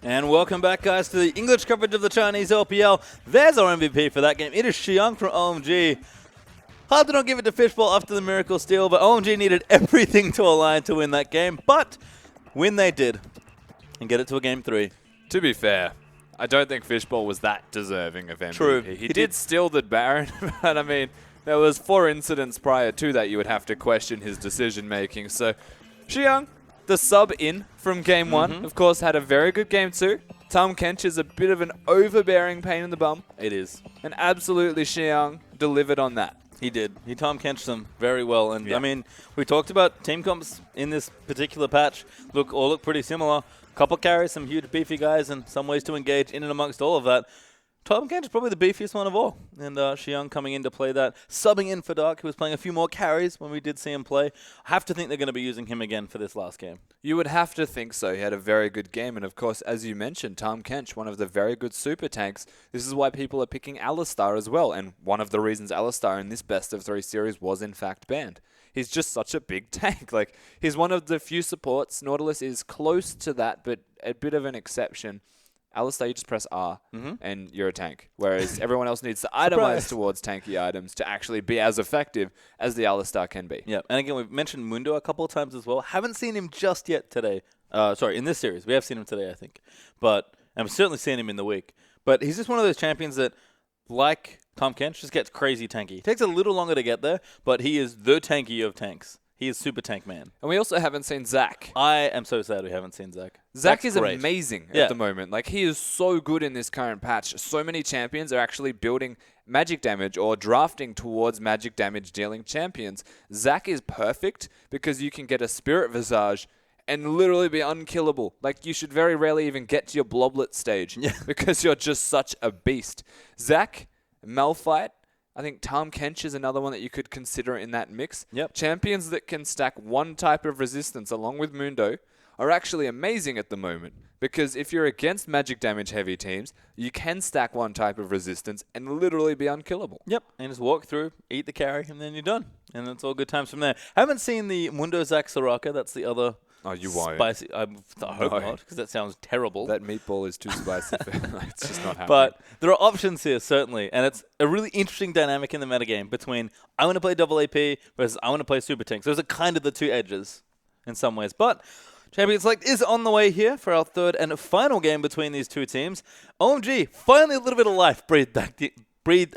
And welcome back, guys, to the English coverage of the Chinese LPL. There's our MVP for that game. It is Xiang from OMG. Hard to not give it to Fishbowl after the miracle steal, but OMG needed everything to align to win that game. But win they did and get it to a game 3. To be fair, I don't think Fishbowl was that deserving of MVP. True. He did steal the Baron, but I mean, there was 4 incidents prior to that you would have to question his decision-making. So, Xiang, the sub in from game 1, of course, had a very good game 2. Tom Kench is a bit of an overbearing pain in the bum. It is. And absolutely Xiang delivered on that. He did. He Tom Kenched them very well. And, Yeah. I mean, we talked about team comps in this particular patch all look pretty similar. Couple carries, some huge beefy guys, and some ways to engage in and amongst all of that. Tom Kench is probably the beefiest one of all. And Xiang coming in to play that. Subbing in for Dark, who was playing a few more carries when we did see him play. I have to think they're going to be using him again for this last game. You would have to think so. He had a very good game. And, of course, as you mentioned, Tom Kench, one of the very good super tanks. This is why people are picking Alistar as well. And one of the reasons Alistar in this best-of-3 series was, in fact, banned. He's just such a big tank. Like, he's one of the few supports. Nautilus is close to that, but a bit of an exception. Alistar, you just press R, and you're a tank. Whereas everyone else needs to itemize towards tanky items to actually be as effective as the Alistar can be. Yeah, and again, we've mentioned Mundo a couple of times as well. Haven't seen him just yet today. Sorry, in this series. We have seen him today, I think. But I've certainly seen him in the week. But he's just one of those champions that, like Tom Kench, just gets crazy tanky. It takes a little longer to get there, but he is the tanky of tanks. He is super tank man. And we also haven't seen Zach. I am so sad we haven't seen Zach. Zach is great. amazing Yeah. at the moment. Like, he is so good in this current patch. So many champions are actually building magic damage or drafting towards magic damage dealing champions. Zach is perfect because you can get a Spirit Visage and literally be unkillable. Like, you should very rarely even get to your Bloblet stage because you're just such a beast. Zach, Malphite, I think Tom Kench is another one that you could consider in that mix. Yep. Champions that can stack one type of resistance along with Mundo are actually amazing at the moment. Because if you're against magic damage heavy teams, you can stack one type of resistance and literally be unkillable. Yep, and just walk through, eat the carry, and then you're done. And it's all good times from there. I haven't seen the Mundo Zach Soraka. That's the other Oh, you won't. spicy. I hope No. not, because that sounds terrible. That meatball is too spicy. It's just not happening. But there are options here, certainly. And it's a really interesting dynamic in the metagame between I want to play double AP versus I want to play super tanks. Those are kind of the two edges in some ways. But Champions Select is on the way here for our third and final game between these two teams. OMG, finally a little bit of life breathed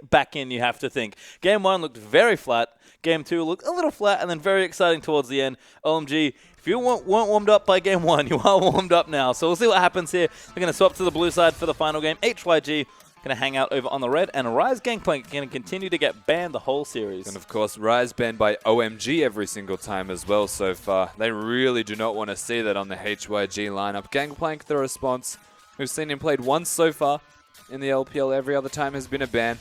back in, you have to think. Game 1 looked very flat. Game 2 looked a little flat and then very exciting towards the end. OMG, if you weren't warmed up by Game 1, you are warmed up now. So we'll see what happens here. We're going to swap to the blue side for the final game. HYG going to hang out over on the red. And Rise Gangplank going to continue to get banned the whole series. And of course, Rise banned by OMG every single time as well so far. They really do not want to see that on the HYG lineup. Gangplank, the response. We've seen him played once so far in the LPL. Every other time has been a ban.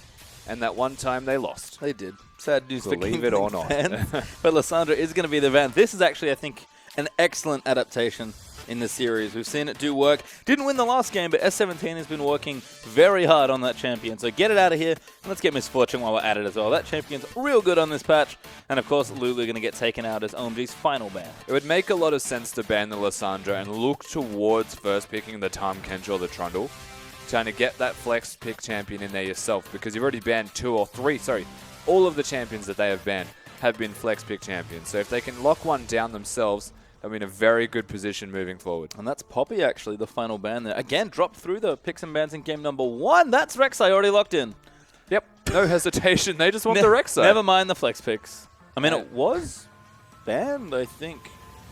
And that one time they lost. They did. Sad news for Believe it or not. But Lissandra is going to be the van. This is actually, I think, an excellent adaptation in the series. We've seen it do work. Didn't win the last game, but S17 has been working very hard on that champion. So get it out of here, and let's get Miss Fortune while we're at it as well. That champion's real good on this patch. And, of course, Lulu going to get taken out as OMG's final ban. It would make a lot of sense to ban the Lissandra and look towards first picking the Tom Kench or the Trundle. Trying to get that flex pick champion in there yourself because you've already banned all of the champions that they have banned have been flex pick champions. So if they can lock one down themselves, they'll be in a very good position moving forward. And that's Poppy, actually, the final ban there. Again, dropped through the picks and bans in game number 1. That's Rek'Sai already locked in. Yep, no hesitation. They just want the Rek'Sai. Never mind the flex picks. I mean, it was banned, I think.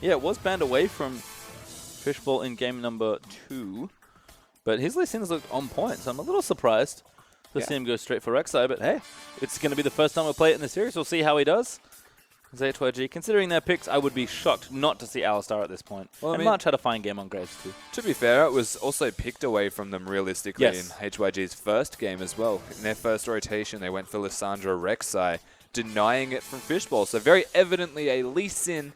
Yeah, it was banned away from Fishbowl in game number 2. But his Lee Sin's looked on point, so I'm a little surprised to see him go straight for Rek'Sai. But hey, it's going to be the first time we'll play it in the series. We'll see how he does. ZYG, considering their picks, I would be shocked not to see Alistar at this point. Well, and March had a fine game on Graves too. To be fair, it was also picked away from them realistically in HYG's first game as well. In their first rotation, they went for Lissandra Rek'Sai, denying it from Fishbowl. So very evidently a Lee Sin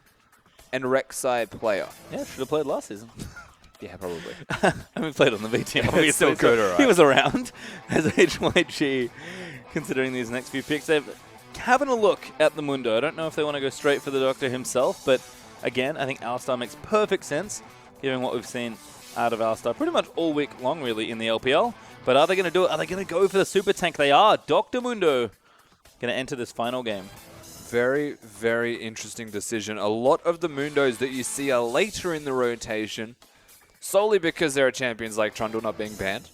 and Rek'Sai player. Yeah, should have played last season. Yeah, probably. I haven't played on the V team, obviously. Still good, all right. He was around as HYG, considering these next few picks. They're having a look at the Mundo. I don't know if they want to go straight for the Doctor himself, but again, I think Alistar makes perfect sense, given what we've seen out of Alistar pretty much all week long, really, in the LPL. But are they going to do it? Are they going to go for the super tank? They are. Dr. Mundo going to enter this final game. Very, very interesting decision. A lot of the Mundos that you see are later in the rotation, solely because there are champions like Trundle not being banned,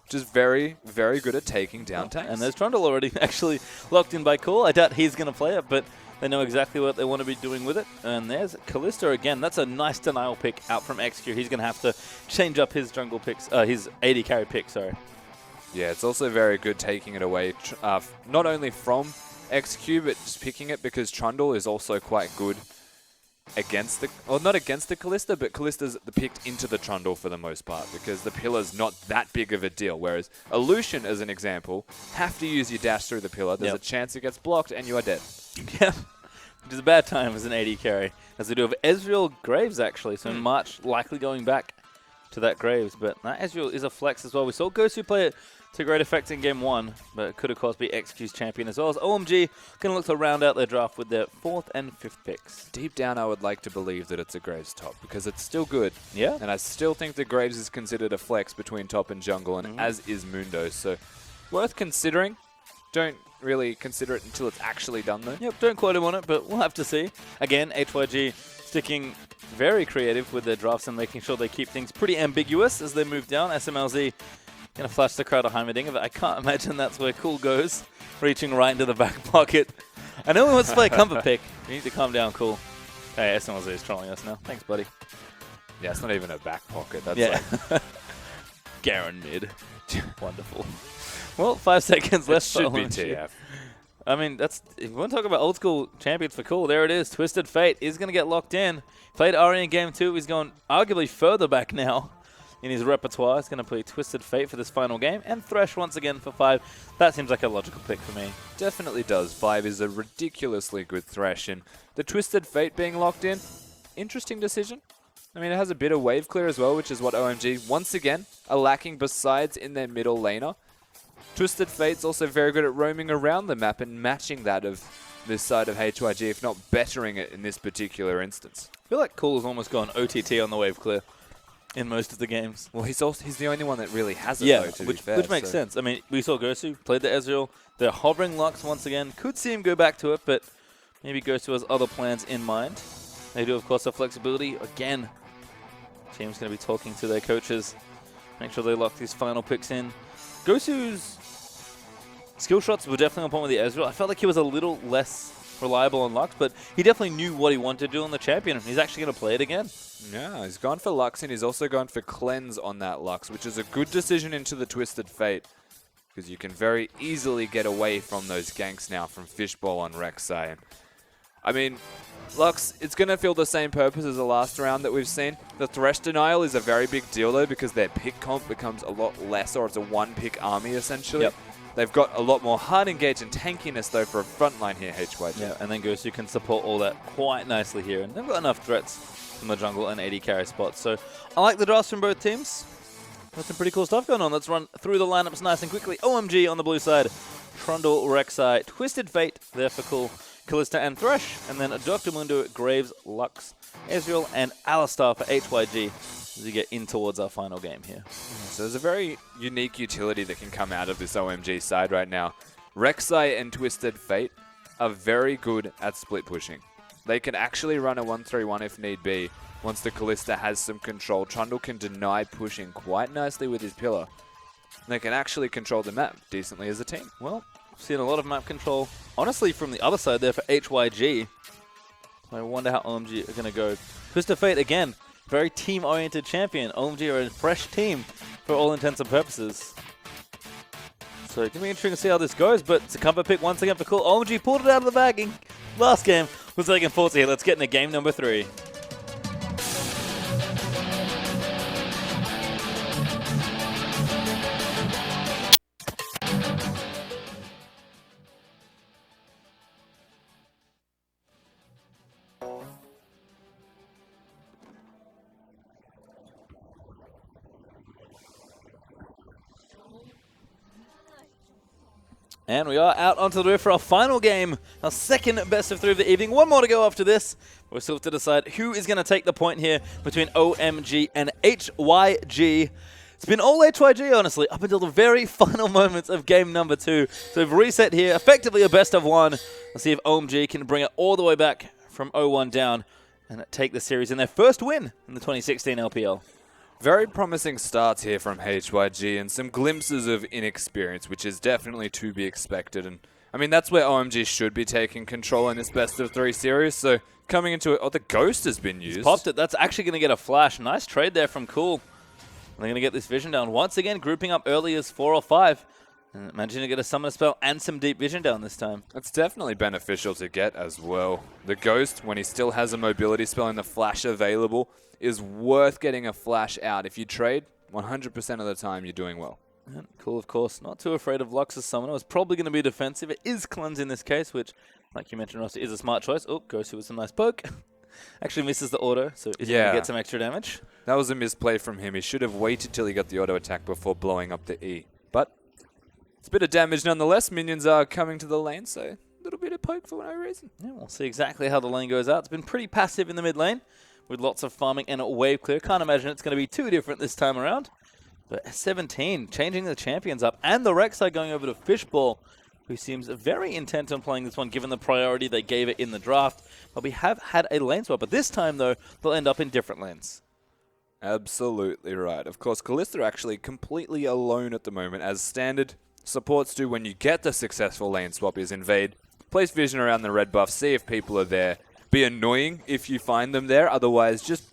which is very, very good at taking down tanks. And there's Trundle already actually locked in by Call. I doubt he's going to play it, but they know exactly what they want to be doing with it. And there's Kalista again. That's a nice denial pick out from XQ. He's going to have to change up his jungle picks, his AD carry pick, sorry. Yeah, it's also very good taking it away, not only from XQ, but just picking it because Trundle is also quite good against the, or not against the Kalista, but Kalista's picked into the Trundle for the most part because the pillar's not that big of a deal. Whereas Illusion, as an example, have to use your dash through the pillar. There's a chance it gets blocked and you are dead. Yeah, which is a bad time as an AD carry, as they do have Ezreal Graves actually. So March likely going back to that Graves, but that Ezreal is a flex as well. We saw Gosu play it to great effect in Game 1, but it could, of course, be XQ's champion as well as OMG going to look to round out their draft with their 4th and 5th picks. Deep down, I would like to believe that it's a Graves top because it's still good. Yeah. And I still think that Graves is considered a flex between top and jungle, and as is Mundo. So worth considering. Don't really consider it until it's actually done, though. Yep, don't quote him on it, but we'll have to see. Again, HYG sticking very creative with their drafts and making sure they keep things pretty ambiguous as they move down. SMLZ going to flash the crowd a Heimerdinger, but I can't imagine that's where Cool goes, reaching right into the back pocket. I know he wants to play a comfort pick. You need to calm down, Cool. Hey, SMLZ is trolling us now. Thanks, buddy. Yeah, it's not even a back pocket. That's like Garen mid. Wonderful. Well, 5 seconds left. Should be TF. I mean, that's, if you want to talk about old school champions for Cool, there it is. Twisted Fate is going to get locked in. Played Ari in Game 2. He's going arguably further back now in his repertoire. He's going to play Twisted Fate for this final game. And Thresh once again for 5. That seems like a logical pick for me. Definitely does. 5 is a ridiculously good Thresh. And the Twisted Fate being locked in, interesting decision. I mean, it has a bit of wave clear as well, which is what OMG, once again, are lacking besides in their middle laner. Twisted Fate's also very good at roaming around the map and matching that of this side of HYG, if not bettering it in this particular instance. I feel like Cool has almost gone OTT on the wave clear in most of the games. Well, he's the only one that really has it, though, to be fair. Which makes sense. I mean, we saw Gosu, played the Ezreal. They're hovering Lux once again. Could see him go back to it, but maybe Gosu has other plans in mind. They do, of course, have flexibility. Again, team's going to be talking to their coaches. Make sure they lock these final picks in. Gosu's skill shots were definitely on point with the Ezreal. I felt like he was a little less reliable on Lux, but he definitely knew what he wanted to do on the champion. He's actually going to play it again. Yeah, he's gone for Lux, and he's also gone for Cleanse on that Lux, which is a good decision into the Twisted Fate, because you can very easily get away from those ganks now from Fishbowl on Rek'Sai. I mean, Lux, it's going to feel the same purpose as the last round that we've seen. The Thresh Denial is a very big deal, though, because their pick comp becomes a lot less, or it's a one-pick army, essentially. Yep. They've got a lot more hard engage and tankiness, though, for a front line here, HYG. Yeah, and then Gosu can support all that quite nicely here. And they've got enough threats from the jungle and AD carry spots. So I like the drafts from both teams. Got some pretty cool stuff going on. Let's run through the lineups nice and quickly. OMG on the blue side. Trundle, Rek'Sai, Twisted Fate there for Cool, Kalista and Thresh. And then Dr. Mundo, Graves, Lux, Ezreal, and Alistar for HYG as we get in towards our final game here. So there's a very unique utility that can come out of this OMG side right now. Rek'Sai and Twisted Fate are very good at split pushing. They can actually run a 1-3-1 if need be. Once the Kalista has some control, Trundle can deny pushing quite nicely with his pillar. And they can actually control the map decently as a team. Well, we've seen a lot of map control, honestly, from the other side there for HYG. So I wonder how OMG are going to go. Twisted Fate, again, very team-oriented champion. OMG are a fresh team for all intents and purposes. So it's going to be interesting to see how this goes, but it's a comfort pick once again for Cool. OMG pulled it out of the bag in last game. We're taking 40 here. Let's get into game number 3. And we are out onto the roof for our final game, our second best of 3 of the evening. One more to go after this. We still have to decide who is going to take the point here between OMG and HYG. It's been all HYG, honestly, up until the very final moments of game number 2. So we've reset here, effectively a best of 1. Let's see if OMG can bring it all the way back from 0-1 down and take the series in their first win in the 2016 LPL. Very promising starts here from HYG and some glimpses of inexperience, which is definitely to be expected. And I mean, that's where OMG should be taking control in this best of 3 series. So coming into it, the Ghost has been used. He's popped it. That's actually going to get a flash. Nice trade there from Cool. They're going to get this vision down. Once again, grouping up early as 4 or 5. And managing to get a summoner spell and some deep vision down this time. It's definitely beneficial to get as well. The Ghost, when he still has a mobility spell and the flash available, is worth getting a flash out. If you trade, 100% of the time you're doing well. And Cool, of course, not too afraid of Lux's summoner. It's probably going to be defensive. It is Cleanse in this case, which, like you mentioned, Rossi, is a smart choice. Oh, goes through with some nice poke. Actually misses the auto, so he's going to get some extra damage. That was a misplay from him. He should have waited till he got the auto attack before blowing up the E. But it's a bit of damage nonetheless. Minions are coming to the lane, so a little bit of poke for no reason. Yeah, we'll see exactly how the lane goes out. It's been pretty passive in the mid lane with lots of farming and a wave clear. Can't imagine it's going to be too different this time around. But 17, changing the champions up, and the Rek'Sai going over to Fishball, who seems very intent on playing this one given the priority they gave it in the draft. But we have had a lane swap, but this time, though, they'll end up in different lanes. Absolutely right. Of course, Kalista actually completely alone at the moment, as standard supports do when you get the successful lane swap is invade, place vision around the red buff, see if people are there, be annoying if you find them there, otherwise just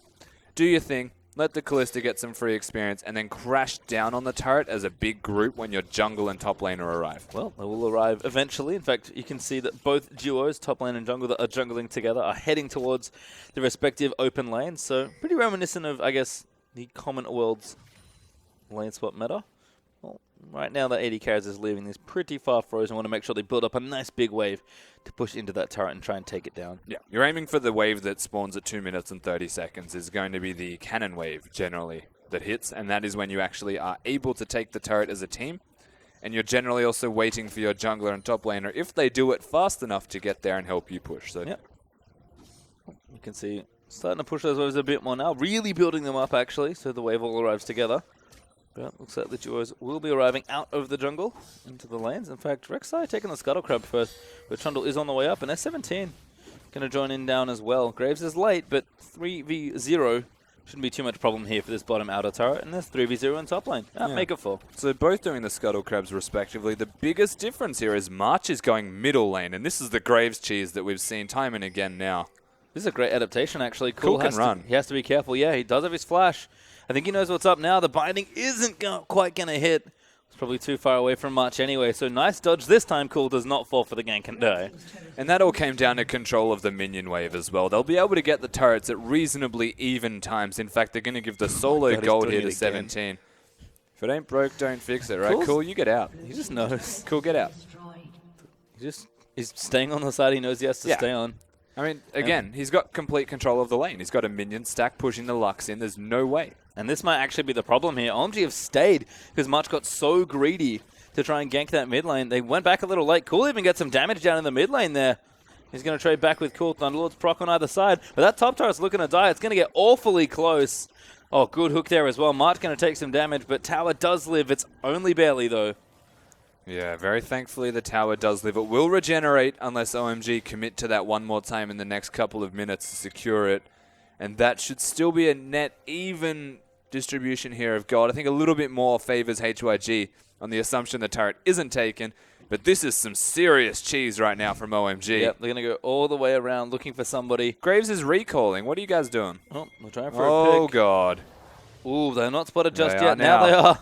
do your thing, let the Kalista get some free experience, and then crash down on the turret as a big group when your jungle and top laner arrive. Well, they will arrive eventually. In fact, you can see that both duos, top lane and jungle, that are jungling together are heading towards the respective open lanes. So pretty reminiscent of, I guess, the common world's lane swap meta. Well, right now that AD carries is leaving this pretty far frozen. Want to make sure they build up a nice big wave to push into that turret and try and take it down. Yeah, you're aiming for the wave that spawns at 2 minutes and 30 seconds is going to be the cannon wave generally that hits, and that is when you actually are able to take the turret as a team. And you're generally also waiting for your jungler and top laner if they do it fast enough to get there and help you push. So yep. You can see starting to push those waves a bit more now, really building them up actually, so the wave all arrives together. But looks like the duos will be arriving out of the jungle into the lanes. In fact, Rek'Sai taking the Scuttle Crab first, but Trundle is on the way up, and S17 going to join in down as well. Graves is late, but 3v0 shouldn't be too much problem here for this bottom outer turret, and there's 3v0 in top lane. Make it 4. So both doing the Scuttle Crabs respectively. The biggest difference here is March is going middle lane, and this is the Graves cheese that we've seen time and again now. This is a great adaptation, actually. Cool can run. He has to be careful. Yeah, he does have his flash. I think he knows what's up now. The binding isn't quite going to hit. It's probably too far away from March anyway. So nice dodge this time. Cool does not fall for the gank and die. And that all came down to control of the minion wave as well. They'll be able to get the turrets at reasonably even times. In fact, they're going to give the solo gold here to 17. If it ain't broke, don't fix it, right? Cool, you get out. He just knows. Cool, get out. He's staying on the side he knows he has to stay on. I mean, again, he's got complete control of the lane. He's got a minion stack pushing the Lux in. There's no way. And this might actually be the problem here. OMG have stayed because March got so greedy to try and gank that mid lane. They went back a little late. Cool even gets some damage down in the mid lane there. He's going to trade back with Cool. Thunderlord's proc on either side. But that top turret's looking to die. It's going to get awfully close. Oh, good hook there as well. March going to take some damage, but tower does live. It's only barely, though. Yeah, very thankfully the tower does live. It will regenerate unless OMG commit to that one more time in the next couple of minutes to secure it. And that should still be a net even distribution here of gold. I think a little bit more favors HYG on the assumption the turret isn't taken. But this is some serious cheese right now from OMG. Yep, they're going to go all the way around looking for somebody. Graves is recalling. What are you guys doing? Oh, we're trying for a pick. Oh, God. Ooh, they're not spotted just They yet. are now. Now they are.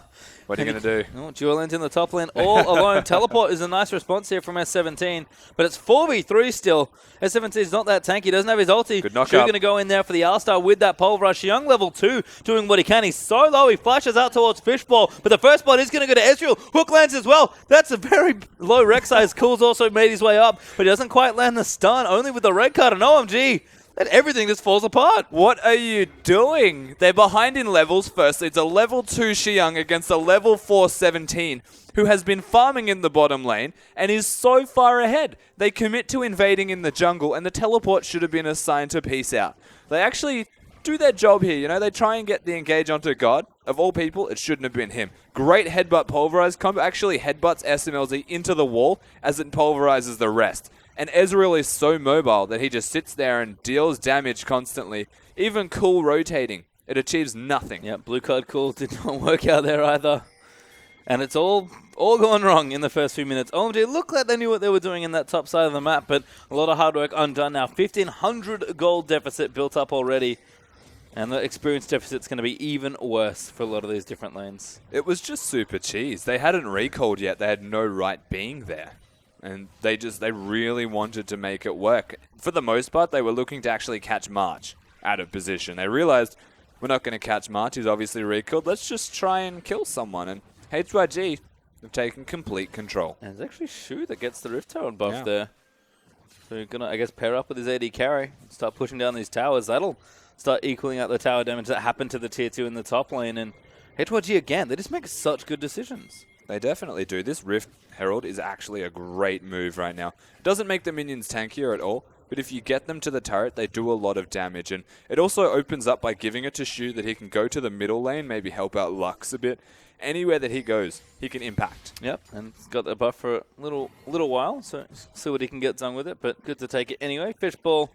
What are you going to do? Oh, Dual Lens in the top lane all alone. Teleport is a nice response here from S17, but it's 4v3 still. S17 is not that tanky. He doesn't have his ulti. Good knock Shu up. going to go in there for the All-Star with that pole rush. Young level 2 doing what he can. He's so low. He flashes out towards Fishball, but the first spot is going to go to Ezreal. Hook lands as well. That's a very low Rek'Sai. Cool's also made his way up, but he doesn't quite land the stun, only with the red card. And OMG, then everything just falls apart. What are you doing? They're behind in levels. Firstly, it's a level 2 Xiang against a level 4 17 who has been farming in the bottom lane and is so far ahead. They commit to invading in the jungle, and the teleport should have been assigned to peace out. They actually do their job here, you know. They try and get the engage onto God. Of all people, it shouldn't have been him. Great headbutt pulverize combo. Actually headbutts SMLZ into the wall as it pulverizes the rest. And Ezreal is so mobile that he just sits there and deals damage constantly. Even Cool rotating, it achieves nothing. Yeah, blue card Cool did not work out there either. And it's all gone wrong in the first few minutes. OMG looked like they knew what they were doing in that top side of the map, but a lot of hard work undone now. 1,500 gold deficit built up already. And the experience deficit's going to be even worse for a lot of these different lanes. It was just super cheese. They hadn't recalled yet. They had no right being there. And they really wanted to make it work. For the most part, they were looking to actually catch March out of position. They realized, we're not going to catch March. He's obviously recalled. Let's just try and kill someone. And HYG have taken complete control. And it's actually Shu that gets the Rift Tower buff there. So you're going to, I guess, pair up with his AD carry. Start pushing down these towers. That'll start equaling out the tower damage that happened to the tier 2 in the top lane. And HYG, again, they just make such good decisions. They definitely do. This Rift Herald is actually a great move right now. It doesn't make the minions tankier at all, but if you get them to the turret, they do a lot of damage. And it also opens up by giving it to Shu that he can go to the middle lane, maybe help out Lux a bit. Anywhere that he goes, he can impact. Yep, and he's got the buff for a little while, so see what he can get done with it, but good to take it anyway. Fishball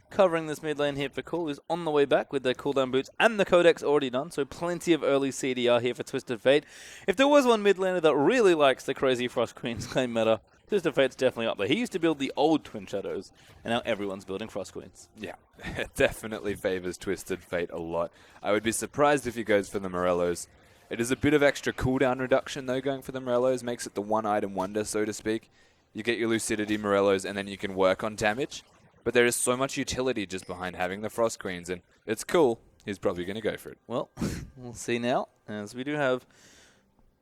covering this mid lane here for Cool, who's on the way back with their cooldown boots and the Codex already done, so plenty of early CDR here for Twisted Fate. If there was one mid laner that really likes the crazy Frost Queen's claim meta, Twisted Fate's definitely up there. He used to build the old Twin Shadows, and now everyone's building Frost Queens. Yeah, it definitely favors Twisted Fate a lot. I would be surprised if he goes for the Morellos. It is a bit of extra cooldown reduction, though, going for the Morellos. Makes it the one-item wonder, so to speak. You get your Lucidity Morellos, and then you can work on damage. But there is so much utility just behind having the Frost Queens, and it's cool. He's probably going to go for it. Well, we'll see now, as we do have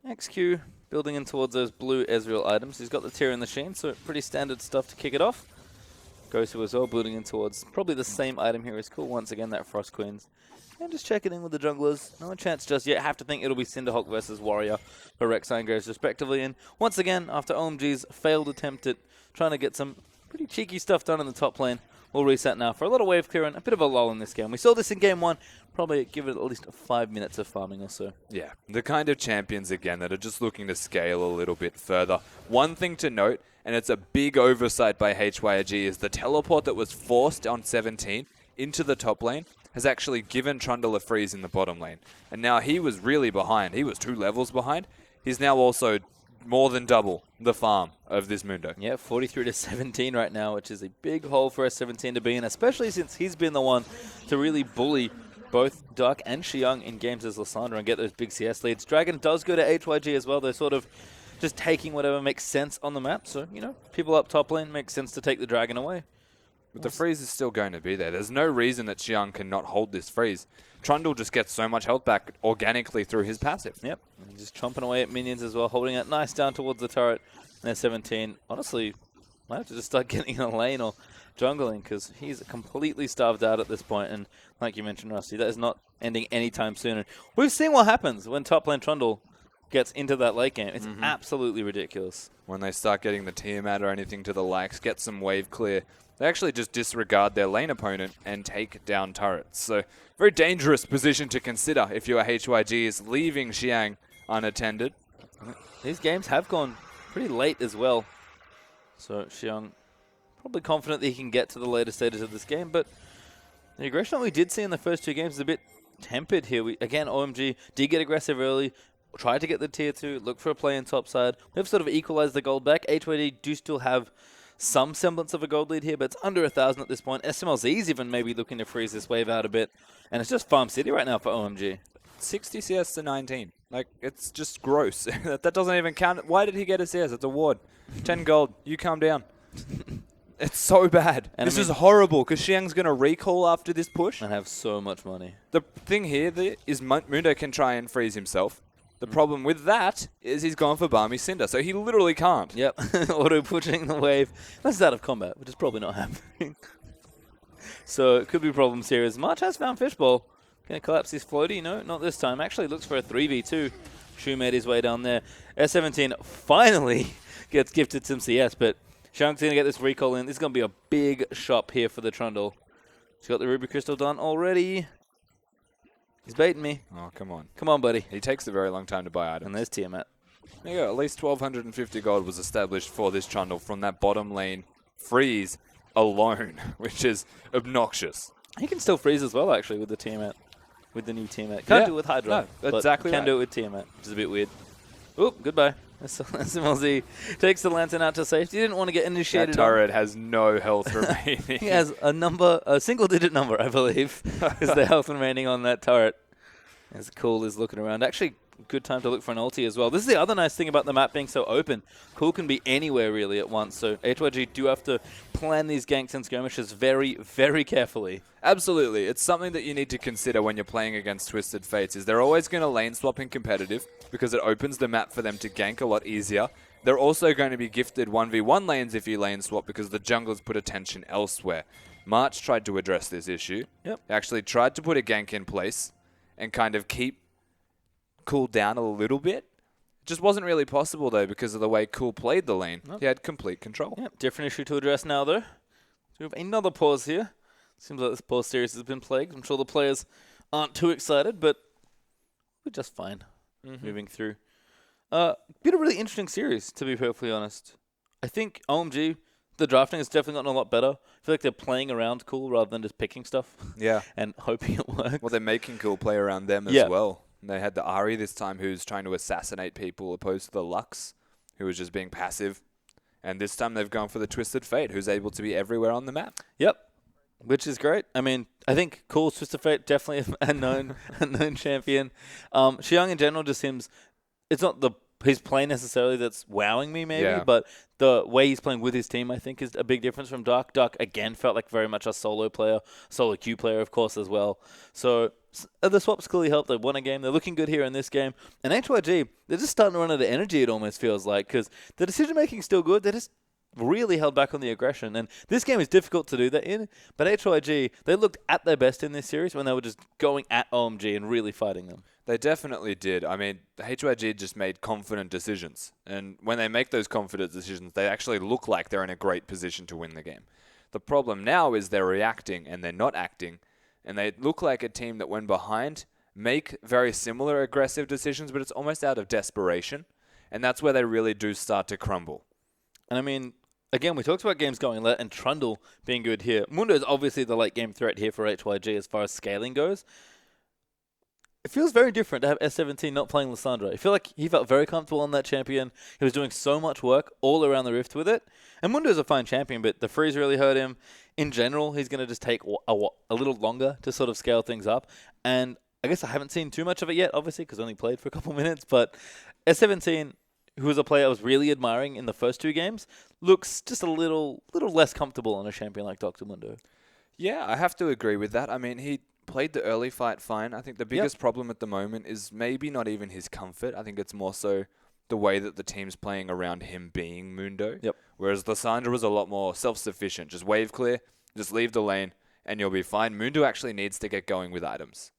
XQ building in towards those blue Ezreal items. He's got the Tear in the Sheen, so pretty standard stuff to kick it off. Gosu as well, building in towards probably the same item here as Cool. Once again, that Frost Queens. And just checking in with the junglers. No chance just yet. Have to think it'll be Cinderhawk versus Warrior for Rek'Sai Graves respectively. And once again, after OMG's failed attempt at trying to get some pretty cheeky stuff done in the top lane, we'll reset now for a lot of wave clear and a bit of a lull in this game. We saw this in game 1. Probably give it at least 5 minutes of farming or so. Yeah, the kind of champions, again, that are just looking to scale a little bit further. One thing to note, and it's a big oversight by HYG, is the teleport that was forced on 17 into the top lane has actually given Trundle a freeze in the bottom lane. And now he was really behind. He was 2 levels behind. He's now also more than double the farm of this Mundo. Yeah, 43 to 17 right now, which is a big hole for S17 to be in, especially since he's been the one to really bully both Duck and Xiang in games as Lysandra and get those big CS leads. Dragon does go to HYG as well. They're sort of just taking whatever makes sense on the map. So, you know, people up top lane, makes sense to take the Dragon away. But the freeze is still going to be there. There's no reason that Xiang cannot hold this freeze. Trundle just gets so much health back organically through his passive. Yep, and just chomping away at minions as well, holding it nice down towards the turret. And they're 17. Honestly, might have to just start getting in a lane or jungling because he's completely starved out at this point. And like you mentioned, Rusty, that is not ending anytime soon. And we've seen what happens when top lane Trundle gets into that late game. It's absolutely ridiculous. When they start getting the Tiamat or anything to the likes, get some wave clear, they actually just disregard their lane opponent and take down turrets. So, very dangerous position to consider if your HYG is leaving Xiang unattended. These games have gone pretty late as well. So, Xiang probably confident that he can get to the later stages of this game, but the aggression that we did see in the first 2 games is a bit tempered here. Again, OMG did get aggressive early, tried to get the tier 2, look for a play in top side. We've sort of equalized the gold back. HYD do still have some semblance of a gold lead here, but it's under 1,000 at this point. SMLZ's even maybe looking to freeze this wave out a bit, and it's just Farm City right now for OMG. 60 CS to 19. Like, it's just gross. That doesn't even count. Why did he get a CS? It's a ward. 10 gold. You calm down. It's so bad. And this is horrible, because Xiang's going to recall after this push. And have so much money. The thing here is Mundo can try and freeze himself. The problem with that is he's gone for Balmy Cinder, so he literally can't. Yep, auto-pushing the wave. That's out of combat, which is probably not happening. So it could be problems here as March has found Fishbowl. Going to collapse his floaty? No, not this time. Actually looks for a 3v2. Shu made his way down there. S17 finally gets gifted some CS, but Shank's going to get this recall in. This is going to be a big shop here for the Trundle. He's got the Ruby Crystal done already. He's baiting me. Oh, come on. Come on, buddy. He takes a very long time to buy items. And there's Tiamat. There you go. At least 1,250 gold was established for this Trundle from that bottom lane freeze alone, which is obnoxious. He can still freeze as well, actually, with the Tiamat. With the new Tiamat. Can't do it with Hydra. No, exactly Can right. do it with Tiamat, which is a bit weird. Oop, goodbye. SMLZ takes the Lantern out to safety. He didn't want to get initiated. That turret has no health remaining. He has a single-digit number, I believe, is the health remaining on that turret. As Cool is looking around. Actually, good time to look for an ulti as well. This is the other nice thing about the map being so open. Cool can be anywhere, really, at once. So HYG do have to plan these ganks and skirmishes very, very carefully. Absolutely. It's something that you need to consider when you're playing against Twisted Fates, is they're always going to lane swap in competitive because it opens the map for them to gank a lot easier. They're also going to be gifted 1v1 lanes if you lane swap because the junglers put attention elsewhere. March tried to address this issue. Yep. He actually tried to put a gank in place and kind of keep Cool down a little bit. It just wasn't really possible, though, because of the way Cool played the lane. He had complete control. Yep, different issue to address now, though. So we have another pause here. Seems like this pause series has been plagued. I'm sure the players aren't too excited, but we're just fine moving through. Been a really interesting series, to be perfectly honest. I think OMG, the drafting has definitely gotten a lot better. I feel like they're playing around Cool rather than just picking stuff. Yeah. And hoping it works. Well, they're making Cool play around them as well. They had the Ari this time who's trying to assassinate people opposed to the Lux, who was just being passive. And this time they've gone for the Twisted Fate, who's able to be everywhere on the map. Yep. Which is great. I mean, I think Cool's Twisted Fate, definitely a known champion. Xiang in general just seems, it's not his play necessarily that's wowing me maybe, but the way he's playing with his team I think is a big difference from Dark. Dark again felt like very much a solo player, solo queue player of course as well. So the swaps clearly helped. They won a game. They're looking good here in this game. And HYG, they're just starting to run out of energy, it almost feels like, because the decision-making is still good. They're just really held back on the aggression. And this game is difficult to do that in, but HYG, they looked at their best in this series when they were just going at OMG and really fighting them. They definitely did. I mean, HYG just made confident decisions. And when they make those confident decisions, they actually look like they're in a great position to win the game. The problem now is they're reacting and they're not acting. And they look like a team that when behind, make very similar aggressive decisions, but it's almost out of desperation. And that's where they really do start to crumble. And I mean, again, we talked about games going late and Trundle being good here. Mundo is obviously the late game threat here for HYG as far as scaling goes. It feels very different to have S17 not playing Lissandra. I feel like he felt very comfortable on that champion. He was doing so much work all around the Rift with it. And Mundo's a fine champion, but the freeze really hurt him. In general, he's going to just take a little longer to sort of scale things up. And I guess I haven't seen too much of it yet, obviously, because I only played for a couple minutes. But S17, who was a player I was really admiring in the first two games, looks just a little less comfortable on a champion like Dr. Mundo. Yeah, I have to agree with that. I mean, he played the early fight fine. I think the biggest problem at the moment is maybe not even his comfort. I think it's more so the way that the team's playing around him being Mundo. Yep. Whereas Lissandra was a lot more self-sufficient. Just wave clear, just leave the lane, and you'll be fine. Mundo actually needs to get going with items.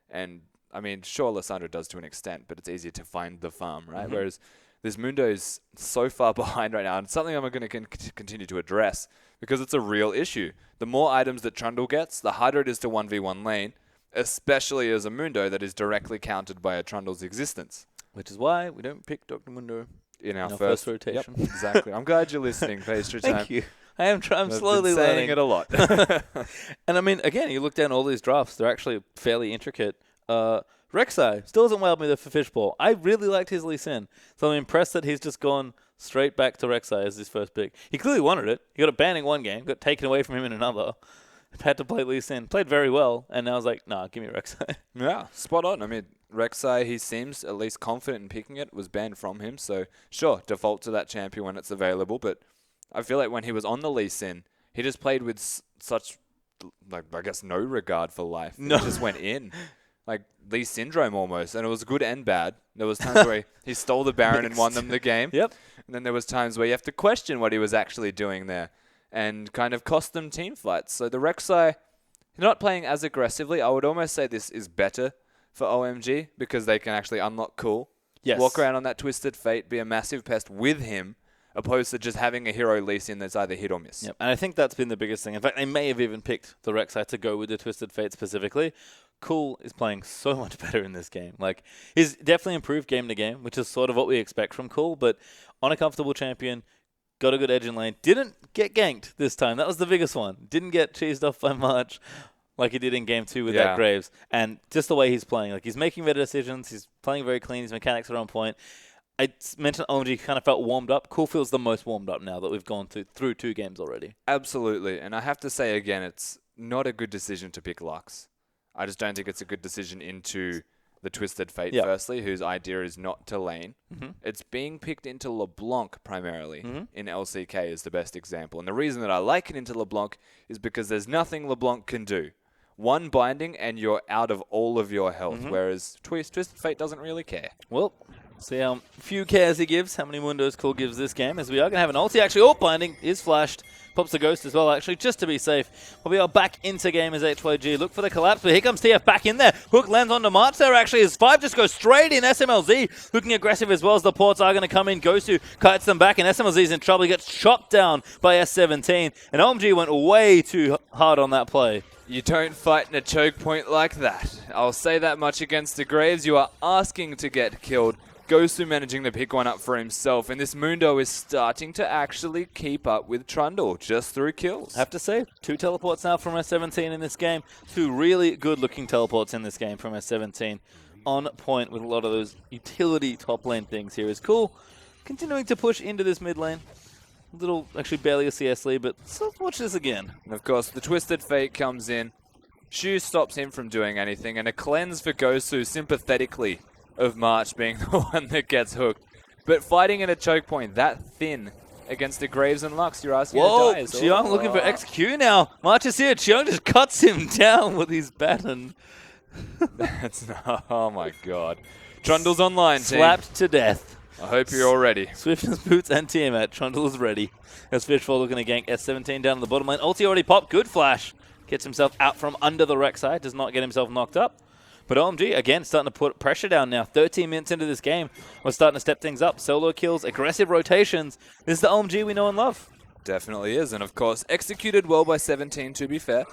And, I mean, sure, Lissandra does to an extent, but it's easier to find the farm, right? Whereas this Mundo is so far behind right now, and something I'm going to continue to address because it's a real issue. The more items that Trundle gets, the harder it is to 1v1 lane, especially as a Mundo that is directly countered by a Trundle's existence. Which is why we don't pick Dr. Mundo in our first rotation. Yep, exactly. I'm glad you're listening, Pastry Time. Thank you. I'm slowly been saying learning it a lot. And I mean, again, you look down all these drafts, they're actually fairly intricate. Rek'Sai still hasn't wowed me for Fishbowl. I really liked his Lee Sin, so I'm impressed that he's just gone straight back to Rek'Sai as his first pick. He clearly wanted it. He got it banned in one game, got taken away from him in another. Had to play Lee Sin. Played very well, and now I was like, nah, give me Rek'Sai. Yeah, spot on. I mean, Rek'Sai, he seems at least confident in picking it, was banned from him, so sure, default to that champion when it's available, but I feel like when he was on the Lee Sin, he just played with such, like, I guess, no regard for life. No. He just went in. Like Lee Syndrome almost, and it was good and bad. There was times where he stole the Baron and won them the game. Yep. And then there was times where you have to question what he was actually doing there. and kind of cost them team fights. So the Rek'Sai, not playing as aggressively. I would almost say this is better for OMG because they can actually unlock Cool. Yes. Walk around on that Twisted Fate, be a massive pest with him, opposed to just having a hero Lee Sin that's either hit or miss. Yep. And I think that's been the biggest thing. In fact, they may have even picked the Rek'Sai to go with the Twisted Fate specifically. Cool is playing so much better in this game. Like, he's definitely improved game to game, which is sort of what we expect from Cool, but on a comfortable champion, got a good edge in lane. Didn't get ganked this time. That was the biggest one. Didn't get cheesed off by March like he did in Game 2 with that Graves. And just the way he's playing. Like, he's making better decisions. He's playing very clean. His mechanics are on point. I mentioned OMG kind of felt warmed up. Cool feels the most warmed up now that we've gone through 2 games already. Absolutely. And I have to say again, it's not a good decision to pick Lux. I just don't think it's a good decision into the Twisted Fate, firstly, whose idea is not to lane. It's being picked into LeBlanc primarily in LCK is the best example. And the reason that I like it into LeBlanc is because there's nothing LeBlanc can do. One binding and you're out of all of your health, whereas Twisted Fate doesn't really care. Well, see how few cares he gives, how many windows Cool gives this game, as we are going to have an ulti. Actually, binding is flashed. Pops the Ghost as well, actually, just to be safe. But we are back into game as HYG. Look for the collapse, but here comes TF back in there. Hook lands onto March there, actually, as 5 just goes straight in. SMLZ looking aggressive as well as the ports are going to come in. Gosu kites them back, and SMLZ's in trouble. He gets chopped down by S17, and OMG went way too hard on that play. You don't fight in a choke point like that. I'll say that much against the Graves. You are asking to get killed. Gosu managing to pick one up for himself, and this Mundo is starting to actually keep up with Trundle just through kills. I have to say, 2 teleports now from S17 in this game. 2 really good-looking teleports in this game from S17. On point with a lot of those utility top lane things here is Cool. Continuing to push into this mid lane. Actually barely a CS lead, but let's watch this again. And of course, the Twisted Fate comes in. Shu stops him from doing anything, and a cleanse for Gosu sympathetically of March being the one that gets hooked. But fighting in a choke point that thin against the Graves and Lux, you're asking to die. Chiong looking for XQ now. March is here. Chiong just cuts him down with his baton. That's not, oh my god. Trundle's online, team. Slapped to death. I hope you're all ready. Swiftness, Boots, and Tiamat. Trundle is ready. As Fishfall looking to gank S17 down to the bottom lane. Ulti already popped. Good flash. Gets himself out from under the Rek'Sai. Does not get himself knocked up. But OMG, again, starting to put pressure down now. 13 minutes into this game. We're starting to step things up. Solo kills, aggressive rotations. This is the OMG we know and love. Definitely is. And of course, executed well by 17, to be fair.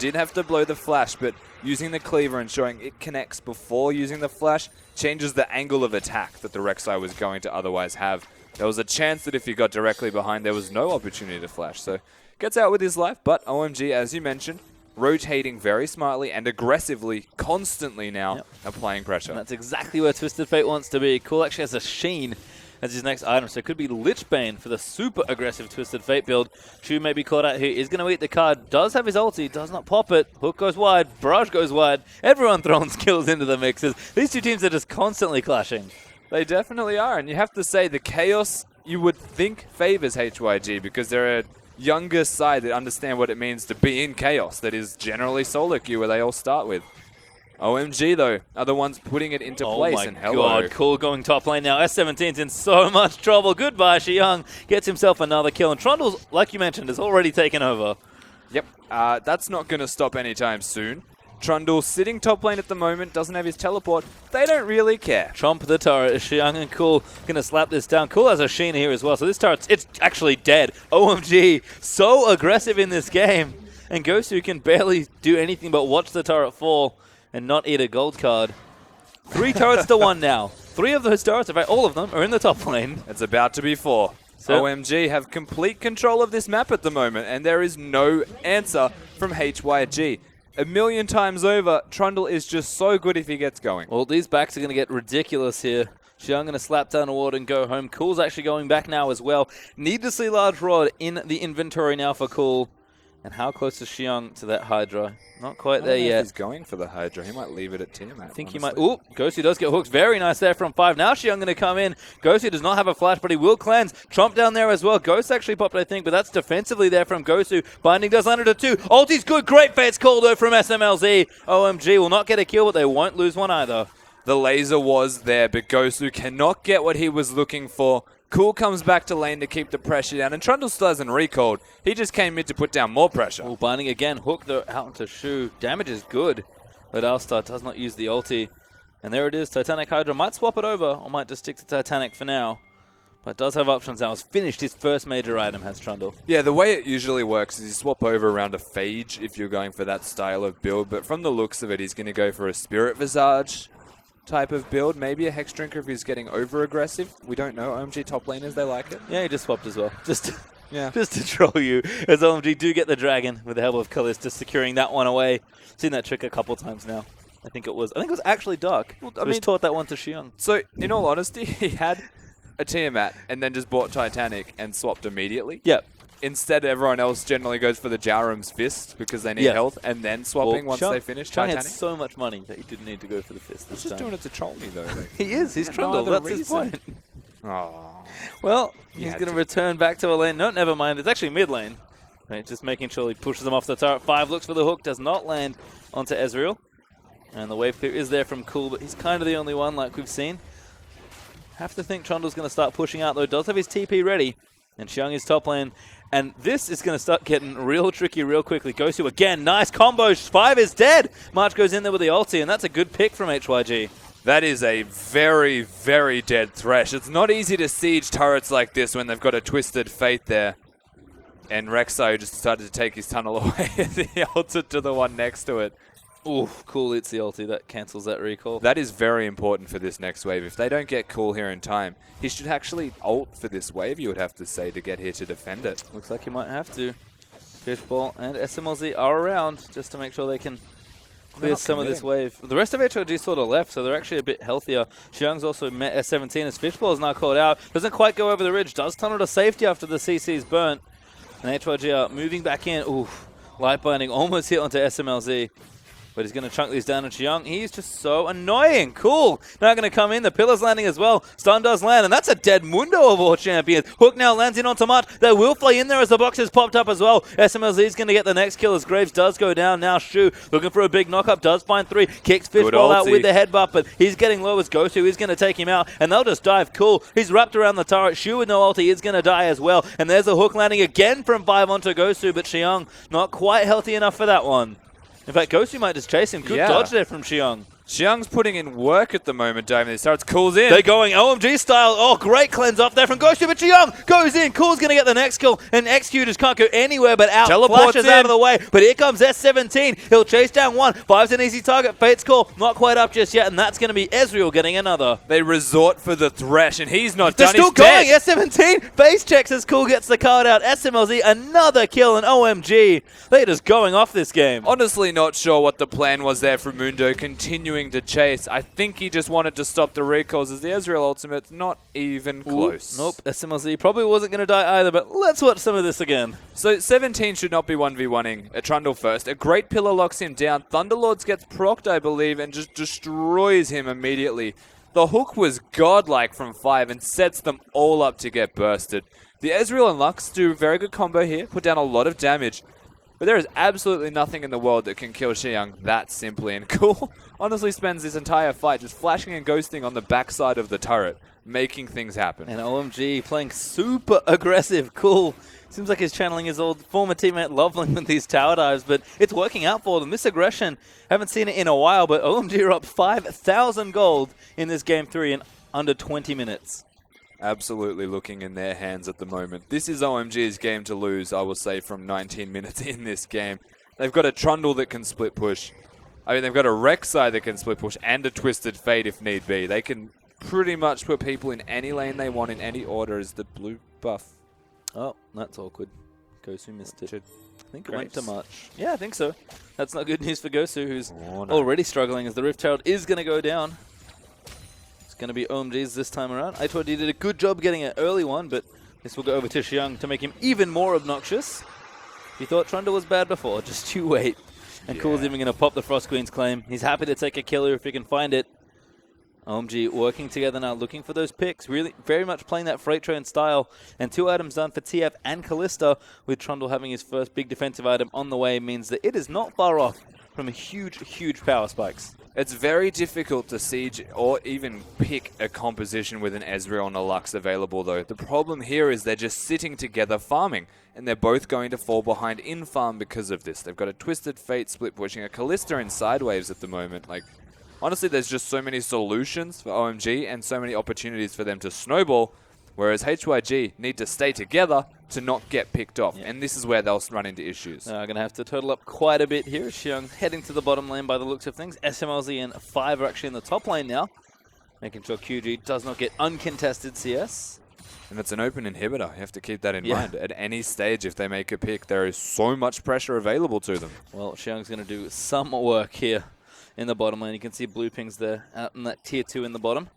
Did have to blow the flash, but using the cleaver, ensuring it connects before using the flash, changes the angle of attack that the Rek'Sai was going to otherwise have. There was a chance that if he got directly behind, there was no opportunity to flash. So, gets out with his life, but OMG, as you mentioned, rotating very smartly and aggressively, constantly now, applying pressure. And that's exactly where Twisted Fate wants to be. Cool actually has a Sheen as his next item, so it could be Lichbane for the super aggressive Twisted Fate build. Shu may be caught out here, is going to eat the card, does have his ulti, does not pop it. Hook goes wide, Barrage goes wide, everyone throwing skills into the mixes. These 2 teams are just constantly clashing. They definitely are, and you have to say the chaos you would think favors HYG because they're a younger side that understand what it means to be in chaos that is generally solo queue where they all start with. OMG, though, are the ones putting it into place. Oh and my hello. god, Cool going top lane now. S17's in so much trouble. Goodbye, Xiang. Gets himself another kill. And Trundle's, like you mentioned, has already taken over. Yep, that's not going to stop anytime soon. Trundle sitting top lane at the moment, doesn't have his teleport. They don't really care. Trump the turret. Xiang and Cool going to slap this down. Cool has a Sheena here as well. So this turret, it's actually dead. OMG, so aggressive in this game. And Gosu can barely do anything but watch the turret fall and not eat a gold card. 3 turrets to 1 now. 3 of those turrets, in fact all of them, are in the top lane. It's about to be 4. So OMG have complete control of this map at the moment, and there is no answer from HYG. 1,000,000 times over, Trundle is just so good if he gets going. Well, these backs are going to get ridiculous here. Xiang going to slap down a ward and go home. Cool's actually going back now as well. Needlessly large rod in the inventory now for Cool. And how close is Xiang to that Hydra? Not quite there yet. He's going for the Hydra. He might leave it at Tiamat. I think he might. Ooh, Gosu does get hooked. Very nice there from 5. Now Xiang going to come in. Gosu does not have a flash, but he will cleanse. Trump down there as well. Ghost actually popped, I think, but that's defensively there from Gosu. Binding does land it at 2. Ulti's good. Great fates called though from SMLZ. OMG will not get a kill, but they won't lose one either. The laser was there, but Gosu cannot get what he was looking for. Cool comes back to lane to keep the pressure down, and Trundle still hasn't recalled. He just came in to put down more pressure. Oh, binding again. Hook though out into Shu. Damage is good, but Alstar does not use the ulti. And there it is. Titanic Hydra might swap it over, or might just stick to Titanic for now. But does have options now. Has finished his first major item, has Trundle. Yeah, the way it usually works is you swap over around a Phage if you're going for that style of build, but from the looks of it, he's going to go for a Spirit Visage type of build. Maybe a Hex Drinker if he's getting over-aggressive. We don't know. OMG top laners, they like it. Yeah, he just swapped as well. Just to troll you. As OMG do get the dragon with the help of Kalista securing that one away. Seen that trick a couple times now. I think it was actually Dark. Well, I mean, taught that one to Xiong. So, in all honesty, he had a Tiamat and then just bought Titanic and swapped immediately. Yep. Instead, everyone else generally goes for the Jaram's Fist because they need health, and then swapping once they finish Xiong Titanic. had so much money that he didn't need to go for the Fist this He's just time. doing it to troll me, though. He is. He's Trundle. other That's his reason. point. Oh. Well, he's had going to to. return back to a lane. No, never mind. It's actually mid lane. Right, just making sure he pushes them off the turret. 5 looks for the hook. Does not land onto Ezreal. And the wave clear is there from Cool, but he's kind of the only one like we've seen. Have to think Trundle's going to start pushing out, though. Does have his TP ready. And Xiong is top lane. And this is going to start getting real tricky real quickly. Gosu again. Nice combo. 5 is dead. March goes in there with the ulti, and that's a good pick from HYG. That is a very, very dead Thresh. It's not easy to siege turrets like this when they've got a Twisted Fate there. And Rek'Sai just decided to take his tunnel away and he ulted to the one next to it. Oof, Cool hits the ulti. That cancels that recall. That is very important for this next wave. If they don't get Cool here in time, he should actually ult for this wave, you would have to say, to get here to defend it. Looks like he might have to. Fishball and SMLZ are around just to make sure they can clear some of this wave. The rest of HOG sort of left, so they're actually a bit healthier. Xiong's also met S17 as Fishball is now called out. Doesn't quite go over the ridge. Does tunnel to safety after the CC's burnt. And HOG are moving back in. Oof. Light binding almost hit onto SMLZ. But he's going to chunk these down on Xiong. He's just so annoying. Cool. Now going to come in. The pillar's landing as well. Stun does land, and that's a dead Mundo of all champions. Hook now lands in onto March. They will fly in there as the box has popped up as well. SMLZ is going to get the next kill as Graves does go down. Now Shu looking for a big knock-up. Does find 3. Kicks Fishball out with the headbutt, but he's getting low as Gosu is going to take him out, and they'll just dive. Cool. He's wrapped around the turret. Shu with no ulti is going to die as well. And there's a hook landing again from 5 onto Gosu, but Xiong not quite healthy enough for that one. In fact, Gosu might just chase him. Good dodge there from Xiong. Xiong's putting in work at the moment, diving these starts. Cool's in. They're going OMG style. Oh, great cleanse off there from Gosu, but Xiong goes in. Cool's going to get the next kill, and Executors can't go anywhere but out. Teleports Flashes in. out of the way, but here comes S17. He'll chase down 1. 5's an easy target. Fate's call, not quite up just yet, and that's going to be Ezreal getting another. They resort for the Thresh, and he's not They're done. still He's going. dead. S17 base checks as Cool gets the card out. SMLZ another kill, and OMG, they're just going off this game. Honestly not sure what the plan was there for Mundo, continuing to chase. I think he just wanted to stop the recalls as the Ezreal ultimate's not even close. Nope, SMLZ probably wasn't going to die either, but let's watch some of this again. So 17 should not be 1v1ing a Trundle first. A great pillar locks him down. Thunderlords gets procced, I believe, and just destroys him immediately. The hook was godlike from 5 and sets them all up to get bursted. The Ezreal and Lux do a very good combo here, put down a lot of damage. But there is absolutely nothing in the world that can kill Xiong that simply. And Cool honestly spends this entire fight just flashing and ghosting on the backside of the turret, making things happen. And OMG playing super aggressive. Cool. Seems like he's channeling his old former teammate Loveling with these tower dives, but it's working out for them. This aggression, haven't seen it in a while, but OMG are up 5,000 gold in this game 3 in under 20 minutes. Absolutely looking in their hands at the moment. This is OMG's game to lose, I will say, from 19 minutes in this game. They've got a Trundle that can split push. I mean, they've got a Rek'Sai that can split push and a Twisted Fate if need be. They can pretty much put people in any lane they want in any order as the blue buff. Oh, that's awkward. Gosu missed it. I think it went Graves. to March. Yeah, I think so. That's not good news for Gosu, who's Oh, no. already struggling as the Rift Herald is going to go down. It's going to be OMG's this time around. I thought he did a good job getting an early one, but this will go over to Xiong to make him even more obnoxious. He thought Trundle was bad before, just you wait. And Cool's even going to pop the Frost Queen's claim. He's happy to take a killer if he can find it. OMG working together now, looking for those picks. Really, very much playing that freight train style. And 2 items done for TF and Kalista, with Trundle having his first big defensive item on the way, means that it is not far off from huge, huge power spikes. It's very difficult to siege or even pick a composition with an Ezreal and a Lux available, though. The problem here is they're just sitting together farming, and they're both going to fall behind in farm because of this. They've got a Twisted Fate split pushing, a Kalista in sidewaves at the moment. Like, honestly, there's just so many solutions for OMG and so many opportunities for them to snowball, whereas HYG need to stay together to not get picked off. Yeah. And this is where they'll run into issues. Going to have to total up quite a bit here. Xiong heading to the bottom lane by the looks of things. SMLZ and 5 are actually in the top lane now, making sure QG does not get uncontested CS. And it's an open inhibitor. You have to keep that in mind. At any stage, if they make a pick, there is so much pressure available to them. Well, Xiong's going to do some work here in the bottom lane. You can see blue pings there out in that tier 2 in the bottom.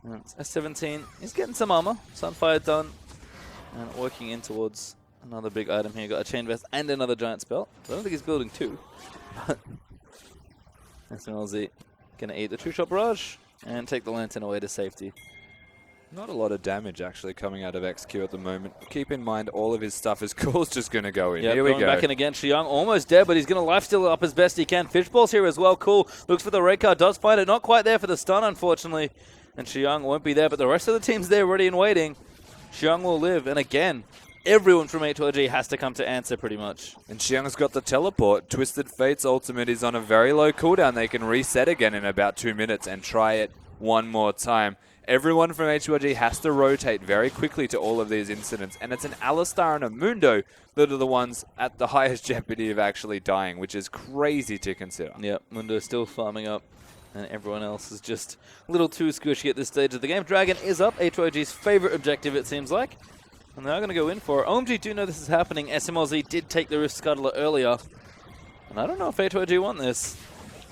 S17, he's getting some armor. Sunfire done. And working in towards another big item here. Got a chain vest and another giant spell. I don't think he's building 2. But SMLZ going to eat the True Shot Barrage and take the Lantern away to safety. Not a lot of damage actually coming out of XQ at the moment. Keep in mind all of his stuff is cool. Just going to go in. Yep, here we go. Going back in again. Xiong almost dead, but he's going to lifesteal up as best he can. Fishball's here as well. Cool. Looks for the red card. Does find it. Not quite there for the stun, unfortunately. And Xiong won't be there, but the rest of the team's there ready and waiting. Xiong will live. And again, everyone from H2G has to come to answer pretty much. And Xiong's got the teleport. Twisted Fate's ultimate is on a very low cooldown. They can reset again in about 2 minutes and try it one more time. Everyone from H2G has to rotate very quickly to all of these incidents. And it's an Alistar and a Mundo that are the ones at the highest jeopardy of actually dying, which is crazy to consider. Yep, Mundo's still farming up. And everyone else is just a little too squishy at this stage of the game. Dragon is up, H2G's favorite objective, it seems like. And they're going to go in for it. OMG do know this is happening. SMLZ did take the Rift Scuttler earlier. And I don't know if H2G want this.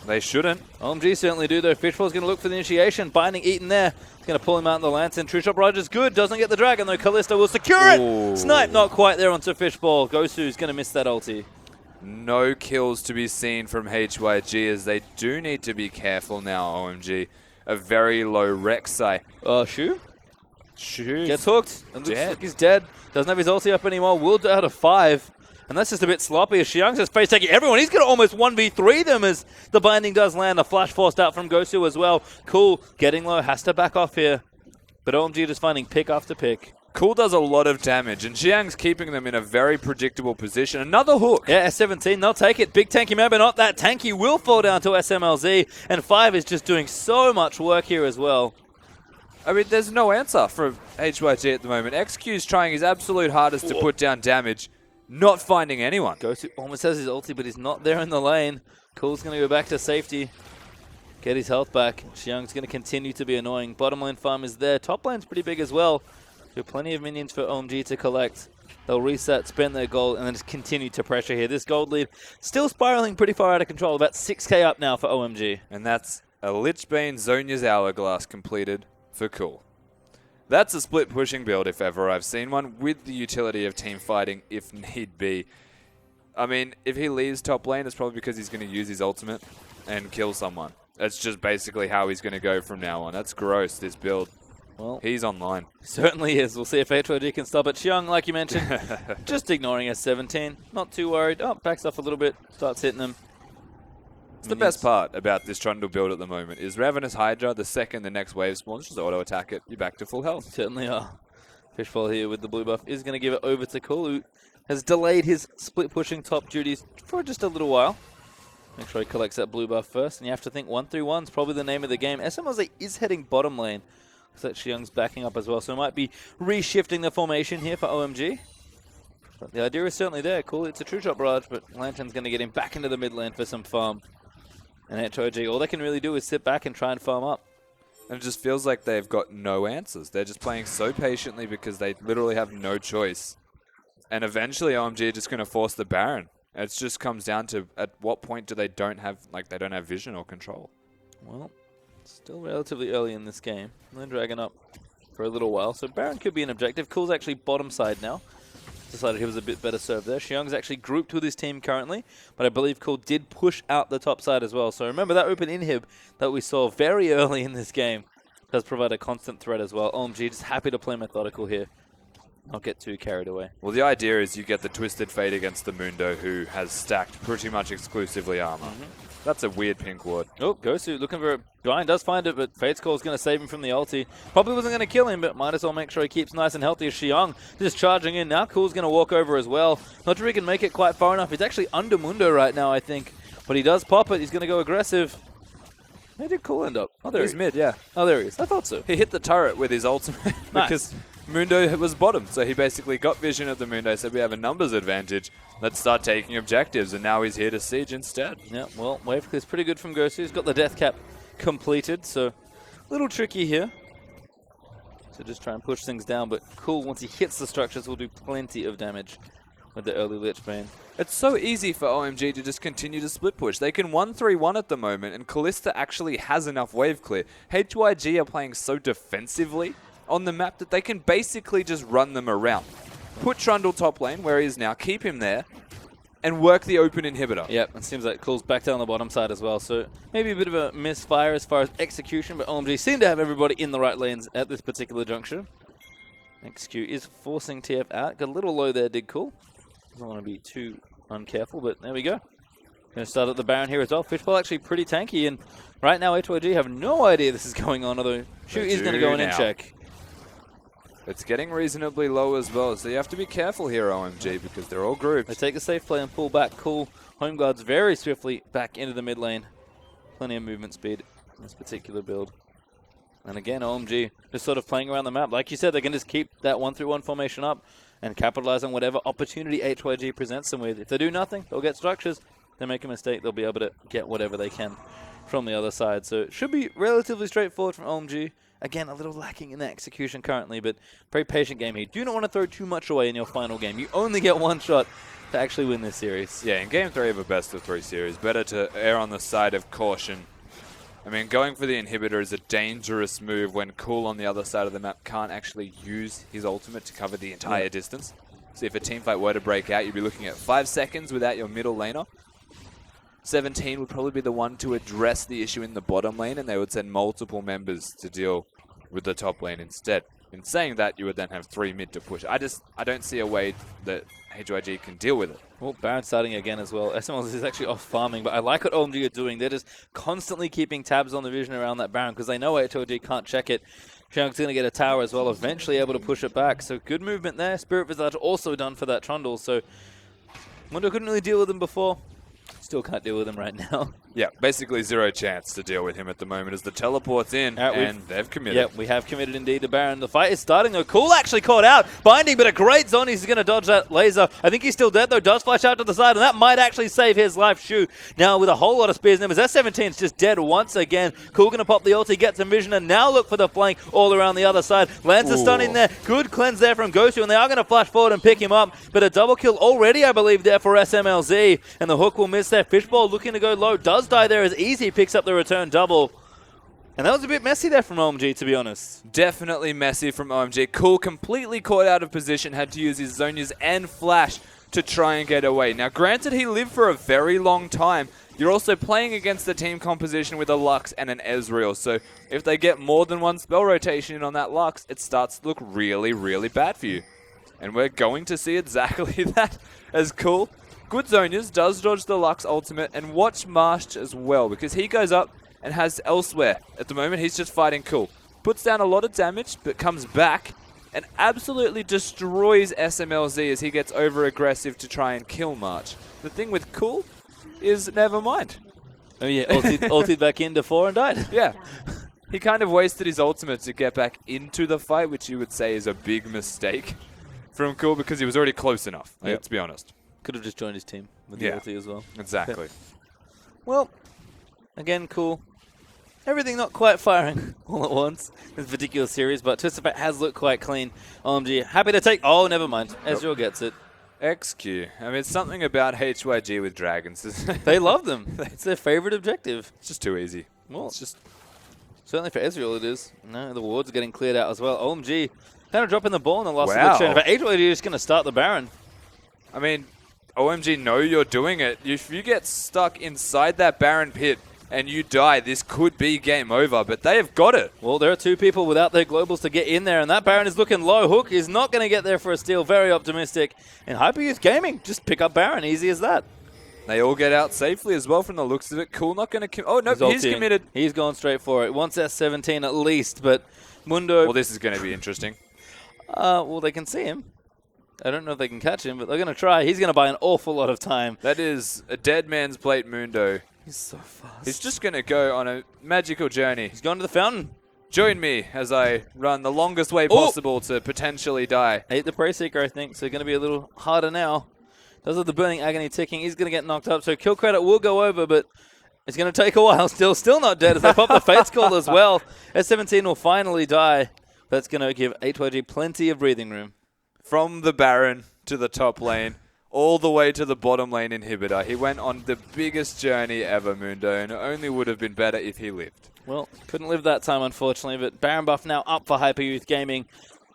They shouldn't. OMG certainly do, though. Fishball's going to look for the initiation. Binding Eaton there. He's going to pull him out in the Lantern. True Shot Barrage is good. Doesn't get the Dragon, though. Kalista will secure it. Ooh. Snipe not quite there onto Fishball. Gosu's going to miss that ulti. No kills to be seen from HYG as they do need to be careful now, OMG. A very low Rek'Sai. Shu? Shu. Gets hooked. And looks like he's dead. Doesn't have his ulti up anymore. Will do out of 5. And that's just a bit sloppy as Xiong's just face taking everyone. He's going to almost 1v3 them as the binding does land. A flash forced out from Gosu as well. Cool. Getting low. Has to back off here. But OMG just finding pick after pick. Cool does a lot of damage, and Xiang's keeping them in a very predictable position. Another hook. Yeah, S17, they'll take it. Big tanky man, but not that tanky. Will fall down to SMLZ, and 5 is just doing so much work here as well. I mean, there's no answer from HYG at the moment. XQ's trying his absolute hardest to put down damage, not finding anyone. Gosu almost has his ulti, but he's not there in the lane. Cool's going to go back to safety. Get his health back. Xiong's going to continue to be annoying. Bottom lane farm is there. Top lane's pretty big as well. So plenty of minions for OMG to collect. They'll reset, spend their gold, and then just continue to pressure here. This gold lead still spiraling pretty far out of control. About 6k up now for OMG. And that's a Lichbane Zhonya's Hourglass completed for Cool. That's a split pushing build if ever I've seen one, with the utility of team fighting if need be. I mean, if he leaves top lane, it's probably because he's going to use his ultimate and kill someone. That's just basically how he's going to go from now on. That's gross, this build. Well, he's online. Certainly is. We'll see if H2G can stop it. Xiong, like you mentioned, just ignoring S17. Not too worried. Oh, backs off a little bit. Starts hitting them. It's the best part about this Trundle build at the moment is Ravenous Hydra, the second the next wave spawns, just auto-attack it. You're back to full health. Certainly are. Fishbowl here with the blue buff is going to give it over to Cool, who has delayed his split pushing top duties for just a little while. Make sure he collects that blue buff first. And you have to think 1-3-1 is probably the name of the game. SMLZ is heading bottom lane. So that Xiong's backing up as well. So it might be reshifting the formation here for OMG. But the idea is certainly there. Cool, it's a true shot barrage, but Lantern's going to get him back into the mid lane for some farm. And H2G, all they can really do is sit back and try and farm up. And it just feels like they've got no answers. They're just playing so patiently because they literally have no choice. And eventually OMG are just going to force the Baron. It just comes down to at what point do they don't have vision or control. Well, still relatively early in this game. And then Dragon up for a little while. So Baron could be an objective. Cool's actually bottom side now. Decided he was a bit better served there. Xiong's actually grouped with his team currently, but I believe Cool did push out the top side as well. So remember that open inhib that we saw very early in this game does provide a constant threat as well. OMG just happy to play methodical here. not get too carried away. Well, the idea is you get the Twisted Fate against the Mundo, who has stacked pretty much exclusively armor. That's a weird pink ward. Oh, Gosu looking for it. Brian does find it, but Fate's Call is going to save him from the ulti. Probably wasn't going to kill him, but might as well make sure he keeps nice and healthy. As Xiong just charging in. Now Cool's going to walk over as well. Not sure he can make it quite far enough. He's actually under Mundo right now, I think. But he does pop it. He's going to go aggressive. Where did Cool end up? Oh, there He's mid, yeah. Oh, there he is. I thought so. He hit the turret with his ultimate because Mundo was bottom. So he basically got vision of the Mundo, said we have a numbers advantage. Let's start taking objectives. And now he's here to siege instead. Yeah, well, wave clear's pretty good from Gosu. He's got the death cap completed, so a little tricky here. So just try and push things down, but Cool, once he hits the structures, will do plenty of damage with the early Lich Bane. It's so easy for OMG to just continue to split push. They can 1-3-1 at the moment, and Kalista actually has enough wave clear. HYG are playing so defensively on the map that they can basically just run them around. Put Trundle top lane, where he is now, keep him there, and work the open inhibitor. Yep, it seems like Cool's back down the bottom side as well, so maybe a bit of a misfire as far as execution, but OMG seem to have everybody in the right lanes at this particular juncture. XQ is forcing TF out. Got a little low there, did Cool. Doesn't want to be too uncareful, but there we go. Going to start at the Baron here as well. Fishbowl actually pretty tanky, and right now HYG have no idea this is going on, although Shu is going to go in and check. It's getting reasonably low as well, so you have to be careful here, OMG, because they're all grouped. They take a safe play and pull back. Cool. Home guards very swiftly back into the mid lane. Plenty of movement speed in this particular build. And again, OMG just sort of playing around the map. Like you said, they can just keep that 1-3-1 formation up and capitalize on whatever opportunity HYG presents them with. If they do nothing, they'll get structures. If they make a mistake, they'll be able to get whatever they can from the other side. So it should be relatively straightforward from OMG. Again, a little lacking in the execution currently, but very patient game here. You do not want to throw too much away in your final game. You only get one shot to actually win this series. Yeah, in Game 3 of a best-of-3 series, better to err on the side of caution. I mean, going for the inhibitor is a dangerous move when Cool on the other side of the map can't actually use his ultimate to cover the entire distance. So if a teamfight were to break out, you'd be looking at 5 seconds without your middle laner. 17 would probably be the one to address the issue in the bottom lane, and they would send multiple members to deal with the top lane instead. In saying that, you would then have 3 mid to push. I don't see a way that HYG can deal with it. Well, Baron starting again as well. SMLs is actually off farming, but I like what OMG are doing. They're just constantly keeping tabs on the vision around that Baron because they know HYG can't check it. Xiong's going to get a tower as well, eventually able to push it back. So good movement there. Spirit Visage also done for that Trundle. So Mundo couldn't really deal with him before. Still can't deal with him right now. Yeah, basically 0 chance to deal with him at the moment as the teleport's in, and they've committed. Yep, we have committed indeed to Baron. The fight is starting though. Cool actually caught out. Binding, but a great zone. He's going to dodge that laser. I think he's still dead though. Does flash out to the side, and that might actually save his life. Shu now with a whole lot of spears in him. As S17's just dead once again. Cool going to pop the ulti, get some vision, and now look for the flank all around the other side. Lands a stun in there. Good cleanse there from Gosu, and they are going to flash forward and pick him up. But a double kill already, I believe, there for SMLZ. And the hook will miss there. Fishbowl looking to go low. Does die there as Easy picks up the return double. And that was a bit messy there from OMG, to be honest. Definitely messy from OMG. Cool completely caught out of position, had to use his Zonias and Flash to try and get away. Now, granted, he lived for a very long time. You're also playing against the team composition with a Lux and an Ezreal. So if they get more than one spell rotation in on that Lux, it starts to look really, really bad for you. And we're going to see exactly that as Cool. Good Zonias, does dodge the Lux ultimate, and watch Marsh as well, because he goes up and has Elsewhere. At the moment, he's just fighting Cool. Puts down a lot of damage, but comes back and absolutely destroys SMLZ as he gets over-aggressive to try and kill March. The thing with Cool is never mind. Oh yeah, ulted back into 4 and died. Yeah. He kind of wasted his ultimate to get back into the fight, which you would say is a big mistake from Cool, because he was already close enough, let's be honest. Could have just joined his team with the ulti as well. Exactly. Well, again, Cool. Everything not quite firing all at once in this particular series, but Twisted Fate has looked quite clean. OMG, happy to take... Oh, never mind. Ezreal gets it. XQ. I mean, it's something about HYG with dragons. They love them. It's their favorite objective. It's just too easy. Well, it's just... Certainly for Ezreal it is. No, the wards are getting cleared out as well. OMG, kind of dropping the ball in the last of the turn. But HYG is just going to start the Baron. I mean... OMG know you're doing it. If you get stuck inside that Baron pit and you die, this could be game over, but they have got it. Well, there are 2 people without their globals to get in there, and that Baron is looking low. Hook is not going to get there for a steal. Very optimistic. And Hyper Youth Gaming, just pick up Baron. Easy as that. They all get out safely as well from the looks of it. Cool not going to... Oh, no, he's committed. He's gone straight for it. Wants S17 at least, but Mundo... Well, this is going to be interesting. Well, they can see him. I don't know if they can catch him, but they're going to try. He's going to buy an awful lot of time. That is a dead man's plate, Mundo. He's so fast. He's just going to go on a magical journey. He's gone to the fountain. Join me as I run the longest way possible to potentially die. Ate the Prey Seeker, I think, so going to be a little harder now. Does have the Burning Agony ticking. He's going to get knocked up, so kill credit will go over, but it's going to take a while. Still not dead as they pop the Fate's Call as well. S17 will finally die. That's going to give HYG plenty of breathing room. From the Baron to the top lane, all the way to the bottom lane inhibitor. He went on the biggest journey ever, Mundo, and it only would have been better if he lived. Well, couldn't live that time, unfortunately, but Baron buff now up for Hyper Youth Gaming.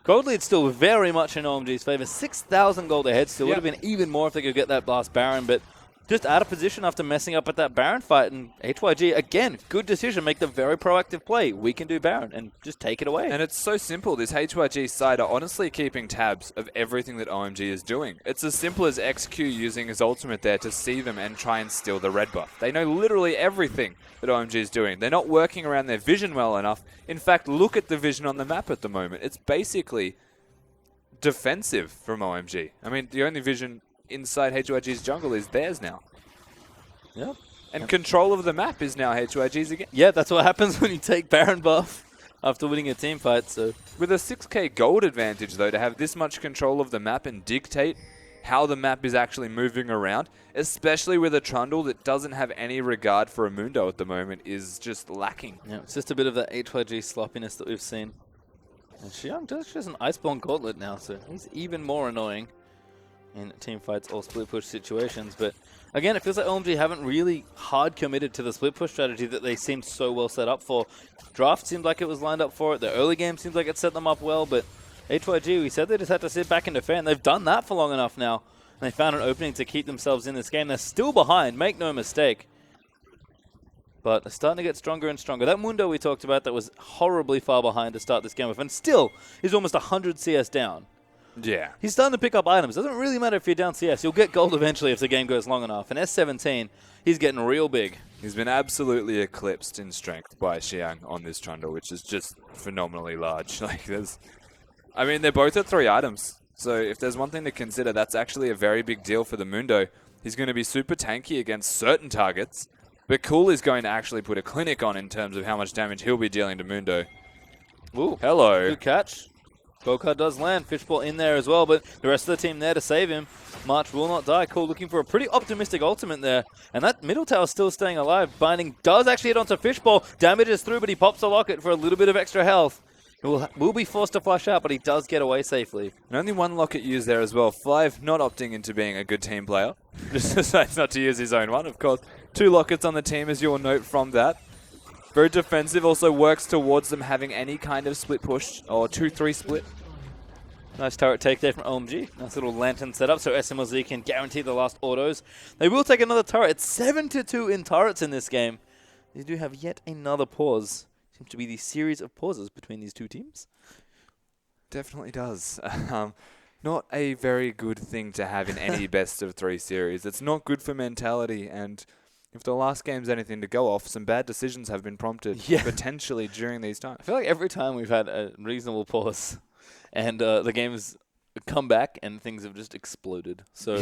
Gold lead still very much in OMG's favor. 6,000 gold ahead still. Would have been even more if they could get that last Baron, but just out of position after messing up at that Baron fight. And HYG, again, good decision. Make the very proactive play. We can do Baron and just take it away. And it's so simple. This HYG side are honestly keeping tabs of everything that OMG is doing. It's as simple as XQ using his ultimate there to see them and try and steal the red buff. They know literally everything that OMG is doing. They're not working around their vision well enough. In fact, look at the vision on the map at the moment. It's basically defensive from OMG. I mean, the only vision inside HYG's jungle is theirs now. Yep. And control of the map is now HYG's again. Yeah, that's what happens when you take Baron buff after winning a team fight. So with a 6k gold advantage, though, to have this much control of the map and dictate how the map is actually moving around, especially with a Trundle that doesn't have any regard for a Mundo at the moment, is just lacking. Yeah, it's just a bit of that HYG sloppiness that we've seen. And Xiang does just an Iceborne Gauntlet now, so he's even more annoying in team fights or split push situations. But again, it feels like OMG haven't really hard committed to the split push strategy that they seemed so well set up for. Draft seemed like it was lined up for it. The early game seems like it set them up well, but HYG, we said they just had to sit back and defend. They've done that for long enough now. And they found an opening to keep themselves in this game. They're still behind, make no mistake. But they're starting to get stronger and stronger. That Mundo we talked about that was horribly far behind to start this game with, and still is almost 100 CS down. Yeah. He's starting to pick up items. Doesn't really matter if you're down CS. You'll get gold eventually if the game goes long enough. And S17, he's getting real big. He's been absolutely eclipsed in strength by Xiang on this Trundle, which is just phenomenally large. I mean, they're both at 3 items. So if there's one thing to consider, that's actually a very big deal for the Mundo. He's going to be super tanky against certain targets. But Cool is going to actually put a clinic on in terms of how much damage he'll be dealing to Mundo. Ooh, hello. Good catch. Bokar does land. Fishball in there as well, but the rest of the team there to save him. March will not die. Cool looking for a pretty optimistic ultimate there. And that middle tower still staying alive. Binding does actually hit onto Fishball. Damages through, but he pops a locket for a little bit of extra health. He will be forced to flush out, but he does get away safely. And only one locket used there as well. Five not opting into being a good team player. Just decides not to use his own one, of course. 2 lockets on the team, as you'll note from that. Very defensive, also works towards them having any kind of split push, or 2-3 split. Nice turret take there from OMG. Nice little lantern setup so SMLZ can guarantee the last autos. They will take another turret. It's 7-2 in turrets in this game. They do have yet another pause. Seems to be the series of pauses between these two teams. Definitely does. Not a very good thing to have in any best of 3 series. It's not good for mentality, and if the last game's anything to go off, some bad decisions have been prompted potentially during these times. I feel like every time we've had a reasonable pause and the game's come back and things have just exploded. So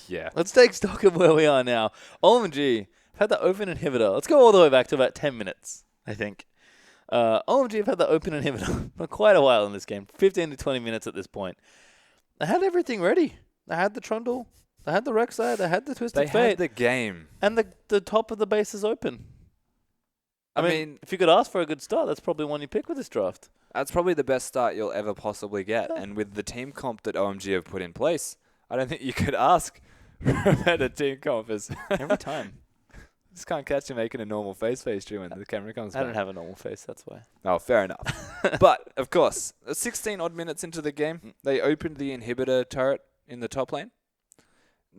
yeah, let's take stock of where we are now. OMG have had the open inhibitor. Let's go all the way back to about 10 minutes, I think. OMG have had the open inhibitor for quite a while in this game, 15 to 20 minutes at this point. They had everything ready. They had the Trundle, they had the Rek'Sai, they had the Twisted Fate. They had the game. And the top of the base is open. I mean, if you could ask for a good start, that's probably one you pick with this draft. That's probably the best start you'll ever possibly get. Yeah. And with the team comp that OMG have put in place, I don't think you could ask for a better team comp. Every time. Just can't catch you making a normal face Drew, when the camera comes back. I don't have a normal face, that's why. Oh, fair enough. But, of course, 16 odd minutes into the game, they opened the inhibitor turret in the top lane.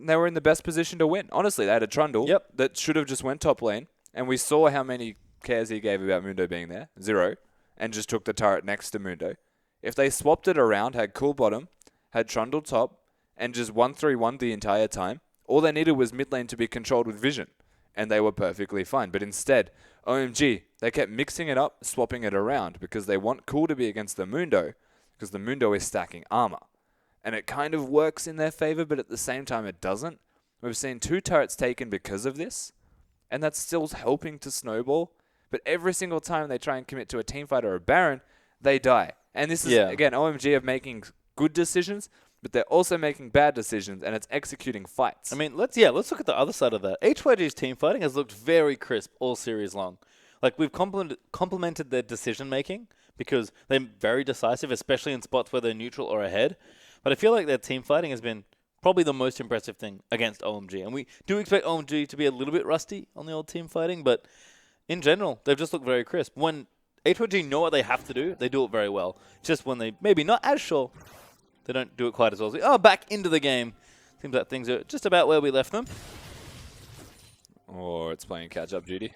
They were in the best position to win. Honestly, they had a Trundle that should have just went top lane And we saw how many cares he gave about Mundo being there. 0. And just took the turret next to Mundo. If they swapped it around, had cool bottom, had Trundle top, and just 1-3-1 the entire time, all they needed was mid lane to be controlled with vision. And they were perfectly fine. But instead, OMG, they kept mixing it up, swapping it around, because they want cool to be against the Mundo, because the Mundo is stacking armor. And it kind of works in their favor, but at the same time it doesn't. We've seen 2 turrets taken because of this, and that's still helping to snowball. But every single time they try and commit to a teamfight or a Baron, they die. And this is, again, OMG of making good decisions, but they're also making bad decisions, and it's executing fights. I mean, let's look at the other side of that. HYG's team fighting has looked very crisp all series long. Like, we've complimented their decision-making because they're very decisive, especially in spots where they're neutral or ahead. But I feel like their team fighting has been probably the most impressive thing against OMG. And we do expect OMG to be a little bit rusty on the old team fighting, but in general, they've just looked very crisp. When HYG know what they have to do, they do it very well. Just when they maybe not as sure, they don't do it quite as well. Back into the game. Seems like things are just about where we left them. Or it's playing catch-up duty.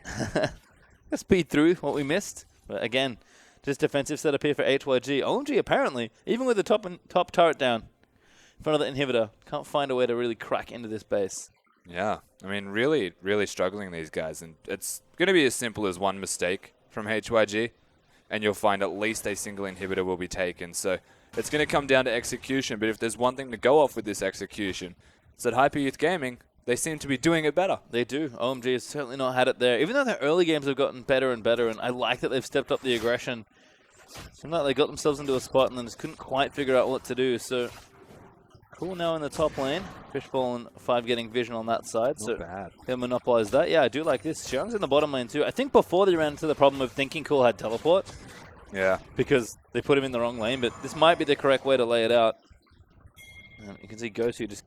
Let's speed through what we missed. But again, just defensive setup here for HYG. OMG apparently, even with the top turret down in front of the inhibitor, can't find a way to really crack into this base. Yeah, I mean, really, really struggling, these guys. And it's going to be as simple as one mistake from HYG, and you'll find at least a single inhibitor will be taken. So it's going to come down to execution, but if there's one thing to go off with this execution, it's that Hyper Youth Gaming, they seem to be doing it better. They do. OMG has certainly not had it there. Even though their early games have gotten better and better, and I like that they've stepped up the aggression. Seemed like they got themselves into a spot and then just couldn't quite figure out what to do. So cool now in the top lane. Fishbowl and 5 getting vision on that side. Not so bad. They'll monopolize that. Yeah, I do like this. Xiang's in the bottom lane too. I think before they ran into the problem of thinking Cool had teleport. Yeah. Because they put him in the wrong lane, but this might be the correct way to lay it out. You can see Gosu just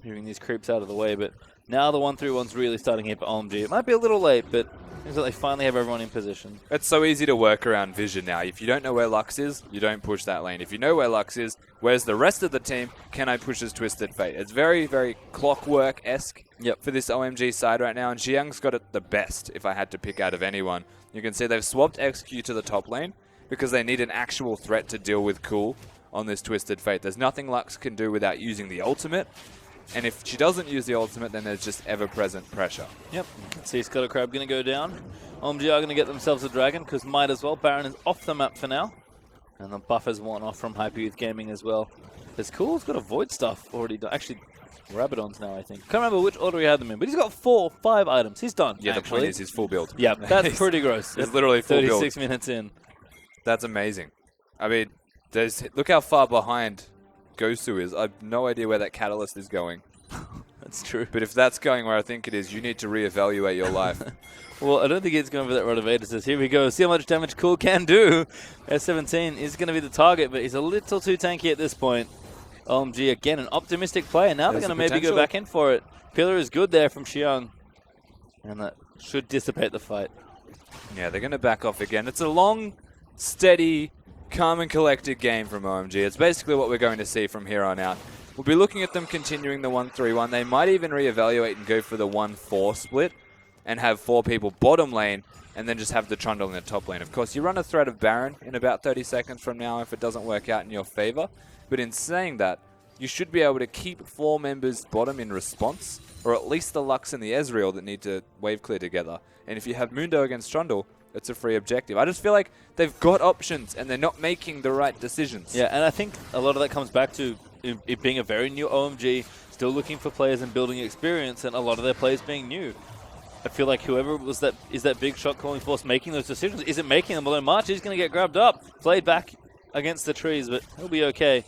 moving these creeps out of the way, but now the 1-3-1's really starting here for OMG. It might be a little late, but seems like they finally have everyone in position. It's so easy to work around vision now. If you don't know where Lux is, you don't push that lane. If you know where Lux is, where's the rest of the team? Can I push his Twisted Fate? It's very, very clockwork-esque for this OMG side right now, and Xiang's got it the best, if I had to pick out of anyone. You can see they've swapped XQ to the top lane because they need an actual threat to deal with Cool on this Twisted Fate. There's nothing Lux can do without using the ultimate. And if she doesn't use the ultimate, then there's just ever-present pressure. Yep. See Scuttle Crab going to go down. OMG are going to get themselves a dragon, because might as well. Baron is off the map for now. And the buffer's worn off from Hyper Youth Gaming as well. There's Cool's got a Void Stuff already done. Actually, Rabadon's now, I think. Can't remember which order he had them in, but he's got 5 items. He's done, Yeah, actually. The point is he's full build. Yeah, that's pretty gross. It's literally full 36 build. minutes in. That's amazing. I mean, look how far behind Gosu is. I have no idea where that Catalyst is going. That's true. But if that's going where I think it is, you need to reevaluate your life. Well, I don't think it's going for that Rotovator says. Here we go. See how much damage Cool can do. S17 is going to be the target, but he's a little too tanky at this point. OMG, again, an optimistic player. Now they're going to maybe go back in for it. Pillar is good there from Xiang. And that should dissipate the fight. Yeah, they're going to back off again. It's a long, steady, calm and collected game from OMG. It's basically what we're going to see from here on out. We'll be looking at them continuing the 1-3-1. They might even reevaluate and go for the 1-4 split and have 4 people bottom lane and then just have the Trundle in the top lane. Of course, you run a threat of Baron in about 30 seconds from now if it doesn't work out in your favor. But in saying that, you should be able to keep 4 members bottom in response, or at least the Lux and the Ezreal that need to wave clear together. And if you have Mundo against Trundle, it's a free objective. I just feel like they've got options and they're not making the right decisions. Yeah, and I think a lot of that comes back to it being a very new OMG, still looking for players and building experience, and a lot of their players being new. I feel like whoever is that big shot calling force making those decisions isn't making them, although March is going to get grabbed up, played back against the trees, but he'll be okay.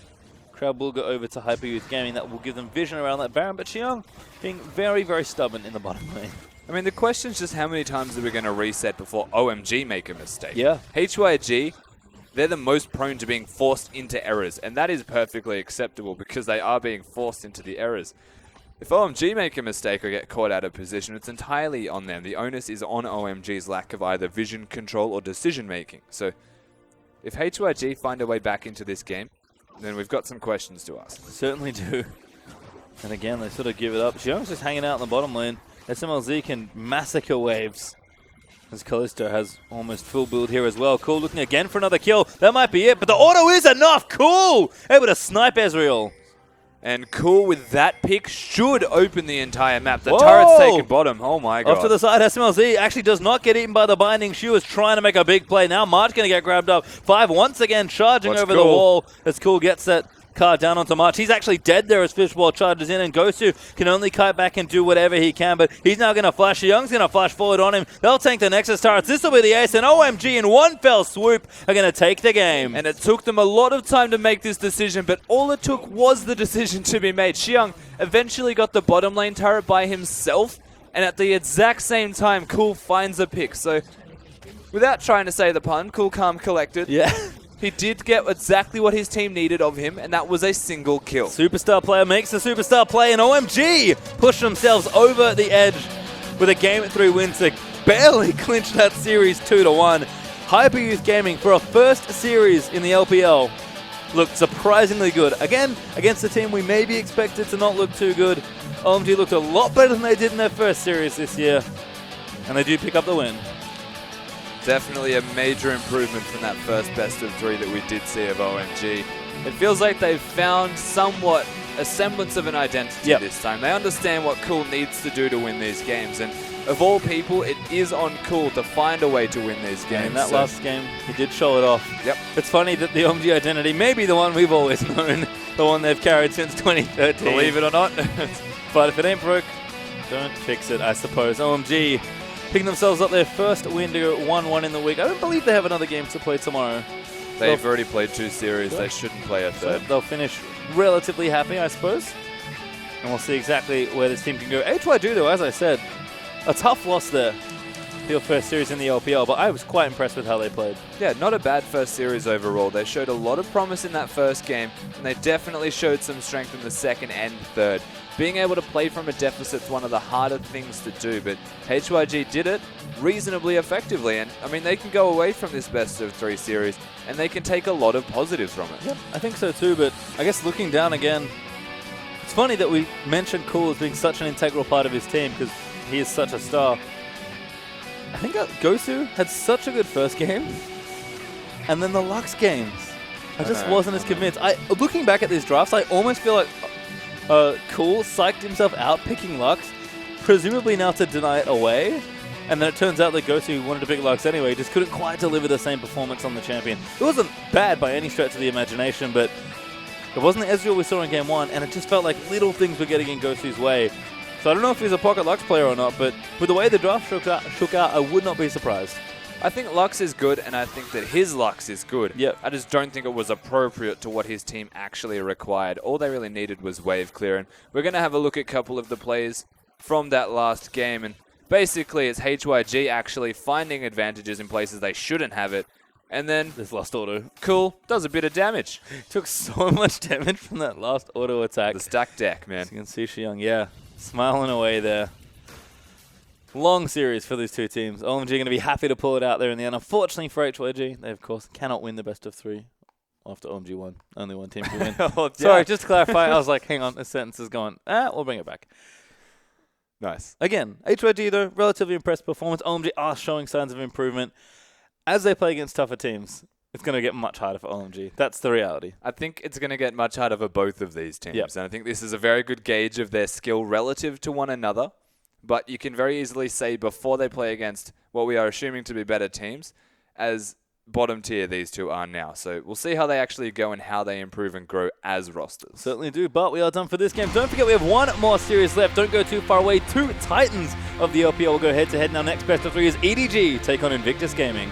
Crowd will go over to Hyper Youth Gaming. That will give them vision around that Baron, but Xiang being very, very stubborn in the bottom lane. I mean, the question is just how many times are we going to reset before OMG make a mistake? Yeah. HYG, they're the most prone to being forced into errors, and that is perfectly acceptable because they are being forced into the errors. If OMG make a mistake or get caught out of position, it's entirely on them. The onus is on OMG's lack of either vision control or decision making. So if HYG find a way back into this game, then we've got some questions to ask. Certainly do. And again, they sort of give it up. Xiang's just hanging out in the bottom lane. SMLZ can massacre waves. As Callisto has almost full build here as well. Cool looking again for another kill. That might be it, but the auto is enough. Cool! Able to snipe Ezreal. And Cool with that pick should open the entire map. The Whoa! turret's taken bottom. Oh my god. Off to the side, SMLZ actually does not get eaten by the binding. She was trying to make a big play. Now March going to get grabbed up. 5 once again charging over the wall as Cool gets that card down onto March. He's actually dead there as Fishball charges in, and Gosu can only kite back and do whatever he can, but he's now going to flash. Young's going to flash forward on him. They'll tank the Nexus turrets. This will be the ace, and OMG in one fell swoop are going to take the game. And it took them a lot of time to make this decision, but all it took was the decision to be made. Xiang eventually got the bottom lane turret by himself, and at the exact same time, Cool finds a pick. So, without trying to say the pun, Cool, calm, collected. Yeah. He did get exactly what his team needed of him, and that was a single kill. Superstar player makes a superstar play, and OMG push themselves over the edge with a game at 3 wins to barely clinch that series 2-1. Hyper Youth Gaming, for a first series in the LPL, looked surprisingly good. Again, against a team we maybe expected to not look too good. OMG looked a lot better than they did in their first series this year, and they do pick up the win. Definitely a major improvement from that first best of 3 that we did see of OMG. It feels like they've found somewhat a semblance of an identity this time. They understand what Cool needs to do to win these games, and of all people, it is on Cool to find a way to win these games. In that last game, he did show it off. Yep. It's funny that the OMG identity may be the one we've always known, the one they've carried since 2013. Believe it or not. But if it ain't broke, don't fix it, I suppose. OMG picking themselves up their first win to go 1-1 in the week. I don't believe they have another game to play tomorrow. They've already played 2 series. They shouldn't play a third. So they'll finish relatively happy, I suppose. And we'll see exactly where this team can go. HYG, though, as I said, a tough loss there for your first series in the LPL, but I was quite impressed with how they played. Yeah, not a bad first series overall. They showed a lot of promise in that first game, and they definitely showed some strength in the second and third. Being able to play from a deficit is one of the harder things to do, but HYG did it reasonably effectively. And, I mean, they can go away from this best of 3 series, and they can take a lot of positives from it. Yep, I think so too, but I guess looking down again, it's funny that we mentioned Cool as being such an integral part of his team because he is such a star. I think Gosu had such a good first game, and then the Lux games, I just wasn't as convinced. Looking back at these drafts, I almost feel like Cool psyched himself out picking Lux, presumably now to deny it away, and then it turns out that Gosu wanted to pick Lux anyway, just couldn't quite deliver the same performance on the champion. It wasn't bad by any stretch of the imagination, but it wasn't the Ezreal we saw in Game 1, and it just felt like little things were getting in Gosu's way. So I don't know if he's a Pocket Lux player or not, but with the way the draft shook out, I would not be surprised. I think Lux is good, and I think that his Lux is good. Yep. I just don't think it was appropriate to what his team actually required. All they really needed was wave clear, and we're going to have a look at a couple of the plays from that last game, and basically it's HYG actually finding advantages in places they shouldn't have it, and then This last auto Cool does a bit of damage. took so much damage from that last auto attack. The stack deck, man. As you can see Xiang, yeah, smiling away there. Long series for these two teams. OMG going to be happy to pull it out there in the end. Unfortunately for HYG, they of course cannot win the best of 3 after OMG won. Only one team can win. Oh, Sorry, just to clarify, I was like, hang on, this sentence is going. We'll bring it back. Nice. Again, HYG though, relatively impressive performance. OMG are showing signs of improvement. As they play against tougher teams, it's going to get much harder for OMG. That's the reality. I think it's going to get much harder for both of these teams. Yep. And I think this is a very good gauge of their skill relative to one another. But you can very easily say before they play against what we are assuming to be better teams, as bottom tier these two are now. So we'll see how they actually go and how they improve and grow as rosters. Certainly do, but we are done for this game. Don't forget we have one more series left. Don't go too far away. 2 Titans of the LPL will go head-to-head. Now next best of 3 is EDG take on Invictus Gaming.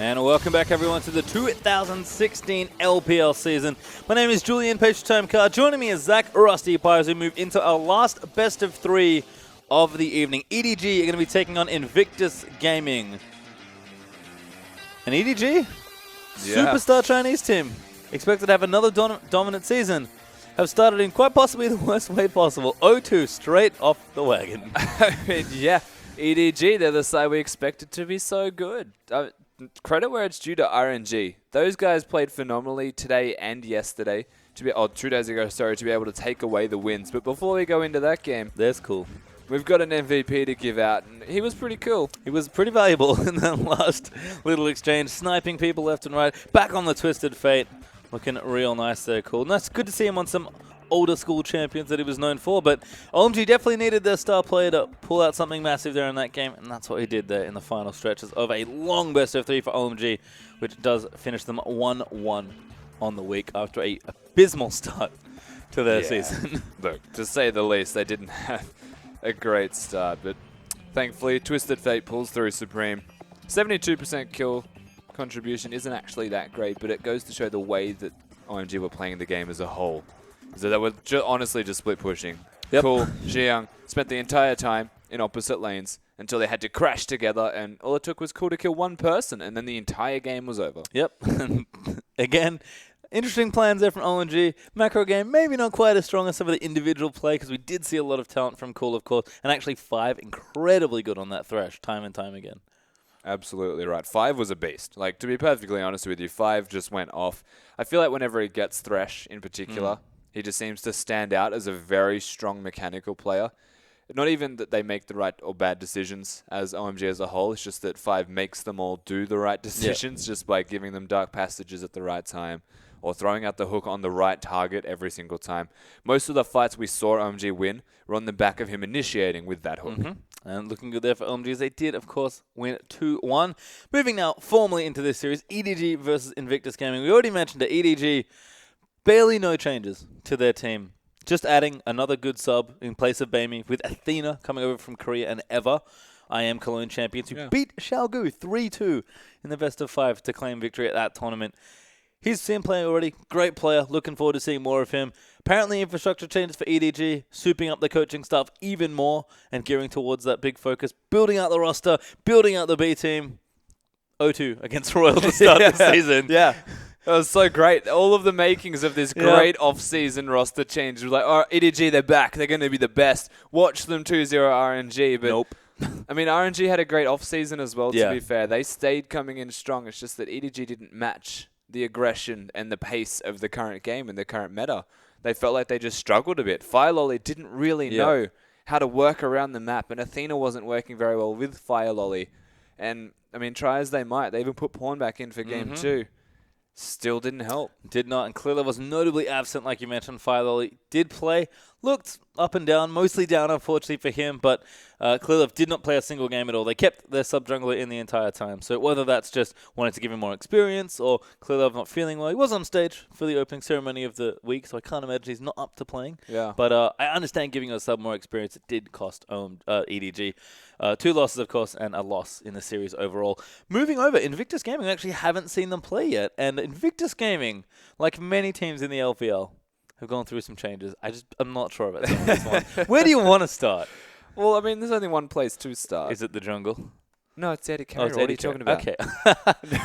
And welcome back, everyone, to the 2016 LPL season. My name is Julian Pagetamkar. Joining me is Zach Rusty Pye as we move into our last best of 3 of the evening. EDG are going to be taking on Invictus Gaming. And EDG, superstar Chinese team, expected to have another dominant season, have started in quite possibly the worst way possible. 0-2 straight off the wagon. I mean, yeah, EDG, they're the side we expected to be so good. Credit where it's due to RNG. Those guys played phenomenally today and yesterday, 2 days ago, sorry, to be able to take away the wins. But before we go into that game, that's cool. We've got an MVP to give out, and he was pretty cool. He was pretty valuable in that last little exchange, sniping people left and right. Back on the Twisted Fate, looking real nice there, cool. And that's good to see him on some older school champions that he was known for, but OMG definitely needed their star player to pull out something massive there in that game, and that's what he did there in the final stretches of a long best of 3 for OMG, which does finish them 1-1 on the week after a abysmal start to their season. Look, to say the least, they didn't have a great start, but thankfully Twisted Fate pulls through Supreme. 72% kill contribution isn't actually that great, but it goes to show the way that OMG were playing the game as a whole. So they were honestly just split pushing. Yep. Cool, Jiang spent the entire time in opposite lanes until they had to crash together, and all it took was Cool to kill one person, and then the entire game was over. Yep. Again, interesting plans there from OMG. Macro game, maybe not quite as strong as some of the individual play, because we did see a lot of talent from Cool, of course, and actually 5 incredibly good on that Thresh time and time again. Absolutely right. 5 was a beast. Like, to be perfectly honest with you, 5 just went off. I feel like whenever he gets Thresh in particular, he just seems to stand out as a very strong mechanical player. Not even that they make the right or bad decisions as OMG as a whole, it's just that 5 makes them all do the right decisions just by giving them dark passages at the right time or throwing out the hook on the right target every single time. Most of the fights we saw OMG win were on the back of him initiating with that hook. And looking good there for OMG as they did, of course, win 2-1. Moving now formally into this series, EDG versus Invictus Gaming. We already mentioned that EDG, barely no changes to their team. Just adding another good sub in place of Baimi with Athena coming over from Korea and Eva, I Am Cologne champions who beat Xiaogu 3-2 in the best of 5 to claim victory at that tournament. He's seen play already. Great player. Looking forward to seeing more of him. Apparently infrastructure changes for EDG, souping up the coaching staff even more and gearing towards that big focus, building out the roster, building out the B team. 0-2 against Royal to start the season. Yeah. It was so great. All of the makings of this great off-season roster change. It was like, oh, EDG, they're back. They're going to be the best. Watch them 2-0 RNG. But nope. I mean, RNG had a great off-season as well, to be fair. They stayed coming in strong. It's just that EDG didn't match the aggression and the pace of the current game and the current meta. They felt like they just struggled a bit. Firelolly didn't really know how to work around the map, and Athena wasn't working very well with Firelolly. And, I mean, try as they might, they even put Pawn back in for Game 2. Still didn't help. Did not, and Clearlove was notably absent, like you mentioned. Firelolly did play, looked up and down, mostly down, unfortunately for him, but Clearlove did not play a single game at all. They kept their sub-jungler in the entire time, so whether that's just wanted to give him more experience or Clearlove not feeling well, he was on stage for the opening ceremony of the week, so I can't imagine he's not up to playing. Yeah. But I understand giving a sub more experience. It did cost EDG. 2 losses, of course, and a loss in the series overall. Moving over, Invictus Gaming, we actually haven't seen them play yet, and Invictus Gaming, like many teams in the LPL, have gone through some changes. I'm not sure about some of this one. Where do you want to start? Well, I mean, there's only one place to start. Is it the jungle? No, it's AD carry. Oh, it's what AD are you talking about? Okay.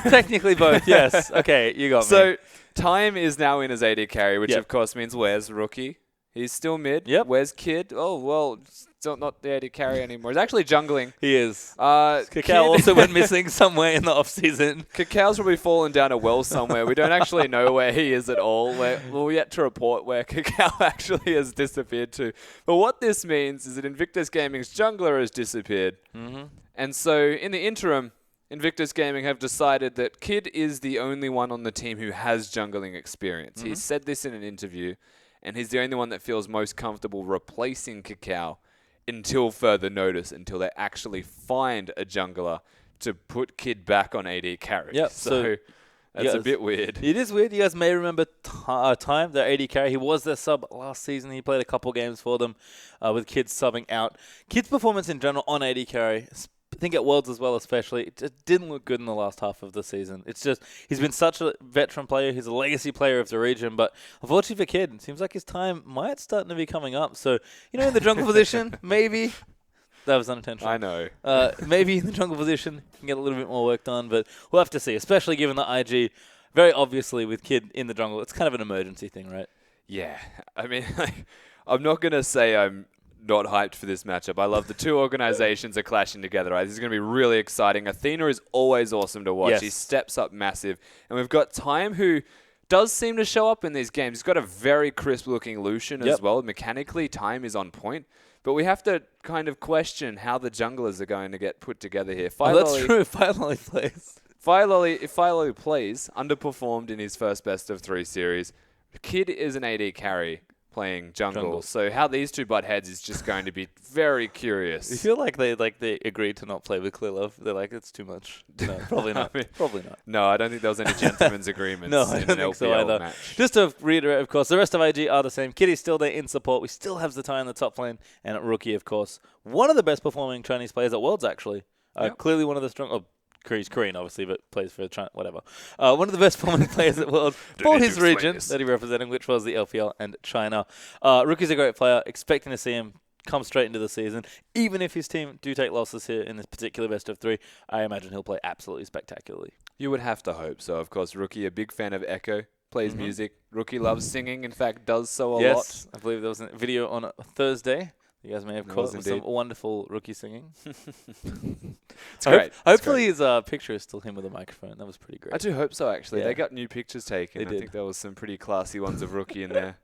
Technically both, yes. Okay, you got me. So, Time is now in as AD carry, which Yep. of course means where's Rookie? He's still mid. Yep. Where's Kid? Oh, well, still not the AD carry anymore. He's actually jungling. He is. Cacao also went missing somewhere in the off-season. Cacao's probably fallen down a well somewhere. We don't actually know where he is at all. We're yet to report where Cacao actually has disappeared to. But what this means is that Invictus Gaming's jungler has disappeared. And so in the interim, Invictus Gaming have decided that Kid is the only one on the team who has jungling experience. He said this in an interview, and he's the only one that feels most comfortable replacing Cacao until further notice, until they actually find a jungler to put Kid back on AD carry. Yep. So that's a bit weird. It is weird. You guys may remember Time, their AD carry. He was their sub last season. He played a couple games for them with Kid subbing out. Kid's performance in general on AD carry, think at Worlds as well, especially, it just didn't look good in the last half of the season. It's just, he's been such a veteran player. He's a legacy player of the region, but unfortunately for Kid, it seems like his time might start to be coming up. So, in the jungle position, maybe. That was unintentional. I know. Maybe in the jungle position, can get a little bit more work done, but we'll have to see, especially given that IG, very obviously with Kid in the jungle, it's kind of an emergency thing, right? Yeah. I mean, I'm not going to say I'm not hyped for this matchup. I love the two organizations are clashing together. Right? This is going to be really exciting. Athena is always awesome to watch. Yes. He steps up massive. And we've got Time, who does seem to show up in these games. He's got a very crisp-looking Lucian as well. Mechanically, Time is on point. But we have to kind of question how the junglers are going to get put together here. That's true. Finally plays. If Firelolly plays, underperformed in his first best of 3 series. Kid is an AD carry playing jungle. So how these two butt heads is just going to be very curious. You feel like they agreed to not play with Clear Love? They're like, it's too much. No, probably not. Probably not. No, I don't think there was any gentleman's agreements no, I in don't an think LPL so either. match. Just to reiterate, of course, the rest of IG are the same. Kitty's still there in support. We still have Zatai in the top lane. And Rookie, of course, one of the best performing Chinese players at Worlds, actually. Clearly one of the strong... he's Korean, obviously, but plays for China, whatever. One of the best performing players at Worlds for his region that he represented, which was the LPL and China. Rookie's a great player. Expecting to see him come straight into the season. Even if his team do take losses here in this particular best of 3, I imagine he'll play absolutely spectacularly. You would have to hope so. Of course, Rookie, a big fan of Echo, plays music. Rookie loves singing. In fact, does so a lot. Yes, I believe there was a video on a Thursday. You guys may have caught with some indeed. wonderful Rookie singing. It's great. Hopefully his picture is still him with a microphone. That was pretty great. I do hope so, actually. Yeah. They got new pictures taken. They I did. think there was some pretty classy ones of Rookie in there.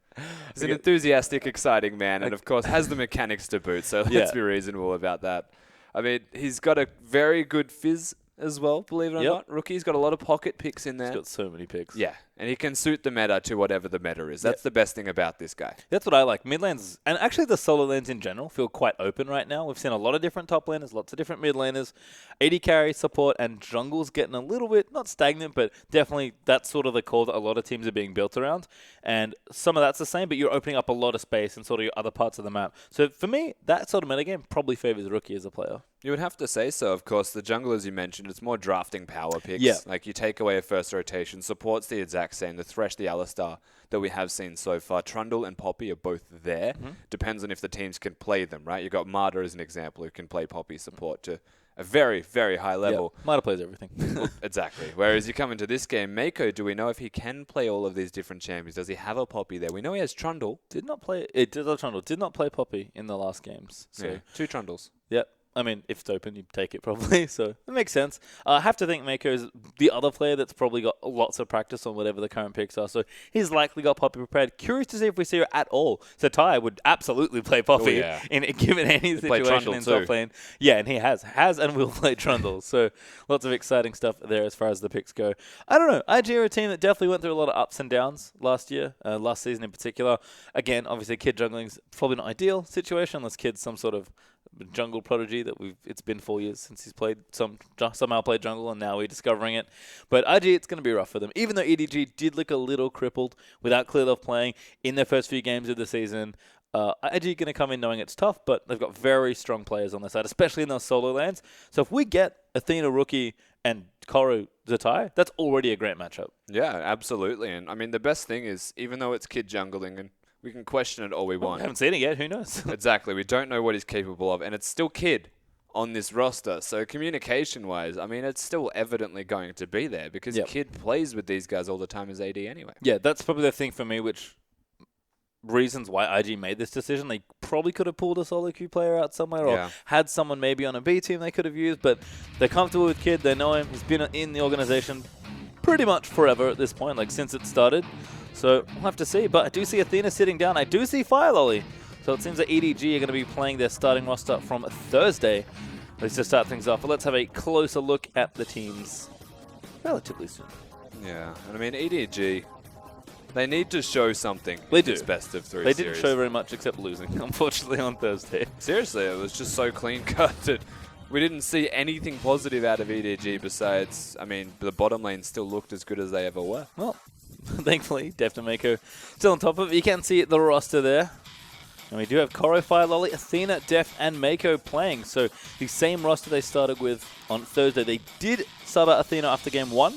He's an enthusiastic, exciting man, and of course has the mechanics to boot, so let's be reasonable about that. I mean, he's got a very good fizz as well, believe it or not. Rookie's got a lot of pocket picks in there. He's got so many picks. Yeah, and he can suit the meta to whatever the meta is. That's the best thing about this guy. That's what I like. Mid lanes, and actually the solo lanes in general, feel quite open right now. We've seen a lot of different top laners, lots of different mid laners. AD carry, support, and jungle's getting a little bit, not stagnant, but definitely that's sort of the core that a lot of teams are being built around. And some of that's the same, but you're opening up a lot of space in sort of your other parts of the map. So for me, that sort of metagame probably favors Rookie as a player. You would have to say so. Of course, the junglers you mentioned, it's more drafting power picks. Yeah. Like you take away a first rotation, support's the exact same. The Thresh, the Alistar that we have seen so far. Trundle and Poppy are both there. Depends on if the teams can play them, right? You've got Marta as an example who can play Poppy support to a very, very high level. Marta plays everything. Well, exactly. Whereas you come into this game, Mako, do we know if he can play all of these different champions? Does he have a Poppy there? We know he has Trundle. Did not play Poppy in the last games. So Yeah, 2 Trundles. Yep. I mean, if it's open, you take it probably, so it makes sense. I have to think Mako is the other player that's probably got lots of practice on whatever the current picks are, so he's likely got Poppy prepared. Curious to see if we see her at all. So Ty would absolutely play Poppy given any situation in top lane. Yeah, and he has and will play Trundle, so lots of exciting stuff there as far as the picks go. I don't know. IG are a team that definitely went through a lot of ups and downs last season in particular. Again, obviously Kid jungling's probably not ideal situation unless Kid's some sort of jungle prodigy that it's been 4 years since he's somehow played jungle, and now we're discovering it. But IG, it's going to be rough for them. Even though EDG did look a little crippled without Clear Love playing in their first few games of the season, IG going to come in knowing it's tough, but they've got very strong players on their side, especially in those solo lanes. So if we get Athena, Rookie, and Koru Zatai, that's already a great matchup. Yeah, absolutely. And I mean, the best thing is, even though it's Kid jungling, and we can question it all we want. I haven't seen it yet. Who knows? Exactly. We don't know what he's capable of. And it's still Kid on this roster. So communication-wise, I mean, it's still evidently going to be there because Kid plays with these guys all the time as AD anyway. Yeah, that's probably the thing for me, which reasons why IG made this decision. They probably could have pulled a solo queue player out somewhere or had someone maybe on a B team they could have used, but they're comfortable with Kid. They know him. He's been in the organization pretty much forever at this point, like since it started. So we'll have to see. But I do see Athena sitting down. I do see Firelolly. So it seems that EDG are going to be playing their starting roster from Thursday. Let's just start things off. But let's have a closer look at the teams relatively soon. Yeah. And I mean, EDG, they need to show something. They in do. This best of 3 They series. didn't show very much except losing, unfortunately, on Thursday. Seriously, it was just so clean-cut that we didn't see anything positive out of EDG besides, I mean, the bottom lane still looked as good as they ever were. Well, thankfully, Deft and Mako still on top of it. You can see the roster there. And we do have Koro, Fire Lolly, Athena, Deft, and Mako playing. So the same roster they started with on Thursday. They did sub out Athena after game 1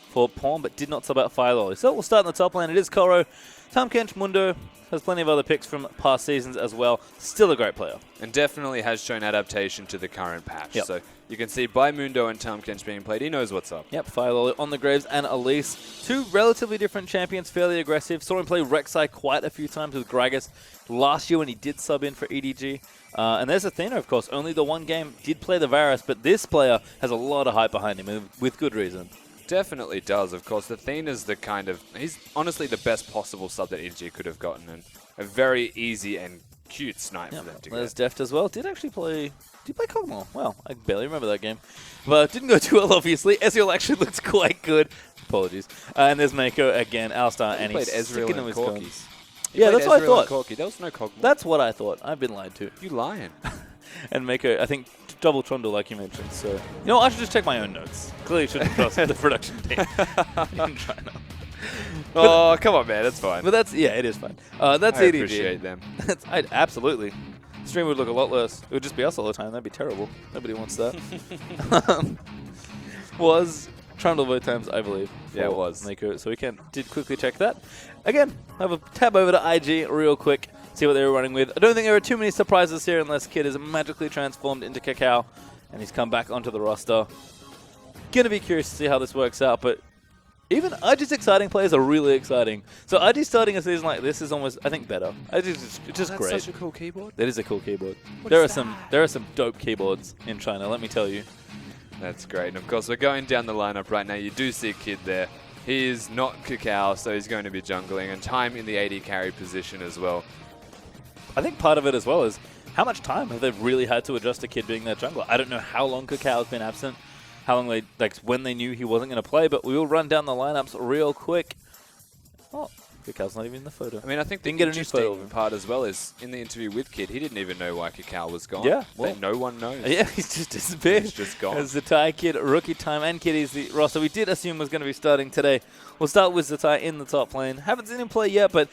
for Pawn, but did not sub out Fire Lolly. So we'll start in the top lane. It is Koro. Tom Kench Mundo has plenty of other picks from past seasons as well. Still a great player. And definitely has shown adaptation to the current patch. Yep. So you can see by Mundo and Tom Kench being played, he knows what's up. Yep, Fire Lolly on the Graves and Elise. Two relatively different champions, fairly aggressive. Saw him play Rek'Sai quite a few times with Gragas last year when he did sub in for EDG. And there's Athena, of course. Only the one game did play the Varus, but this player has a lot of hype behind him, with good reason. Definitely does, of course. Athena's the kind of... He's honestly the best possible sub that EDG could have gotten, and a very easy and cute snipe for them to There's get. Deft as well. Did actually play... Did he play Kog'Maw? Well, I barely remember that game. But didn't go too well, obviously. Ezreal actually looks quite good. Apologies. And there's Mako again, Alistar, and played he's Ezreal sticking to and his Corki. guns. Yeah, that's what I thought. Corki. There was no Kog'Maw. That's what I thought. I've been lied to. You lying. And Mako, I think, double Trundle, like you mentioned. So, you know, I should just check my own notes. Clearly shouldn't trust the production team in China. Oh, come on, man. That's fine. But that's, yeah, it is fine. That's I EDG. appreciate them. Absolutely. The stream would look a lot less. It would just be us all the time. That'd be terrible. Nobody wants that. Was Trundle both times, I believe. Yeah, it was. Mako. So we did quickly check that. Again, have a tab over to IG real quick. See what they were running with. I don't think there are too many surprises here unless Kid is magically transformed into Cacao and he's come back onto the roster. Gonna be curious to see how this works out, but even IG's exciting players are really exciting. So IG starting a season like this is almost, I think, better. It's just That's great. such a cool keyboard. That is a cool keyboard. What There is are some dope keyboards in China, let me tell you. That's great. And of course, we're going down the lineup right now. You do see Kid there. He is not Cacao, so he's going to be jungling, and time in the AD carry position as well. I think part of it as well is how much time have they really had to adjust to Kid being their jungler? I don't know how long Cacao's been absent, how long when they knew he wasn't going to play, but we will run down the lineups real quick. Oh, Cacao's not even in the photo. I mean, I think the Didn't get a new photo of interesting him. part as well is in the interview with Kid, he didn't even know why Cacao was gone. Yeah, well, no one knows. Yeah, he's just disappeared. He's just gone. As Zatai, Kid, Rookie Time, and Kid is the roster we did assume was going to be starting today. We'll start with Zatai in the top lane. Haven't seen him play yet, but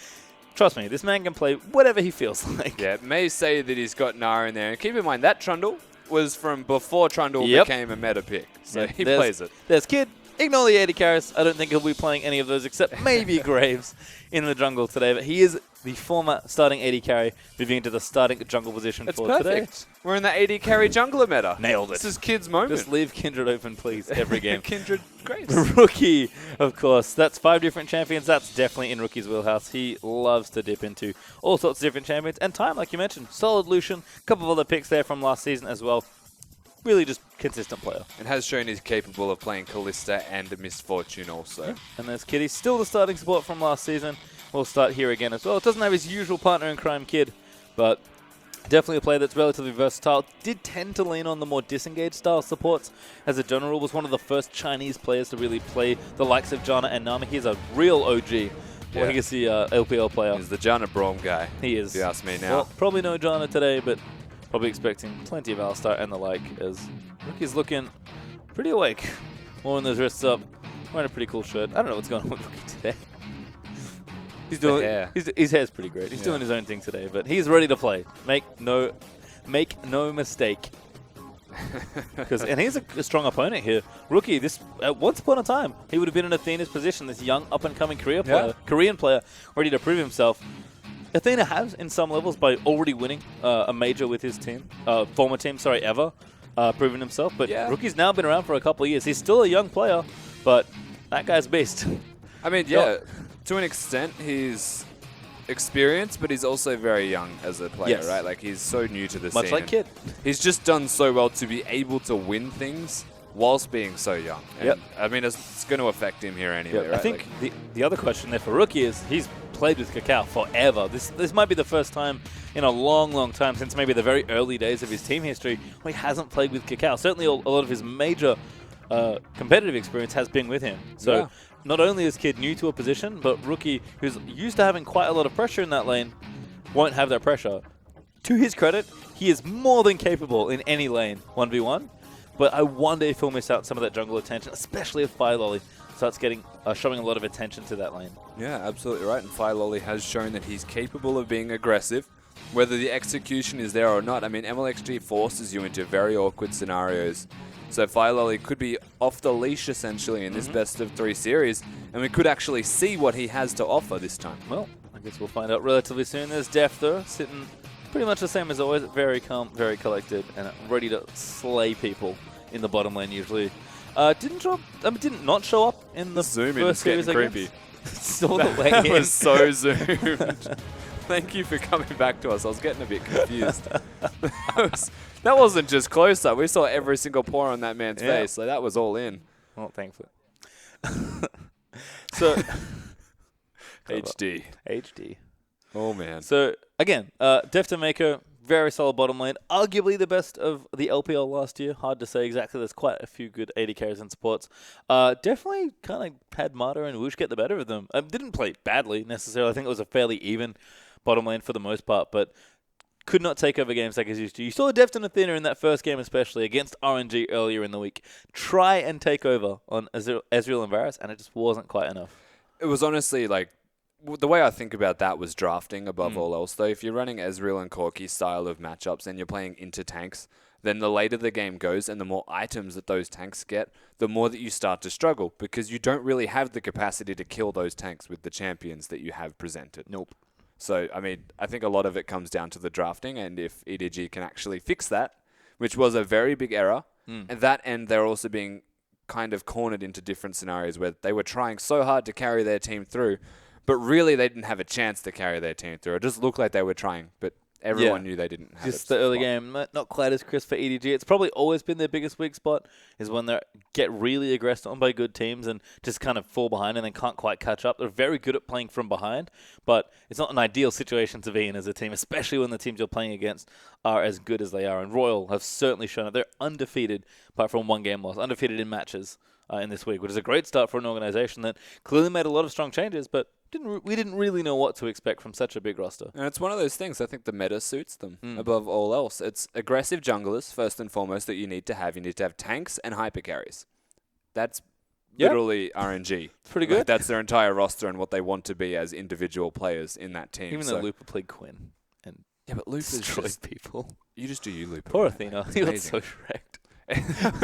trust me, this man can play whatever he feels like. Yeah, it may say that he's got Nara in there. And keep in mind, that Trundle was from before Trundle Yep. became a meta pick. So Yeah, he there's- plays it. There's Kid. Ignore the 80 carries. I don't think he'll be playing any of those except maybe Graves in the jungle today. But he is the former starting 80 carry, moving into the starting jungle position It's for perfect. today. We're in the AD carry jungler meta. Nailed it. This is Kid's moment. Just leave Kindred open, please, every game. Kindred Graves. Rookie, of course. That's 5 different champions. That's definitely in Rookie's wheelhouse. He loves to dip into all sorts of different champions. And time, like you mentioned, solid Lucian. A couple of other picks there from last season as well. Really just consistent player. And has shown he's capable of playing Callista and Misfortune also. And there's Kid. He's still the starting support from last season. We'll start here again as well. It doesn't have his usual partner in crime, Kid, but definitely a player that's relatively versatile. Did tend to lean on the more disengaged style supports as a general. Was one of the first Chinese players to really play the likes of Janna and Nami. He's a real OG. Well, he is the LPL player. He's the Janna Braum guy. He is. If you ask me now. Well, probably no Janna today, but probably expecting plenty of Alistar and the like, as Rookie's looking pretty awake. Rolling those wrists up. Wearing a pretty cool shirt. I don't know what's going on with Rookie today. He's doing hair. his hair's pretty great. He's doing his own thing today, but he's ready to play. Make no mistake. And he's a strong opponent here. Rookie, once upon a time, he would have been in Athena's position, this young up-and-coming Korean player, ready to prove himself. Athena has, in some levels, by already winning a major with his team, former team, ever, proven himself. But Rookie's now been around for a couple of years. He's still a young player, but that guy's beast. I mean, yeah, to an extent, he's experienced, but he's also very young as a player, Yes. right? Like, he's so new to the scene. Much like Kid. He's just done so well to be able to win things whilst being so young. And I mean, it's going to affect him here anyway, right? I think the other question there for Rookie is he's played with Cacao forever. This might be the first time in a long, long time since maybe the very early days of his team history where he hasn't played with Cacao. Certainly a lot of his major competitive experience has been with him. So not only is Kid new to a position, but Rookie, who's used to having quite a lot of pressure in that lane, won't have that pressure. To his credit, he is more than capable in any lane, 1v1. But I wonder if he'll miss out some of that jungle attention, especially if Fire Lolly starts showing a lot of attention to that lane. Yeah, absolutely right. And Fire Lolly has shown that he's capable of being aggressive. whether the execution is there or not. I mean, MLXG forces you into very awkward scenarios. So Firelolly could be off the leash, essentially, in this best-of-3 series, and we could actually see what he has to offer this time. Well, I guess we'll find out relatively soon. There's Def, though, sitting pretty much the same as always, very calm, very collected, and ready to slay people in the bottom lane usually. Didn't not show up in the Zoom in, first it's getting series, creepy. Saw the way That in. was so zoomed. Thank you for coming back to us. I was getting a bit confused. That wasn't just close up. We saw every single pore on that man's face. So that was all in. Well, thankfully. So HD. Oh, man. So, again, Def to Mako, very solid bottom lane. Arguably the best of the LPL last year. Hard to say exactly. There's quite a few good AD carries and supports. Definitely kind of had Marta and Woosh get the better of them. Didn't play badly, necessarily. I think it was a fairly even bottom lane for the most part, but could not take over games like as used to. You saw Deft and Athena in that first game, especially against RNG earlier in the week, try and take over on Ezreal and Varus, and it just wasn't quite enough. It was honestly like, the way I think about that was drafting above all else, though. If you're running Ezreal and Corki style of matchups and you're playing into tanks, then the later the game goes and the more items that those tanks get, the more that you start to struggle because you don't really have the capacity to kill those tanks with the champions that you have presented. Nope. So, I mean, I think a lot of it comes down to the drafting, and if EDG can actually fix that, which was a very big error, and they're also being kind of cornered into different scenarios where they were trying so hard to carry their team through, but really they didn't have a chance to carry their team through. It just looked like they were trying, but everyone knew they didn't have just it. the early game, not quite as crisp for EDG. It's probably always been their biggest weak spot, is when they get really aggressed on by good teams and just kind of fall behind and then can't quite catch up. They're very good at playing from behind, but it's not an ideal situation to be in as a team, especially when the teams you're playing against are as good as they are. And Royal have certainly shown it. They're undefeated, apart from one game loss, undefeated in matches in this week, which is a great start for an organization that clearly made a lot of strong changes, but we didn't really know what to expect from such a big roster. And it's one of those things, I think the meta suits them above all else. It's aggressive junglers, first and foremost, that you need to have. You need to have tanks and hyper carries. That's literally RNG. It's pretty good. Like, that's their entire roster and what they want to be as individual players in that team. Even though Lupa played Quinn and but Lupa's destroyed just people. You just do you, Lupa. Poor man. Athena. That's He got amazing. so shreked.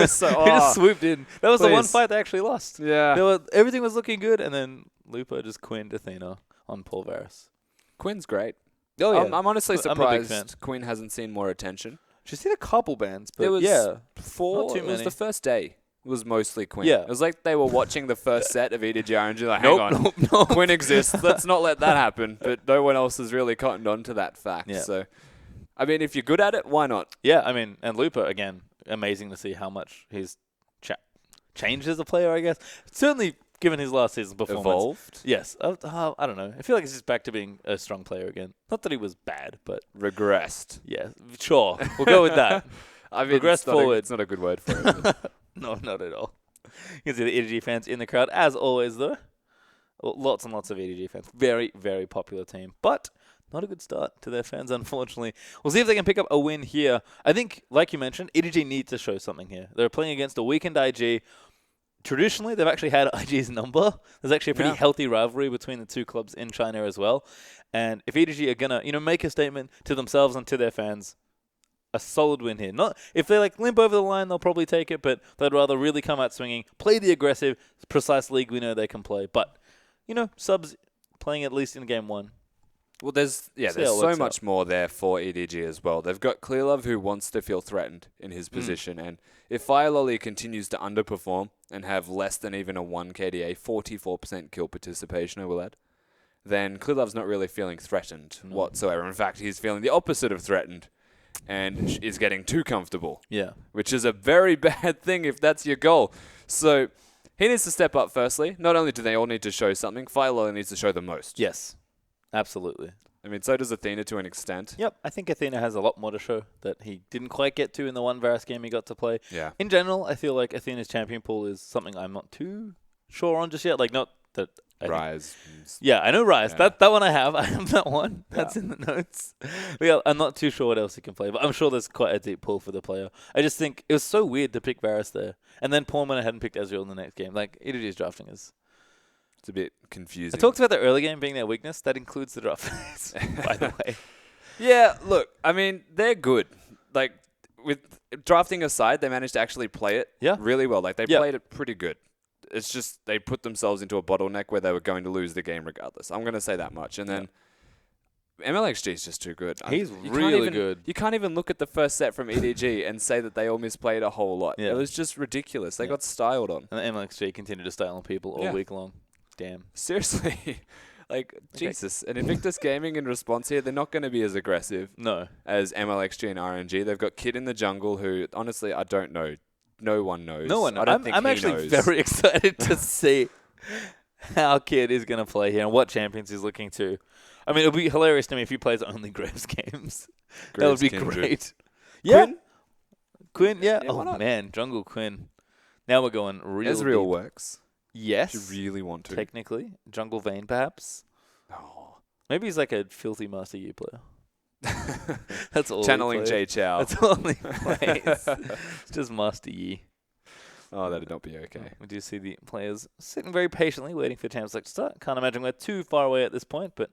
So, He just swooped in. That was the one please. fight they actually lost. Yeah. Everything was looking good, and then Lupa just quinned Athena on Paul Varus. Quinn's great. Oh, yeah. I'm honestly I'm a big fan. surprised Quinn hasn't seen more attention. She's seen a couple bands, but There was yeah. four. Not too It was many. the first day. It was mostly Quinn. Yeah. It was like they were watching the first set of EDG RNG. Like, Nope, hang on. nope. Quinn exists. Let's not let that happen. But no one else has really cottoned on to that fact. Yeah. So, I mean, if you're good at it, why not? Yeah, I mean, and Lupa, again, amazing to see how much he's changed as a player, I guess. Certainly, given his last season's performance. Evolved. Yes. I don't know. I feel like he's just back to being a strong player again. Not that he was bad, but Regressed. yeah, sure. We'll go with that. I mean, Regressed forward. It's not a good word for it. but- No, not at all. You can see the EDG fans in the crowd, as always, though. Lots and lots of EDG fans. Very, very popular team. But not a good start to their fans, unfortunately. We'll see if they can pick up a win here. I think, like you mentioned, EDG need to show something here. They're playing against a weakened IG. Traditionally, they've actually had IG's number. There's actually a pretty healthy rivalry between the two clubs in China as well. And if EDG are going to, make a statement to themselves and to their fans, a solid win here. Not if they limp over the line, they'll probably take it, but they'd rather really come out swinging, play the aggressive, precise league we know they can play. But, subs playing at least in game one. Well, there's so much more there for EDG as well. They've got Clearlove, who wants to feel threatened in his position, and if Firelolly continues to underperform and have less than even a 1 KDA, 44% kill participation, I will add, then Clearlove's not really feeling threatened whatsoever. In fact, he's feeling the opposite of threatened and is getting too comfortable. Yeah. Which is a very bad thing if that's your goal. So he needs to step up firstly. Not only do they all need to show something, Firelolly needs to show the most. Yes. Absolutely. I mean, so does Athena to an extent. Yep. I think Athena has a lot more to show that he didn't quite get to in the one Varus game he got to play. Yeah. In general, I feel like Athena's champion pool is something I'm not too sure on just yet. Not that... Rise. Yeah, I know Rise. Yeah. That one I have. I have that one. That's in the notes. But yeah, I'm not too sure what else he can play, but I'm sure there's quite a deep pull for the player. I just think it was so weird to pick Varus there. And then Paulman hadn't picked Ezreal in the next game. EDG's drafting is... It's a bit confusing. I talked about the early game being their weakness. That includes the draft phase, by the way. Yeah, look, I mean, they're good. Like, with drafting aside, they managed to actually play it really well. Like, they played it pretty good. It's just they put themselves into a bottleneck where they were going to lose the game regardless. I'm going to say that much. And then MLXG is just too good. He's really good. You can't even look at the first set from EDG and say that they all misplayed a whole lot. Yeah. It was just ridiculous. They got styled on. And MLXG continued to style on people all week long. Damn. Seriously. Like, Jesus. And Invictus Gaming in response here, they're not going to be as aggressive as MLXG and RNG. They've got Kid in the jungle who, honestly, I don't know. No one knows. No one knows. I don't think I'm he actually knows. very excited to see how Kid is going to play here and what champions he's looking to. I mean, it would be hilarious to me if he plays only Graves games. That would be great. Yeah. Quinn, yeah. Yeah, why Oh, not? man. Jungle Quinn. Now we're going real Ezreal deep. works. Yes. If you really want to. Technically. Jungle Vayne, perhaps. Oh. Maybe he's like a filthy Master Yi player. That's all Channeling he Jay plays. Chow. That's all he plays. It's just Master Yi. Oh, that'd not be okay. We do see the players sitting very patiently, waiting for Champs Select to start. Can't imagine we're too far away at this point, but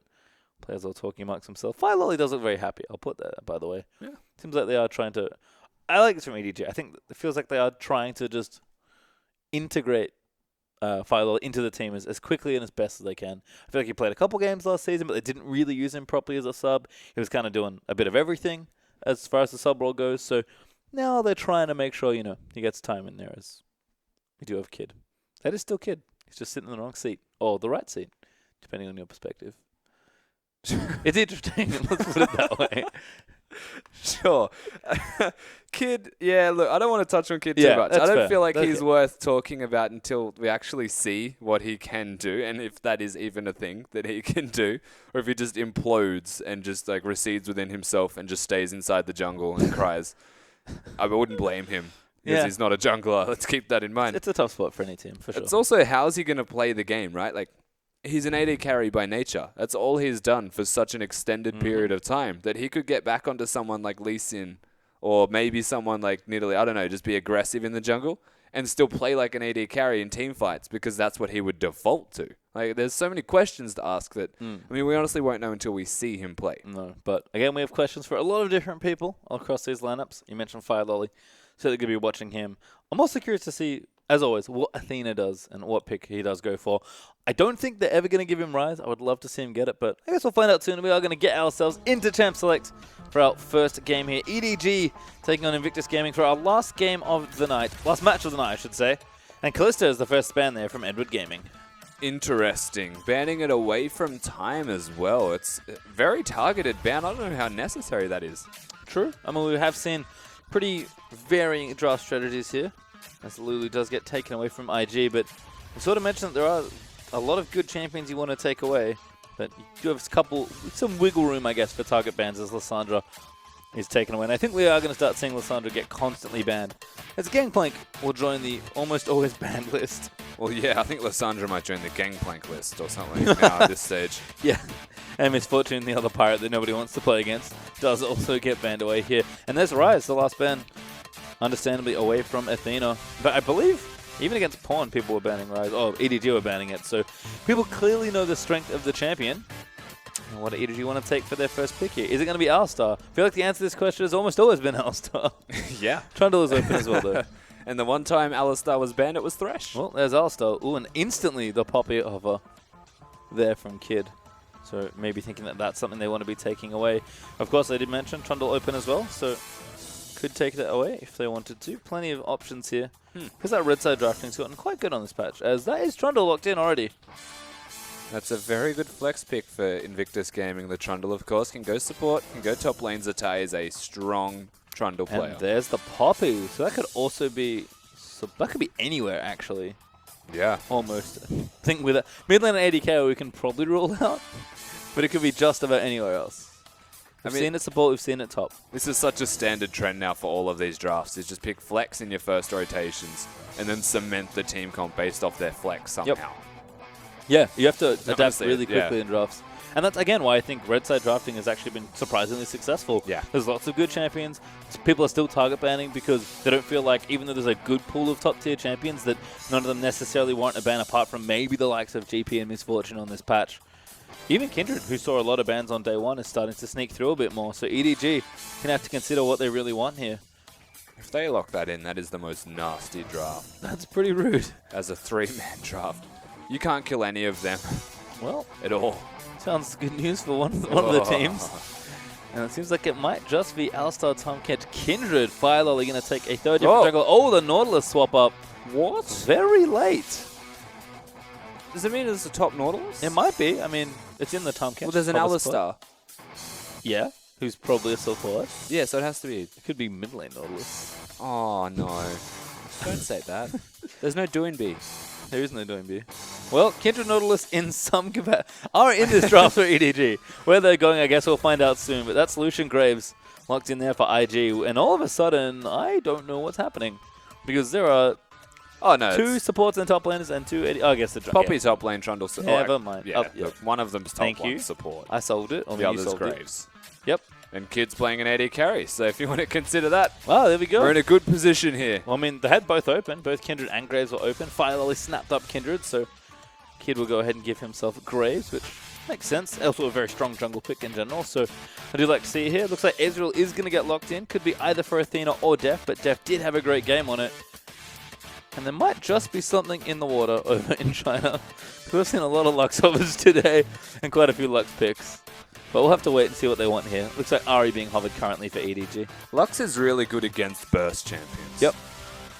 players are talking amongst themselves. Fire Lolly does look very happy. I'll put that, by the way. Yeah. Seems like they are trying to... I like this from EDG. I think it feels like they are trying to just integrate Fire Lolly into the team as quickly and as best as they can. I feel like he played a couple games last season, but they didn't really use him properly as a sub. He was kind of doing a bit of everything as far as the sub role goes. So now they're trying to make sure, he gets time in there as we do have Kid. That is still Kid. He's just sitting in the wrong seat. Or the right seat, depending on your perspective. It's interesting. Let's put it that way. Sure. Kid, yeah, look, I don't want to touch on Kid too Yeah, much. that's I don't fair. feel like That's he's fair. worth talking about until we actually see what he can do, and if that is even a thing that he can do, or if he just implodes and just like recedes within himself and just stays inside the jungle and cries. I wouldn't blame him because he's not a jungler. Let's keep that in mind. It's a tough spot for any team, for sure. It's also, how's he going to play the game, right? Like, he's an AD carry by nature. That's all he's done for such an extended period of time that he could get back onto someone like Lee Sin or maybe someone like Nidalee, I don't know, just be aggressive in the jungle and still play like an AD carry in team fights because that's what he would default to. Like, there's so many questions to ask that, I mean, we honestly won't know until we see him play. No, but again, we have questions for a lot of different people across these lineups. You mentioned Fire Lolly, so they're going to be watching him. I'm also curious to see, as always, what Athena does and what pick he does go for. I don't think they're ever going to give him Rise. I would love to see him get it, but I guess we'll find out soon. We are going to get ourselves into Champ Select for our first game here. EDG taking on Invictus Gaming for our last game of the night. Last match of the night, I should say. And Callisto is the first ban there from Edward Gaming. Interesting. Banning it away from time as well. It's a very targeted ban. I don't know how necessary that is. True. I mean, we have seen pretty varying draft strategies here, as Lulu does get taken away from IG, but we sort of mentioned that there are a lot of good champions you want to take away, but you do have some wiggle room, I guess, for target bans as Lissandra is taken away. And I think we are going to start seeing Lissandra get constantly banned, as Gangplank will join the almost always banned list. Well, yeah, I think Lissandra might join the Gangplank list or something now at this stage. Yeah. And Misfortune, the other pirate that nobody wants to play against, does also get banned away here. And there's Rise, the last ban, understandably away from Athena. But I believe even against Pawn, people were banning Rise. Oh, EDG were banning it. So people clearly know the strength of the champion. And what do EDG want to take for their first pick here? Is it going to be Alistar? I feel like the answer to this question has almost always been Alistar. Yeah. Trundle is open as well, though. And the one time Alistar was banned, it was Thresh. Well, there's Alistar. Ooh, and instantly the Poppy hover there from Kid. So maybe thinking that that's something they want to be taking away. Of course, I did mention Trundle open as well, so could take that away if they wanted to. Plenty of options here. Because that red side drafting's gotten quite good on this patch, as that is Trundle locked in already. That's a very good flex pick for Invictus Gaming. The Trundle, of course, can go support, can go top lane. Zatai is a strong Trundle player. And there's the Poppy. So that could also be... So that could be anywhere, actually. Yeah. Almost. I think with a mid lane and ADK we can probably rule out, but it could be just about anywhere else. We've seen it support, we've seen it top. This is such a standard trend now for all of these drafts, is just pick flex in your first rotations and then cement the team comp based off their flex somehow. Yeah, you have to adapt honestly, really quickly yeah. in drafts. And that's, again, why I think red side drafting has actually been surprisingly successful. Yeah. There's lots of good champions. People are still target banning because they don't feel like, even though there's a good pool of top-tier champions, that none of them necessarily warrant a ban apart from maybe the likes of GP and Misfortune on this patch. Even Kindred, who saw a lot of bans on day one, is starting to sneak through a bit more. So EDG can have to consider what they really want here. If they lock that in, that is the most nasty draft. That's pretty rude. As a 3-man draft, you can't kill any of them. Well, at all. Sounds good news for one of the teams. And it seems like it might just be Alistar, Tomcat, Kindred. Firelolly going to take a third different jungle. Oh, the Nautilus swap up. What? Very late. Does it mean it's a top Nautilus? It might be. I mean, it's in the Tomcat. Well, there's an Alistar. Yeah, who's probably a support. Yeah, so it has to be. It could be mid lane Nautilus. Oh, no. Don't say that. There's no doing B. There is no doing B. Well, Kindred Nautilus in some capacity are in this draft for EDG. Where they're going, I guess we'll find out soon. But that's Lucian Graves locked in there for IG. And all of a sudden, I don't know what's happening. Because there are two supports and top laners and two... I guess the Poppy top lane, Trundle support. Never mind. Yeah, look, one of them's top one support. I sold it. Or the other's Graves. Yep. And Kid's playing an AD carry, so if you want to consider that, well, there we go. We're in a good position here. Well, I mean, they had both open. Both Kindred and Graves were open. Firelolly snapped up Kindred, so Kid will go ahead and give himself Graves, which makes sense. Also a very strong jungle pick in general, so I do like to see it here. Looks like Ezreal is going to get locked in. Could be either for Athena or Def, but Def did have a great game on it. And there might just be something in the water over in China. We've seen a lot of Lux hovers today and quite a few Lux picks. But we'll have to wait and see what they want here. Looks like Ari being hovered currently for EDG. Lux is really good against burst champions. Yep.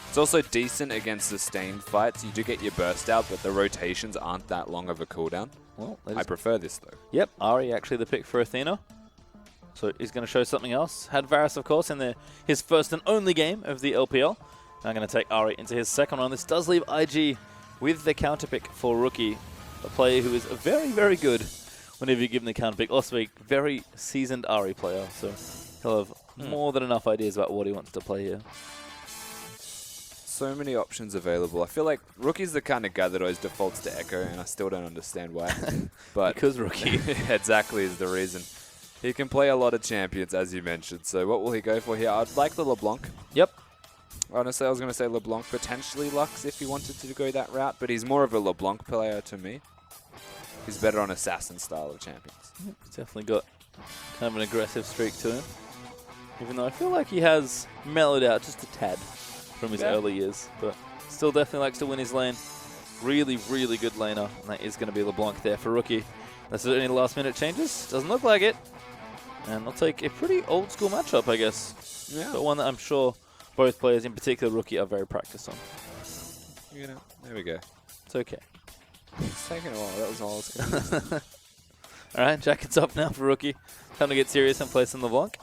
It's also decent against sustained fights. You do get your burst out, but the rotations aren't that long of a cooldown. Well, I prefer this, though. Yep, Ari actually the pick for Athena. So he's going to show something else. Had Varus, of course, in his first and only game of the LPL. Now going to take Ari into his second one. This does leave IG with the counter pick for Rookie, a player who is very, very good whenever you give him the counter pick. Also a very seasoned Ari player, so he'll have more than enough ideas about what he wants to play here. So many options available. I feel like Rookie's the kind of guy that always defaults to Echo, and I still don't understand why. But because Rookie. Exactly is the reason. He can play a lot of champions, as you mentioned. So what will he go for here? I'd like the LeBlanc. Yep. Honestly, I was going to say LeBlanc, potentially Lux if he wanted to go that route, but he's more of a LeBlanc player to me. He's better on assassin style of champions. He's definitely got kind of an aggressive streak to him. Even though I feel like he has mellowed out just a tad from his early years. But still definitely likes to win his lane. Really, really good laner. And that is going to be LeBlanc there for Rookie. That's any last minute changes. Doesn't look like it. And they'll take a pretty old school matchup, I guess. Yeah. But one that I'm sure both players, in particular Rookie, are very practiced on. You know, there we go. It's okay. It's taking a while. That was all I was going to say. All right, jacket's up now for Rookie. Time to get serious and play some LeBlanc.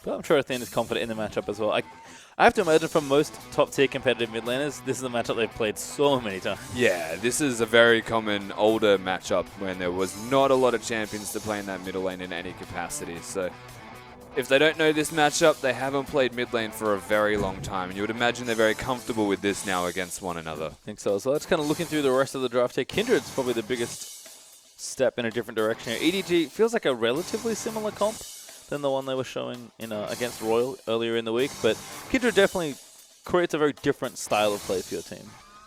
But I'm sure Athena's confident in the matchup as well. I have to imagine from most top-tier competitive mid laners, this is a matchup they've played so many times. Yeah, this is a very common older matchup when there was not a lot of champions to play in that middle lane in any capacity. So if they don't know this matchup, they haven't played mid lane for a very long time. And you would imagine they're very comfortable with this now against one another. I think so. So let's kind of looking through the rest of the draft here. Kindred's probably the biggest step in a different direction here. EDG feels like a relatively similar comp than the one they were showing in against Royal earlier in the week. But Kindred definitely creates a very different style of play for your team.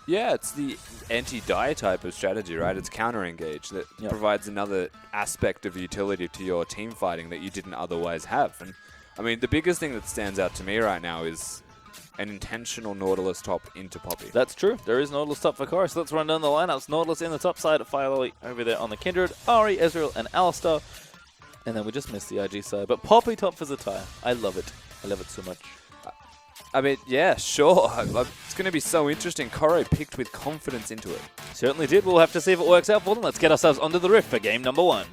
Yeah, it's the anti-die type of strategy, right? It's counter-engage that provides another aspect of utility to your team fighting that you didn't otherwise have. And I mean, the biggest thing that stands out to me right now is an intentional Nautilus top into Poppy. That's true. There is Nautilus top for Chorus. Let's run down the lineups. Nautilus in the top side, Firelolly over there on the Kindred, Ari, Ezreal, and Alistar. And then we just missed the IG side. But Poppy top for Zataya. I love it. I love it so much. I mean, yeah, sure. It's going to be so interesting. Koro picked with confidence into it. Certainly did. We'll have to see if it works out for them. Let's get ourselves onto the Rift for game number 1.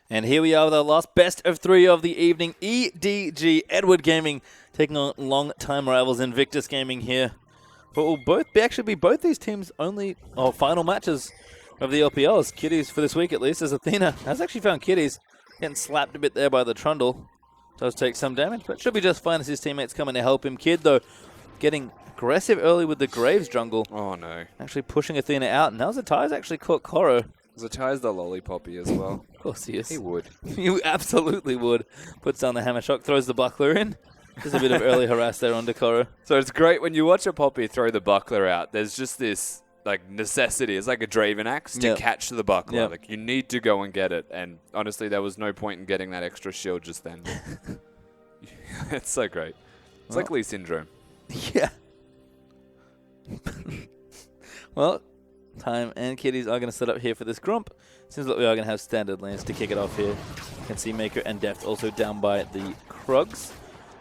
And here we are with our last best of 3 of the evening. EDG, Edward Gaming, taking on long-time rivals Invictus Gaming here. But will actually be both these teams' only final matches of the LPLs. Kitties for this week at least, as Athena has actually found Kitties getting slapped a bit there by the Trundle. Does take some damage, but should be just fine as his teammates coming to help him. Kid, though, getting aggressive early with the Graves jungle. Oh, no. Actually pushing Athena out. Now Zatai's actually caught Koro. Zatai's the lollipoppy as well. Of course he is. He would. You absolutely would. Puts down the hammer shock, throws the buckler in. Just a bit of early harass there on Koro. So it's great when you watch a Poppy throw the buckler out. There's just this necessity. It's like a Draven axe to catch the buckler. Yep. Like you need to go and get it. And honestly, there was no point in getting that extra shield just then. It's so great. It's like Lee Syndrome. Yeah. Well, Time and Kitties are going to set up here for this Grump. Seems like we are going to have standard lanes to kick it off here. You can see Mako and Deft also down by the Krugs.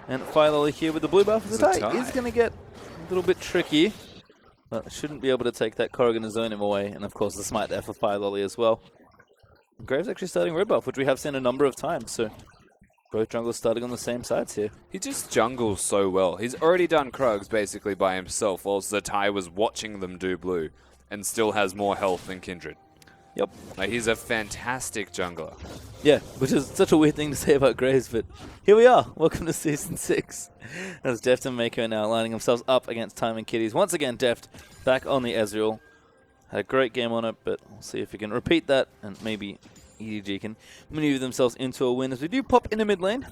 And Philo here with the blue buff. Zatai is going to get a little bit tricky, but shouldn't be able to take that Korrigan and zone him away. And of course the smite there for Philo as well. Graves actually starting red buff, which we have seen a number of times. So both junglers starting on the same sides here. He just jungles so well. He's already done Krugs basically by himself, while Zatai was watching them do blue and still has more health than Kindred. Yep. Like, he's a fantastic jungler. Yeah, which is such a weird thing to say about Graves, but here we are. Welcome to Season 6. As Deft and Mako now lining themselves up against Time and Kitties. Once again, Deft back on the Ezreal. Had a great game on it, but we'll see if we can repeat that, and maybe EDG can maneuver themselves into a win as we do pop in the mid lane.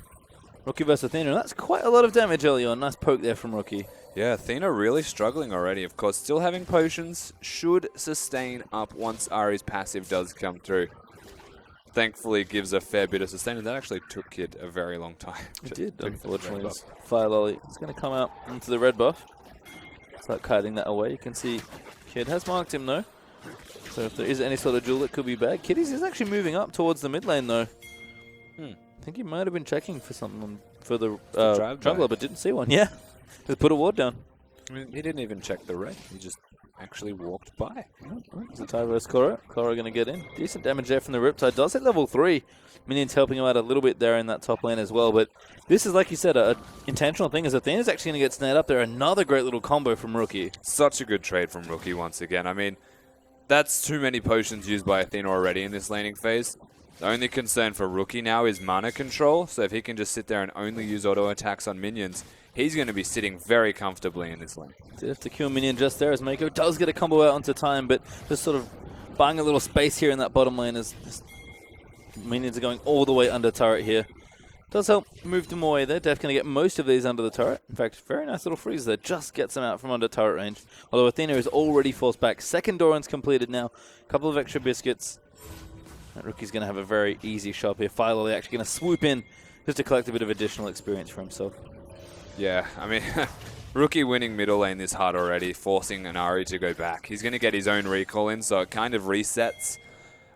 Rookie versus Athena, and that's quite a lot of damage early on. Nice poke there from Rookie. Yeah, Athena really struggling already. Of course, still having potions. Should sustain up once Ahri's passive does come through. Thankfully, gives a fair bit of sustain, and that actually took Kid a very long time. It did, unfortunately. Fire Lolly is going to come out into the red buff. Start kiting that away. You can see Kid has marked him, though. So if there is any sort of duel, it could be bad. Kitties is actually moving up towards the mid lane, though. I think he might have been checking for something for the jungler, but didn't see one. Yeah. Just put a ward down. I mean, he didn't even check the red. He just actually walked by. Zatai versus Koro. Koro going to get in. Decent damage there from the Riptide. Does hit level 3. Minions helping him out a little bit there in that top lane as well. But this is, like you said, an intentional thing. As Athena's actually going to get snared up there. Another great little combo from Rookie. Such a good trade from Rookie once again. I mean, that's too many potions used by Athena already in this laning phase. The only concern for Rookie now is mana control. So if he can just sit there and only use auto attacks on minions, he's going to be sitting very comfortably in this lane. Did have to kill minion just there as Mako does get a combo out onto Time, but just sort of buying a little space here in that bottom lane as minions are going all the way under turret here. Does help move them away there. Def going to get most of these under the turret. In fact, very nice little freeze there. Just gets them out from under turret range. Although Athena is already forced back. Second Doran's completed now. A couple of extra biscuits. That Rookie's going to have a very easy shot here. Philo actually going to swoop in just to collect a bit of additional experience for himself. Yeah, I mean, Rookie winning middle lane this hard already, forcing an Ahri to go back. He's going to get his own recall in, so it kind of resets.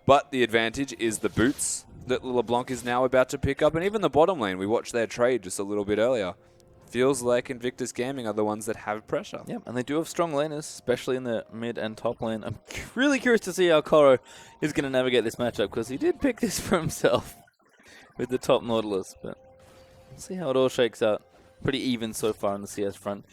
But the advantage is the boots that LeBlanc is now about to pick up, and even the bottom lane. We watched their trade just a little bit earlier. Feels like Invictus Gaming are the ones that have pressure. Yeah, and they do have strong laners, especially in the mid and top lane. I'm really curious to see how Koro is going to navigate this matchup, because he did pick this for himself with the top Nautilus. But we'll see how it all shakes out. Pretty even so far on the CS front.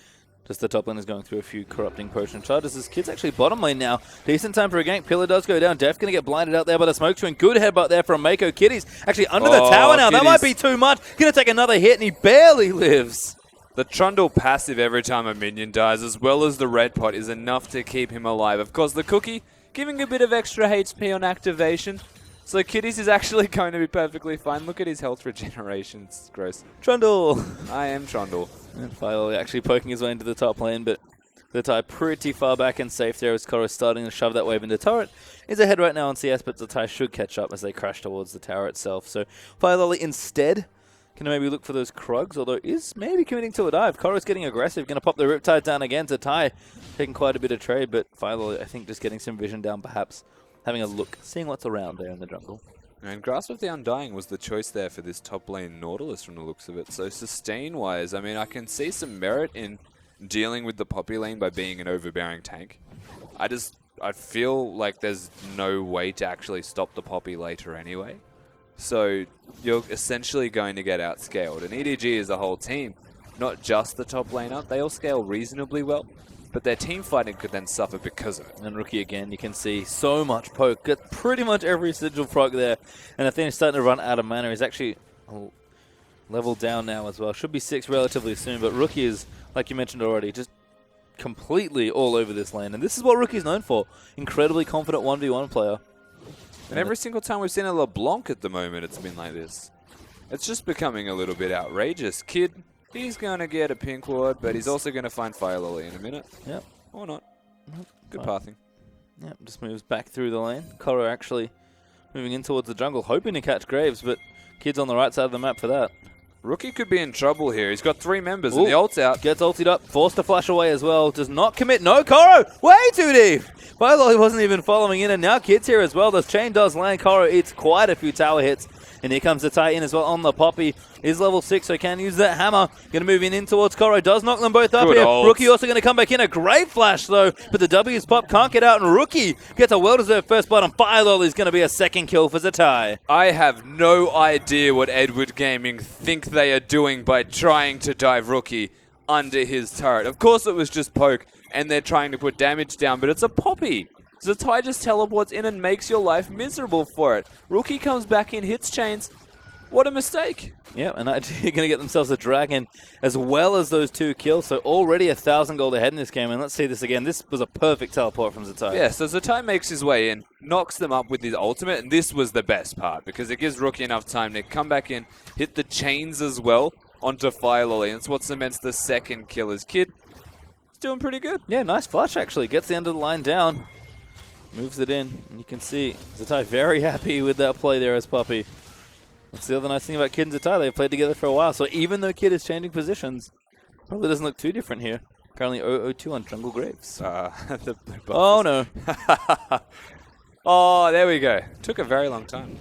Just the top lane is going through a few corrupting potion charges. This kid's actually bottom lane now. Decent time for a gank. Pillar does go down. Def going to get blinded out there by the smoke screen. Good headbutt there from Mako. Kitty's actually under the tower now. Kitties. That might be too much. Going to take another hit, and he barely lives. The Trundle passive every time a minion dies, as well as the red pot, is enough to keep him alive. Of course, the cookie giving a bit of extra HP on activation. So Kitties is actually going to be perfectly fine. Look at his health regeneration. It's gross. Trundle. I am Trundle. And Philo actually poking his way into the top lane, but the tie pretty far back and safe there as Koro starting to shove that wave into turret. Is ahead right now on CS, but Zatai should catch up as they crash towards the tower itself. So Philo instead can maybe look for those Krugs, although is maybe committing to a dive. Koro's getting aggressive, going to pop the Riptide down again. Zatai taking quite a bit of trade, but Philo I think just getting some vision down perhaps. Having a look, seeing what's around there in the jungle. And Grasp of the Undying was the choice there for this top lane Nautilus from the looks of it. So sustain-wise, I mean, I can see some merit in dealing with the Poppy lane by being an overbearing tank. I feel like there's no way to actually stop the Poppy later anyway. So you're essentially going to get outscaled. And EDG is a whole team, not just the top laner. They all scale reasonably well. but their team fighting could then suffer because of it. And Rookie again, you can see so much poke. Got pretty much every sigil proc there. And Athena's starting to run out of mana. He's actually leveled down now as well. Should be 6 relatively soon, but Rookie is, like you mentioned already, just completely all over this lane. And this is what Rookie's known for. Incredibly confident 1v1 player. And every single time we've seen a LeBlanc at the moment, it's been like this. It's just becoming a little bit outrageous. Kid, he's going to get a pink ward, but he's also going to find Fire Lily in a minute. Yep. Or not. Good Fine. pathing. Yep, just moves back through the lane. Koro actually moving in towards the jungle, hoping to catch Graves, but Kid's on the right side of the map for that. Rookie could be in trouble here. He's got 3 members and the ult's out. Gets ulted up, forced to flash away as well. Does not commit. No, Koro! Way too deep! Fire Lily wasn't even following in, and now Kid's here as well. The chain does land. Koro eats quite a few tower hits. And here comes the Titan as well on the Poppy. Is level 6, so can use that hammer. Going to move in towards Koro. Does knock them both up Good here. ult. Rookie also going to come back in. A great flash, though. But the W's pop can't get out. And Rookie gets a well-deserved first blood. And Fire Lily's going to be a second kill for Zatai. I have no idea what Edward Gaming think they are doing by trying to dive Rookie under his turret. Of course it was just poke, and they're trying to put damage down, but it's a Poppy. Zatai just teleports in and makes your life miserable for it. Rookie comes back in, hits chains. What a mistake. Yeah, and actually going to get themselves a dragon as well as those 2 kills. So already 1,000 gold ahead in this game. And let's see this again. This was a perfect teleport from Zatai. Yeah, so Zatai makes his way in, knocks them up with his ultimate, and this was the best part because it gives Rookie enough time to come back in, hit the chains as well onto Fire Lily. And it's what cements the second kill. His Kid is doing pretty good. Yeah, nice flash actually. Gets the end of the line down. Moves it in. And you can see Zatai very happy with that play there as Puppy. That's the other nice thing about Kid and Zatai. They've played together for a while. So even though Kid is changing positions, probably doesn't look too different here. Currently 0-2 on Jungle Graves. The blue buff Oh, is- no. Oh, there we go. Took a very long time.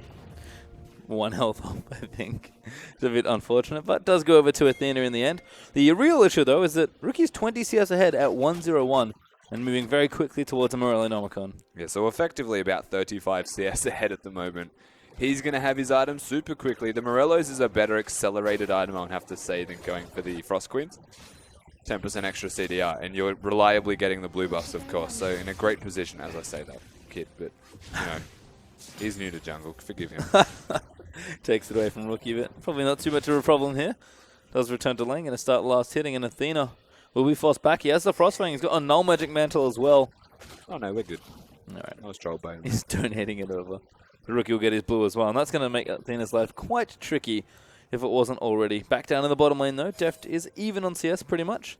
1 health off, I think. It's a bit unfortunate, but does go over to Athena in the end. The real issue, though, is that Rookie's 20 CS ahead at 1-0-1 and moving very quickly towards a Morelli-Nomicon. Yeah, so effectively about 35 CS ahead at the moment. He's going to have his items super quickly. The Morellos is a better accelerated item, I would have to say, than going for the Frost Queens. 10% extra CDR, and you're reliably getting the blue buffs, of course. So in a great position, as I say that, Kid. But, you know, he's new to jungle. Forgive him. Takes it away from Rookie, but probably not too much of a problem here. Does return to lane, going to start last hitting, and Athena will be forced back. He has the Frostfang. He's got a Null Magic Mantle as well. Oh, no, we're good. All right. I was trolled by him. He's donating it over. The Rookie will get his blue as well, and that's going to make Athena's life quite tricky if it wasn't already. Back down in the bottom lane, though. Deft is even on CS pretty much.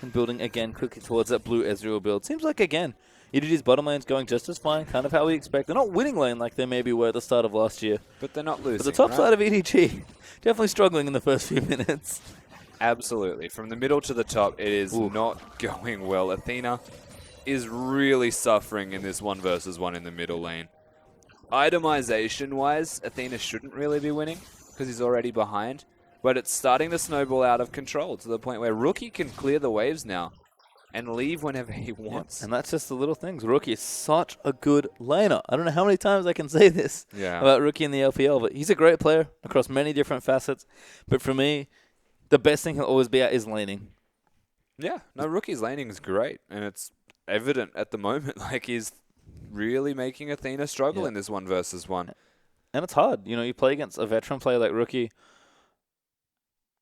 And building again quickly towards that blue Ezreal build. Seems like, again, EDG's bottom lane's going just as fine, kind of how we expect. They're not winning lane like they maybe were at the start of last year. But they're not losing, But the top right? side of EDG, definitely struggling in the first few minutes. Absolutely. From the middle to the top, it is not going well. Athena is really suffering in this 1 versus 1 in the middle lane. Itemization-wise, Athena shouldn't really be winning because he's already behind. But it's starting to snowball out of control to the point where Rookie can clear the waves now and leave whenever he wants. And that's just the little things. Rookie is such a good laner. I don't know how many times I can say this about Rookie in the LPL, but he's a great player across many different facets. But for me, the best thing he'll always be at is laning. Yeah, no, Rookie's laning is great, and it's evident at the moment. Like, he's really making Athena struggle in this 1 versus 1. And it's hard. You know, you play against a veteran player like Rookie,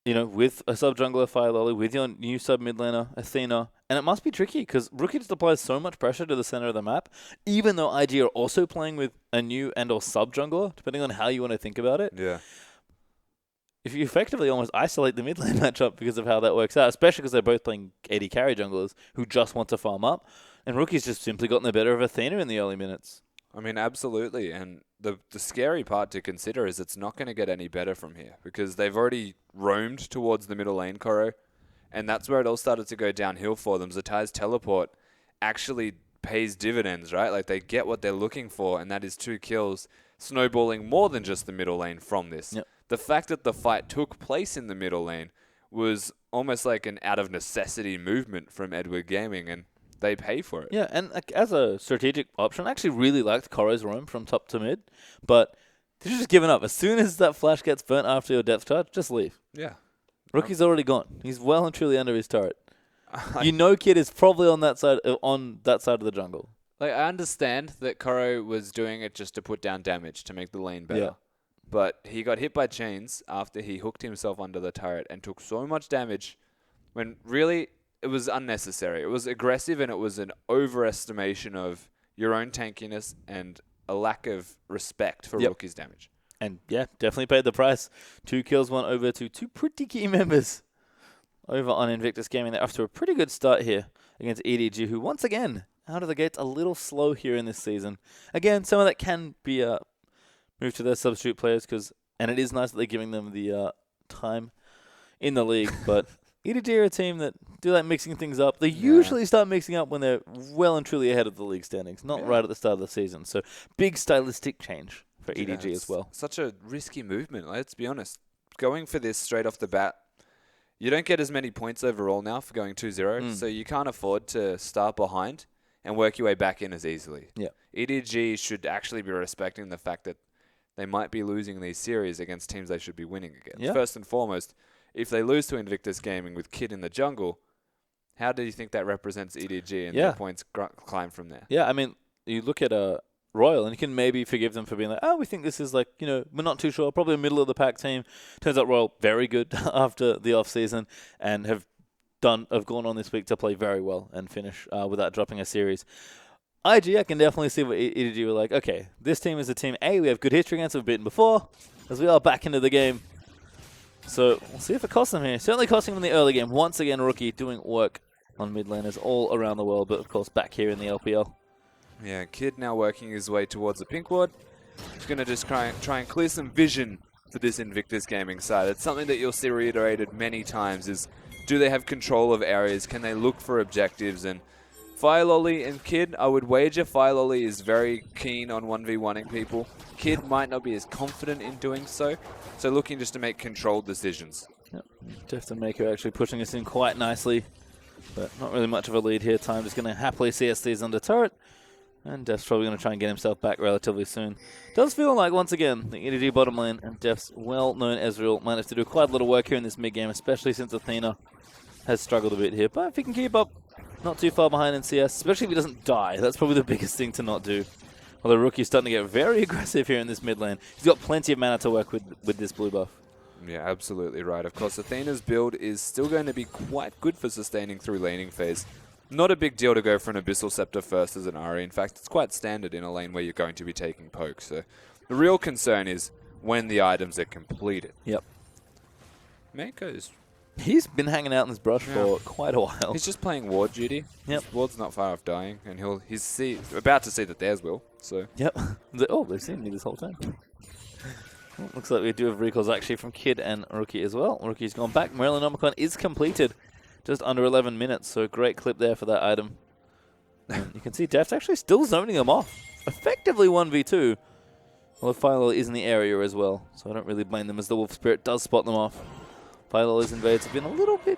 you know, with a sub-jungler Fire Lily, with your new sub-mid laner, Athena, and it must be tricky because Rookie just applies so much pressure to the center of the map, even though IG are also playing with a new and or sub-jungler, depending on how you want to think about it. Yeah. If you effectively almost isolate the mid lane matchup because of how that works out, especially because they're both playing AD carry junglers who just want to farm up, and Rookie's just simply gotten the better of Athena in the early minutes. I mean, absolutely. And the scary part to consider is it's not going to get any better from here because they've already roamed towards the middle lane, Koro, and that's where it all started to go downhill for them. Zatai's teleport actually pays dividends, right? Like, they get what they're looking for, and that is 2 kills, snowballing more than just the middle lane from this. Yep. The fact that the fight took place in the middle lane was almost like an out-of-necessity movement from Edward Gaming, and they pay for it. Yeah, and as a strategic option, I actually really liked Koro's roam from top to mid, but they're just giving up. As soon as that flash gets burnt after your depth charge, just leave. Yeah. Rookie's already gone. He's well and truly under his turret. You know Kid is probably on that side of the jungle. Like, I understand that Koro was doing it just to put down damage to make the lane better. Yeah. But he got hit by chains after he hooked himself under the turret and took so much damage when really it was unnecessary. It was aggressive and it was an overestimation of your own tankiness and a lack of respect for Rookie's damage. And yeah, definitely paid the price. 2 kills, 1 over to 2 pretty key members over on Invictus Gaming. They're off to a pretty good start here against EDG, who once again, out of the gates, a little slow here in this season. Again, some of that can be moved to their substitute players, and it is nice that they're giving them the time in the league, but EDG are a team that do like mixing things up. They usually start mixing up when they're well and truly ahead of the league standings, not right at the start of the season. So big stylistic change for EDG as well. Such a risky movement, let's be honest. Going for this straight off the bat, you don't get as many points overall now for going 2-0, so you can't afford to start behind and work your way back in as easily. Yeah. EDG should actually be respecting the fact that they might be losing these series against teams they should be winning against. Yeah. First and foremost, if they lose to Invictus Gaming with Kid in the jungle, how do you think that represents EDG and their points climb from there? Yeah, I mean, you look at Royal, and you can maybe forgive them for being like, oh, we think this is like, we're not too sure, probably a middle-of-the-pack team. Turns out Royal, very good after the off-season, and have gone on this week to play very well and finish without dropping a series. IG, I can definitely see what EDG were like, okay, this team is a team, we have good history against, we've beaten before, as we are back into the game. So we'll see if it costs them here. Certainly costing them in the early game. Once again, Rookie doing work on mid laners all around the world, but of course back here in the LPL. Yeah, Kid now working his way towards the pink ward. He's going to just try and clear some vision for this Invictus Gaming side. It's something that you'll see reiterated many times is, do they have control of areas? Can they look for objectives? And Firelolly and Kid, I would wager Firelolly is very keen on 1v1ing people. Kid might not be as confident in doing so, so looking just to make controlled decisions. Yep. Deft and Mako actually pushing us in quite nicely, but not really much of a lead here. Time just going to happily CS these under turret, and Deft's probably going to try and get himself back relatively soon. Does feel like, once again, the EDG bottom lane and Deft's well-known Ezreal might have to do quite a little work here in this mid-game, especially since Athena has struggled a bit here. But if he can keep up not too far behind in CS, especially if he doesn't die, that's probably the biggest thing to not do. Although Rookie's starting to get very aggressive here in this mid lane. He's got plenty of mana to work with this blue buff. Yeah, absolutely right. Of course, Athena's build is still going to be quite good for sustaining through laning phase. Not a big deal to go for an Abyssal Scepter first as an Ahri. In fact, it's quite standard in a lane where you're going to be taking poke. So the real concern is when the items are completed. Yep. Mako's... He's been hanging out in this brush for quite a while. He's just playing ward duty. Yep. His ward's not far off dying, and he's about to see that theirs will. So. Yep. They've seen me this whole time. Well, looks like we do have recalls actually from Kid and Rookie as well. Rookie's gone back. Morellinomicon is completed. Just under 11 minutes, so great clip there for that item. And you can see Deft actually still zoning them off. Effectively 1v2. Well, Philo is in the area as well, so I don't really blame them as the Wolf Spirit does spot them off. Philo's invades have been a little bit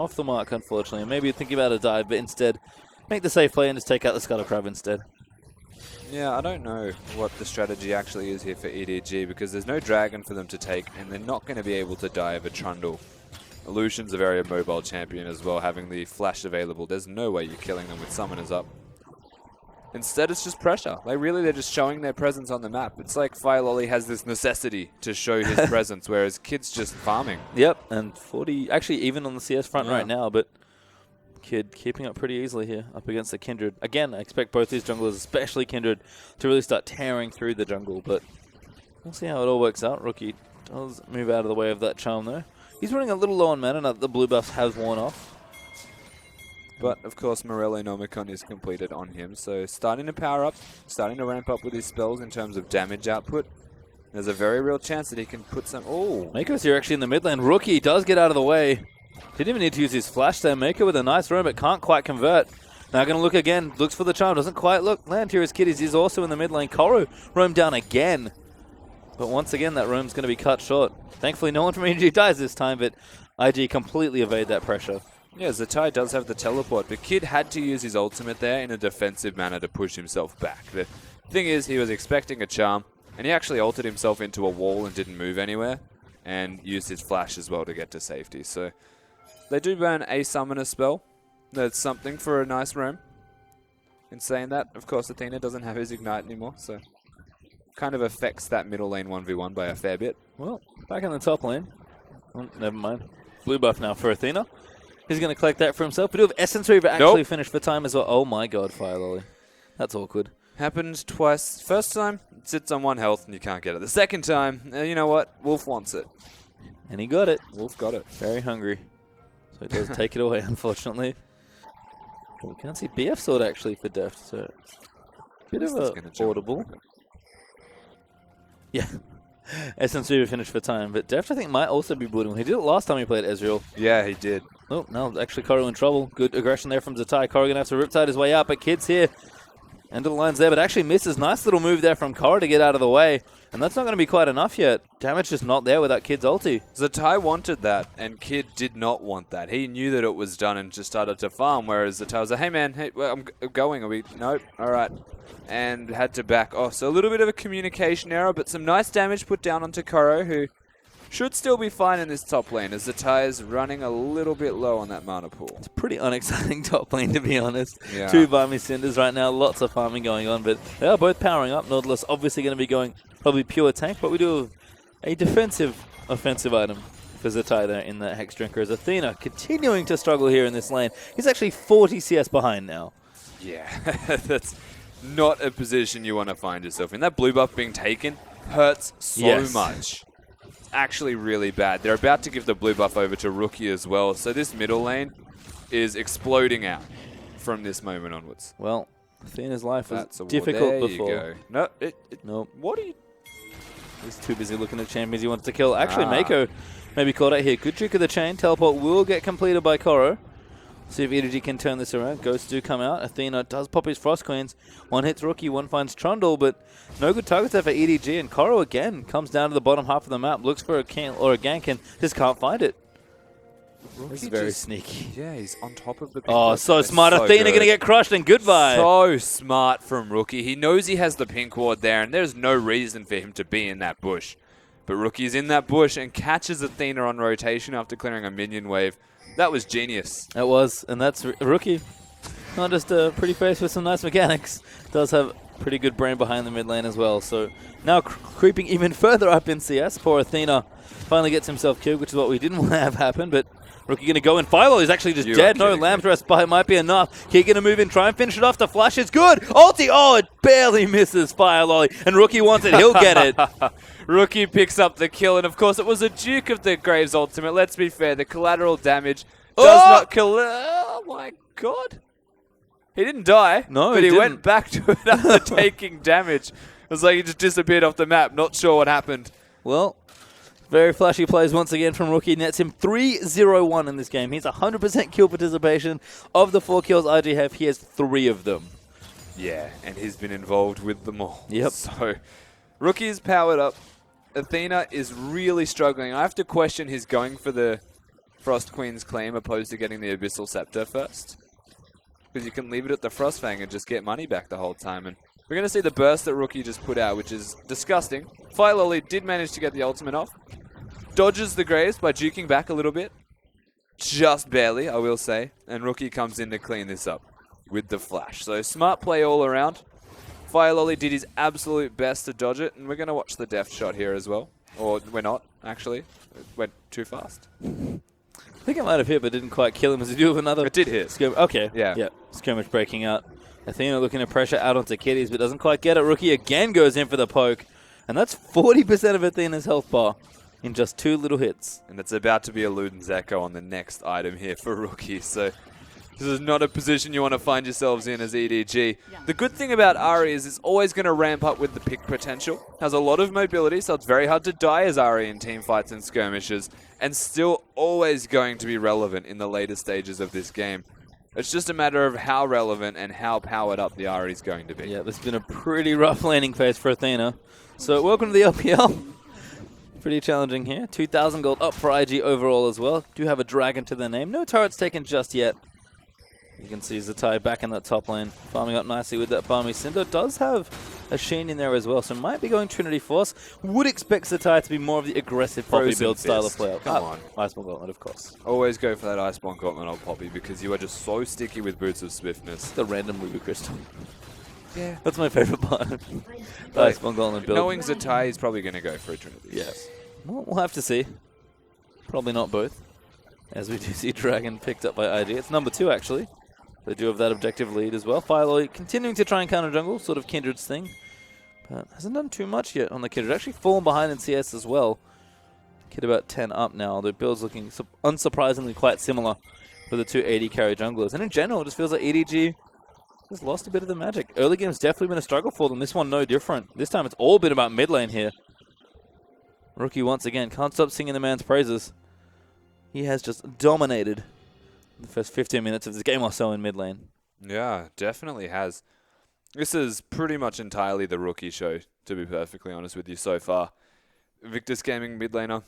off the mark, unfortunately. And maybe thinking about a dive, but instead make the safe play and just take out the Scuttle Crab instead. Yeah, I don't know what the strategy actually is here for EDG because there's no dragon for them to take, and they're not going to be able to dive a Trundle. Illusion's a very mobile champion as well, having the flash available. There's no way you're killing them with summoners up. Instead, it's just pressure. They're just showing their presence on the map. It's like Firelolly has this necessity to show his presence, whereas Kid's just farming. Yep, and 40, actually even on the CS front right now, but Kid keeping up pretty easily here up against the Kindred. Again, I expect both these junglers, especially Kindred, to really start tearing through the jungle, but we'll see how it all works out. Rookie does move out of the way of that charm, though. He's running a little low on mana, now that the blue buff has worn off. But, of course, Morellinomicon is completed on him, so starting to power up, starting to ramp up with his spells in terms of damage output. There's a very real chance that he can put some... Oh! Mako's here actually in the mid lane. Rookie does get out of the way. Didn't even need to use his flash there. Mako with a nice roam, but can't quite convert. Now going to look again. Looks for the charm. Doesn't quite land here as Kiddies is also in the mid lane. Koro roam down again. But once again, that roam's going to be cut short. Thankfully, no one from EG dies this time, but IG completely evade that pressure. Yeah, Zatai does have the teleport, but Kid had to use his ultimate there in a defensive manner to push himself back. The thing is, he was expecting a charm, and he actually altered himself into a wall and didn't move anywhere, and used his flash as well to get to safety. So They do burn a summoner spell. That's something for a nice roam. In saying that, of course, Athena doesn't have his Ignite anymore, so kind of affects that middle lane 1v1 by a fair bit. Well, back in the top lane. Oh, never mind. Blue buff now for Athena. He's going to collect that for himself. We do have Essence Reaver actually finished for time as well. Oh my god, Fire Lolly. That's awkward. Happened twice. First time, it sits on 1 health and you can't get it. The second time, you know what? Wolf wants it. And he got it. Wolf got it. Very hungry. So he does take it away, unfortunately. We can't see BF Sword actually for Deft, so bit of a audible. Yeah. Essence Reaver finished for time, but Deft I think might also be bleeding. He did it last time he played Ezreal. Yeah, he did. Oh, no, actually Koro in trouble. Good aggression there from Zatai. Koro going to have to Riptide his way out, but Kid's here. End of the lines there, but actually misses. Nice little move there from Koro to get out of the way. And that's not going to be quite enough yet. Damage just not there without Kid's ulti. Zatai wanted that, and Kid did not want that. He knew that it was done and just started to farm, whereas Zatai was like, hey man, hey, well, I'm going. Are we? Nope. All right. And had to back off. So a little bit of a communication error, but some nice damage put down onto Koro, who should still be fine in this top lane, as Zatai is running a little bit low on that mana pool. It's a pretty unexciting top lane, to be honest. Yeah. 2 Barmy Cinders right now, lots of farming going on, but they are both powering up. Nautilus obviously going to be going probably pure tank, but we do have a defensive offensive item for Zatai there in the Hex Drinker, as Athena continuing to struggle here in this lane. He's actually 40 CS behind now. Yeah, that's not a position you want to find yourself in. That blue buff being taken hurts so much. It's actually really bad. They're about to give the blue buff over to Rookie as well, so this middle lane is exploding out from this moment onwards. Well, Athena's life was That's difficult there before. You go. No, Nope. What are you? He's too busy looking at champions he wants to kill. Actually, Mako maybe caught out here. Good trick of the chain. Teleport will get completed by Koro. See if EDG can turn this around. Ghosts do come out. Athena does pop his Frost Queens. One hits Rookie, one finds Trundle, but no good targets there for EDG. And Koro again comes down to the bottom half of the map, looks for a kill or a gank, and just can't find it. This is very sneaky. Yeah, he's on top of the pink. Oh, so smart. So Athena going to get crushed, and goodbye. So smart from Rookie. He knows he has the pink ward there, and there's no reason for him to be in that bush. But Rookie's in that bush and catches Athena on rotation after clearing a minion wave. That was genius. That was, and that's Rookie. Not just a pretty face with some nice mechanics. Does have pretty good brain behind the mid lane as well. So now creeping even further up in CS. Poor Athena finally gets himself killed, which is what we didn't want to have happen. But Rookie going to go in. Philo is actually just dead. No Lamb's Rest by might be enough. Kid going to move in, try and finish it off. The flash is good. Ulti. Oh, it barely misses Fire Lolly. And Rookie wants it. He'll get it. Rookie picks up the kill, and of course it was a Duke of the Graves ultimate. Let's be fair, the collateral damage does not kill. Oh my god. He didn't die, no, but he went back to it after taking damage. It was like he just disappeared off the map. Not sure what happened. Well, very flashy plays once again from Rookie. Nets him 3-0-1 in this game. He's 100% kill participation. Of the 4 kills RG have, he has 3 of them. Yeah, and he's been involved with them all. Yep. So, Rookie is powered up. Athena is really struggling. I have to question his going for the Frost Queen's claim opposed to getting the Abyssal Scepter first. Because you can leave it at the Frostfang and just get money back the whole time. And we're going to see the burst that Rookie just put out, which is disgusting. Fire Lolly did manage to get the ultimate off. Dodges the Graves by juking back a little bit. Just barely, I will say. And Rookie comes in to clean this up with the flash. So smart play all around. Fire Lolly did his absolute best to dodge it. And we're going to watch the death shot here as well. Or we're not, actually. It went too fast. I think it might have hit, but didn't quite kill him. As he do have another. It did hit. Okay. Yeah. Skirmish breaking out. Athena looking to pressure out onto Kitties, but doesn't quite get it. Rookie again goes in for the poke. And that's 40% of Athena's health bar in just 2 little hits. And it's about to be a Luden's Echo on the next item here for Rookie. So this is not a position you want to find yourselves in as EDG. The good thing about Ahri is it's always going to ramp up with the pick potential. Has a lot of mobility, so it's very hard to die as Ahri in team fights and skirmishes. And still always going to be relevant in the later stages of this game. It's just a matter of how relevant and how powered up the Ahri is going to be. Yeah, this has been a pretty rough landing phase for Athena. So welcome to the LPL. Pretty challenging here. 2,000 gold up for IG overall as well. Do have a dragon to their name. No turrets taken just yet. You can see Zatai back in that top lane, farming up nicely with that Barmy Cinder. Does have a Sheen in there as well, so might be going Trinity Force. Would expect Zatai to be more of the aggressive Poppy Frozen build style of Fist. player. Come on. Iceborne Gauntlet, of course. Always go for that Iceborne Gauntlet on Poppy because you are just so sticky with Boots of Swiftness. The random Ruby Crystal. Yeah. That's my favorite part. The Like, Iceborne Gauntlet build. Knowing Zatai is probably going to go for a Trinity. Yes. We'll have to see. Probably not both. As we do see Dragon picked up by IG. It's number 2, actually. They do have that objective lead as well. Firelord continuing to try and counter jungle, sort of Kindred's thing. But hasn't done too much yet on the Kindred. Actually fallen behind in CS as well. Kid about 10 up now. The build's looking unsurprisingly quite similar for the two 80 carry junglers. And in general, it just feels like EDG has lost a bit of the magic. Early game's definitely been a struggle for them. This one no different. This time it's all been about mid lane here. Rookie once again can't stop singing the man's praises. He has just dominated the first 15 minutes of this game or so in mid lane. Yeah, definitely has. This is pretty much entirely the Rookie show, to be perfectly honest with you so far. Victus Gaming mid laner.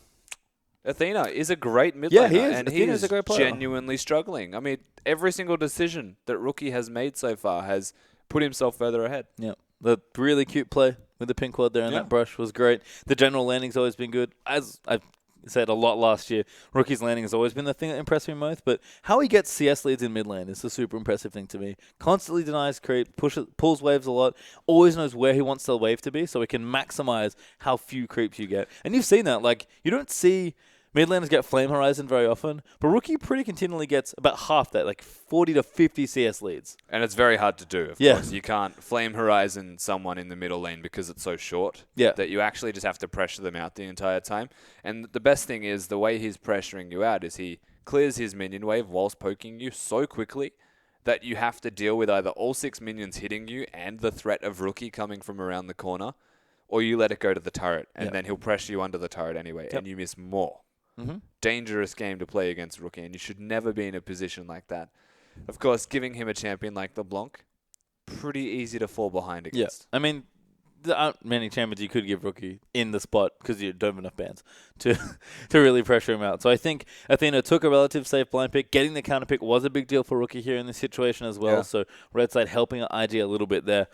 Athena is a great mid laner. Yeah, he is. And Athena's a great player. Genuinely struggling. I mean, every single decision that Rookie has made so far has put himself further ahead. Yeah, the really cute play with the pink quad there and that brush was great. The general landing's always been good. As I've said a lot last year, Rookie's landing has always been the thing that impressed me most, but how he gets CS leads in mid lane is a super impressive thing to me. Constantly denies creep, pulls waves a lot, always knows where he wants the wave to be so he can maximize how few creeps you get. And you've seen that. Like, you don't see mid laners get Flame Horizon very often, but Rookie pretty continually gets about half that, like 40 to 50 CS leads. And it's very hard to do, of course. You can't Flame Horizon someone in the middle lane because it's so short that you actually just have to pressure them out the entire time. And the best thing is the way he's pressuring you out is he clears his minion wave whilst poking you so quickly that you have to deal with either all 6 minions hitting you and the threat of Rookie coming from around the corner, or you let it go to the turret, and then he'll pressure you under the turret anyway, and you miss more. Dangerous game to play against Rookie, and you should never be in a position like that. Of course, giving him a champion like LeBlanc, pretty easy to fall behind against. I mean, there aren't many champions you could give Rookie in the spot because you don't have enough bans to really pressure him out. So I think Athena took a relative safe blind pick. Getting the counter pick was a big deal for Rookie here in this situation as well. So Red Side helping IG a little bit there.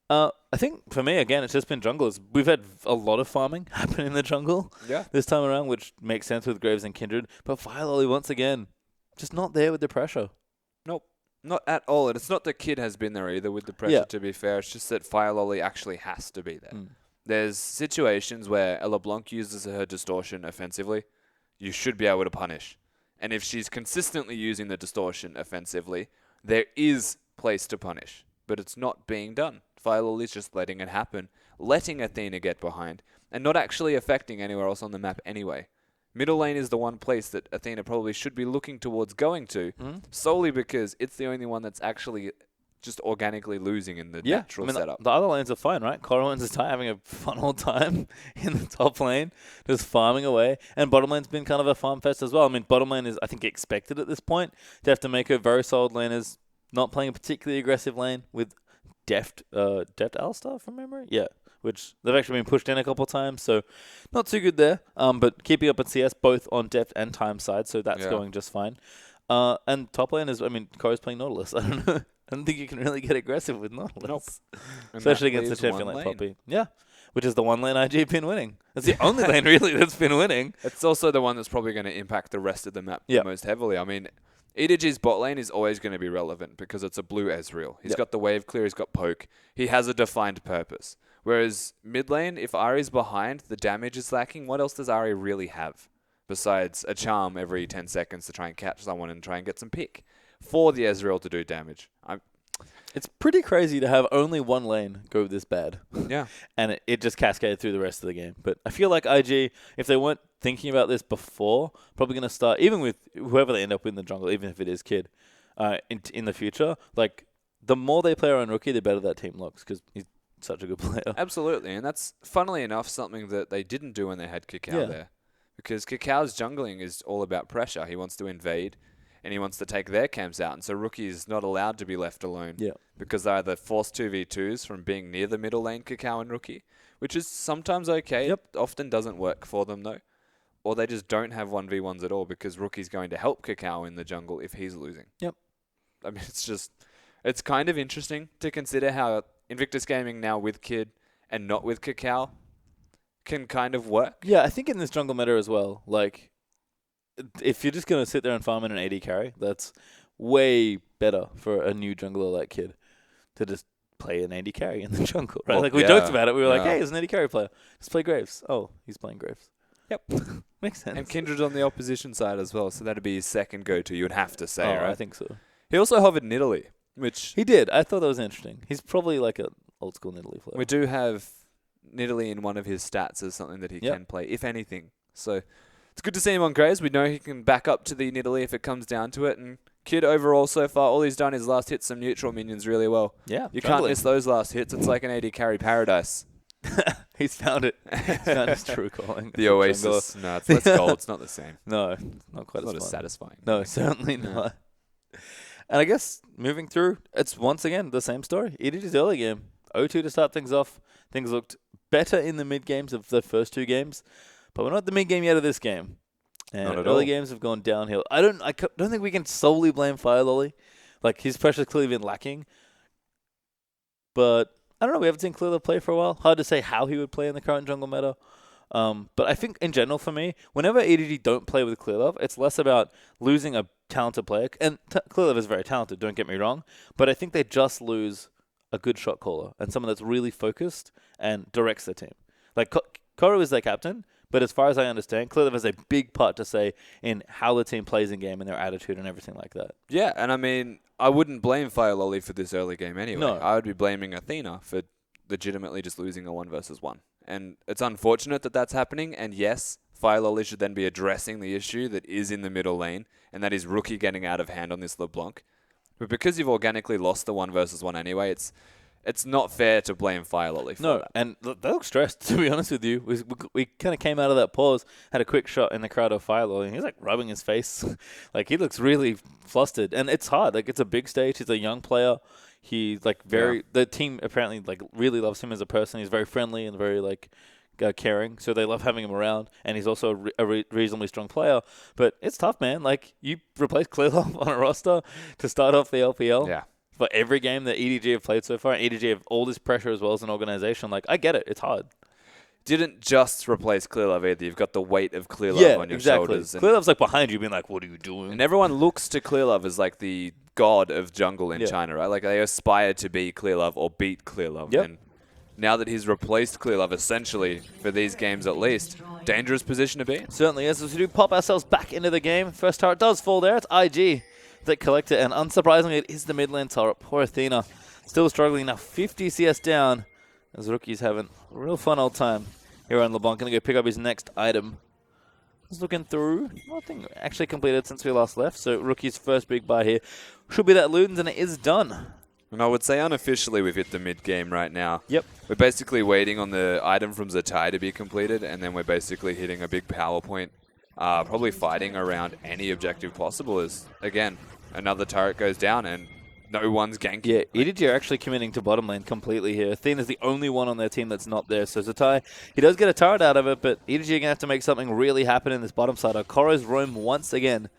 I think for me, again, it's just been junglers. We've had a lot of farming happen in the jungle this time around, which makes sense with Graves and Kindred. But Firelord, once again, just not there with the pressure. Nope, not at all. And it's not that Kid has been there either with the pressure, to be fair. It's just that Firelord actually has to be there. There's situations where a LeBlanc uses her distortion offensively. You should be able to punish. And if she's consistently using the distortion offensively, there is place to punish. But it's not being done. Firelord is just letting it happen, letting Athena get behind, and not actually affecting anywhere else on the map anyway. Middle lane is the one place that Athena probably should be looking towards going to, solely because it's the only one that's actually just organically losing in the natural setup. The other lanes are fine, right? Coral and Zatai having a fun old time in the top lane, just farming away. And bottom lane's been kind of a farm fest as well. I mean, bottom lane is, I think, expected at this point to have to make her very solid laners, not playing a particularly aggressive lane with Deft Alistar from memory? Yeah, which they've actually been pushed in a couple of times, so not too good there. But keeping up at CS both on Deft and time side, so that's going just fine. And top lane is, I mean, Ko's playing Nautilus. I don't know. I don't think you can really get aggressive with Nautilus. Especially against a champion like Poppy. Yeah, which is the one lane IG been winning. That's the only lane really that's been winning. It's also the one that's probably going to impact the rest of the map the most heavily. I mean, EDG's bot lane is always going to be relevant because it's a blue Ezreal. He's got the wave clear, he's got poke. He has a defined purpose. Whereas mid lane, if Ahri's behind, the damage is lacking. What else does Ahri really have besides a charm every 10 seconds to try and catch someone and try and get some pick for the Ezreal to do damage? It's pretty crazy to have only one lane go this bad. Yeah. And it just cascaded through the rest of the game. But I feel like IG, if they weren't thinking about this before, probably going to start, even with whoever they end up with in the jungle, even if it is Kid, in the future, like, the more they play around Rookie, the better that team looks because he's such a good player. Absolutely. And that's, funnily enough, something that they didn't do when they had Kakao there. Because Kakao's jungling is all about pressure. He wants to invade, and he wants to take their camps out. And so Rookie is not allowed to be left alone because they're either forced 2v2s from being near the middle lane, Kakao and Rookie, which is sometimes okay. It often doesn't work for them, though. Or they just don't have 1v1s at all because Rookie's going to help Kakao in the jungle if he's losing. I mean, it's kind of interesting to consider how Invictus Gaming now with Kid and not with Kakao can kind of work. Yeah, I think in this jungle meta as well, like, if you're just going to sit there and farm in an AD carry, that's way better for a new jungler like Kid to just play an AD carry in the jungle, right? Well, like, we yeah, joked about it. We were like, yeah. hey, there's an AD carry player. Just play Graves. Oh, he's playing Graves. Yep. Makes sense. And Kindred's on the opposition side as well, so that'd be his second go-to, you would have to say, oh, right? I think so. He also hovered Nidalee, which He did. I thought that was interesting. He's probably like an old-school Nidalee player. we do have Nidalee in one of his stats as something that he Yep. can play, if anything. So it's good to see him on Graves. We know he can back up to the Nidalee if it comes down to it. And Kid overall so far, all he's done is last hit some neutral minions really well. Yeah. You can't miss those last hits. It's like an AD carry paradise. He's found it. He's found his true calling. The Oasis. No, it's less gold. It's not the same. No, not quite It's as not as fun. satisfying. No, certainly No. not. And I guess moving through, it's once again the same story. EDG's early game. 0-2 to start things off. Things looked better in the mid games of the first two games, but we're not at the mid game yet of this game. And Not at early all. games have gone downhill. I don't think we can solely blame Fire Lolly. Like, his pressure's clearly been lacking. But I don't know. We haven't seen Clearlove play for a while. Hard to say how he would play in the current jungle meta. But I think in general for me, whenever EDG don't play with Clearlove, it's less about losing a talented player. And Clearlove is very talented, don't get me wrong. But I think they just lose a good shot caller and someone that's really focused and directs the team. Like, Koro is their captain, but as far as I understand, Clearlove has a big part to say in how the team plays in game and their attitude and everything like that. Yeah, and I mean, I wouldn't blame Fire Lolly for this early game anyway. No. I would be blaming Athena for legitimately just losing a 1-versus-1. And it's unfortunate that that's happening. And yes, Fire Lolly should then be addressing the issue that is in the middle lane, and that is Rookie getting out of hand on this LeBlanc. But because you've organically lost the 1-versus-1 anyway, it's not fair to blame Fire Lolly for that. And they look stressed, to be honest with you. We kind of came out of that pause, had a quick shot in the crowd of Fire Lolly, and he's like rubbing his face. Like, he looks really flustered. And it's hard. Like, it's a big stage. He's a young player. He's like the team apparently like really loves him as a person. He's very friendly and very like caring. So they love having him around. And he's also a reasonably strong player. But it's tough, man. Like, you replace Clearlove on a roster to start off the LPL. Yeah. For every game that EDG have played so far, and EDG have all this pressure as well as an organization. Like, I get it. It's hard. Didn't just replace Clearlove either. You've got the weight of Clearlove on your shoulders. And Clearlove's like behind you being like, what are you doing? And everyone looks to Clearlove as like the god of jungle in China, right? Like they aspire to be Clearlove or beat Clearlove. Yep. And now that he's replaced Clearlove, essentially, for these games at least, dangerous position to be in. Certainly is. As we do pop ourselves back into the game, first turret does fall there. It's IG that collect it, and unsurprisingly, it is the mid lane turret. Poor Athena. Still struggling now, 50 CS down, as Rookie's having a real fun old time here on LeBlanc. Going to go pick up his next item. Just looking through. Nothing actually completed since we last left, so Rookie's first big buy here should be that Ludens, and it is done. And I would say unofficially we've hit the mid-game right now. Yep. We're basically waiting on the item from Zatai to be completed, and then we're basically hitting a big power point, probably fighting around any objective possible as, again, another turret goes down and no one's ganking. Yeah, EDG are actually committing to bottom lane completely here. Athena's the only one on their team that's not there. So Zatai, he does get a turret out of it, but EDG are going to have to make something really happen in this bottom side. Koro's roam once again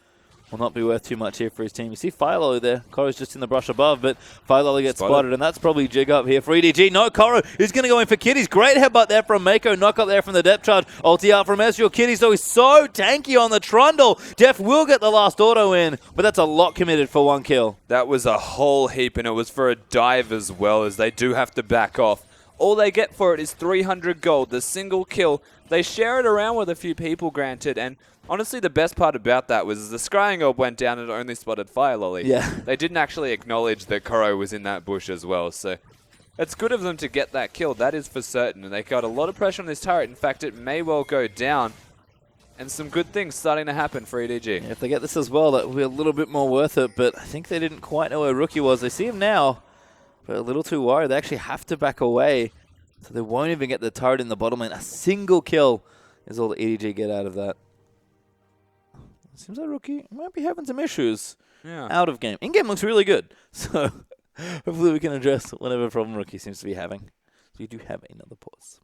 will not be worth too much here for his team. You see Fire Lolly there. Koro's just in the brush above, but Fire Lolly gets spotted, and that's probably jig up here for EDG. No, Koro is going to go in for Kitties. Great headbutt there from Mako. Knock up there from the depth charge. Ulti out from Ezreal. Kitties, though, he's so tanky on the Trundle. Def will get the last auto in, but that's a lot committed for one kill. That was a whole heap, and it was for a dive as well, as they do have to back off. All they get for it is 300 gold, the single kill. They share it around with a few people, granted, and honestly, the best part about that was the scrying orb went down and only spotted Fire Lolly. Yeah. They didn't actually acknowledge that Koro was in that bush as well, so it's good of them to get that kill, that is for certain. And they got a lot of pressure on this turret. In fact, it may well go down. And some good things starting to happen for EDG. Yeah, if they get this as well, that will be a little bit more worth it, but I think they didn't quite know where Rookie was. They see him now, but a little too worried. They actually have to back away, so they won't even get the turret in the bottom lane. A single kill is all the EDG get out of that. Seems like Rookie might be having some issues out of game. In-game looks really good, so hopefully we can address whatever problem Rookie seems to be having. So you do have another pause.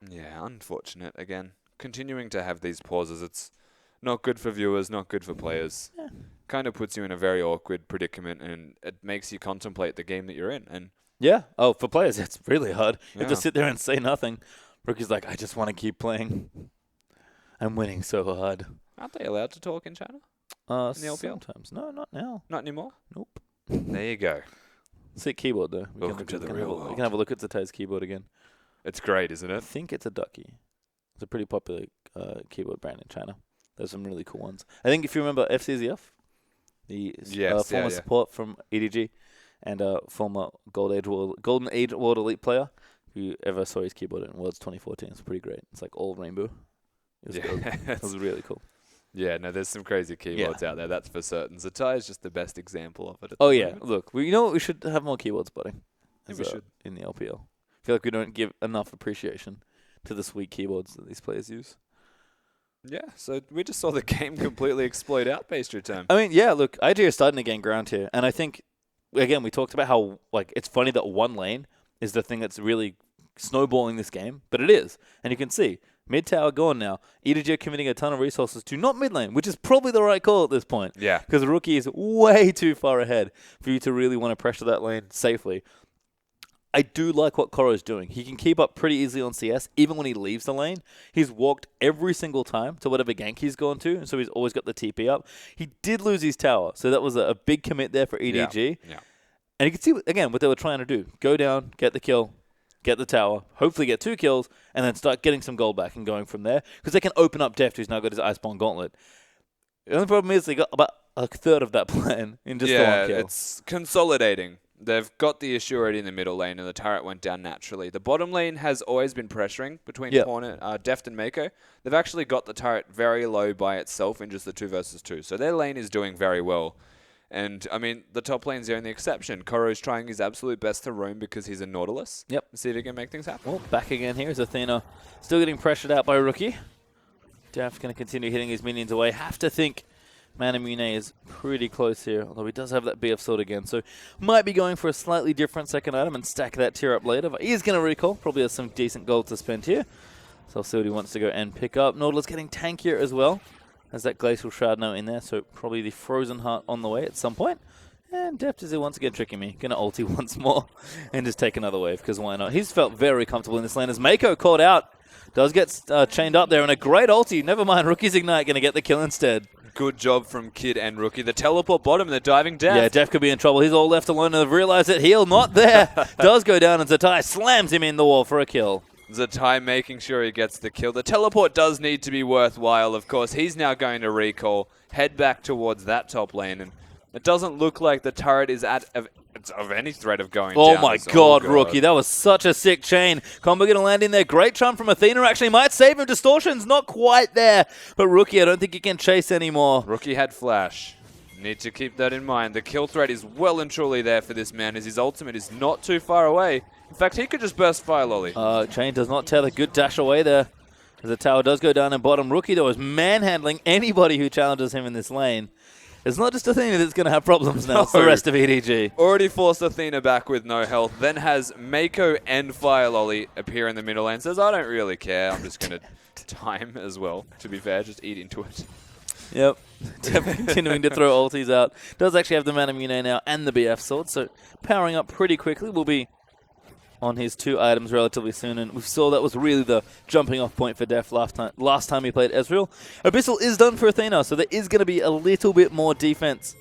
Yeah, unfortunate again. Continuing to have these pauses, it's Not good for viewers, not good for players. Yeah. Kind of puts you in a very awkward predicament, and it makes you contemplate the game that you're in. And Yeah. Oh, for players, it's really hard. You have to Yeah. sit there and say nothing. Rookie's like, I just want to keep playing. I'm winning so hard. aren't they allowed to talk in China? In the LPL? Sometimes. No, not now. Not anymore? Nope. There you go. Sick keyboard, though. Welcome to the real We world. can have a look at Zatai's keyboard again. It's great, isn't I it? think it's a Ducky. It's a pretty popular keyboard brand in China. There's some really cool ones. I think if you remember FCZF, the Yes, former support from EDG and former Golden Age World Elite player, if you ever saw his keyboard in Worlds 2014, it's pretty great. It's like all rainbow. It was, dope. It was really cool. Yeah, no, there's some crazy keyboards out there, that's for certain. Zatai is just the best example of it. At Oh, the yeah. moment. Look, you know what? We should have more keyboard spotting. Yeah, we should. In the LPL. I feel like we don't give enough appreciation to the sweet keyboards that these players use. Yeah, so we just saw the game completely explode out, pastry time. I mean, yeah, look, IG is starting to gain ground here. And I think, again, we talked about how, like, it's funny that one lane is the thing that's really snowballing this game. But it is. And you can see, mid tower gone now. EDG are committing a ton of resources to not mid lane, which is probably the right call at this point. Yeah. Because the rookie is way too far ahead for you to really want to pressure that lane safely. I do like what Koro's doing. He can keep up pretty easily on CS, even when he leaves the lane. He's walked every single time to whatever gank he's gone to, so he's always got the TP up. He did lose his tower, so that was a big commit there for EDG. Yeah. And you can see, again, what they were trying to do. Go down, get the kill, get the tower, hopefully get 2 kills, and then start getting some gold back and going from there. Because they can open up Deft, who's now got his Iceborne Gauntlet. The only problem is they got about a third of that plan in just the one kill. It's consolidating. They've got the issue already in the middle lane, and the turret went down naturally. The bottom lane has always been pressuring between Deft and Mako. They've actually got the turret very low by itself in just the 2 versus 2. So their lane is doing very well. And, I mean, the top lane's the only exception. Koro's trying his absolute best to roam because he's a Nautilus. Yep. See if he can make things happen. Well, back again here is Athena. Still getting pressured out by Rookie. Deft going to continue hitting his minions away. Have to think Manamune is pretty close here, although he does have that BF sword again. So might be going for a slightly different second item and stack that tier up later. But he is going to recall. Probably has some decent gold to spend here. So I'll see what he wants to go and pick up. Nautilus getting tankier as well. Has that Glacial Shroud now in there, so probably the Frozen Heart on the way at some point. And Deft is once again tricking me. Gonna ulti once more and just take another wave, because why not? He's felt very comfortable in this lane as Mako caught out. Does get chained up there, and a great ulti. Never mind, Rookie's Ignite gonna get the kill instead. Good job from Kid and Rookie. The teleport bottom and the diving Deft. Yeah, Deft could be in trouble. He's all left alone, and they've realized that heal not there. Does go down, and Zatai slams him in the wall for a kill. Zatai making sure he gets the kill. The teleport does need to be worthwhile, of course. He's now going to recall, head back towards that top lane, and it doesn't look like the turret is of any threat of going down. Oh my god, Rookie, that was such a sick chain. Combo going to land in there. Great charm from Athena, actually might save him. Distortion's not quite there, but Rookie, I don't think he can chase anymore. Rookie had flash. Need to keep that in mind. The kill threat is well and truly there for this man, as his ultimate is not too far away. In fact, he could just burst Fire Lolly. Chain does not tether. Good dash away there. As the tower does go down in bottom. Rookie, though, is manhandling anybody who challenges him in this lane. It's not just Athena that's going to have problems now. It's the rest of EDG. Already forced Athena back with no health. Then has Mako and Fire Lolly appear in the middle lane. Says, I don't really care. I'm just going to time as well. To be fair, just eat into it. Yep. Continuing to throw ultis out. Does actually have the Manamune now and the BF sword. So powering up pretty quickly. Will be on his 2 items relatively soon, and we saw that was really the jumping off point for Def last time he played Ezreal. Abyssal is done for Athena, so there is going to be a little bit more defense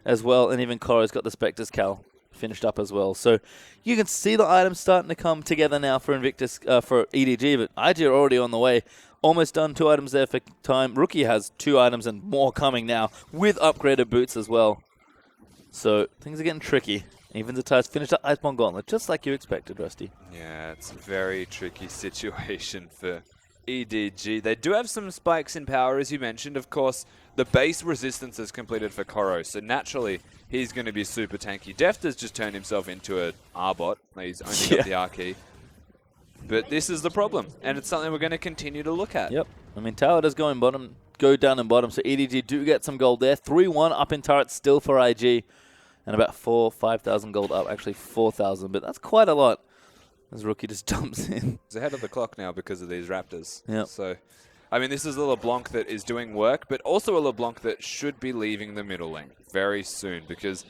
as well, and even Koro's got the Spectre's Cal finished up as well. So you can see the items starting to come together now for Invictus, for EDG, but IG are already on the way. Almost done, 2 items there for time. Rookie has 2 items and more coming now, with upgraded boots as well. So things are getting tricky. Even Zatai's finished up Iceborne Gauntlet, just like you expected, Rusty. Yeah, it's a very tricky situation for EDG. They do have some spikes in power, as you mentioned. Of course, the base resistance is completed for Koro, so naturally, he's going to be super tanky. Deft has just turned himself into an R-bot. He's only got the R key. But this is the problem, and it's something we're going to continue to look at. Yep. I mean, tower does go down in bottom, so EDG do get some gold there. 3-1 up in turret still for IG. And about 5,000 gold up, actually 4,000, but that's quite a lot as Rookie just jumps in. He's ahead of the clock now because of these Raptors. Yep. So, I mean, this is a LeBlanc that is doing work, but also a LeBlanc that should be leaving the middle lane very soon, because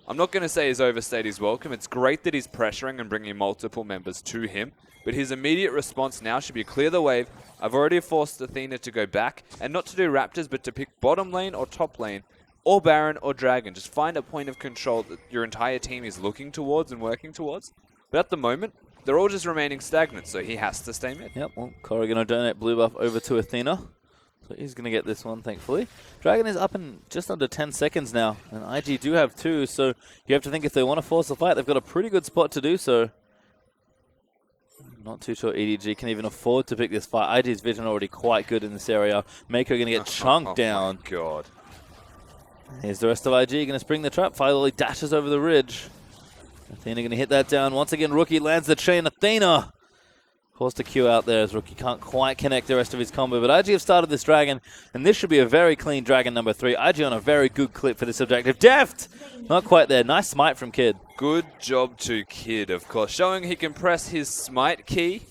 I'm not going to say he's overstayed his welcome. It's great that he's pressuring and bringing multiple members to him, but his immediate response now should be clear the wave. I've already forced Athena to go back, and not to do Raptors, but to pick bottom lane or top lane, or Baron or Dragon. Just find a point of control that your entire team is looking towards and working towards. But at the moment, they're all just remaining stagnant, so he has to stay mid. Yep, well, Korra going to donate blue buff over to Athena. So he's going to get this one, thankfully. Dragon is up in just under 10 seconds now, and IG do have 2, so you have to think if they want to force the fight, they've got a pretty good spot to do so. Not too sure EDG can even afford to pick this fight. IG's vision already quite good in this area. Mako going to get chunked down. Oh my god. Here's the rest of IG going to spring the trap. Finally dashes over the ridge. Athena going to hit that down. Once again, Rookie lands the chain. Athena forced to Q out there as Rookie can't quite connect the rest of his combo. But IG have started this Dragon, and this should be a very clean Dragon number 3. IG on a very good clip for this objective. Deft! Not quite there. Nice smite from Kid. Good job to Kid, of course. Showing he can press his smite key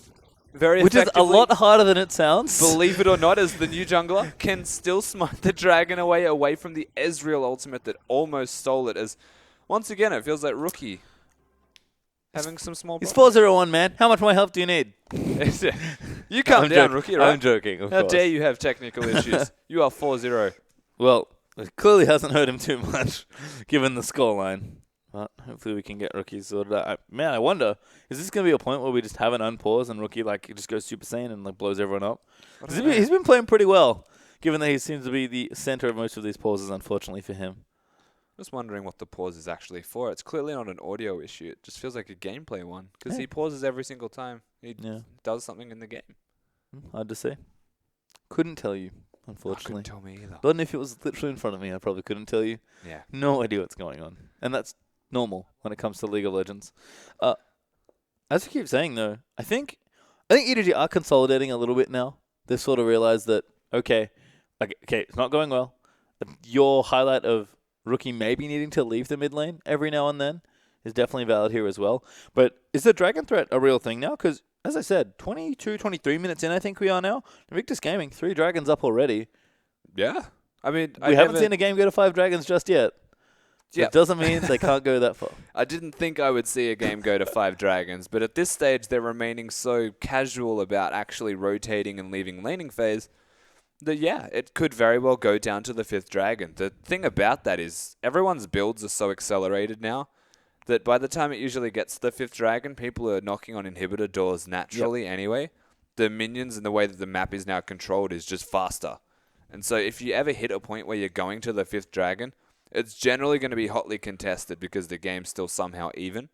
very Which is effectively. a lot harder than it sounds. Believe it or not, as the new jungler, can still smite the Dragon away from the Ezreal ultimate that almost stole it. As once again, it feels like Rookie having some small He's problems. 4-0-1, man. How much more help do you need? You calm down, Rookie, right? I'm joking, of How course. dare you have technical issues? You are 4-0. Well, it clearly hasn't hurt him too much, given the scoreline. But hopefully we can get Rookie sorted out. Man, I wonder, is this going to be a point where we just have an unpause and Rookie just goes Super Saiyan and blows everyone up? 'Cause he's been playing pretty well, given that he seems to be the center of most of these pauses, unfortunately for him. Just wondering what the pause is actually for. It's clearly not an audio issue. It just feels like a gameplay one, because he pauses every single time he does something in the game. Hard to say. Couldn't tell you, unfortunately. Couldn't tell me either. Not if it was literally in front of me, I probably couldn't tell you. Yeah. No idea what's going on. And that's normal when it comes to League of Legends. As we keep saying, though, I think EDG are consolidating a little bit now. They've sort of realized that, okay, it's not going well. Your highlight of Rookie maybe needing to leave the mid lane every now and then is definitely valid here as well. But is the Dragon threat a real thing now? Because, as I said, 22, 23 minutes in, I think we are now. Invictus Gaming, 3 Dragons up already. Yeah. I mean, We haven't seen a game go to 5 Dragons just yet. So it doesn't mean they can't go that far. I didn't think I would see a game go to 5 Dragons, but at this stage they're remaining so casual about actually rotating and leaving laning phase that, it could very well go down to the 5th Dragon. The thing about that is everyone's builds are so accelerated now that by the time it usually gets to the 5th Dragon, people are knocking on inhibitor doors naturally anyway. The minions and the way that the map is now controlled is just faster. And so if you ever hit a point where you're going to the 5th Dragon, it's generally going to be hotly contested because the game's still somehow even.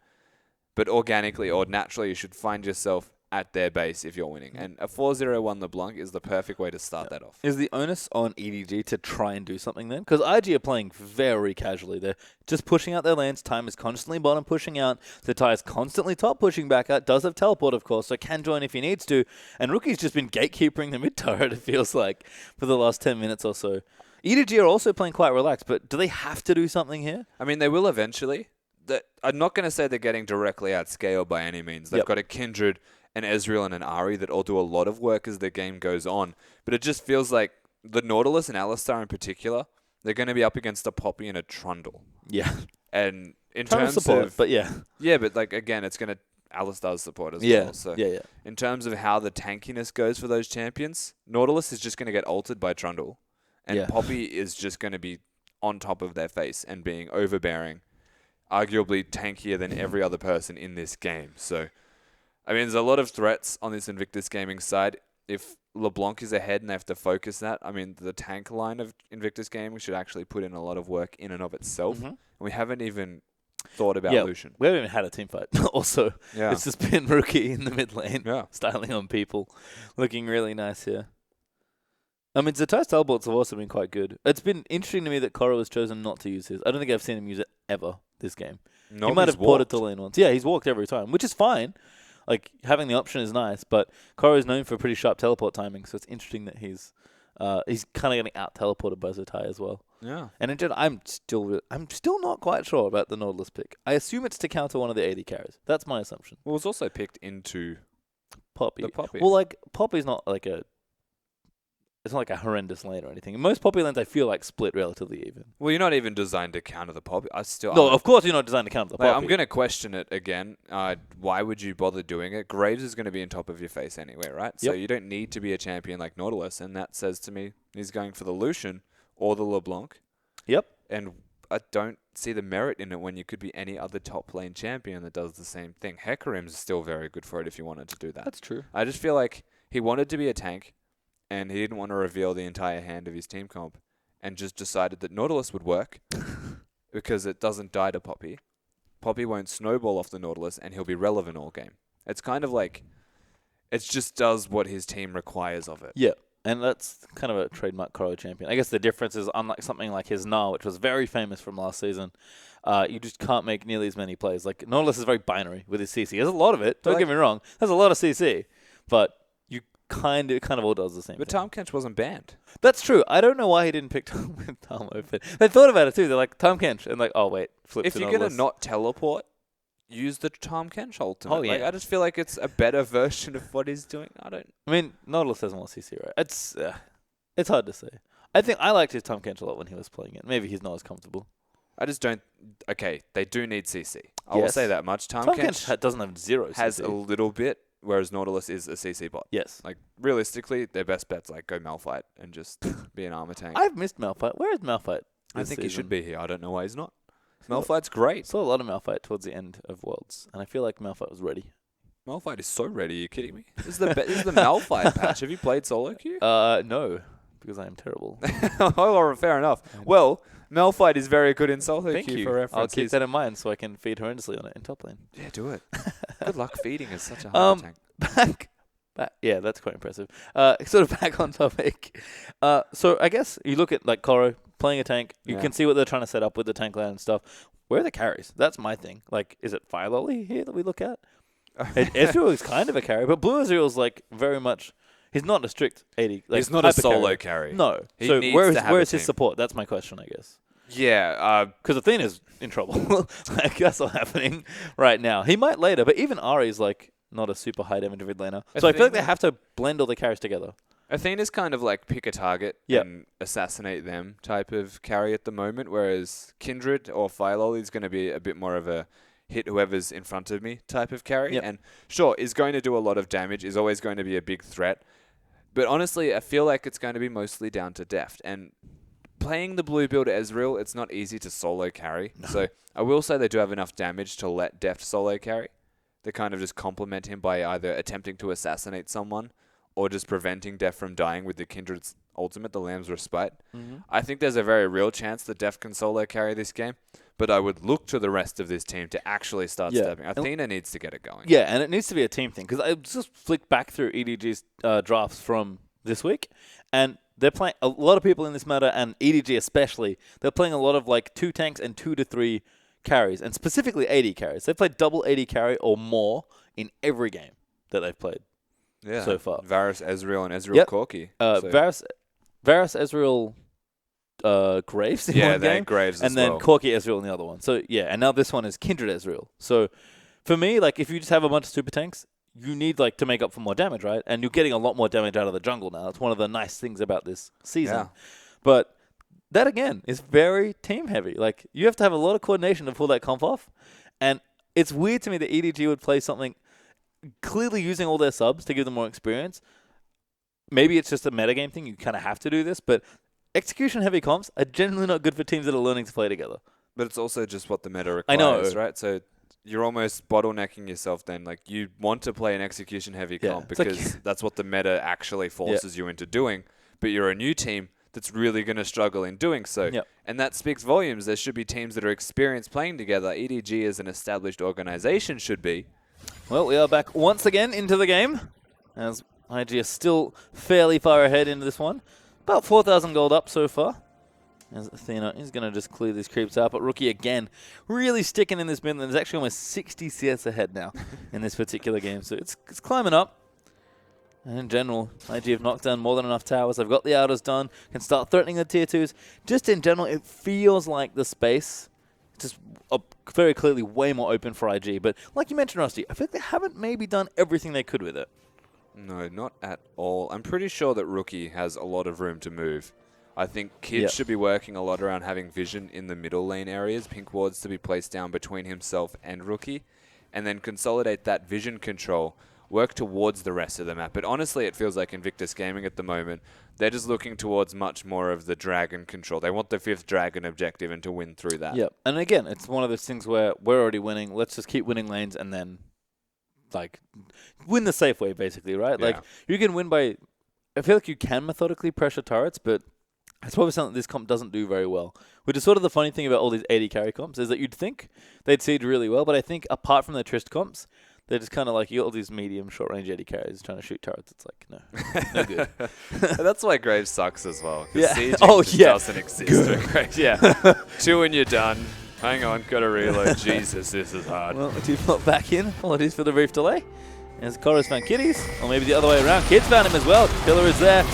But organically or naturally, you should find yourself at their base if you're winning. And a 4-0-1 LeBlanc is the perfect way to start that off. Is the onus on EDG to try and do something then? Because IG are playing very casually. They're just pushing out their lanes. Time is constantly bottom pushing out. Zatai is constantly top pushing back out. Does have teleport, of course, so can join if he needs to. And Rookie's just been gatekeeping the mid turret, it feels like, for the last 10 minutes or so. EDG are also playing quite relaxed, but do they have to do something here? I mean, they will eventually. I'm not going to say they're getting directly outscaled by any means. They've got a Kindred, an Ezreal, and an Ahri that all do a lot of work as the game goes on. But it just feels like the Nautilus and Alistar in particular, they're going to be up against a Poppy and a Trundle. Yeah. And in Trying terms to support, of... but yeah. Yeah, but again, it's going to... Alistar's support as well. So in terms of how the tankiness goes for those champions, Nautilus is just going to get ulted by Trundle. And Poppy is just going to be on top of their face and being overbearing, arguably tankier than every other person in this game. So, I mean, there's a lot of threats on this Invictus Gaming side. If LeBlanc is ahead and they have to focus that, I mean, the tank line of Invictus Gaming should actually put in a lot of work in and of itself. And we haven't even thought about Lucian. We haven't even had a team fight. Also, it's just been Rookie in the mid lane, styling on people, looking really nice here. I mean, Zatai's teleports have also been quite good. It's been interesting to me that Korra has chosen not to use his. I don't think I've seen him use it ever this game. No, he might have ported to lane once. Yeah, he's walked every time, which is fine. Having the option is nice, but Korra is known for pretty sharp teleport timing, so it's interesting that he's kind of getting out-teleported by Zatai as well. Yeah. And in general, I'm still not quite sure about the Nautilus pick. I assume it's to counter one of the AD carries. That's my assumption. Well, it was also picked into Poppy. the Poppy. Well, Poppy's not a it's not like a horrendous lane or anything. In most poppy lanes, I feel like split relatively even. Well, you're not even designed to counter the poppy. No, of course you're not designed to counter the poppy. I'm going to question it again. Why would you bother doing it? Graves is going to be on top of your face anyway, right? So you don't need to be a champion like Nautilus, and that says to me he's going for the Lucian or the LeBlanc. Yep. And I don't see the merit in it when you could be any other top lane champion that does the same thing. Hecarim's still very good for it if you wanted to do that. That's true. I just feel like he wanted to be a tank, and he didn't want to reveal the entire hand of his team comp, and just decided that Nautilus would work because it doesn't die to Poppy. Poppy won't snowball off the Nautilus, and he'll be relevant all game. It's kind of like it just does what his team requires of it. Yeah, and that's kind of a trademark Koro champion. I guess the difference is, unlike something like his Gnar, which was very famous from last season, you just can't make nearly as many plays. Like, Nautilus is very binary with his CC. There's a lot of it, don't get me wrong. There's a lot of CC, but kind of all does the same But thing. Tom Kench wasn't banned. That's true. I don't know why he didn't pick Tom open. They thought about it too. They're like, Tom Kench. And like, oh, wait. Flip If to you're going to Nautilus. not teleport, use the Tom Kench ultimate. Oh, yeah. Like, I just feel like it's a better version of what he's doing. I mean, Nautilus has more CC, right? It's hard to say. I think I liked his Tom Kench a lot when he was playing it. Maybe he's not as comfortable. I just don't. Okay, they do need CC. I will Yes. say that much. Tom Kench Kench doesn't have zero CC. has a little bit, whereas Nautilus is a CC bot. Yes. Like, realistically, their best bet's like go Malphite and just be an armor tank. I've missed Malphite. Where is Malphite? I this think he season? should be here. I don't know why he's not. Malphite's great. Saw a lot of Malphite towards the end of Worlds, and I feel like Malphite was ready. Malphite is so ready. Are you kidding me? This is the Malphite patch. Have you played solo queue? No, because I am terrible. Oh, fair enough. Well, Malphite is very good in solo Thank queue you. for reference. I'll keep that in mind so I can feed horrendously on it in top lane. Yeah, do it. Good luck feeding as such a hard tank. Back. Yeah, that's quite impressive. Sort of back on topic. So I guess you look at like Koro playing a tank. You can see what they're trying to set up with the tank lane and stuff. Where are the carries? That's my thing. Like, is it Fire Lolly here that we look at? Ezreal is kind of a carry, but Blue Ezreal's like very much. He's not a strict 80. Like, he's not a hyper solo carry. No. He So needs where to have is a his team. support? That's my question, I guess. Yeah. Because Athena's in trouble. Like, that's what's happening right now. He might later, but even Ari's like not a super high damage mid laner. So I feel like they have to blend all the carries together. Athena's kind of like pick a target and assassinate them type of carry at the moment, whereas Kindred or Firelolly is going to be a bit more of a hit whoever's in front of me type of carry. And sure, is going to do a lot of damage, is always going to be a big threat. But honestly, I feel like it's going to be mostly down to deft. And playing the blue build Ezreal, it's not easy to solo carry. So I will say they do have enough damage to let deft solo carry. They kind of just complement him by either attempting to assassinate someone or just preventing Deft from dying with the Kindred's ultimate, the Lamb's Respite. I think there's a very real chance that Deft can solo carry this game, but I would look to the rest of this team to actually start stepping. Athena needs to get it going. Yeah, and it needs to be a team thing, because I just flicked back through EDG's drafts from this week, and they're playing a lot of people in this meta, and EDG especially, they're playing a lot of like 2 tanks and 2 to 3 carries, and specifically 80 carries. They've played double 80 carry or more in every game that they've played so far. Varus, Ezreal, and Ezreal Corki. Varus, Ezreal, Graves in one game. Graves and then Corki Ezreal in the other one. So, yeah, and now this one is Kindred Ezreal. So, for me, like, if you just have a bunch of super tanks, you need, like, to make up for more damage, right? And you're getting a lot more damage out of the jungle now. It's one of the nice things about this season. Yeah. But that, again, is very team-heavy. Like, you have to have a lot of coordination to pull that comp off. And it's weird to me that EDG would play something clearly using all their subs to give them more experience. Maybe it's just a metagame thing. You kind of have to do this. But execution-heavy comps are generally not good for teams that are learning to play together. But it's also just what the meta requires, I know. Right? So you're almost bottlenecking yourself then. Like, you want to play an execution-heavy comp because that's what the meta actually forces you into doing. But you're a new team that's really going to struggle in doing so. And that speaks volumes. There should be teams that are experienced playing together. EDG as an established organization should be. Well, we are back once again into the game, as IG is still fairly far ahead into this one. About 4,000 gold up so far. As Athena is going to just clear these creeps out, but Rookie again really sticking in this mid lane. There's actually almost 60 CS ahead now in this particular game, so it's climbing up. And in general, IG have knocked down more than enough towers. They've got the outers done, can start threatening the tier 2s. Just in general, it feels like the space just very clearly way more open for IG. But like you mentioned, Rusty, I think they haven't maybe done everything they could with it. No, not at all. I'm pretty sure that Rookie has a lot of room to move. I think Kid should be working a lot around having vision in the middle lane areas, pink wards to be placed down between himself and Rookie, and then consolidate that vision control, work towards the rest of the map. But honestly, it feels like Invictus Gaming at the moment, they're just looking towards much more of the dragon control. They want the 5th dragon objective and to win through that. Yep. And again, it's one of those things where we're already winning. Let's just keep winning lanes and then, like, win the safe way, basically, right? Yeah. Like, you can win by... I feel like you can methodically pressure turrets, but it's probably something this comp doesn't do very well. Which is sort of the funny thing about all these 80 carry comps, is that you'd think they'd seed really well, but I think apart from the Trist comps, they're just kind of like, you got all these medium, short-range 80 carries trying to shoot turrets. It's like, no good. That's why Graves sucks as well. Yeah. Sieging just doesn't exist with Graves. Yeah. 2 and you're done. Hang on, gotta reload. Jesus, this is hard. Well, default back in. Apologies for the brief delay. As Kora's found Kitties, or maybe the other way around. Kids found him as well. Killer is there.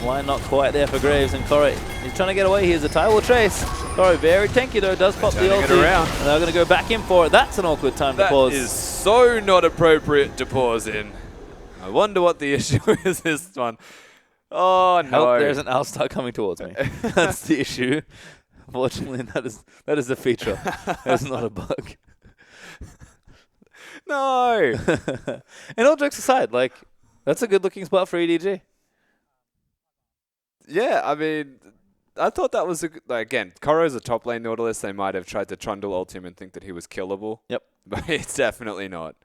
Line not quite there for Graves, and Kora is trying to get away. Here's a Tywall chase. Kora very tanky though, does pop the ulti. Around. And they're going to go back in for it. That's an awkward time to pause. That is so not appropriate to pause in. I wonder what the issue is this one. Oh no. Help, there's an Alistar coming towards me. That's the issue. Unfortunately, that is the feature. That's not a bug. No. And all jokes aside, like, that's a good looking spot for EDG. Yeah, I mean, I thought that was again, Koro's a top lane Nautilus. They might have tried to trundle ult him and think that he was killable. Yep. But it's definitely not.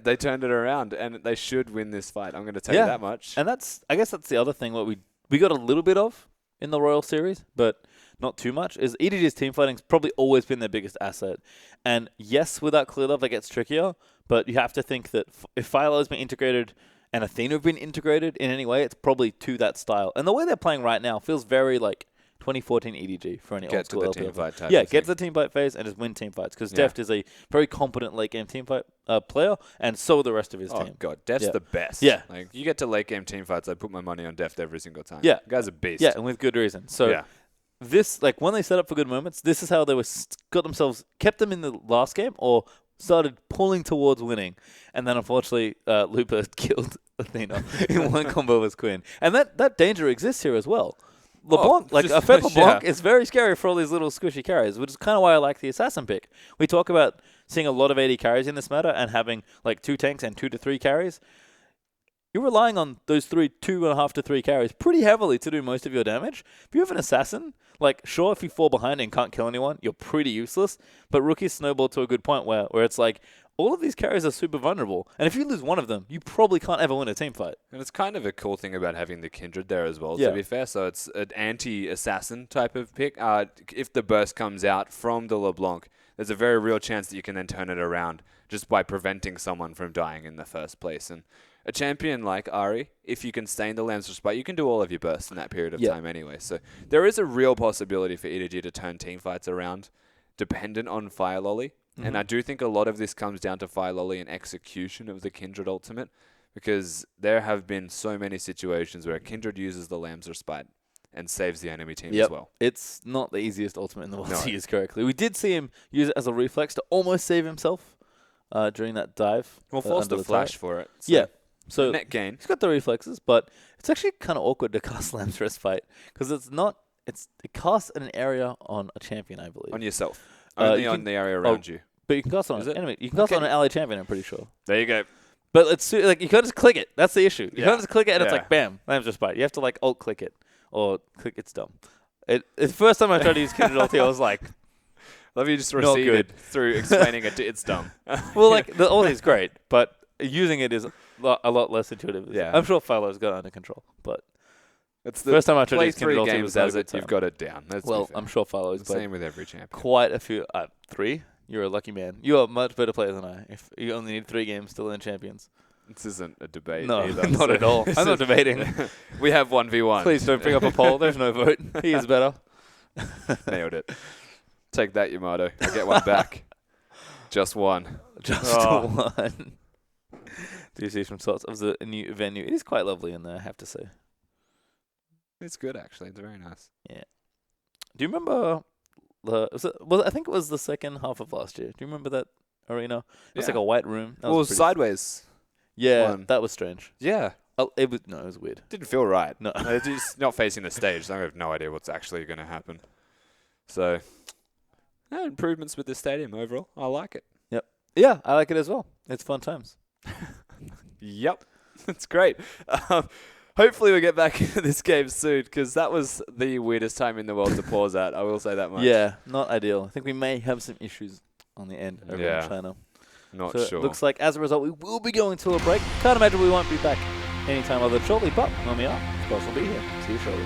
They turned it around, and they should win this fight. I'm going to tell you that much. And I guess that's the other thing what we got a little bit of in the Royal Series, but not too much, is EDG's teamfighting's probably always been their biggest asset. And yes, without clear love, it gets trickier, but you have to think that if Philo has been integrated and Athena have been integrated in any way, it's probably to that style. And the way they're playing right now feels very like 2014 EDG for any old school LPL. Get to the team fight type. Yeah, get to the team fight phase and just win team fights, because Deft is a very competent late game team fight player, and so are the rest of his team. Oh god, Deft's the best. Yeah. Like, you get to late game team fights, I put my money on Deft every single time. Yeah. The guy's a beast. Yeah, and with good reason. So this, like, when they set up for good moments, this is how they kept them in the last game or started pulling towards winning. And then unfortunately, Lupa killed Athena in one combo with Quinn. And that danger exists here as well. LeBlanc, a Fed LeBlanc is very scary for all these little squishy carries, which is kind of why I like the Assassin pick. We talk about seeing a lot of 80 carries in this meta and having like 2 tanks and 2 to 3 carries. You're relying on those 2.5 to 3 carries pretty heavily to do most of your damage. If you have an Assassin, like, sure, if you fall behind and can't kill anyone, you're pretty useless. But Rookie snowballed to a good point where it's like, all of these carries are super vulnerable. And if you lose one of them, you probably can't ever win a team fight. And it's kind of a cool thing about having the Kindred there as well, to be fair. So it's an anti-assassin type of pick. If the burst comes out from the LeBlanc, there's a very real chance that you can then turn it around just by preventing someone from dying in the first place. And a champion like Ari, if you can stay in the Lamb's Respite, you can do all of your bursts in that period of time anyway. So there is a real possibility for EDG to turn team fights around dependent on Fire Lolly. Mm-hmm. And I do think a lot of this comes down to Fire Lolly and execution of the Kindred ultimate, because there have been so many situations where Kindred uses the Lamb's Respite and saves the enemy team as well. It's not the easiest ultimate in the world to use correctly. We did see him use it as a reflex to almost save himself during that dive. Well, forced to flash for it. So yeah. So net gain. He's got the reflexes, but it's actually kind of awkward to cast Lamb's Respite, because it casts an area on a champion, I believe. On yourself. Only on the area around you. But you can cast it on an enemy. You can cast it on an ally champion, I'm pretty sure. There you go. But it's like, you can't just click it. That's the issue. You can't just click it and it's like, bam, Lamb's Respite. You have to like alt click it or click it's dumb. It's the first time I tried to use Kindred ulti, I was like, love you just receded through explaining it to it's dumb. Well, like, the ulti is great, but using it is a lot less intuitive. Yeah. I'm sure Philo's got it under control, but it's the first time I tried to play use Kindred 3 ulti games was not a as good it, time. you've got it down. Well, I'm sure Philo's the same with every champion. Quite a few. 3? You're a lucky man. You are a much better player than I. If you only need 3 games to learn champions. This isn't a debate. No, either, not at all. I'm not debating. We have 1v1. Please don't bring up a poll. There's no vote. He is better. Nailed it. Take that, Yamato. I get one back. Just one. Just one. Do you see some shots of the new venue? It is quite lovely in there, I have to say. It's good, actually. It's very nice. Yeah. Do you remember I think it was the second half of last year. Do you remember that arena? It was like a white room. Well, it was sideways. Yeah, one. that was strange. Yeah. It was weird. Didn't feel right. No. They're just not facing the stage, so I have no idea what's actually going to happen. So, improvements with the stadium overall. I like it. Yeah, I like it as well. It's fun times. Yep. That's great. Hopefully we'll get back into this game soon, because that was the weirdest time in the world to pause at. I will say that much. Yeah, not ideal. I think we may have some issues on the end over in China. Not So sure. it looks like as a result we will be going to a break. Can't imagine we won't be back anytime other than shortly, but when we are, of course we'll be here. See you shortly.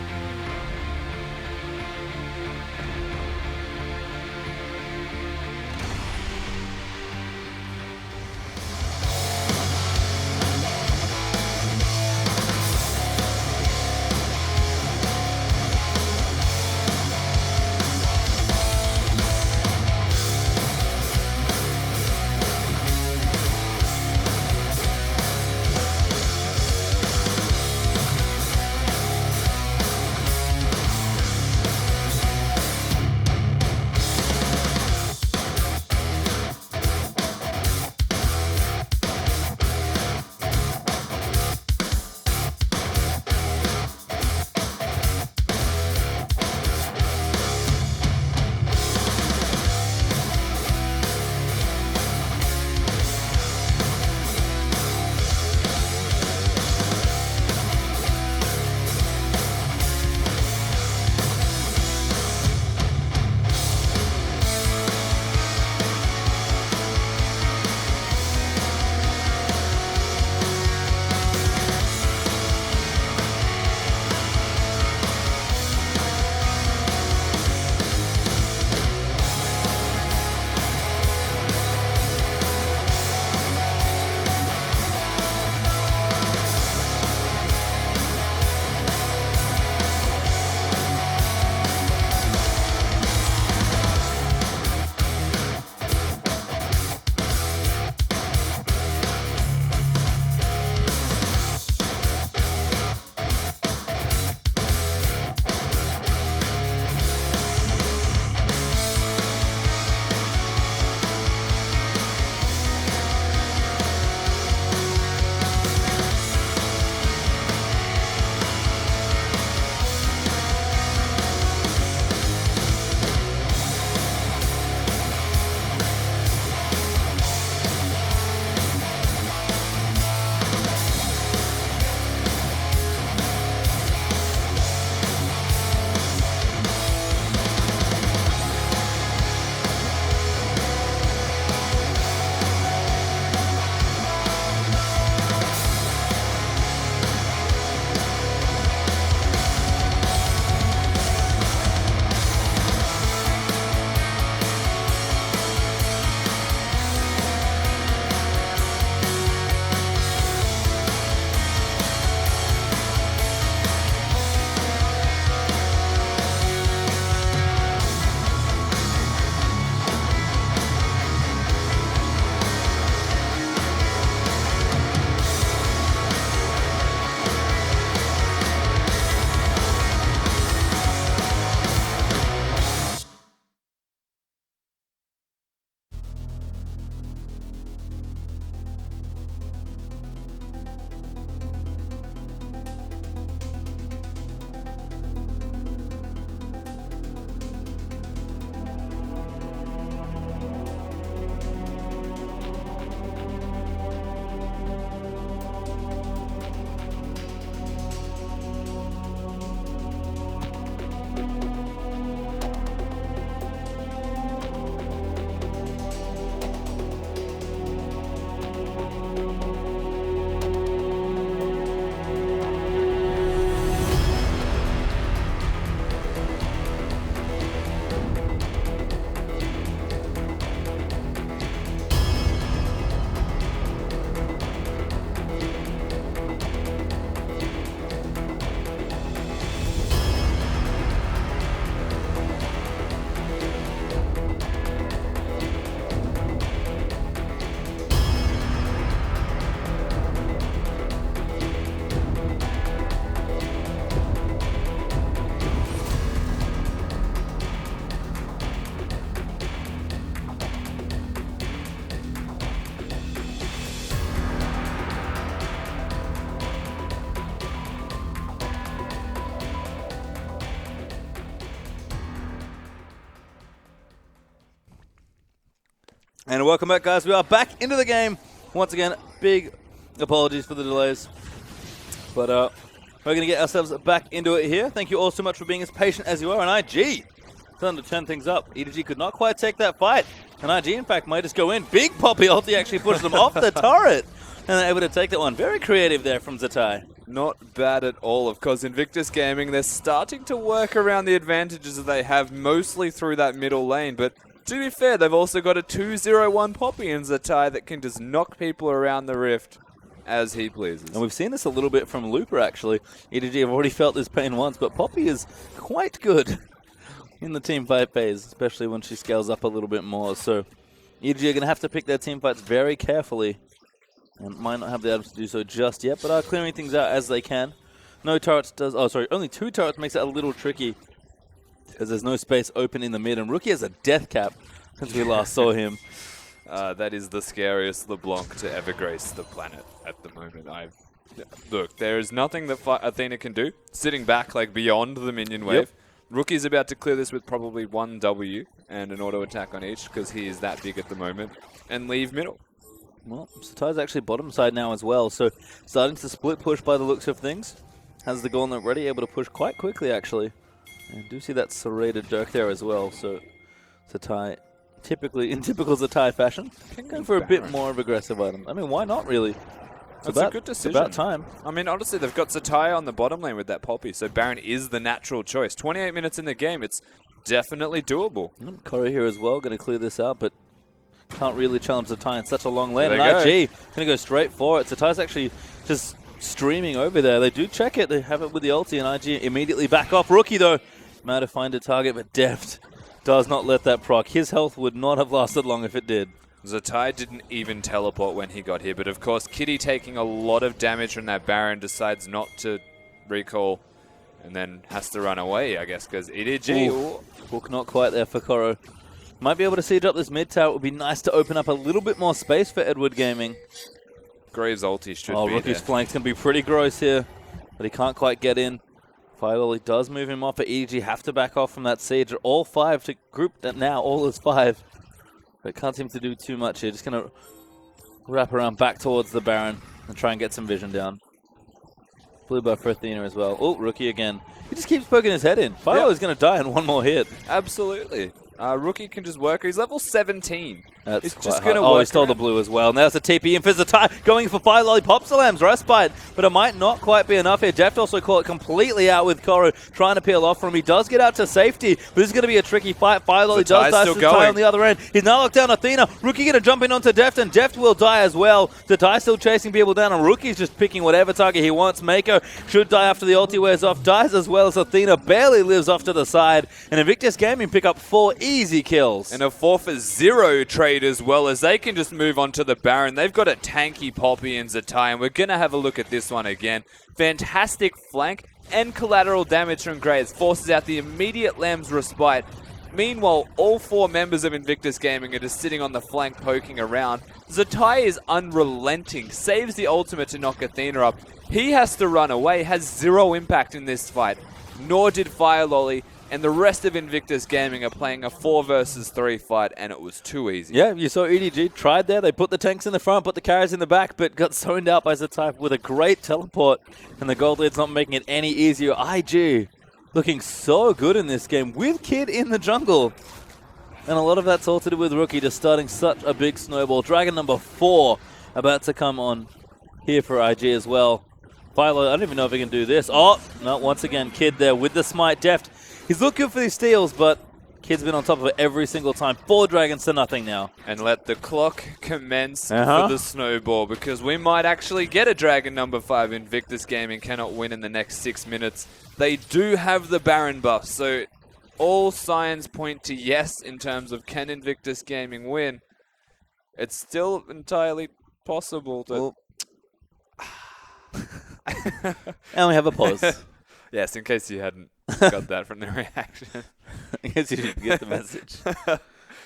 And welcome back, guys. We are back into the game. Once again, big apologies for the delays. But we're going to get ourselves back into it here. Thank you all so much for being as patient as you are. And IG, starting to turn things up. EDG could not quite take that fight. And IG, in fact, might just go in. Big Poppy ulti actually pushed them off the turret. And they're able to take that one. Very creative there from Zatai. Not bad at all. Of course, Invictus Gaming, they're starting to work around the advantages that they have, mostly through that middle lane. But to be fair, they've also got a 2-0-1 Poppy in Zatai that can just knock people around the rift as he pleases. And we've seen this a little bit from Looper, actually. EDG have already felt this pain once, but Poppy is quite good in the team fight phase, especially when she scales up a little bit more. So EDG are going to have to pick their team fights very carefully and might not have the items to do so just yet, but are clearing things out as they can. No turrets does... Oh, sorry. Only 2 turrets makes it a little tricky because there's no space open in the mid, and Rookie has a death cap since we last saw him. That is the scariest LeBlanc to ever grace the planet at the moment. Look, there is nothing that Athena can do. Sitting back, like, beyond the minion wave. Yep. Rookie's about to clear this with probably 1 W and an auto attack on each because he is that big at the moment. And leave middle. Well, Satai's actually bottom side now as well, so starting to split push by the looks of things. Has the gauntlet ready, able to push quite quickly, actually. And do see that serrated Dirk there as well, so Zatai, typically, in typical Zatai fashion, going for a bit more of aggressive items. I mean, why not, really? That's a good decision. It's about time. I mean, honestly, they've got Zatai on the bottom lane with that Poppy, so Baron is the natural choice. 28 minutes in the game, it's definitely doable. Corey here as well, going to clear this out, but can't really challenge Zatai in such a long lane. There And they IG going to go straight for it. Zatai's actually just streaming over there. They do check it. They have it with the ulti, and IG immediately back off. Rookie, though, might have find a target, but Deft does not let that proc. His health would not have lasted long if it did. Zatai didn't even teleport when he got here, but of course Kitty taking a lot of damage from that Baron decides not to recall and then has to run away, I guess, because EDG... Hook not quite there for Koro. Might be able to siege up this mid tower. It would be nice to open up a little bit more space for Edward Gaming. Graves' ulti should be Rookie's there. flank's going to be pretty gross here, but he can't quite get in. Firelily does move him off, but EDG have to back off from that siege. All 5 to group that now, all is 5. But can't seem to do too much here. Just going to wrap around back towards the Baron and try and get some vision down. Blue buff for Athena as well. Oh, Rookie again. He just keeps poking his head in. Firelily's going to die in one more hit. Absolutely. Rookie can just work. He's level 17. That's He's quite just hard. going to Oh, work he stole the around. blue as well. Now it's a TP in for Zatai, going for Firelily. Pop Salam's Respite, but it might not quite be enough here. Deft also caught completely out with Koro, trying to peel off from him. He does get out to safety, but this is going to be a tricky fight. Firelily does die to Zatai on the other end. He's now locked down Athena. Rookie going to jump in onto Deft, and Deft will die as well. Zatai still chasing people down, and Rookie's just picking whatever target he wants. Mako should die after the ulti wears off, dies as well as Athena barely lives off to the side, and Invictus Gaming pick up 4 easy kills. And a 4-for-0 trade as well, as they can just move on to the Baron. They've got a tanky Poppy and Zatai, and we're going to have a look at this one again. Fantastic flank and collateral damage from Graves forces out the immediate Lamb's Respite. Meanwhile, all 4 members of Invictus Gaming are just sitting on the flank poking around. Zatai is unrelenting, saves the ultimate to knock Athena up. He has to run away, has 0 impact in this fight, nor did Firelily. And the rest of Invictus Gaming are playing a 4 versus 3 fight, and it was too easy. Yeah, you saw EDG tried there. They put the tanks in the front, put the carries in the back, but got zoned out by Zatai with a great teleport. And the gold lead's not making it any easier. IG looking so good in this game with Kid in the jungle. And a lot of that's all to do with Rookie just starting such a big snowball. Dragon number 4 about to come on here for IG as well. Philo, I don't even know if he can do this. Oh, no, once again, Kid there with the smite. Deft. He's looked good for these steals, but Kid's been on top of it every single time. 4 dragons to nothing now. And let the clock commence for the snowball, because we might actually get a dragon number 5. Invictus Gaming cannot win in the next 6 minutes. They do have the Baron buff, so all signs point to yes in terms of can Invictus Gaming win. It's still entirely possible that... And we have a pause. Yes, in case you hadn't got that from the reaction. I guess you didn't get the message.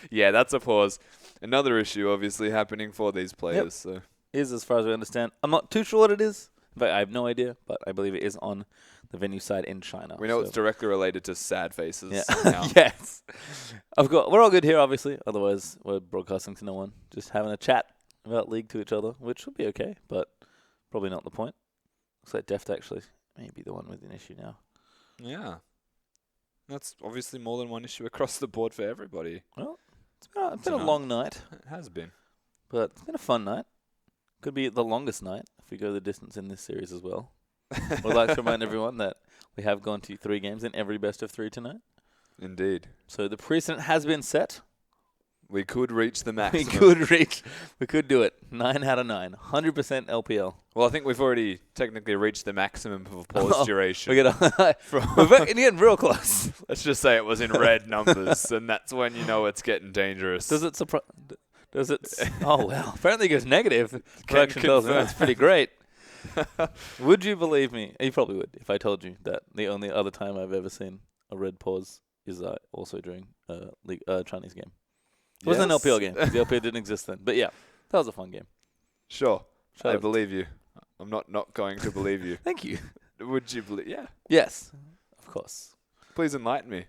Yeah, that's a pause. Another issue obviously happening for these players. So Is as far as we understand. I'm not too sure what it is. But I have no idea, but I believe it is on the venue side in China. We know so. it's directly related to sad faces. Yeah. Now. Yes. We're all good here, obviously. Otherwise, we're broadcasting to no one. Just having a chat about League to each other, which will be okay, but probably not the point. Looks like Deft actually may be the one with an issue now. Yeah. That's obviously more than one issue across the board for everybody. Well, it's been a long night, It has been. but it's been a fun night. Could be the longest night if we go the distance in this series as well. We'd like to remind everyone that we have gone to 3 games in every best of 3 tonight. Indeed. So the precedent has been set. We could reach the maximum. We could do it. 9 out of 9. 100% LPL. Well, I think we've already technically reached the maximum of pause duration. We're getting real close. Let's just say it was in red numbers, and that's when you know it's getting dangerous. Does it surprise? Oh, well. Apparently it goes negative. Production tells me that's pretty great. Would you believe me? You probably would if I told you that the only other time I've ever seen a red pause is also during a Chinese game. It wasn't an LPL game. The LPL didn't exist then. But yeah, that was a fun game. Sure. Shout I out. believe you. I'm not going to believe you. Thank you. Would you believe? Yeah. Yes, of course. Please enlighten me.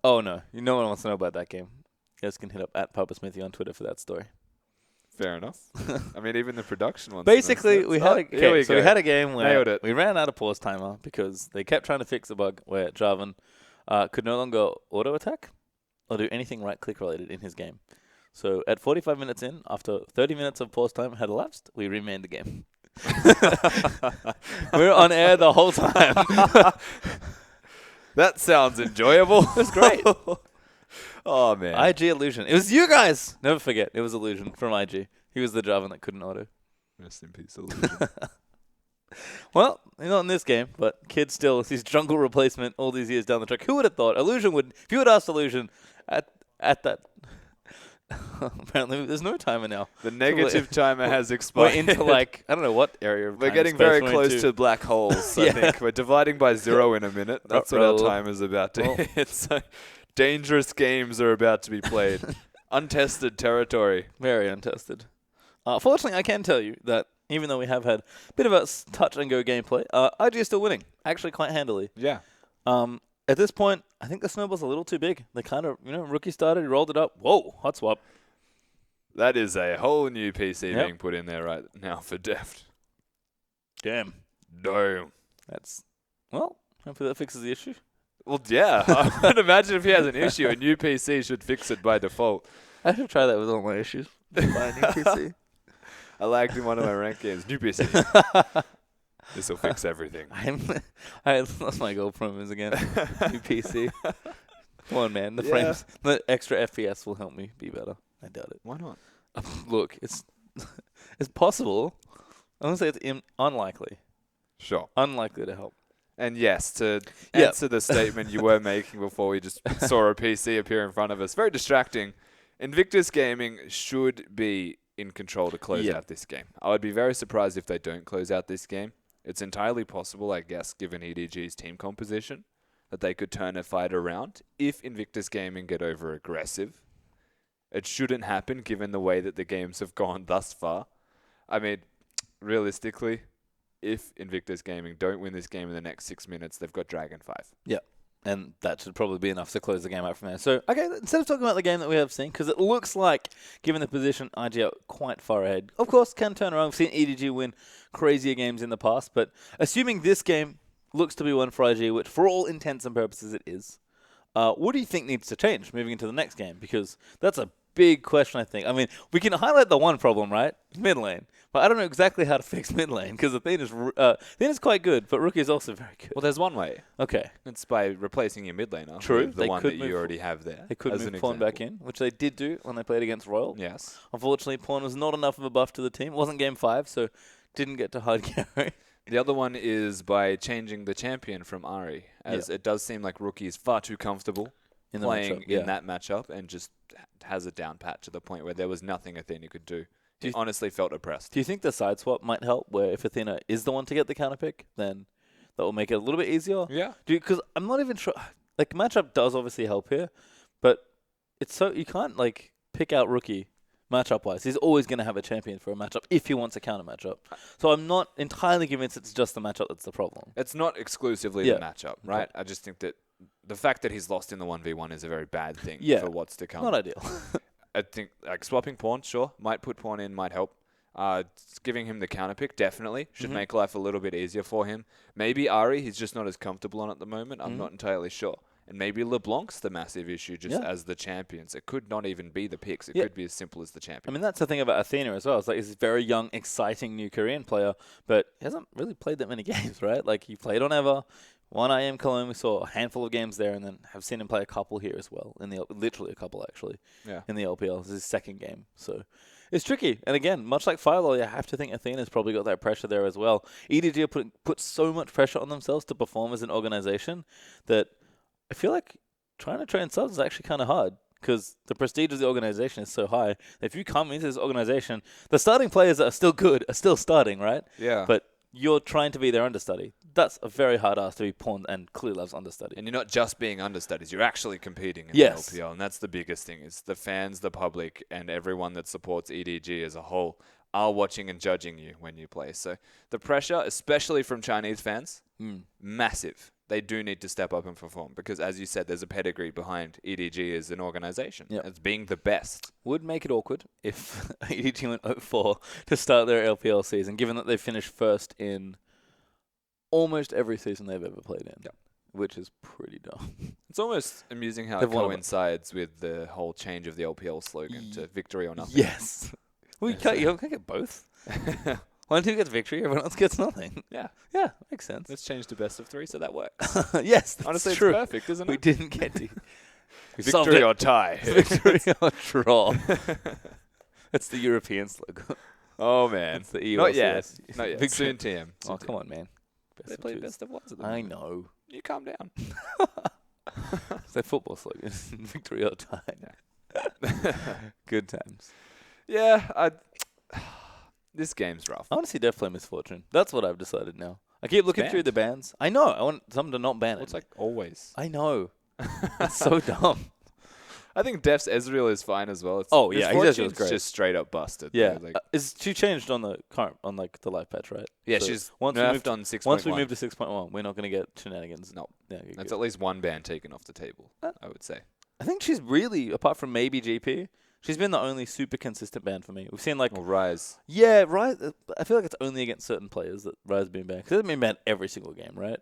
Oh, no. No one wants to know about that game. You guys can hit up at Papa Smithy on Twitter for that story. Fair enough. I mean, even the production ones. Basically, we had a game where Nailed it. we ran out of pause timer because they kept trying to fix a bug where Jarvan could no longer auto attack or do anything right click related in his game. So at 45 minutes in, after 30 minutes of pause time had elapsed, we remade the game. We were on air the whole time. That sounds enjoyable. It was great. Oh, man. IG Illusion. It was you guys. Never forget. It was Illusion from IG. He was the Jarvan that couldn't auto. Rest in peace, Illusion. Well, not in this game, but Kid still is his jungle replacement all these years down the track. Who would have thought Illusion would, if you had asked Illusion at that, apparently there's no timer now. The negative timer has We're expired. into I don't know what area of We're time getting space very we're close into. to black holes, I Yeah. think. We're dividing by 0 in a minute. That's what our Well, time is about to well. hit. So dangerous games are about to be played. Untested territory. Very untested. Fortunately, I can tell you that even though we have had a bit of a touch-and-go gameplay, IG is still winning, actually quite handily. Yeah. At this point, I think the snowball's a little too big. They kind of, rookie started, he rolled it up. Whoa, hot swap. That is a whole new PC Yep. being put in there right now for Deft. Damn. Damn. Hopefully that fixes the issue. Well, yeah. I would imagine if he has an issue, a new PC should fix it by default. I should try that with all my issues. Buy a new PC. I lagged in one of my ranked games. New PC. This will fix everything. I lost my goal promos again. New PC. Come on, man. The Yeah. frames, the extra FPS will help me be better. I doubt it. Why not? Look, it's possible. I want to say it's unlikely. Sure. Unlikely to help. And yes, to Yep. answer the statement you were making before we just saw a PC appear in front of us, very distracting. Invictus Gaming should be in control to close Yeah. out this game. I would be very surprised if they don't close out this game. It's entirely possible, I guess, given EDG's team composition, that they could turn a fight around if Invictus Gaming get over aggressive. It shouldn't happen given the way that the games have gone thus far. I mean, realistically, if Invictus Gaming don't win this game in the next 6 minutes, they've got Dragon 5. Yeah. And that should probably be enough to close the game out from there. So, okay, instead of talking about the game that we have seen, because it looks like, given the position, IG are quite far ahead. Of course, can turn around. We've seen EDG win crazier games in the past, but assuming this game looks to be one for IG, which for all intents and purposes it is, what do you think needs to change moving into the next game? Because that's a big question, I think. I mean, we can highlight the one problem, right? Mid lane. But I don't know exactly how to fix mid lane because Athena's quite good, but Rookie is also very good. Well, there's one way. Okay. It's by replacing your mid laner True. with the They one could that move you already have there. They could as move an Pawn back example. in, which they did do when they played against Royal. Yes. Unfortunately, Pawn was not enough of a buff to the team. It wasn't game 5, so didn't get to hard carry. The other one is by changing the champion from Ahri, as it does seem like Rookie is far too comfortable In the playing matchup, yeah. in that matchup and just has a down pat to the point where there was nothing Athena could do. Do He you- honestly felt oppressed. Do you think the side swap might help, where if Athena is the one to get the counter pick, then that will make it a little bit easier? Yeah. Because I'm not even sure. Like, matchup does obviously help here, but it's so you can't, like, pick out Rookie matchup-wise. He's always going to have a champion for a matchup if he wants a counter matchup. So I'm not entirely convinced it's just the matchup that's the problem. It's not exclusively the matchup, right? I just think that the fact that he's lost in the 1v1 is a very bad thing for what's to come. Not ideal. I think like swapping pawn, sure, might put pawn in, might help. Giving him the counter pick definitely should make life a little bit easier for him. Maybe Ari, he's just not as comfortable on at the moment. I'm not entirely sure. And maybe LeBlanc's the massive issue just as the champions. It could not even be the picks. It could be as simple as the champion. I mean, that's the thing about Athena as well. It's like he's a very young, exciting new Korean player, but he hasn't really played that many games, right? Like he played on EVA, won IM Cologne. We saw a handful of games there, and then have seen him play a couple here as well. Literally a couple actually. Yeah. In the LPL, this is his second game, so it's tricky. And again, much like Firelord, you have to think Athena's probably got that pressure there as well. EDG put so much pressure on themselves to perform as an organization that I feel like trying to train subs is actually kind of hard because the prestige of the organization is so high that if you come into this organization, the starting players that are still good are still starting, right? Yeah. But you're trying to be their understudy. That's a very hard ask to be Pawn and Clearlove's understudy. And you're not just being understudies, you're actually competing in the LPL. And that's the biggest thing is the fans, the public, and everyone that supports EDG as a whole are watching and judging you when you play. So the pressure, especially from Chinese fans, massive. They do need to step up and perform because, as you said, there's a pedigree behind EDG as an organization. It's being the best. Would make it awkward if EDG went 0-4 to start their LPL season, given that they finished first in almost every season they've ever played in, which is pretty dumb. It's almost amusing how it coincides with the whole change of the LPL slogan to victory or nothing. Yes. Well, you can't get both. One team gets victory, everyone else gets nothing. Yeah. Yeah, makes sense. Let's change to best of 3 so that works. Yes, that's honestly, true. It's perfect, isn't it? We didn't get to. Victory or tie. Victory or draw. That's the European slogan. Oh, man. That's the EU. Not yet. Not yet. Soon TM. Oh, come on, man. They play best of 1s at the I moment. know. You calm down. It's their football slogan. Victory or tie. Good times. Yeah, this game's rough. I want to see Def play Misfortune. That's what I've decided now. I keep looking through the bans. I know. I want someone to not ban it. It's like always. I know. It's so dumb. I think Def's Ezreal is fine as well. Misfortune's great. Just straight up busted. Yeah. She changed on the current the live patch, right? Yeah, so she's nerfed on 6.1. Once we move to 6.1, we're not going to get shenanigans. No. Yeah, that's at least one ban taken off the table, I would say. I think she's really, apart from maybe GP, she's been the only super consistent ban for me. We've seen Ryze. Yeah, Ryze. I feel like it's only against certain players that Ryze has been banned. Because it hasn't been banned every single game, right?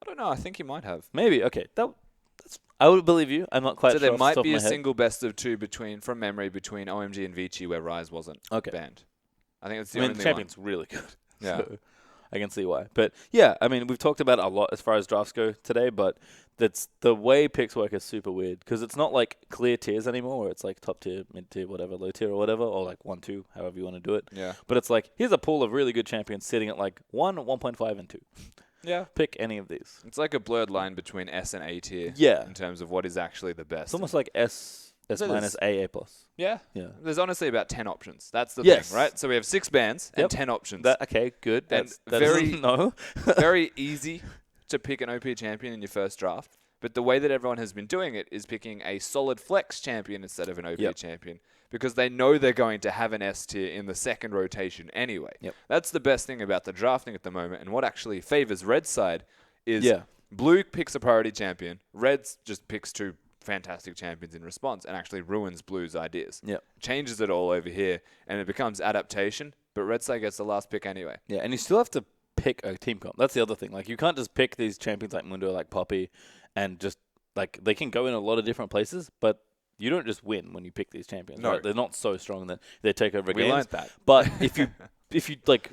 I don't know. I think he might have. Maybe. Okay. I would believe you. I'm not quite sure. So there might be a single best of 2 from memory between OMG and Vici where Ryze wasn't banned. I think that's the only one. The champion's really good. Yeah. So I can see why. But yeah, I mean, we've talked about it a lot as far as drafts go today, but that's the way picks work is super weird because it's not like clear tiers anymore where it's like top tier, mid tier, whatever, low tier or whatever, or like 1, 2, however you want to do it. Yeah. But it's like, here's a pool of really good champions sitting at like 1, 1.5, and 2. Yeah. Pick any of these. It's like a blurred line between S and A tier. Yeah. In terms of what is actually the best. It's almost like S minus A plus. Yeah. Yeah. There's honestly about 10 options. That's the thing, right? So we have 6 bans and 10 options. Okay, good. That's very very easy to pick an OP champion in your first draft. But the way that everyone has been doing it is picking a solid flex champion instead of an OP champion because they know they're going to have an S tier in the second rotation anyway. That's the best thing about the drafting at the moment. And what actually favors Red's side is Blue picks a priority champion. Red just picks 2 fantastic champions in response and actually ruins Blue's ideas. Changes it all over here and it becomes adaptation. But Red side gets the last pick anyway. Yeah, and you still have to pick a team comp. That's the other thing. Like, you can't just pick these champions like Mundo, like Poppy, and just, like, they can go in a lot of different places, but you don't just win when you pick these champions. No. Right? They're not so strong that they take over games. We learned that. But if you like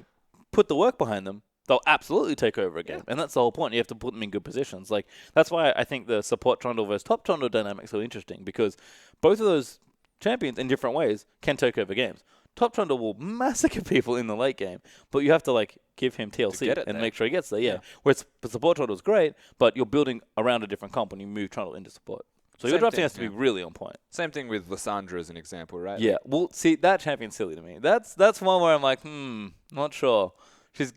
put the work behind them, they'll absolutely take over a game. And that's the whole point. You have to put them in good positions. Like, that's why I think the support Trundle versus top Trundle dynamic is so interesting, because both of those champions in different ways can take over games. Top Trundle will massacre people in the late game, but you have to, like, give him TLC and make sure he gets there. Yeah. Whereas the support Trundle is great, but you're building around a different comp when you move Trundle into support. So your drafting has to be really on point. Same thing with Lissandra as an example, right? Yeah. Well, see, that champion's silly to me. That's one where I'm like, not sure.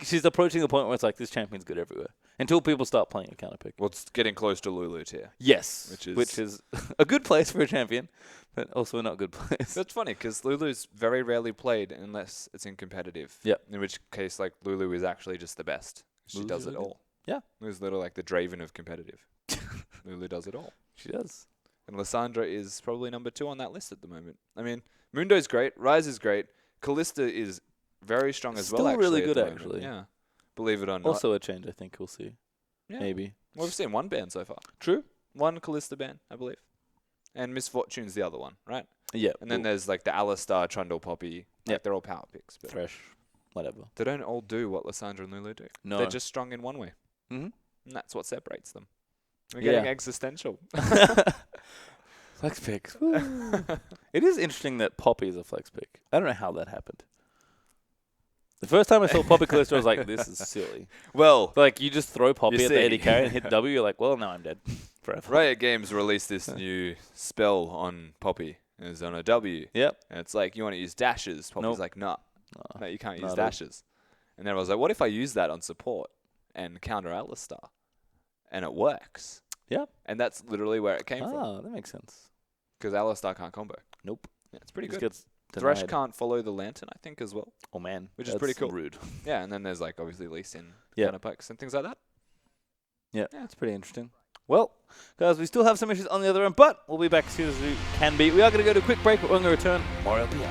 She's approaching the point where it's like this champion's good everywhere until people start playing a counter pick. Well, it's getting close to Lulu tier. Yes, Which is a good place for a champion, but also a not good place. That's funny because Lulu's very rarely played unless it's in competitive. Yep. In which case, like, Lulu is actually just the best. She Lulu's does it really all. Yeah. Lulu's literally like the Draven of competitive. Lulu does it all. She does. And Lissandra is probably number 2 on that list at the moment. I mean, Mundo's great. Rise is great. Callista is very strong as well, Still actually. really at good, the moment. actually. Yeah. Believe it or not. Also a change, I think we'll see. Yeah. Maybe. Well, we've seen one ban so far. True. One Callista ban, I believe. And Miss Fortune's the other one, right? Yeah. And then there's like the Alistar, Trundle, Poppy. Like, Yep. they're all power picks. But Fresh. Whatever. they don't all do what Lissandra and Lulu do. No. They're just strong in one way. Mm-hmm. And that's what separates them. We're Yeah. getting existential. Flex picks. It is interesting that Poppy is a flex pick. I don't know how that happened. The first time I saw Poppy Callisto, I was like, this is silly. Well, Like, you just throw Poppy You at the see. AD carry and hit W, you're like, well, now I'm dead. Forever. Riot Games released this new spell on Poppy. It's on a W. Yep. And it's like, you want to use dashes. Poppy's Nope. like, nah. No, you can't use not at all. dashes. And then I was like, what if I use that on support and counter Alistar? And it works. Yep. And that's literally where it came from. Ah, that makes sense. Because Alistar can't combo. Nope. Yeah, it's pretty Just good. gets Thresh denied. can't follow the Lantern, I think, as well. Oh, man. Which is pretty That's cool. rude. Yeah, and then there's like obviously Lee Sin Yeah. counterpicks and things like that. Yeah, it's pretty interesting. Well, guys, we still have some issues on the other end, but we'll be back as soon as we can be. We are going to go to a quick break, but when we return, more LPL.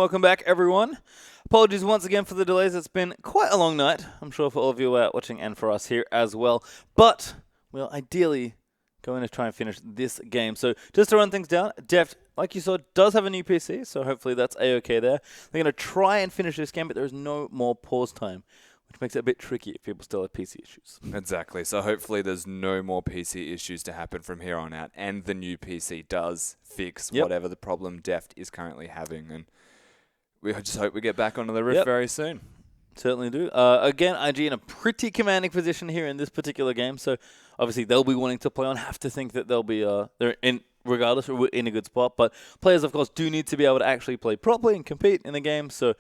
welcome back, everyone. Apologies once again for the delays. It's been quite a long night, I'm sure, for all of you out watching and for us here as well. But we'll ideally going to try and finish this game. So just to run things down, Deft, like you saw, does have a new PC, so hopefully that's A-okay there. They're going to try and finish this game, but there is no more pause time, which makes it a bit tricky if people still have PC issues. Exactly. So hopefully there's no more PC issues to happen from here on out, and the new PC does fix whatever the problem Deft is currently having. And we just hope we get back onto the Rift very soon. Certainly do. Again, IG in a pretty commanding position here in this particular game, so obviously they'll be wanting to play on. Have to think that they'll be they're in, regardless, we're in a good spot. But players, of course, do need to be able to actually play properly and compete in the game. So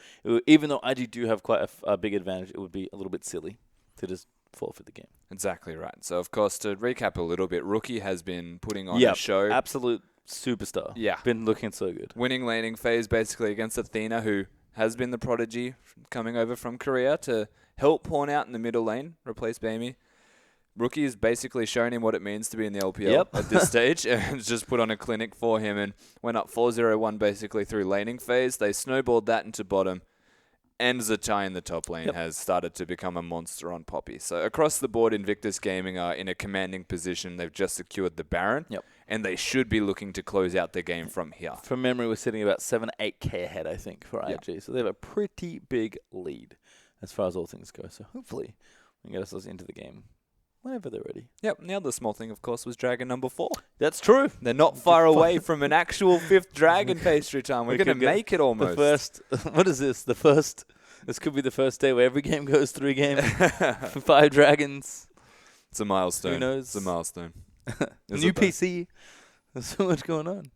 even though IG do have quite a big advantage, it would be a little bit silly to just forfeit the game. Exactly right. So of course, to recap a little bit, Rookie has been putting on a show. Absolute superstar. Yeah, been looking so good. Winning laning phase basically against Athena, who has been the prodigy coming over from Korea to help pawn out in the middle lane, replace Bamey. Rookie has basically shown him what it means to be in the LPL at this stage, and just put on a clinic for him and went up 4-0-1 basically through laning phase. They snowballed that into bottom, and Zatai in the top lane has started to become a monster on Poppy. So across the board, Invictus Gaming are in a commanding position. They've just secured the Baron, and they should be looking to close out the game from here. From memory, we're sitting about 7-8K ahead, I think, for IG. So they have a pretty big lead as far as all things go. So hopefully we can get ourselves into the game whenever they're ready. Yep. Now the small thing, of course, was Dragon number 4. That's true. They're not far away from an actual 5th Dragon pastry time. We're going to make it almost. The first, what is this? This could be the first day where every game goes 3 games. 5 dragons. It's a milestone. Who knows? It's a milestone. New PC. There's so much going on.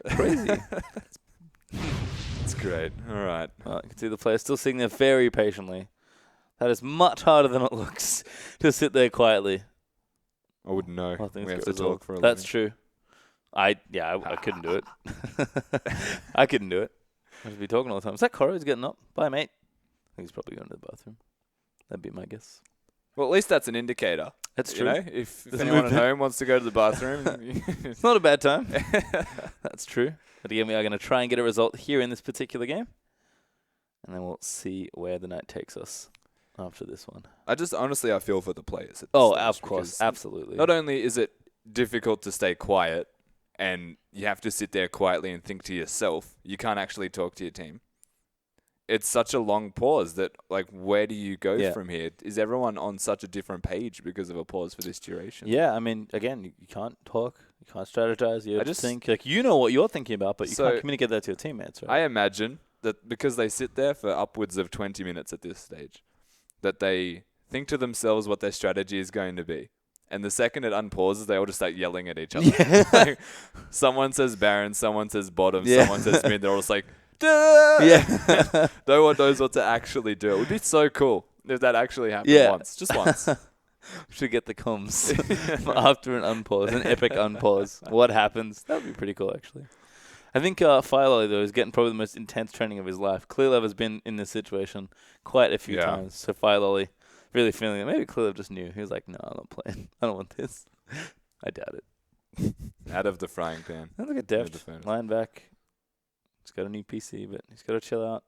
Crazy. It's great. All right. Well, you can see the players still sitting there very patiently. That is much harder than it looks to sit there quietly. I wouldn't know. We have to talk for a That's living. true. I couldn't do it. I couldn't do it. I'd be talking all the time. Is that Coro? He's getting up. Bye, mate. I think he's probably going to the bathroom. That'd be my guess. Well, at least that's an indicator. That's true. You know, if anyone at home wants to go to the bathroom. It's not a bad time. That's true. But again, we are going to try and get a result here in this particular game. And then we'll see where the night takes us after this one. Honestly, I feel for the players. Of course. Absolutely. Not only is it difficult to stay quiet, and you have to sit there quietly and think to yourself, you can't actually talk to your team. It's such a long pause that, like, where do you go from here? Is everyone on such a different page because of a pause for this duration? Yeah, I mean, again, you can't talk, you can't strategize, you just think. Like, you know what you're thinking about, but you can't communicate that to your teammates, right? I imagine that because they sit there for upwards of 20 minutes at this stage, that they think to themselves what their strategy is going to be. And the second it unpauses, they all just start yelling at each other. Like, someone says Baron, someone says bottom, someone says mid. They're all just like, duh! Yeah. No one knows what to actually do. It would be so cool if that actually happened once. Just once. We should get the comms after an unpause, an epic unpause. What happens? That would be pretty cool, actually. I think Firelolly, though, is getting probably the most intense training of his life. Clearlove has been in this situation quite a few times. So Firelolly really feeling it. Maybe Clearlove just knew. He was like, no, I'm not playing. I don't want this. I doubt it. Out of the frying pan. Oh, look at Deft. Lying back. He's got a new PC, but he's got to chill out.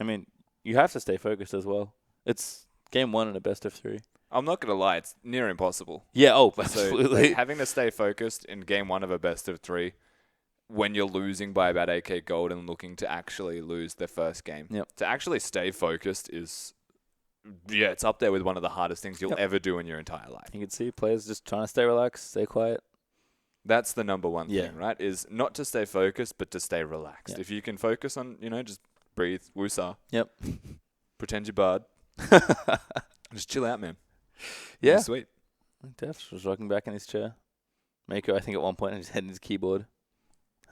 I mean, you have to stay focused as well. It's game 1 in a best of 3. I'm not going to lie. It's near impossible. Yeah, absolutely. So, like, having to stay focused in game 1 of a best of 3 when you're losing by about 8k gold and looking to actually lose their first game. To actually stay focused is, it's up there with one of the hardest things you'll ever do in your entire life. You can see players just trying to stay relaxed, stay quiet. That's the number one thing, right? Is not to stay focused, but to stay relaxed. Yep. If you can focus on, just breathe, woosah. Yep. Pretend you're barred. Just chill out, man. Yeah. Sweet. Deft was rocking back in his chair. Mako, I think at one point, just head in his keyboard,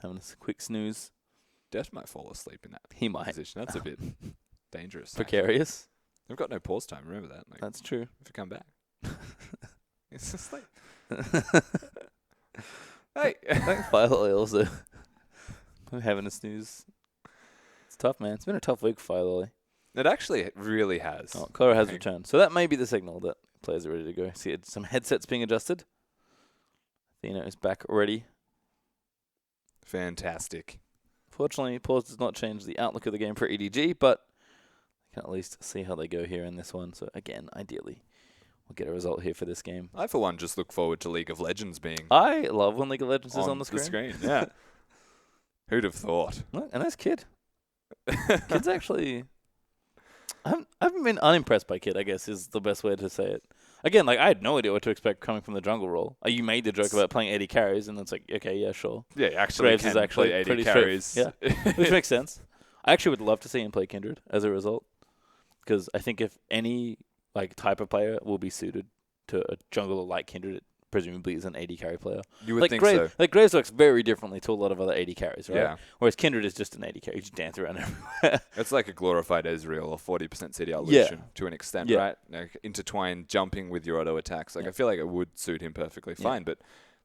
having a quick snooze. Deft might fall asleep in that position. That's a bit dangerous. Precarious. They've got no pause time. Remember that. Like, that's true. If you come back. It's just like... Hey. I think Firelolly also having a snooze. It's tough, man. It's been a tough week for Firelolly. It actually really has. Oh, Coro has returned. So that may be the signal that players are ready to go. See some headsets being adjusted. Athena is back ready. Fantastic. Unfortunately, pause does not change the outlook of the game for EDG, but you can at least see how they go here in this one. So again, ideally, we'll get a result here for this game. I, for one, just look forward to League of Legends being I love when League of Legends is on the screen. Yeah. Who'd have thought? Look, and that's Kid. Kid's actually... I haven't been unimpressed by Kid, I guess, is the best way to say it. Again, like, I had no idea what to expect coming from the jungle role. You made the joke about playing 80 carries, and it's like, okay, yeah, sure. Yeah, actually Graves can is actually play 80 pretty carries. Yeah, which makes sense. I actually would love to see him play Kindred as a result, because I think if any like type of player will be suited to a jungler like Kindred, it presumably is an 80 carry player. You would think so. Like Graves works very differently to a lot of other 80 carries, right? Yeah. Whereas Kindred is just an 80 carry. You just dance around everywhere. It's like a glorified Ezreal or 40% CDR Yeah. Lucian to an extent, Yeah. right? Like, intertwine jumping with your auto attacks. Like, I feel like it would suit him perfectly fine. But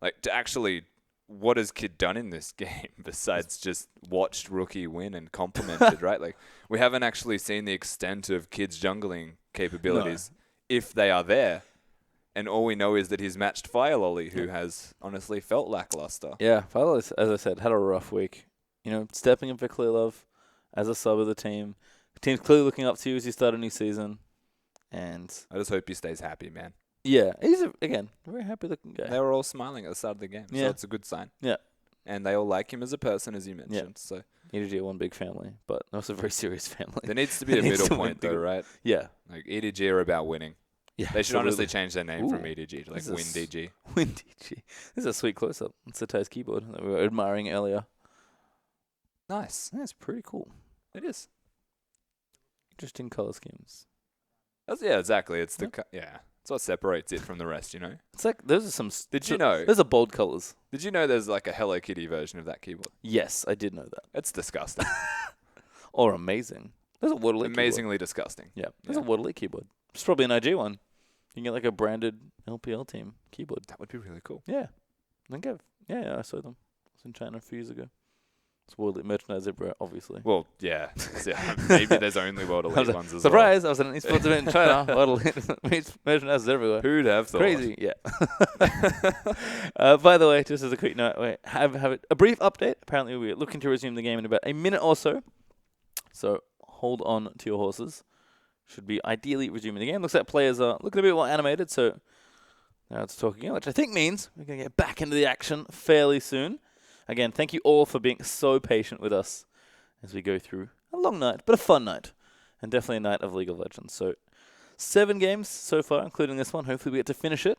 like, to actually, what has Kid done in this game besides just watched Rookie win and complimented, right? Like, we haven't actually seen the extent of Kid's jungling capabilities if they are there. And all we know is that he's matched Fire Lolly, who has honestly felt lackluster. Yeah, Philo, as I said, had a rough week. You know, stepping in for Clear Love as a sub of the team. The team's clearly looking up to you as you start a new season. And I just hope he stays happy, man. yeah, he's, again, a very happy-looking guy. They were all smiling at the start of the game, Yeah. so it's a good sign. Yeah. And they all like him as a person, as you mentioned. So EDG are one big family, but also a very serious family. there needs to be a Needs middle to win point, though, bigger. right? Yeah. Like, EDG are about winning. Yeah, They should honestly absolutely. change their name from Ooh. EDG to, like, This is- WinDG. WinDG. This is a sweet close-up. It's the Ty's keyboard that we were admiring earlier. Nice. That's pretty cool. It is. Interesting color schemes. Yeah, exactly. It's the it's what separates it from the rest, you know? It's like, those are some... Did you know? Those are bold colors. Did you know there's, like, a Hello Kitty version of that keyboard? Yes, I did know that. It's disgusting. Or amazing. There's a Waterloo keyboard. Amazingly disgusting. Yeah, there's Yeah. a Waterloo keyboard. It's probably an IG one. You can get like a branded LPL team keyboard. That would be really cool. Yeah. I saw them. I was in China a few years ago. It's Waterloo merchandise everywhere, obviously. Well, yeah. Maybe there's only World Elite ones as Surprise! I was at an esports event in China. Waterloo merchandise everywhere. well. Who'd have thought? Crazy, yeah. By the way, just as a quick note, we have a brief update. Apparently, we're looking to resume the game in about a minute or so. So hold on to your horses. Should be ideally resuming the game. Looks like players are looking a bit more animated, so now it's talking again, which I think means we're going to get back into the action fairly soon. Again, thank you all for being so patient with us as we go through a long night, but a fun night, and definitely a night of League of Legends. So 7 games so far, including this one. Hopefully we get to finish it.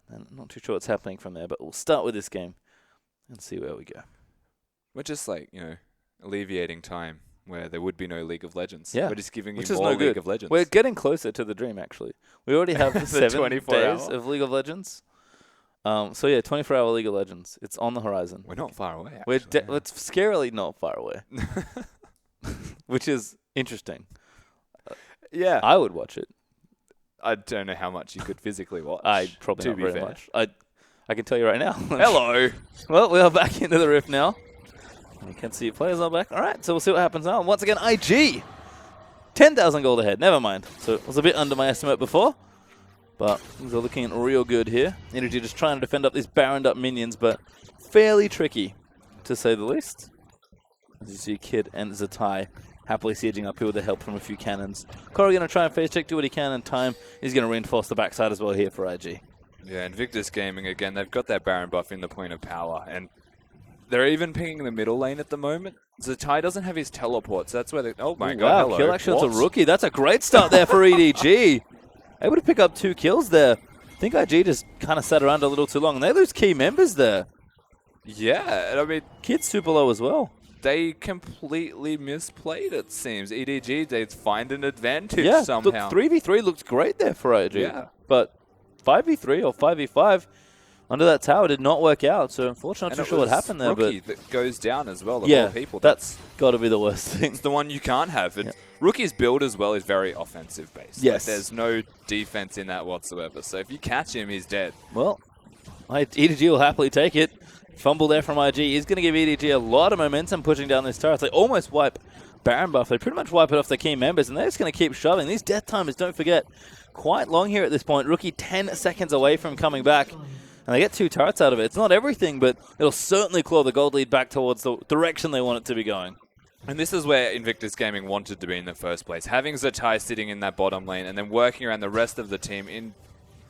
And I'm not too sure what's happening from there, but we'll start with this game and see where we go. We're just, like, alleviating time where there would be no League of Legends. Yeah. We're just giving Which you is more no good. League of Legends. We're getting closer to the dream, actually. We already have 7 24 days hour. of League of Legends. So yeah, 24-hour League of Legends. It's on the horizon. We're not far away, We're actually. it's scarily not far away, which is interesting. Yeah. I would watch it. I don't know how much you could physically watch. I probably to not be very fair. much. I can tell you right now. Hello. Well, we are back into the Rift now. You can see players are back. All right, so we'll see what happens now. Once again, IG. 10,000 gold ahead. Never mind. So it was a bit under my estimate before. But things are looking real good here. Energy just trying to defend up these Baroned up minions, but fairly tricky, to say the least. As you see Kid and Zatai happily sieging up here with the help from a few cannons. Corey going to try and phase check, do what he can, and time is going to reinforce the backside as well here for IG. Yeah, Invictus Gaming, again, they've got that Baron buff in the point of power, and they're even pinging the middle lane at the moment. Zatai doesn't have his teleport, so that's where they... Oh my god, wow, hello. kill action to What? Rookie. That's a great start there for EDG. Able to pick up 2 kills there. I think IG just kind of sat around a little too long, and they lose key members there. Yeah, and I mean, Kid's super low as well. they completely misplayed, it seems. EDG, they find an advantage Yeah, somehow. look, 3v3 looks great there for IG. Yeah. But 5v3 or 5v5 under that tower did not work out, so unfortunately, I'm And not it too sure what was happened there. Rookie But that goes down as well, of yeah, all people. that's got to be the worst thing. It's the one you can't have. And Yeah. Rookie's build as well is very offensive based. Yes. Like, there's no defense in that whatsoever. So if you catch him, he's dead. Well, EDG will happily take it. Fumble there from IG is going to give EDG a lot of momentum pushing down this turret. They almost wipe Baron buff. They pretty much wipe it off their key members, and they're just going to keep shoving. These death timers, don't forget, quite long here at this point. Rookie 10 seconds away from coming back. and they get 2 turrets out of it. It's not everything, but it'll certainly claw the gold lead back towards the direction they want it to be going. And this is where Invictus Gaming wanted to be in the first place. Having Zatai sitting in that bottom lane and then working around the rest of the team in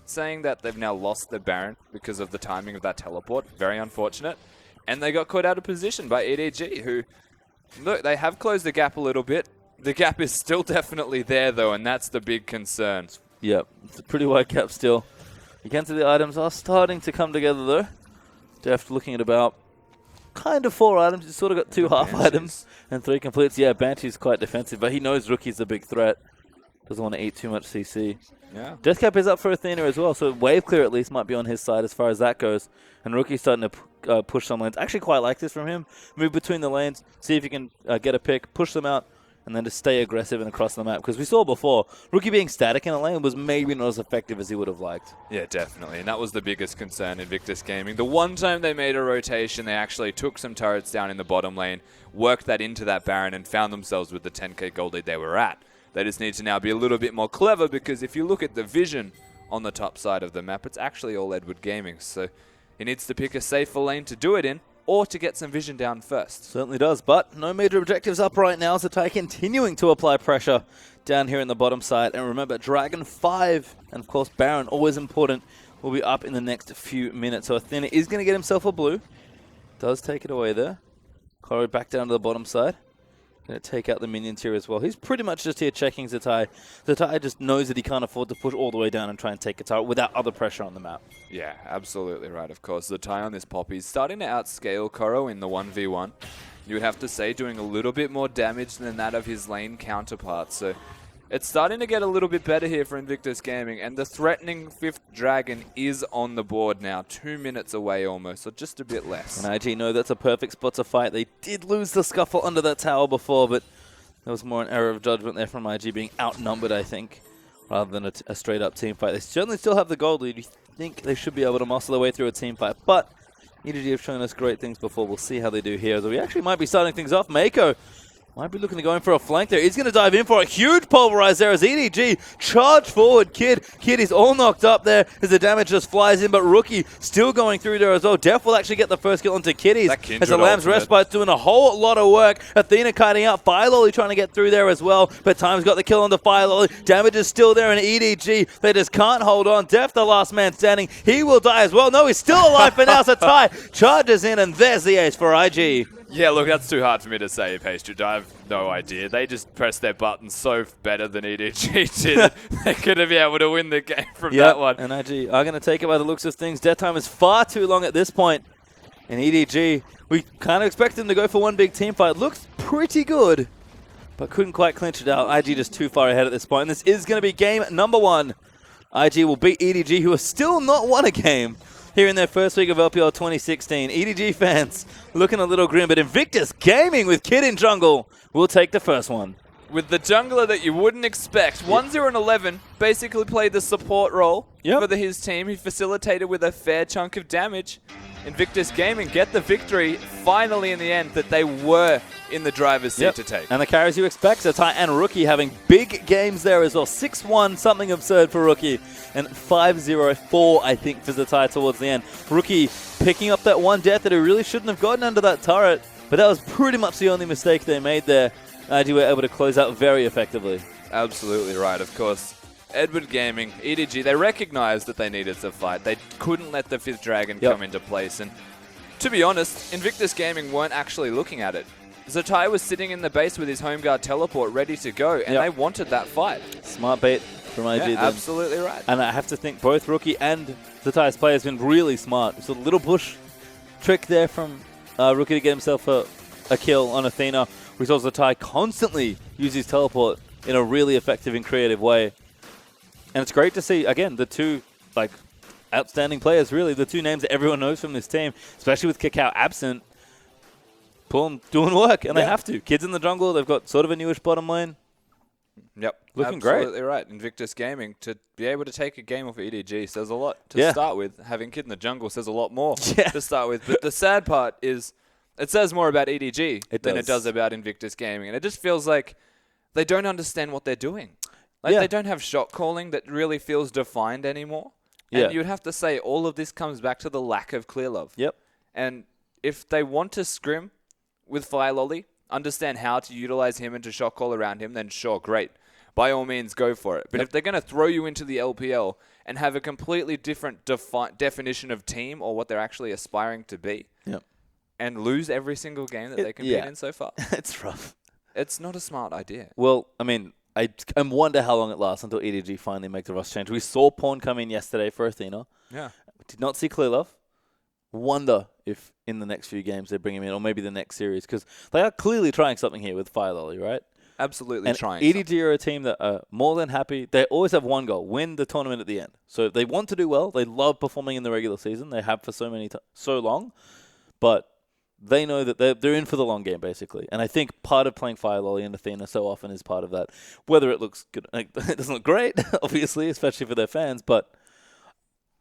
saying that they've now lost the Baron because of the timing of that teleport. Very unfortunate. And they got caught out of position by EDG, who, look, they have closed the gap a little bit. The gap is still definitely there, though, and that's the big concern. Yep, it's a pretty wide gap still. Again, the items are starting to come together, though. Deft looking at about kind of 4 items. He's sort of got 2 half items and 3 completes. Yeah, Banshee's quite defensive, but he knows Rookie's a big threat. Doesn't want to eat too much CC. Yeah. Deathcap is up for Athena as well, so wave clear at least might be on his side as far as that goes. And Rookie's starting to push some lanes. Actually quite like this from him. Move between the lanes, see if you can get a pick, push them out, and then just stay aggressive and across the map. Because we saw before, Rookie being static in a lane was maybe not as effective as he would have liked. Yeah, definitely. And that was the biggest concern in Invictus Gaming. The one time they made a rotation, they actually took some turrets down in the bottom lane, worked that into that Baron, and found themselves with the 10k gold lead they were at. They just need to now be a little bit more clever, because if you look at the vision on the top side of the map, it's actually all Edward Gaming. So he needs to pick a safer lane to do it in, or to get some vision down first. Certainly does, but no major objectives up right now. Zatai continuing to apply pressure down here in the bottom side. And remember, Dragon 5, and of course Baron, always important, will be up in the next few minutes. So Athena is going to get himself a blue. Does take it away there. Koro back down to the bottom side. Going to take out the minions here as well. He's pretty much just here checking Zatai. Zatai just knows that he can't afford to push all the way down and try and take a turret without other pressure on the map. Yeah, absolutely right, of course. Zatai on this Poppy is starting to outscale Koro in the 1v1. You would have to say doing a little bit more damage than that of his lane counterpart. So it's starting to get a little bit better here for Invictus Gaming. And the threatening 5th Dragon is on the board now. 2 minutes away almost, or just a bit less. And IG know that's a perfect spot to fight. They did lose the scuffle under that tower before, but there was more an error of judgment there from IG being outnumbered, I think, rather than a straight-up team fight. They certainly still have the gold lead. You think they should be able to muscle their way through a team fight, but EDG have shown us great things before. We'll see how they do here. So we actually might be starting things off. Mako might be looking to go in for a flank there. He's going to dive in for a huge pulverize there as EDG charge forward. Kid is all knocked up there as the damage just flies in, but Rookie still going through there as well. Def will actually get the first kill onto Kitties as the Lamb's Respite's doing a whole lot of work. Athena kiting out. Firelolly trying to get through there as well, but Time's got the kill onto Firelolly. Damage is still there, and EDG, they just can't hold on. Def, the last man standing, he will die as well. No, he's still alive for now, so Ty charges in, and there's the ace for IG. Yeah, look, that's too hard for me to say, Pastry. I have no idea. They just pressed their buttons so better than EDG did. They're going to be able to win the game from that one. And IG are going to take it by the looks of things. Death time is far too long at this point. And EDG, we kind of expect them to go for one big team fight. Looks pretty good, but couldn't quite clinch it out. IG just too far ahead at this point. And this is going to be game number 1. IG will beat EDG, who have still not won a game here in their first week of LPL 2016. EDG fans looking a little grim, but Invictus Gaming with Kid in jungle will take the first one. With the jungler that you wouldn't expect. 1-0 and 11 basically played the support role for his team. He facilitated with a fair chunk of damage. Invictus Gaming get the victory finally in the end that they were in the driver's seat to take. And the carries you expect, Zatai and Rookie having big games there as well. 6-1, something absurd for Rookie. And 5-0-4, I think, for Zatai towards the end. Rookie picking up that one death that he really shouldn't have gotten under that turret. But that was pretty much the only mistake they made there. IG were able to close out very effectively. Absolutely right, of course. Edward Gaming, EDG, they recognized that they needed to fight. They couldn't let the 5th Dragon come into place. And to be honest, Invictus Gaming weren't actually looking at it. Zatai was sitting in the base with his home guard teleport ready to go, and they wanted that fight. Smart bait from IG. Yeah, absolutely right. And I have to think both Rookie and Zatai's play has been really smart. It's a little push trick there from Rookie to get himself a kill on Athena. We saw Zatai constantly use his teleport in a really effective and creative way. And it's great to see, again, the two outstanding players, really, the two names that everyone knows from this team, especially with Kakao absent, doing work, and they have to. Kids in the jungle, they've got sort of a newish bottom lane. Yep. Looking great. Absolutely right. Invictus Gaming, to be able to take a game off EDG says a lot to start with. Having Kid in the jungle says a lot more to start with. But the sad part is it says more about EDG than it does about Invictus Gaming. And it just feels like they don't understand what they're doing. They don't have shot calling that really feels defined anymore. Yeah. And you'd have to say all of this comes back to the lack of clear love. Yep. And if they want to scrim with Firelolly, understand how to utilize him and to shot call around him, then sure, great. By all means, go for it. But if they're going to throw you into the LPL and have a completely different definition of team or what they're actually aspiring to be, and lose every single game that they compete in so far, It's rough. it's not a smart idea. Well, I mean, I wonder how long it lasts until EDG finally make the roster change. We saw Pawn come in yesterday for Athena. Yeah. Did not see Clear Love. Wonder if in the next few games they bring him in, or maybe the next series, because they are clearly trying something here with Firelolly, right? Absolutely And trying. EDG are a team that are more than happy. They always have one goal: win the tournament at the end. So they want to do well. They love performing in the regular season. They have for so long, but they know that they're in for the long game, basically. And I think part of playing Firelolly and Athena so often is part of that. Whether it looks good, it doesn't look great, obviously, especially for their fans, but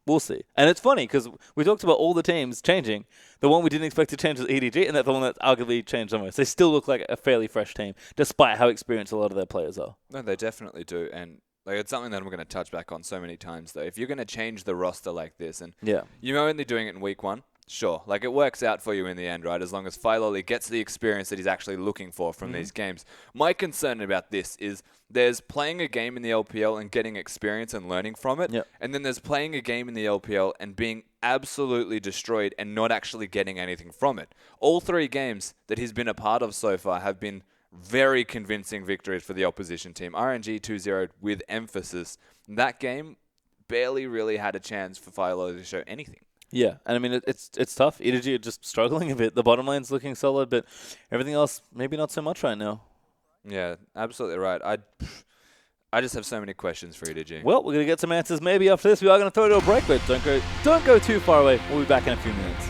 we'll see. And it's funny because we talked about all the teams changing. The one we didn't expect to change was EDG, and that's the one that's arguably changed the most. They still look like a fairly fresh team, despite how experienced a lot of their players are. No, they definitely do. And it's something that I'm going to touch back on so many times, though. If you're going to change the roster like this, and you're only doing it in week 1, sure. It works out for you in the end, right? As long as Firelolly gets the experience that he's actually looking for from these games. My concern about this is there's playing a game in the LPL and getting experience and learning from it. And then there's playing a game in the LPL and being absolutely destroyed and not actually getting anything from it. All 3 games that he's been a part of so far have been very convincing victories for the opposition team. RNG 2-0 with emphasis. That game barely really had a chance for Firelolly to show anything. Yeah, and I mean, it's tough. EDG are just struggling a bit. The bottom line's looking solid, but everything else, maybe not so much right now. Yeah, absolutely right. I just have so many questions for EDG. Well, we're going to get some answers maybe after this. We are going to throw to a break, but don't go too far away. We'll be back in a few minutes.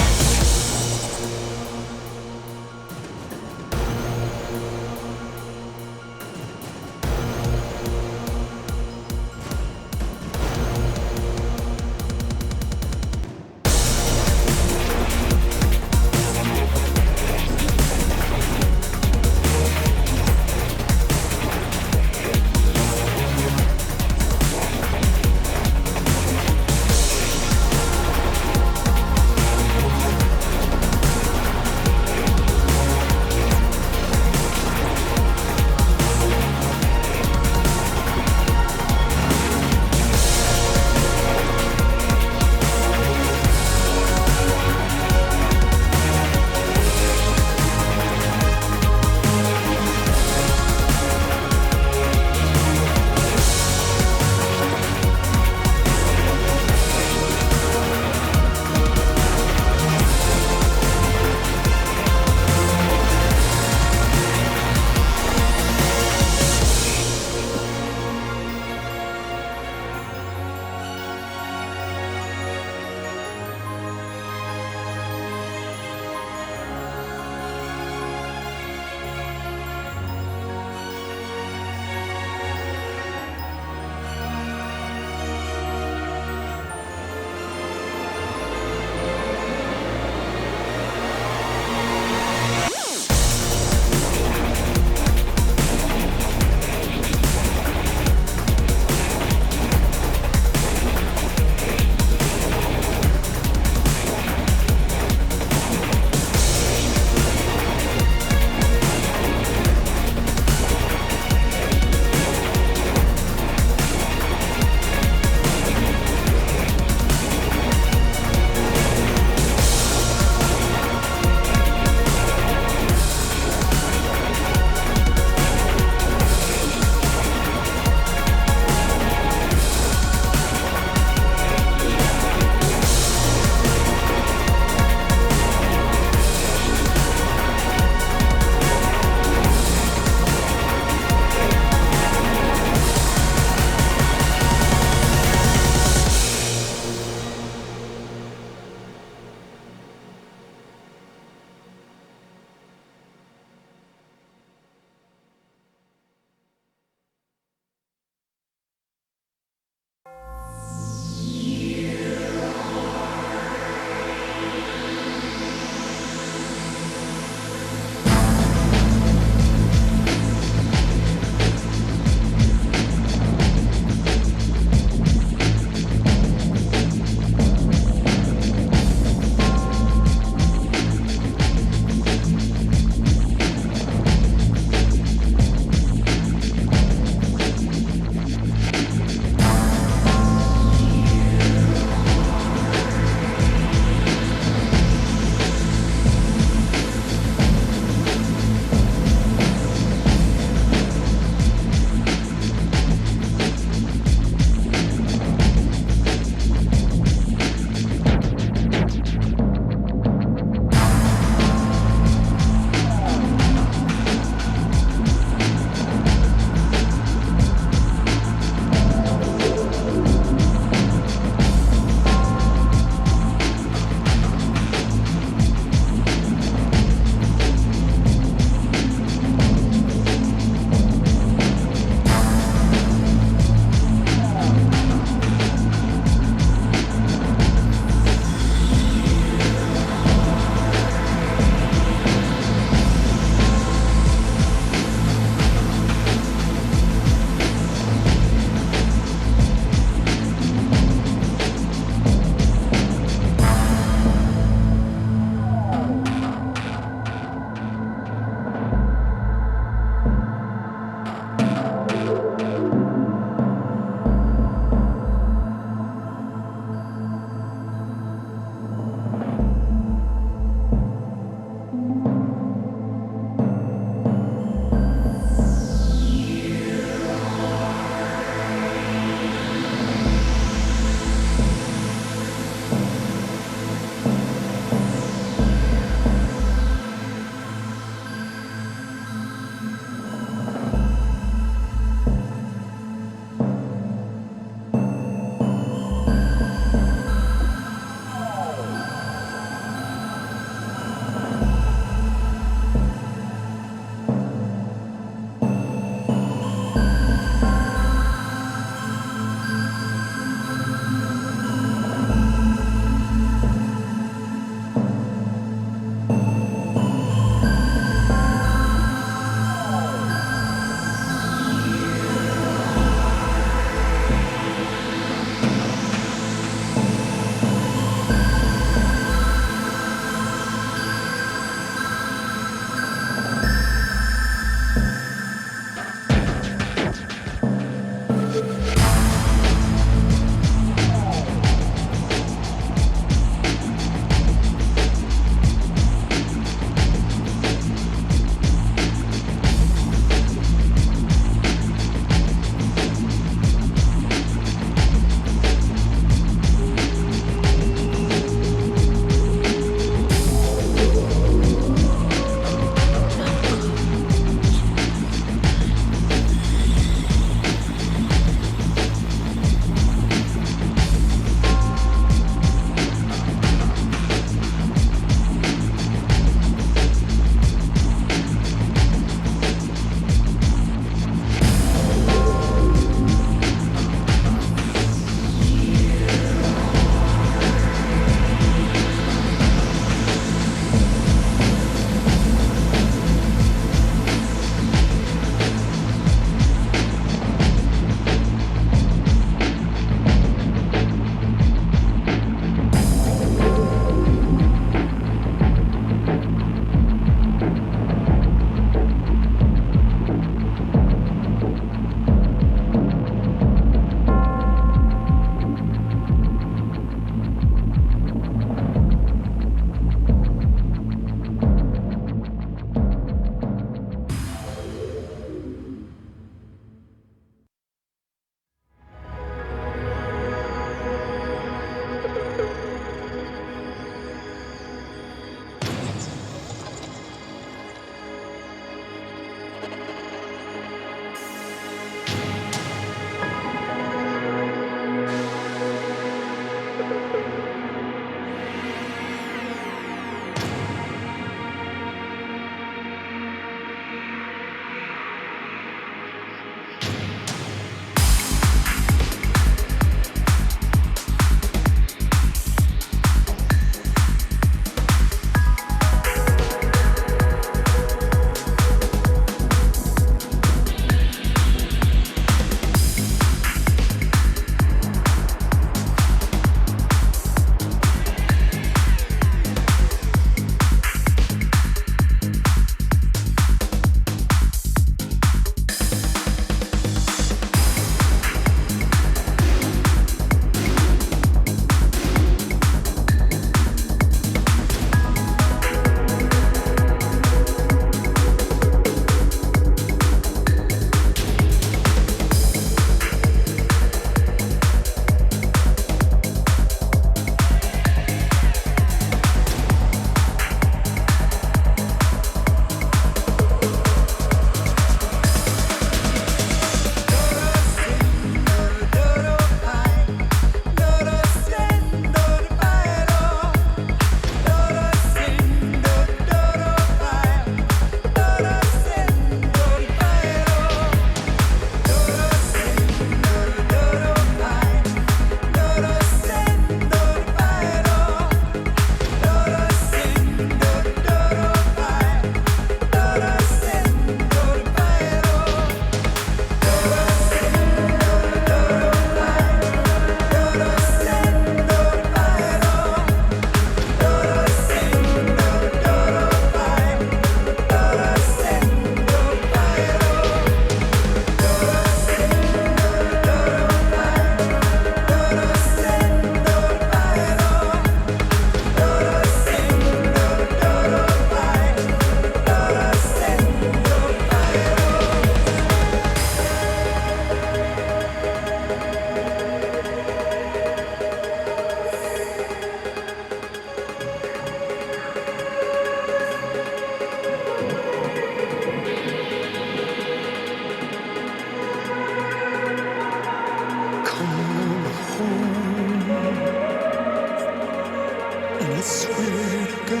swear to God,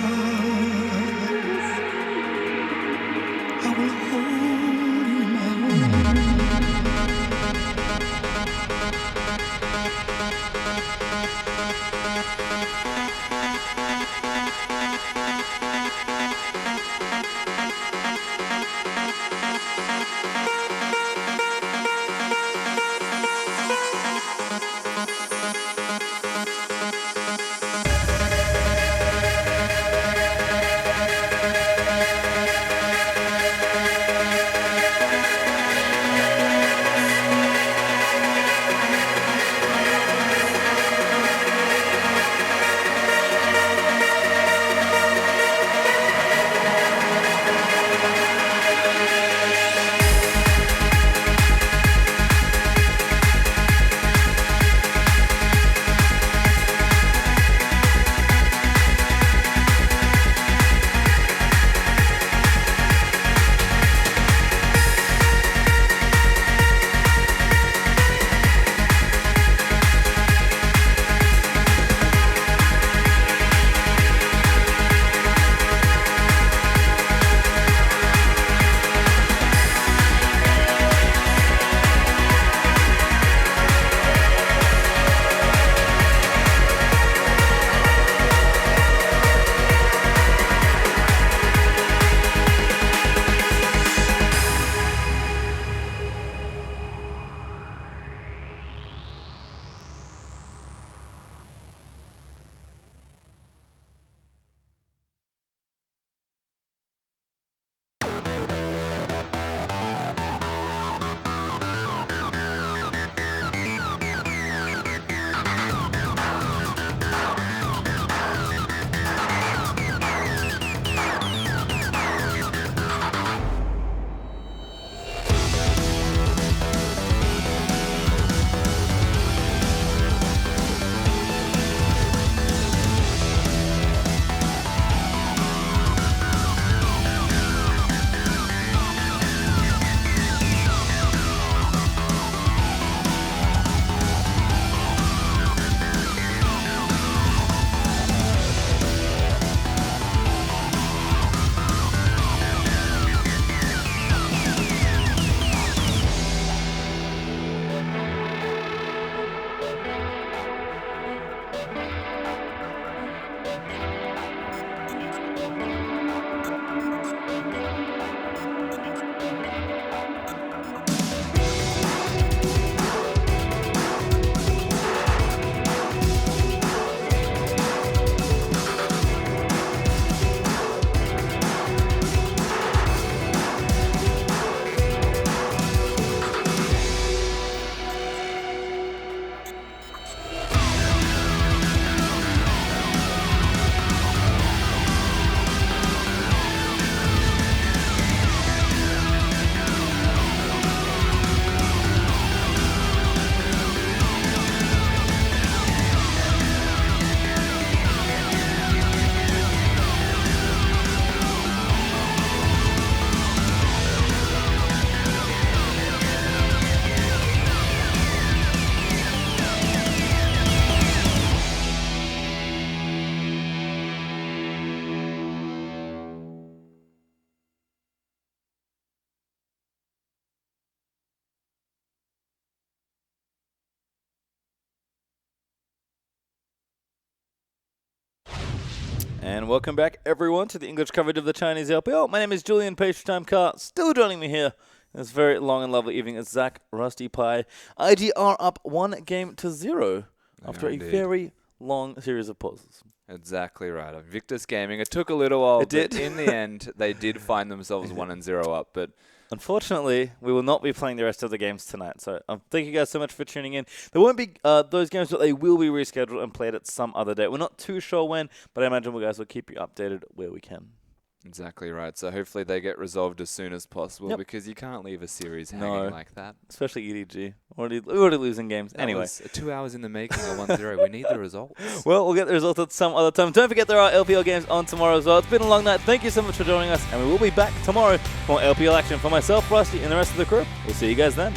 I will hold you in my arms. And welcome back, everyone, to the English coverage of the Chinese LPL. My name is Julian Page-Time Car. Still joining me here in this very long and lovely evening is Zach Rusty Pie. IGR up 1-0 after a very long series of pauses. Exactly right. Victus Gaming, it took a little while, It did. but in the end, they did find themselves 1-0 up. But unfortunately, we will not be playing the rest of the games tonight. So thank you guys so much for tuning in. There won't be those games, but they will be rescheduled and played at some other day. We're not too sure when, but I imagine we guys will keep you updated where we can. exactly right. So hopefully they get resolved as soon as possible because you can't leave a series hanging like that. Especially EDG. Already losing games. That anyway. was 2 hours in the making of 1-0. We need the results. Well, we'll get the results at some other time. Don't forget there are LPL games on tomorrow as well. It's been a long night. Thank you so much for joining us, and we will be back tomorrow for more LPL action. For myself, Rusty, and the rest of the crew, we'll see you guys then.